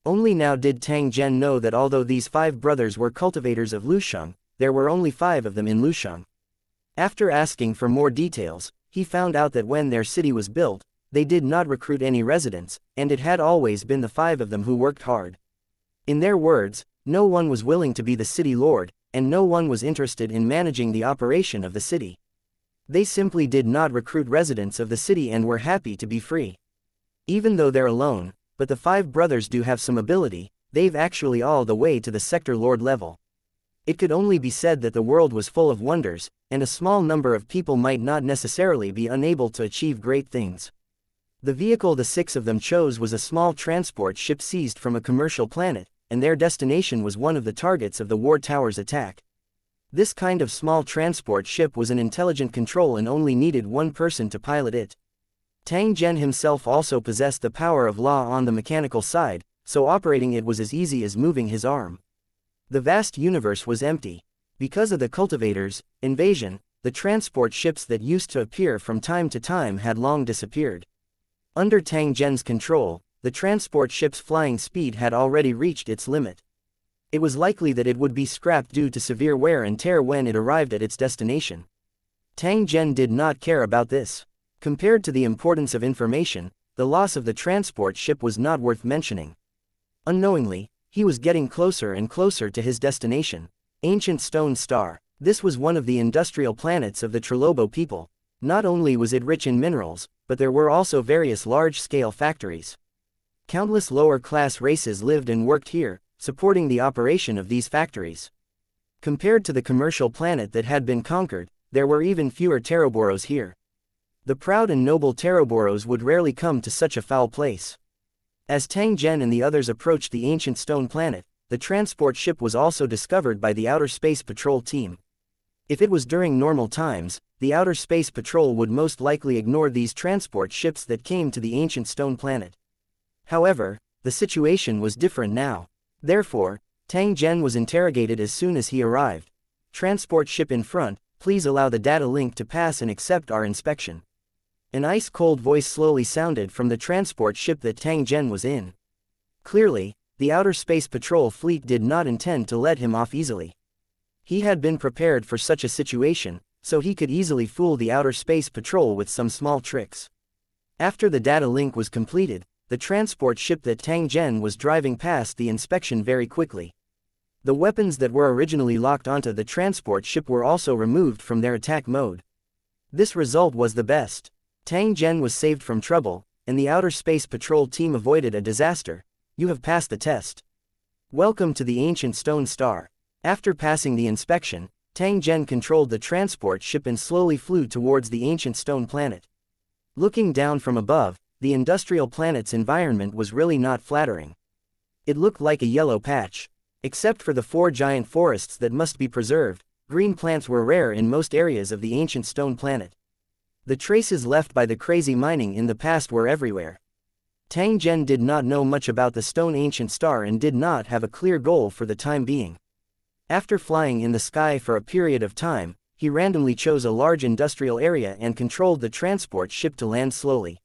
Only now did Tang Zhen know that although these 5 brothers were cultivators of Lusheng, there were only 5 of them in Lusheng. After asking for more details, he found out that when their city was built, they did not recruit any residents, and it had always been the 5 of them who worked hard. In their words, no one was willing to be the city lord, and no one was interested in managing the operation of the city. They simply did not recruit residents of the city and were happy to be free. Even though they're alone, but the 5 brothers do have some ability, they've actually all the way to the sector lord level. It could only be said that the world was full of wonders, and a small number of people might not necessarily be unable to achieve great things. The vehicle the 6 of them chose was a small transport ship seized from a commercial planet, and their destination was one of the targets of the war tower's attack. This kind of small transport ship was an intelligent control and only needed one person to pilot it. Tang Zhen himself also possessed the power of law on the mechanical side, so operating it was as easy as moving his arm. The vast universe was empty. Because of the cultivators' invasion, the transport ships that used to appear from time to time had long disappeared. Under Tang Zhen's control, the transport ship's flying speed had already reached its limit. It was likely that it would be scrapped due to severe wear and tear when it arrived at its destination. Tang Zhen did not care about this. Compared to the importance of information, the loss of the transport ship was not worth mentioning. Unknowingly, he was getting closer and closer to his destination, Ancient Stone Star. This was one of the industrial planets of the Trilobo people. Not only was it rich in minerals, but there were also various large-scale factories. Countless lower-class races lived and worked here, supporting the operation of these factories. Compared to the commercial planet that had been conquered, there were even fewer Teroboros here. The proud and noble Teroboros would rarely come to such a foul place. As Tang Zhen and the others approached the ancient stone planet, the transport ship was also discovered by the Outer Space Patrol team. If it was during normal times, the Outer Space Patrol would most likely ignore these transport ships that came to the ancient stone planet. However, the situation was different now. Therefore, Tang Zhen was interrogated as soon as he arrived. Transport ship in front, please allow the data link to pass and accept our inspection. An ice-cold voice slowly sounded from the transport ship that Tang Zhen was in. Clearly, the Outer Space Patrol fleet did not intend to let him off easily. He had been prepared for such a situation, so he could easily fool the Outer Space Patrol with some small tricks. After the data link was completed, the transport ship that Tang Zhen was driving passed the inspection very quickly. The weapons that were originally locked onto the transport ship were also removed from their attack mode. This result was the best. Tang Zhen was saved from trouble, and the Outer Space Patrol team avoided a disaster. You have passed the test. Welcome to the Ancient Stone Star. After passing the inspection, Tang Zhen controlled the transport ship and slowly flew towards the Ancient Stone planet. Looking down from above, the industrial planet's environment was really not flattering. It looked like a yellow patch. Except for the 4 giant forests that must be preserved, green plants were rare in most areas of the ancient stone planet. The traces left by the crazy mining in the past were everywhere. Tang Zhen did not know much about the stone ancient star and did not have a clear goal for the time being. After flying in the sky for a period of time, he randomly chose a large industrial area and controlled the transport ship to land slowly.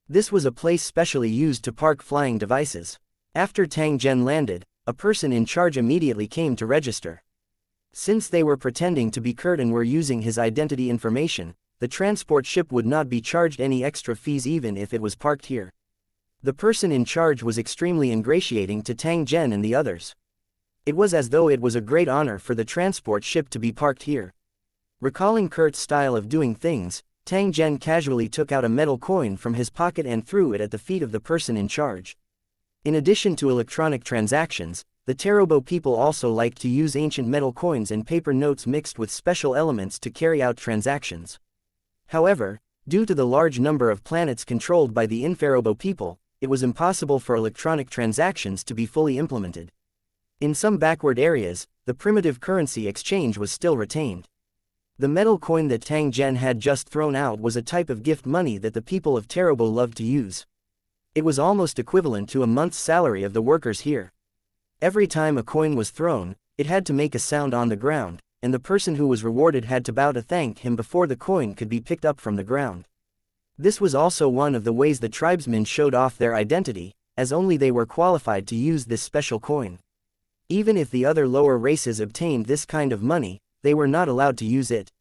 This was a place specially used to park flying devices. After Tang Zhen landed, a person in charge immediately came to register. Since they were pretending to be Kurt and were using his identity information, the transport ship would not be charged any extra fees even if it was parked here. The person in charge was extremely ingratiating to Tang Zhen and the others. It was as though it was a great honor for the transport ship to be parked here. Recalling Kurt's style of doing things, Tang Zhen casually took out a metal coin from his pocket and threw it at the feet of the person in charge. In addition to electronic transactions, the Tarobo people also liked to use ancient metal coins and paper notes mixed with special elements to carry out transactions. However, due to the large number of planets controlled by the Inferobo people, it was impossible for electronic transactions to be fully implemented. In some backward areas, the primitive currency exchange was still retained. The metal coin that Tang Zhen had just thrown out was a type of gift money that the people of Tarobo loved to use. It was almost equivalent to a month's salary of the workers here. Every time a coin was thrown, it had to make a sound on the ground, and the person who was rewarded had to bow to thank him before the coin could be picked up from the ground. This was also one of the ways the tribesmen showed off their identity, as only they were qualified to use this special coin. Even if the other lower races obtained this kind of money, they were not allowed to use it.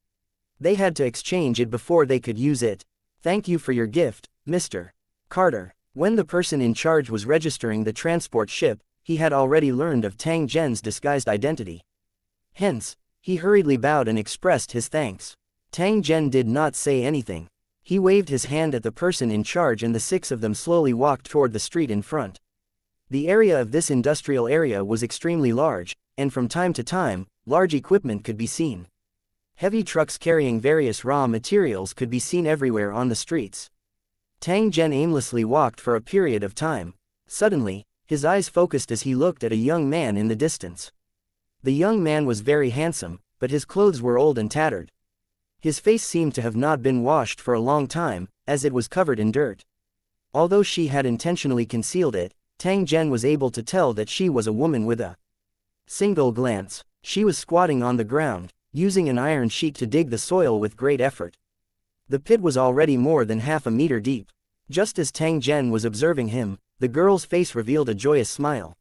They had to exchange it before they could use it. "Thank you for your gift, Mr. Carter." When the person in charge was registering the transport ship, he had already learned of Tang Zhen's disguised identity. Hence, he hurriedly bowed and expressed his thanks. Tang Zhen did not say anything. He waved his hand at the person in charge and the six of them slowly walked toward the street in front. The area of this industrial area was extremely large, and from time to time, large equipment could be seen. Heavy trucks carrying various raw materials could be seen everywhere on the streets. Tang Zhen aimlessly walked for a period of time. Suddenly, his eyes focused as he looked at a young man in the distance. The young man was very handsome, but his clothes were old and tattered. His face seemed to have not been washed for a long time, as it was covered in dirt. Although she had intentionally concealed it, Tang Zhen was able to tell that she was a woman with a single glance. She was squatting on the ground, using an iron sheet to dig the soil with great effort. The pit was already more than half a meter deep. Just as Tang Zhen was observing him, the girl's face revealed a joyous smile.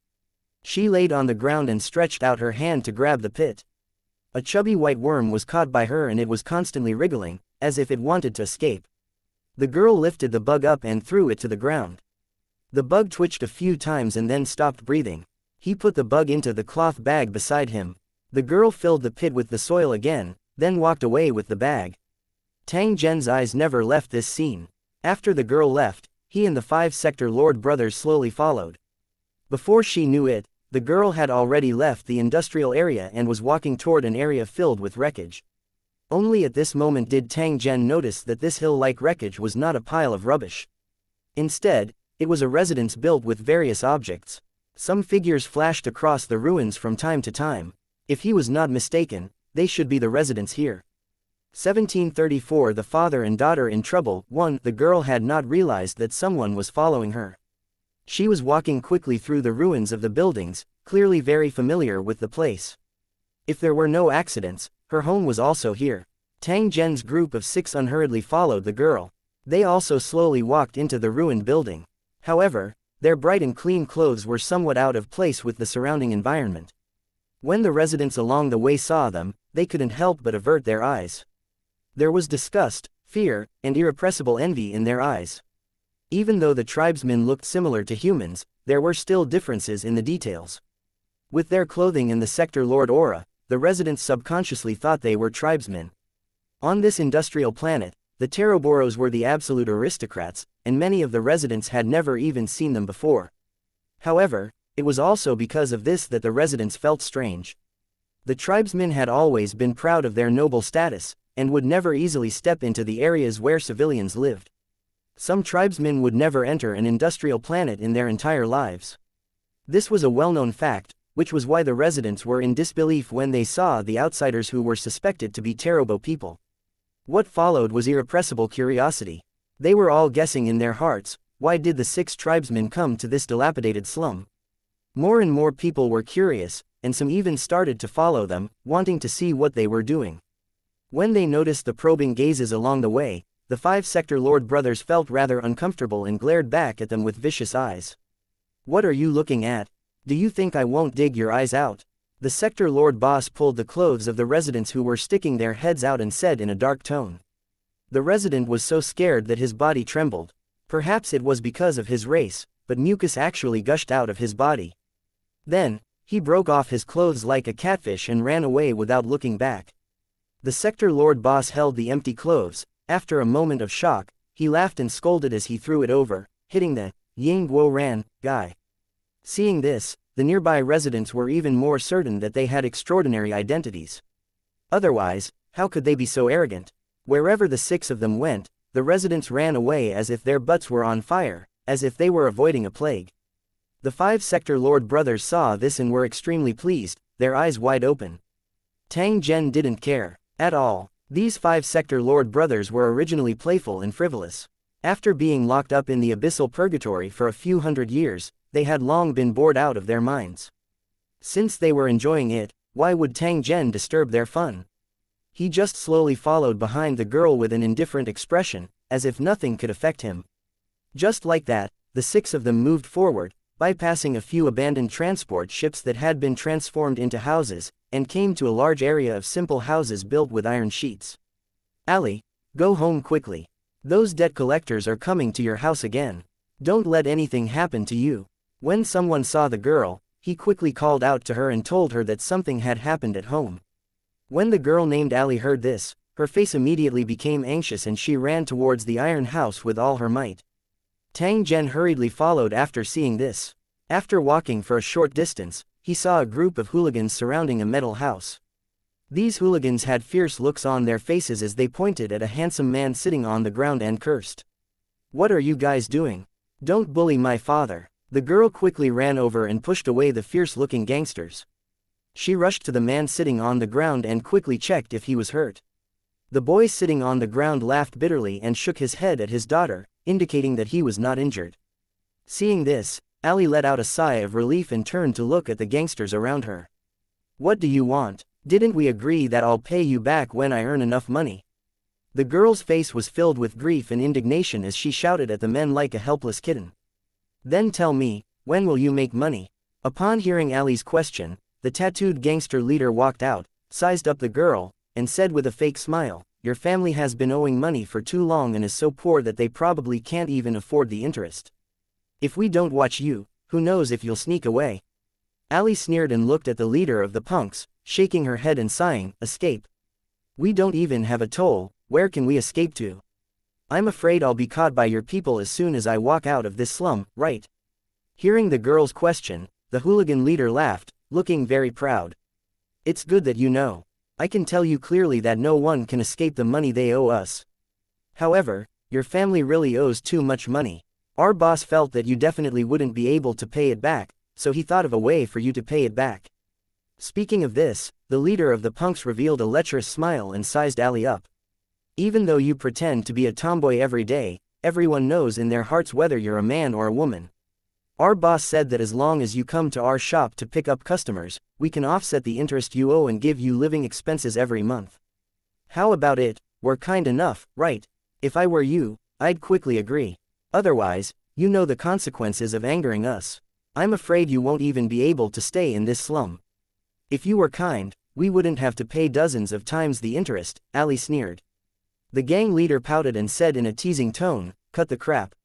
She laid on the ground and stretched out her hand to grab the pit. A chubby white worm was caught by her and it was constantly wriggling, as if it wanted to escape. The girl lifted the bug up and threw it to the ground. The bug twitched a few times and then stopped breathing. He put the bug into the cloth bag beside him. The girl filled the pit with the soil again, then walked away with the bag. Tang Zhen's eyes never left this scene. After the girl left, he and the 5-sector Lord brothers slowly followed. Before she knew it, the girl had already left the industrial area and was walking toward an area filled with wreckage. Only at this moment did Tang Zhen notice that this hill-like wreckage was not a pile of rubbish. Instead, it was a residence built with various objects. Some figures flashed across the ruins from time to time. If he was not mistaken, they should be the residents here. 1734 The father and daughter in trouble. 1. The girl had not realized that someone was following her. She was walking quickly through the ruins of the buildings, clearly very familiar with the place. If there were no accidents, her home was also here. Tang Zhen's group of 6 unhurriedly followed the girl. They also slowly walked into the ruined building. However, their bright and clean clothes were somewhat out of place with the surrounding environment. When the residents along the way saw them, they couldn't help but avert their eyes. There was disgust, fear, and irrepressible envy in their eyes. Even though the tribesmen looked similar to humans, there were still differences in the details. With their clothing and the sector lord aura, the residents subconsciously thought they were tribesmen. On this industrial planet, the Taroboros were the absolute aristocrats, and many of the residents had never even seen them before. However, it was also because of this that the residents felt strange. The tribesmen had always been proud of their noble status, and would never easily step into the areas where civilians lived. Some tribesmen would never enter an industrial planet in their entire lives. This was a well-known fact, which was why the residents were in disbelief when they saw the outsiders who were suspected to be Tarobo people. What followed was irrepressible curiosity. They were all guessing in their hearts, why did the 6 tribesmen come to this dilapidated slum? More and more people were curious, and some even started to follow them, wanting to see what they were doing. When they noticed the probing gazes along the way, the 5 Sector Lord brothers felt rather uncomfortable and glared back at them with vicious eyes. What are you looking at? Do you think I won't dig your eyes out? The Sector Lord boss pulled the clothes of the residents who were sticking their heads out and said in a dark tone. The resident was so scared that his body trembled. Perhaps it was because of his race, but mucus actually gushed out of his body. Then, he broke off his clothes like a catfish and ran away without looking back. The Sector Lord boss held the empty clothes. After a moment of shock, he laughed and scolded as he threw it over, hitting the Ying Guo Ran guy. Seeing this, the nearby residents were even more certain that they had extraordinary identities. Otherwise, how could they be so arrogant? Wherever the 6 of them went, the residents ran away as if their butts were on fire, as if they were avoiding a plague. The 5 Sector Lord brothers saw this and were extremely pleased, their eyes wide open. Tang Zhen didn't care at all. These 5 Sector Lord brothers were originally playful and frivolous. After being locked up in the abyssal purgatory for a few hundred years, they had long been bored out of their minds. Since they were enjoying it, why would Tang Zhen disturb their fun? He just slowly followed behind the girl with an indifferent expression, as if nothing could affect him. Just like that, the 6 of them moved forward, bypassing a few abandoned transport ships that had been transformed into houses, and came to a large area of simple houses built with iron sheets. Ali, go home quickly. Those debt collectors are coming to your house again. Don't let anything happen to you. When someone saw the girl, he quickly called out to her and told her that something had happened at home. When the girl named Ali heard this, her face immediately became anxious and she ran towards the iron house with all her might. Tang Zhen hurriedly followed after seeing this. After walking for a short distance, he saw a group of hooligans surrounding a metal house. These hooligans had fierce looks on their faces as they pointed at a handsome man sitting on the ground and cursed. What are you guys doing? Don't bully my father. The girl quickly ran over and pushed away the fierce-looking gangsters. She rushed to the man sitting on the ground and quickly checked if he was hurt. The boy sitting on the ground laughed bitterly and shook his head at his daughter, indicating that he was not injured. Seeing this, Ali let out a sigh of relief and turned to look at the gangsters around her. What do you want? Didn't we agree that I'll pay you back when I earn enough money? The girl's face was filled with grief and indignation as she shouted at the men like a helpless kitten. Then tell me, when will you make money? Upon hearing Ali's question, the tattooed gangster leader walked out, sized up the girl, and said with a fake smile, your family has been owing money for too long and is so poor that they probably can't even afford the interest. If we don't watch you, who knows if you'll sneak away? Ali sneered and looked at the leader of the punks, shaking her head and sighing, escape. We don't even have a toll, where can we escape to? I'm afraid I'll be caught by your people as soon as I walk out of this slum, right? Hearing the girl's question, the hooligan leader laughed, looking very proud. It's good that you know. I can tell you clearly that no one can escape the money they owe us. However, your family really owes too much money. Our boss felt that you definitely wouldn't be able to pay it back, so he thought of a way for you to pay it back. Speaking of this, the leader of the punks revealed a lecherous smile and sized Ali up. Even though you pretend to be a tomboy every day, everyone knows in their hearts whether you're a man or a woman. Our boss said that as long as you come to our shop to pick up customers, we can offset the interest you owe and give you living expenses every month. How about it? We're kind enough, right? If I were you, I'd quickly agree. Otherwise, you know the consequences of angering us. I'm afraid you won't even be able to stay in this slum. If you were kind, we wouldn't have to pay dozens of times the interest, Ali sneered. The gang leader pouted and said in a teasing tone, cut the crap.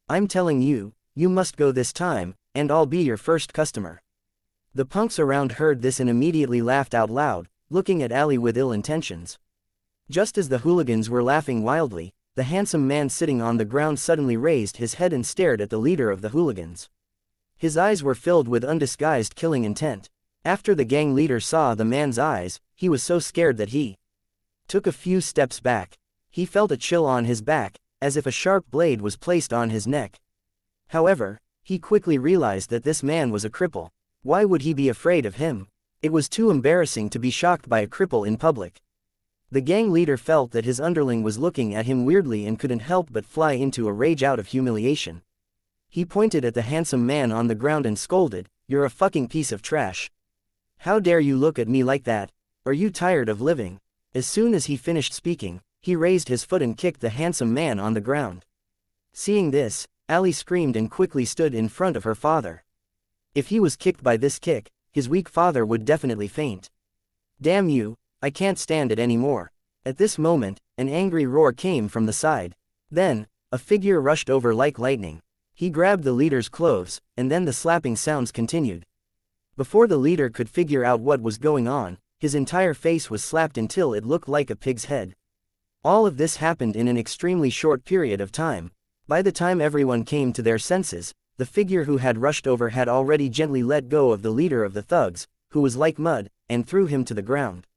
I'm telling you, you must go this time, and I'll be your first customer. The punks around heard this and immediately laughed out loud, looking at Ali with ill intentions. Just as the hooligans were laughing wildly, the handsome man sitting on the ground suddenly raised his head and stared at the leader of the hooligans. His eyes were filled with undisguised killing intent. After the gang leader saw the man's eyes, he was so scared that he took a few steps back. He felt a chill on his back, as if a sharp blade was placed on his neck. However, he quickly realized that this man was a cripple. Why would he be afraid of him? It was too embarrassing to be shocked by a cripple in public. The gang leader felt that his underling was looking at him weirdly and couldn't help but fly into a rage out of humiliation. He pointed at the handsome man on the ground and scolded, "You're a fucking piece of trash. How dare you look at me like that? Are you tired of living?" As soon as he finished speaking, he raised his foot and kicked the handsome man on the ground. Seeing this, Ali screamed and quickly stood in front of her father. If he was kicked by this kick, his weak father would definitely faint. "Damn you, I can't stand it anymore." At this moment, an angry roar came from the side. Then, a figure rushed over like lightning. He grabbed the leader's clothes, and then the slapping sounds continued. Before the leader could figure out what was going on, his entire face was slapped until it looked like a pig's head. All of this happened in an extremely short period of time. By the time everyone came to their senses, the figure who had rushed over had already gently let go of the leader of the thugs, who was like mud, and threw him to the ground.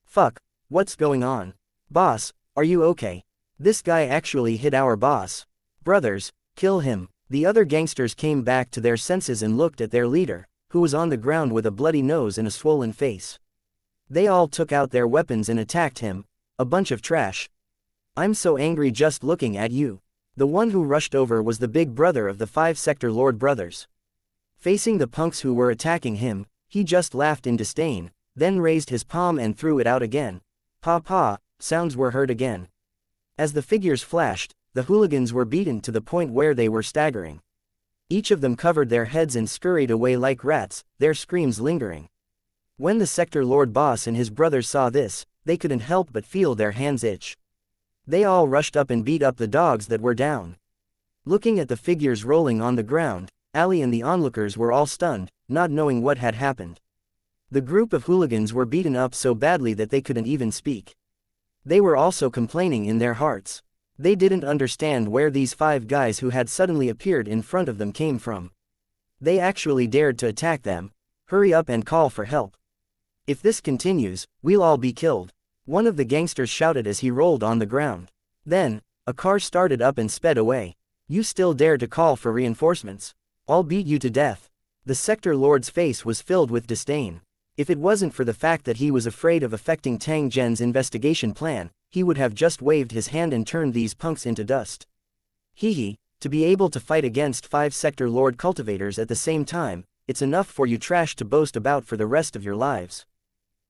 "Fuck, what's going on? Boss, are you okay? This guy actually hit our boss. Brothers, kill him." The other gangsters came back to their senses and looked at their leader, who was on the ground with a bloody nose and a swollen face. They all took out their weapons and attacked him. "A bunch of trash. I'm so angry just looking at you." The one who rushed over was the big brother of the 5-sector Lord brothers. Facing the punks who were attacking him, he just laughed in disdain, then raised his palm and threw it out again. "Pa pa," sounds were heard again. As the figures flashed, the hooligans were beaten to the point where they were staggering. Each of them covered their heads and scurried away like rats, their screams lingering. When the sector lord boss and his brothers saw this, they couldn't help but feel their hands itch. They all rushed up and beat up the dogs that were down. Looking at the figures rolling on the ground, Ali and the onlookers were all stunned, not knowing what had happened. The group of hooligans were beaten up so badly that they couldn't even speak. They were also complaining in their hearts. They didn't understand where these 5 guys who had suddenly appeared in front of them came from. They actually dared to attack them. "Hurry up and call for help. If this continues, we'll all be killed," one of the gangsters shouted as he rolled on the ground. Then, a car started up and sped away. "You still dare to call for reinforcements? I'll beat you to death." The sector lord's face was filled with disdain. If it wasn't for the fact that he was afraid of affecting Tang Zhen's investigation plan, he would have just waved his hand and turned these punks into dust. Hee, to be able to fight against 5-sector lord cultivators at the same time, it's enough for you trash to boast about for the rest of your lives.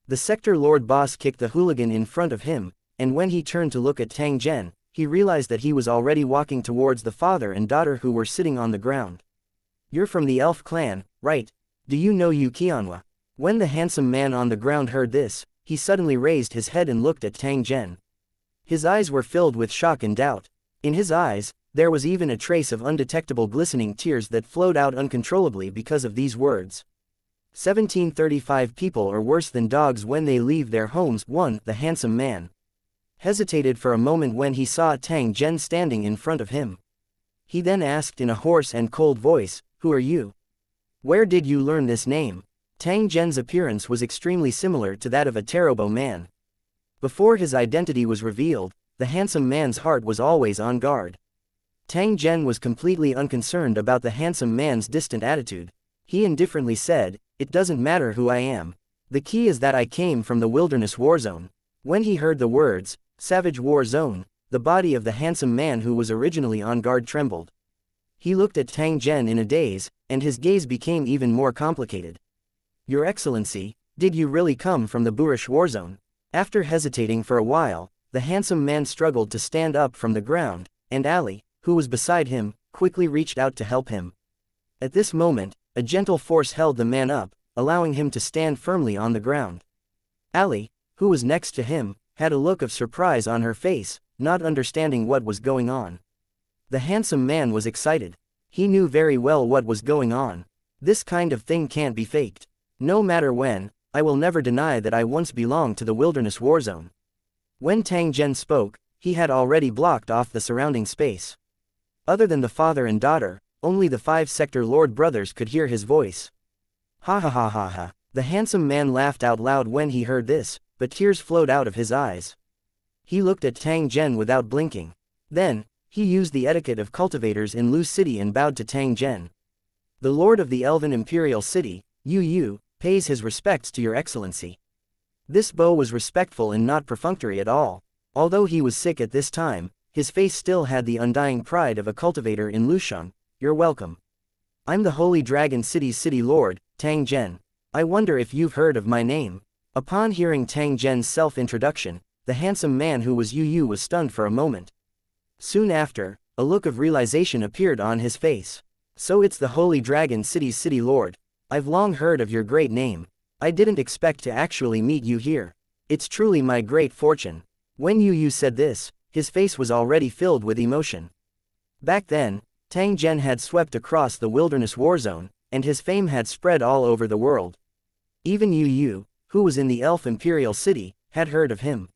The sector lord boss kicked the hooligan in front of him, and when he turned to look at Tang Zhen, he realized that he was already walking towards the father and daughter who were sitting on the ground. "You're from the elf clan, right? Do you know xianxia?" When the handsome man on the ground heard this, he suddenly raised his head and looked at Tang Zhen. His eyes were filled with shock and doubt. In his eyes, there was even a trace of undetectable glistening tears that flowed out uncontrollably because of these words. 1735 people are worse than dogs when they leave their homes. The handsome man hesitated for a moment when he saw Tang Zhen standing in front of him. He then asked in a hoarse and cold voice, "Who are you? Where did you learn this name?" Tang Zhen's appearance was extremely similar to that of a Tarobo man. Before his identity was revealed, the handsome man's heart was always on guard. Tang Zhen was completely unconcerned about the handsome man's distant attitude. He indifferently said, "It doesn't matter who I am. The key is that I came from the wilderness war zone." When he heard the words, "Savage War Zone," the body of the handsome man who was originally on guard trembled. He looked at Tang Zhen in a daze, and his gaze became even more complicated. "Your Excellency, did you really come from the Boorish war zone?" After hesitating for a while, the handsome man struggled to stand up from the ground, and Ali, who was beside him, quickly reached out to help him. At this moment, a gentle force held the man up, allowing him to stand firmly on the ground. Ali, who was next to him, had a look of surprise on her face, not understanding what was going on. The handsome man was excited. He knew very well what was going on. This kind of thing can't be faked. No matter when, I will never deny that I once belonged to the wilderness war zone. When Tang Zhen spoke, he had already blocked off the surrounding space. Other than the father and daughter, only the 5-sector lord brothers could hear his voice. Ha ha ha ha ha. The handsome man laughed out loud when he heard this, but tears flowed out of his eyes. He looked at Tang Zhen without blinking. Then, he used the etiquette of cultivators in Lu City and bowed to Tang Zhen. "The lord of the Elven Imperial City, Yu pays his respects to your excellency. This Bo was respectful and not perfunctory at all. Although he was sick at this time, his face still had the undying pride of a cultivator in Lusheng. You're welcome. I'm the Holy Dragon City's city lord, Tang Zhen. I wonder if you've heard of my name. Upon hearing Tang Zhen's self-introduction, the handsome man who was Yu was stunned for a moment. Soon after, a look of realization appeared on his face. So it's the Holy Dragon City's city lord. I've long heard of your great name. I didn't expect to actually meet you here. It's truly my great fortune. When Yu said this, his face was already filled with emotion. Back then, Tang Zhen had swept across the wilderness war zone, and his fame had spread all over the world. Even Yu, who was in the Elf Imperial City, had heard of him.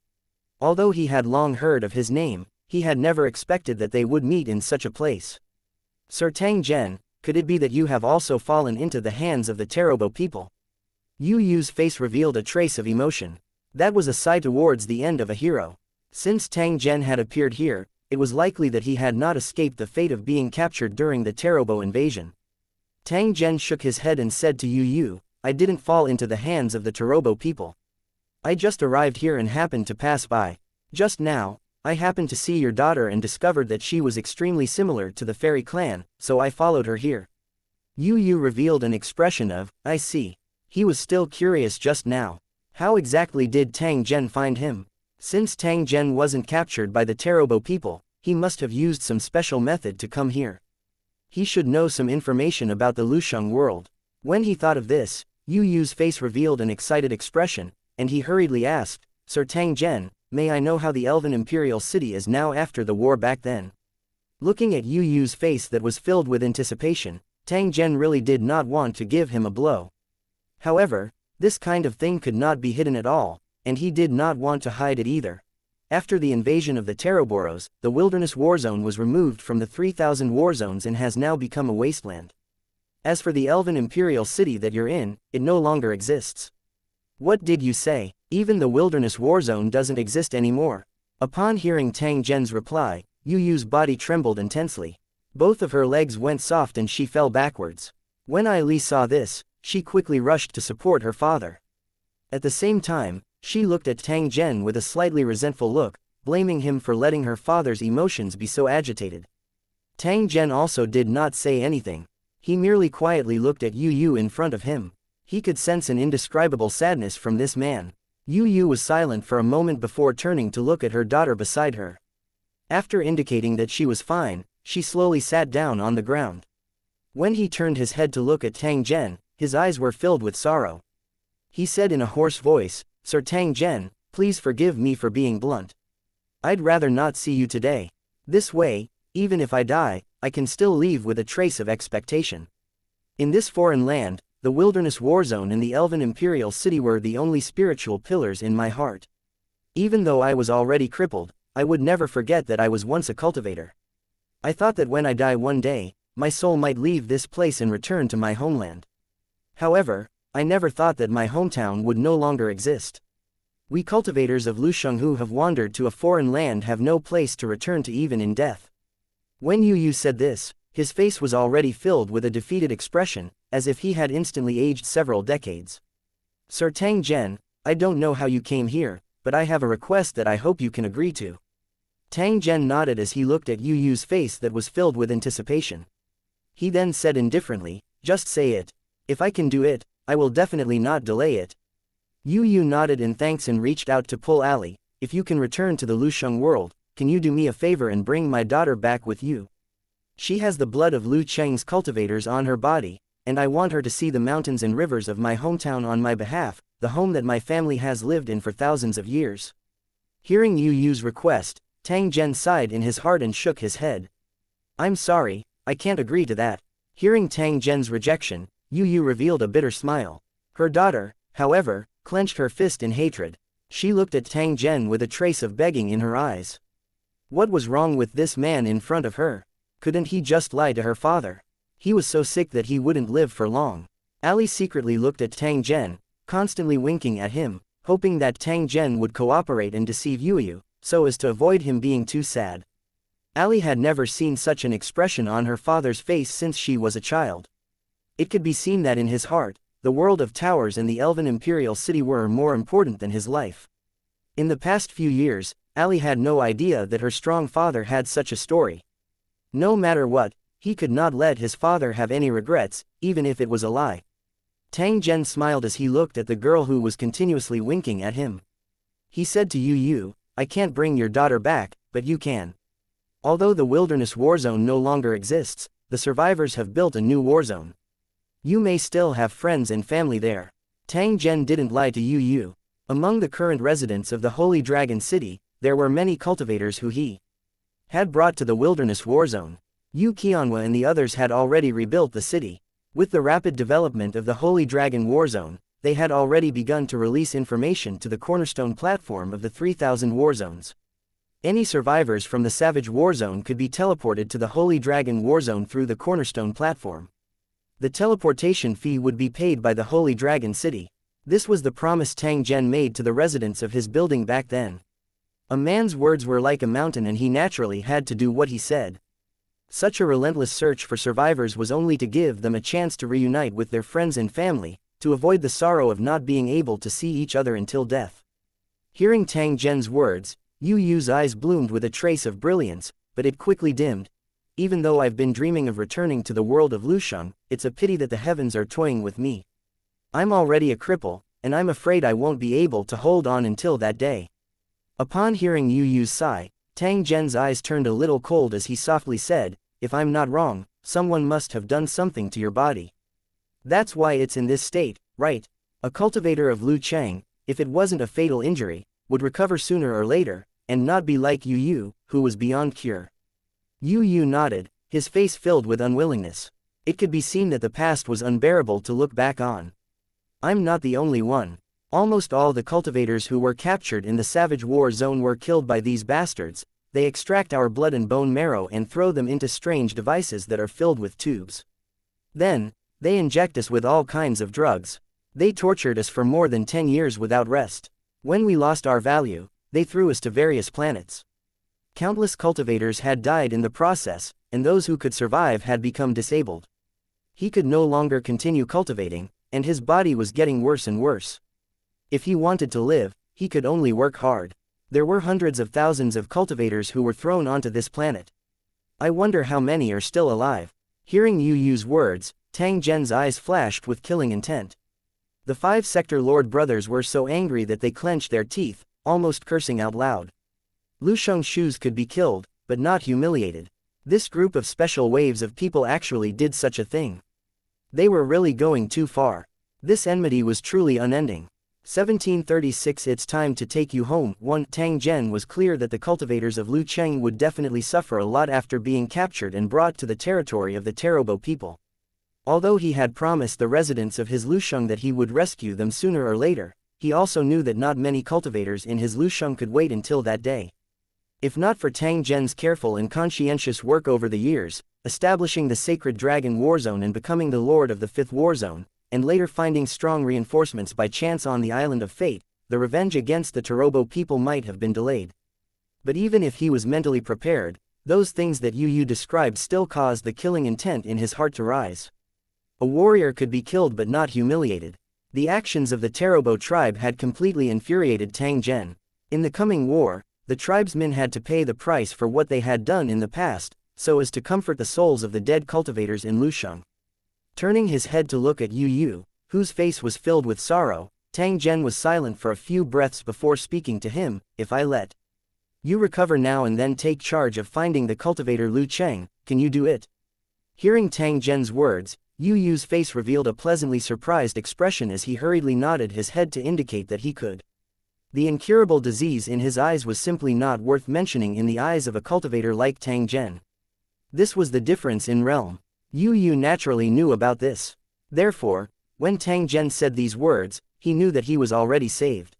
Although he had long heard of his name, he had never expected that they would meet in such a place. Sir Tang Zhen, could it be that you have also fallen into the hands of the Tarobo people? Yu's face revealed a trace of emotion. That was a sigh towards the end of a hero. Since Tang Zhen had appeared here, it was likely that he had not escaped the fate of being captured during the Tarobo invasion. Tang Zhen shook his head and said to Yu, I didn't fall into the hands of the Tarobo people. I just arrived here and happened to pass by. Just now, I happened to see your daughter and discovered that she was extremely similar to the fairy clan, so I followed her here. Yu revealed an expression of, I see. He was still curious just now. How exactly did Tang Zhen find him? Since Tang Zhen wasn't captured by the Tarobo people, he must have used some special method to come here. He should know some information about the Lusheng world. When he thought of this, Yu's face revealed an excited expression, and he hurriedly asked, Sir Tang Zhen, may I know how the Elven Imperial City is now after the war back then? Looking at Yu's face that was filled with anticipation, Tang Zhen really did not want to give him a blow. However, this kind of thing could not be hidden at all, and he did not want to hide it either. After the invasion of the Taroboros, the wilderness war zone was removed from the 3,000 war zones and has now become a wasteland. As for the Elven Imperial City that you're in, it no longer exists. What did you say? Even the wilderness war zone doesn't exist anymore. Upon hearing Tang Zhen's reply, Yu's body trembled intensely. Both of her legs went soft and she fell backwards. When Li saw this, she quickly rushed to support her father. At the same time, she looked at Tang Zhen with a slightly resentful look, blaming him for letting her father's emotions be so agitated. Tang Zhen also did not say anything. He merely quietly looked at Yu in front of him. He could sense an indescribable sadness from this man. Yu was silent for a moment before turning to look at her daughter beside her. After indicating that she was fine, she slowly sat down on the ground. When he turned his head to look at Tang Zhen, his eyes were filled with sorrow. He said in a hoarse voice, Sir Tang Zhen, please forgive me for being blunt. I'd rather not see you today. This way, even if I die, I can still leave with a trace of expectation. In this foreign land, the wilderness war zone and the Elven Imperial City were the only spiritual pillars in my heart. Even though I was already crippled, I would never forget that I was once a cultivator. I thought that when I die one day, my soul might leave this place and return to my homeland. However, I never thought that my hometown would no longer exist. We cultivators of Lusheng who have wandered to a foreign land have no place to return to even in death. When Yu said this, his face was already filled with a defeated expression, as if he had instantly aged several decades. Sir Tang Zhen, I don't know how you came here, but I have a request that I hope you can agree to. Tang Zhen nodded as he looked at Yu's face that was filled with anticipation. He then said indifferently, just say it. If I can do it, I will definitely not delay it. Yu nodded in thanks and reached out to pull Ali. If you can return to the Lusheng world, can you do me a favor and bring my daughter back with you? She has the blood of Lu Cheng's cultivators on her body, and I want her to see the mountains and rivers of my hometown on my behalf, the home that my family has lived in for thousands of years. Hearing Yu's request, Tang Zhen sighed in his heart and shook his head. I'm sorry, I can't agree to that. Hearing Tang Zhen's rejection, Yu revealed a bitter smile. Her daughter, however, clenched her fist in hatred. She looked at Tang Zhen with a trace of begging in her eyes. What was wrong with this man in front of her? Couldn't he just lie to her father? He was so sick that he wouldn't live for long. Ali secretly looked at Tang Zhen, constantly winking at him, hoping that Tang Zhen would cooperate and deceive Yu, so as to avoid him being too sad. Ali had never seen such an expression on her father's face since she was a child. It could be seen that in his heart, the world of towers and the elven imperial city were more important than his life. In the past few years, Ali had no idea that her strong father had such a story. No matter what, he could not let his father have any regrets, even if it was a lie. Tang Zhen smiled as he looked at the girl who was continuously winking at him. He said to Yu Yu, "I can't bring your daughter back, but you can." Although the wilderness warzone no longer exists, the survivors have built a new warzone. You may still have friends and family there. Tang Zhen didn't lie to Yu Yu. Among the current residents of the Holy Dragon City, there were many cultivators who he had brought to the wilderness warzone. Yu Qianhua and the others had already rebuilt the city. With the rapid development of the Holy Dragon Warzone, they had already begun to release information to the cornerstone platform of the 3000 warzones. Any survivors from the Savage Warzone could be teleported to the Holy Dragon Warzone through the cornerstone platform. The teleportation fee would be paid by the Holy Dragon City. This was the promise Tang Zhen made to the residents of his building back then. A man's words were like a mountain and he naturally had to do what he said. Such a relentless search for survivors was only to give them a chance to reunite with their friends and family, to avoid the sorrow of not being able to see each other until death. Hearing Tang Zhen's words, Yu Yu's eyes bloomed with a trace of brilliance, but it quickly dimmed. Even though I've been dreaming of returning to the world of Lusheng, it's a pity that the heavens are toying with me. I'm already a cripple, and I'm afraid I won't be able to hold on until that day. Upon hearing Yu Yu's sigh, Tang Zhen's eyes turned a little cold as he softly said, "If I'm not wrong, someone must have done something to your body. That's why it's in this state, right? A cultivator of Lu Cheng, if it wasn't a fatal injury, would recover sooner or later, and not be like Yu Yu, who was beyond cure." Yu Yu nodded, his face filled with unwillingness. It could be seen that the past was unbearable to look back on. I'm not the only one. Almost all the cultivators who were captured in the Savage War Zone were killed by these bastards. They extract our blood and bone marrow and throw them into strange devices that are filled with tubes. Then, they inject us with all kinds of drugs. They tortured us for more than 10 years without rest. When we lost our value, they threw us to various planets. Countless cultivators had died in the process, and those who could survive had become disabled. He could no longer continue cultivating, and his body was getting worse and worse. If he wanted to live, he could only work hard. There were hundreds of thousands of cultivators who were thrown onto this planet. I wonder how many are still alive. Hearing Yu Yu's words, Tang Zhen's eyes flashed with killing intent. The 5 Sector Lord brothers were so angry that they clenched their teeth, almost cursing out loud. Lusheng Shus could be killed, but not humiliated. This group of special waves of people actually did such a thing. They were really going too far. This enmity was truly unending. 1736 It's time to take you home. 1 Tang Zhen was clear that the cultivators of Lu Cheng would definitely suffer a lot after being captured and brought to the territory of the Tarobo people. Although he had promised the residents of his Lusheng that he would rescue them sooner or later, he also knew that not many cultivators in his Lusheng could wait until that day. If not for Tang Zhen's careful and conscientious work over the years, establishing the Sacred Dragon Warzone and becoming the Lord of the 5th Warzone, and later finding strong reinforcements by chance on the Island of Fate, the revenge against the Tarobo people might have been delayed. But even if he was mentally prepared, those things that Yu Yu described still caused the killing intent in his heart to rise. A warrior could be killed but not humiliated. The actions of the Tarobo tribe had completely infuriated Tang Zhen. In the coming war, the tribesmen had to pay the price for what they had done in the past, so as to comfort the souls of the dead cultivators in Lusheng. Turning his head to look at Yu Yu, whose face was filled with sorrow, Tang Zhen was silent for a few breaths before speaking to him. If I let you recover now and then take charge of finding the cultivator Lu Cheng, can you do it? Hearing Tang Zhen's words, Yu Yu's face revealed a pleasantly surprised expression as he hurriedly nodded his head to indicate that he could. The incurable disease in his eyes was simply not worth mentioning in the eyes of a cultivator like Tang Zhen. This was the difference in realm. Yu Yu naturally knew about this. Therefore, when Tang Zhen said these words, he knew that he was already saved.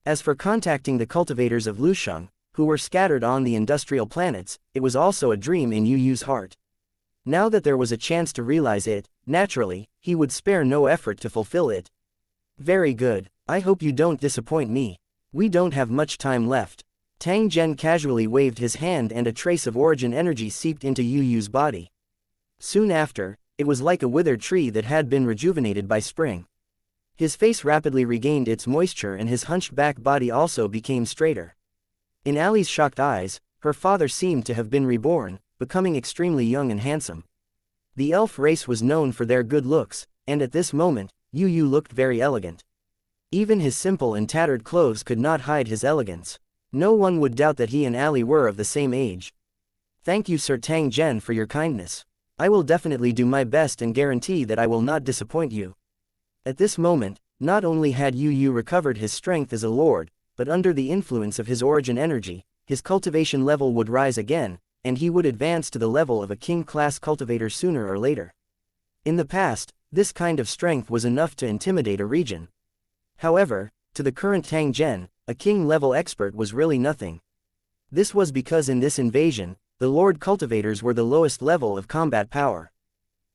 As for contacting the cultivators of Lusheng, who were scattered on the industrial planets, it was also a dream in Yu Yu's heart. Now that there was a chance to realize it, naturally, he would spare no effort to fulfill it. Very good, I hope you don't disappoint me. We don't have much time left. Tang Zhen casually waved his hand and a trace of origin energy seeped into Yu Yu's body. Soon after, it was like a withered tree that had been rejuvenated by spring. His face rapidly regained its moisture and his hunched back body also became straighter. In Ali's shocked eyes, her father seemed to have been reborn, becoming extremely young and handsome. The elf race was known for their good looks, and at this moment, Yu Yu looked very elegant. Even his simple and tattered clothes could not hide his elegance. No one would doubt that he and Ali were of the same age. "Thank you, Sir Tang Zhen, for your kindness. I will definitely do my best and guarantee that I will not disappoint you." At this moment, not only had Yu Yu recovered his strength as a lord, but under the influence of his origin energy, his cultivation level would rise again, and he would advance to the level of a king-class cultivator sooner or later. In the past, this kind of strength was enough to intimidate a region. However, to the current Tang Zhen, a king-level expert was really nothing. This was because in this invasion, the Lord Cultivators were the lowest level of combat power.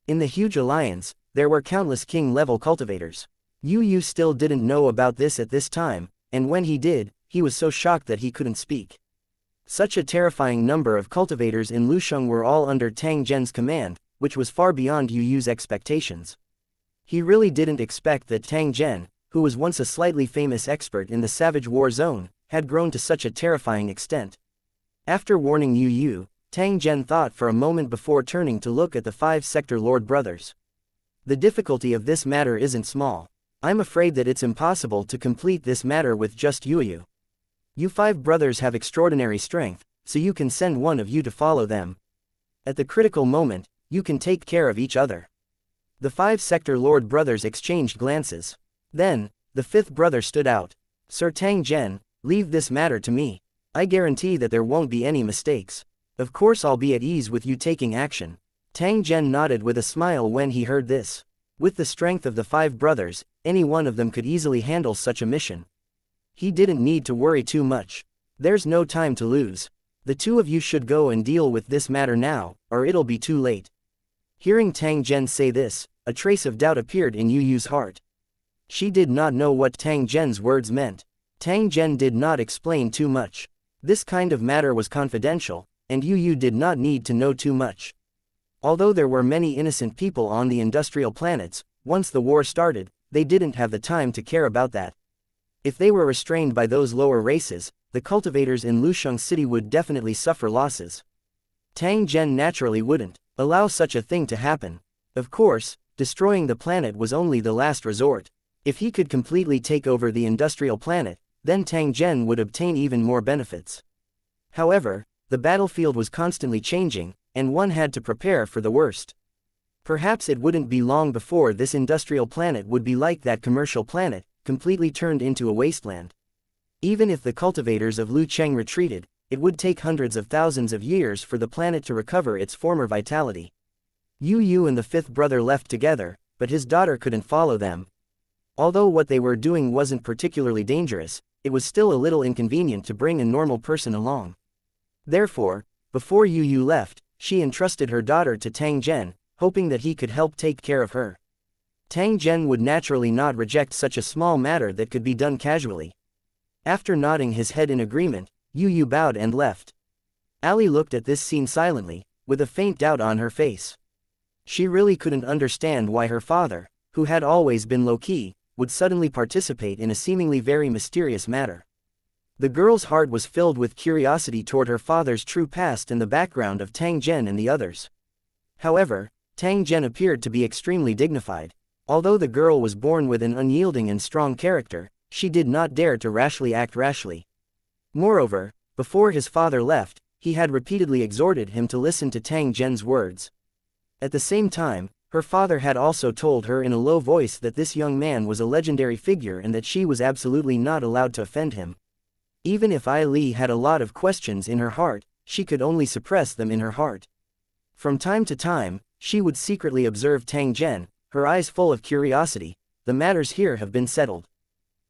In the huge alliance, there were countless king-level cultivators. Yu Yu still didn't know about this at this time, and when he did, he was so shocked that he couldn't speak. Such a terrifying number of cultivators in Lusheng were all under Tang Zhen's command, which was far beyond Yu Yu's expectations. He really didn't expect that Tang Zhen, who was once a slightly famous expert in the Savage War Zone, had grown to such a terrifying extent. After warning Yu Yu, Tang Zhen thought for a moment before turning to look at the 5-sector Lord brothers. "The difficulty of this matter isn't small. I'm afraid that it's impossible to complete this matter with just Yu Yu. You 5 brothers have extraordinary strength, so you can send one of you to follow them. At the critical moment, you can take care of each other." The 5-sector Lord brothers exchanged glances. Then, the 5th brother stood out. "Sir Tang Zhen, leave this matter to me. I guarantee that there won't be any mistakes. Of course I'll be at ease with you taking action." Tang Zhen nodded with a smile when he heard this. With the strength of the 5 brothers, any one of them could easily handle such a mission. He didn't need to worry too much. There's no time to lose. The 2 of you should go and deal with this matter now, or it'll be too late. Hearing Tang Zhen say this, a trace of doubt appeared in Yu Yu's heart. She did not know what Tang Zhen's words meant. Tang Zhen did not explain too much. This kind of matter was confidential, and Yu Yu did not need to know too much. Although there were many innocent people on the industrial planets, once the war started, they didn't have the time to care about that. If they were restrained by those lower races, the cultivators in Lusheng City would definitely suffer losses. Tang Zhen naturally wouldn't allow such a thing to happen. Of course, destroying the planet was only the last resort. If he could completely take over the industrial planet, then Tang Zhen would obtain even more benefits. However, the battlefield was constantly changing, and one had to prepare for the worst. Perhaps it wouldn't be long before this industrial planet would be like that commercial planet, completely turned into a wasteland. Even if the cultivators of Lucheng retreated, it would take hundreds of thousands of years for the planet to recover its former vitality. Yu Yu and the 5th brother left together, but his daughter couldn't follow them. Although what they were doing wasn't particularly dangerous, it was still a little inconvenient to bring a normal person along. Therefore, before Yu Yu left, she entrusted her daughter to Tang Zhen, hoping that he could help take care of her. Tang Zhen would naturally not reject such a small matter that could be done casually. After nodding his head in agreement, Yu Yu bowed and left. Ali looked at this scene silently, with a faint doubt on her face. She really couldn't understand why her father, who had always been low-key, would suddenly participate in a seemingly very mysterious matter. The girl's heart was filled with curiosity toward her father's true past and the background of Tang Zhen and the others. However, Tang Zhen appeared to be extremely dignified. Although the girl was born with an unyielding and strong character, she did not dare to rashly act rashly. Moreover, before his father left, he had repeatedly exhorted him to listen to Tang Zhen's words. At the same time, her father had also told her in a low voice that this young man was a legendary figure and that she was absolutely not allowed to offend him. Even if Ai Li had a lot of questions in her heart, she could only suppress them in her heart. From time to time, she would secretly observe Tang Zhen, her eyes full of curiosity. The matters here have been settled.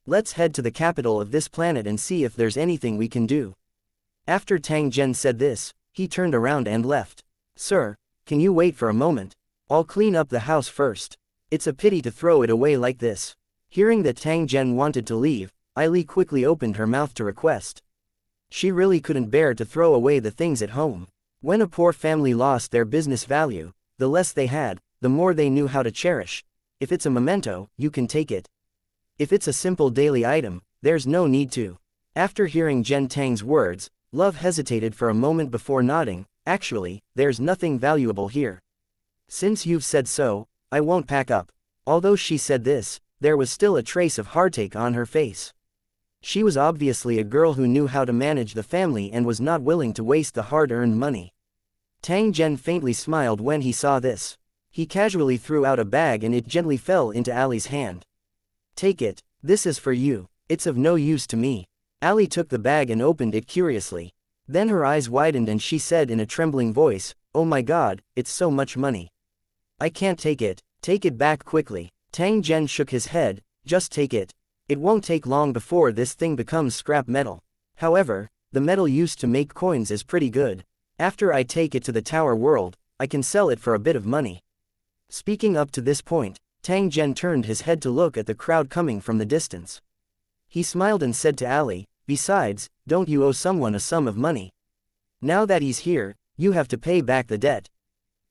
Let's head to the capital of this planet and see if there's anything we can do. After Tang Zhen said this, he turned around and left. Sir, can you wait for a moment? I'll clean up the house first. It's a pity to throw it away like this. Hearing that Tang Zhen wanted to leave, Ai Li quickly opened her mouth to request. She really couldn't bear to throw away the things at home. When a poor family lost their business value, the less they had, the more they knew how to cherish. If it's a memento, you can take it. If it's a simple daily item, there's no need to. After hearing Zhen Tang's words, Love hesitated for a moment before nodding. Actually, there's nothing valuable here. Since you've said so, I won't pack up. Although she said this, there was still a trace of heartache on her face. She was obviously a girl who knew how to manage the family and was not willing to waste the hard-earned money. Tang Zhen faintly smiled when he saw this. He casually threw out a bag and it gently fell into Ali's hand. Take it, this is for you, it's of no use to me. Ali took the bag and opened it curiously. Then her eyes widened and she said in a trembling voice, "Oh my god, it's so much money. I can't take it back quickly." Tang Zhen shook his head, "Just take it. It won't take long before this thing becomes scrap metal. However, the metal used to make coins is pretty good. After I take it to the Tower World, I can sell it for a bit of money." Speaking up to this point, Tang Zhen turned his head to look at the crowd coming from the distance. He smiled and said to Ali, "Besides, don't you owe someone a sum of money? Now that he's here, you have to pay back the debt."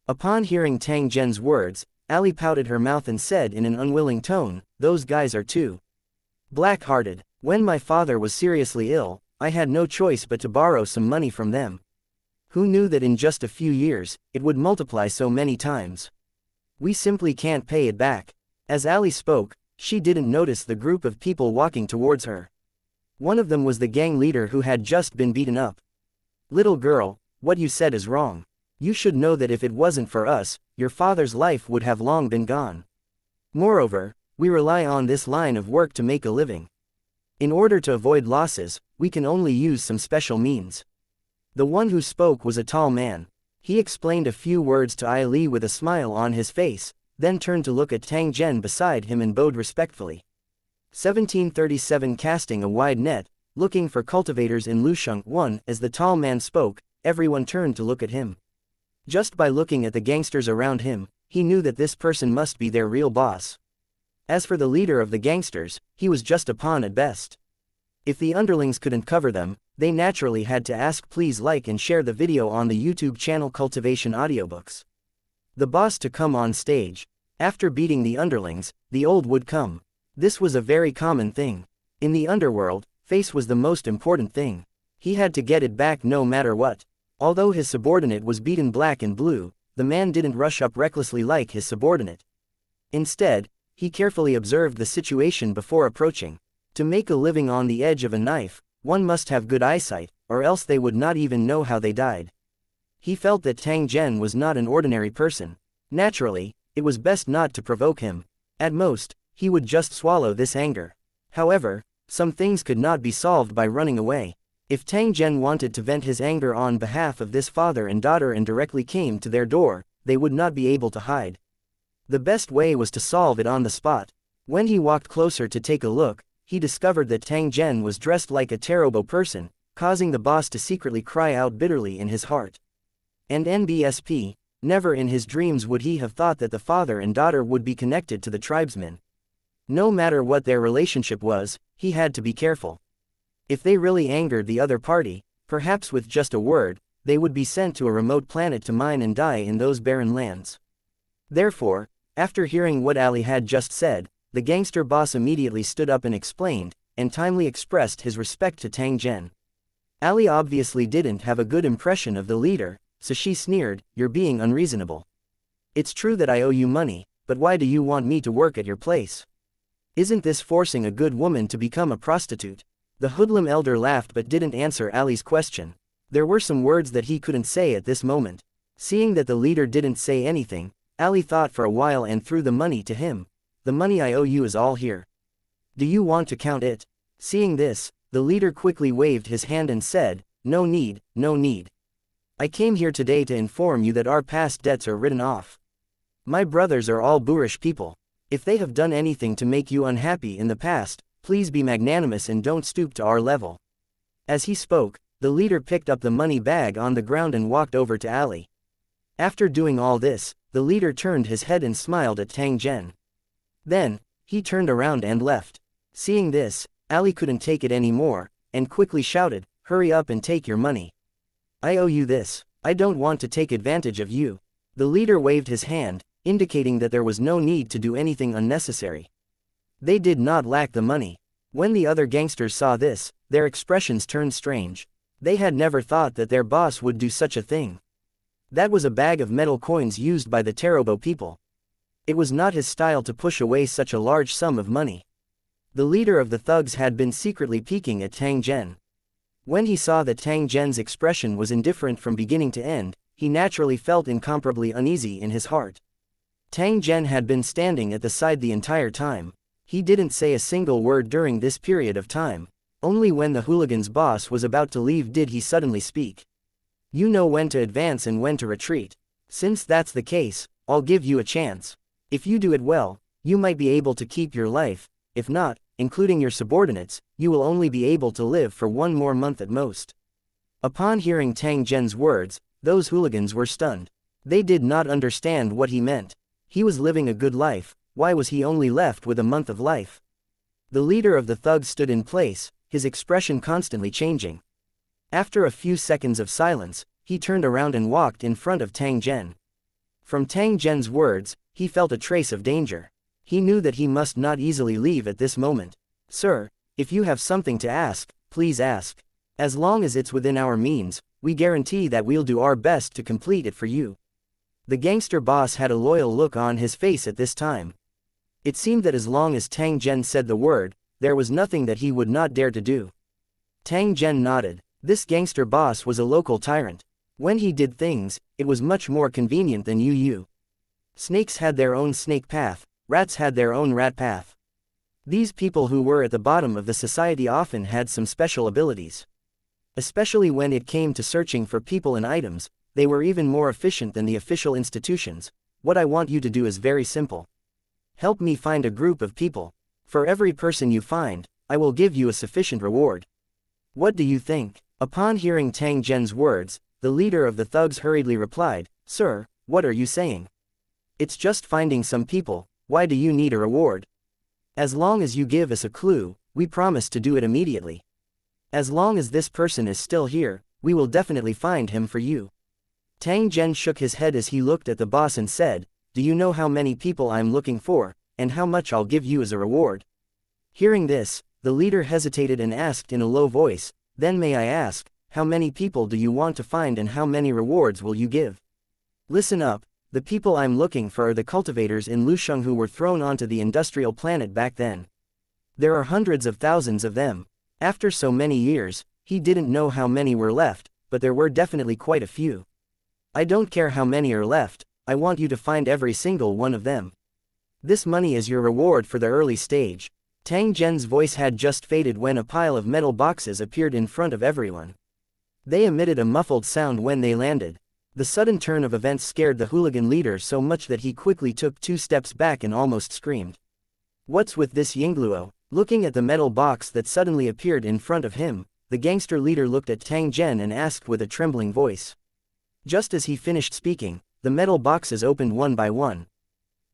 Upon hearing Tang Zhen's words, Ali pouted her mouth and said in an unwilling tone, "Those guys are too black-hearted. When my father was seriously ill, I had no choice but to borrow some money from them. Who knew that in just a few years, it would multiply so many times? We simply can't pay it back." As Ali spoke, she didn't notice the group of people walking towards her. One of them was the gang leader who had just been beaten up. "Little girl, what you said is wrong. You should know that if it wasn't for us, your father's life would have long been gone. Moreover, we rely on this line of work to make a living. In order to avoid losses, we can only use some special means." The one who spoke was a tall man. He explained a few words to Ali with a smile on his face, then turned to look at Tang Zhen beside him and bowed respectfully. 1737 Casting a wide net, looking for cultivators in Lusheng 1. As the tall man spoke, everyone turned to look at him. Just by looking at the gangsters around him, he knew that this person must be their real boss. As for the leader of the gangsters, he was just a pawn at best. If the underlings couldn't cover them, they naturally had to ask. Please like and share the video on the YouTube channel Cultivation Audiobooks. The boss to come on stage. After beating the underlings, the old would come. This was a very common thing. In the underworld, face was the most important thing. He had to get it back no matter what. Although his subordinate was beaten black and blue, the man didn't rush up recklessly like his subordinate. Instead, he carefully observed the situation before approaching. To make a living on the edge of a knife, one must have good eyesight, or else they would not even know how they died. He felt that Tang Zhen was not an ordinary person. Naturally, it was best not to provoke him. At most, he would just swallow this anger. However, some things could not be solved by running away. If Tang Zhen wanted to vent his anger on behalf of this father and daughter and directly came to their door, they would not be able to hide. The best way was to solve it on the spot. When he walked closer to take a look, he discovered that Tang Zhen was dressed like a terrible person, causing the boss to secretly cry out bitterly in his heart. And NBSP, never in his dreams would he have thought that the father and daughter would be connected to the tribesmen. No matter what their relationship was, he had to be careful. If they really angered the other party, perhaps with just a word, they would be sent to a remote planet to mine and die in those barren lands. Therefore, after hearing what Ali had just said, the gangster boss immediately stood up and explained, and timely expressed his respect to Tang Zhen. Ali obviously didn't have a good impression of the leader, so she sneered, "You're being unreasonable. It's true that I owe you money, but why do you want me to work at your place? Isn't this forcing a good woman to become a prostitute?" The hoodlum elder laughed but didn't answer Ali's question. There were some words that he couldn't say at this moment. Seeing that the leader didn't say anything, Ali thought for a while and threw the money to him. "The money I owe you is all here. Do you want to count it?" Seeing this, the leader quickly waved his hand and said, "No need, no need. I came here today to inform you that our past debts are written off. My brothers are all boorish people. If they have done anything to make you unhappy in the past, please be magnanimous and don't stoop to our level." As he spoke, the leader picked up the money bag on the ground and walked over to Ali. After doing all this, the leader turned his head and smiled at Tang Zhen. Then, he turned around and left. Seeing this, Ali couldn't take it anymore, and quickly shouted, "Hurry up and take your money. I owe you this. I don't want to take advantage of you." The leader waved his hand, indicating that there was no need to do anything unnecessary. They did not lack the money. When the other gangsters saw this, their expressions turned strange. They had never thought that their boss would do such a thing. That was a bag of metal coins used by the Tarobo people. It was not his style to push away such a large sum of money. The leader of the thugs had been secretly peeking at Tang Zhen. When he saw that Tang Zhen's expression was indifferent from beginning to end, he naturally felt incomparably uneasy in his heart. Tang Zhen had been standing at the side the entire time. He didn't say a single word during this period of time. Only when the hooligan's boss was about to leave did he suddenly speak. You know when to advance and when to retreat. Since that's the case, I'll give you a chance. If you do it well, you might be able to keep your life. If not, including your subordinates, you will only be able to live for 1 more month at most. Upon hearing Tang Zhen's words, those hooligans were stunned. They did not understand what he meant. He was living a good life, why was he only left with a month of life? The leader of the thugs stood in place, his expression constantly changing. After a few seconds of silence, he turned around and walked in front of Tang Zhen. From Tang Zhen's words, he felt a trace of danger. He knew that he must not easily leave at this moment. Sir, if you have something to ask, please ask. As long as it's within our means, we guarantee that we'll do our best to complete it for you. The gangster boss had a loyal look on his face at this time. It seemed that as long as Tang Zhen said the word, there was nothing that he would not dare to do. Tang Zhen nodded. This gangster boss was a local tyrant. When he did things, it was much more convenient than you. Snakes had their own snake path, rats had their own rat path. These people who were at the bottom of the society often had some special abilities. Especially when it came to searching for people and items, they were even more efficient than the official institutions. What I want you to do is very simple. Help me find a group of people. For every person you find, I will give you a sufficient reward. What do you think? Upon hearing Tang Zhen's words, the leader of the thugs hurriedly replied, Sir, what are you saying? It's just finding some people, why do you need a reward? As long as you give us a clue, we promise to do it immediately. As long as this person is still here, we will definitely find him for you. Tang Zhen shook his head as he looked at the boss and said, Do you know how many people I'm looking for, and how much I'll give you as a reward? Hearing this, the leader hesitated and asked in a low voice, Then may I ask, how many people do you want to find and how many rewards will you give? Listen up, the people I'm looking for are the cultivators in Lusheng who were thrown onto the industrial planet back then. There are hundreds of thousands of them. After so many years, he didn't know how many were left, but there were definitely quite a few. I don't care how many are left, I want you to find every single one of them. This money is your reward for the early stage. Tang Zhen's voice had just faded when a pile of metal boxes appeared in front of everyone. They emitted a muffled sound when they landed. The sudden turn of events scared the hooligan leader so much that he quickly took 2 steps back and almost screamed. What's with this Yingluo? Looking at the metal box that suddenly appeared in front of him, the gangster leader looked at Tang Zhen and asked with a trembling voice. Just as he finished speaking, the metal boxes opened one by one.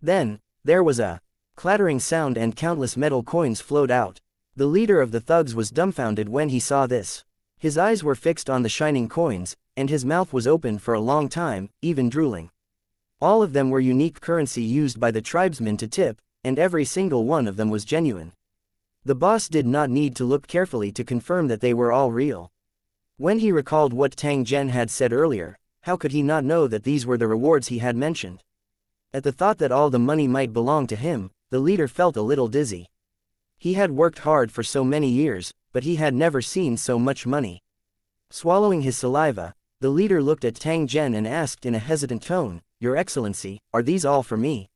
Then, there was a clattering sound and countless metal coins flowed out. The leader of the thugs was dumbfounded when he saw this. His eyes were fixed on the shining coins, and his mouth was open for a long time, even drooling. All of them were unique currency used by the tribesmen to tip, and every single one of them was genuine. The boss did not need to look carefully to confirm that they were all real. When he recalled what Tang Zhen had said earlier, how could he not know that these were the rewards he had mentioned? At the thought that all the money might belong to him, the leader felt a little dizzy. He had worked hard for so many years, but he had never seen so much money. Swallowing his saliva, the leader looked at Tang Zhen and asked in a hesitant tone, Your Excellency, are these all for me?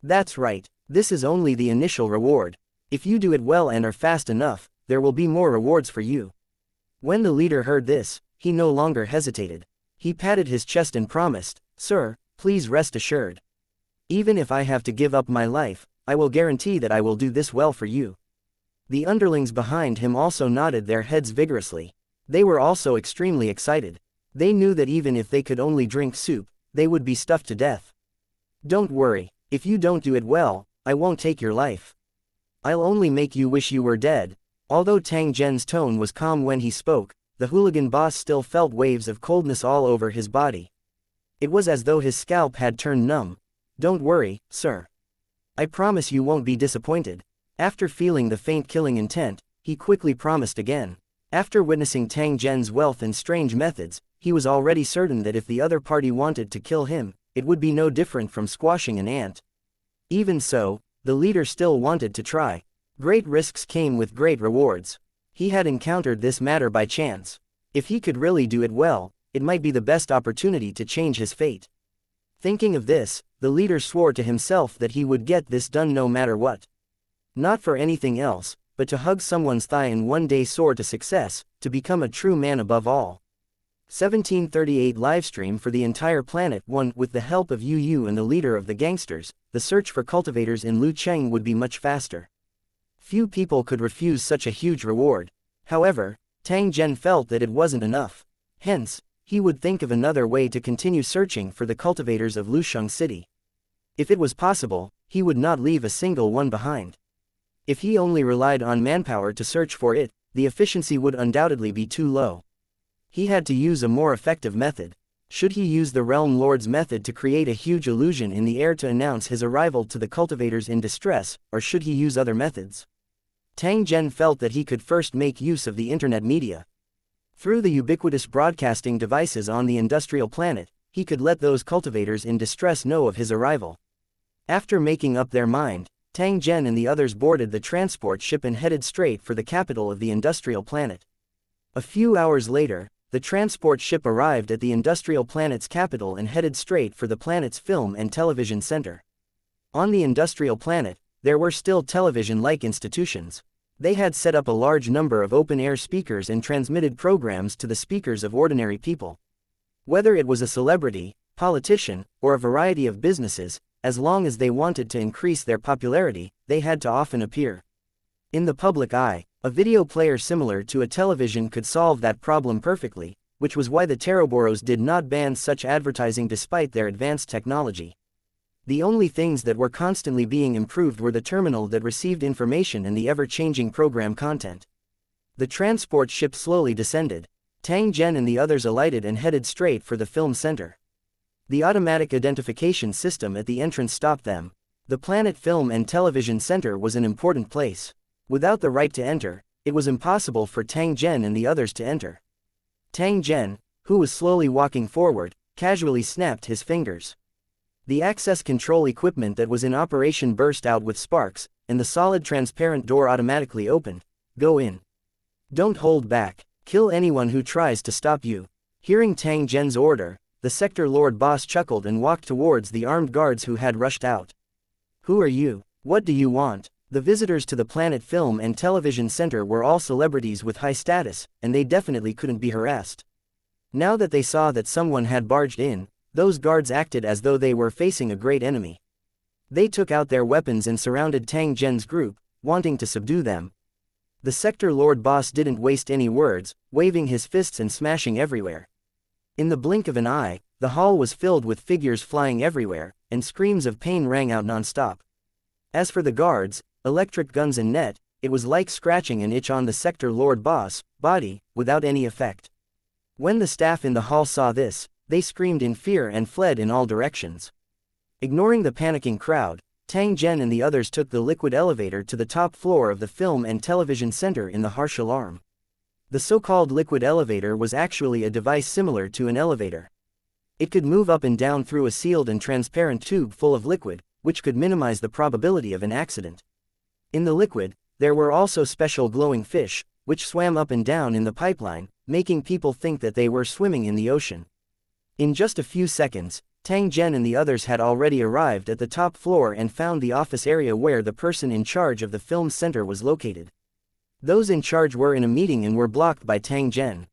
That's right, this is only the initial reward. If you do it well and are fast enough, there will be more rewards for you. When the leader heard this, he no longer hesitated. He patted his chest and promised, Sir, please rest assured. Even if I have to give up my life, I will guarantee that I will do this well for you. The underlings behind him also nodded their heads vigorously. They were also extremely excited. They knew that even if they could only drink soup, they would be stuffed to death. Don't worry, if you don't do it well, I won't take your life. I'll only make you wish you were dead. Although Tang Zhen's tone was calm when he spoke, the hooligan boss still felt waves of coldness all over his body. It was as though his scalp had turned numb. "Don't worry, sir. I promise you won't be disappointed." After feeling the faint killing intent, he quickly promised again. After witnessing Tang Zhen's wealth and strange methods, he was already certain that if the other party wanted to kill him, it would be no different from squashing an ant. Even so, the leader still wanted to try. Great risks came with great rewards. He had encountered this matter by chance. If he could really do it well, it might be the best opportunity to change his fate. Thinking of this, the leader swore to himself that he would get this done no matter what. Not for anything else, but to hug someone's thigh and one day soar to success, to become a true man above all. 1738 livestream for the entire planet. 1. With the help of Yu and the leader of the gangsters, the search for cultivators in Lucheng would be much faster. Few people could refuse such a huge reward. However, Tang Zhen felt that it wasn't enough. Hence, he would think of another way to continue searching for the cultivators of Lucheng City. If it was possible, he would not leave a single one behind. If he only relied on manpower to search for it, the efficiency would undoubtedly be too low. He had to use a more effective method. Should he use the Realm Lord's method to create a huge illusion in the air to announce his arrival to the cultivators in distress, or should he use other methods? Tang Zhen felt that he could first make use of the internet media. Through the ubiquitous broadcasting devices on the industrial planet, he could let those cultivators in distress know of his arrival. After making up their mind, Tang Zhen and the others boarded the transport ship and headed straight for the capital of the industrial planet. A few hours later, the transport ship arrived at the industrial planet's capital and headed straight for the planet's film and television center. On the industrial planet, there were still television-like institutions. They had set up a large number of open-air speakers and transmitted programs to the speakers of ordinary people. Whether it was a celebrity, politician, or a variety of businesses, as long as they wanted to increase their popularity, they had to often appear in the public eye. A video player similar to a television could solve that problem perfectly, which was why the Teroboros did not ban such advertising despite their advanced technology. The only things that were constantly being improved were the terminal that received information and the ever-changing program content. The transport ship slowly descended. Tang Zhen and the others alighted and headed straight for the film center. The automatic identification system at the entrance stopped them. The Planet Film and Television Center was an important place. Without the right to enter, it was impossible for Tang Zhen and the others to enter. Tang Zhen, who was slowly walking forward, casually snapped his fingers. The access control equipment that was in operation burst out with sparks, and the solid transparent door automatically opened. "Go in. Don't hold back. Kill anyone who tries to stop you." Hearing Tang Zhen's order, the sector lord boss chuckled and walked towards the armed guards who had rushed out. "Who are you? What do you want?" The visitors to the Planet Film and Television Center were all celebrities with high status, and they definitely couldn't be harassed. Now that they saw that someone had barged in, those guards acted as though they were facing a great enemy. They took out their weapons and surrounded Tang Zhen's group, wanting to subdue them. The sector lord boss didn't waste any words, waving his fists and smashing everywhere. In the blink of an eye, the hall was filled with figures flying everywhere, and screams of pain rang out non-stop. As for the guards, electric guns and net, it was like scratching an itch on the sector lord boss' body, without any effect. When the staff in the hall saw this, they screamed in fear and fled in all directions. Ignoring the panicking crowd, Tang Zhen and the others took the liquid elevator to the top floor of the film and television center in the harsh alarm. The so-called liquid elevator was actually a device similar to an elevator. It could move up and down through a sealed and transparent tube full of liquid, which could minimize the probability of an accident. In the liquid, there were also special glowing fish, which swam up and down in the pipeline, making people think that they were swimming in the ocean. In just a few seconds, Tang Zhen and the others had already arrived at the top floor and found the office area where the person in charge of the film center was located. Those in charge were in a meeting and were blocked by Tang Zhen.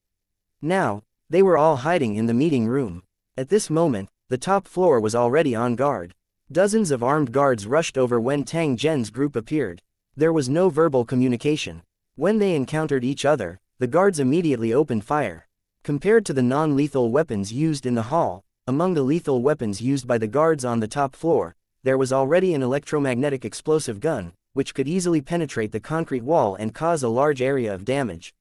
Now, they were all hiding in the meeting room. At this moment, the top floor was already on guard. Dozens of armed guards rushed over when Tang Zhen's group appeared. There was no verbal communication. When they encountered each other, the guards immediately opened fire. Compared to the non-lethal weapons used in the hall, among the lethal weapons used by the guards on the top floor, there was already an electromagnetic explosive gun, which could easily penetrate the concrete wall and cause a large area of damage.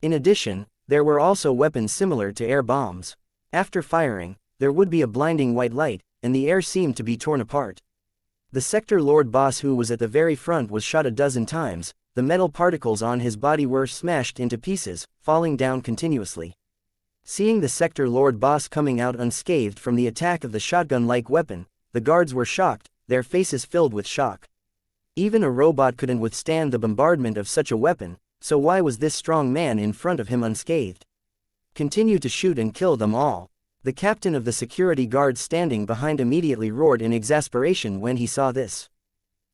In addition, there were also weapons similar to air bombs. After firing, there would be a blinding white light, and the air seemed to be torn apart. The sector lord boss who was at the very front was shot a dozen times, the metal particles on his body were smashed into pieces, falling down continuously. Seeing the sector lord boss coming out unscathed from the attack of the shotgun-like weapon, the guards were shocked, their faces filled with shock. Even a robot couldn't withstand the bombardment of such a weapon, so why was this strong man in front of him unscathed? Continue to shoot and kill them all. The captain of the security guards standing behind immediately roared in exasperation when he saw this.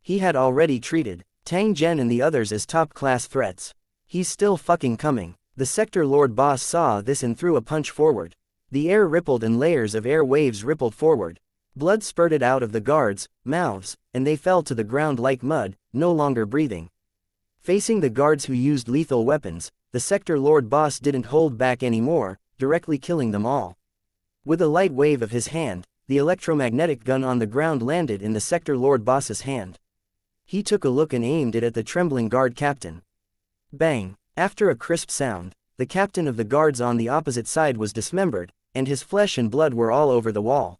He had already treated Tang Zhen and the others as top-class threats. He's still fucking coming. The sector lord boss saw this and threw a punch forward. The air rippled and layers of air waves rippled forward. Blood spurted out of the guards' mouths, and they fell to the ground like mud, no longer breathing. Facing the guards who used lethal weapons, the sector lord boss didn't hold back anymore, directly killing them all. With a light wave of his hand, the electromagnetic gun on the ground landed in the sector lord boss's hand. He took a look and aimed it at the trembling guard captain. Bang! After a crisp sound, the captain of the guards on the opposite side was dismembered, and his flesh and blood were all over the wall.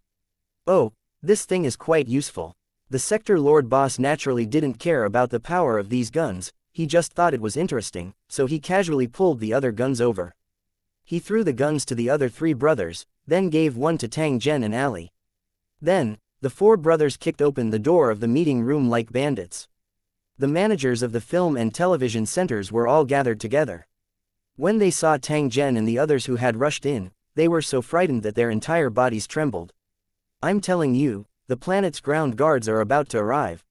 Oh, this thing is quite useful. The sector lord boss naturally didn't care about the power of these guns, he just thought it was interesting, so he casually pulled the other guns over. He threw the guns to the other three brothers, then gave one to Tang Zhen and Ali. Then, the four brothers kicked open the door of the meeting room like bandits. The managers of the film and television centers were all gathered together. When they saw Tang Zhen and the others who had rushed in, they were so frightened that their entire bodies trembled. I'm telling you, the planet's ground guards are about to arrive.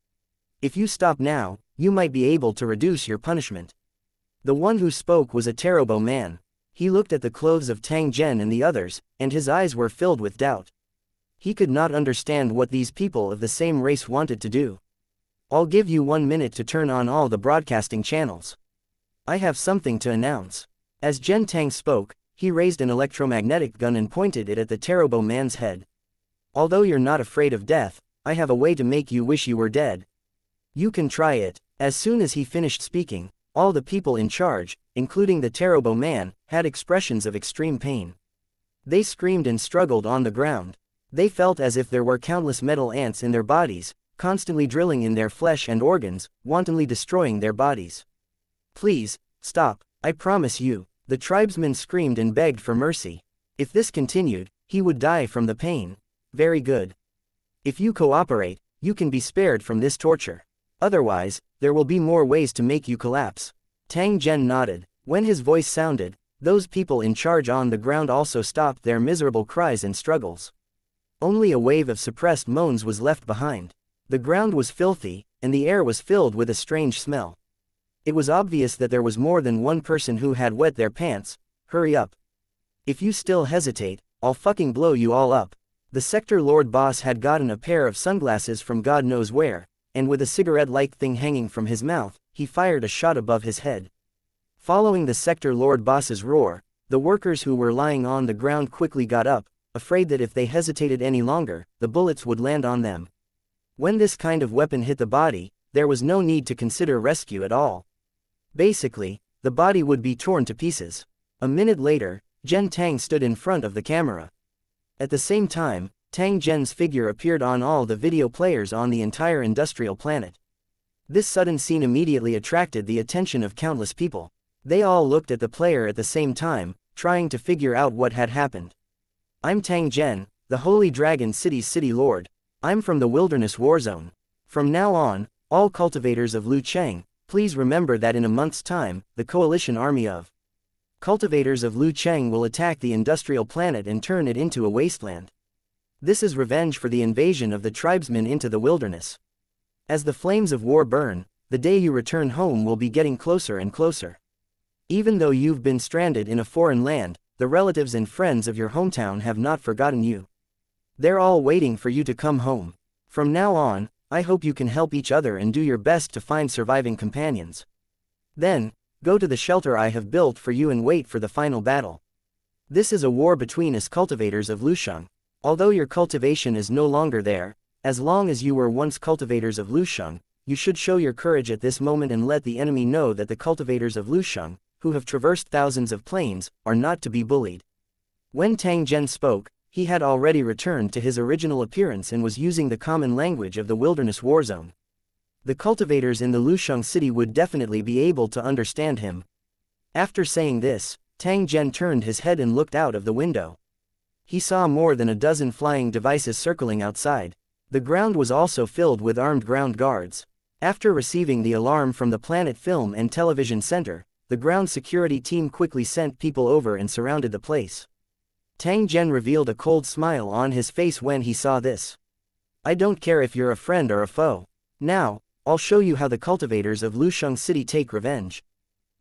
If you stop now, you might be able to reduce your punishment. The one who spoke was a terrible man. He looked at the clothes of Tang Zhen and the others, and his eyes were filled with doubt. He could not understand what these people of the same race wanted to do. I'll give you 1 minute to turn on all the broadcasting channels. I have something to announce. As Zhen Tang spoke, he raised an electromagnetic gun and pointed it at the terrible man's head. Although you're not afraid of death, I have a way to make you wish you were dead. You can try it. As soon as he finished speaking, all the people in charge, including the terrible man, had expressions of extreme pain. They screamed and struggled on the ground. They felt as if there were countless metal ants in their bodies, constantly drilling in their flesh and organs, wantonly destroying their bodies. Please, stop, I promise you, the tribesmen screamed and begged for mercy. If this continued, he would die from the pain. Very good. If you cooperate, you can be spared from this torture. Otherwise, there will be more ways to make you collapse. Tang Zhen nodded. When his voice sounded, those people in charge on the ground also stopped their miserable cries and struggles. Only a wave of suppressed moans was left behind. The ground was filthy, and the air was filled with a strange smell. It was obvious that there was more than one person who had wet their pants. Hurry up. If you still hesitate, I'll fucking blow you all up. The sector lord boss had gotten a pair of sunglasses from God knows where, and with a cigarette-like thing hanging from his mouth, he fired a shot above his head. Following the sector lord boss's roar, the workers who were lying on the ground quickly got up, afraid that if they hesitated any longer, the bullets would land on them. When this kind of weapon hit the body, there was no need to consider rescue at all. Basically, the body would be torn to pieces. A minute later, Zhen Tang stood in front of the camera. At the same time, Tang Zhen's figure appeared on all the video players on the entire industrial planet. This sudden scene immediately attracted the attention of countless people. They all looked at the player at the same time, trying to figure out what had happened. I'm Tang Zhen, the Holy Dragon City's city lord. I'm from the Wilderness War Zone. From now on, all cultivators of Lucheng, please remember that in a month's time, the coalition army of cultivators of Lucheng will attack the industrial planet and turn it into a wasteland. This is revenge for the invasion of the tribesmen into the wilderness. As the flames of war burn, the day you return home will be getting closer and closer. Even though you've been stranded in a foreign land, the relatives and friends of your hometown have not forgotten you. They're all waiting for you to come home. From now on, I hope you can help each other and do your best to find surviving companions. Then, go to the shelter I have built for you and wait for the final battle. This is a war between us cultivators of Lusheng. Although your cultivation is no longer there, as long as you were once cultivators of Lusheng, you should show your courage at this moment and let the enemy know that the cultivators of Lusheng, who have traversed thousands of plains, are not to be bullied. When Tang Zhen spoke, He had already returned to his original appearance and was using the common language of the wilderness war zone. The cultivators in the Lusheng city would definitely be able to understand him. After saying this, Tang Zhen turned his head and looked out of the window. He saw more than a dozen flying devices circling outside. The ground was also filled with armed ground guards. After receiving the alarm from the Planet Film and Television Center, the ground security team quickly sent people over and surrounded the place. Tang Zhen revealed a cold smile on his face when he saw this. I don't care if you're a friend or a foe. Now, I'll show you how the cultivators of Lusheng City take revenge.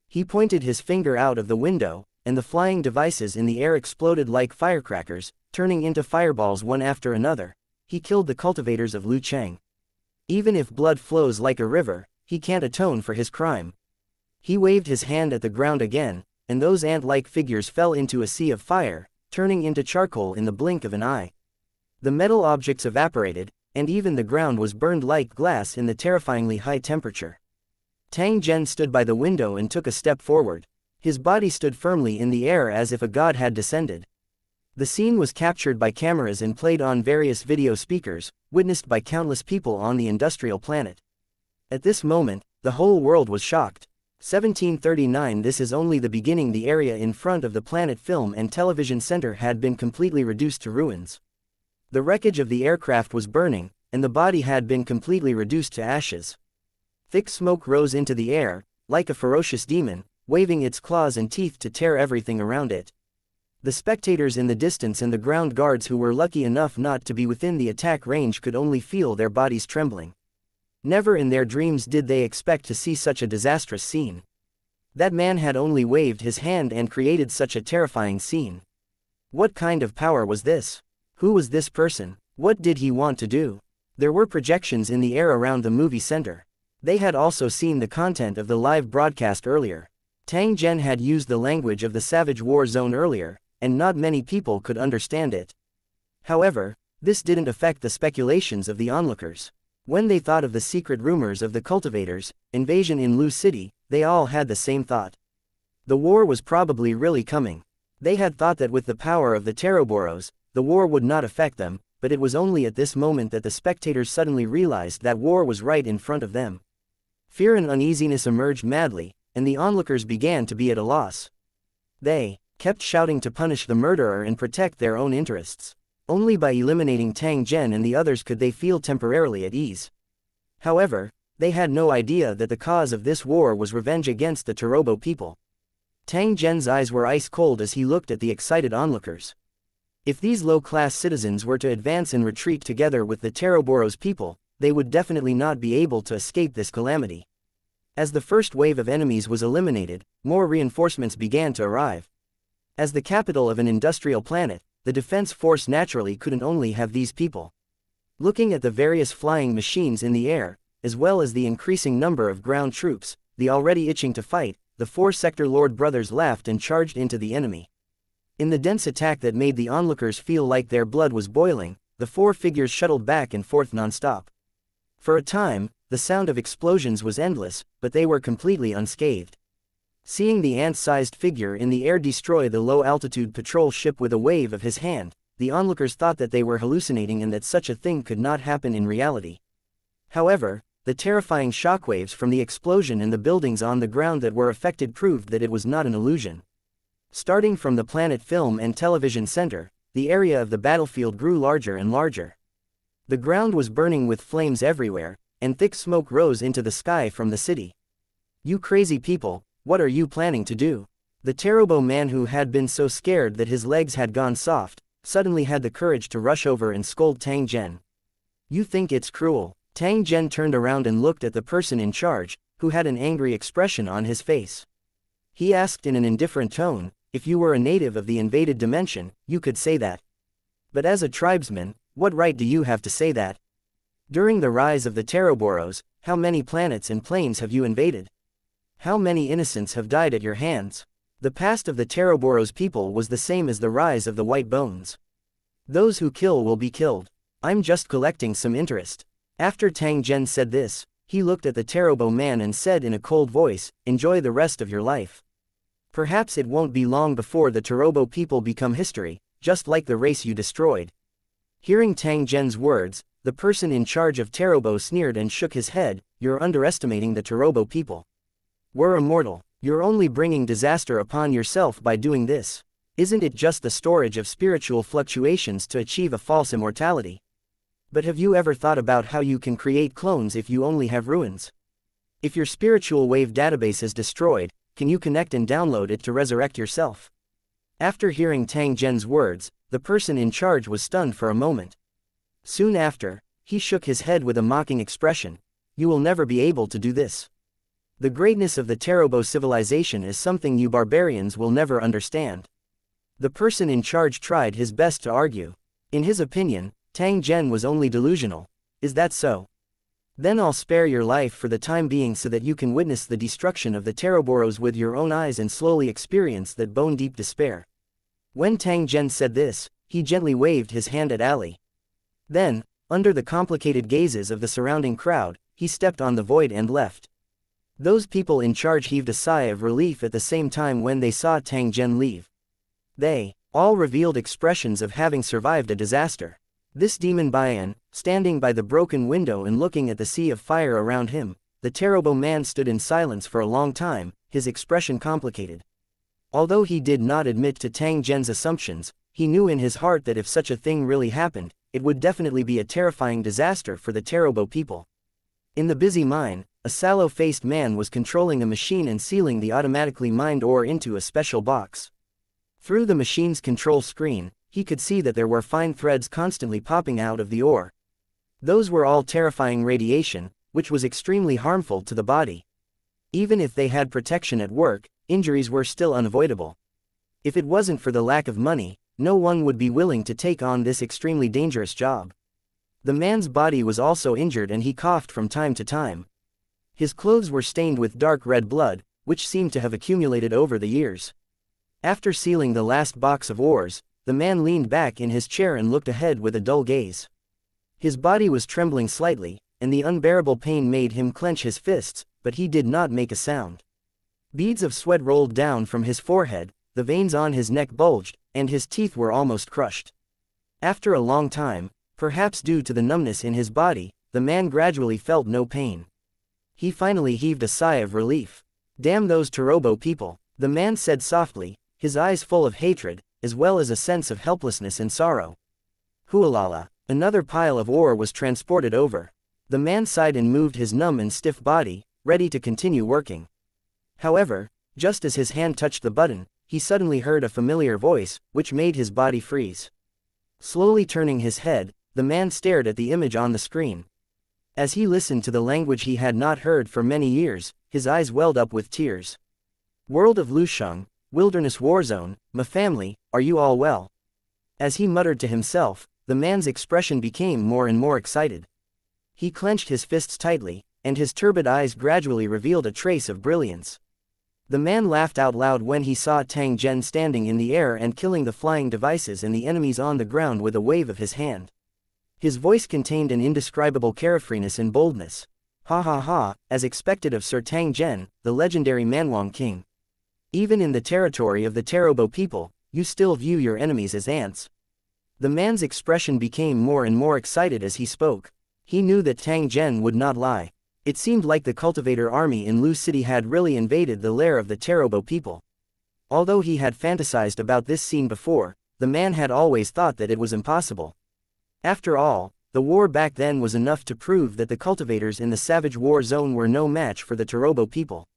He pointed his finger out of the window, and the flying devices in the air exploded like firecrackers, turning into fireballs one after another. He killed the cultivators of Lucheng. Even if blood flows like a river, he can't atone for his crime. He waved his hand at the ground again, and those ant-like figures fell into a sea of fire, turning into charcoal in the blink of an eye. The metal objects evaporated, and even the ground was burned like glass in the terrifyingly high temperature. Tang Zhen stood by the window and took a step forward. His body stood firmly in the air as if a god had descended. The scene was captured by cameras and played on various video speakers, witnessed by countless people on the industrial planet. At this moment, the whole world was shocked. 1739. This is only the beginning. The area in front of the Planet Film and Television Center had been completely reduced to ruins. The wreckage of the aircraft was burning, and the body had been completely reduced to ashes. Thick smoke rose into the air, like a ferocious demon, waving its claws and teeth to tear everything around it. The spectators in the distance and the ground guards who were lucky enough not to be within the attack range could only feel their bodies trembling. Never in their dreams did they expect to see such a disastrous scene. That man had only waved his hand and created such a terrifying scene. What kind of power was this? Who was this person? What did he want to do? There were projections in the air around the movie center. They had also seen the content of the live broadcast earlier. Tang Zhen had used the language of the Savage War Zone earlier, and not many people could understand it. However, this didn't affect the speculations of the onlookers. When they thought of the secret rumors of the cultivators' invasion in Lu City, they all had the same thought. The war was probably really coming. They had thought that with the power of the Teroboros, the war would not affect them, but it was only at this moment that the spectators suddenly realized that war was right in front of them. Fear and uneasiness emerged madly, and the onlookers began to be at a loss. They kept shouting to punish the murderer and protect their own interests. Only by eliminating Tang Zhen and the others could they feel temporarily at ease. However, they had no idea that the cause of this war was revenge against the Terobo people. Tang Zhen's eyes were ice cold as he looked at the excited onlookers. If these low-class citizens were to advance and retreat together with the Teroboros people, they would definitely not be able to escape this calamity. As the first wave of enemies was eliminated, more reinforcements began to arrive. As the capital of an industrial planet, the defense force naturally couldn't only have these people. Looking at the various flying machines in the air, as well as the increasing number of ground troops, the already itching to fight, the four-sector Lord brothers laughed and charged into the enemy. In the dense attack that made the onlookers feel like their blood was boiling, the four figures shuttled back and forth non-stop. For a time, the sound of explosions was endless, but they were completely unscathed. Seeing the ant-sized figure in the air destroy the low-altitude patrol ship with a wave of his hand, the onlookers thought that they were hallucinating and that such a thing could not happen in reality. However, the terrifying shockwaves from the explosion and the buildings on the ground that were affected proved that it was not an illusion. Starting from the Planet Film and Television Center, the area of the battlefield grew larger and larger. The ground was burning with flames everywhere, and thick smoke rose into the sky from the city. "You crazy people, what are you planning to do?" The Terobo man, who had been so scared that his legs had gone soft, suddenly had the courage to rush over and scold Tang Zhen. "You think it's cruel?" Tang Zhen turned around and looked at the person in charge, who had an angry expression on his face. He asked in an indifferent tone, "If you were a native of the invaded dimension, you could say that. But as a tribesman, what right do you have to say that? During the rise of the Teroboros, how many planets and planes have you invaded? How many innocents have died at your hands? The past of the Teroboros people was the same as the rise of the White Bones. Those who kill will be killed. I'm just collecting some interest." After Tang Zhen said this, he looked at the Terobo man and said in a cold voice, "Enjoy the rest of your life. Perhaps it won't be long before the Terobo people become history, just like the race you destroyed. Hearing Tang Zhen's words, the person in charge of Tarobo sneered and shook his head. You're underestimating the Tarobo people. We're immortal. You're only bringing disaster upon yourself by doing this. Isn't it just the storage of spiritual fluctuations to achieve a false immortality? But have you ever thought about how you can create clones if you only have ruins? If your spiritual wave database is destroyed, can you connect and download it to resurrect yourself? After hearing Tang Zhen's words, the person in charge was stunned for a moment. Soon after, he shook his head with a mocking expression. You will never be able to do this. The greatness of the Tarobo civilization is something you barbarians will never understand. The person in charge tried his best to argue. In his opinion, Tang Zhen was only delusional. Is that so? Then I'll spare your life for the time being so that you can witness the destruction of the Taroboros with your own eyes and slowly experience that bone-deep despair. When Tang Zhen said this, he gently waved his hand at Ali. Then, under the complicated gazes of the surrounding crowd, he stepped on the void and left. Those people in charge heaved a sigh of relief at the same time when they saw Tang Zhen leave. They all revealed expressions of having survived a disaster. This demon Bayan, standing by the broken window and looking at the sea of fire around him, the Tarobo man stood in silence for a long time, his expression complicated. Although he did not admit to Tang Zhen's assumptions, he knew in his heart that if such a thing really happened, it would definitely be a terrifying disaster for the Tarobo people. In the busy mine, a sallow-faced man was controlling a machine and sealing the automatically mined ore into a special box. Through the machine's control screen, he could see that there were fine threads constantly popping out of the ore. Those were all terrifying radiation, which was extremely harmful to the body. Even if they had protection at work, injuries were still unavoidable. If it wasn't for the lack of money, no one would be willing to take on this extremely dangerous job. The man's body was also injured and he coughed from time to time. His clothes were stained with dark red blood, which seemed to have accumulated over the years. After sealing the last box of ores, the man leaned back in his chair and looked ahead with a dull gaze. His body was trembling slightly, and the unbearable pain made him clench his fists, but he did not make a sound. Beads of sweat rolled down from his forehead, the veins on his neck bulged, and his teeth were almost crushed. After a long time, perhaps due to the numbness in his body, the man gradually felt no pain. He finally heaved a sigh of relief. Damn those Tarobo people, the man said softly, his eyes full of hatred, as well as a sense of helplessness and sorrow. Hualala, another pile of ore was transported over. The man sighed and moved his numb and stiff body, ready to continue working. However, just as his hand touched the button, he suddenly heard a familiar voice, which made his body freeze. Slowly turning his head, the man stared at the image on the screen. As he listened to the language he had not heard for many years, his eyes welled up with tears. World of Lusheng, Wilderness Warzone, my family, are you all well? As he muttered to himself, the man's expression became more and more excited. He clenched his fists tightly, and his turbid eyes gradually revealed a trace of brilliance. The man laughed out loud when he saw Tang Zhen standing in the air and killing the flying devices and the enemies on the ground with a wave of his hand. His voice contained an indescribable carefreeness and boldness. Ha ha ha, as expected of Sir Tang Zhen, the legendary Manwang King. Even in the territory of the Tarobo people, you still view your enemies as ants. The man's expression became more and more excited as he spoke. He knew that Tang Zhen would not lie. It seemed like the cultivator army in Lu City had really invaded the lair of the Tarobo people. Although he had fantasized about this scene before, the man had always thought that it was impossible. After all, the war back then was enough to prove that the cultivators in the Savage War Zone were no match for the Tarobo people.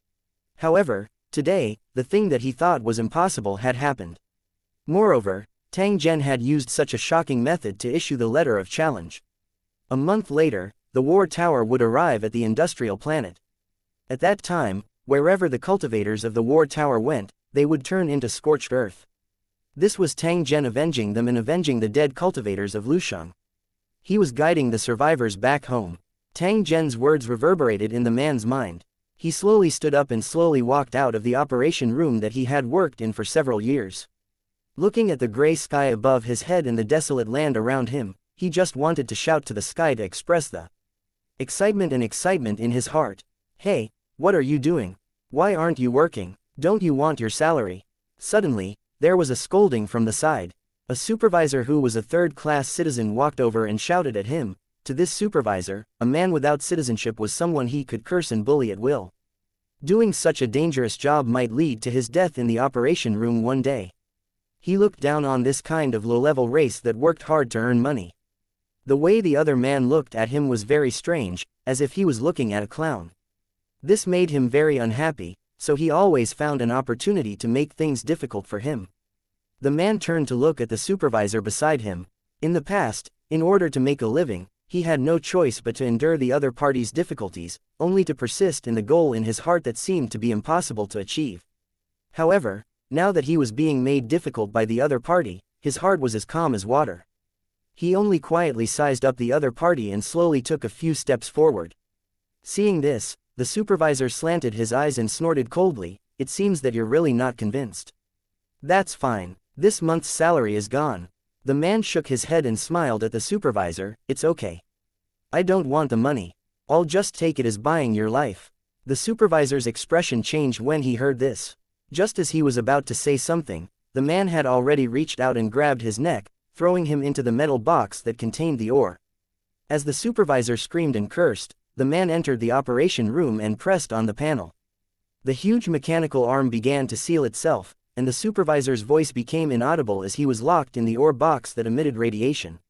However, today, the thing that he thought was impossible had happened. Moreover, Tang Zhen had used such a shocking method to issue the letter of challenge. A month later, the war tower would arrive at the industrial planet. At that time, wherever the cultivators of the war tower went, they would turn into scorched earth. This was Tang Zhen avenging them and avenging the dead cultivators of Lusheng. He was guiding the survivors back home. Tang Zhen's words reverberated in the man's mind. He slowly stood up and slowly walked out of the operation room that he had worked in for several years. Looking at the gray sky above his head and the desolate land around him, he just wanted to shout to the sky to express the excitement in his heart. Hey, what are you doing? Why aren't you working? Don't you want your salary? Suddenly, there was a scolding from the side. A supervisor who was a third-class citizen walked over and shouted at him. To this supervisor, a man without citizenship was someone he could curse and bully at will. Doing such a dangerous job might lead to his death in the operation room one day. He looked down on this kind of low-level race that worked hard to earn money. The way the other man looked at him was very strange, as if he was looking at a clown. This made him very unhappy, so he always found an opportunity to make things difficult for him. The man turned to look at the supervisor beside him. In the past, in order to make a living, he had no choice but to endure the other party's difficulties, only to persist in the goal in his heart that seemed to be impossible to achieve. However, now that he was being made difficult by the other party, his heart was as calm as water. He only quietly sized up the other party and slowly took a few steps forward. Seeing this, the supervisor slanted his eyes and snorted coldly, "It seems that you're really not convinced. That's fine. This month's salary is gone." The man shook his head and smiled at the supervisor. "It's okay. I don't want the money. I'll just take it as buying your life." The supervisor's expression changed when he heard this. Just as he was about to say something, the man had already reached out and grabbed his neck, throwing him into the metal box that contained the ore. As the supervisor screamed and cursed, the man entered the operation room and pressed on the panel. The huge mechanical arm began to seal itself, and the supervisor's voice became inaudible as he was locked in the ore box that emitted radiation.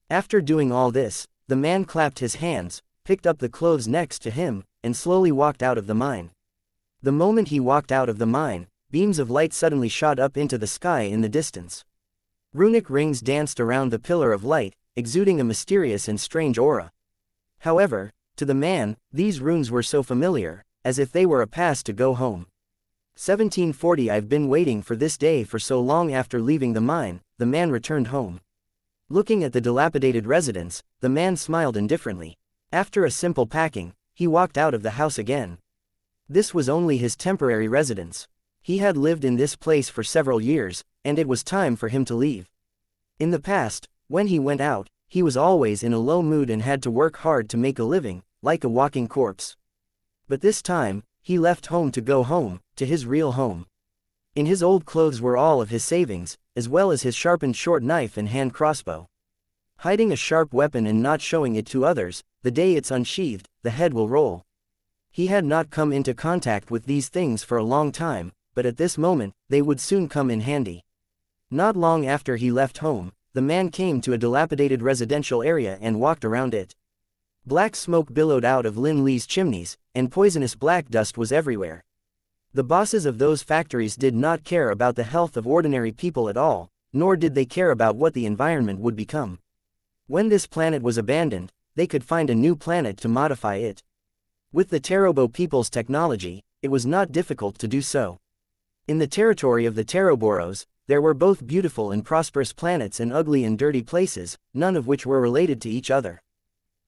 After doing all this, the man clapped his hands, picked up the clothes next to him, and slowly walked out of the mine. The moment he walked out of the mine, beams of light suddenly shot up into the sky in the distance. Runic rings danced around the pillar of light, exuding a mysterious and strange aura. However, to the man, these runes were so familiar, as if they were a pass to go home. 1740 I've been waiting for this day for so long. After leaving the mine, the man returned home. Looking at the dilapidated residence, the man smiled indifferently. After a simple packing, he walked out of the house again. This was only his temporary residence. He had lived in this place for several years, and it was time for him to leave. In the past, when he went out, he was always in a low mood and had to work hard to make a living, like a walking corpse. But this time, he left home to go home, to his real home. In his old clothes were all of his savings, as well as his sharpened short knife and hand crossbow. Hiding a sharp weapon and not showing it to others, the day it's unsheathed, the head will roll. He had not come into contact with these things for a long time, but at this moment, they would soon come in handy. Not long after he left home, the man came to a dilapidated residential area and walked around it. Black smoke billowed out of Lin Li's chimneys, and poisonous black dust was everywhere. The bosses of those factories did not care about the health of ordinary people at all, nor did they care about what the environment would become. When this planet was abandoned, they could find a new planet to modify it. With the Tarobo people's technology, it was not difficult to do so. In the territory of the Taroboros, there were both beautiful and prosperous planets and ugly and dirty places, none of which were related to each other.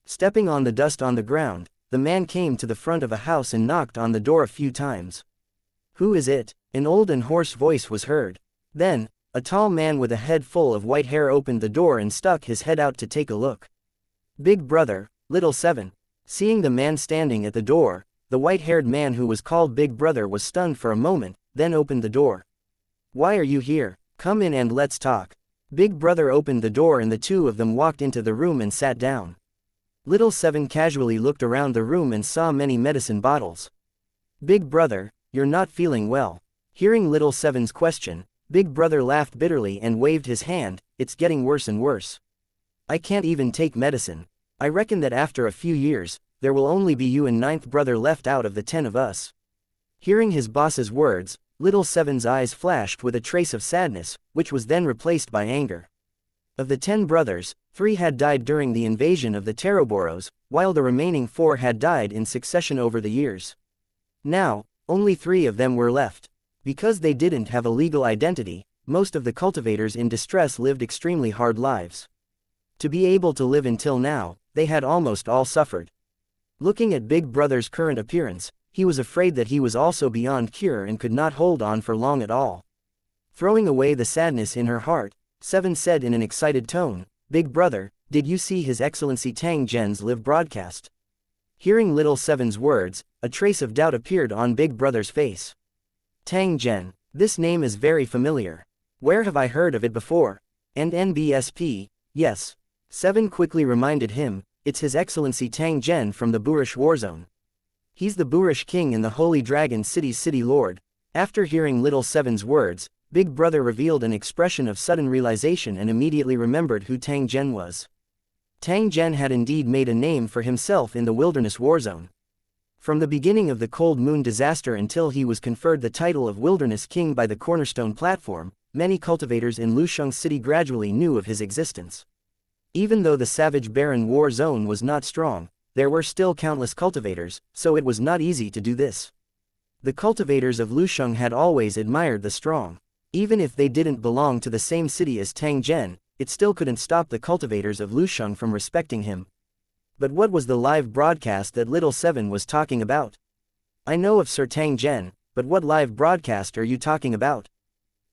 Stepping on the dust on the ground, the man came to the front of a house and knocked on the door a few times. "Who is it?" An old and hoarse voice was heard. Then, a tall man with a head full of white hair opened the door and stuck his head out to take a look. "Big brother, little seven." Seeing the man standing at the door, the white-haired man who was called Big Brother was stunned for a moment, then opened the door. "Why are you here? Come in and let's talk." Big Brother opened the door and the two of them walked into the room and sat down. Little Seven casually looked around the room and saw many medicine bottles. "Big Brother, you're not feeling well." Hearing Little Seven's question, Big Brother laughed bitterly and waved his hand. "It's getting worse and worse. I can't even take medicine. I reckon that after a few years, there will only be you and ninth brother left out of the 10 of us." Hearing his boss's words, Little Seven's eyes flashed with a trace of sadness, which was then replaced by anger. Of the 10 brothers, 3 had died during the invasion of the Taroboros, while the remaining 4 had died in succession over the years. Now, only 3 of them were left. Because they didn't have a legal identity, most of the cultivators in distress lived extremely hard lives. To be able to live until now, they had almost all suffered. Looking at Big Brother's current appearance, he was afraid that he was also beyond cure and could not hold on for long at all. Throwing away the sadness in her heart, Seven said in an excited tone, "Big Brother, did you see His Excellency Tang Zhen's live broadcast?" Hearing Little Seven's words, a trace of doubt appeared on Big Brother's face. "Tang Zhen, this name is very familiar. Where have I heard of it before?" And NBSP, yes. 7 quickly reminded him, it's His Excellency Tang Zhen from the Boorish Warzone. He's the Boorish King and the Holy Dragon City's City Lord. After hearing Little Seven's words, Big Brother revealed an expression of sudden realization and immediately remembered who Tang Zhen was. Tang Zhen had indeed made a name for himself in the Wilderness Warzone. From the beginning of the Cold Moon disaster until he was conferred the title of Wilderness King by the Cornerstone Platform, many cultivators in Lusheng City gradually knew of his existence. Even though the Savage Barren War Zone was not strong, there were still countless cultivators, so it was not easy to do this. The cultivators of Lusheng had always admired the strong. Even if they didn't belong to the same city as Tang Zhen, it still couldn't stop the cultivators of Lusheng from respecting him. But what was the live broadcast that Little Seven was talking about? I know of Sir Tang Zhen, but what live broadcast are you talking about?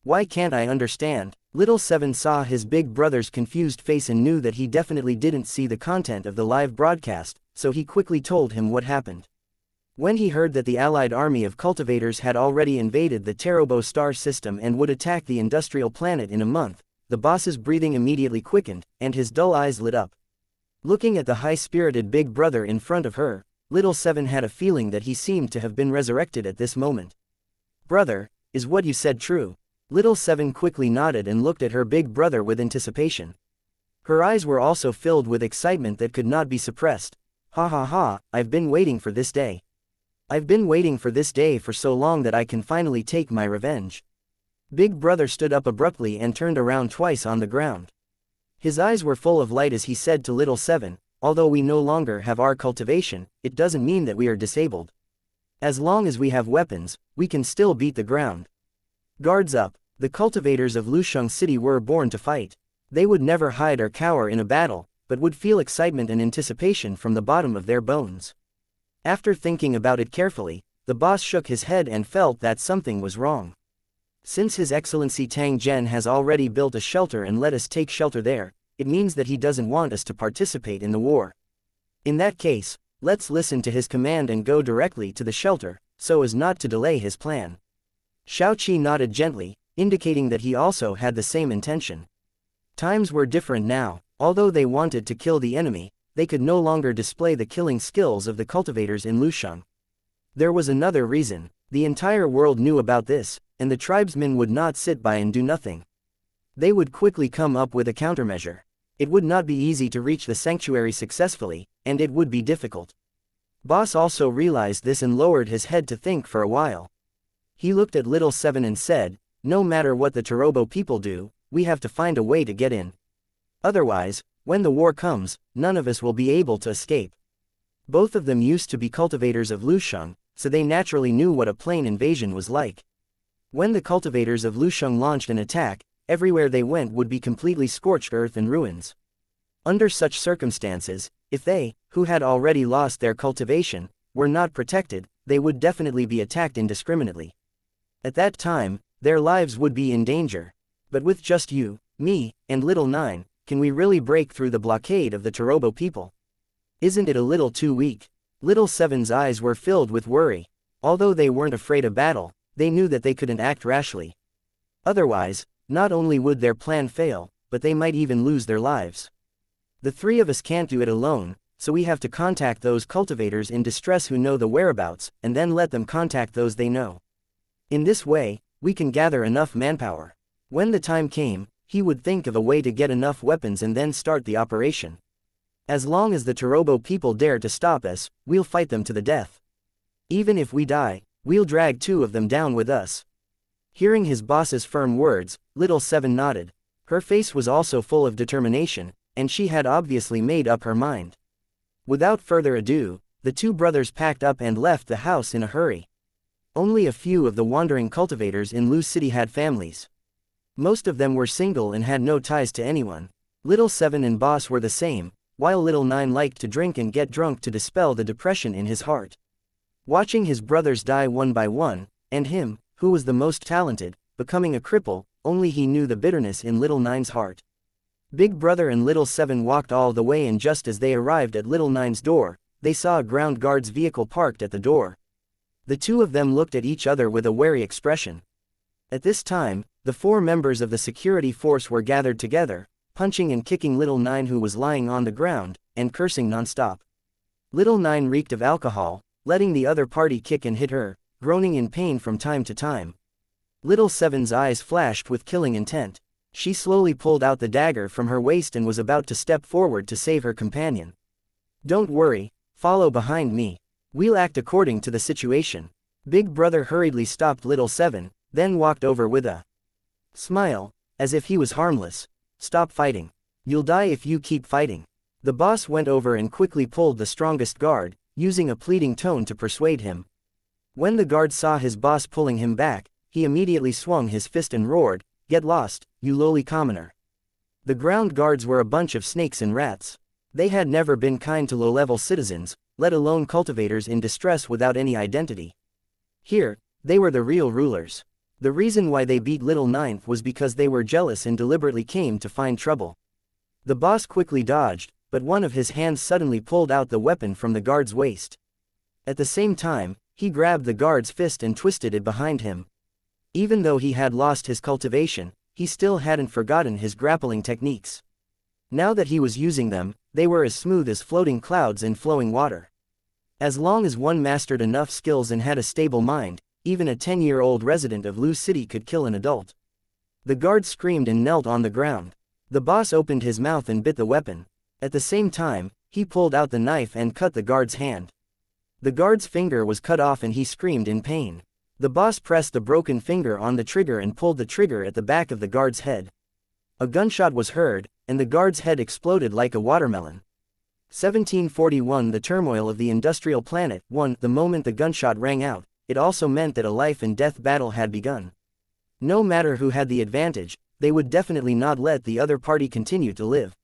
Why can't I understand? Little Seven saw his big brother's confused face and knew that he definitely didn't see the content of the live broadcast, so he quickly told him what happened. When he heard that the allied army of cultivators had already invaded the Tarobo star system and would attack the industrial planet in a month, the boss's breathing immediately quickened, and his dull eyes lit up. Looking at the high-spirited big brother in front of her, Little Seven had a feeling that he seemed to have been resurrected at this moment. Brother, is what you said true? Little Seven quickly nodded and looked at her big brother with anticipation. Her eyes were also filled with excitement that could not be suppressed. Ha ha ha, I've been waiting for this day. I've been waiting for this day for so long that I can finally take my revenge. Big Brother stood up abruptly and turned around twice on the ground. His eyes were full of light as he said to Little Seven, although we no longer have our cultivation, it doesn't mean that we are disabled. As long as we have weapons, we can still beat the ground. Guards up, the cultivators of Lusheng City were born to fight. They would never hide or cower in a battle, but would feel excitement and anticipation from the bottom of their bones. After thinking about it carefully, the boss shook his head and felt that something was wrong. Since His Excellency Tang Zhen has already built a shelter and let us take shelter there, it means that he doesn't want us to participate in the war. In that case, let's listen to his command and go directly to the shelter, so as not to delay his plan. Xiaoqi nodded gently, indicating that he also had the same intention. Times were different now. Although they wanted to kill the enemy, they could no longer display the killing skills of the cultivators in Lusheng. There was another reason. The entire world knew about this, and the tribesmen would not sit by and do nothing. They would quickly come up with a countermeasure. It would not be easy to reach the sanctuary successfully, and it would be difficult. Boss also realized this and lowered his head to think for a while. He looked at Little Seven and said, no matter what the Tarobo people do, we have to find a way to get in. Otherwise, when the war comes, none of us will be able to escape. Both of them used to be cultivators of Lusheng, so they naturally knew what a plain invasion was like. When the cultivators of Lusheng launched an attack, everywhere they went would be completely scorched earth and ruins. Under such circumstances, if they, who had already lost their cultivation, were not protected, they would definitely be attacked indiscriminately. At that time, their lives would be in danger. But with just you, me, and Little Nine, can we really break through the blockade of the Tarobo people? Isn't it a little too weak? Little Seven's eyes were filled with worry. Although they weren't afraid of battle, they knew that they couldn't act rashly. Otherwise, not only would their plan fail, but they might even lose their lives. The three of us can't do it alone, so we have to contact those cultivators in distress who know the whereabouts, and then let them contact those they know. In this way, we can gather enough manpower. When the time came, he would think of a way to get enough weapons and then start the operation. As long as the Tarobo people dare to stop us, we'll fight them to the death. Even if we die, we'll drag 2 of them down with us. Hearing his boss's firm words, Little Seven nodded. Her face was also full of determination, and she had obviously made up her mind. Without further ado, the 2 brothers packed up and left the house in a hurry. Only a few of the wandering cultivators in Lu City had families. Most of them were single and had no ties to anyone. Little Seven and Boss were the same, while Little Nine liked to drink and get drunk to dispel the depression in his heart. Watching his brothers die one by one, and him, who was the most talented, becoming a cripple, only he knew the bitterness in Little Nine's heart. Big Brother and Little Seven walked all the way, and just as they arrived at Little Nine's door, they saw a ground guard's vehicle parked at the door. The 2 of them looked at each other with a wary expression. At this time, The 4 members of the security force were gathered together, punching and kicking Little Nine, who was lying on the ground, and cursing non-stop. Little Nine reeked of alcohol, letting the other party kick and hit her, groaning in pain from time to time. Little Seven's eyes flashed with killing intent. She slowly pulled out the dagger from her waist and was about to step forward to save her companion. "Don't worry, follow behind me. We'll act according to the situation." Big Brother hurriedly stopped Little Seven, then walked over with a smile, as if he was harmless. "Stop fighting. You'll die if you keep fighting." The boss went over and quickly pulled the strongest guard, using a pleading tone to persuade him. When the guard saw his boss pulling him back, he immediately swung his fist and roared, "Get lost, you lowly commoner." The ground guards were a bunch of snakes and rats. They had never been kind to low-level citizens, let alone cultivators in distress without any identity. Here, they were the real rulers. The reason why they beat Little Ninth was because they were jealous and deliberately came to find trouble. The boss quickly dodged, but one of his hands suddenly pulled out the weapon from the guard's waist. At the same time, he grabbed the guard's fist and twisted it behind him. Even though he had lost his cultivation, he still hadn't forgotten his grappling techniques. Now that he was using them, they were as smooth as floating clouds in flowing water. As long as one mastered enough skills and had a stable mind, even a 10-year-old resident of Lu City could kill an adult. The guard screamed and knelt on the ground. The boss opened his mouth and bit the weapon. At the same time, he pulled out the knife and cut the guard's hand. The guard's finger was cut off and he screamed in pain. The boss pressed the broken finger on the trigger and pulled the trigger at the back of the guard's head. A gunshot was heard, and the guard's head exploded like a watermelon. 1741 The turmoil of the industrial planet. 1. The moment the gunshot rang out, it also meant that a life-and-death battle had begun. No matter who had the advantage, they would definitely not let the other party continue to live.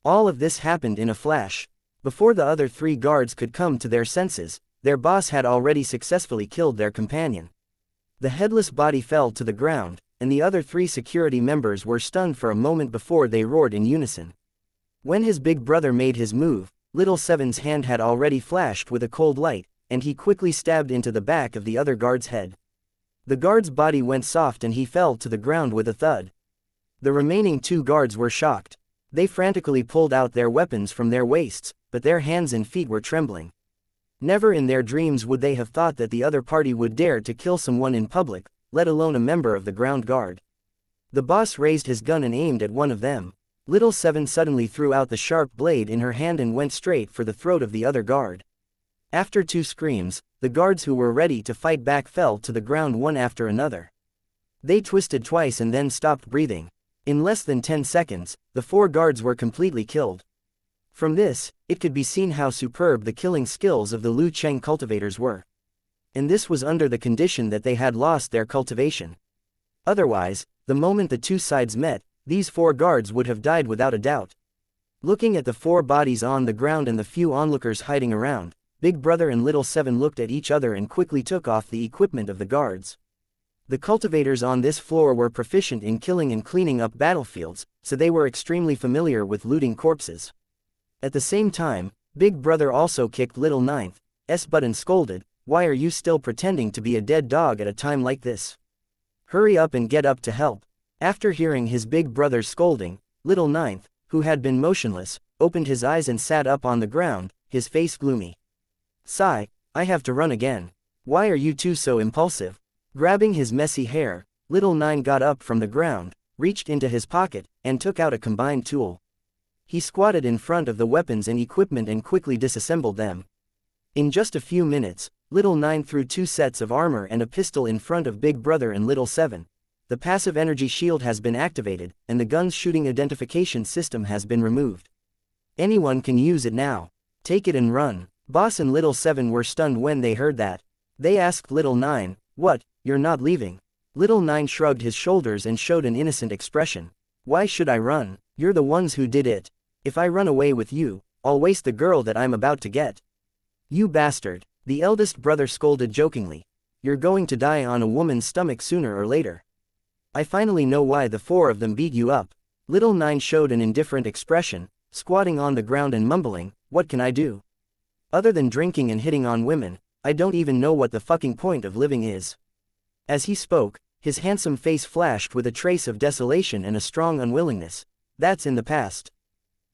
All of this happened in a flash. Before the other 3 guards could come to their senses, their boss had already successfully killed their companion. The headless body fell to the ground, and the other 3 security members were stunned for a moment before they roared in unison. When his big brother made his move, Little Seven's hand had already flashed with a cold light, and he quickly stabbed into the back of the other guard's head. The guard's body went soft and he fell to the ground with a thud. The remaining 2 guards were shocked. They frantically pulled out their weapons from their waists, but their hands and feet were trembling. Never in their dreams would they have thought that the other party would dare to kill someone in public, let alone a member of the ground guard. The boss raised his gun and aimed at one of them. Little Seven suddenly threw out the sharp blade in her hand and went straight for the throat of the other guard. After 2 screams, the guards who were ready to fight back fell to the ground one after another. They twisted twice and then stopped breathing. In less than 10 seconds, the 4 guards were completely killed. From this, it could be seen how superb the killing skills of the Lu Cheng cultivators were. And this was under the condition that they had lost their cultivation. Otherwise, the moment the 2 sides met, these 4 guards would have died without a doubt. Looking at the 4 bodies on the ground and the few onlookers hiding around, Big Brother and Little Seven looked at each other and quickly took off the equipment of the guards. The cultivators on this floor were proficient in killing and cleaning up battlefields, so they were extremely familiar with looting corpses. At the same time, Big Brother also kicked Little Ninth's butt and scolded, "Why are you still pretending to be a dead dog at a time like this? Hurry up and get up to help." After hearing his big brother's scolding, Little Ninth, who had been motionless, opened his eyes and sat up on the ground, his face gloomy. "Sigh, I have to run again. Why are you 2 so impulsive?" Grabbing his messy hair, Little Nine got up from the ground, reached into his pocket, and took out a combined tool. He squatted in front of the weapons and equipment and quickly disassembled them. In just a few minutes, Little Nine threw 2 sets of armor and a pistol in front of Big Brother and Little Seven. The passive energy shield has been activated, and the gun's shooting identification system has been removed. Anyone can use it now. Take it and run. Boss and Little Seven were stunned when they heard that. They asked Little Nine, "What, you're not leaving?" Little Nine shrugged his shoulders and showed an innocent expression. "Why should I run? You're the ones who did it. If I run away with you, I'll waste the girl that I'm about to get." "You bastard," the eldest brother scolded jokingly. "You're going to die on a woman's stomach sooner or later. I finally know why the 4 of them beat you up." Little Nine showed an indifferent expression, squatting on the ground and mumbling, "What can I do? Other than drinking and hitting on women, I don't even know what the fucking point of living is." As he spoke, His handsome face flashed with a trace of desolation and a strong unwillingness. That's in the past.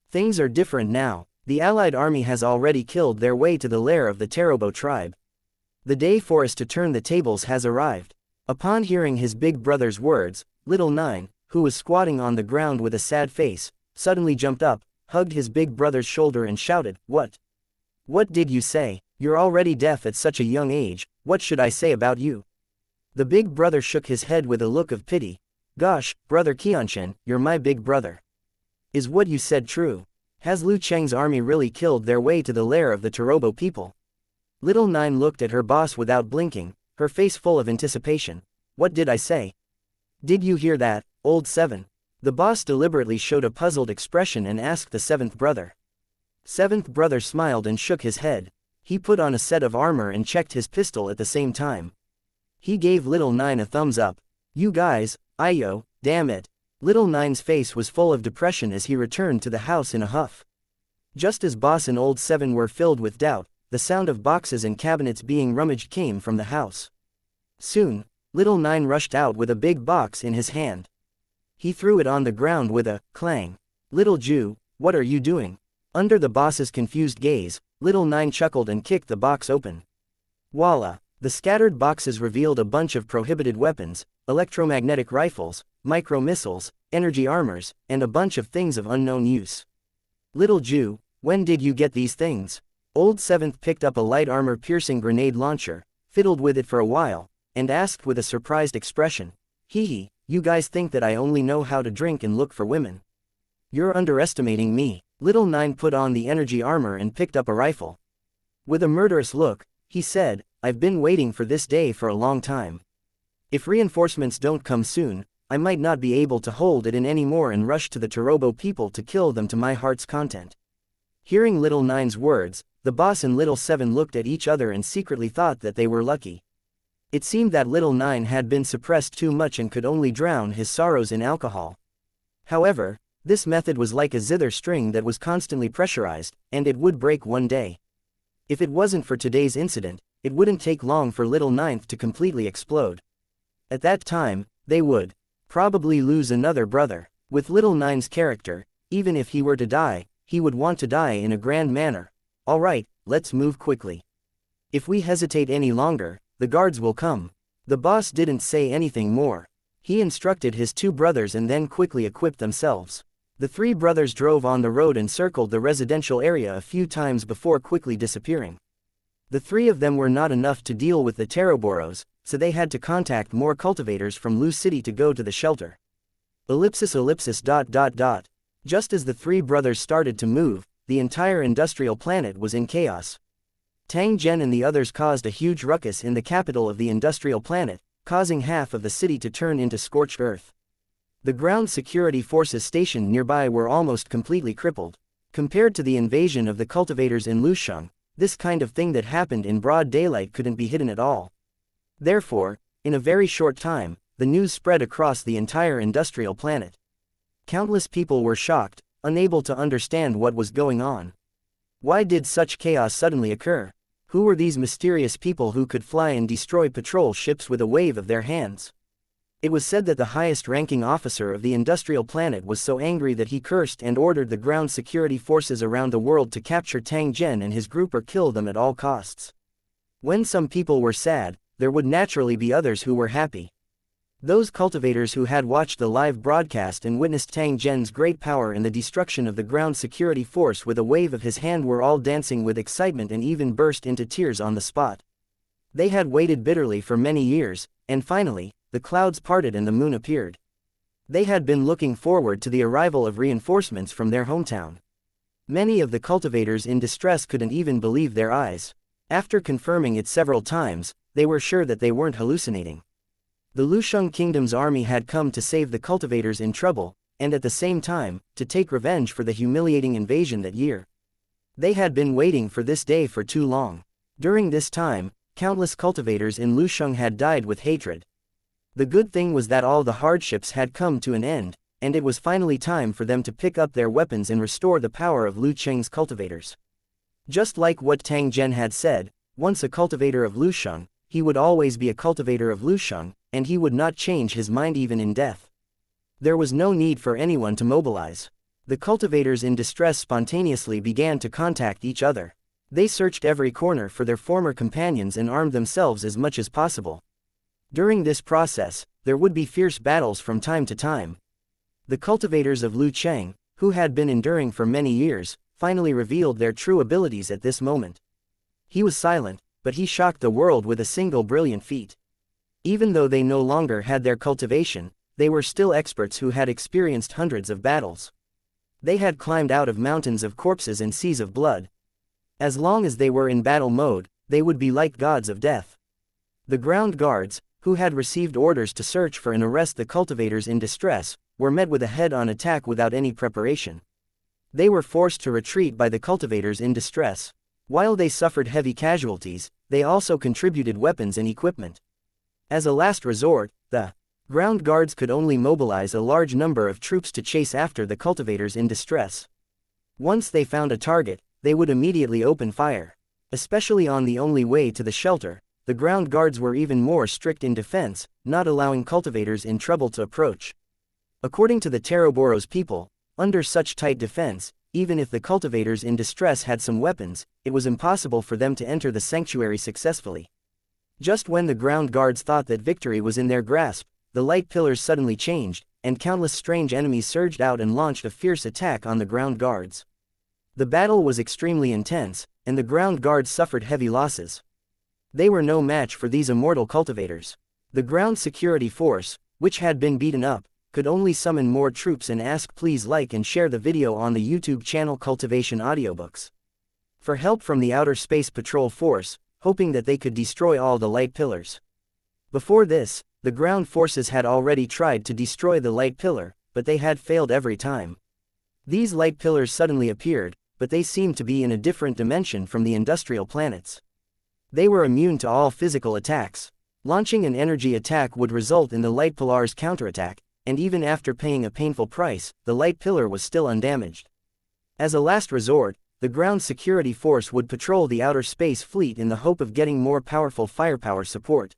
Things are different now. The allied army has already killed their way to the lair of the Terobo tribe. The day for us to turn the tables has arrived. Upon hearing his big brother's words, little Nine, who was squatting on the ground with a sad face, suddenly jumped up, hugged his big brother's shoulder and shouted, "What? What did you say? You're already deaf at such a young age, what should I say about you?" The big brother shook his head with a look of pity. "Gosh, brother Xianxia, you're my big brother. Is what you said true? Has Lu Cheng's army really killed their way to the lair of the Terobo people?" Little Nine looked at her boss without blinking, her face full of anticipation. "What did I say? Did you hear that, old seven?" The boss deliberately showed a puzzled expression and asked the seventh brother. Seventh brother smiled and shook his head. He put on a set of armor and checked his pistol at the same time. He gave Little Nine a thumbs up. "You guys, Ayo, damn it." Little Nine's face was full of depression as he returned to the house in a huff. Just as boss and old seven were filled with doubt, the sound of boxes and cabinets being rummaged came from the house. Soon, Little Nine rushed out with a big box in his hand. He threw it on the ground with a clang. "Little Jew, what are you doing?" Under the boss's confused gaze, Little Nine chuckled and kicked the box open. Voila! The scattered boxes revealed a bunch of prohibited weapons, electromagnetic rifles, micro-missiles, energy armors, and a bunch of things of unknown use. "Little Jew, when did you get these things?" Old Seventh picked up a light armor-piercing grenade launcher, fiddled with it for a while, and asked with a surprised expression, "Hee hee, you guys think that I only know how to drink and look for women? You're underestimating me." Little Nine put on the energy armor and picked up a rifle. With a murderous look, he said, "I've been waiting for this day for a long time. If reinforcements don't come soon, I might not be able to hold it in anymore and rush to the Terobo people to kill them to my heart's content." Hearing Little Nine's words, the boss and Little Seven looked at each other and secretly thought that they were lucky. It seemed that Little Nine had been suppressed too much and could only drown his sorrows in alcohol. However, this method was like a zither string that was constantly pressurized, and it would break one day. If it wasn't for today's incident, it wouldn't take long for Little Ninth to completely explode. At that time, they would probably lose another brother. With Little Nine's character, even if he were to die, he would want to die in a grand manner. "Alright, let's move quickly. If we hesitate any longer, the guards will come." The boss didn't say anything more. He instructed his two brothers and then quickly equipped themselves. The three brothers drove on the road and circled the residential area a few times before quickly disappearing. The three of them were not enough to deal with the Teroboros, so they had to contact more cultivators from Lu City to go to the shelter. Ellipsis. Just as the three brothers started to move, the entire industrial planet was in chaos. Tang Zhen and the others caused a huge ruckus in the capital of the industrial planet, causing half of the city to turn into scorched earth. The ground security forces stationed nearby were almost completely crippled. Compared to the invasion of the cultivators in Lusheng, this kind of thing that happened in broad daylight couldn't be hidden at all. Therefore, in a very short time, the news spread across the entire industrial planet. Countless people were shocked, unable to understand what was going on. Why did such chaos suddenly occur? Who were these mysterious people who could fly and destroy patrol ships with a wave of their hands? It was said that the highest-ranking officer of the industrial planet was so angry that he cursed and ordered the ground security forces around the world to capture Tang Zhen and his group or kill them at all costs. When some people were sad, there would naturally be others who were happy. Those cultivators who had watched the live broadcast and witnessed Tang Zhen's great power and the destruction of the ground security force with a wave of his hand were all dancing with excitement and even burst into tears on the spot. They had waited bitterly for many years, and finally, the clouds parted and the moon appeared. They had been looking forward to the arrival of reinforcements from their hometown. Many of the cultivators in distress couldn't even believe their eyes. After confirming it several times, they were sure that they weren't hallucinating. The Lusheng Kingdom's army had come to save the cultivators in trouble, and at the same time, to take revenge for the humiliating invasion that year. They had been waiting for this day for too long. During this time, countless cultivators in Lusheng had died with hatred. The good thing was that all the hardships had come to an end, and it was finally time for them to pick up their weapons and restore the power of Lu Cheng's cultivators. Just like what Tang Zhen had said, once a cultivator of Lusheng, he would always be a cultivator of Lusheng, and he would not change his mind even in death. There was no need for anyone to mobilize. The cultivators in distress spontaneously began to contact each other. They searched every corner for their former companions and armed themselves as much as possible. During this process, there would be fierce battles from time to time. The cultivators of Lu Cheng, who had been enduring for many years, finally revealed their true abilities at this moment. He was silent, but he shocked the world with a single brilliant feat. Even though they no longer had their cultivation, they were still experts who had experienced hundreds of battles. They had climbed out of mountains of corpses and seas of blood. As long as they were in battle mode, they would be like gods of death. The ground guards, who had received orders to search for and arrest the cultivators in distress, were met with a head-on attack without any preparation. They were forced to retreat by the cultivators in distress. While they suffered heavy casualties, they also contributed weapons and equipment. As a last resort, the ground guards could only mobilize a large number of troops to chase after the cultivators in distress. Once they found a target, they would immediately open fire. Especially on the only way to the shelter, the ground guards were even more strict in defense, not allowing cultivators in trouble to approach. According to the Teroboros people, under such tight defense, even if the cultivators in distress had some weapons, it was impossible for them to enter the sanctuary successfully. Just when the ground guards thought that victory was in their grasp, the light pillars suddenly changed, and countless strange enemies surged out and launched a fierce attack on the ground guards. The battle was extremely intense, and the ground guards suffered heavy losses. They were no match for these immortal cultivators. The ground security force, which had been beaten up, could only summon more troops and ask please like and share the video on the YouTube channel Cultivation Audiobooks for help from the Outer Space Patrol Force, hoping that they could destroy all the light pillars. Before this, the ground forces had already tried to destroy the light pillar, but they had failed every time. These light pillars suddenly appeared, but they seemed to be in a different dimension from the industrial planets. They were immune to all physical attacks. Launching an energy attack would result in the light pillar's counterattack, and even after paying a painful price, the light pillar was still undamaged. As a last resort, the ground security force would patrol the outer space fleet in the hope of getting more powerful firepower support.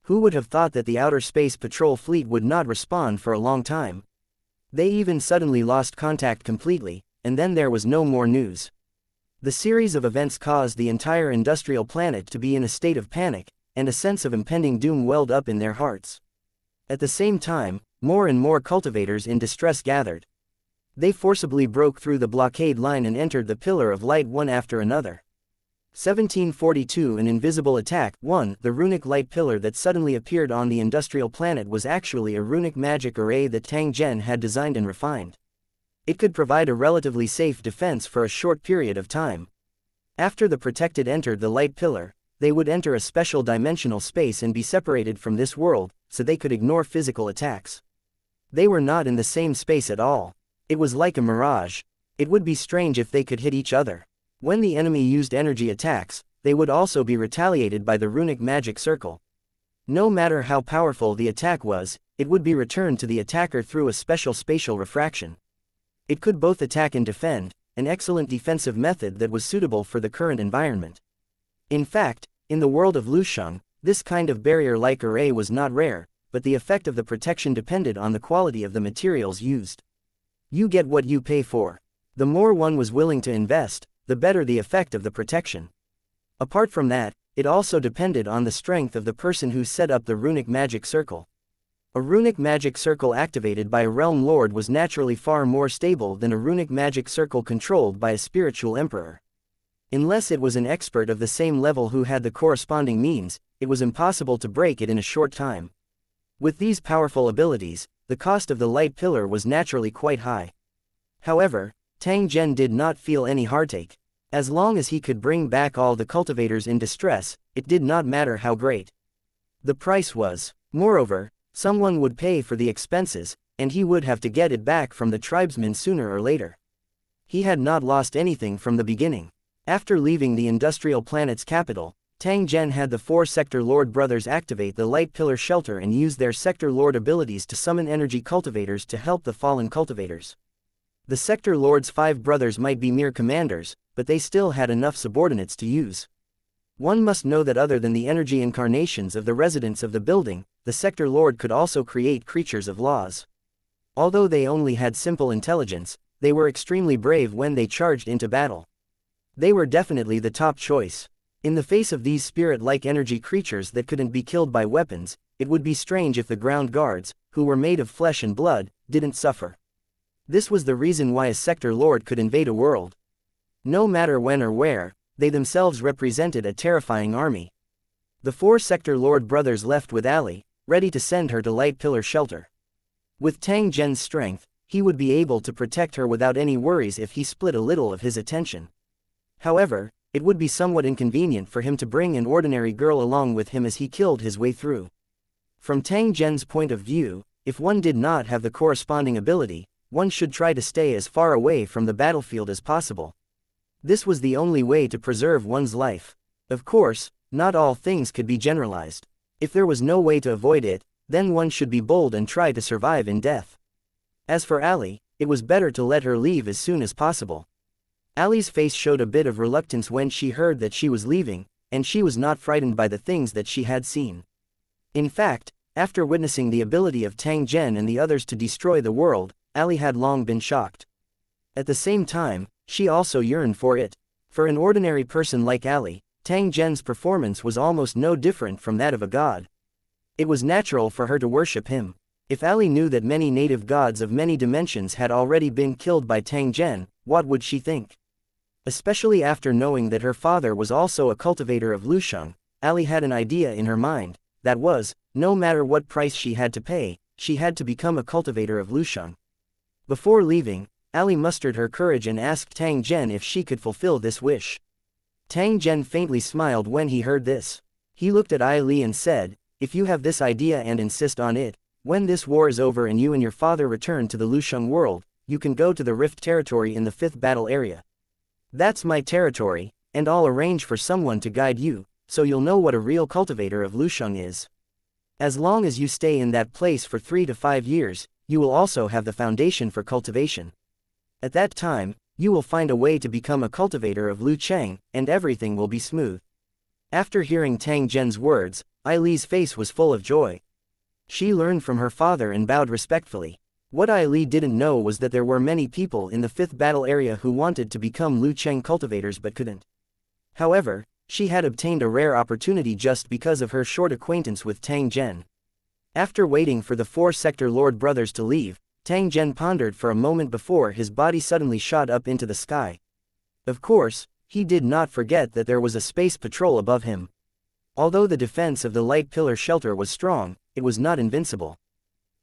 Who would have thought that the outer space patrol fleet would not respond for a long time? They even suddenly lost contact completely, and then there was no more news. The series of events caused the entire industrial planet to be in a state of panic, and a sense of impending doom welled up in their hearts. At the same time, more and more cultivators in distress gathered. They forcibly broke through the blockade line and entered the Pillar of Light one after another. 1742 An invisible attack. 1. The runic light pillar that suddenly appeared on the industrial planet was actually a runic magic array that Tang Zhen had designed and refined. It could provide a relatively safe defense for a short period of time. After the protected entered the light pillar, they would enter a special dimensional space and be separated from this world, so they could ignore physical attacks. They were not in the same space at all. It was like a mirage. It would be strange if they could hit each other. When the enemy used energy attacks, they would also be retaliated by the runic magic circle. No matter how powerful the attack was, it would be returned to the attacker through a special spatial refraction. It could both attack and defend, an excellent defensive method that was suitable for the current environment. In fact, in the world of Lusheng, this kind of barrier-like array was not rare, but the effect of the protection depended on the quality of the materials used. You get what you pay for. The more one was willing to invest, the better the effect of the protection. Apart from that, it also depended on the strength of the person who set up the runic magic circle. A runic magic circle activated by a realm lord was naturally far more stable than a runic magic circle controlled by a spiritual emperor. Unless it was an expert of the same level who had the corresponding means, it was impossible to break it in a short time. With these powerful abilities, the cost of the light pillar was naturally quite high. However, Tang Zhen did not feel any heartache. As long as he could bring back all the cultivators in distress, it did not matter how great the price was. Moreover, someone would pay for the expenses, and he would have to get it back from the tribesmen sooner or later. He had not lost anything from the beginning. After leaving the industrial planet's capital, Tang Zhen had the 4 Sector Lord brothers activate the Light Pillar Shelter and use their Sector Lord abilities to summon energy cultivators to help the fallen cultivators. The Sector Lord's 5 brothers might be mere commanders, but they still had enough subordinates to use. One must know that other than the energy incarnations of the residents of the building, the Sector Lord could also create creatures of laws. Although they only had simple intelligence, they were extremely brave when they charged into battle. They were definitely the top choice. In the face of these spirit-like energy creatures that couldn't be killed by weapons, it would be strange if the ground guards, who were made of flesh and blood, didn't suffer. This was the reason why a Sector Lord could invade a world. No matter when or where, they themselves represented a terrifying army. The 4 Sector Lord brothers left with Ali, ready to send her to Light Pillar Shelter. With Tang Zhen's strength, he would be able to protect her without any worries if he split a little of his attention. However, it would be somewhat inconvenient for him to bring an ordinary girl along with him as he killed his way through. From Tang Zhen's point of view, if one did not have the corresponding ability, one should try to stay as far away from the battlefield as possible. This was the only way to preserve one's life. Of course, not all things could be generalized. If there was no way to avoid it, then one should be bold and try to survive in death. As for Ali, it was better to let her leave as soon as possible. Ali's face showed a bit of reluctance when she heard that she was leaving, and she was not frightened by the things that she had seen. In fact, after witnessing the ability of Tang Zhen and the others to destroy the world, Ali had long been shocked. At the same time, she also yearned for it. For an ordinary person like Ali, Tang Zhen's performance was almost no different from that of a god. It was natural for her to worship him. If Ali knew that many native gods of many dimensions had already been killed by Tang Zhen, what would she think? Especially after knowing that her father was also a cultivator of wuxia, Ali had an idea in her mind, that was, no matter what price she had to become a cultivator of wuxia. Before leaving, Ali mustered her courage and asked Tang Zhen if she could fulfill this wish. Tang Zhen faintly smiled when he heard this. He looked at Ai Li and said, "If you have this idea and insist on it, when this war is over and you and your father return to the wuxia world, you can go to the Rift territory in the 5th battle area. That's my territory, and I'll arrange for someone to guide you, so you'll know what a real cultivator of wuxia is. As long as you stay in that place for 3 to 5 years, you will also have the foundation for cultivation. At that time, you will find a way to become a cultivator of Lu Cheng, and everything will be smooth." After hearing Tang Zhen's words, Ai Li's face was full of joy. She learned from her father and bowed respectfully. What Ai Li didn't know was that there were many people in the 5th battle area who wanted to become Lu Cheng cultivators but couldn't. However, she had obtained a rare opportunity just because of her short acquaintance with Tang Zhen. After waiting for the 4 Sector Lord brothers to leave, Tang Zhen pondered for a moment before his body suddenly shot up into the sky. Of course, he did not forget that there was a space patrol above him. Although the defense of the Light Pillar Shelter was strong, it was not invincible.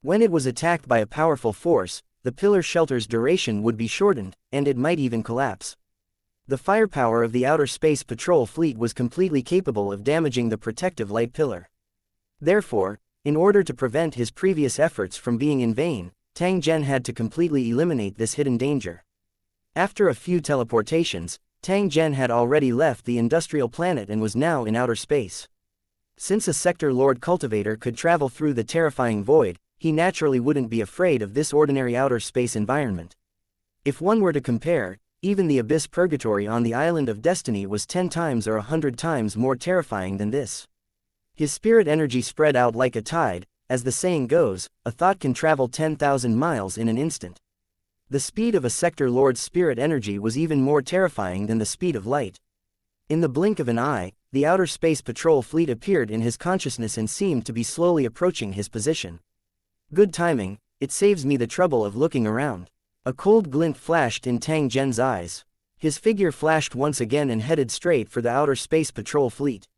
When it was attacked by a powerful force, the Pillar Shelter's duration would be shortened, and it might even collapse. The firepower of the Outer Space Patrol fleet was completely capable of damaging the protective Light Pillar. Therefore, in order to prevent his previous efforts from being in vain, Tang Zhen had to completely eliminate this hidden danger. After a few teleportations, Tang Zhen had already left the industrial planet and was now in outer space. Since a Sector Lord cultivator could travel through the terrifying void, he naturally wouldn't be afraid of this ordinary outer space environment. If one were to compare, even the Abyss Purgatory on the Island of Destiny was 10 times or 100 times more terrifying than this. His spirit energy spread out like a tide. As the saying goes, a thought can travel 10,000 miles in an instant. The speed of a Sector Lord's spirit energy was even more terrifying than the speed of light. In the blink of an eye, the Outer Space Patrol fleet appeared in his consciousness and seemed to be slowly approaching his position. Good timing, it saves me the trouble of looking around. A cold glint flashed in Tang Zhen's eyes. His figure flashed once again and headed straight for the Outer Space Patrol fleet.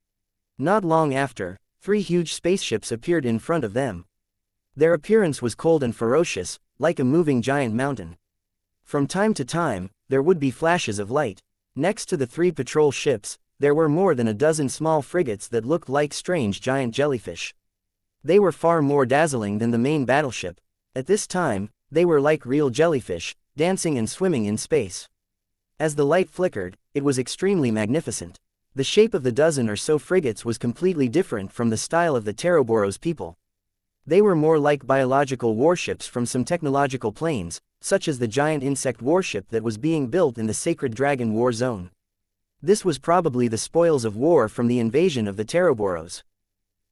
Not long after, 3 huge spaceships appeared in front of them. Their appearance was cold and ferocious, like a moving giant mountain. From time to time, there would be flashes of light. Next to the 3 patrol ships, there were more than a dozen small frigates that looked like strange giant jellyfish. They were far more dazzling than the main battleship. At this time, they were like real jellyfish, dancing and swimming in space. As the light flickered, it was extremely magnificent. The shape of the dozen or so frigates was completely different from the style of the Teroboros people. They were more like biological warships from some technological planes, such as the giant insect warship that was being built in the Sacred Dragon War Zone. This was probably the spoils of war from the invasion of the Teroboros.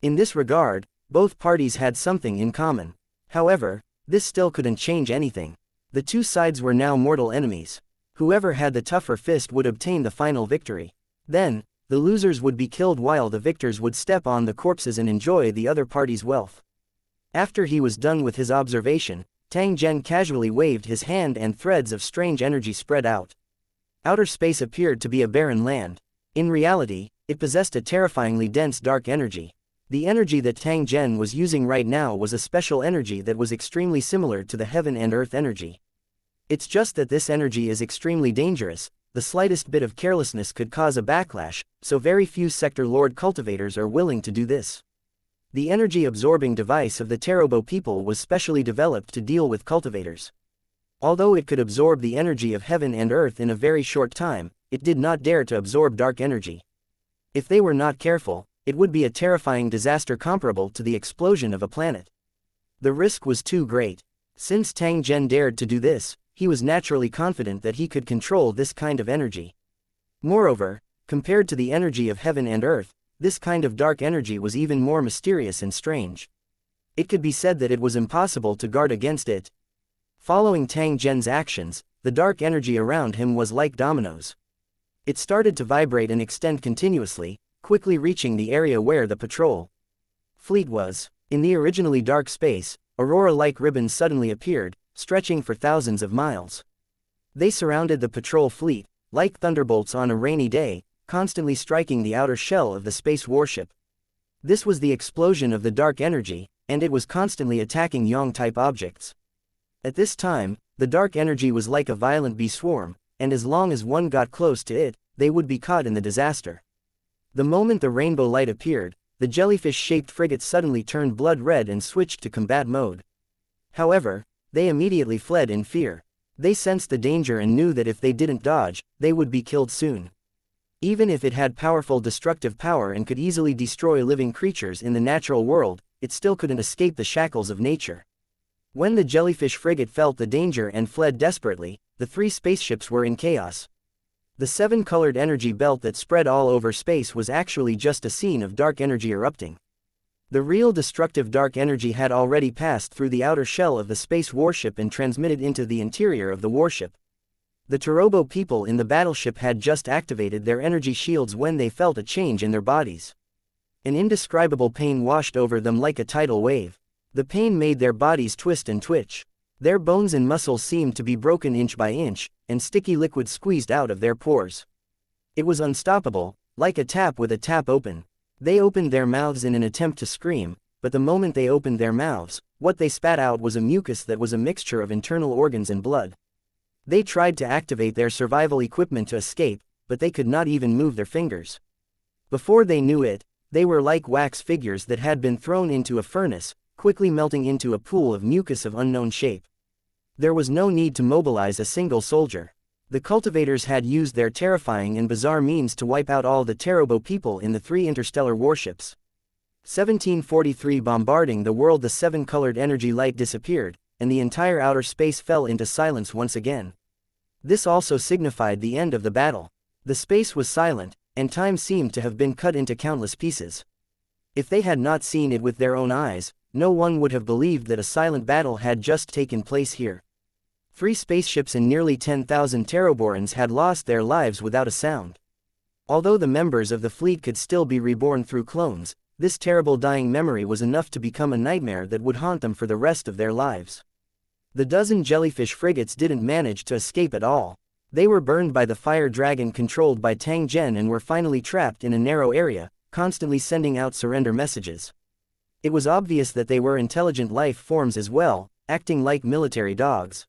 In this regard, Both parties had something in common. However, this still couldn't change anything. The two sides were now mortal enemies. Whoever had the tougher fist would obtain the final victory. Then, the losers would be killed while the victors would step on the corpses and enjoy the other party's wealth. After he was done with his observation, Tang Zhen casually waved his hand and threads of strange energy spread out. Outer space appeared to be a barren land. In reality, it possessed a terrifyingly dense dark energy. The energy that Tang Zhen was using right now was a special energy that was extremely similar to the heaven and earth energy. It's just that this energy is extremely dangerous. The slightest bit of carelessness could cause a backlash, so very few Sector Lord cultivators are willing to do this. The energy-absorbing device of the Tarobo people was specially developed to deal with cultivators. Although it could absorb the energy of heaven and earth in a very short time, it did not dare to absorb dark energy. If they were not careful, it would be a terrifying disaster comparable to the explosion of a planet. The risk was too great. Since Tang Zhen dared to do this, he was naturally confident that he could control this kind of energy. Moreover, compared to the energy of heaven and earth, this kind of dark energy was even more mysterious and strange. It could be said that it was impossible to guard against it. Following Tang Zhen's actions, the dark energy around him was like dominoes. It started to vibrate and extend continuously, quickly reaching the area where the patrol fleet was. In the originally dark space, aurora-like ribbons suddenly appeared, stretching for thousands of miles. They surrounded the patrol fleet, like thunderbolts on a rainy day, constantly striking the outer shell of the space warship. This was the explosion of the dark energy, and it was constantly attacking Yang-type objects. At this time, the dark energy was like a violent bee swarm, and as long as one got close to it, they would be caught in the disaster. The moment the rainbow light appeared, the jellyfish-shaped frigate suddenly turned blood red and switched to combat mode. However, they immediately fled in fear. They sensed the danger and knew that if they didn't dodge, they would be killed soon. Even if it had powerful destructive power and could easily destroy living creatures in the natural world, it still couldn't escape the shackles of nature. When the jellyfish frigate felt the danger and fled desperately, the three spaceships were in chaos. The seven-colored energy belt that spread all over space was actually just a scene of dark energy erupting. The real destructive dark energy had already passed through the outer shell of the space warship and transmitted into the interior of the warship. The Tarobo people in the battleship had just activated their energy shields when they felt a change in their bodies. An indescribable pain washed over them like a tidal wave. The pain made their bodies twist and twitch. Their bones and muscles seemed to be broken inch by inch, and sticky liquid squeezed out of their pores. It was unstoppable, like a tap with a tap open. They opened their mouths in an attempt to scream, but the moment they opened their mouths, what they spat out was a mucus that was a mixture of internal organs and blood. They tried to activate their survival equipment to escape, but they could not even move their fingers. Before they knew it, they were like wax figures that had been thrown into a furnace, quickly melting into a pool of mucus of unknown shape. There was no need to mobilize a single soldier. The cultivators had used their terrifying and bizarre means to wipe out all the Tarobo people in the three interstellar warships. 1743 bombarding the world, the seven-colored energy light disappeared, and the entire outer space fell into silence once again. This also signified the end of the battle. The space was silent, and time seemed to have been cut into countless pieces. If they had not seen it with their own eyes, no one would have believed that a silent battle had just taken place here. 3 spaceships and nearly 10,000 Taroborans had lost their lives without a sound. Although the members of the fleet could still be reborn through clones, this terrible dying memory was enough to become a nightmare that would haunt them for the rest of their lives. The dozen jellyfish frigates didn't manage to escape at all. They were burned by the fire dragon controlled by Tang Zhen and were finally trapped in a narrow area, constantly sending out surrender messages. It was obvious that they were intelligent life forms as well, acting like military dogs.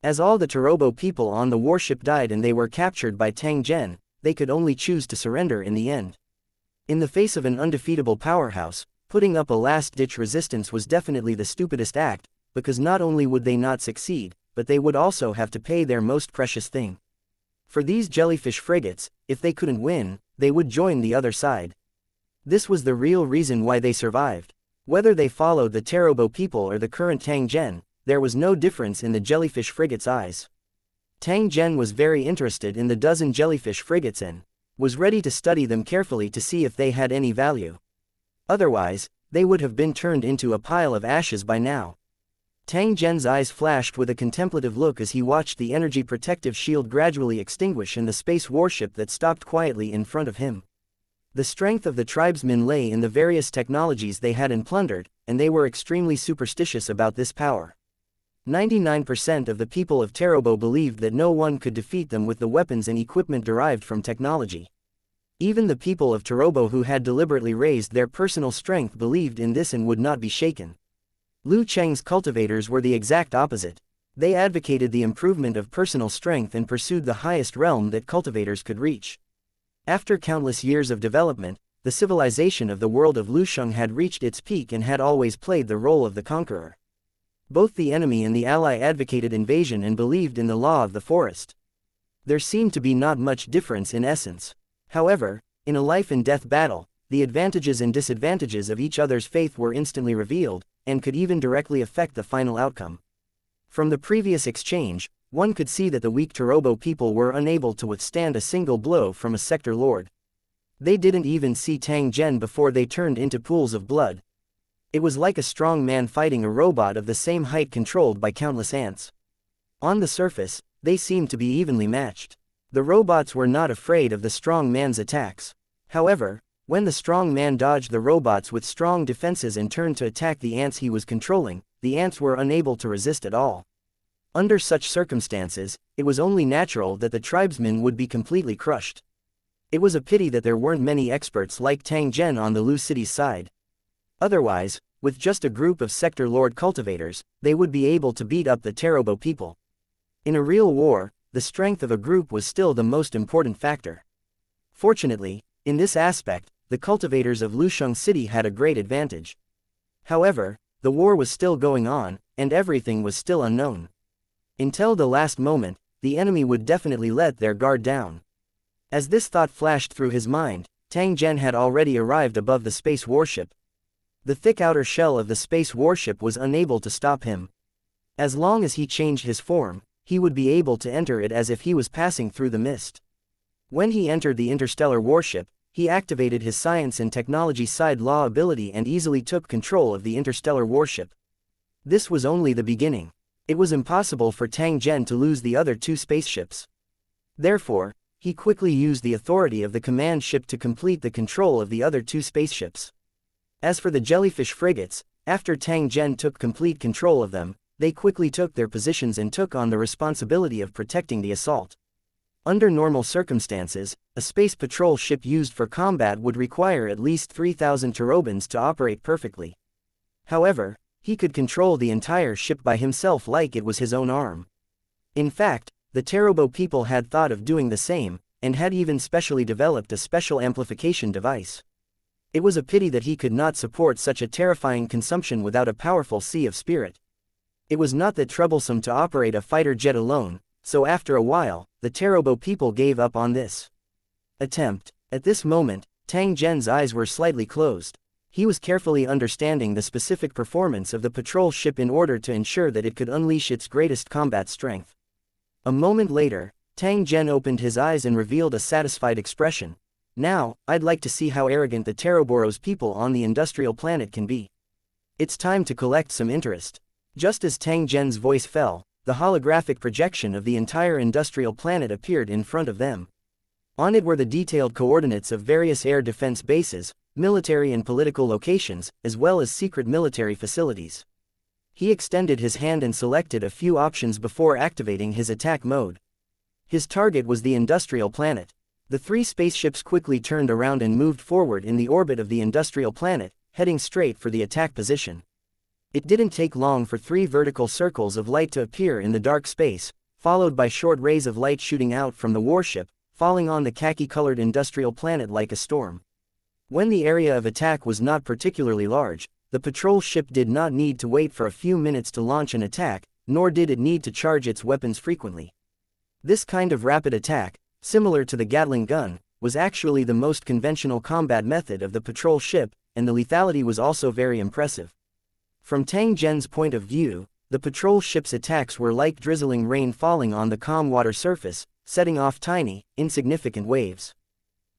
As all the Tarobo people on the warship died and they were captured by Tang Zhen, they could only choose to surrender in the end. In the face of an undefeatable powerhouse, putting up a last-ditch resistance was definitely the stupidest act, because not only would they not succeed, but they would also have to pay their most precious thing. For these jellyfish frigates, if they couldn't win, they would join the other side. This was the real reason why they survived. Whether they followed the Tarobo people or the current Tang Zhen, there was no difference in the jellyfish frigates' eyes. Tang Zhen was very interested in the dozen jellyfish frigates and was ready to study them carefully to see if they had any value. Otherwise, they would have been turned into a pile of ashes by now. Tang Zhen's eyes flashed with a contemplative look as he watched the energy protective shield gradually extinguish in the space warship that stopped quietly in front of him. The strength of the tribesmen lay in the various technologies they had plundered, and they were extremely superstitious about this power. 99% of the people of Terobo believed that no one could defeat them with the weapons and equipment derived from technology. Even the people of Terobo who had deliberately raised their personal strength believed in this and would not be shaken. Lu Cheng's cultivators were the exact opposite. They advocated the improvement of personal strength and pursued the highest realm that cultivators could reach. After countless years of development, the civilization of the world of Lusheng had reached its peak and had always played the role of the conqueror. Both the enemy and the ally advocated invasion and believed in the law of the forest. There seemed to be not much difference in essence. However, in a life-and-death battle, the advantages and disadvantages of each other's faith were instantly revealed, and could even directly affect the final outcome. From the previous exchange, one could see that the weak Terobo people were unable to withstand a single blow from a sector lord. They didn't even see Tang Zhen before they turned into pools of blood. It was like a strong man fighting a robot of the same height controlled by countless ants. On the surface, they seemed to be evenly matched. The robots were not afraid of the strong man's attacks. However, when the strong man dodged the robots with strong defenses and turned to attack the ants he was controlling, the ants were unable to resist at all. Under such circumstances, it was only natural that the tribesmen would be completely crushed. It was a pity that there weren't many experts like Tang Zhen on the Lu city's side. Otherwise, with just a group of sector lord cultivators, they would be able to beat up the Terobo people. In a real war, the strength of a group was still the most important factor. Fortunately, in this aspect, the cultivators of Lusheng City had a great advantage. However, the war was still going on, and everything was still unknown. Until the last moment, the enemy would definitely let their guard down. As this thought flashed through his mind, Tang Zhen had already arrived above the space warship. The thick outer shell of the space warship was unable to stop him. As long as he changed his form, he would be able to enter it as if he was passing through the mist. When he entered the interstellar warship, he activated his science and technology side law ability and easily took control of the interstellar warship. This was only the beginning. It was impossible for Tang Zhen to lose the other two spaceships. Therefore, he quickly used the authority of the command ship to complete the control of the other two spaceships. As for the jellyfish frigates, after Tang Zhen took complete control of them, they quickly took their positions and took on the responsibility of protecting the assault. Under normal circumstances, a space patrol ship used for combat would require at least 3,000 Terobans to operate perfectly. However, he could control the entire ship by himself like it was his own arm. In fact, the Terobo people had thought of doing the same, and had even specially developed a special amplification device. It was a pity that he could not support such a terrifying consumption without a powerful sea of spirit. It was not that troublesome to operate a fighter jet alone, so after a while, the Terobo people gave up on this attempt. At this moment, Tang Zhen's eyes were slightly closed. He was carefully understanding the specific performance of the patrol ship in order to ensure that it could unleash its greatest combat strength. A moment later, Tang Zhen opened his eyes and revealed a satisfied expression. Now, I'd like to see how arrogant the Teroboros people on the industrial planet can be. It's time to collect some interest. Just as Tang Zhen's voice fell, the holographic projection of the entire industrial planet appeared in front of them. On it were the detailed coordinates of various air defense bases, military and political locations, as well as secret military facilities. He extended his hand and selected a few options before activating his attack mode. His target was the industrial planet. The three spaceships quickly turned around and moved forward in the orbit of the industrial planet, heading straight for the attack position. It didn't take long for three vertical circles of light to appear in the dark space, followed by short rays of light shooting out from the warship, falling on the khaki-colored industrial planet like a storm. When the area of attack was not particularly large, the patrol ship did not need to wait for a few minutes to launch an attack, nor did it need to charge its weapons frequently. This kind of rapid attack, similar to the Gatling gun, was actually the most conventional combat method of the patrol ship, and the lethality was also very impressive. From Tang Zhen's point of view, the patrol ship's attacks were like drizzling rain falling on the calm water surface, setting off tiny, insignificant waves.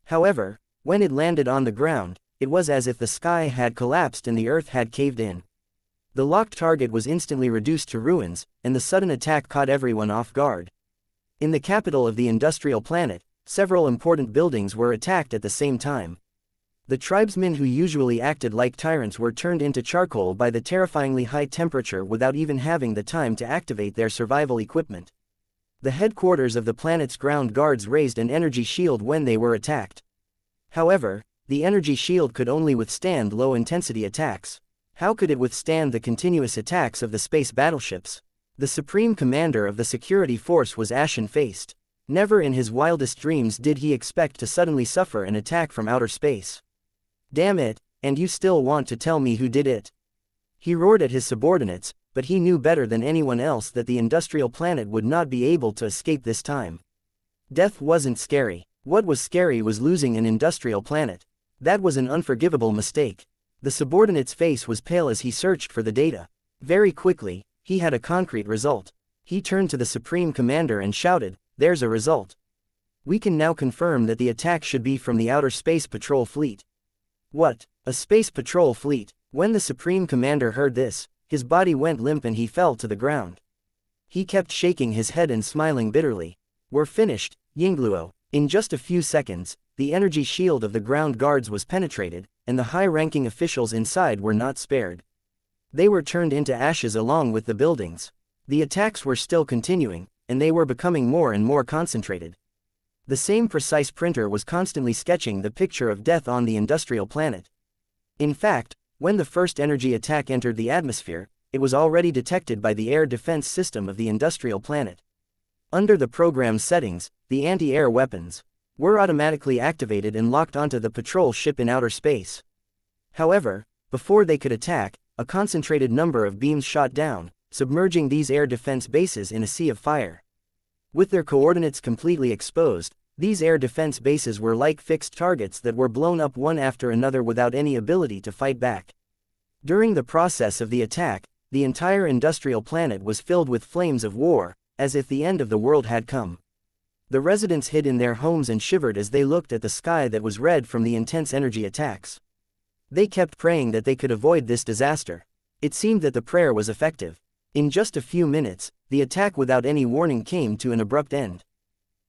However, when it landed on the ground, it was as if the sky had collapsed and the earth had caved in. The locked target was instantly reduced to ruins, and the sudden attack caught everyone off guard. In the capital of the industrial planet, several important buildings were attacked at the same time. The tribesmen who usually acted like tyrants were turned into charcoal by the terrifyingly high temperature without even having the time to activate their survival equipment. The headquarters of the planet's ground guards raised an energy shield when they were attacked. However, the energy shield could only withstand low-intensity attacks. How could it withstand the continuous attacks of the space battleships? The supreme commander of the security force was ashen-faced. Never in his wildest dreams did he expect to suddenly suffer an attack from outer space. "Damn it, and you still want to tell me who did it?" He roared at his subordinates, but he knew better than anyone else that the industrial planet would not be able to escape this time. Death wasn't scary. What was scary was losing an industrial planet. That was an unforgivable mistake. The subordinate's face was pale as he searched for the data. Very quickly, he had a concrete result. He turned to the Supreme Commander and shouted, "There's a result. We can now confirm that the attack should be from the Outer Space Patrol Fleet." "What? A Space Patrol Fleet?" When the Supreme Commander heard this, his body went limp and he fell to the ground. He kept shaking his head and smiling bitterly. "We're finished, Yingluo." In just a few seconds, the energy shield of the ground guards was penetrated, and the high-ranking officials inside were not spared. They were turned into ashes along with the buildings. The attacks were still continuing, and they were becoming more and more concentrated. The same precise printer was constantly sketching the picture of death on the industrial planet. In fact, when the first energy attack entered the atmosphere, it was already detected by the air defense system of the industrial planet. Under the program's settings, the anti-air weapons were automatically activated and locked onto the patrol ship in outer space. However, before they could attack, a concentrated number of beams shot down, submerging these air defense bases in a sea of fire. With their coordinates completely exposed, these air defense bases were like fixed targets that were blown up one after another without any ability to fight back. During the process of the attack, the entire industrial planet was filled with flames of war, as if the end of the world had come. The residents hid in their homes and shivered as they looked at the sky that was red from the intense energy attacks. They kept praying that they could avoid this disaster. It seemed that the prayer was effective. In just a few minutes, the attack without any warning came to an abrupt end.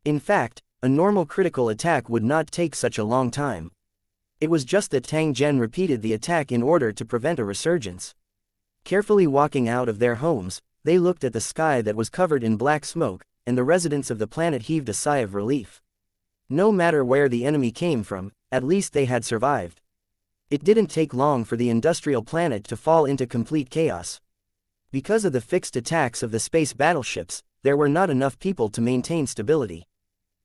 In fact, a normal critical attack would not take such a long time. It was just that Tang Zhen repeated the attack in order to prevent a resurgence. Carefully walking out of their homes, they looked at the sky that was covered in black smoke, and the residents of the planet heaved a sigh of relief. No matter where the enemy came from, at least they had survived. It didn't take long for the industrial planet to fall into complete chaos. Because of the fixed attacks of the space battleships, there were not enough people to maintain stability.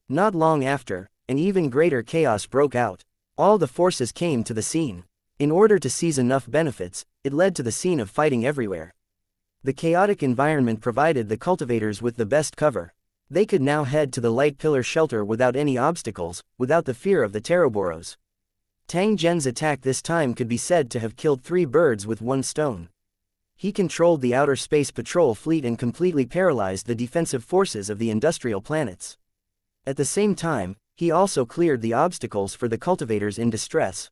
Not long after, an even greater chaos broke out. All the forces came to the scene. In order to seize enough benefits, it led to the scene of fighting everywhere. The chaotic environment provided the cultivators with the best cover. They could now head to the light pillar shelter without any obstacles, without the fear of the Teroboros. Tang Zhen's attack this time could be said to have killed 3 birds with 1 stone. He controlled the outer space patrol fleet and completely paralyzed the defensive forces of the industrial planets. At the same time, he also cleared the obstacles for the cultivators in distress.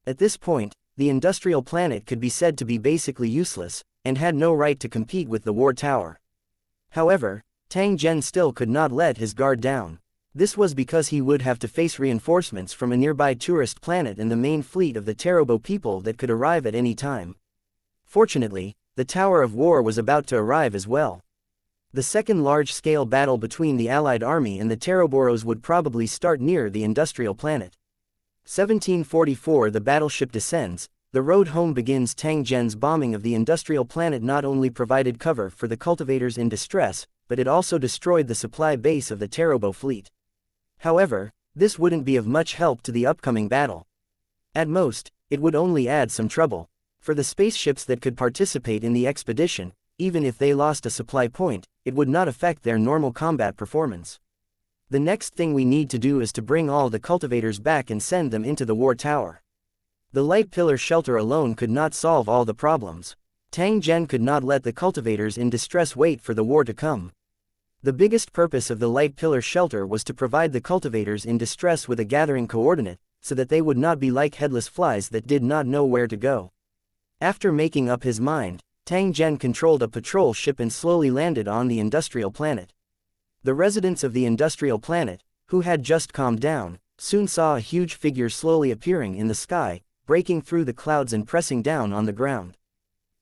At this point, the industrial planet could be said to be basically useless, and had no right to compete with the war tower. However, Tang Zhen still could not let his guard down. This was because he would have to face reinforcements from a nearby tourist planet and the main fleet of the Terobo people that could arrive at any time. Fortunately, the Tower of War was about to arrive as well. The second large-scale battle between the Allied army and the Teroboros would probably start near the industrial planet. 1744 The battleship descends. The road home begins. Tang Zhen's bombing of the industrial planet not only provided cover for the cultivators in distress, but it also destroyed the supply base of the Terobo fleet. However, this wouldn't be of much help to the upcoming battle. At most, it would only add some trouble. For the spaceships that could participate in the expedition, even if they lost a supply point, it would not affect their normal combat performance. The next thing we need to do is to bring all the cultivators back and send them into the war tower. The light pillar shelter alone could not solve all the problems. Tang Zhen could not let the cultivators in distress wait for the war to come. The biggest purpose of the light pillar shelter was to provide the cultivators in distress with a gathering coordinate, so that they would not be like headless flies that did not know where to go. After making up his mind, Tang Zhen controlled a patrol ship and slowly landed on the industrial planet. The residents of the industrial planet, who had just calmed down, soon saw a huge figure slowly appearing in the sky, breaking through the clouds and pressing down on the ground.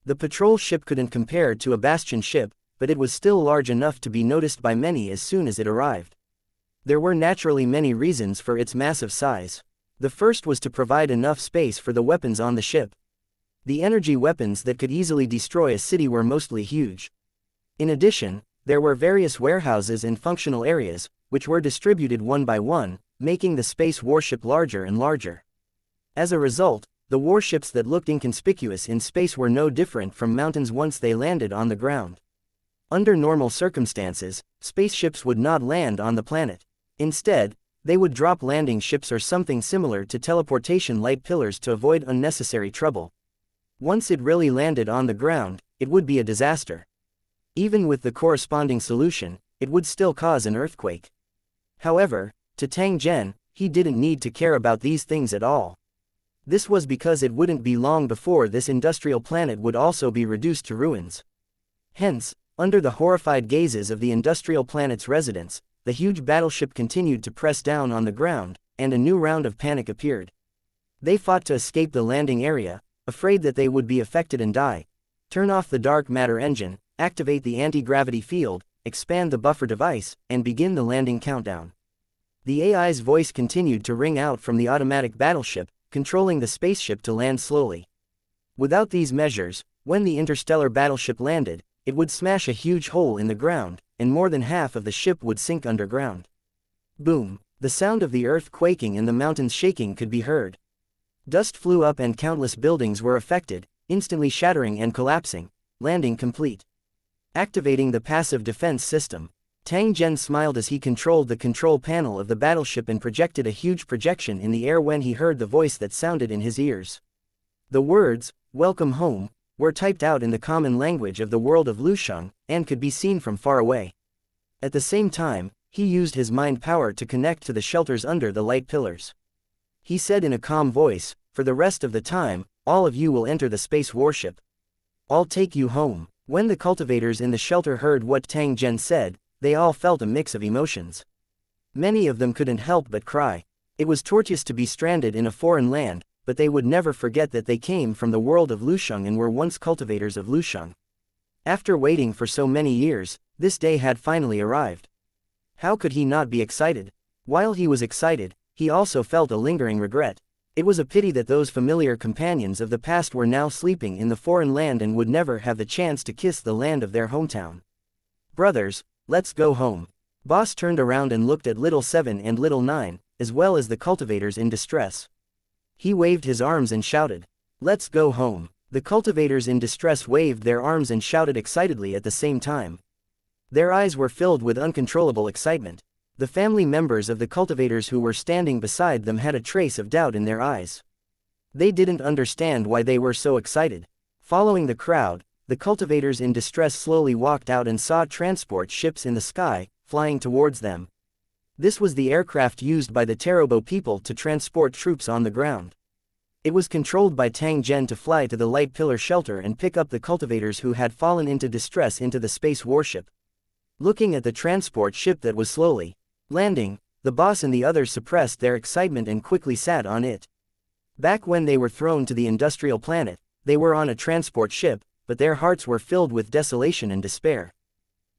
The patrol ship couldn't compare to a bastion ship, but it was still large enough to be noticed by many as soon as it arrived. There were naturally many reasons for its massive size. The first was to provide enough space for the weapons on the ship. The energy weapons that could easily destroy a city were mostly huge. In addition, there were various warehouses and functional areas, which were distributed one by one, making the space warship larger and larger. As a result, the warships that looked inconspicuous in space were no different from mountains once they landed on the ground. Under normal circumstances, spaceships would not land on the planet. Instead, they would drop landing ships or something similar to teleportation light pillars to avoid unnecessary trouble. Once it really landed on the ground, it would be a disaster. Even with the corresponding solution, it would still cause an earthquake. However, to Tang Zhen, he didn't need to care about these things at all. This was because it wouldn't be long before this industrial planet would also be reduced to ruins. Hence, under the horrified gazes of the industrial planet's residents, the huge battleship continued to press down on the ground, and a new round of panic appeared. They fought to escape the landing area, afraid that they would be affected and die. Turn off the dark matter engine, activate the anti-gravity field, expand the buffer device, and begin the landing countdown. The AI's voice continued to ring out from the automatic battleship, controlling the spaceship to land slowly. Without these measures, when the interstellar battleship landed, it would smash a huge hole in the ground, and more than half of the ship would sink underground. Boom! The sound of the earth quaking and the mountains shaking could be heard. Dust flew up and countless buildings were affected, instantly shattering and collapsing. Landing complete. Activating the passive defense system, Tang Zhen smiled as he controlled the control panel of the battleship and projected a huge projection in the air when he heard the voice that sounded in his ears. The words, "Welcome home," were typed out in the common language of the world of Lusheng, and could be seen from far away. At the same time, he used his mind power to connect to the shelters under the light pillars. He said in a calm voice, "For the rest of the time, all of you will enter the space warship. I'll take you home." When the cultivators in the shelter heard what Tang Zhen said, they all felt a mix of emotions. Many of them couldn't help but cry. It was torturous to be stranded in a foreign land, but they would never forget that they came from the world of Lusheng and were once cultivators of Lusheng. After waiting for so many years, this day had finally arrived. How could he not be excited? While he was excited, he also felt a lingering regret. It was a pity that those familiar companions of the past were now sleeping in the foreign land and would never have the chance to kiss the land of their hometown. "Brothers, let's go home." Boss turned around and looked at Little 7 and Little 9, as well as the cultivators in distress. He waved his arms and shouted, "Let's go home." The cultivators in distress waved their arms and shouted excitedly at the same time. Their eyes were filled with uncontrollable excitement. The family members of the cultivators who were standing beside them had a trace of doubt in their eyes. They didn't understand why they were so excited. Following the crowd, the cultivators in distress slowly walked out and saw transport ships in the sky, flying towards them. This was the aircraft used by the Tarobo people to transport troops on the ground. It was controlled by Tang Zhen to fly to the light pillar shelter and pick up the cultivators who had fallen into distress into the space warship. Looking at the transport ship that was slowly landing, the boss and the others suppressed their excitement and quickly sat on it. Back when they were thrown to the industrial planet, they were on a transport ship, but their hearts were filled with desolation and despair.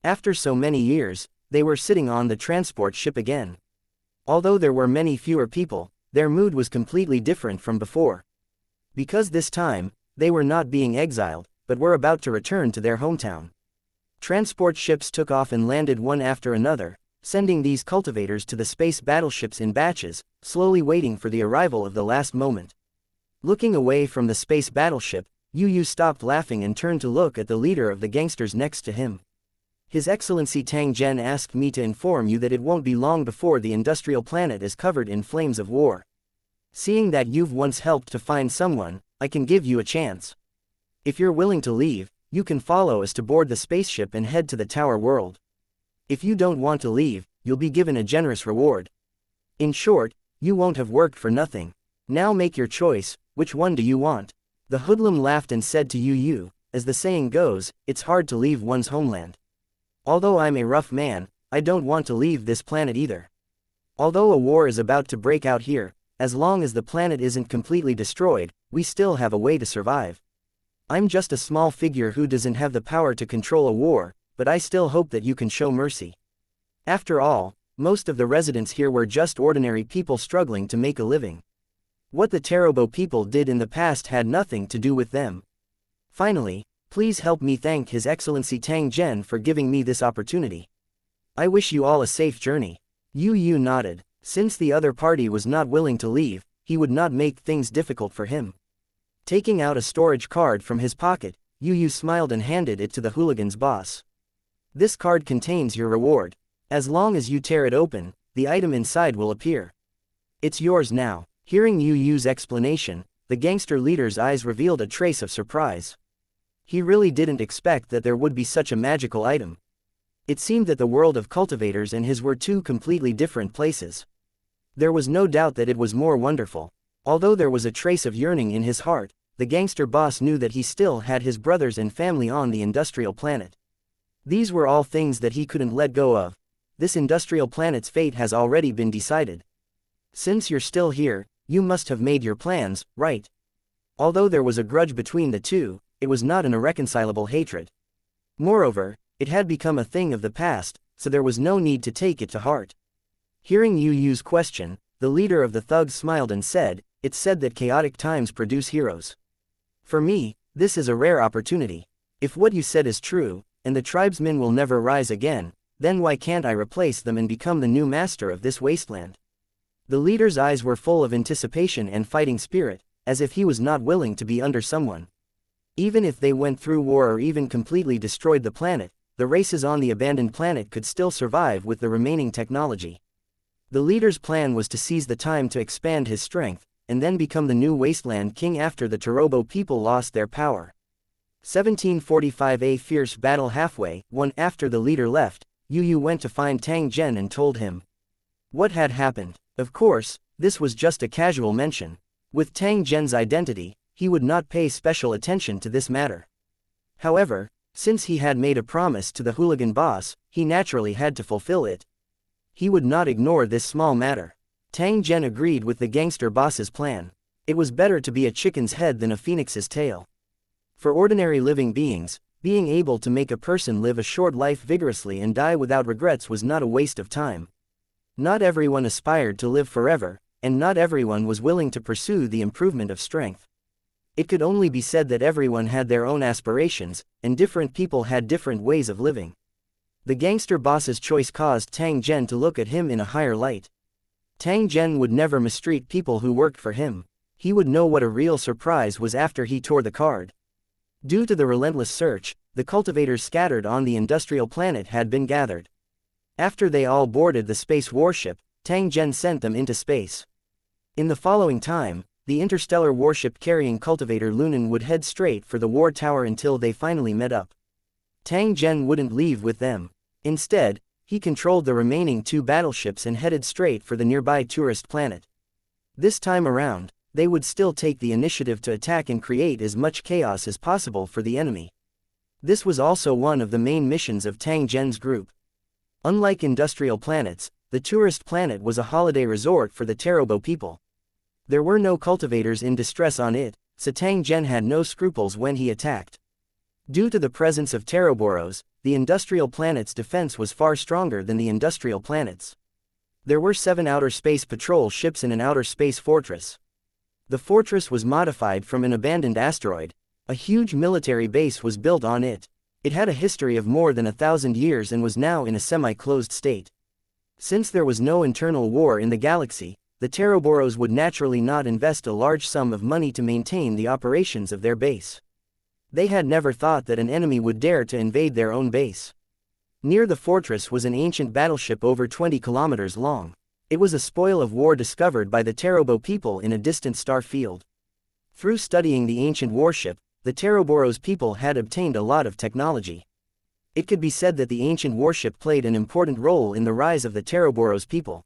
After so many years, they were sitting on the transport ship again. Although there were many fewer people, their mood was completely different from before. Because this time, they were not being exiled, but were about to return to their hometown. Transport ships took off and landed one after another, sending these cultivators to the space battleships in batches, slowly waiting for the arrival of the last moment. Looking away from the space battleship, Yu stopped laughing and turned to look at the leader of the gangsters next to him. "His Excellency Tang Zhen asked me to inform you that it won't be long before the industrial planet is covered in flames of war. Seeing that you've once helped to find someone, I can give you a chance. If you're willing to leave, you can follow us to board the spaceship and head to the Tower World. If you don't want to leave, you'll be given a generous reward." In short, You won't have worked for nothing. Now make your choice, which one do you want? The hoodlum laughed and said to Yu Yu, as the saying goes, it's hard to leave one's homeland. Although I'm a rough man, I don't want to leave this planet either. Although a war is about to break out here, as long as the planet isn't completely destroyed, we still have a way to survive. I'm just a small figure who doesn't have the power to control a war, but I still hope that you can show mercy. After all, most of the residents here were just ordinary people struggling to make a living. What the Tarobo people did in the past had nothing to do with them. Finally, please help me thank His Excellency Tang Zhen for giving me this opportunity. I wish you all a safe journey. Yu Yu nodded. Since the other party was not willing to leave, he would not make things difficult for him. Taking out a storage card from his pocket, Yu Yu smiled and handed it to the hooligan's boss. This card contains your reward. As long as you tear it open, the item inside will appear. It's yours now. Hearing Yu Yu's explanation, the gangster leader's eyes revealed a trace of surprise. He really didn't expect that there would be such a magical item. It seemed that the world of cultivators and his were two completely different places. There was no doubt that it was more wonderful. Although there was a trace of yearning in his heart, the gangster boss knew that he still had his brothers and family on the industrial planet. These were all things that he couldn't let go of. This industrial planet's fate has already been decided. Since you're still here, you must have made your plans, right? Although there was a grudge between the two, it was not an irreconcilable hatred. Moreover, it had become a thing of the past, so there was no need to take it to heart. Hearing Yu Yu's question, the leader of the thugs smiled and said, "It's said that chaotic times produce heroes. For me, this is a rare opportunity. If what you said is true, and the tribesmen will never rise again, then why can't I replace them and become the new master of this wasteland?" The leader's eyes were full of anticipation and fighting spirit, as if he was not willing to be under someone. Even if they went through war or even completely destroyed the planet, the races on the abandoned planet could still survive with the remaining technology. The leader's plan was to seize the time to expand his strength, and then become the new wasteland king after the Tarobo people lost their power. 1745. A fierce battle halfway, one after the leader left, Yu Yu went to find Tang Zhen and told him what had happened. Of course, this was just a casual mention. With Tang Zhen's identity, he would not pay special attention to this matter. However, since he had made a promise to the hooligan boss, he naturally had to fulfill it. He would not ignore this small matter. Tang Zhen agreed with the gangster boss's plan. It was better to be a chicken's head than a phoenix's tail. For ordinary living beings, being able to make a person live a short life vigorously and die without regrets was not a waste of time. Not everyone aspired to live forever, and not everyone was willing to pursue the improvement of strength. It could only be said that everyone had their own aspirations, and different people had different ways of living. The gangster boss's choice caused Tang Zhen to look at him in a higher light. Tang Zhen would never mistreat people who worked for him. He would know what a real surprise was after he tore the card. Due to the relentless search, the cultivators scattered on the industrial planet had been gathered. After they all boarded the space warship, Tang Zhen sent them into space. In the following time, the interstellar warship carrying cultivator Lunan would head straight for the war tower until they finally met up. Tang Zhen wouldn't leave with them. Instead, he controlled the remaining two battleships and headed straight for the nearby tourist planet. This time around, they would still take the initiative to attack and create as much chaos as possible for the enemy. This was also one of the main missions of Tang Zhen's group. Unlike industrial planets, the tourist planet was a holiday resort for the Tarobo people. There were no cultivators in distress on it, so Tang Zhen had no scruples when he attacked. Due to the presence of Taroboros, the industrial planet's defense was far stronger than the industrial planet's. There were 7 outer space patrol ships in an outer space fortress. The fortress was modified from an abandoned asteroid. A huge military base was built on it. It had a history of more than 1,000 years and was now in a semi-closed state. Since there was no internal war in the galaxy, the Taroboros would naturally not invest a large sum of money to maintain the operations of their base. They had never thought that an enemy would dare to invade their own base. Near the fortress was an ancient battleship over 20 kilometers long. It was a spoil of war discovered by the Tarobo people in a distant star field. Through studying the ancient warship, the Taroboros people had obtained a lot of technology. It could be said that the ancient warship played an important role in the rise of the Taroboros people.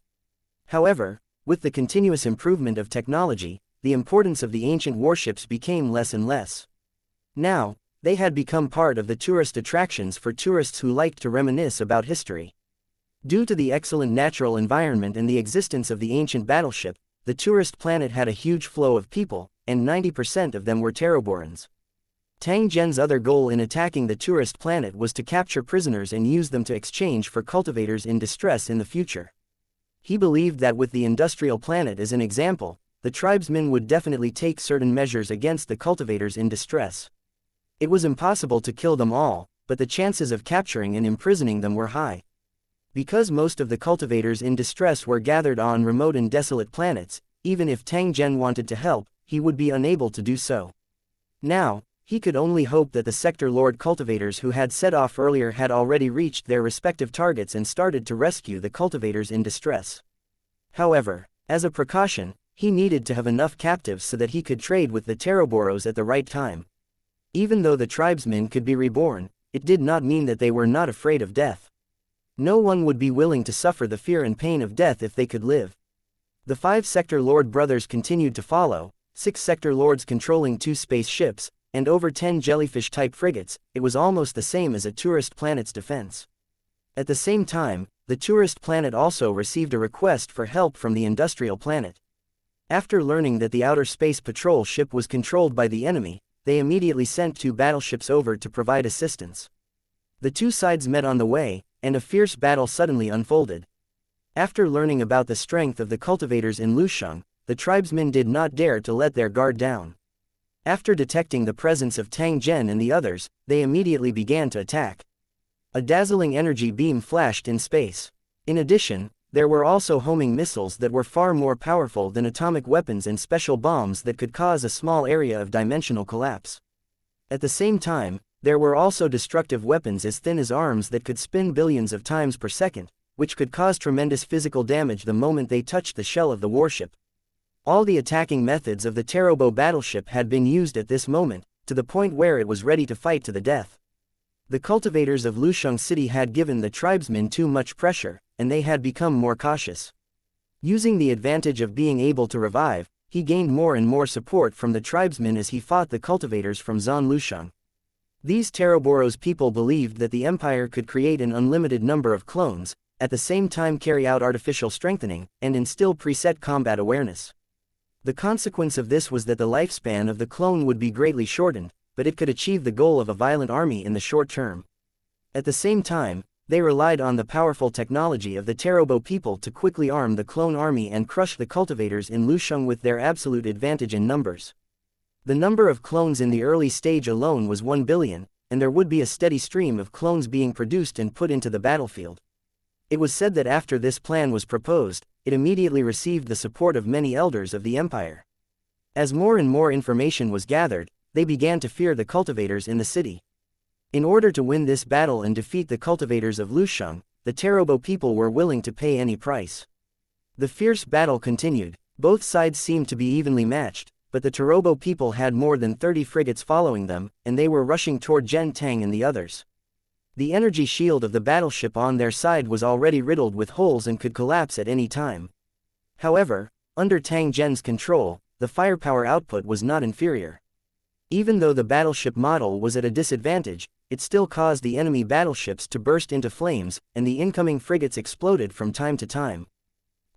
However, with the continuous improvement of technology, the importance of the ancient warships became less and less. Now, they had become part of the tourist attractions for tourists who liked to reminisce about history. Due to the excellent natural environment and the existence of the ancient battleship, the tourist planet had a huge flow of people, and 90% of them were Teroborans. Tang Zhen's other goal in attacking the tourist planet was to capture prisoners and use them to exchange for cultivators in distress in the future. He believed that with the industrial planet as an example, the tribesmen would definitely take certain measures against the cultivators in distress. It was impossible to kill them all, but the chances of capturing and imprisoning them were high. Because most of the cultivators in distress were gathered on remote and desolate planets, even if Tang Zhen wanted to help, he would be unable to do so. Now, he could only hope that the Sector Lord cultivators who had set off earlier had already reached their respective targets and started to rescue the cultivators in distress. However, as a precaution, he needed to have enough captives so that he could trade with the Teroboros at the right time. Even though the tribesmen could be reborn, it did not mean that they were not afraid of death. No one would be willing to suffer the fear and pain of death if they could live. The 5 Sector Lord brothers continued to follow, 6 Sector Lords controlling 2 space ships, and over 10 jellyfish-type frigates. It was almost the same as a tourist planet's defense. At the same time, the tourist planet also received a request for help from the industrial planet. After learning that the outer space patrol ship was controlled by the enemy, they immediately sent 2 battleships over to provide assistance. The 2 sides met on the way, and a fierce battle suddenly unfolded. After learning about the strength of the cultivators in Lusheng, the tribesmen did not dare to let their guard down. After detecting the presence of Tang Zhen and the others, they immediately began to attack. A dazzling energy beam flashed in space. In addition, there were also homing missiles that were far more powerful than atomic weapons and special bombs that could cause a small area of dimensional collapse. At the same time, there were also destructive weapons as thin as arms that could spin billions of times per second, which could cause tremendous physical damage the moment they touched the shell of the warship. All the attacking methods of the Terobo battleship had been used at this moment, to the point where it was ready to fight to the death. The cultivators of Lusheng City had given the tribesmen too much pressure, and they had become more cautious. Using the advantage of being able to revive, he gained more and more support from the tribesmen as he fought the cultivators from Zon Lusheng. These Teroboros people believed that the Empire could create an unlimited number of clones, at the same time carry out artificial strengthening, and instill preset combat awareness. The consequence of this was that the lifespan of the clone would be greatly shortened, but it could achieve the goal of a violent army in the short term. At the same time, they relied on the powerful technology of the Terobo people to quickly arm the clone army and crush the cultivators in Lusheng with their absolute advantage in numbers. The number of clones in the early stage alone was 1 billion, and there would be a steady stream of clones being produced and put into the battlefield. It was said that after this plan was proposed, it immediately received the support of many elders of the empire. As more and more information was gathered, they began to fear the cultivators in the city. In order to win this battle and defeat the cultivators of Lusheng, the Terobo people were willing to pay any price. The fierce battle continued. Both sides seemed to be evenly matched, but the Terobo people had more than 30 frigates following them, and they were rushing toward Zhen Tang and the others. The energy shield of the battleship on their side was already riddled with holes and could collapse at any time. However, under Tang Zhen's control, the firepower output was not inferior. Even though the battleship model was at a disadvantage, it still caused the enemy battleships to burst into flames, and the incoming frigates exploded from time to time.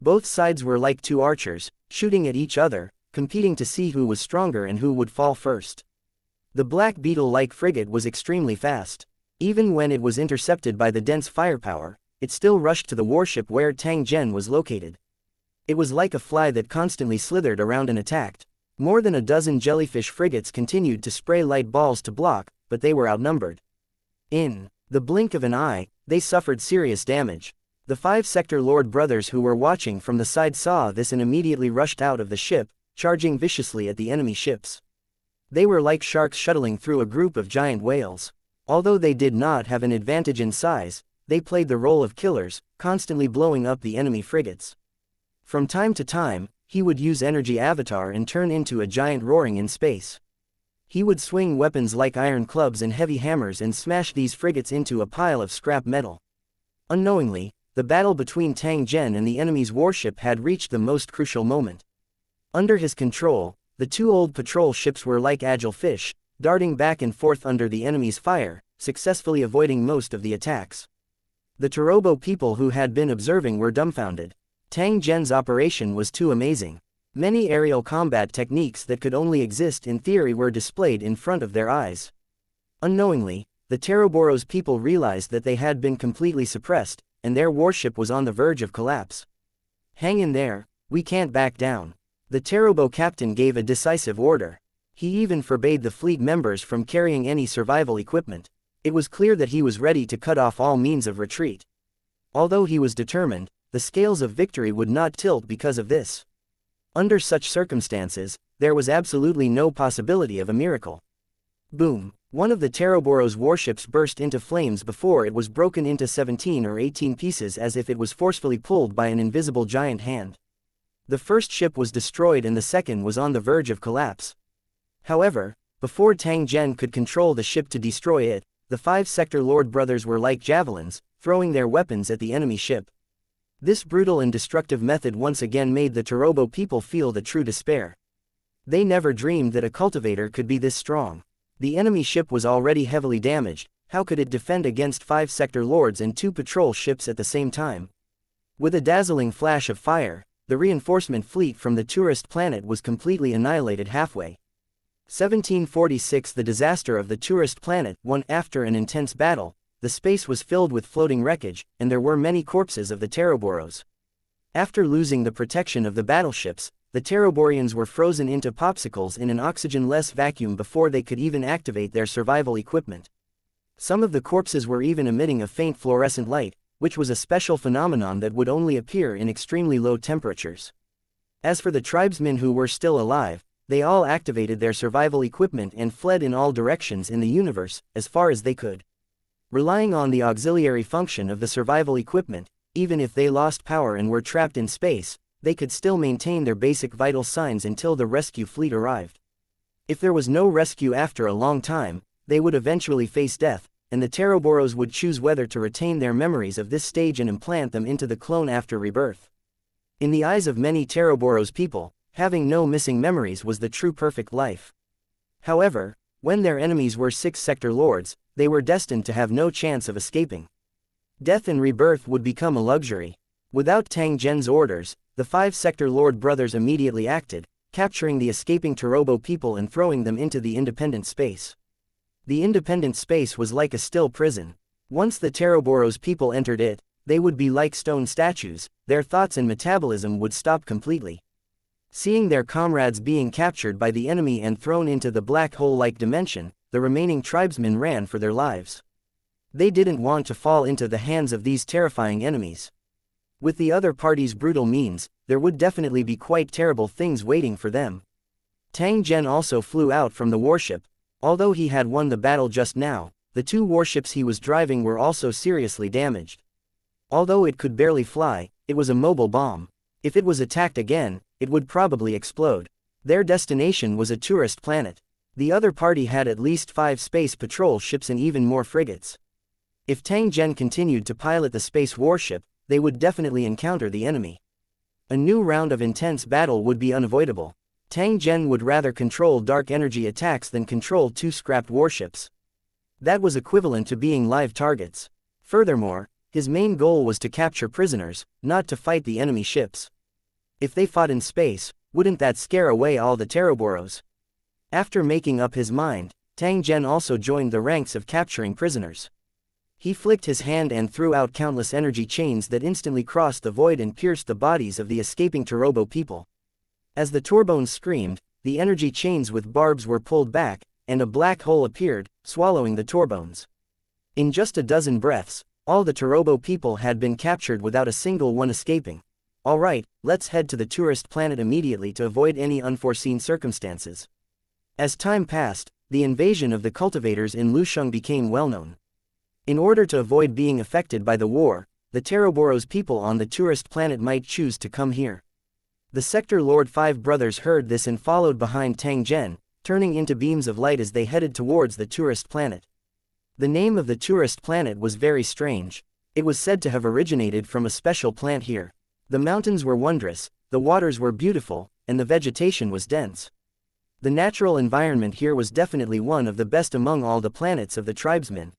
Both sides were like 2 archers, shooting at each other, competing to see who was stronger and who would fall first. The Black Beetle-like frigate was extremely fast. Even when it was intercepted by the dense firepower, it still rushed to the warship where Tang Zhen was located. It was like a fly that constantly slithered around and attacked. More than a dozen jellyfish frigates continued to spray light balls to block, but they were outnumbered. In the blink of an eye, they suffered serious damage. The 5 Sector Lord brothers who were watching from the side saw this and immediately rushed out of the ship, charging viciously at the enemy ships. They were like sharks shuttling through a group of giant whales. Although they did not have an advantage in size, they played the role of killers, constantly blowing up the enemy frigates. From time to time, he would use energy avatar and turn into a giant roaring in space. He would swing weapons like iron clubs and heavy hammers and smash these frigates into a pile of scrap metal. Unknowingly, the battle between Tang Zhen and the enemy's warship had reached the most crucial moment. Under his control, the two old patrol ships were like agile fish, darting back and forth under the enemy's fire, successfully avoiding most of the attacks. The Turobo people who had been observing were dumbfounded. Tang Zhen's operation was too amazing. Many aerial combat techniques that could only exist in theory were displayed in front of their eyes. Unknowingly, the Teroboros people realized that they had been completely suppressed, and their warship was on the verge of collapse. "Hang in there, we can't back down." The Terobo captain gave a decisive order. He even forbade the fleet members from carrying any survival equipment. It was clear that he was ready to cut off all means of retreat. Although he was determined, the scales of victory would not tilt because of this. Under such circumstances, there was absolutely no possibility of a miracle. Boom! One of the Teroboros' warships burst into flames before it was broken into 17 or 18 pieces as if it was forcefully pulled by an invisible giant hand. The first ship was destroyed and the second was on the verge of collapse. However, before Tang Zhen could control the ship to destroy it, the 5 Sector Lord brothers were like javelins, throwing their weapons at the enemy ship. This brutal and destructive method once again made the Turobo people feel the true despair. They never dreamed that a cultivator could be this strong. The enemy ship was already heavily damaged. How could it defend against 5 Sector Lords and 2 patrol ships at the same time? With a dazzling flash of fire, the reinforcement fleet from the tourist planet was completely annihilated halfway. 1746 The disaster of the tourist planet. After an intense battle, the space was filled with floating wreckage, and there were many corpses of the Teroboros. After losing the protection of the battleships, the Teroborians were frozen into popsicles in an oxygen-less vacuum before they could even activate their survival equipment. Some of the corpses were even emitting a faint fluorescent light, which was a special phenomenon that would only appear in extremely low temperatures. As for the tribesmen who were still alive, they all activated their survival equipment and fled in all directions in the universe, as far as they could. Relying on the auxiliary function of the survival equipment, even if they lost power and were trapped in space, they could still maintain their basic vital signs until the rescue fleet arrived. If there was no rescue after a long time, they would eventually face death, and the Teroboros would choose whether to retain their memories of this stage and implant them into the clone after rebirth. In the eyes of many Teroboros people, having no missing memories was the true perfect life. However, when their enemies were 6 Sector Lords, they were destined to have no chance of escaping. Death and rebirth would become a luxury. Without Tang Zhen's orders, the 5 Sector Lord brothers immediately acted, capturing the escaping Turobo people and throwing them into the independent space. The independent space was like a still prison. Once the Teroboros people entered it, they would be like stone statues, their thoughts and metabolism would stop completely. Seeing their comrades being captured by the enemy and thrown into the black hole-like dimension, the remaining tribesmen ran for their lives. They didn't want to fall into the hands of these terrifying enemies. With the other party's brutal means, there would definitely be quite terrible things waiting for them. Tang Zhen also flew out from the warship. Although he had won the battle just now, the 2 warships he was driving were also seriously damaged. Although it could barely fly, it was a mobile bomb. If it was attacked again, it would probably explode. Their destination was a tourist planet. The other party had at least 5 space patrol ships and even more frigates. If Tang Zhen continued to pilot the space warship, they would definitely encounter the enemy. A new round of intense battle would be unavoidable. Tang Zhen would rather control dark energy attacks than control 2 scrapped warships. That was equivalent to being live targets. Furthermore, his main goal was to capture prisoners, not to fight the enemy ships. If they fought in space, wouldn't that scare away all the Teroboros? After making up his mind, Tang Zhen also joined the ranks of capturing prisoners. He flicked his hand and threw out countless energy chains that instantly crossed the void and pierced the bodies of the escaping Turobo people. As the Torbones screamed, the energy chains with barbs were pulled back, and a black hole appeared, swallowing the Torbones. In just a dozen breaths, all the Turobo people had been captured without a single one escaping. Alright, let's head to the tourist planet immediately to avoid any unforeseen circumstances. As time passed, the invasion of the cultivators in Lusheng became well known. In order to avoid being affected by the war, the Teroboros people on the tourist planet might choose to come here. The Sector Lord 5 brothers heard this and followed behind Tang Zhen, turning into beams of light as they headed towards the tourist planet. The name of the tourist planet was very strange. It was said to have originated from a special plant here. The mountains were wondrous, the waters were beautiful, and the vegetation was dense. The natural environment here was definitely one of the best among all the planets of the tribesmen.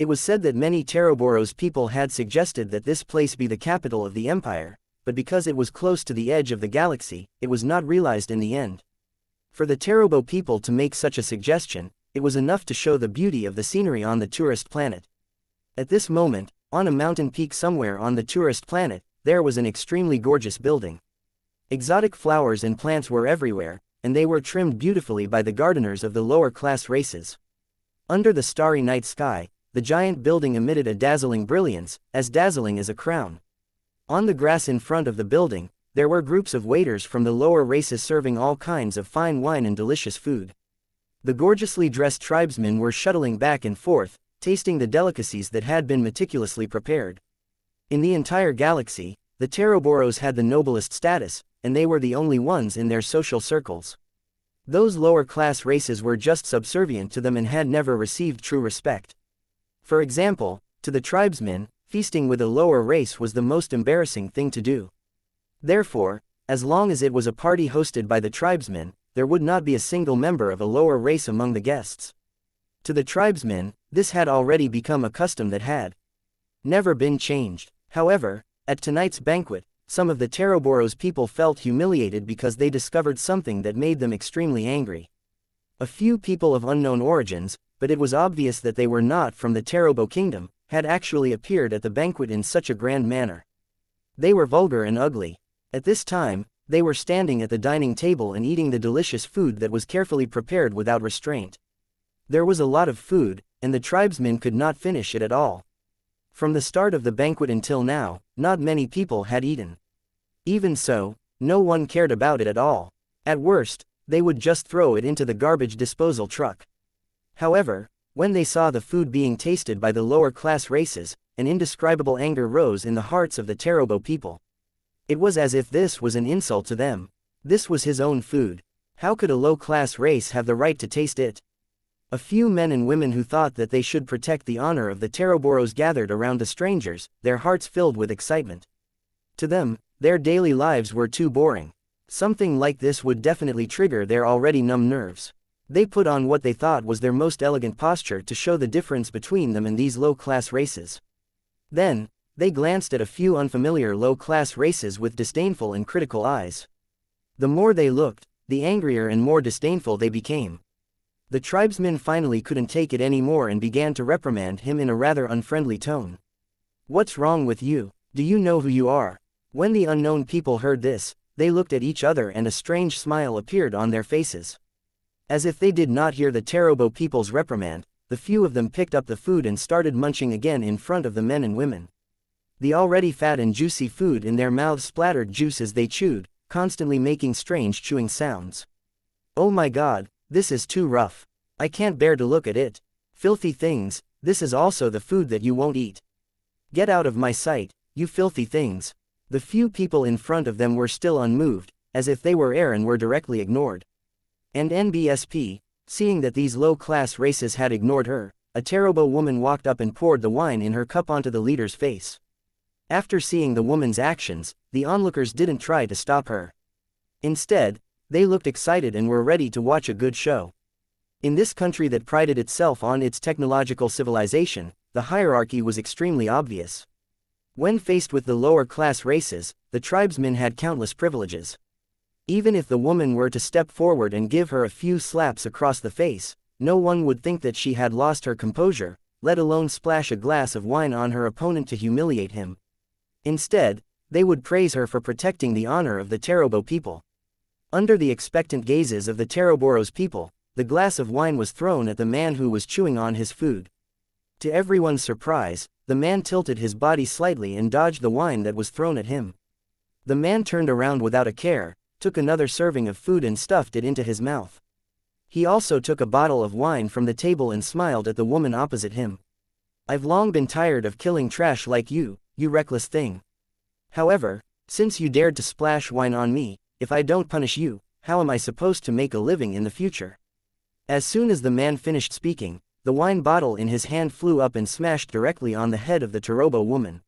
It was said that many Teroboros people had suggested that this place be the capital of the empire, but because it was close to the edge of the galaxy, it was not realized in the end. For the Terobo people to make such a suggestion, it was enough to show the beauty of the scenery on the tourist planet. At this moment, on a mountain peak somewhere on the tourist planet, there was an extremely gorgeous building. Exotic flowers and plants were everywhere, and they were trimmed beautifully by the gardeners of the lower-class races. Under the starry night sky, the giant building emitted a dazzling brilliance, as dazzling as a crown. On the grass in front of the building, there were groups of waiters from the lower races serving all kinds of fine wine and delicious food. The gorgeously dressed tribesmen were shuttling back and forth, tasting the delicacies that had been meticulously prepared. In the entire galaxy, the Teroboros had the noblest status, and they were the only ones in their social circles. Those lower-class races were just subservient to them and had never received true respect. For example, to the tribesmen, feasting with a lower race was the most embarrassing thing to do. Therefore, as long as it was a party hosted by the tribesmen, there would not be a single member of a lower race among the guests. To the tribesmen, this had already become a custom that had never been changed. However, at tonight's banquet, some of the Teroboros people felt humiliated because they discovered something that made them extremely angry. A few people of unknown origins, but it was obvious that they were not from the Terobo kingdom, had actually appeared at the banquet in such a grand manner. They were vulgar and ugly. At this time, they were standing at the dining table and eating the delicious food that was carefully prepared without restraint. There was a lot of food, and the tribesmen could not finish it at all. From the start of the banquet until now, not many people had eaten. Even so, no one cared about it at all. At worst, they would just throw it into the garbage disposal truck. However, when they saw the food being tasted by the lower-class races, an indescribable anger rose in the hearts of the Terobo people. It was as if this was an insult to them. This was his own food. How could a low-class race have the right to taste it? A few men and women who thought that they should protect the honor of the Teroboros gathered around the strangers, their hearts filled with excitement. To them, their daily lives were too boring. Something like this would definitely trigger their already numb nerves. They put on what they thought was their most elegant posture to show the difference between them and these low-class races. Then, they glanced at a few unfamiliar low-class races with disdainful and critical eyes. The more they looked, the angrier and more disdainful they became. The tribesmen finally couldn't take it anymore and began to reprimand him in a rather unfriendly tone. "What's wrong with you? Do you know who you are?" When the unknown people heard this, they looked at each other and a strange smile appeared on their faces. As if they did not hear the Terobo people's reprimand, the few of them picked up the food and started munching again in front of the men and women. The already fat and juicy food in their mouths splattered juice as they chewed, constantly making strange chewing sounds. "Oh my God, this is too rough. I can't bear to look at it. Filthy things, this is also the food that you won't eat. Get out of my sight, you filthy things." The few people in front of them were still unmoved, as if they were air and were directly ignored. And NBSP, seeing that these low-class races had ignored her, a Terobo woman walked up and poured the wine in her cup onto the leader's face. After seeing the woman's actions, the onlookers didn't try to stop her. Instead, they looked excited and were ready to watch a good show. In this country that prided itself on its technological civilization, the hierarchy was extremely obvious. When faced with the lower-class races, the tribesmen had countless privileges. Even if the woman were to step forward and give her a few slaps across the face, no one would think that she had lost her composure, let alone splash a glass of wine on her opponent to humiliate him. Instead, they would praise her for protecting the honor of the Terobo people. Under the expectant gazes of the Teroboros people, the glass of wine was thrown at the man who was chewing on his food. To everyone's surprise, the man tilted his body slightly and dodged the wine that was thrown at him. The man turned around without a care, took another serving of food and stuffed it into his mouth. He also took a bottle of wine from the table and smiled at the woman opposite him. "I've long been tired of killing trash like you, you reckless thing. However, since you dared to splash wine on me, if I don't punish you, how am I supposed to make a living in the future?" As soon as the man finished speaking, the wine bottle in his hand flew up and smashed directly on the head of the Tarobo woman.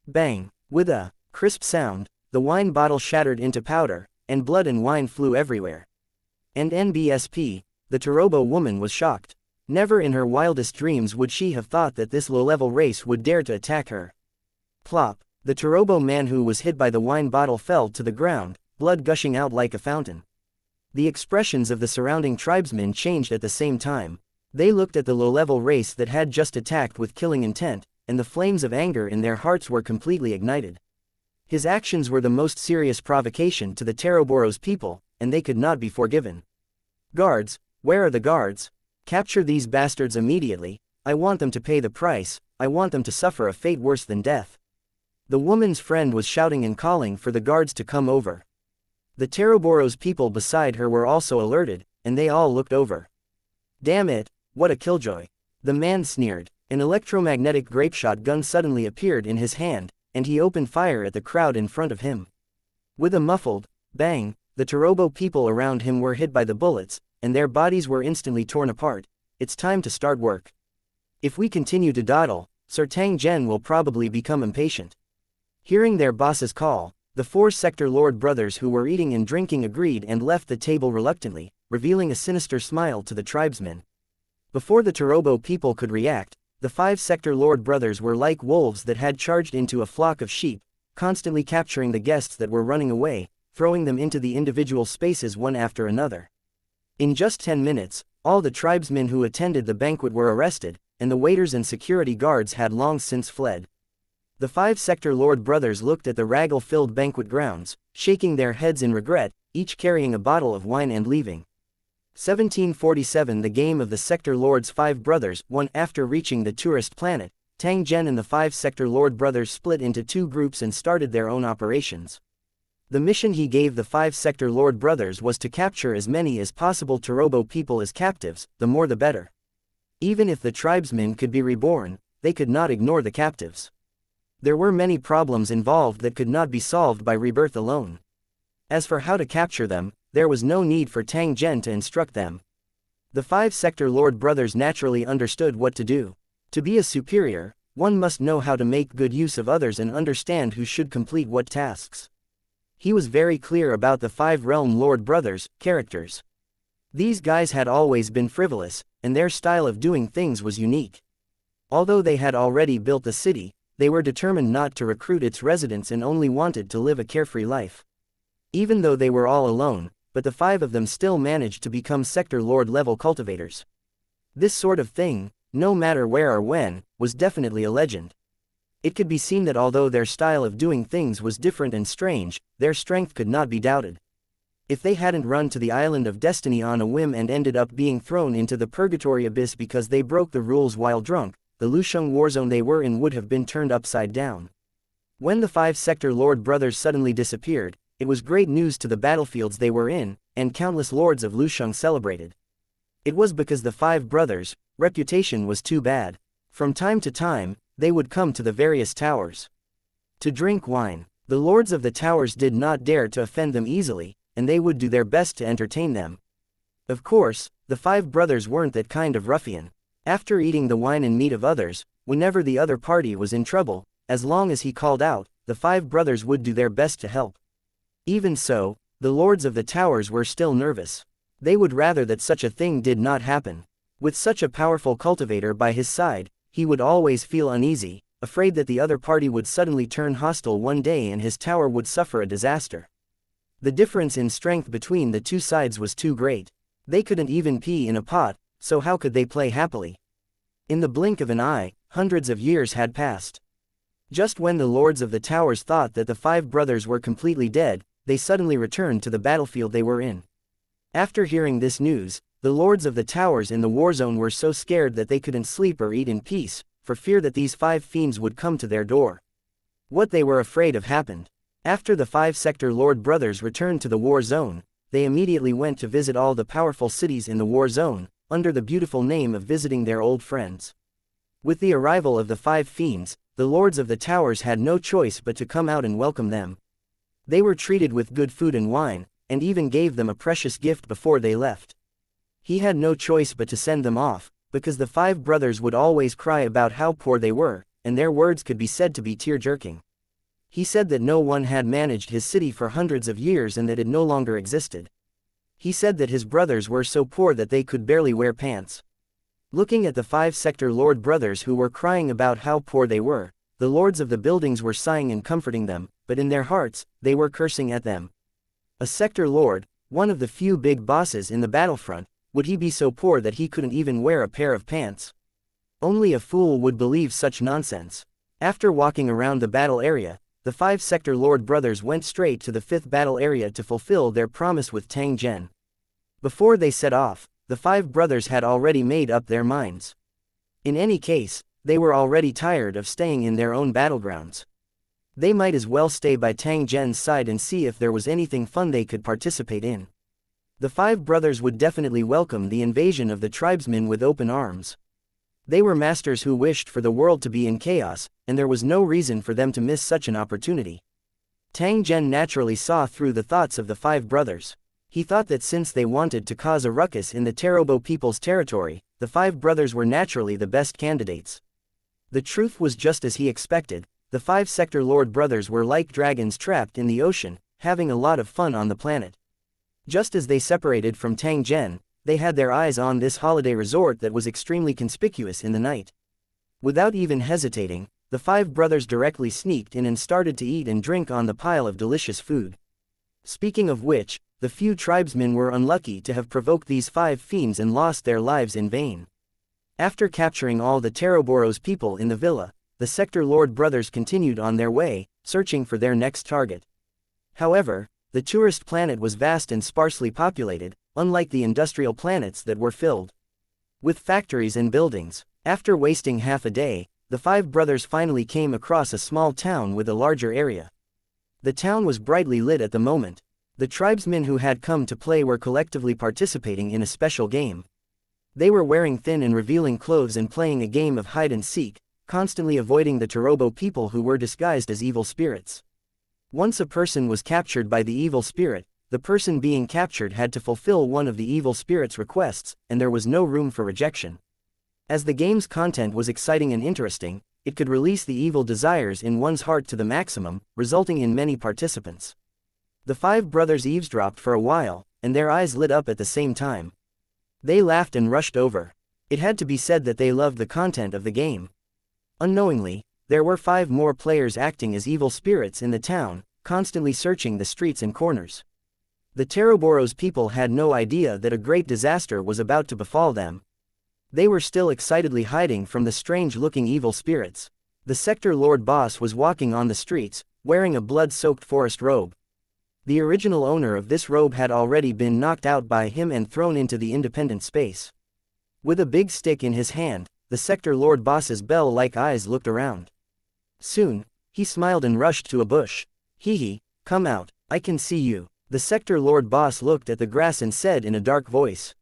Bang! With a crisp sound, the wine bottle shattered into powder, and blood and wine flew everywhere. And NBSP, the Tarobo woman was shocked. Never in her wildest dreams would she have thought that this low-level race would dare to attack her. Plop! The Tarobo man who was hit by the wine bottle fell to the ground, blood gushing out like a fountain. The expressions of the surrounding tribesmen changed at the same time. They looked at the low-level race that had just attacked with killing intent, and the flames of anger in their hearts were completely ignited. His actions were the most serious provocation to the Taroboro's people, and they could not be forgiven. Guards, where are the guards? Capture these bastards immediately. I want them to pay the price. I want them to suffer a fate worse than death. The woman's friend was shouting and calling for the guards to come over. The Taroboro's people beside her were also alerted, and they all looked over. Damn it, what a killjoy! The man sneered. An electromagnetic grapeshot gun suddenly appeared in his hand, and he opened fire at the crowd in front of him. With a muffled bang, the Tarobo people around him were hit by the bullets, and their bodies were instantly torn apart. It's time to start work. If we continue to dawdle, Sir Tang Zhen will probably become impatient. Hearing their boss's call, the 4 Sector Lord brothers who were eating and drinking agreed and left the table reluctantly, revealing a sinister smile to the tribesmen. Before the Tarobo people could react, the 5 Sector Lord brothers were like wolves that had charged into a flock of sheep, constantly capturing the guests that were running away, throwing them into the individual spaces one after another. In just 10 minutes, all the tribesmen who attended the banquet were arrested, and the waiters and security guards had long since fled. The 5 Sector Lord brothers looked at the raggle-filled banquet grounds, shaking their heads in regret, each carrying a bottle of wine and leaving. 1747 The game of the Sector Lord's 5 brothers won. After reaching the tourist planet, Tang Zhen and the 5 Sector Lord brothers split into 2 groups and started their own operations. The mission he gave the 5 Sector Lord brothers was to capture as many as possible Tarobo people as captives, the more the better. Even if the tribesmen could be reborn, they could not ignore the captives. There were many problems involved that could not be solved by rebirth alone. As for how to capture them, there was no need for Tang Zhen to instruct them. The 5 Sector Lord brothers naturally understood what to do. To be a superior, one must know how to make good use of others and understand who should complete what tasks. He was very clear about the 5 Realm Lord brothers' characters. These guys had always been frivolous, and their style of doing things was unique. Although they had already built the city, they were determined not to recruit its residents and only wanted to live a carefree life. Even though they were all alone, but the 5 of them still managed to become Sector Lord level cultivators. This sort of thing, no matter where or when, was definitely a legend. It could be seen that although their style of doing things was different and strange, their strength could not be doubted. If they hadn't run to the Island of Destiny on a whim and ended up being thrown into the Purgatory Abyss because they broke the rules while drunk, the Lusheng warzone they were in would have been turned upside down. When the 5 Sector Lord brothers suddenly disappeared, it was great news to the battlefields they were in, and countless lords of Lusheng celebrated. It was because the 5 brothers' reputation was too bad. From time to time, they would come to the various towers to drink wine. The lords of the towers did not dare to offend them easily, and they would do their best to entertain them. Of course, the 5 brothers weren't that kind of ruffian. After eating the wine and meat of others, whenever the other party was in trouble, as long as he called out, the 5 brothers would do their best to help. Even so, the lords of the towers were still nervous. They would rather that such a thing did not happen. With such a powerful cultivator by his side, he would always feel uneasy, afraid that the other party would suddenly turn hostile one day and his tower would suffer a disaster. The difference in strength between the 2 sides was too great. They couldn't even pee in a pot, so how could they play happily? In the blink of an eye, hundreds of years had passed. Just when the lords of the towers thought that the 5 brothers were completely dead, they suddenly returned to the battlefield they were in. After hearing this news, the lords of the towers in the warzone were so scared that they couldn't sleep or eat in peace, for fear that these 5 fiends would come to their door. What they were afraid of happened. After the 5 Sector Lord brothers returned to the war zone, they immediately went to visit all the powerful cities in the war zone, under the beautiful name of visiting their old friends. With the arrival of the 5 fiends, the lords of the towers had no choice but to come out and welcome them. They were treated with good food and wine, and even gave them a precious gift before they left. He had no choice but to send them off, because the 5 brothers would always cry about how poor they were, and their words could be said to be tear-jerking. He said that no one had managed his city for hundreds of years and that it no longer existed. He said that his brothers were so poor that they could barely wear pants. Looking at the 5 sector lord brothers who were crying about how poor they were, the lords of the buildings were sighing and comforting them, but in their hearts, they were cursing at them. A sector lord, one of the few big bosses in the battlefront, would he be so poor that he couldn't even wear a pair of pants? Only a fool would believe such nonsense. After walking around the battle area, the 5 sector lord brothers went straight to the 5th battle area to fulfill their promise with Tang Zhen. Before they set off, the 5 brothers had already made up their minds. In any case, they were already tired of staying in their own battlegrounds. They might as well stay by Tang Zhen's side and see if there was anything fun they could participate in. The 5 brothers would definitely welcome the invasion of the tribesmen with open arms. They were masters who wished for the world to be in chaos, and there was no reason for them to miss such an opportunity. Tang Zhen naturally saw through the thoughts of the 5 brothers. He thought that since they wanted to cause a ruckus in the Tarobo people's territory, the 5 brothers were naturally the best candidates. The truth was just as he expected. The 5 sector lord brothers were like dragons trapped in the ocean, having a lot of fun on the planet. Just as they separated from Tang Zhen, they had their eyes on this holiday resort that was extremely conspicuous in the night. Without even hesitating, the 5 brothers directly sneaked in and started to eat and drink on the pile of delicious food. Speaking of which, the few tribesmen were unlucky to have provoked these 5 fiends and lost their lives in vain. After capturing all the Taroboro's people in the villa, the sector lord brothers continued on their way, searching for their next target. However, the tourist planet was vast and sparsely populated, unlike the industrial planets that were filled with factories and buildings. After wasting half a day, the 5 brothers finally came across a small town with a larger area. The town was brightly lit at the moment. The tribesmen who had come to play were collectively participating in a special game. They were wearing thin and revealing clothes and playing a game of hide and seek, constantly avoiding the Tarobo people who were disguised as evil spirits. Once a person was captured by the evil spirit, the person being captured had to fulfill one of the evil spirit's requests, and there was no room for rejection. As the game's content was exciting and interesting, it could release the evil desires in one's heart to the maximum, resulting in many participants. The 5 brothers eavesdropped for a while, and their eyes lit up at the same time. They laughed and rushed over. It had to be said that they loved the content of the game. Unknowingly, there were 5 more players acting as evil spirits in the town, constantly searching the streets and corners. The Taroboro's people had no idea that a great disaster was about to befall them. They were still excitedly hiding from the strange-looking evil spirits. The sector lord boss was walking on the streets, wearing a blood-soaked forest robe. The original owner of this robe had already been knocked out by him and thrown into the independent space. With a big stick in his hand, the sector lord boss's bell-like eyes looked around. Soon, he smiled and rushed to a bush. Hee, come out, I can see you. The sector lord boss looked at the grass and said in a dark voice.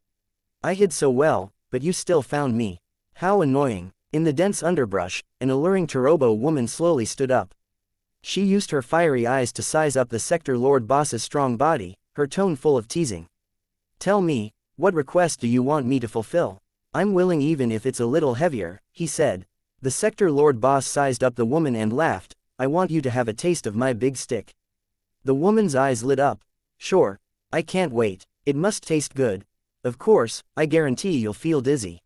I hid so well, but you still found me. How annoying. In the dense underbrush, an alluring Tarobo woman slowly stood up. She used her fiery eyes to size up the sector lord boss's strong body, her tone full of teasing. Tell me, what request do you want me to fulfill? I'm willing even if it's a little heavier, he said. The sector lord boss sized up the woman and laughed. I want you to have a taste of my big stick. The woman's eyes lit up. Sure. I can't wait. It must taste good. Of course, I guarantee you'll feel dizzy.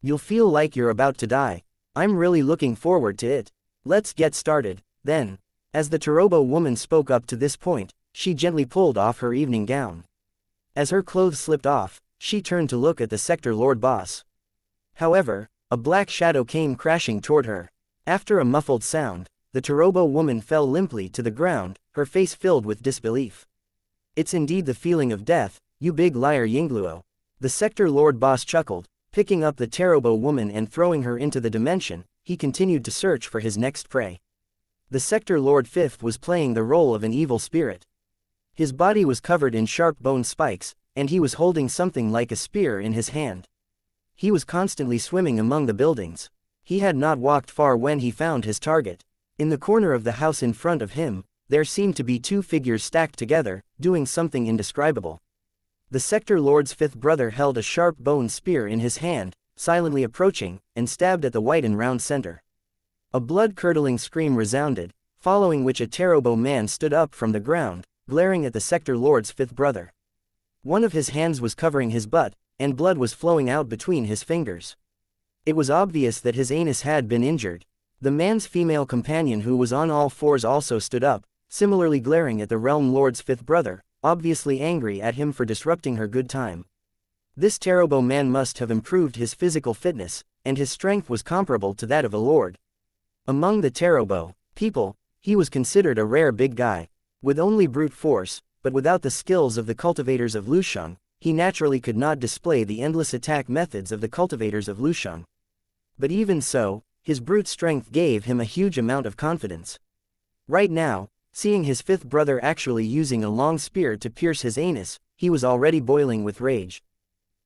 You'll feel like you're about to die. I'm really looking forward to it. Let's get started, then. As the Tarobo woman spoke up to this point, she gently pulled off her evening gown. As her clothes slipped off, she turned to look at the sector lord boss. However, a black shadow came crashing toward her. After a muffled sound, the Tarobo woman fell limply to the ground, her face filled with disbelief. It's indeed the feeling of death, you big liar Yingluo. The sector lord boss chuckled, picking up the Tarobo woman and throwing her into the dimension. He continued to search for his next prey. The sector lord fifth was playing the role of an evil spirit. His body was covered in sharp bone spikes, and he was holding something like a spear in his hand. He was constantly swimming among the buildings. He had not walked far when he found his target. In the corner of the house in front of him, there seemed to be 2 figures stacked together, doing something indescribable. The sector lord's 5th brother held a sharp bone spear in his hand, silently approaching, and stabbed at the white and round center. A blood-curdling scream resounded, following which a Tarobo man stood up from the ground, glaring at the Sector Lord's fifth brother. One of his hands was covering his butt, and blood was flowing out between his fingers. It was obvious that his anus had been injured. The man's female companion, who was on all fours, also stood up, similarly glaring at the Realm Lord's fifth brother, obviously angry at him for disrupting her good time. This Tarobo man must have improved his physical fitness, and his strength was comparable to that of a lord. Among the Tarobo people, he was considered a rare big guy. With only brute force, but without the skills of the cultivators of Lusheng, he naturally could not display the endless attack methods of the cultivators of Lusheng. But even so, his brute strength gave him a huge amount of confidence. Right now, seeing his fifth brother actually using a long spear to pierce his anus, he was already boiling with rage.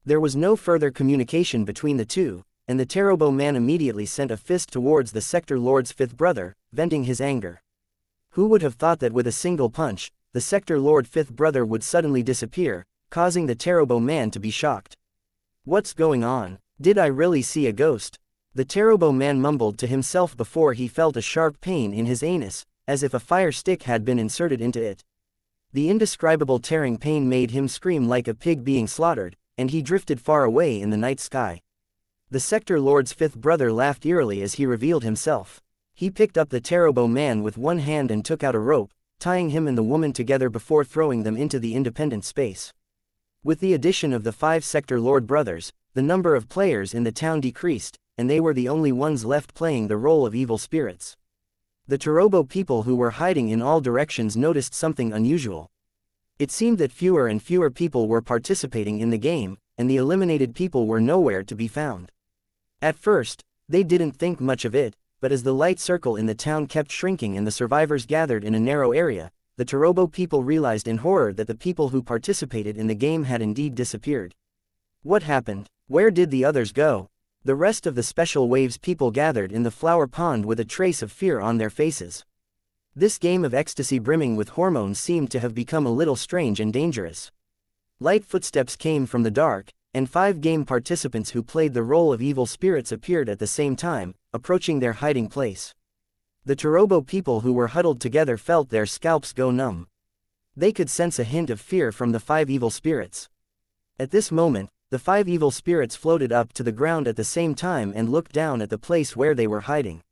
There was no further communication between the two, and the Tarobo man immediately sent a fist towards the Sector Lord's fifth brother, venting his anger. Who would have thought that with a single punch, the Sector Lord fifth brother would suddenly disappear, causing the Tarobo man to be shocked. What's going on? Did I really see a ghost? The Tarobo man mumbled to himself before he felt a sharp pain in his anus, as if a fire stick had been inserted into it. The indescribable tearing pain made him scream like a pig being slaughtered, and he drifted far away in the night sky. The Sector Lord's fifth brother laughed eerily as he revealed himself. He picked up the Tarobo man with one hand and took out a rope, tying him and the woman together before throwing them into the independent space. With the addition of the 5 Sector Lord brothers, the number of players in the town decreased, and they were the only ones left playing the role of evil spirits. The Tarobo people who were hiding in all directions noticed something unusual. It seemed that fewer and fewer people were participating in the game, and the eliminated people were nowhere to be found. At first, they didn't think much of it, but as the light circle in the town kept shrinking and the survivors gathered in a narrow area, the Tarobo people realized in horror that the people who participated in the game had indeed disappeared. What happened? Where did the others go? The rest of the Special Waves people gathered in the flower pond with a trace of fear on their faces. This game of ecstasy brimming with hormones seemed to have become a little strange and dangerous. Light footsteps came from the dark, and 5 game participants who played the role of evil spirits appeared at the same time, approaching their hiding place. The Tarobo people who were huddled together felt their scalps go numb. They could sense a hint of fear from the 5 evil spirits. At this moment, the 5 evil spirits floated up to the ground at the same time and looked down at the place where they were hiding.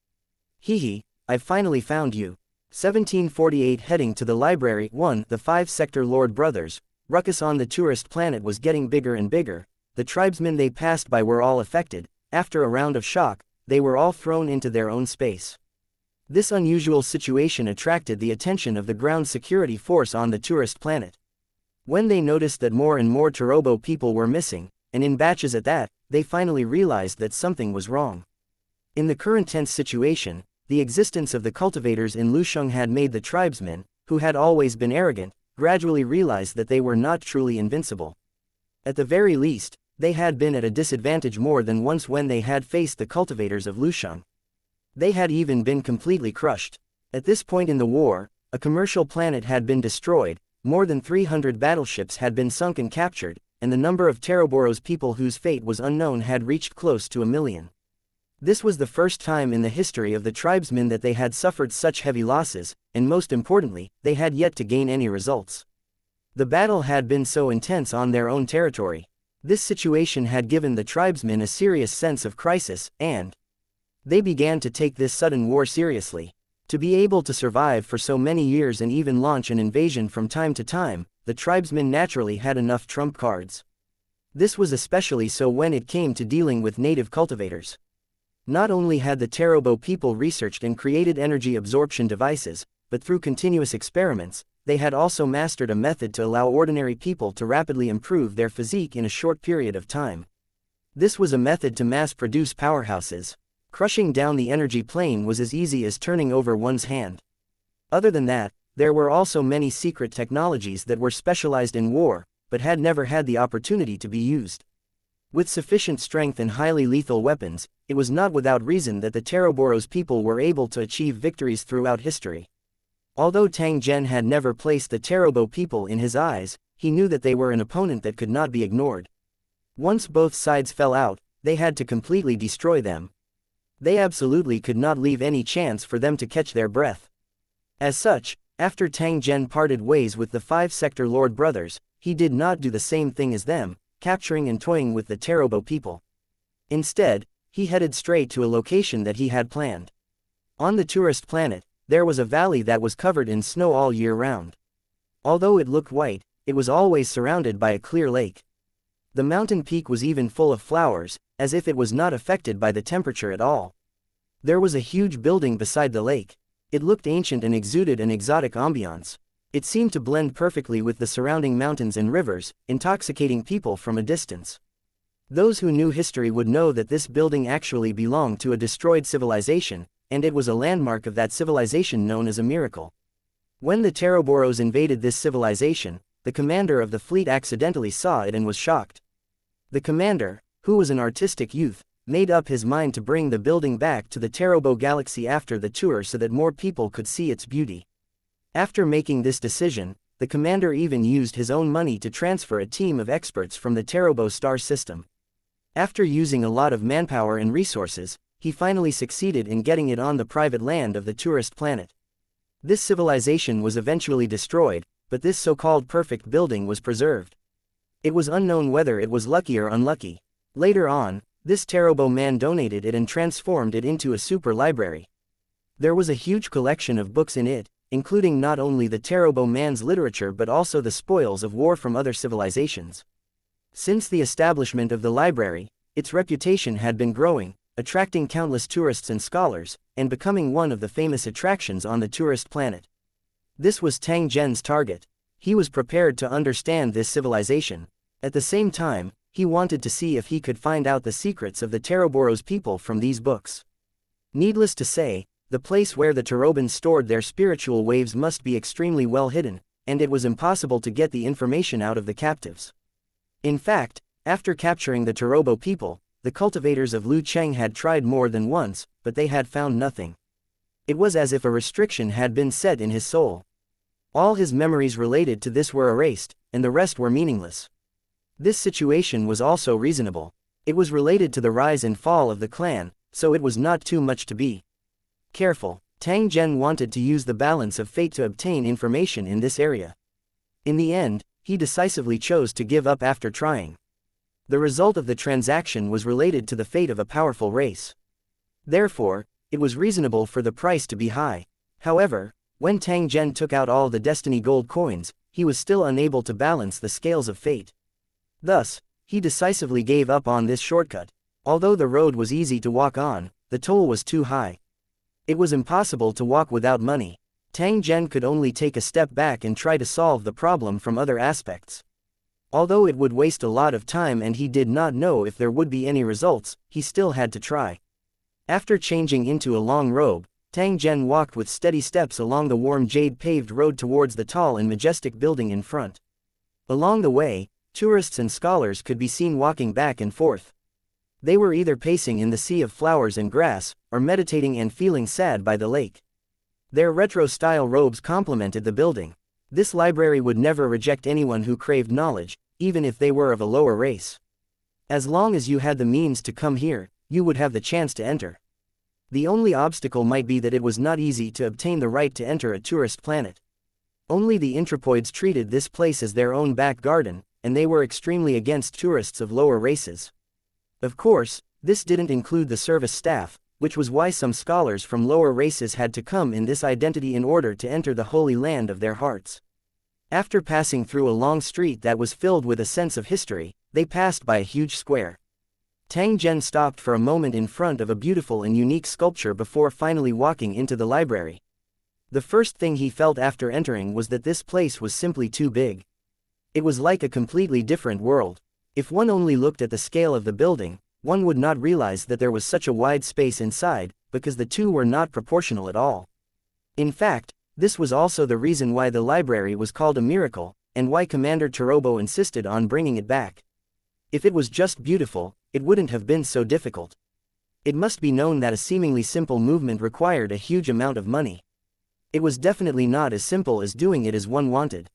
Hee, I've finally found you. 1748. Heading to the library. 1. The 5 Sector Lord brothers. Ruckus on the tourist planet was getting bigger and bigger. The tribesmen they passed by were all affected. After a round of shock, they were all thrown into their own space. This unusual situation attracted the attention of the ground security force on the tourist planet. When they noticed that more and more Tarobo people were missing, and in batches at that, they finally realized that something was wrong. In the current tense situation, the existence of the cultivators in Lusheng had made the tribesmen, who had always been arrogant, gradually realize that they were not truly invincible. At the very least, they had been at a disadvantage more than once when they had faced the cultivators of Lusheng. They had even been completely crushed. At this point in the war, a commercial planet had been destroyed, more than 300 battleships had been sunk and captured, and the number of Taroboro's people whose fate was unknown had reached close to 1 million. This was the first time in the history of the tribesmen that they had suffered such heavy losses, and most importantly, they had yet to gain any results. The battle had been so intense on their own territory. This situation had given the tribesmen a serious sense of crisis, and they began to take this sudden war seriously. To be able to survive for so many years and even launch an invasion from time to time, the tribesmen naturally had enough trump cards. This was especially so when it came to dealing with native cultivators. Not only had the Tarobo people researched and created energy absorption devices, but through continuous experiments, they had also mastered a method to allow ordinary people to rapidly improve their physique in a short period of time. This was a method to mass-produce powerhouses. Crushing down the energy plane was as easy as turning over one's hand. Other than that, there were also many secret technologies that were specialized in war, but had never had the opportunity to be used. With sufficient strength and highly lethal weapons, it was not without reason that the Taroboro's people were able to achieve victories throughout history. Although Tang Zhen had never placed the Tarobo people in his eyes, he knew that they were an opponent that could not be ignored. Once both sides fell out, they had to completely destroy them. They absolutely could not leave any chance for them to catch their breath. As such, after Tang Zhen parted ways with the 5-sector Lord brothers, he did not do the same thing as them, capturing and toying with the Tarobo people. Instead, he headed straight to a location that he had planned. On the tourist planet, there was a valley that was covered in snow all year round. Although it looked white, it was always surrounded by a clear lake. The mountain peak was even full of flowers, as if it was not affected by the temperature at all. There was a huge building beside the lake. It looked ancient and exuded an exotic ambiance. It seemed to blend perfectly with the surrounding mountains and rivers, intoxicating people from a distance. Those who knew history would know that this building actually belonged to a destroyed civilization, and it was a landmark of that civilization known as a miracle. When the Taroboros invaded this civilization, the commander of the fleet accidentally saw it and was shocked. The commander, who was an artistic youth, made up his mind to bring the building back to the Tarobo galaxy after the tour so that more people could see its beauty. After making this decision, the commander even used his own money to transfer a team of experts from the Tarobo star system. After using a lot of manpower and resources, he finally succeeded in getting it on the private land of the tourist planet. This civilization was eventually destroyed, but this so-called perfect building was preserved. It was unknown whether it was lucky or unlucky. Later on, this Tarobo man donated it and transformed it into a super library. There was a huge collection of books in it, including not only the Tarobo man's literature but also the spoils of war from other civilizations. Since the establishment of the library, its reputation had been growing, attracting countless tourists and scholars, and becoming one of the famous attractions on the tourist planet. This was Tang Zhen's target. He was prepared to understand this civilization. At the same time, he wanted to see if he could find out the secrets of the Taroboros people from these books. Needless to say, the place where the Tarobans stored their spiritual waves must be extremely well hidden, and it was impossible to get the information out of the captives. In fact, after capturing the Tarobo people, the cultivators of Lu Cheng had tried more than once, but they had found nothing. It was as if a restriction had been set in his soul. All his memories related to this were erased, and the rest were meaningless. This situation was also reasonable. It was related to the rise and fall of the clan, so it was not too much to be careful. Tang Zhen wanted to use the balance of fate to obtain information in this area. In the end, he decisively chose to give up after trying. The result of the transaction was related to the fate of a powerful race. Therefore, it was reasonable for the price to be high. However, when Tang Zhen took out all the destiny gold coins, he was still unable to balance the scales of fate. Thus, he decisively gave up on this shortcut. Although the road was easy to walk on, the toll was too high. It was impossible to walk without money. Tang Zhen could only take a step back and try to solve the problem from other aspects. Although it would waste a lot of time and he did not know if there would be any results, he still had to try. After changing into a long robe, Tang Zhen walked with steady steps along the warm jade-paved road towards the tall and majestic building in front. Along the way, tourists and scholars could be seen walking back and forth. They were either pacing in the sea of flowers and grass, or meditating and feeling sad by the lake. Their retro-style robes complemented the building. This library would never reject anyone who craved knowledge, even if they were of a lower race. As long as you had the means to come here, you would have the chance to enter. The only obstacle might be that it was not easy to obtain the right to enter a tourist planet. Only the anthropoids treated this place as their own back garden, and they were extremely against tourists of lower races. Of course, this didn't include the service staff, which was why some scholars from lower races had to come in this identity in order to enter the holy land of their hearts. After passing through a long street that was filled with a sense of history, they passed by a huge square. Tang Zhen stopped for a moment in front of a beautiful and unique sculpture before finally walking into the library. The first thing he felt after entering was that this place was simply too big. It was like a completely different world. If one only looked at the scale of the building, one would not realize that there was such a wide space inside, because the two were not proportional at all. In fact, this was also the reason why the library was called a miracle, and why Commander Tarobo insisted on bringing it back. If it was just beautiful, it wouldn't have been so difficult. It must be known that a seemingly simple movement required a huge amount of money. It was definitely not as simple as doing it as one wanted.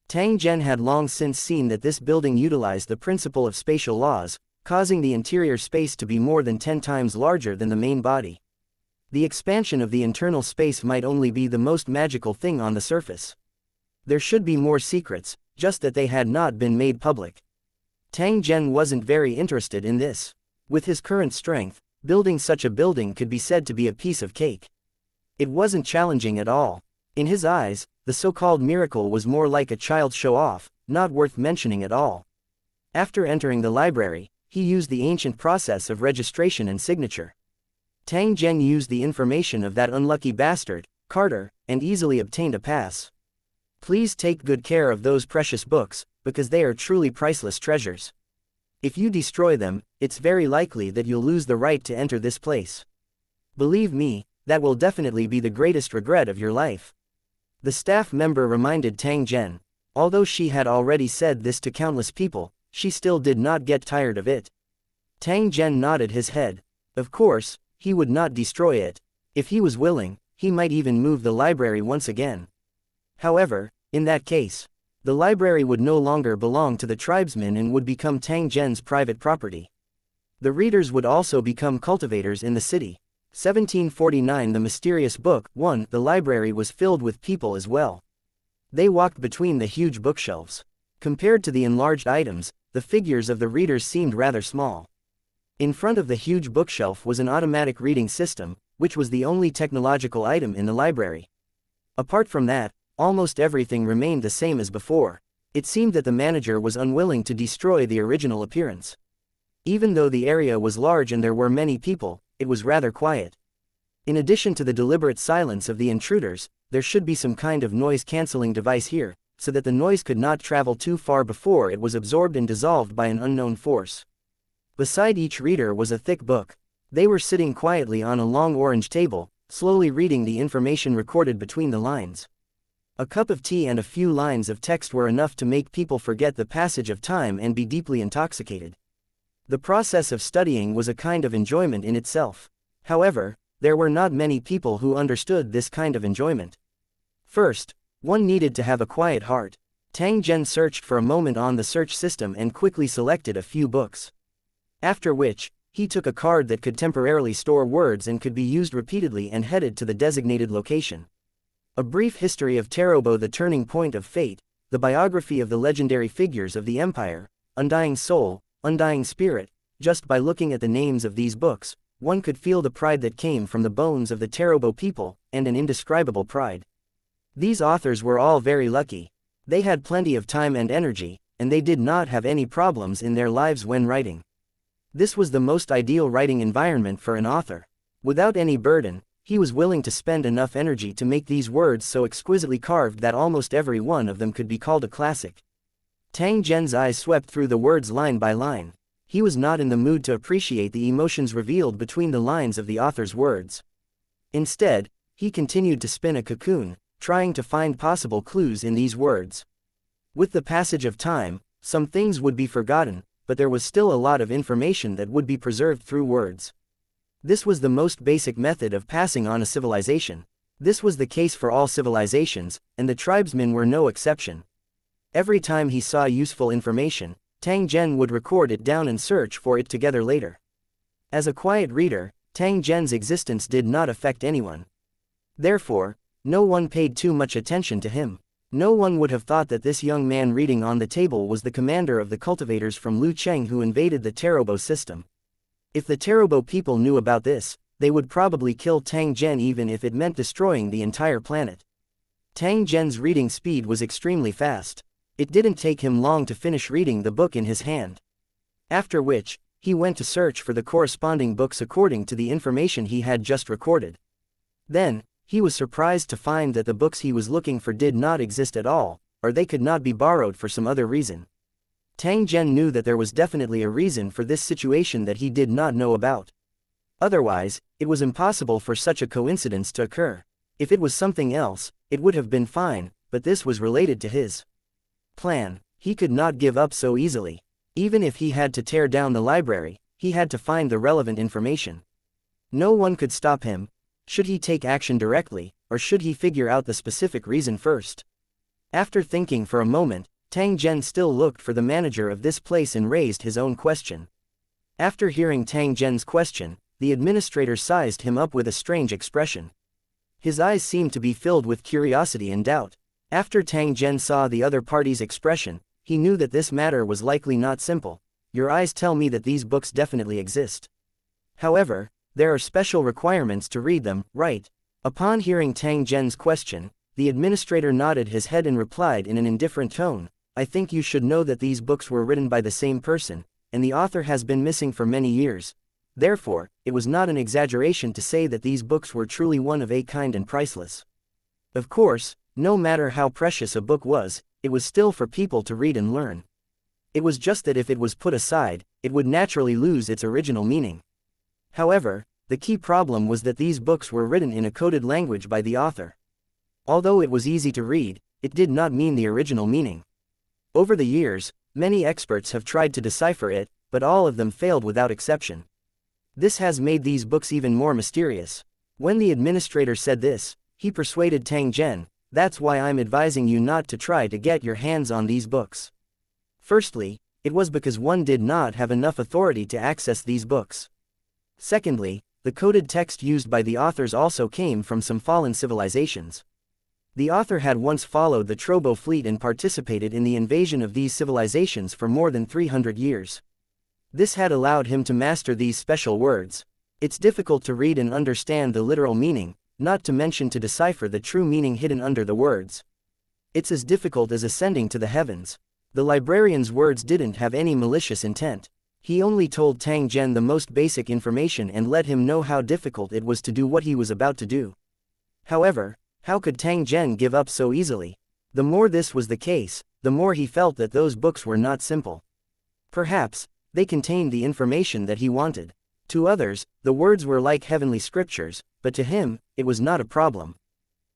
Tang Zhen had long since seen that this building utilized the principle of spatial laws, causing the interior space to be more than 10 times larger than the main body. The expansion of the internal space might only be the most magical thing on the surface. There should be more secrets, just that they had not been made public. Tang Zhen wasn't very interested in this. With his current strength, building such a building could be said to be a piece of cake. It wasn't challenging at all. In his eyes, the so-called miracle was more like a child's show-off, not worth mentioning at all. After entering the library, he used the ancient process of registration and signature. Tang Zhen used the information of that unlucky bastard, Carter, and easily obtained a pass. Please take good care of those precious books, because they are truly priceless treasures. If you destroy them, it's very likely that you'll lose the right to enter this place. Believe me, that will definitely be the greatest regret of your life. The staff member reminded Tang Zhen. Although she had already said this to countless people, she still did not get tired of it. Tang Zhen nodded his head. Of course, he would not destroy it. If he was willing, he might even move the library once again. However, in that case, the library would no longer belong to the tribesmen and would become Tang Zhen's private property. The readers would also become cultivators in the city. 1749 The mysterious book. 1. The library was filled with people as well. They walked between the huge bookshelves. Compared to the enlarged items, the figures of the readers seemed rather small. In front of the huge bookshelf was an automatic reading system, which was the only technological item in the library. Apart from that, almost everything remained the same as before. It seemed that the manager was unwilling to destroy the original appearance. Even though the area was large and there were many people, it was rather quiet. In addition to the deliberate silence of the intruders, there should be some kind of noise-canceling device here, so that the noise could not travel too far before it was absorbed and dissolved by an unknown force. Beside each reader was a thick book. They were sitting quietly on a long orange table, slowly reading the information recorded between the lines. A cup of tea and a few lines of text were enough to make people forget the passage of time and be deeply intoxicated. The process of studying was a kind of enjoyment in itself. However, there were not many people who understood this kind of enjoyment. First, one needed to have a quiet heart. Tang Zhen searched for a moment on the search system and quickly selected a few books. After which, he took a card that could temporarily store words and could be used repeatedly and headed to the designated location. A brief history of Tarobo, the turning point of fate, the biography of the legendary figures of the empire, undying soul, undying spirit. Just by looking at the names of these books, one could feel the pride that came from the bones of the Tarobo people, and an indescribable pride. These authors were all very lucky. They had plenty of time and energy, and they did not have any problems in their lives when writing. This was the most ideal writing environment for an author. Without any burden, he was willing to spend enough energy to make these words so exquisitely carved that almost every one of them could be called a classic. Tang Zhen's eyes swept through the words line by line. He was not in the mood to appreciate the emotions revealed between the lines of the author's words. Instead, he continued to spin a cocoon, trying to find possible clues in these words. With the passage of time, some things would be forgotten, but there was still a lot of information that would be preserved through words. This was the most basic method of passing on a civilization. This was the case for all civilizations, and the tribesmen were no exception. Every time he saw useful information, Tang Zhen would record it down and search for it together later. As a quiet reader, Tang Zhen's existence did not affect anyone. Therefore, no one paid too much attention to him. No one would have thought that this young man reading on the table was the commander of the cultivators from Lu Cheng who invaded the Tarobo system. If the Tarobo people knew about this, they would probably kill Tang Zhen even if it meant destroying the entire planet. Tang Zhen's reading speed was extremely fast. It didn't take him long to finish reading the book in his hand. After which, he went to search for the corresponding books according to the information he had just recorded. Then, he was surprised to find that the books he was looking for did not exist at all, or they could not be borrowed for some other reason. Tang Zhen knew that there was definitely a reason for this situation that he did not know about. Otherwise, it was impossible for such a coincidence to occur. If it was something else, it would have been fine, but this was related to his plan. He could not give up so easily. Even if he had to tear down the library, he had to find the relevant information. No one could stop him. Should he take action directly, or should he figure out the specific reason first? After thinking for a moment, Tang Zhen still looked for the manager of this place and raised his own question. After hearing Tang Zhen's question, the administrator sized him up with a strange expression. His eyes seemed to be filled with curiosity and doubt. After Tang Zhen saw the other party's expression, he knew that this matter was likely not simple. Your eyes tell me that these books definitely exist. However, there are special requirements to read them, right? Upon hearing Tang Zhen's question, the administrator nodded his head and replied in an indifferent tone, I think you should know that these books were written by the same person, and the author has been missing for many years. Therefore, it was not an exaggeration to say that these books were truly one of a kind and priceless. Of course, no matter how precious a book was, it was still for people to read and learn. It was just that if it was put aside, it would naturally lose its original meaning. However, the key problem was that these books were written in a coded language by the author. Although it was easy to read, it did not mean the original meaning. Over the years, many experts have tried to decipher it, but all of them failed without exception. This has made these books even more mysterious. When the administrator said this, he persuaded Tang Zhen, that's why I'm advising you not to try to get your hands on these books. Firstly, it was because one did not have enough authority to access these books. Secondly, the coded text used by the authors also came from some fallen civilizations. The author had once followed the Trobo fleet and participated in the invasion of these civilizations for more than 300 years. This had allowed him to master these special words. It's difficult to read and understand the literal meaning, not to mention to decipher the true meaning hidden under the words. It's as difficult as ascending to the heavens. The librarian's words didn't have any malicious intent. He only told Tang Zhen the most basic information and let him know how difficult it was to do what he was about to do. However, how could Tang Zhen give up so easily? The more this was the case, the more he felt that those books were not simple. Perhaps, they contained the information that he wanted. To others, the words were like heavenly scriptures, but to him, it was not a problem.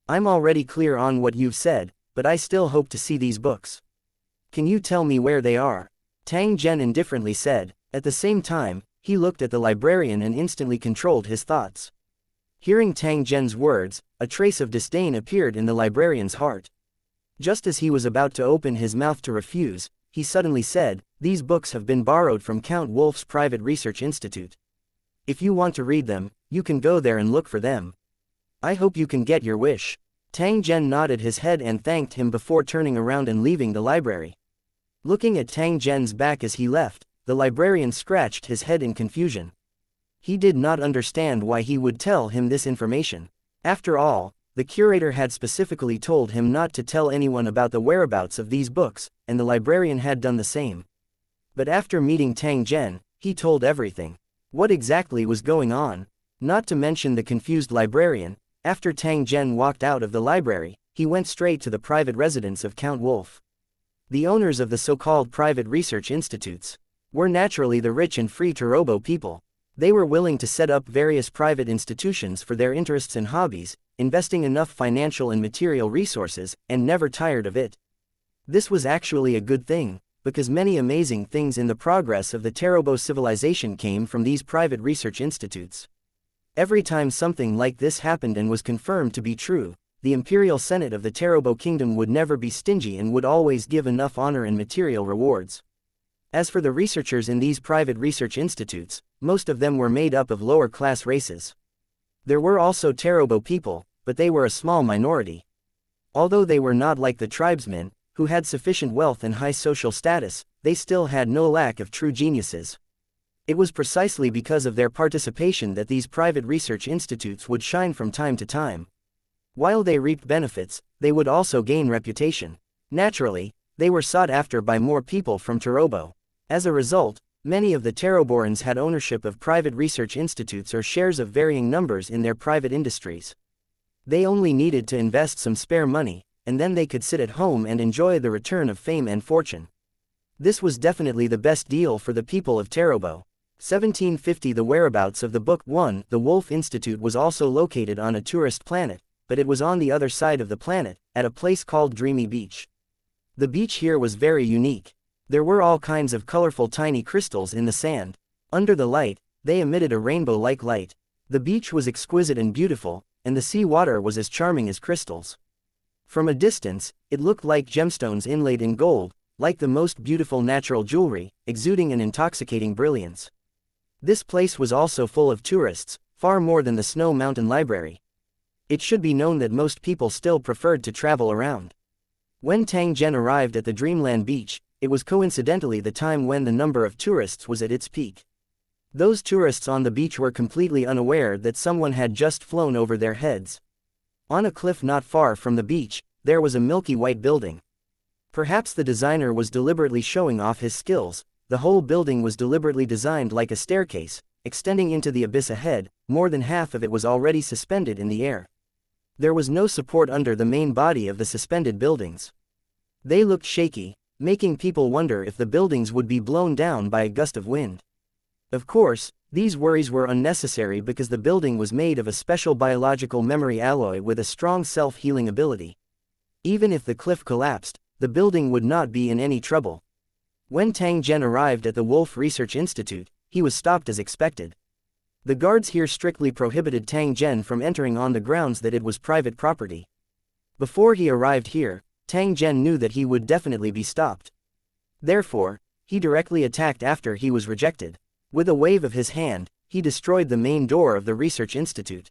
I'm already clear on what you've said, but I still hope to see these books. Can you tell me where they are? Tang Zhen indifferently said. At the same time, he looked at the librarian and instantly controlled his thoughts. Hearing Tang Zhen's words, a trace of disdain appeared in the librarian's heart. Just as he was about to open his mouth to refuse, he suddenly said, these books have been borrowed from Count Wolf's private research institute. If you want to read them, you can go there and look for them. I hope you can get your wish. Tang Zhen nodded his head and thanked him before turning around and leaving the library. Looking at Tang Zhen's back as he left, the librarian scratched his head in confusion. He did not understand why he would tell him this information. After all, the curator had specifically told him not to tell anyone about the whereabouts of these books, and the librarian had done the same. But after meeting Tang Zhen, he told everything. What exactly was going on? Not to mention the confused librarian. After Tang Zhen walked out of the library, he went straight to the private residence of Count Wolf. The owners of the so-called private research institutes were naturally the rich and free Turobo people. They were willing to set up various private institutions for their interests and hobbies, investing enough financial and material resources, and never tired of it. This was actually a good thing, because many amazing things in the progress of the Turobo civilization came from these private research institutes. Every time something like this happened and was confirmed to be true, the Imperial Senate of the Turobo Kingdom would never be stingy and would always give enough honor and material rewards. As for the researchers in these private research institutes, most of them were made up of lower-class races. There were also Turobo people, but they were a small minority. Although they were not like the tribesmen, who had sufficient wealth and high social status, they still had no lack of true geniuses. It was precisely because of their participation that these private research institutes would shine from time to time. While they reaped benefits, they would also gain reputation. Naturally, they were sought after by more people from Turobo. As a result, many of the Turoborans had ownership of private research institutes or shares of varying numbers in their private industries. They only needed to invest some spare money, and then they could sit at home and enjoy the return of fame and fortune. This was definitely the best deal for the people of Turobo. 1750. The whereabouts of the Book 1. The Wolf Institute was also located on a tourist planet, but it was on the other side of the planet, at a place called Dreamy Beach. The beach here was very unique. There were all kinds of colorful tiny crystals in the sand. Under the light, they emitted a rainbow-like light. The beach was exquisite and beautiful, and the sea water was as charming as crystals. From a distance, it looked like gemstones inlaid in gold, like the most beautiful natural jewelry, exuding an intoxicating brilliance. This place was also full of tourists, far more than the Snow Mountain Library. It should be known that most people still preferred to travel around. When Tang Zhen arrived at the Dreamland Beach, it was coincidentally the time when the number of tourists was at its peak. Those tourists on the beach were completely unaware that someone had just flown over their heads. On a cliff not far from the beach, there was a milky white building. Perhaps the designer was deliberately showing off his skills. The whole building was deliberately designed like a staircase, extending into the abyss ahead. More than half of it was already suspended in the air. There was no support under the main body of the suspended buildings. They looked shaky, making people wonder if the buildings would be blown down by a gust of wind. Of course, these worries were unnecessary because the building was made of a special biological memory alloy with a strong self-healing ability. Even if the cliff collapsed, the building would not be in any trouble. When Tang Zhen arrived at the Wolf Research Institute, he was stopped as expected. The guards here strictly prohibited Tang Zhen from entering on the grounds that it was private property. Before he arrived here, Tang Zhen knew that he would definitely be stopped. Therefore, he directly attacked after he was rejected. With a wave of his hand, he destroyed the main door of the Research Institute.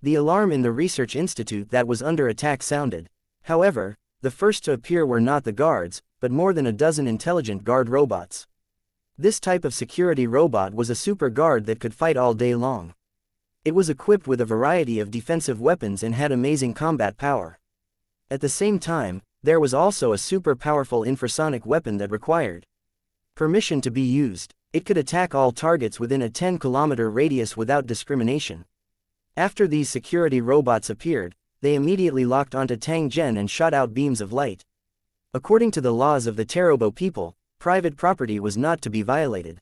The alarm in the Research Institute that was under attack sounded. However, the first to appear were not the guards, but more than a dozen intelligent guard robots. This type of security robot was a super guard that could fight all day long. It was equipped with a variety of defensive weapons and had amazing combat power. At the same time, there was also a super powerful infrasonic weapon that required permission to be used. It could attack all targets within a 10-kilometer radius without discrimination. After these security robots appeared, they immediately locked onto Tang Zhen and shot out beams of light. According to the laws of the Tarobo people, private property was not to be violated.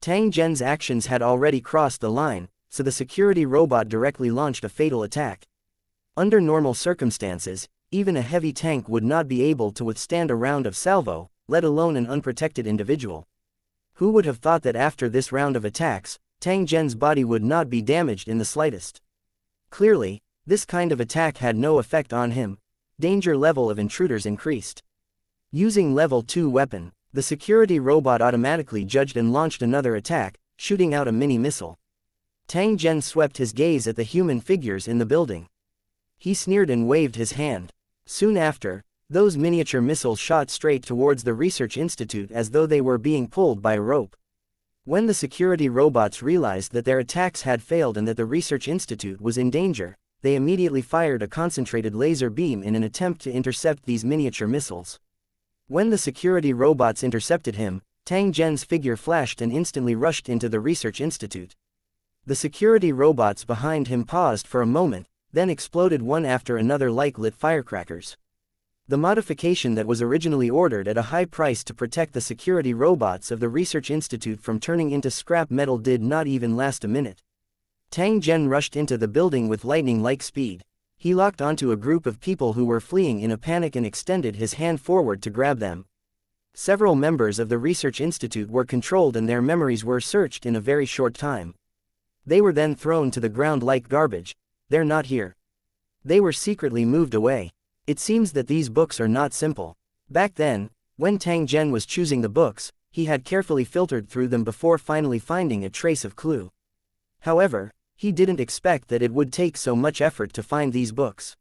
Tang Zhen's actions had already crossed the line, so the security robot directly launched a fatal attack. Under normal circumstances, even a heavy tank would not be able to withstand a round of salvo, let alone an unprotected individual. Who would have thought that after this round of attacks, Tang Zhen's body would not be damaged in the slightest? Clearly, this kind of attack had no effect on him. Danger level of intruders increased. Using level 2 weapon, the security robot automatically judged and launched another attack, shooting out a mini-missile. Tang Zhen swept his gaze at the human figures in the building. He sneered and waved his hand. Soon after, those miniature missiles shot straight towards the Research Institute as though they were being pulled by a rope. When the security robots realized that their attacks had failed and that the Research Institute was in danger, they immediately fired a concentrated laser beam in an attempt to intercept these miniature missiles. When the security robots intercepted him, Tang Zhen's figure flashed and instantly rushed into the Research Institute. The security robots behind him paused for a moment, then exploded one after another like lit firecrackers. The modification that was originally ordered at a high price to protect the security robots of the Research Institute from turning into scrap metal did not even last a minute. Tang Zhen rushed into the building with lightning-like speed. He locked onto a group of people who were fleeing in a panic and extended his hand forward to grab them. Several members of the Research Institute were controlled and their memories were searched in a very short time. They were then thrown to the ground like garbage. They're not here. They were secretly moved away. It seems that these books are not simple. Back then, when Tang Zhen was choosing the books, he had carefully filtered through them before finally finding a trace of clue. However, he didn't expect that it would take so much effort to find these books.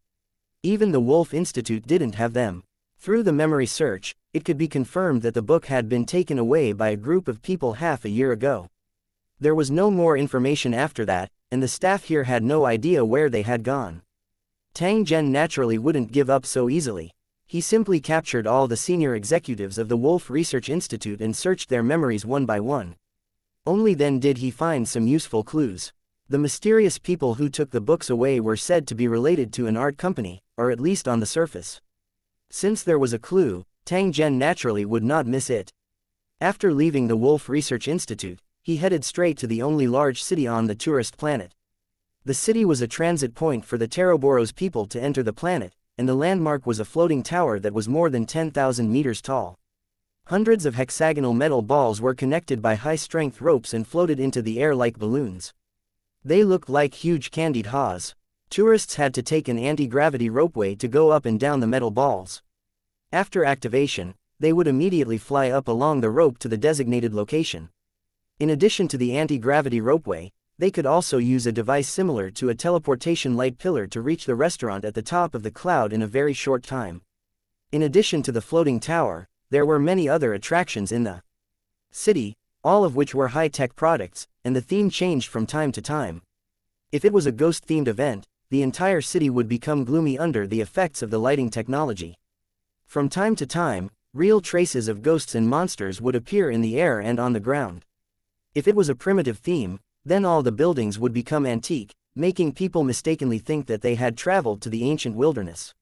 Even the Wolf Institute didn't have them. Through the memory search, it could be confirmed that the book had been taken away by a group of people half a year ago. There was no more information after that, and the staff here had no idea where they had gone. Tang Zhen naturally wouldn't give up so easily. He simply captured all the senior executives of the Wolf Research Institute and searched their memories one by one. Only then did he find some useful clues. The mysterious people who took the books away were said to be related to an art company, or at least on the surface. Since there was a clue, Tang Zhen naturally would not miss it. After leaving the Wolf Research Institute, he headed straight to the only large city on the tourist planet. The city was a transit point for the Taroboros people to enter the planet, and the landmark was a floating tower that was more than 10,000 meters tall. Hundreds of hexagonal metal balls were connected by high-strength ropes and floated into the air like balloons. They looked like huge candied haws. Tourists had to take an anti-gravity ropeway to go up and down the metal balls. After activation, they would immediately fly up along the rope to the designated location. In addition to the anti-gravity ropeway, they could also use a device similar to a teleportation light pillar to reach the restaurant at the top of the cloud in a very short time. In addition to the floating tower, there were many other attractions in the city, all of which were high-tech products, and the theme changed from time to time. If it was a ghost-themed event, the entire city would become gloomy under the effects of the lighting technology. From time to time, real traces of ghosts and monsters would appear in the air and on the ground. If it was a primitive theme, then all the buildings would become antique, making people mistakenly think that they had traveled to the ancient wilderness.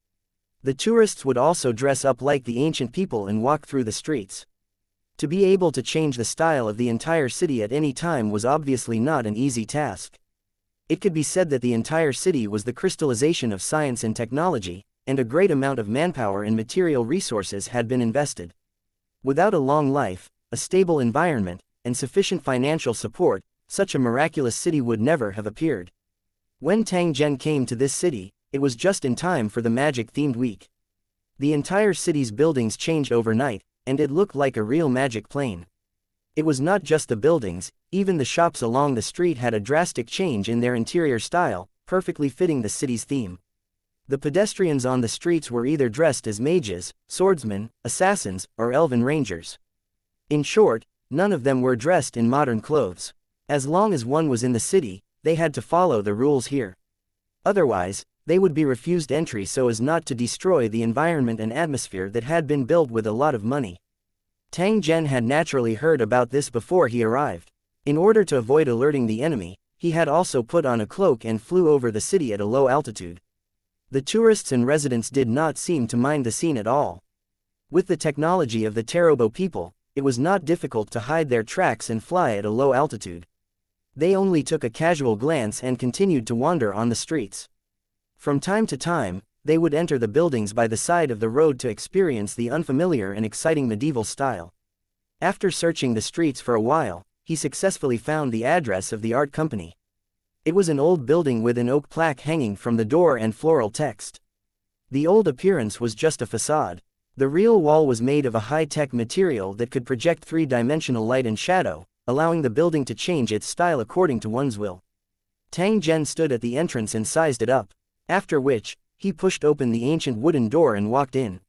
The tourists would also dress up like the ancient people and walk through the streets. To be able to change the style of the entire city at any time was obviously not an easy task. It could be said that the entire city was the crystallization of science and technology, and a great amount of manpower and material resources had been invested. Without a long life, a stable environment, and sufficient financial support, such a miraculous city would never have appeared. When Tang Zhen came to this city, it was just in time for the magic-themed week. The entire city's buildings changed overnight, and it looked like a real magic plane. It was not just the buildings, even the shops along the street had a drastic change in their interior style, perfectly fitting the city's theme. The pedestrians on the streets were either dressed as mages, swordsmen, assassins, or elven rangers. In short, none of them were dressed in modern clothes. As long as one was in the city, they had to follow the rules here. Otherwise, they would be refused entry so as not to destroy the environment and atmosphere that had been built with a lot of money. Tang Zhen had naturally heard about this before he arrived. In order to avoid alerting the enemy, he had also put on a cloak and flew over the city at a low altitude. The tourists and residents did not seem to mind the scene at all. With the technology of the Tarobo people, it was not difficult to hide their tracks and fly at a low altitude. They only took a casual glance and continued to wander on the streets. From time to time, they would enter the buildings by the side of the road to experience the unfamiliar and exciting medieval style. After searching the streets for a while, he successfully found the address of the art company. It was an old building with an oak plaque hanging from the door and floral text. The old appearance was just a facade. The real wall was made of a high-tech material that could project three-dimensional light and shadow, allowing the building to change its style according to one's will. Tang Zhen stood at the entrance and sized it up, after which, he pushed open the ancient wooden door and walked in.